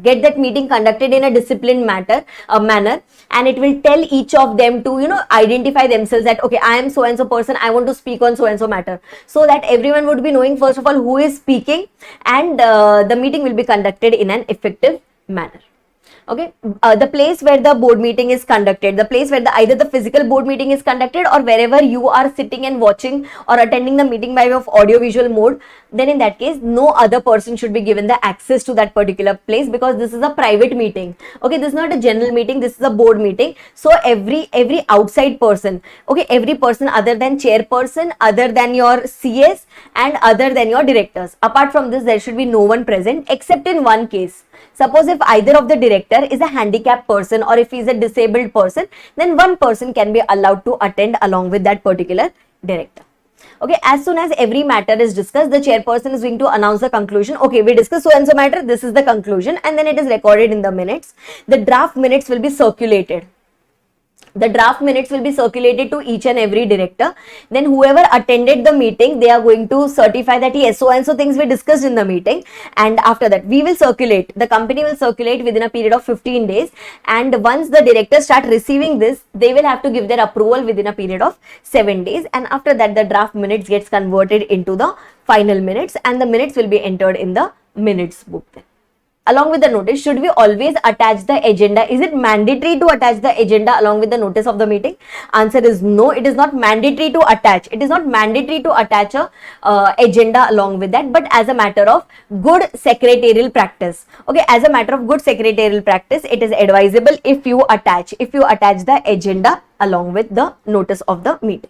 get that meeting conducted in a disciplined manner, and it will tell each of them to identify themselves that okay, I am so and so person, I want to speak on so and so matter, so that everyone would be knowing first of all who is speaking, and the meeting will be conducted in an effective manner. Okay, the place where the board meeting is conducted, the place where either the physical board meeting is conducted or wherever you are sitting and watching or attending the meeting by way of audio visual mode, then in that case no other person should be given the access to that particular place, because this is a private meeting. Okay, this is not a general meeting, this is a board meeting. So every outside person, okay, every person other than chairperson, other than your CS and other than your directors, apart from this there should be no one present, except in one case. Suppose if either of the director is a handicapped person or if he is a disabled person, then one person can be allowed to attend along with that particular director. Okay, as soon as every matter is discussed, the chairperson is going to announce the conclusion. Okay, we discussed so and so matter, this is the conclusion, and then it is recorded in the minutes. The draft minutes will be circulated. The draft minutes will be circulated to each and every director. Then whoever attended the meeting, they are going to certify that yes, so and so things we discussed in the meeting, and after that we will circulate, the company will circulate within a period of 15 days, and once the directors start receiving this, they will have to give their approval within a period of 7 days, and after that the draft minutes gets converted into the final minutes, and the minutes will be entered in the minutes book. Then along with the notice, should we always attach the agenda? Is it mandatory to attach the agenda along with the notice of the meeting? Answer is no, it is not mandatory to attach. It is not mandatory to attach a agenda along with that, but as a matter of good secretarial practice. Okay, as a matter of good secretarial practice, it is advisable if you attach the agenda along with the notice of the meeting.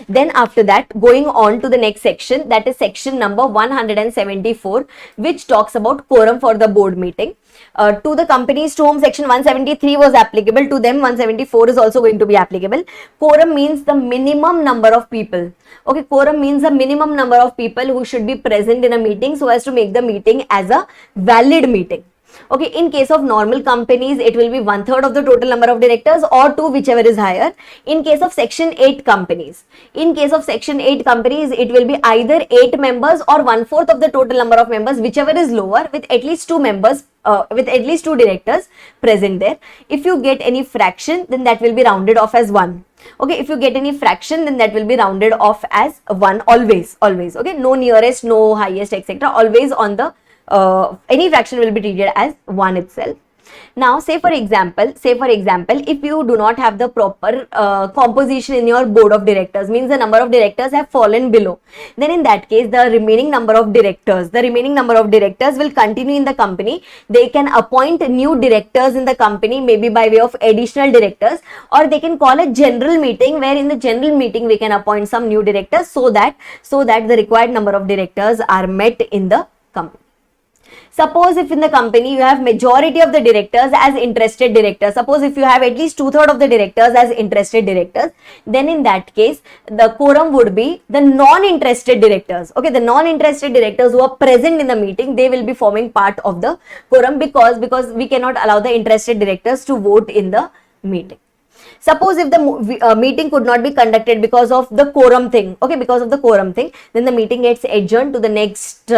Then after that, going on to the next section, that is section number 174, which talks about quorum for the board meeting. To the companies to whom section 173 was applicable, to them 174 is also going to be applicable. Quorum means the minimum number of people. Okay, quorum means the minimum number of people who should be present in a meeting so as to make the meeting as a valid meeting. Okay, in case of normal companies, it will be 1/3 of the total number of directors or 2, whichever is higher. In case of section 8 companies, it will be either 8 members or 1/4 of the total number of members, whichever is lower, with at least 2 members, with at least 2 directors present there. If you get any fraction, then that will be rounded off as 1. Okay, if you get any fraction, then that will be rounded off as 1 always. Okay, no nearest, no highest, etc. Always on the any fraction will be treated as 1 itself. Now, say for example, if you do not have the proper composition in your board of directors, means the number of directors have fallen below, then in that case, the remaining number of directors will continue in the company. They can appoint new directors in the company, maybe by way of additional directors, or they can call a general meeting, where in the general meeting we can appoint some new directors, so that the required number of directors are met in the company. Suppose if in the company you have majority of the directors as interested directors, suppose if you have at least 2/3 of the directors as interested directors, then in that case, the quorum would be the non-interested directors. Okay, the non-interested directors who are present in the meeting, they will be forming part of the quorum, because we cannot allow the interested directors to vote in the meeting. Suppose if the meeting could not be conducted because of the quorum thing, okay, then the meeting gets adjourned to the next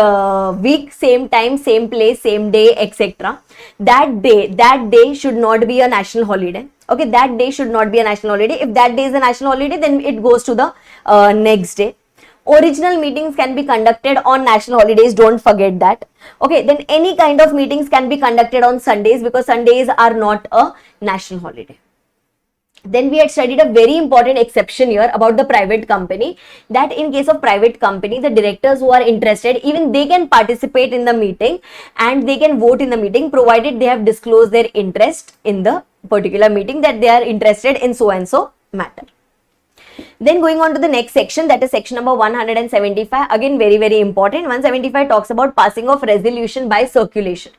week, same time, same place, same day, etc. That day should not be a national holiday. Okay, that day should not be a national holiday. If that day is a national holiday, then it goes to the next day. Original meetings can be conducted on national holidays, don't forget that. Okay, then any kind of meetings can be conducted on Sundays, because Sundays are not a national holiday. Then we had studied a very important exception here about the private company, that in case of private company, the directors who are interested, even they can participate in the meeting and they can vote in the meeting, provided they have disclosed their interest in the particular meeting, that they are interested in so and so matter. Then going on to the next section, that is section number 175. Again, very, very important. 175 talks about passing of resolution by circulation.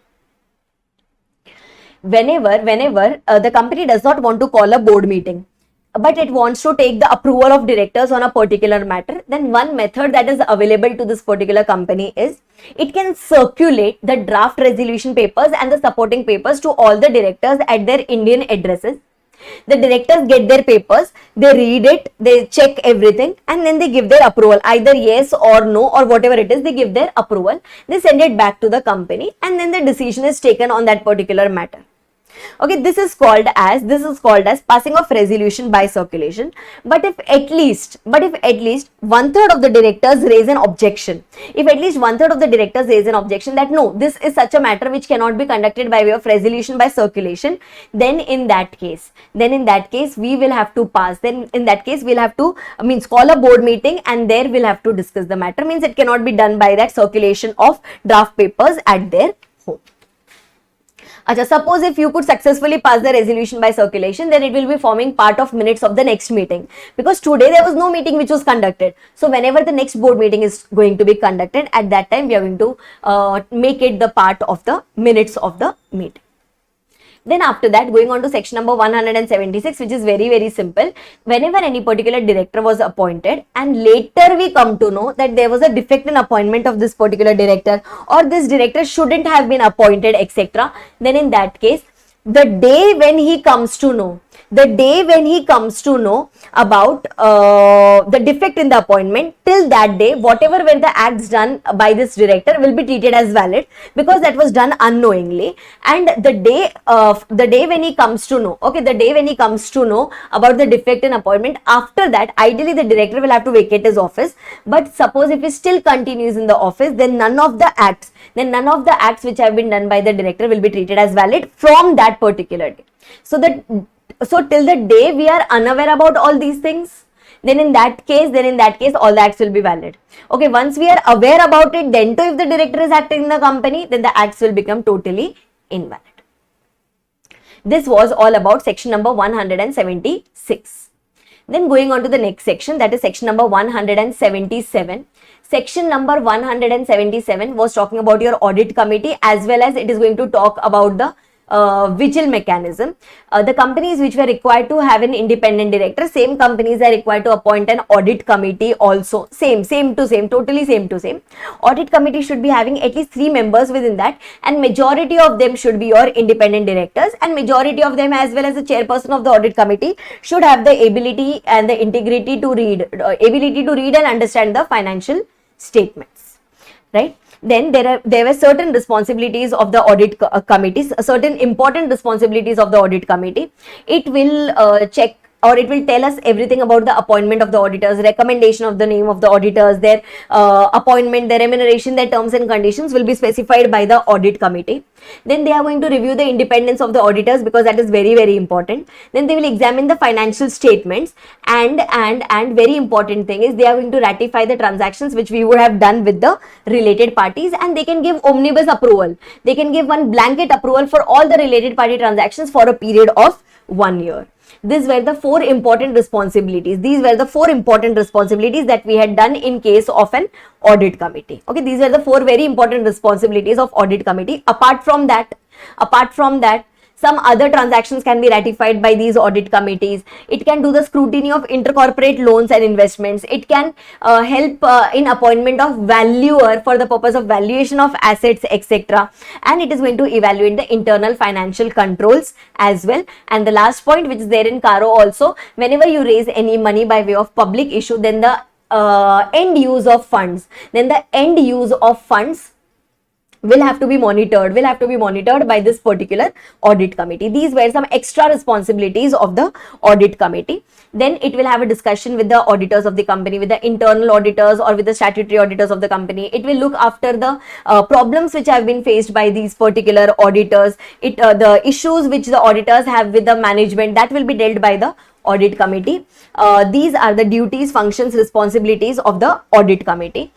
Whenever the company does not want to call a board meeting, but it wants to take the approval of directors on a particular matter, then one method that is available to this particular company is it can circulate the draft resolution papers and the supporting papers to all the directors at their Indian addresses. The directors get their papers, they read it, they check everything, and then they give their approval, either yes or no or whatever it is, they give their approval, they send it back to the company, and then the decision is taken on that particular matter. Okay, this is called as passing of resolution by circulation. But if at least 1/3 of the directors raise an objection, that no, this is such a matter which cannot be conducted by way of resolution by circulation, then in that case we will have to pass. Then in that case we'll have to call a board meeting, and there we'll have to discuss the matter. Means it cannot be done by that circulation of draft papers at their home. Achha, suppose if you could successfully pass the resolution by circulation, then it will be forming part of minutes of the next meeting, because today there was no meeting which was conducted. So whenever the next board meeting is going to be conducted, at that time we are going to make it the part of the minutes of the meeting. Then after that, going on to section number 176, which is very, very simple. Whenever any particular director was appointed and later we come to know that there was a defect in appointment of this particular director, or this director shouldn't have been appointed, etc., then in that case, the day when he comes to know about the defect in the appointment, till that day, whatever were the acts done by this director will be treated as valid, because that was done unknowingly. And the day when he comes to know, about the defect in appointment, after that, ideally the director will have to vacate his office. But suppose if he still continues in the office, then none of the acts which have been done by the director will be treated as valid from that particular day. So till the day we are unaware about all these things, then in that case all the acts will be valid. Okay, once we are aware about it, then too, if the director is acting in the company, then the acts will become totally invalid. This was all about section number 176. Then going on to the next section, that is section number 177. Section number 177 was talking about your audit committee, as well as it is going to talk about the vigil mechanism. The companies which were required to have an independent director, same companies are required to appoint an audit committee also. Totally same to same. Audit committee should be having at least 3 members within that, and majority of them should be your independent directors, and majority of them, as well as the chairperson of the audit committee, should have the ability and the integrity to read and understand the financial statements, right? Then there were certain responsibilities of the audit committees, certain important responsibilities of the audit committee. It will check, or it will tell us everything about the appointment of the auditors, recommendation of the name of the auditors, their appointment, their remuneration, their terms and conditions will be specified by the audit committee. Then they are going to review the independence of the auditors, because that is very, very important. Then they will examine the financial statements, and very important thing is they are going to ratify the transactions which we would have done with the related parties, and they can give omnibus approval. They can give one blanket approval for all the related party transactions for a period of 1 year. These were the 4 important responsibilities. That we had done in case of an audit committee. Okay, these are the 4 very important responsibilities of audit committee. Apart from that, some other transactions can be ratified by these audit committees. It can do the scrutiny of intercorporate loans and investments. It can help in appointment of valuer for the purpose of valuation of assets, etc. And it is going to evaluate the internal financial controls as well. And the last point, which is there in Caro also, whenever you raise any money by way of public issue, then the end use of funds will have to be monitored by this particular audit committee. These were some extra responsibilities of the audit committee. Then it will have a discussion with the auditors of the company, with the internal auditors or with the statutory auditors of the company. It will look after the problems which have been faced by these particular auditors. The issues which the auditors have with the management, that will be dealt by the audit committee. These are the duties, functions, responsibilities of the audit committee.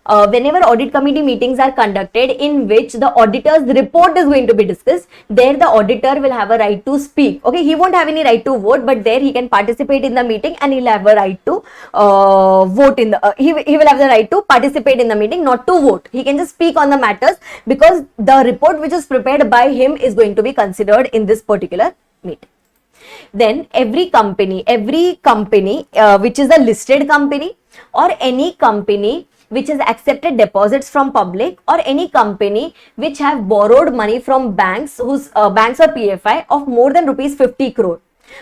Whenever audit committee meetings are conducted in which the auditor's report is going to be discussed, there the auditor will have a right to speak. Okay, he won't have any right to vote, but there he can participate in the meeting and he'll have a right to vote in the, he will have the right to participate in the meeting, not to vote. He can just speak on the matters because the report which is prepared by him is going to be considered in this particular meeting. Then every company which is a listed company or any company which has accepted deposits from public or any company which have borrowed money from banks whose banks or PFI of more than rupees 50 crore.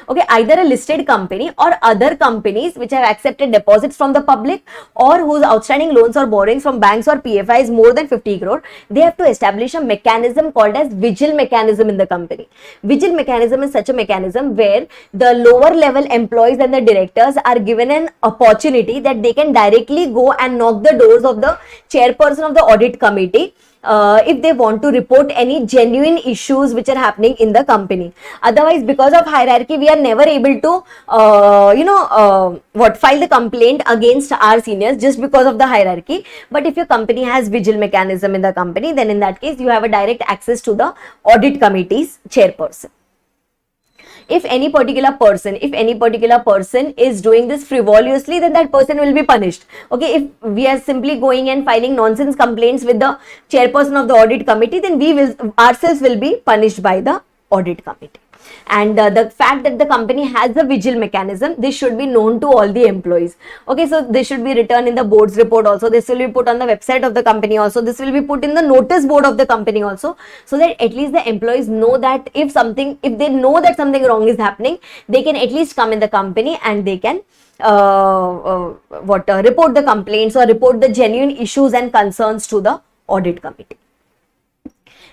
Okay, either a listed company or other companies which have accepted deposits from the public or whose outstanding loans or borrowings from banks or PFI is more than 50 crore, they have to establish a mechanism called as vigil mechanism in the company. Vigil mechanism is such a mechanism where the lower level employees and the directors are given an opportunity that they can directly go and knock the doors of the chairperson of the audit committee if they want to report any genuine issues which are happening in the company. Otherwise, because of hierarchy, we are never able to file the complaint against our seniors just because of the hierarchy. But if your company has vigil mechanism in the company, then in that case you have a direct access to the audit committee's chairperson. If any particular person is doing this frivolously, then that person will be punished. Okay, if we are simply going and filing nonsense complaints with the chairperson of the audit committee, then we will ourselves will be punished by the audit committee. And the fact that the company has a vigil mechanism, this should be known to all the employees. Okay, so this should be written in the board's report also. This will be put on the website of the company also. This will be put in the notice board of the company also, so that at least the employees know that if they know that something wrong is happening, they can at least come in the company and they can report the complaints or report the genuine issues and concerns to the audit committee.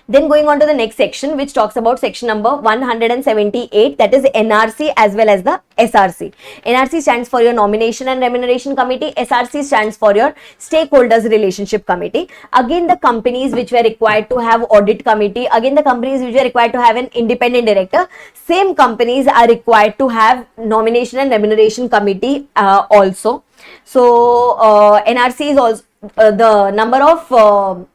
Then going on to the next section, which talks about section number 178, that is NRC as well as the SRC. NRC stands for your Nomination and Remuneration Committee. SRC stands for your Stakeholders Relationship Committee. Again, the companies which were required to have audit committee, again the companies which were required to have an independent director, same companies are required to have Nomination and Remuneration Committee also. So NRC is also the number of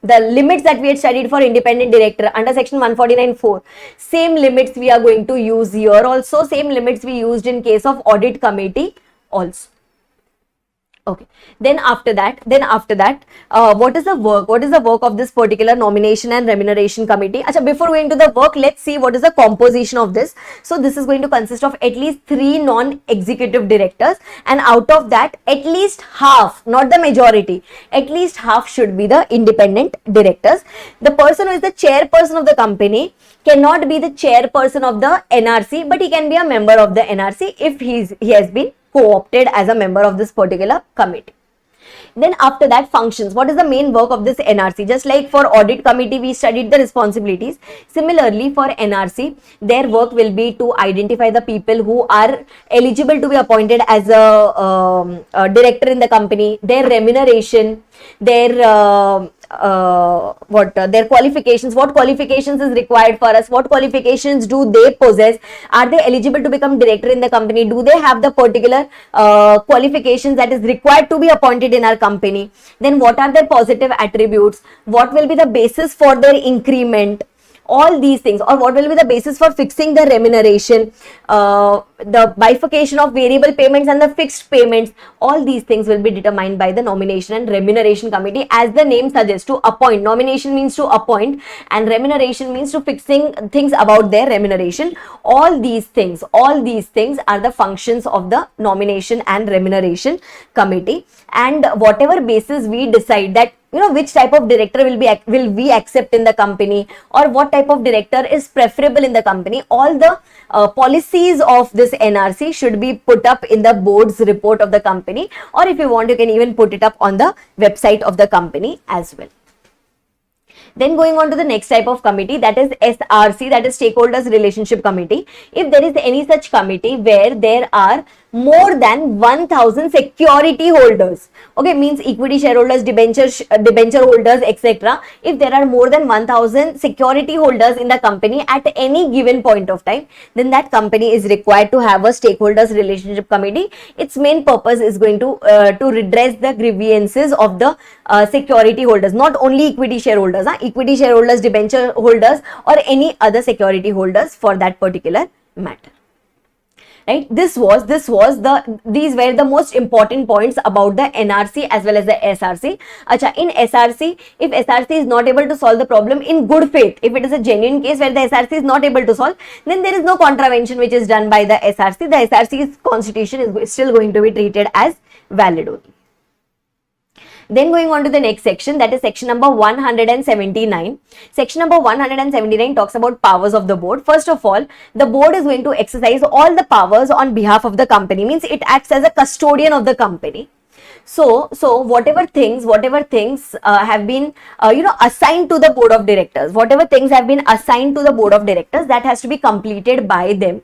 the limits that we had studied for independent director under section 149(4), same limits we are going to use here also, same limits we used in case of audit committee also. Okay, then after that, what is the work of this particular Nomination and Remuneration Committee? Achha, before going to the work, let's see what is the composition of this. So this is going to consist of at least 3 non-executive directors, and out of that, at least half, not the majority, at least half should be the independent directors. The person who is the chairperson of the company cannot be the chairperson of the NRC, but he can be a member of the NRC if he has been co-opted as a member of this particular committee. Then after that, functions. What is the main work of this NRC? Just like for audit committee, we studied the responsibilities. Similarly, for NRC, their work will be to identify the people who are eligible to be appointed as a director in the company, their remuneration, their their qualifications, what qualifications is required for us, what qualifications do they possess, are they eligible to become director in the company, do they have the particular qualifications that is required to be appointed in our company, then what are their positive attributes, what will be the basis for their increment, all these things, or what will be the basis for fixing the remuneration, the bifurcation of variable payments and the fixed payments, all these things will be determined by the Nomination and Remuneration Committee. As the name suggests, to appoint. Nomination means to appoint and remuneration means to fixing things about their remuneration. All these things are the functions of the Nomination and Remuneration Committee, and whatever basis we decide that which type of director will we accept in the company, or what type of director is preferable in the company, all the policies of this NRC should be put up in the board's report of the company, or if you want, you can even put it up on the website of the company as well. Then going on to the next type of committee, that is SRC, that is Stakeholders Relationship Committee. If there is any such committee where there are more than 1000 security holders. Okay, means equity shareholders, debenture holders, etc. If there are more than 1000 security holders in the company at any given point of time, then that company is required to have a stakeholders relationship committee. Its main purpose is going to redress the grievances of the security holders, not only equity shareholders, equity shareholders, debenture holders, or any other security holders for that particular matter. Right, these were the most important points about the NRC as well as the SRC. Acha, in SRC, if SRC is not able to solve the problem in good faith, if it is a genuine case where the SRC is not able to solve, then there is no contravention which is done by the SRC. The SRC's constitution is still going to be treated as valid only. Then going on to the next section, that is section number 179. Section number 179 talks about powers of the board. First of all, the board is going to exercise all the powers on behalf of the company, means it acts as a custodian of the company. So whatever things have been assigned to the board of directors, whatever things have been assigned to the board of directors, that has to be completed by them.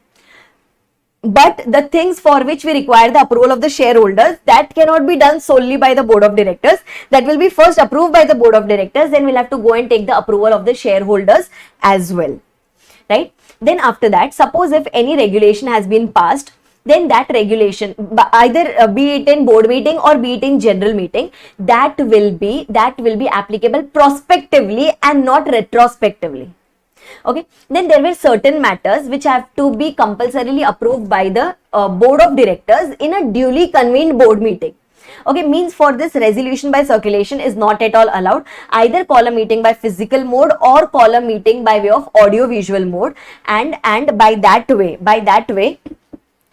But the things for which we require the approval of the shareholders, that cannot be done solely by the board of directors. That will be first approved by the board of directors, then we'll have to go and take the approval of the shareholders as well, right? Then after that, suppose if any regulation has been passed, then that regulation, either be it in board meeting or be it in general meeting, that will be applicable prospectively and not retrospectively. Okay, then there were certain matters which have to be compulsorily approved by the board of directors in a duly convened board meeting. Okay, means for this, resolution by circulation is not at all allowed. Either call a meeting by physical mode or call a meeting by way of audio visual mode, and by that way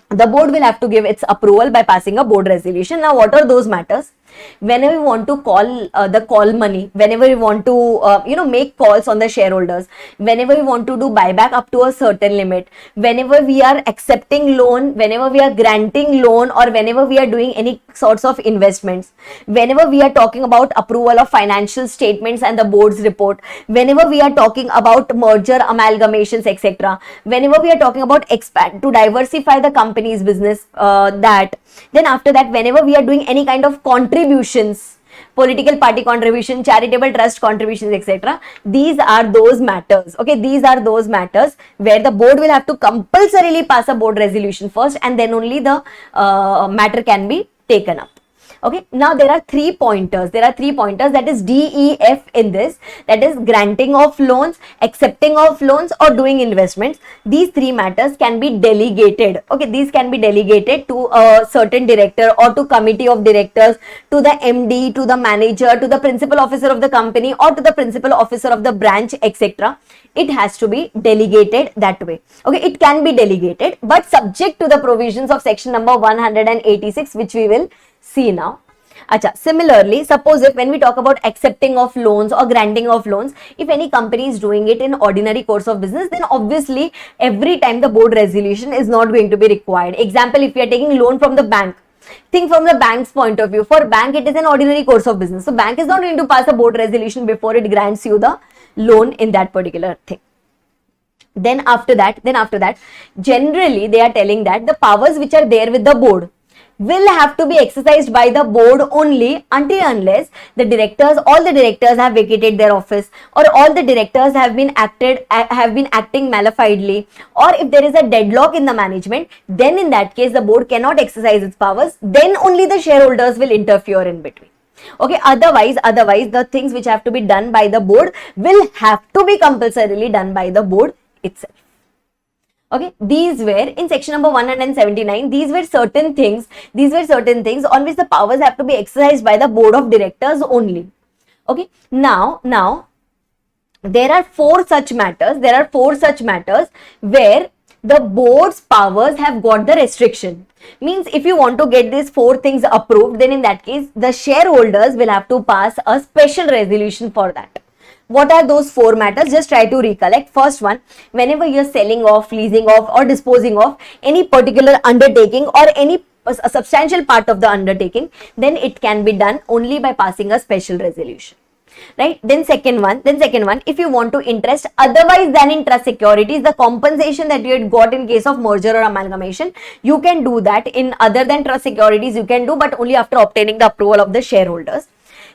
the board will have to give its approval by passing a board resolution. Now, what are those matters? Whenever we want to call the call money, whenever we want to make calls on the shareholders, whenever we want to do buyback up to a certain limit, whenever we are accepting loan, whenever we are granting loan, or whenever we are doing any sorts of investments, whenever we are talking about approval of financial statements and the board's report, whenever we are talking about merger, amalgamations, etc., whenever we are talking about expand to diversify the company's business, then after that, whenever we are doing any kind of contributions, political party contribution, charitable trust contributions, etc., these are those matters. Okay, these are those matters where the board will have to compulsorily pass a board resolution first, and then only the matter can be taken up. Okay, now there are three pointers, that is D, E, F in this, that is granting of loans, accepting of loans, or doing investments. These three matters can be delegated. Okay, these can be delegated to a certain director or to committee of directors, to the MD, to the manager, to the principal officer of the company, or to the principal officer of the branch, etc. It has to be delegated that way. Okay, it can be delegated, but subject to the provisions of section number 186, which we will see now. Acha, similarly, suppose if when we talk about accepting of loans or granting of loans, if any company is doing it in ordinary course of business, then obviously every time the board resolution is not going to be required. Example, if we are taking loan from the bank, think from the bank's point of view. For bank, it is an ordinary course of business. So bank is not going to pass a board resolution before it grants you the loan in that particular thing. Then after that, generally they are telling that the powers which are there with the board will have to be exercised by the board only unless the directors, all the directors have vacated their office, or all the directors have been acting malafidely, or if there is a deadlock in the management, then in that case the board cannot exercise its powers. Then only the shareholders will interfere in between. Okay, otherwise the things which have to be done by the board will have to be compulsorily done by the board itself. Okay, these were in section number 179. These were certain things on which the powers have to be exercised by the board of directors only. Okay, now there are four such matters where the board's powers have got the restriction. Means if you want to get these four things approved, then in that case the shareholders will have to pass a special resolution for that. What are those four matters? Just try to recollect. First one, whenever you're selling off, leasing off, or disposing of any particular undertaking or a substantial part of the undertaking, then it can be done only by passing a special resolution. right? Then second one, if you want to interest otherwise than in trust securities, the compensation that you had got in case of merger or amalgamation, you can do that in other than trust securities, you can do, but only after obtaining the approval of the shareholders.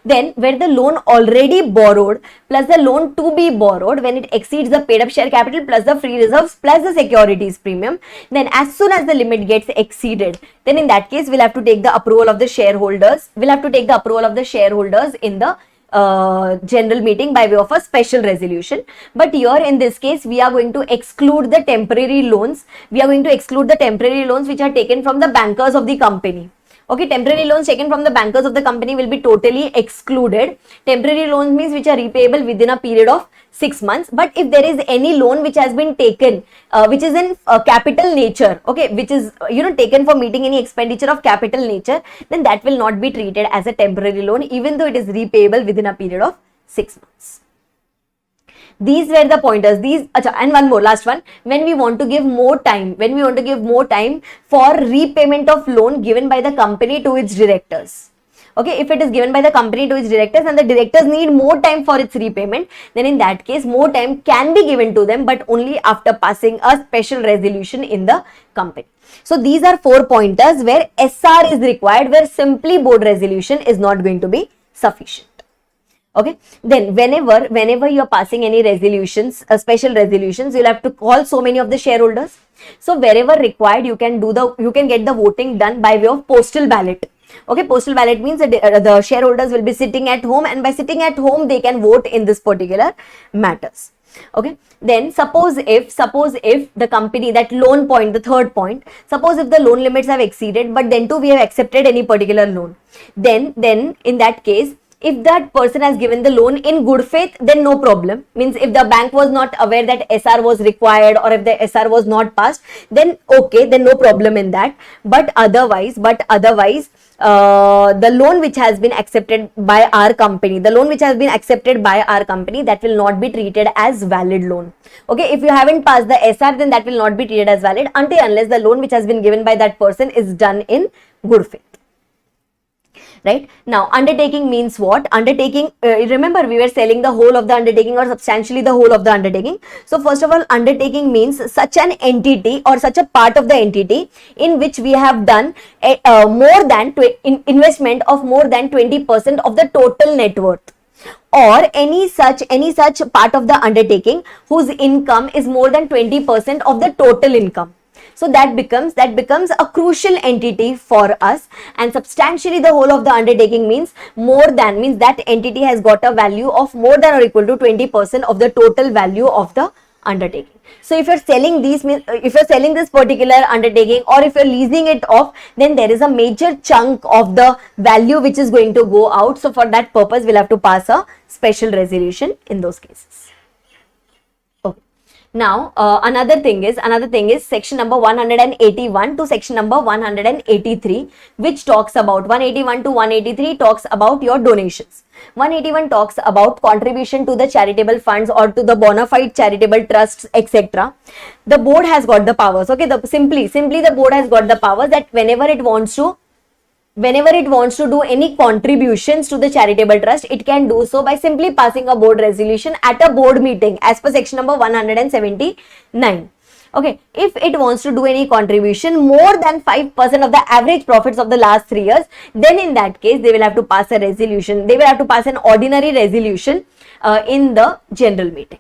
Then where the loan already borrowed plus the loan to be borrowed, when it exceeds the paid up share capital plus the free reserves plus the securities premium, then as soon as the limit gets exceeded, then in that case we'll have to take the approval of the shareholders. We'll have to take the approval of the shareholders in the general meeting by way of a special resolution. But here in this case we are going to exclude the temporary loans. We are going to exclude the temporary loans which are taken from the bankers of the company. Okay, temporary loans taken from the bankers of the company will be totally excluded. Temporary loans means which are repayable within a period of 6 months. But if there is any loan which has been taken, which is in capital nature, okay, which is taken for meeting any expenditure of capital nature, then that will not be treated as a temporary loan, even though it is repayable within a period of 6 months. These were the pointers. And one more, last one. When we want to give more time, for repayment of loan given by the company to its directors. Okay, if it is given by the company to its directors and the directors need more time for its repayment, then in that case, more time can be given to them, but only after passing a special resolution in the company. So these are 4 pointers where SR is required, where simply board resolution is not going to be sufficient. Okay, then whenever you are passing any resolutions, special resolutions, you'll have to call so many of the shareholders. So wherever required, you can get the voting done by way of postal ballot. Okay, postal ballot means the shareholders will be sitting at home, and by sitting at home they can vote in this particular matters. Okay, then suppose if the company, that loan point, the third point, suppose if the loan limits have exceeded, but then too we have accepted any particular loan, then in that case, if that person has given the loan in good faith, then no problem. Means if the bank was not aware that SR was required, or if the SR was not passed, then okay, then no problem in that. But otherwise, the loan which has been accepted by our company, that will not be treated as valid loan. Okay, if you haven't passed the SR, then that will not be treated as valid unless the loan which has been given by that person is done in good faith. Right, now undertaking means what? Undertaking, remember we were selling the whole of the undertaking or substantially the whole of the undertaking. So first of all, undertaking means such an entity or such a part of the entity in which we have done investment of more than 20% of the total net worth, or any such part of the undertaking whose income is more than 20% of the total income. So that becomes a crucial entity for us, and substantially the whole of the undertaking means that entity has got a value of more than or equal to 20% of the total value of the undertaking. So if you're selling this particular undertaking, or if you're leasing it off, then there is a major chunk of the value which is going to go out. So for that purpose, we'll have to pass a special resolution in those cases. Now, another thing is section number 181 to section number 183, which talks about 181 to 183 talks about your donations. 181 talks about contribution to the charitable funds or to the bona fide charitable trusts, etc. The board has got the powers. Okay, simply the board has got the powers that whenever it wants to do any contributions to the charitable trust, it can do so by simply passing a board resolution at a board meeting as per section number 179. Okay, if it wants to do any contribution more than 5% of the average profits of the last 3 years, then in that case they will have to pass a resolution. They will have to pass an ordinary resolution in the general meeting.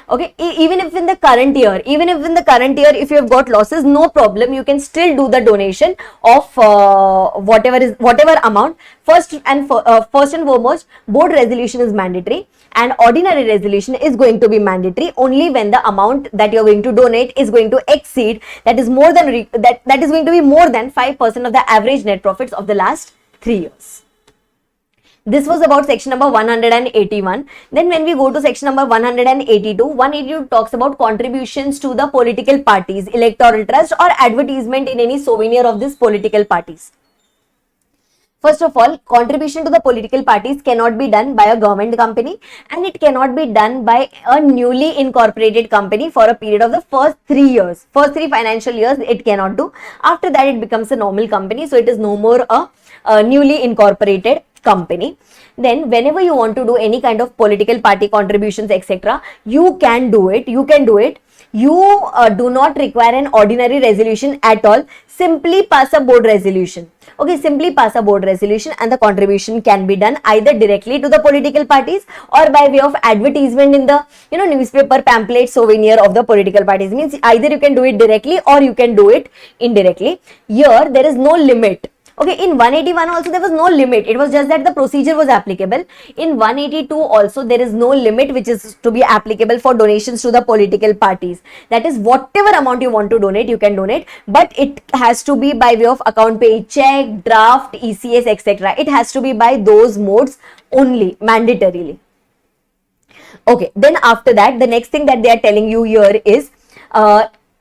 Okay, even if in the current year, if you have got losses, no problem, you can still do the donation of whatever amount. First and foremost, board resolution is mandatory, and ordinary resolution is going to be mandatory only when the amount that you are going to donate is going to exceed, that is going to be more than 5% of the average net profits of the last 3 years. This was about section number 181. Then when we go to section number 182 talks about contributions to the political parties, electoral trust, or advertisement in any souvenir of these political parties. First of all, contribution to the political parties cannot be done by a government company, and it cannot be done by a newly incorporated company for a period of the first 3 years. First 3 financial years it cannot do. After that it becomes a normal company, so it is no more a newly incorporated company, then whenever you want to do any kind of political party contributions, etc., you can do it. You do not require an ordinary resolution at all. Simply pass a board resolution. Okay, simply pass a board resolution and the contribution can be done either directly to the political parties or by way of advertisement in the newspaper, pamphlet, souvenir of the political parties. Means either you can do it directly or you can do it indirectly. Here there is no limit. Okay, in 181 also there was no limit. It was just that the procedure was applicable. In 182 also there is no limit which is to be applicable for donations to the political parties. That is, whatever amount you want to donate, you can donate, but it has to be by way of account pay, check, draft, ECS, etc. It has to be by those modes only, mandatorily. Okay, then after that, the next thing that they are telling you here is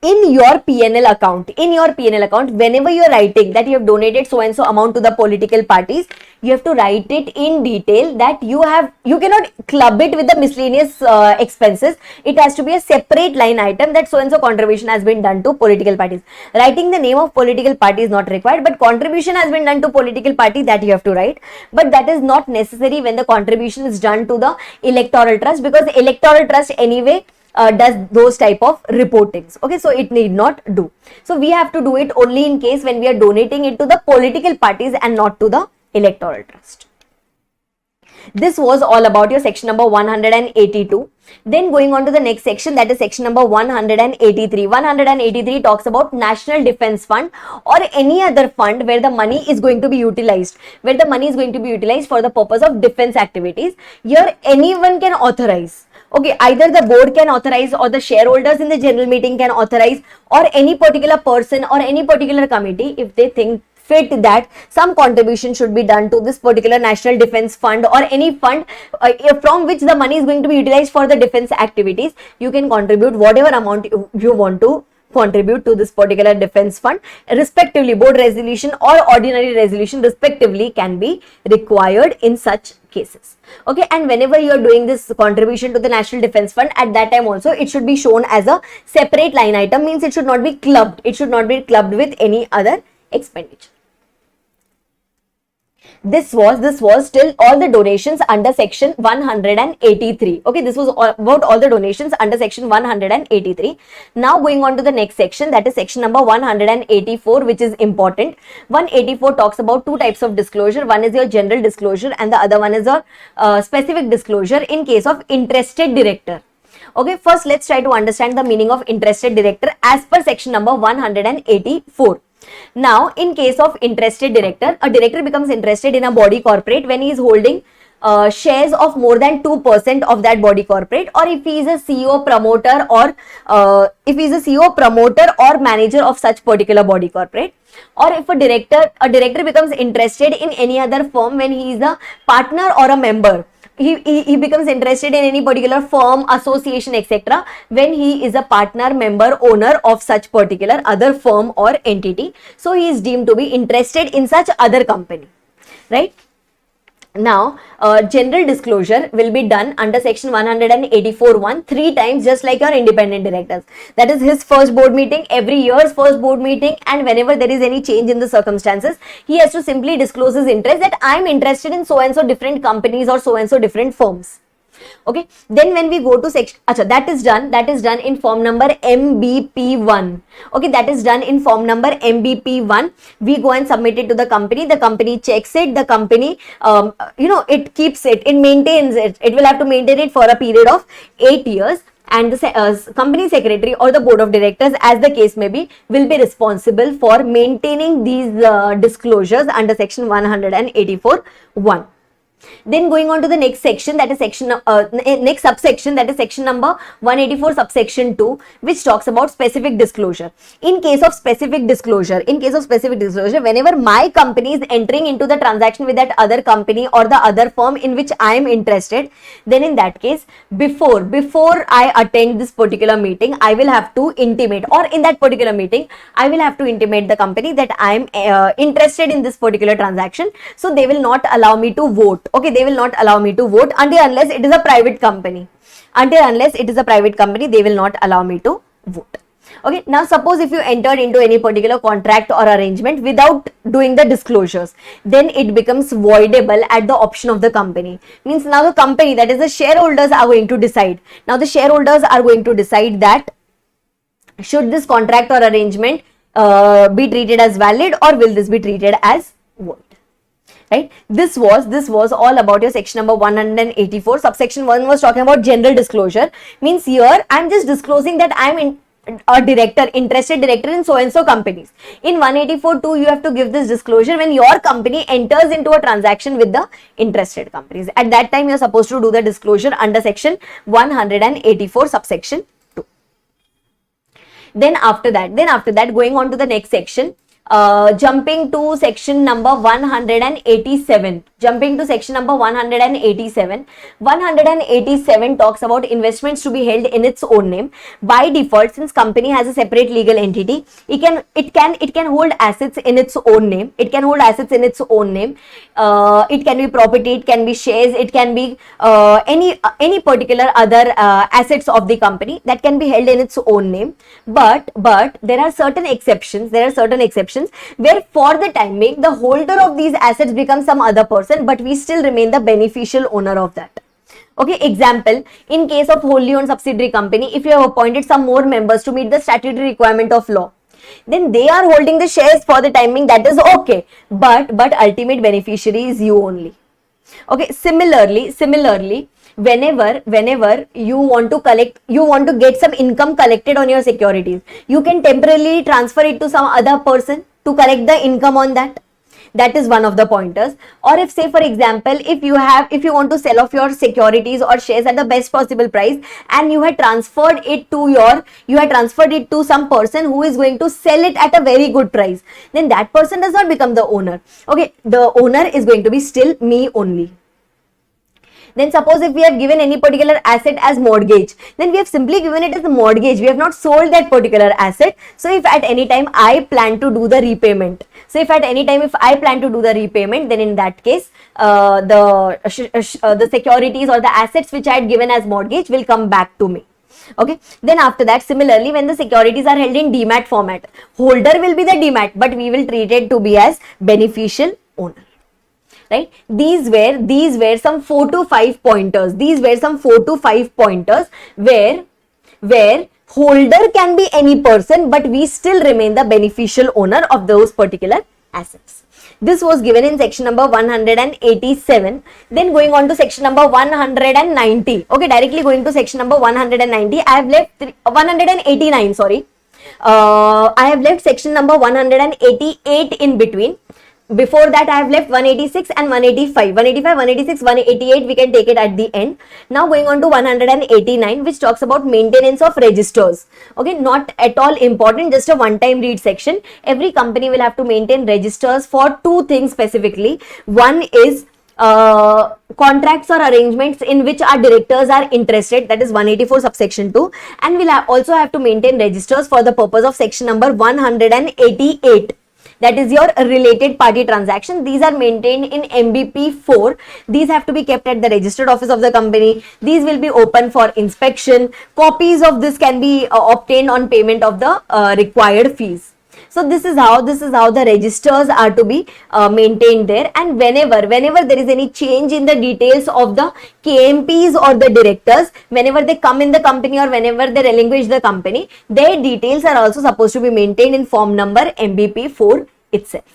in your PNL account, whenever you are writing that you have donated so and so amount to the political parties, you have to write it in detail that you cannot club it with the miscellaneous expenses. It has to be a separate line item that so and so contribution has been done to political parties. Writing the name of political party is not required, but contribution has been done to political party, that you have to write. But that is not necessary when the contribution is done to the electoral trust, because electoral trust anyway does those type of reportings. Okay, so it need not do. So we have to do it only in case when we are donating it to the political parties and not to the electoral trust. This was all about your section number 182. Then going on to the next section, that is section number 183. 183 talks about National Defence Fund or any other fund where the money is going to be utilized, for the purpose of defence activities. Here anyone can authorize. Okay, either the board can authorize or the shareholders in the general meeting can authorize, or any particular person or any particular committee, if they think fit that some contribution should be done to this particular National Defence Fund or any fund from which the money is going to be utilized for the defence activities, you can contribute whatever amount you want to contribute to this particular defence fund. Respectively, board resolution or ordinary resolution respectively can be required in such cases. Okay, and whenever you are doing this contribution to the National Defence Fund, at that time also it should be shown as a separate line item, means it should not be clubbed. It should not be clubbed with any other expenditure. This was till all the donations under section 183. Okay, this was about all the donations under section 183. Now going on to the next section, that is section number 184, which is important. 184 talks about two types of disclosure. One is your general disclosure and the other one is your specific disclosure in case of interested director. Okay, first let's try to understand the meaning of interested director as per section number 184. Now, in case of interested director, a director becomes interested in a body corporate when he is holding shares of more than 2% of that body corporate, or if he is a CEO promoter or manager of such particular body corporate, or if a director becomes interested in any other firm when he is a partner or a member. He becomes interested in any particular firm, association, etc. when he is a partner, member, owner of such particular other firm or entity. So he is deemed to be interested in such other company, right? Now, general disclosure will be done under section 184(1) 3 times, just like your independent directors. That is his first board meeting, every year's first board meeting, and whenever there is any change in the circumstances, he has to simply disclose his interest that I am interested in so and so different companies or so and so different firms. Okay, then when we go to section, that is done in form number MBP1. Okay, that is done in form number MBP1. We go and submit it to the company checks it, the company, it keeps it, it maintains it, it will have to maintain it for a period of 8 years. And the company secretary or the board of directors, as the case may be, will be responsible for maintaining these disclosures under section 184(1). Then going on to the next section, that is next subsection, that is section number 184 subsection 2, which talks about specific disclosure. In case of specific disclosure, whenever my company is entering into the transaction with that other company or the other firm in which I am interested, then in that case, before I attend this particular meeting, I will have to intimate, or in that particular meeting, I will have to intimate the company that I am interested in this particular transaction. So they will not allow me to vote. Okay, they will not allow me to vote unless it is a private company. They will not allow me to vote. Okay, now suppose if you entered into any particular contract or arrangement without doing the disclosures, then it becomes voidable at the option of the company. Means now the company, that is the shareholders, are going to decide. Now the shareholders are going to decide that should this contract or arrangement be treated as valid, or will this be treated as void. Right, this was all about your section number 184. Subsection 1 was talking about general disclosure. Means here I'm just disclosing that I'm a director, interested director in so and so companies. In 184.2 you have to give this disclosure when your company enters into a transaction with the interested companies. At that time you are supposed to do the disclosure under section 184 subsection 2. Then after that going on to the next section, jumping to section number 187. 187 talks about investments to be held in its own name. By default, since company has a separate legal entity, it can hold assets in its own name. It can be property, it can be shares, it can be any particular other assets of the company that can be held in its own name. But there are certain exceptions. Where for the time being the holder of these assets becomes some other person, but we still remain the beneficial owner of that. Okay, example, in case of wholly owned subsidiary company, if you have appointed some more members to meet the statutory requirement of law, then they are holding the shares for the time being, that is okay, but ultimate beneficiary is you only. Okay, similarly, whenever you want to get some income collected on your securities, you can temporarily transfer it to some other person to collect the income on that. That is one of the pointers. Or if, say for example, if you want to sell off your securities or shares at the best possible price, and you had transferred it to some person who is going to sell it at a very good price, then that person does not become the owner. Okay, the owner is going to be still me only. Then suppose if we have given any particular asset as mortgage, then we have simply given it as a mortgage. We have not sold that particular asset. So if at any time I plan to do the repayment, then in that case, the securities or the assets which I had given as mortgage will come back to me. Okay, then after that, similarly, when the securities are held in demat format, holder will be the demat, but we will treat it to be as beneficial owner. Right, these were some 4 to 5 pointers. Where holder can be any person, but we still remain the beneficial owner of those particular assets. This was given in section number 187. Then going on to section number 190. Okay, directly going to section number 190. I have left 189. Sorry, I have left section number 188 in between. Before that, I have left 186 and 185. 186, 188, we can take it at the end. Now going on to 189, which talks about maintenance of registers. Okay, not at all important, just a one-time read section. Every company will have to maintain registers for two things specifically. One is contracts or arrangements in which our directors are interested, that is 184 subsection 2, and we'll also have to maintain registers for the purpose of section number 188. That is your related party transaction. These are maintained in MBP 4. These have to be kept at the registered office of the company. These will be open for inspection. Copies of this can be obtained on payment of the required fees. So this is how the registers are to be maintained there. And whenever there is any change in the details of the KMPs or the directors, whenever they come in the company or whenever they relinquish the company, their details are also supposed to be maintained in form number MBP 4 itself.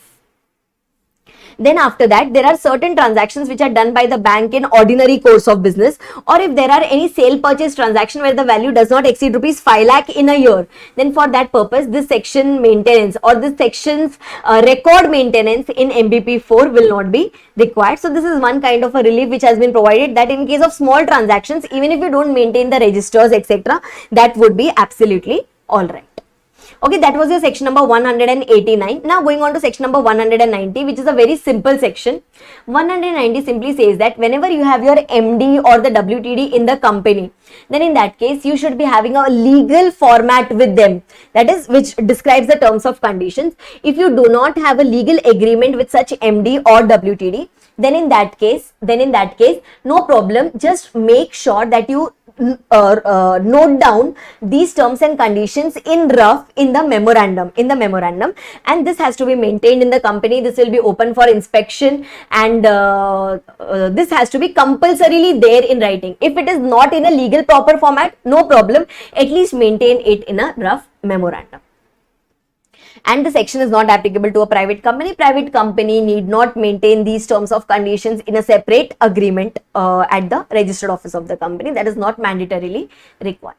Then after that, there are certain transactions which are done by the bank in ordinary course of business, or if there are any sale purchase transaction where the value does not exceed rupees 5 lakh in a year, then for that purpose this section maintenance or this section's record maintenance in MBP 4 will not be required. So this is one kind of a relief which has been provided, that in case of small transactions, even if you don't maintain the registers etc., that would be absolutely alright. Okay, that was your section number 189. Now going on to section number 190, which is a very simple section. 190 simply says that whenever you have your MD or the WTD in the company, then in that case you should be having a legal format with them, that is, which describes the terms of conditions. If you do not have a legal agreement with such MD or WTD, then in that case no problem, just make sure that you note down these terms and conditions in rough in the memorandum, and this has to be maintained in the company. This will be open for inspection, and this has to be compulsorily there in writing. If it is not in a legal proper format, no problem, at least maintain it in a rough memorandum. And the section is not applicable to a private company. Private company need not maintain these terms of conditions in a separate agreement at the registered office of the company. That is not mandatorily required.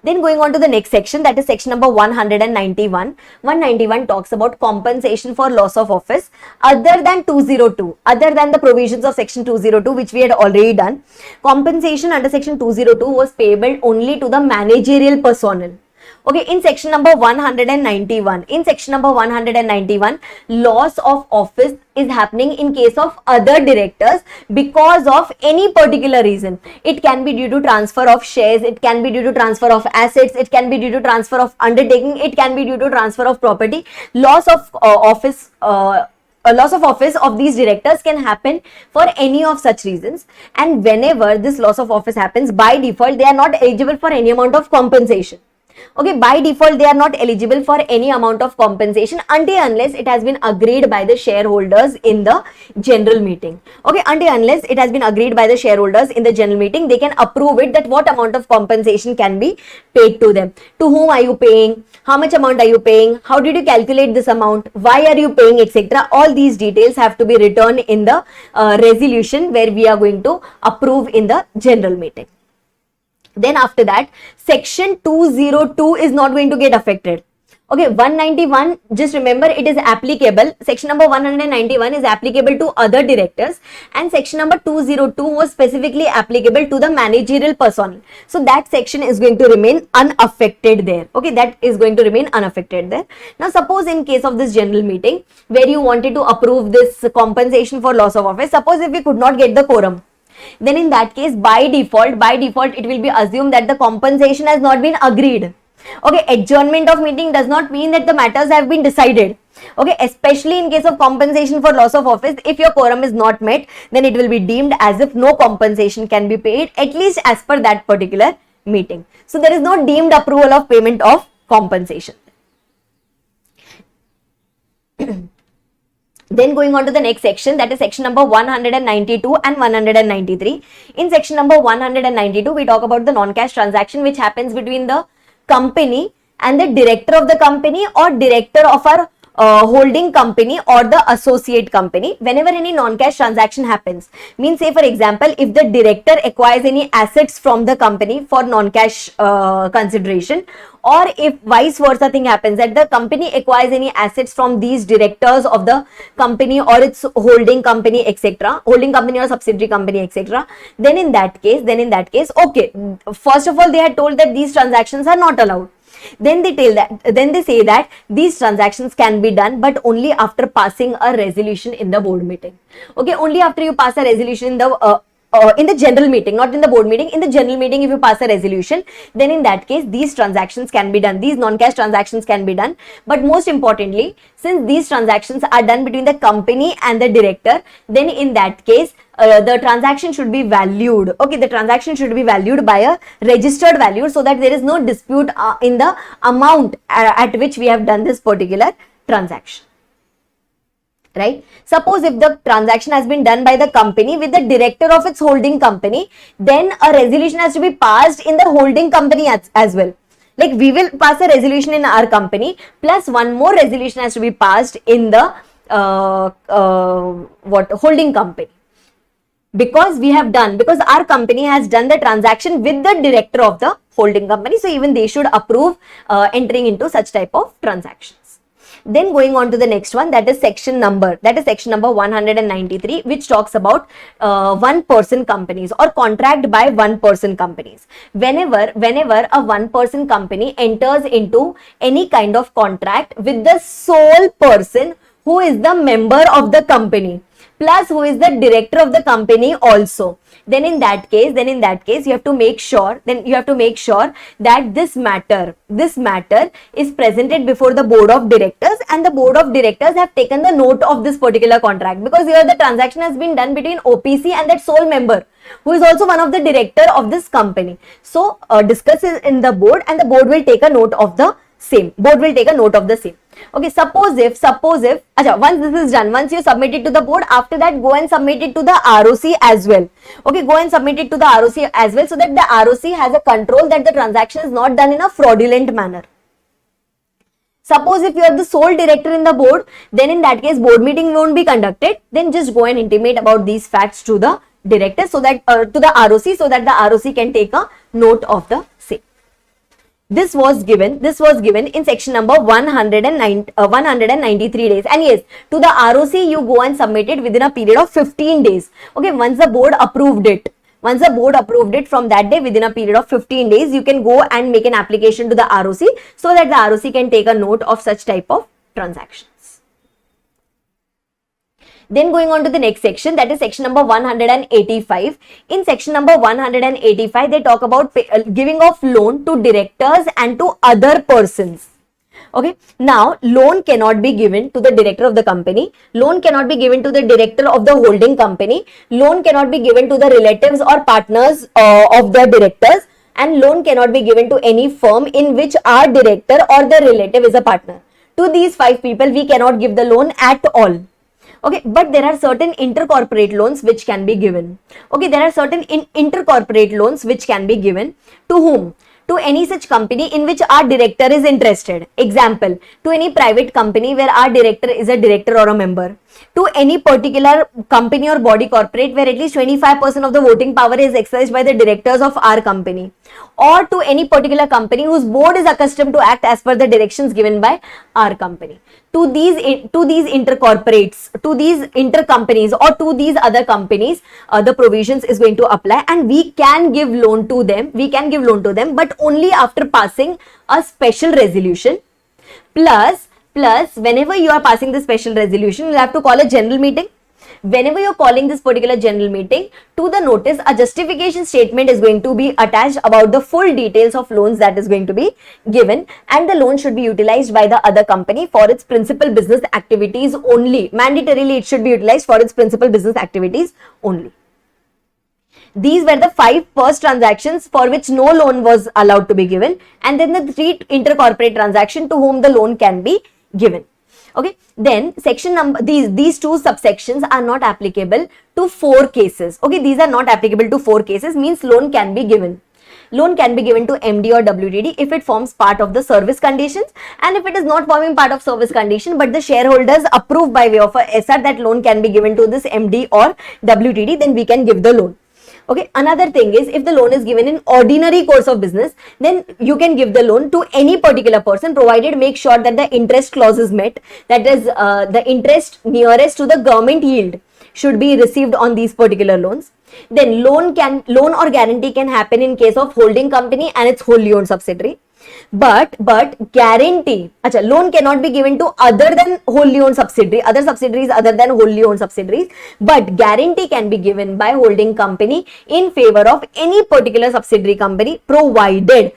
Then going on to the next section, that is section number 191. 191 talks about compensation for loss of office other than 202, other than the provisions of section 202 which we had already done. Compensation under section 202 was payable only to the managerial personnel. Okay, in section number 191, loss of office is happening in case of other directors because of any particular reason. It can be due to transfer of shares, it can be due to transfer of assets, it can be due to transfer of undertaking, it can be due to transfer of property. Loss of office of these directors can happen for any of such reasons, and whenever this loss of office happens, by default they are not eligible for any amount of compensation. Okay, by default they are not eligible for any amount of compensation until unless it has been agreed by the shareholders in the general meeting. Okay, until unless it has been agreed by the shareholders in the general meeting, they can approve it, that what amount of compensation can be paid to them. To whom are you paying? How much amount are you paying? How did you calculate this amount? Why are you paying, etc. All these details have to be written in the resolution where we are going to approve in the general meeting. Then after that, section 202 is not going to get affected. Okay, 191, just remember it is applicable. Section number 191 is applicable to other directors, and section number 202 was specifically applicable to the managerial personnel. So that section is going to remain unaffected there. Okay, that is going to remain unaffected there. Now suppose in case of this general meeting where you wanted to approve this compensation for loss of office, suppose if we could not get the quorum, then in that case by default it will be assumed that the compensation has not been agreed. Okay, adjournment of meeting does not mean that the matters have been decided. Okay, especially in case of compensation for loss of office, if your quorum is not met, then it will be deemed as if no compensation can be paid, at least as per that particular meeting. So there is no deemed approval of payment of compensation. Then going on to the next section, that is section number 192 and 193. In section number 192, we talk about the non-cash transaction which happens between the company and the director of the company or director of our holding company or the associate company. Whenever any non-cash transaction happens, means say for example, if the director acquires any assets from the company for non-cash consideration, or if vice versa thing happens that the company acquires any assets from these directors of the company or its holding company, etc., holding company or subsidiary company, etc., then in that case, okay, first of all they had told that these transactions are not allowed. Then they say that these transactions can be done, but only after passing a resolution in the board meeting. Okay, only after you pass a resolution in the general meeting, not in the board meeting. In the general meeting, if you pass a resolution, then in that case these transactions can be done, these non-cash transactions can be done. But most importantly, since these transactions are done between the company and the director, then in that case the transaction should be valued. Okay, the transaction should be valued by a registered value so that there is no dispute in the amount at which we have done this particular transaction. Right? Suppose if the transaction has been done by the company with the director of its holding company, then a resolution has to be passed in the holding company as well. Like we will pass a resolution in our company, plus one more resolution has to be passed in the holding company. Because our company has done the transaction with the director of the holding company, so even they should approve entering into such type of transactions. Then going on to the next one, that is section number 193, which talks about one-person companies or contract by one-person companies. Whenever a one-person company enters into any kind of contract with the sole person who is the member of the company, plus who is the director of the company also, then in that case you have to make sure that this matter is presented before the board of directors, and the board of directors have taken the note of this particular contract, because here the transaction has been done between OPC and that sole member who is also one of the director of this company. So discuss it in the board, and the board will take a note of the same. Okay, suppose if once this is done, once you submit it to the board, after that go and submit it to the ROC as well. Okay, go and submit it to the ROC as well, so that the ROC has a control that the transaction is not done in a fraudulent manner. Suppose if you are the sole director in the board, then in that case board meeting won't be conducted. Then just go and intimate about these facts to the director, so that to the ROC, so that the ROC can take a note of the same. This was given in section number 193 days, and yes, to the ROC you go and submit it within a period of 15 days. Okay, once the board approved it from that day, within a period of 15 days, you can go and make an application to the ROC, so that the ROC can take a note of such type of transactions. Then going on to the next section, that is section number 185. In section number 185, they talk about giving of loan to directors and to other persons. Okay, now loan cannot be given to the director of the company, loan cannot be given to the director of the holding company, loan cannot be given to the relatives or partners of the directors, and loan cannot be given to any firm in which our director or the relative is a partner. To these 5 people, we cannot give the loan at all. Okay, but there are certain intercorporate loans which can be given. Okay, there are certain intercorporate loans which can be given to whom? To any such company in which our director is interested. Example, to any private company where our director is a director or a member. To any particular company or body corporate where at least 25% of the voting power is exercised by the directors of our company. Or to any particular company whose board is accustomed to act as per the directions given by our company. To these intercorporates, to these intercompanies, or to these other companies, the provisions is going to apply, and we can give loan to them, but only after passing a special resolution. Plus, whenever you are passing the special resolution, you have to call a general meeting. Whenever you're calling this particular general meeting, to the notice, a justification statement is going to be attached about the full details of loans that is going to be given, and the loan should be utilized by the other company for its principal business activities only. Mandatorily, it should be utilized for its principal business activities only. These were the 5 first transactions for which no loan was allowed to be given, and then the 3 intercorporate transactions to whom the loan can be given. Okay, then section number, these 2 subsections are not applicable to 4 cases. Okay, these are not applicable to 4 cases, means loan can be given. Loan can be given to MD or WTD if it forms part of the service conditions, and if it is not forming part of service condition but the shareholders approve by way of a SR that loan can be given to this MD or WTD, then we can give the loan. Okay, another thing is, if the loan is given in ordinary course of business, then you can give the loan to any particular person, provided make sure that the interest clause is met, that is the interest nearest to the government yield should be received on these particular loans. Then loan or guarantee can happen in case of holding company and its wholly owned subsidiary. But guarantee, loan cannot be given to other than wholly owned subsidiary, other subsidiaries other than wholly owned subsidiaries, but guarantee can be given by holding company in favor of any particular subsidiary company, provided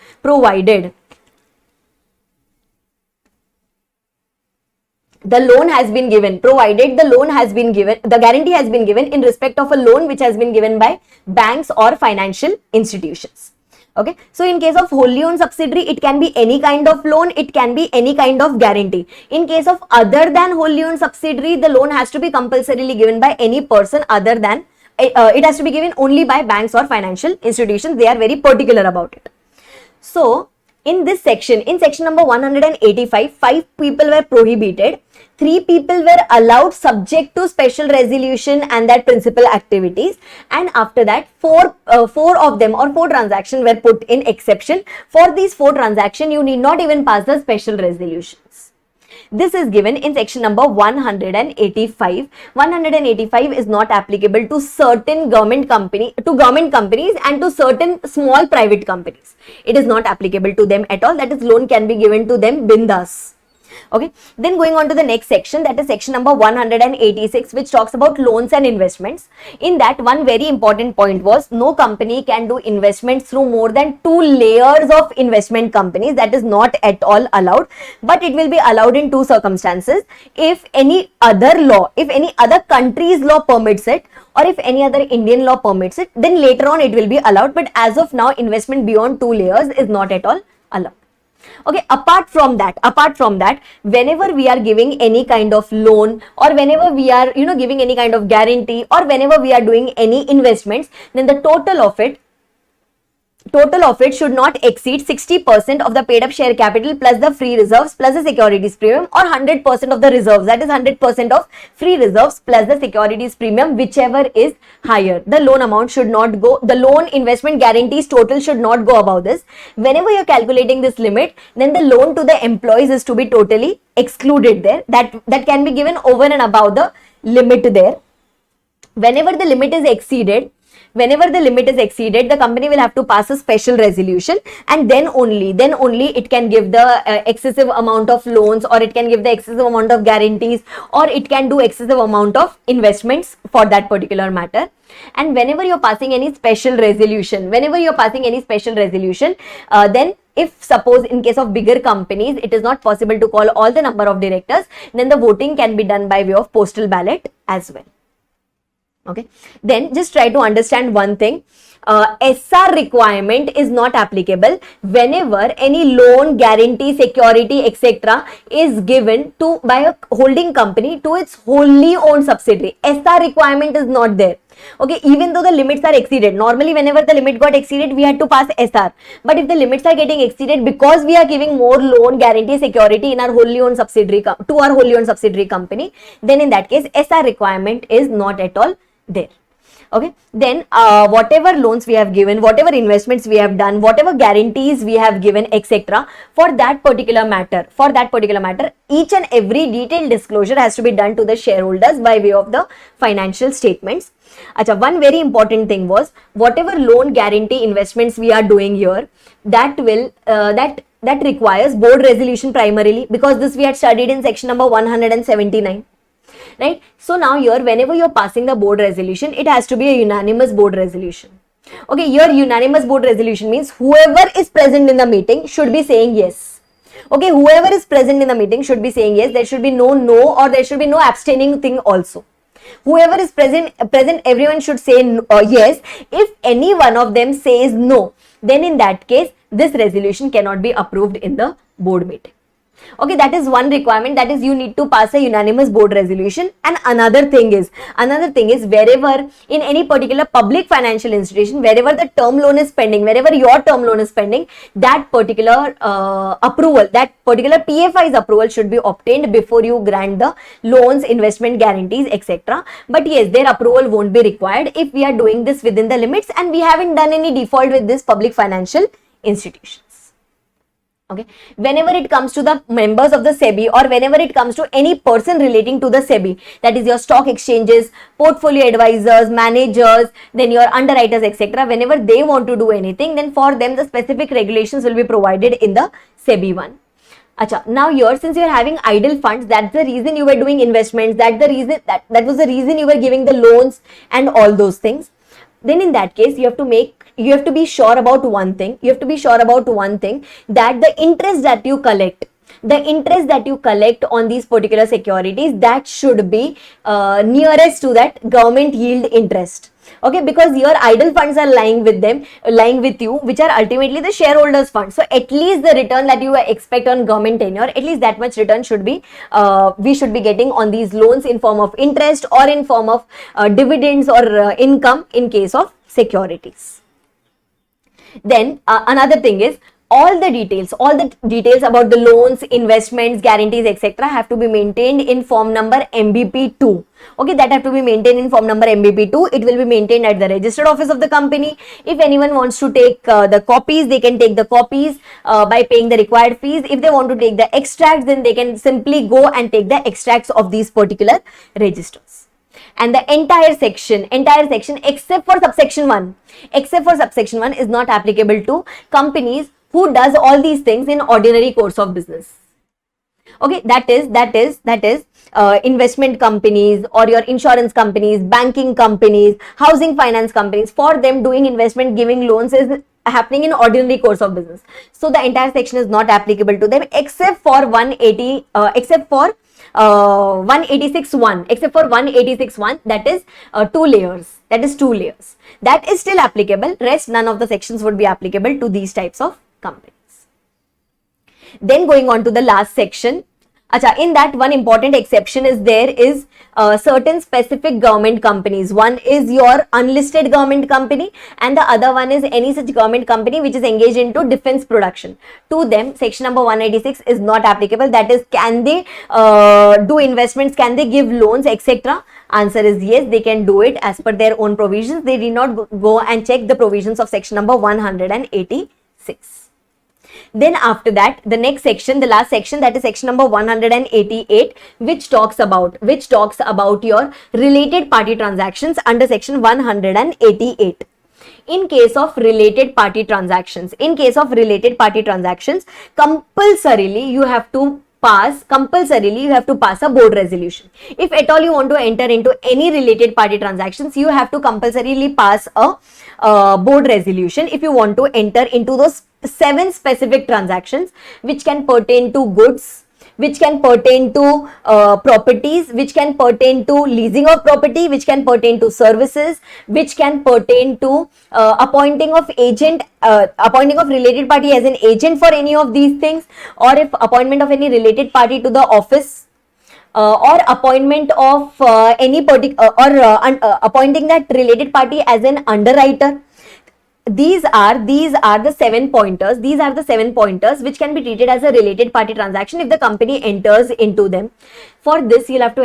the loan has been given, the guarantee has been given in respect of a loan which has been given by banks or financial institutions. Okay, so in case of wholly owned subsidiary, it can be any kind of loan, it can be any kind of guarantee. In case of other than wholly owned subsidiary, the loan has to be compulsorily given by any person other than, it has to be given only by banks or financial institutions. They are very particular about it. So, in this section, in section number 185, 5 people were prohibited, 3 people were allowed subject to special resolution and that principal activities, and after that 4 of them or 4 transactions were put in exception. For these 4 transactions, you need not even pass the special resolutions. This is given in section number 185. 185 is not applicable to certain government companies and to certain small private companies. It is not applicable to them at all. That is, loan can be given to them bindas. Okay, then going on to the next section, that is section number 186, which talks about loans and investments. In that, one very important point was no company can do investments through more than 2 layers of investment companies. That is not at all allowed, but it will be allowed in 2 circumstances. If any other law, if any other country's law permits it, or if any other Indian law permits it, then later on it will be allowed. But as of now, investment beyond 2 layers is not at all allowed. Okay, apart from that, whenever we are giving any kind of loan, or whenever we are, giving any kind of guarantee, or whenever we are doing any investments, then the total of it should not exceed 60% of the paid up share capital plus the free reserves plus the securities premium, or 100% of the reserves, that is 100% of free reserves plus the securities premium, whichever is higher. The loan amount should not go, the loan investment guarantees total should not go above this. Whenever you are calculating this limit, then the loan to the employees is to be totally excluded there. That can be given over and above the limit there. Whenever the limit is exceeded, the company will have to pass a special resolution, and then only it can give the excessive amount of loans, or it can give the excessive amount of guarantees, or it can do excessive amount of investments for that particular matter. And whenever you're passing any special resolution, then if suppose in case of bigger companies, it is not possible to call all the number of directors, then the voting can be done by way of postal ballot as well. Okay, then just try to understand one thing. SR requirement is not applicable whenever any loan, guarantee, security, etc. is given to by a holding company to its wholly owned subsidiary. SR requirement is not there. Okay, even though the limits are exceeded, normally whenever the limit got exceeded, we had to pass SR. But if the limits are getting exceeded because we are giving more loan, guarantee, security in our wholly owned subsidiary to our wholly owned subsidiary company, then in that case, SR requirement is not at all there. Okay, then whatever loans we have given, whatever investments we have done, whatever guarantees we have given, etc., for that particular matter, each and every detailed disclosure has to be done to the shareholders by way of the financial statements. Acha, one very important thing was, whatever loan, guarantee, investments we are doing here, that requires board resolution primarily, because this we had studied in section number 179. Right? So now here, whenever you're passing the board resolution, it has to be a unanimous board resolution. Okay, your unanimous board resolution means whoever is present in the meeting should be saying yes. Okay, whoever is present in the meeting should be saying yes. There should be no, or there should be no abstaining thing also. Whoever is present, everyone should say yes. If any one of them says no, then in that case, this resolution cannot be approved in the board meeting. Okay, that is one requirement, that is you need to pass a unanimous board resolution. And another thing is wherever in any particular public financial institution, wherever the term loan is pending, wherever your term loan is pending, that particular approval, that particular PFI's approval should be obtained before you grant the loans, investment guarantees, etc. But yes, their approval won't be required if we are doing this within the limits and we haven't done any default with this public financial institution. Okay, whenever it comes to the members of the SEBI, or whenever it comes to any person relating to the SEBI, that is your stock exchanges, portfolio advisors, managers, then your underwriters, etc., whenever they want to do anything, then for them the specific regulations will be provided in the SEBI one. Acha, now here, since you are having idle funds, that's the reason you were doing investments, that was the reason you were giving the loans and all those things. Then in that case, you have to be sure about one thing, that the interest that you collect on these particular securities, that should be nearest to that government yield interest. Okay, because your idle funds are lying with you, which are ultimately the shareholders' funds. So at least the return that you expect on government tenure, at least that much return should be, we should be getting on these loans in form of interest or in form of dividends or income in case of securities. Then another thing is, all the details about the loans, investments, guarantees, etc. have to be maintained in form number MBP2. Okay, that have to be maintained in form number MBP2. It will be maintained at the registered office of the company. If anyone wants to take the copies, they can take the copies by paying the required fees. If they want to take the extracts, then they can simply go and take the extracts of these particular registers. And the entire section except for subsection 1 is not applicable to companies who does all these things in ordinary course of business. Okay, that is investment companies or your insurance companies, banking companies, housing finance companies. For them, doing investment, giving loans is happening in ordinary course of business. So the entire section is not applicable to them except for 180, except for 186.1, except for 186.1, that is 2 layers. That is 2 layers. That is still applicable. Rest, none of the sections would be applicable to these types of companies. Then going on to the last section. Acha, in that, one important exception is there is certain specific government companies. One is your unlisted government company and the other one is any such government company which is engaged into defense production. To them, section number 186 is not applicable. That is, can they do investments, can they give loans, etc.? Answer is yes, they can do it as per their own provisions. They did not go and check the provisions of section number 186. Then after that, the next section, the last section, that is section number 188, which talks about your related party transactions under section 188. In case of related party transactions, compulsorily you have to pass a board resolution. If at all you want to enter into any related party transactions, you have to compulsorily pass a board resolution if you want to enter into those 7 specific transactions which can pertain to goods, which can pertain to properties, which can pertain to leasing of property, which can pertain to services, which can pertain to appointing of related party as an agent for any of these things, or if appointment of any related party to the office, or appointment of any particular appointing that related party as an underwriter. These are the 7 pointers. These are the 7 pointers which can be treated as a related party transaction if the company enters into them. For this, you'll have to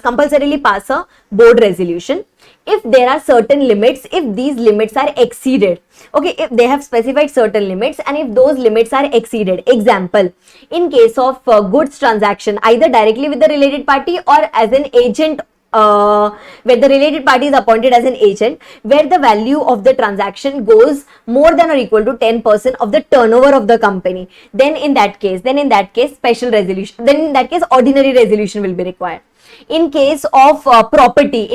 compulsorily pass a board resolution. If there are certain limits, if these limits are exceeded, okay, if they have specified certain limits and if those limits are exceeded, example, in case of goods transaction, either directly with the related party or as an agent, where the related party is appointed as an agent, where the value of the transaction goes more than or equal to 10% of the turnover of the company, then in that case ordinary resolution will be required. In case of property,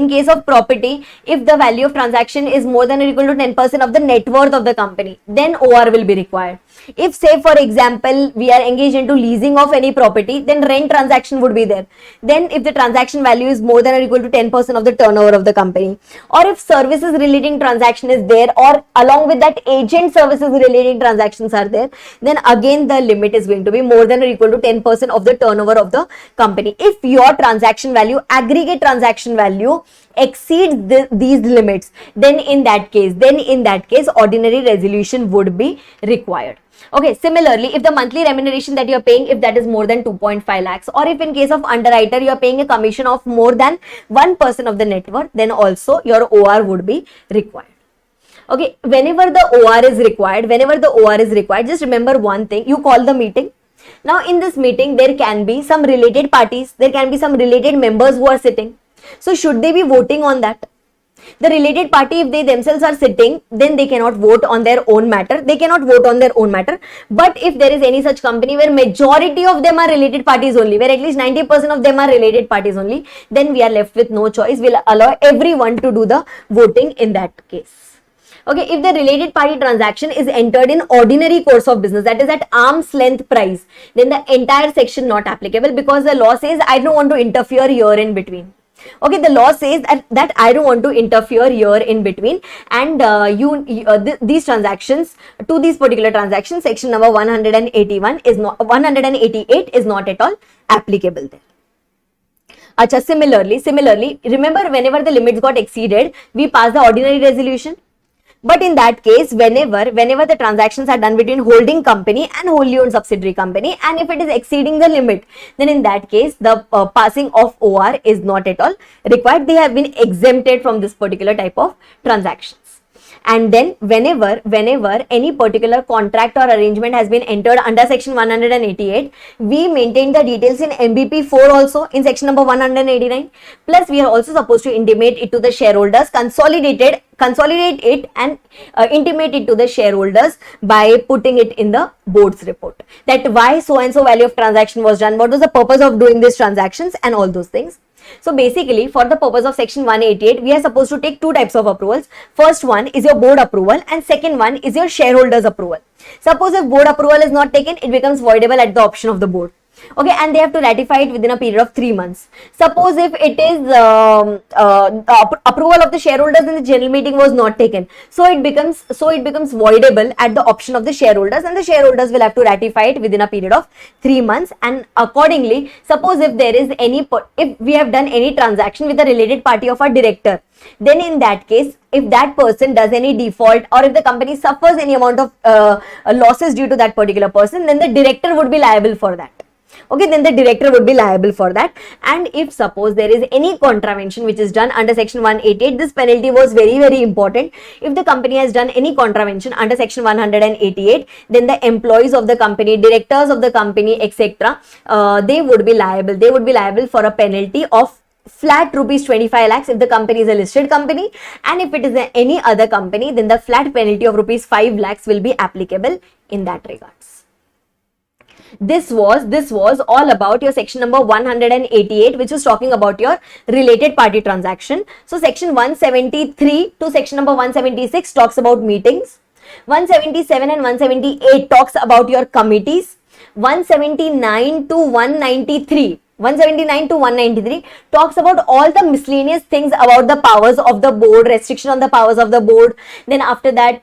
if the value of transaction is more than or equal to 10% of the net worth of the company, then OR will be required. If, say for example, we are engaged into leasing of any property, then rent transaction would be there. Then if the transaction value is more than or equal to 10% of the turnover of the company, or if services relating transaction is there, or along with that agent services relating transactions are there, then again the limit is going to be more than or equal to 10% of the turnover of the company. If your aggregate transaction value exceeds these limits, then in that case ordinary resolution would be required. Okay, similarly, if the monthly remuneration that you are paying, if that is more than 2.5 lakhs, or if in case of underwriter you are paying a commission of more than 1% of the net worth, then also your OR would be required. Okay, whenever the OR is required, just remember one thing: you call the meeting. Now in this meeting, there can be some related parties, there can be some related members who are sitting. So should they be voting on that? The related party, if they themselves are sitting, then they cannot vote on their own matter. But if there is any such company where majority of them are related parties only, where at least 90% of them are related parties only, then we are left with no choice. We'll allow everyone to do the voting in that case. Okay, if the related party transaction is entered in ordinary course of business, that is at arm's length price, then the entire section not applicable, because the law says I don't want to interfere here in between. Okay, the law says that I don't want to interfere here in between, and these transactions, to these particular transactions, section number 188 is not at all applicable there. Acha, similarly, remember, whenever the limits got exceeded, we pass the ordinary resolution. But in that case, whenever the transactions are done between holding company and wholly owned subsidiary company, and if it is exceeding the limit, then in that case, the passing of OR is not at all required. They have been exempted from this particular type of transactions. And then whenever any particular contract or arrangement has been entered under section 188, we maintain the details in MBP 4 also in section number 189. Plus we are also supposed to intimate it to the shareholders, consolidate it and intimate it to the shareholders by putting it in the board's report, that why so and so value of transaction was done, what was the purpose of doing these transactions, and all those things. So basically, for the purpose of section 188, we are supposed to take two types of approvals. First one is your board approval and second one is your shareholders approval. Suppose if board approval is not taken, it becomes voidable at the option of the board. Okay, and they have to ratify it within a period of 3 months. Suppose if it is approval of the shareholders in the general meeting was not taken, so it becomes voidable at the option of the shareholders, and the shareholders will have to ratify it within a period of 3 months. And accordingly, suppose if there is if we have done any transaction with a related party of our director, then in that case, if that person does any default or if the company suffers any amount of losses due to that particular person, then the director would be liable for that. Okay, then the director would be liable for that. And if suppose there is any contravention which is done under section 188, this penalty was very, very important. If the company has done any contravention under section 188, then the employees of the company, directors of the company, etc., they would be liable. They would be liable for a penalty of flat rupees 25 lakhs if the company is a listed company, and if it is any other company, then the flat penalty of rupees 5 lakhs will be applicable in that regards. This was all about your section number 188, which is talking about your related party transaction. So section 173 to section number 176 talks about meetings. 177 and 178 talks about your committees. 179 to 193 talks about all the miscellaneous things about the powers of the board, restriction on the powers of the board. Then after that,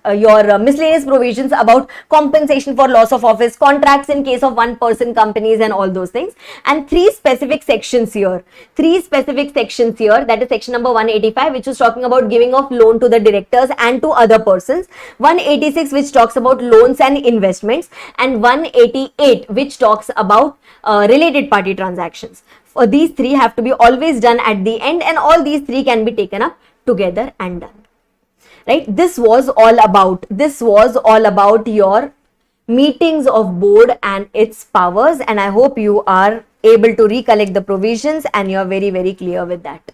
your miscellaneous provisions about compensation for loss of office, contracts in case of one-person companies, and all those things. And three specific sections here, that is section number 185, which is talking about giving of loan to the directors and to other persons, 186, which talks about loans and investments, and 188, which talks about related party transactions. For these three have to be always done at the end, and all these three can be taken up together and done. Right, this was all about your meetings of board and its powers, and I hope you are able to recollect the provisions and you are very, very clear with that.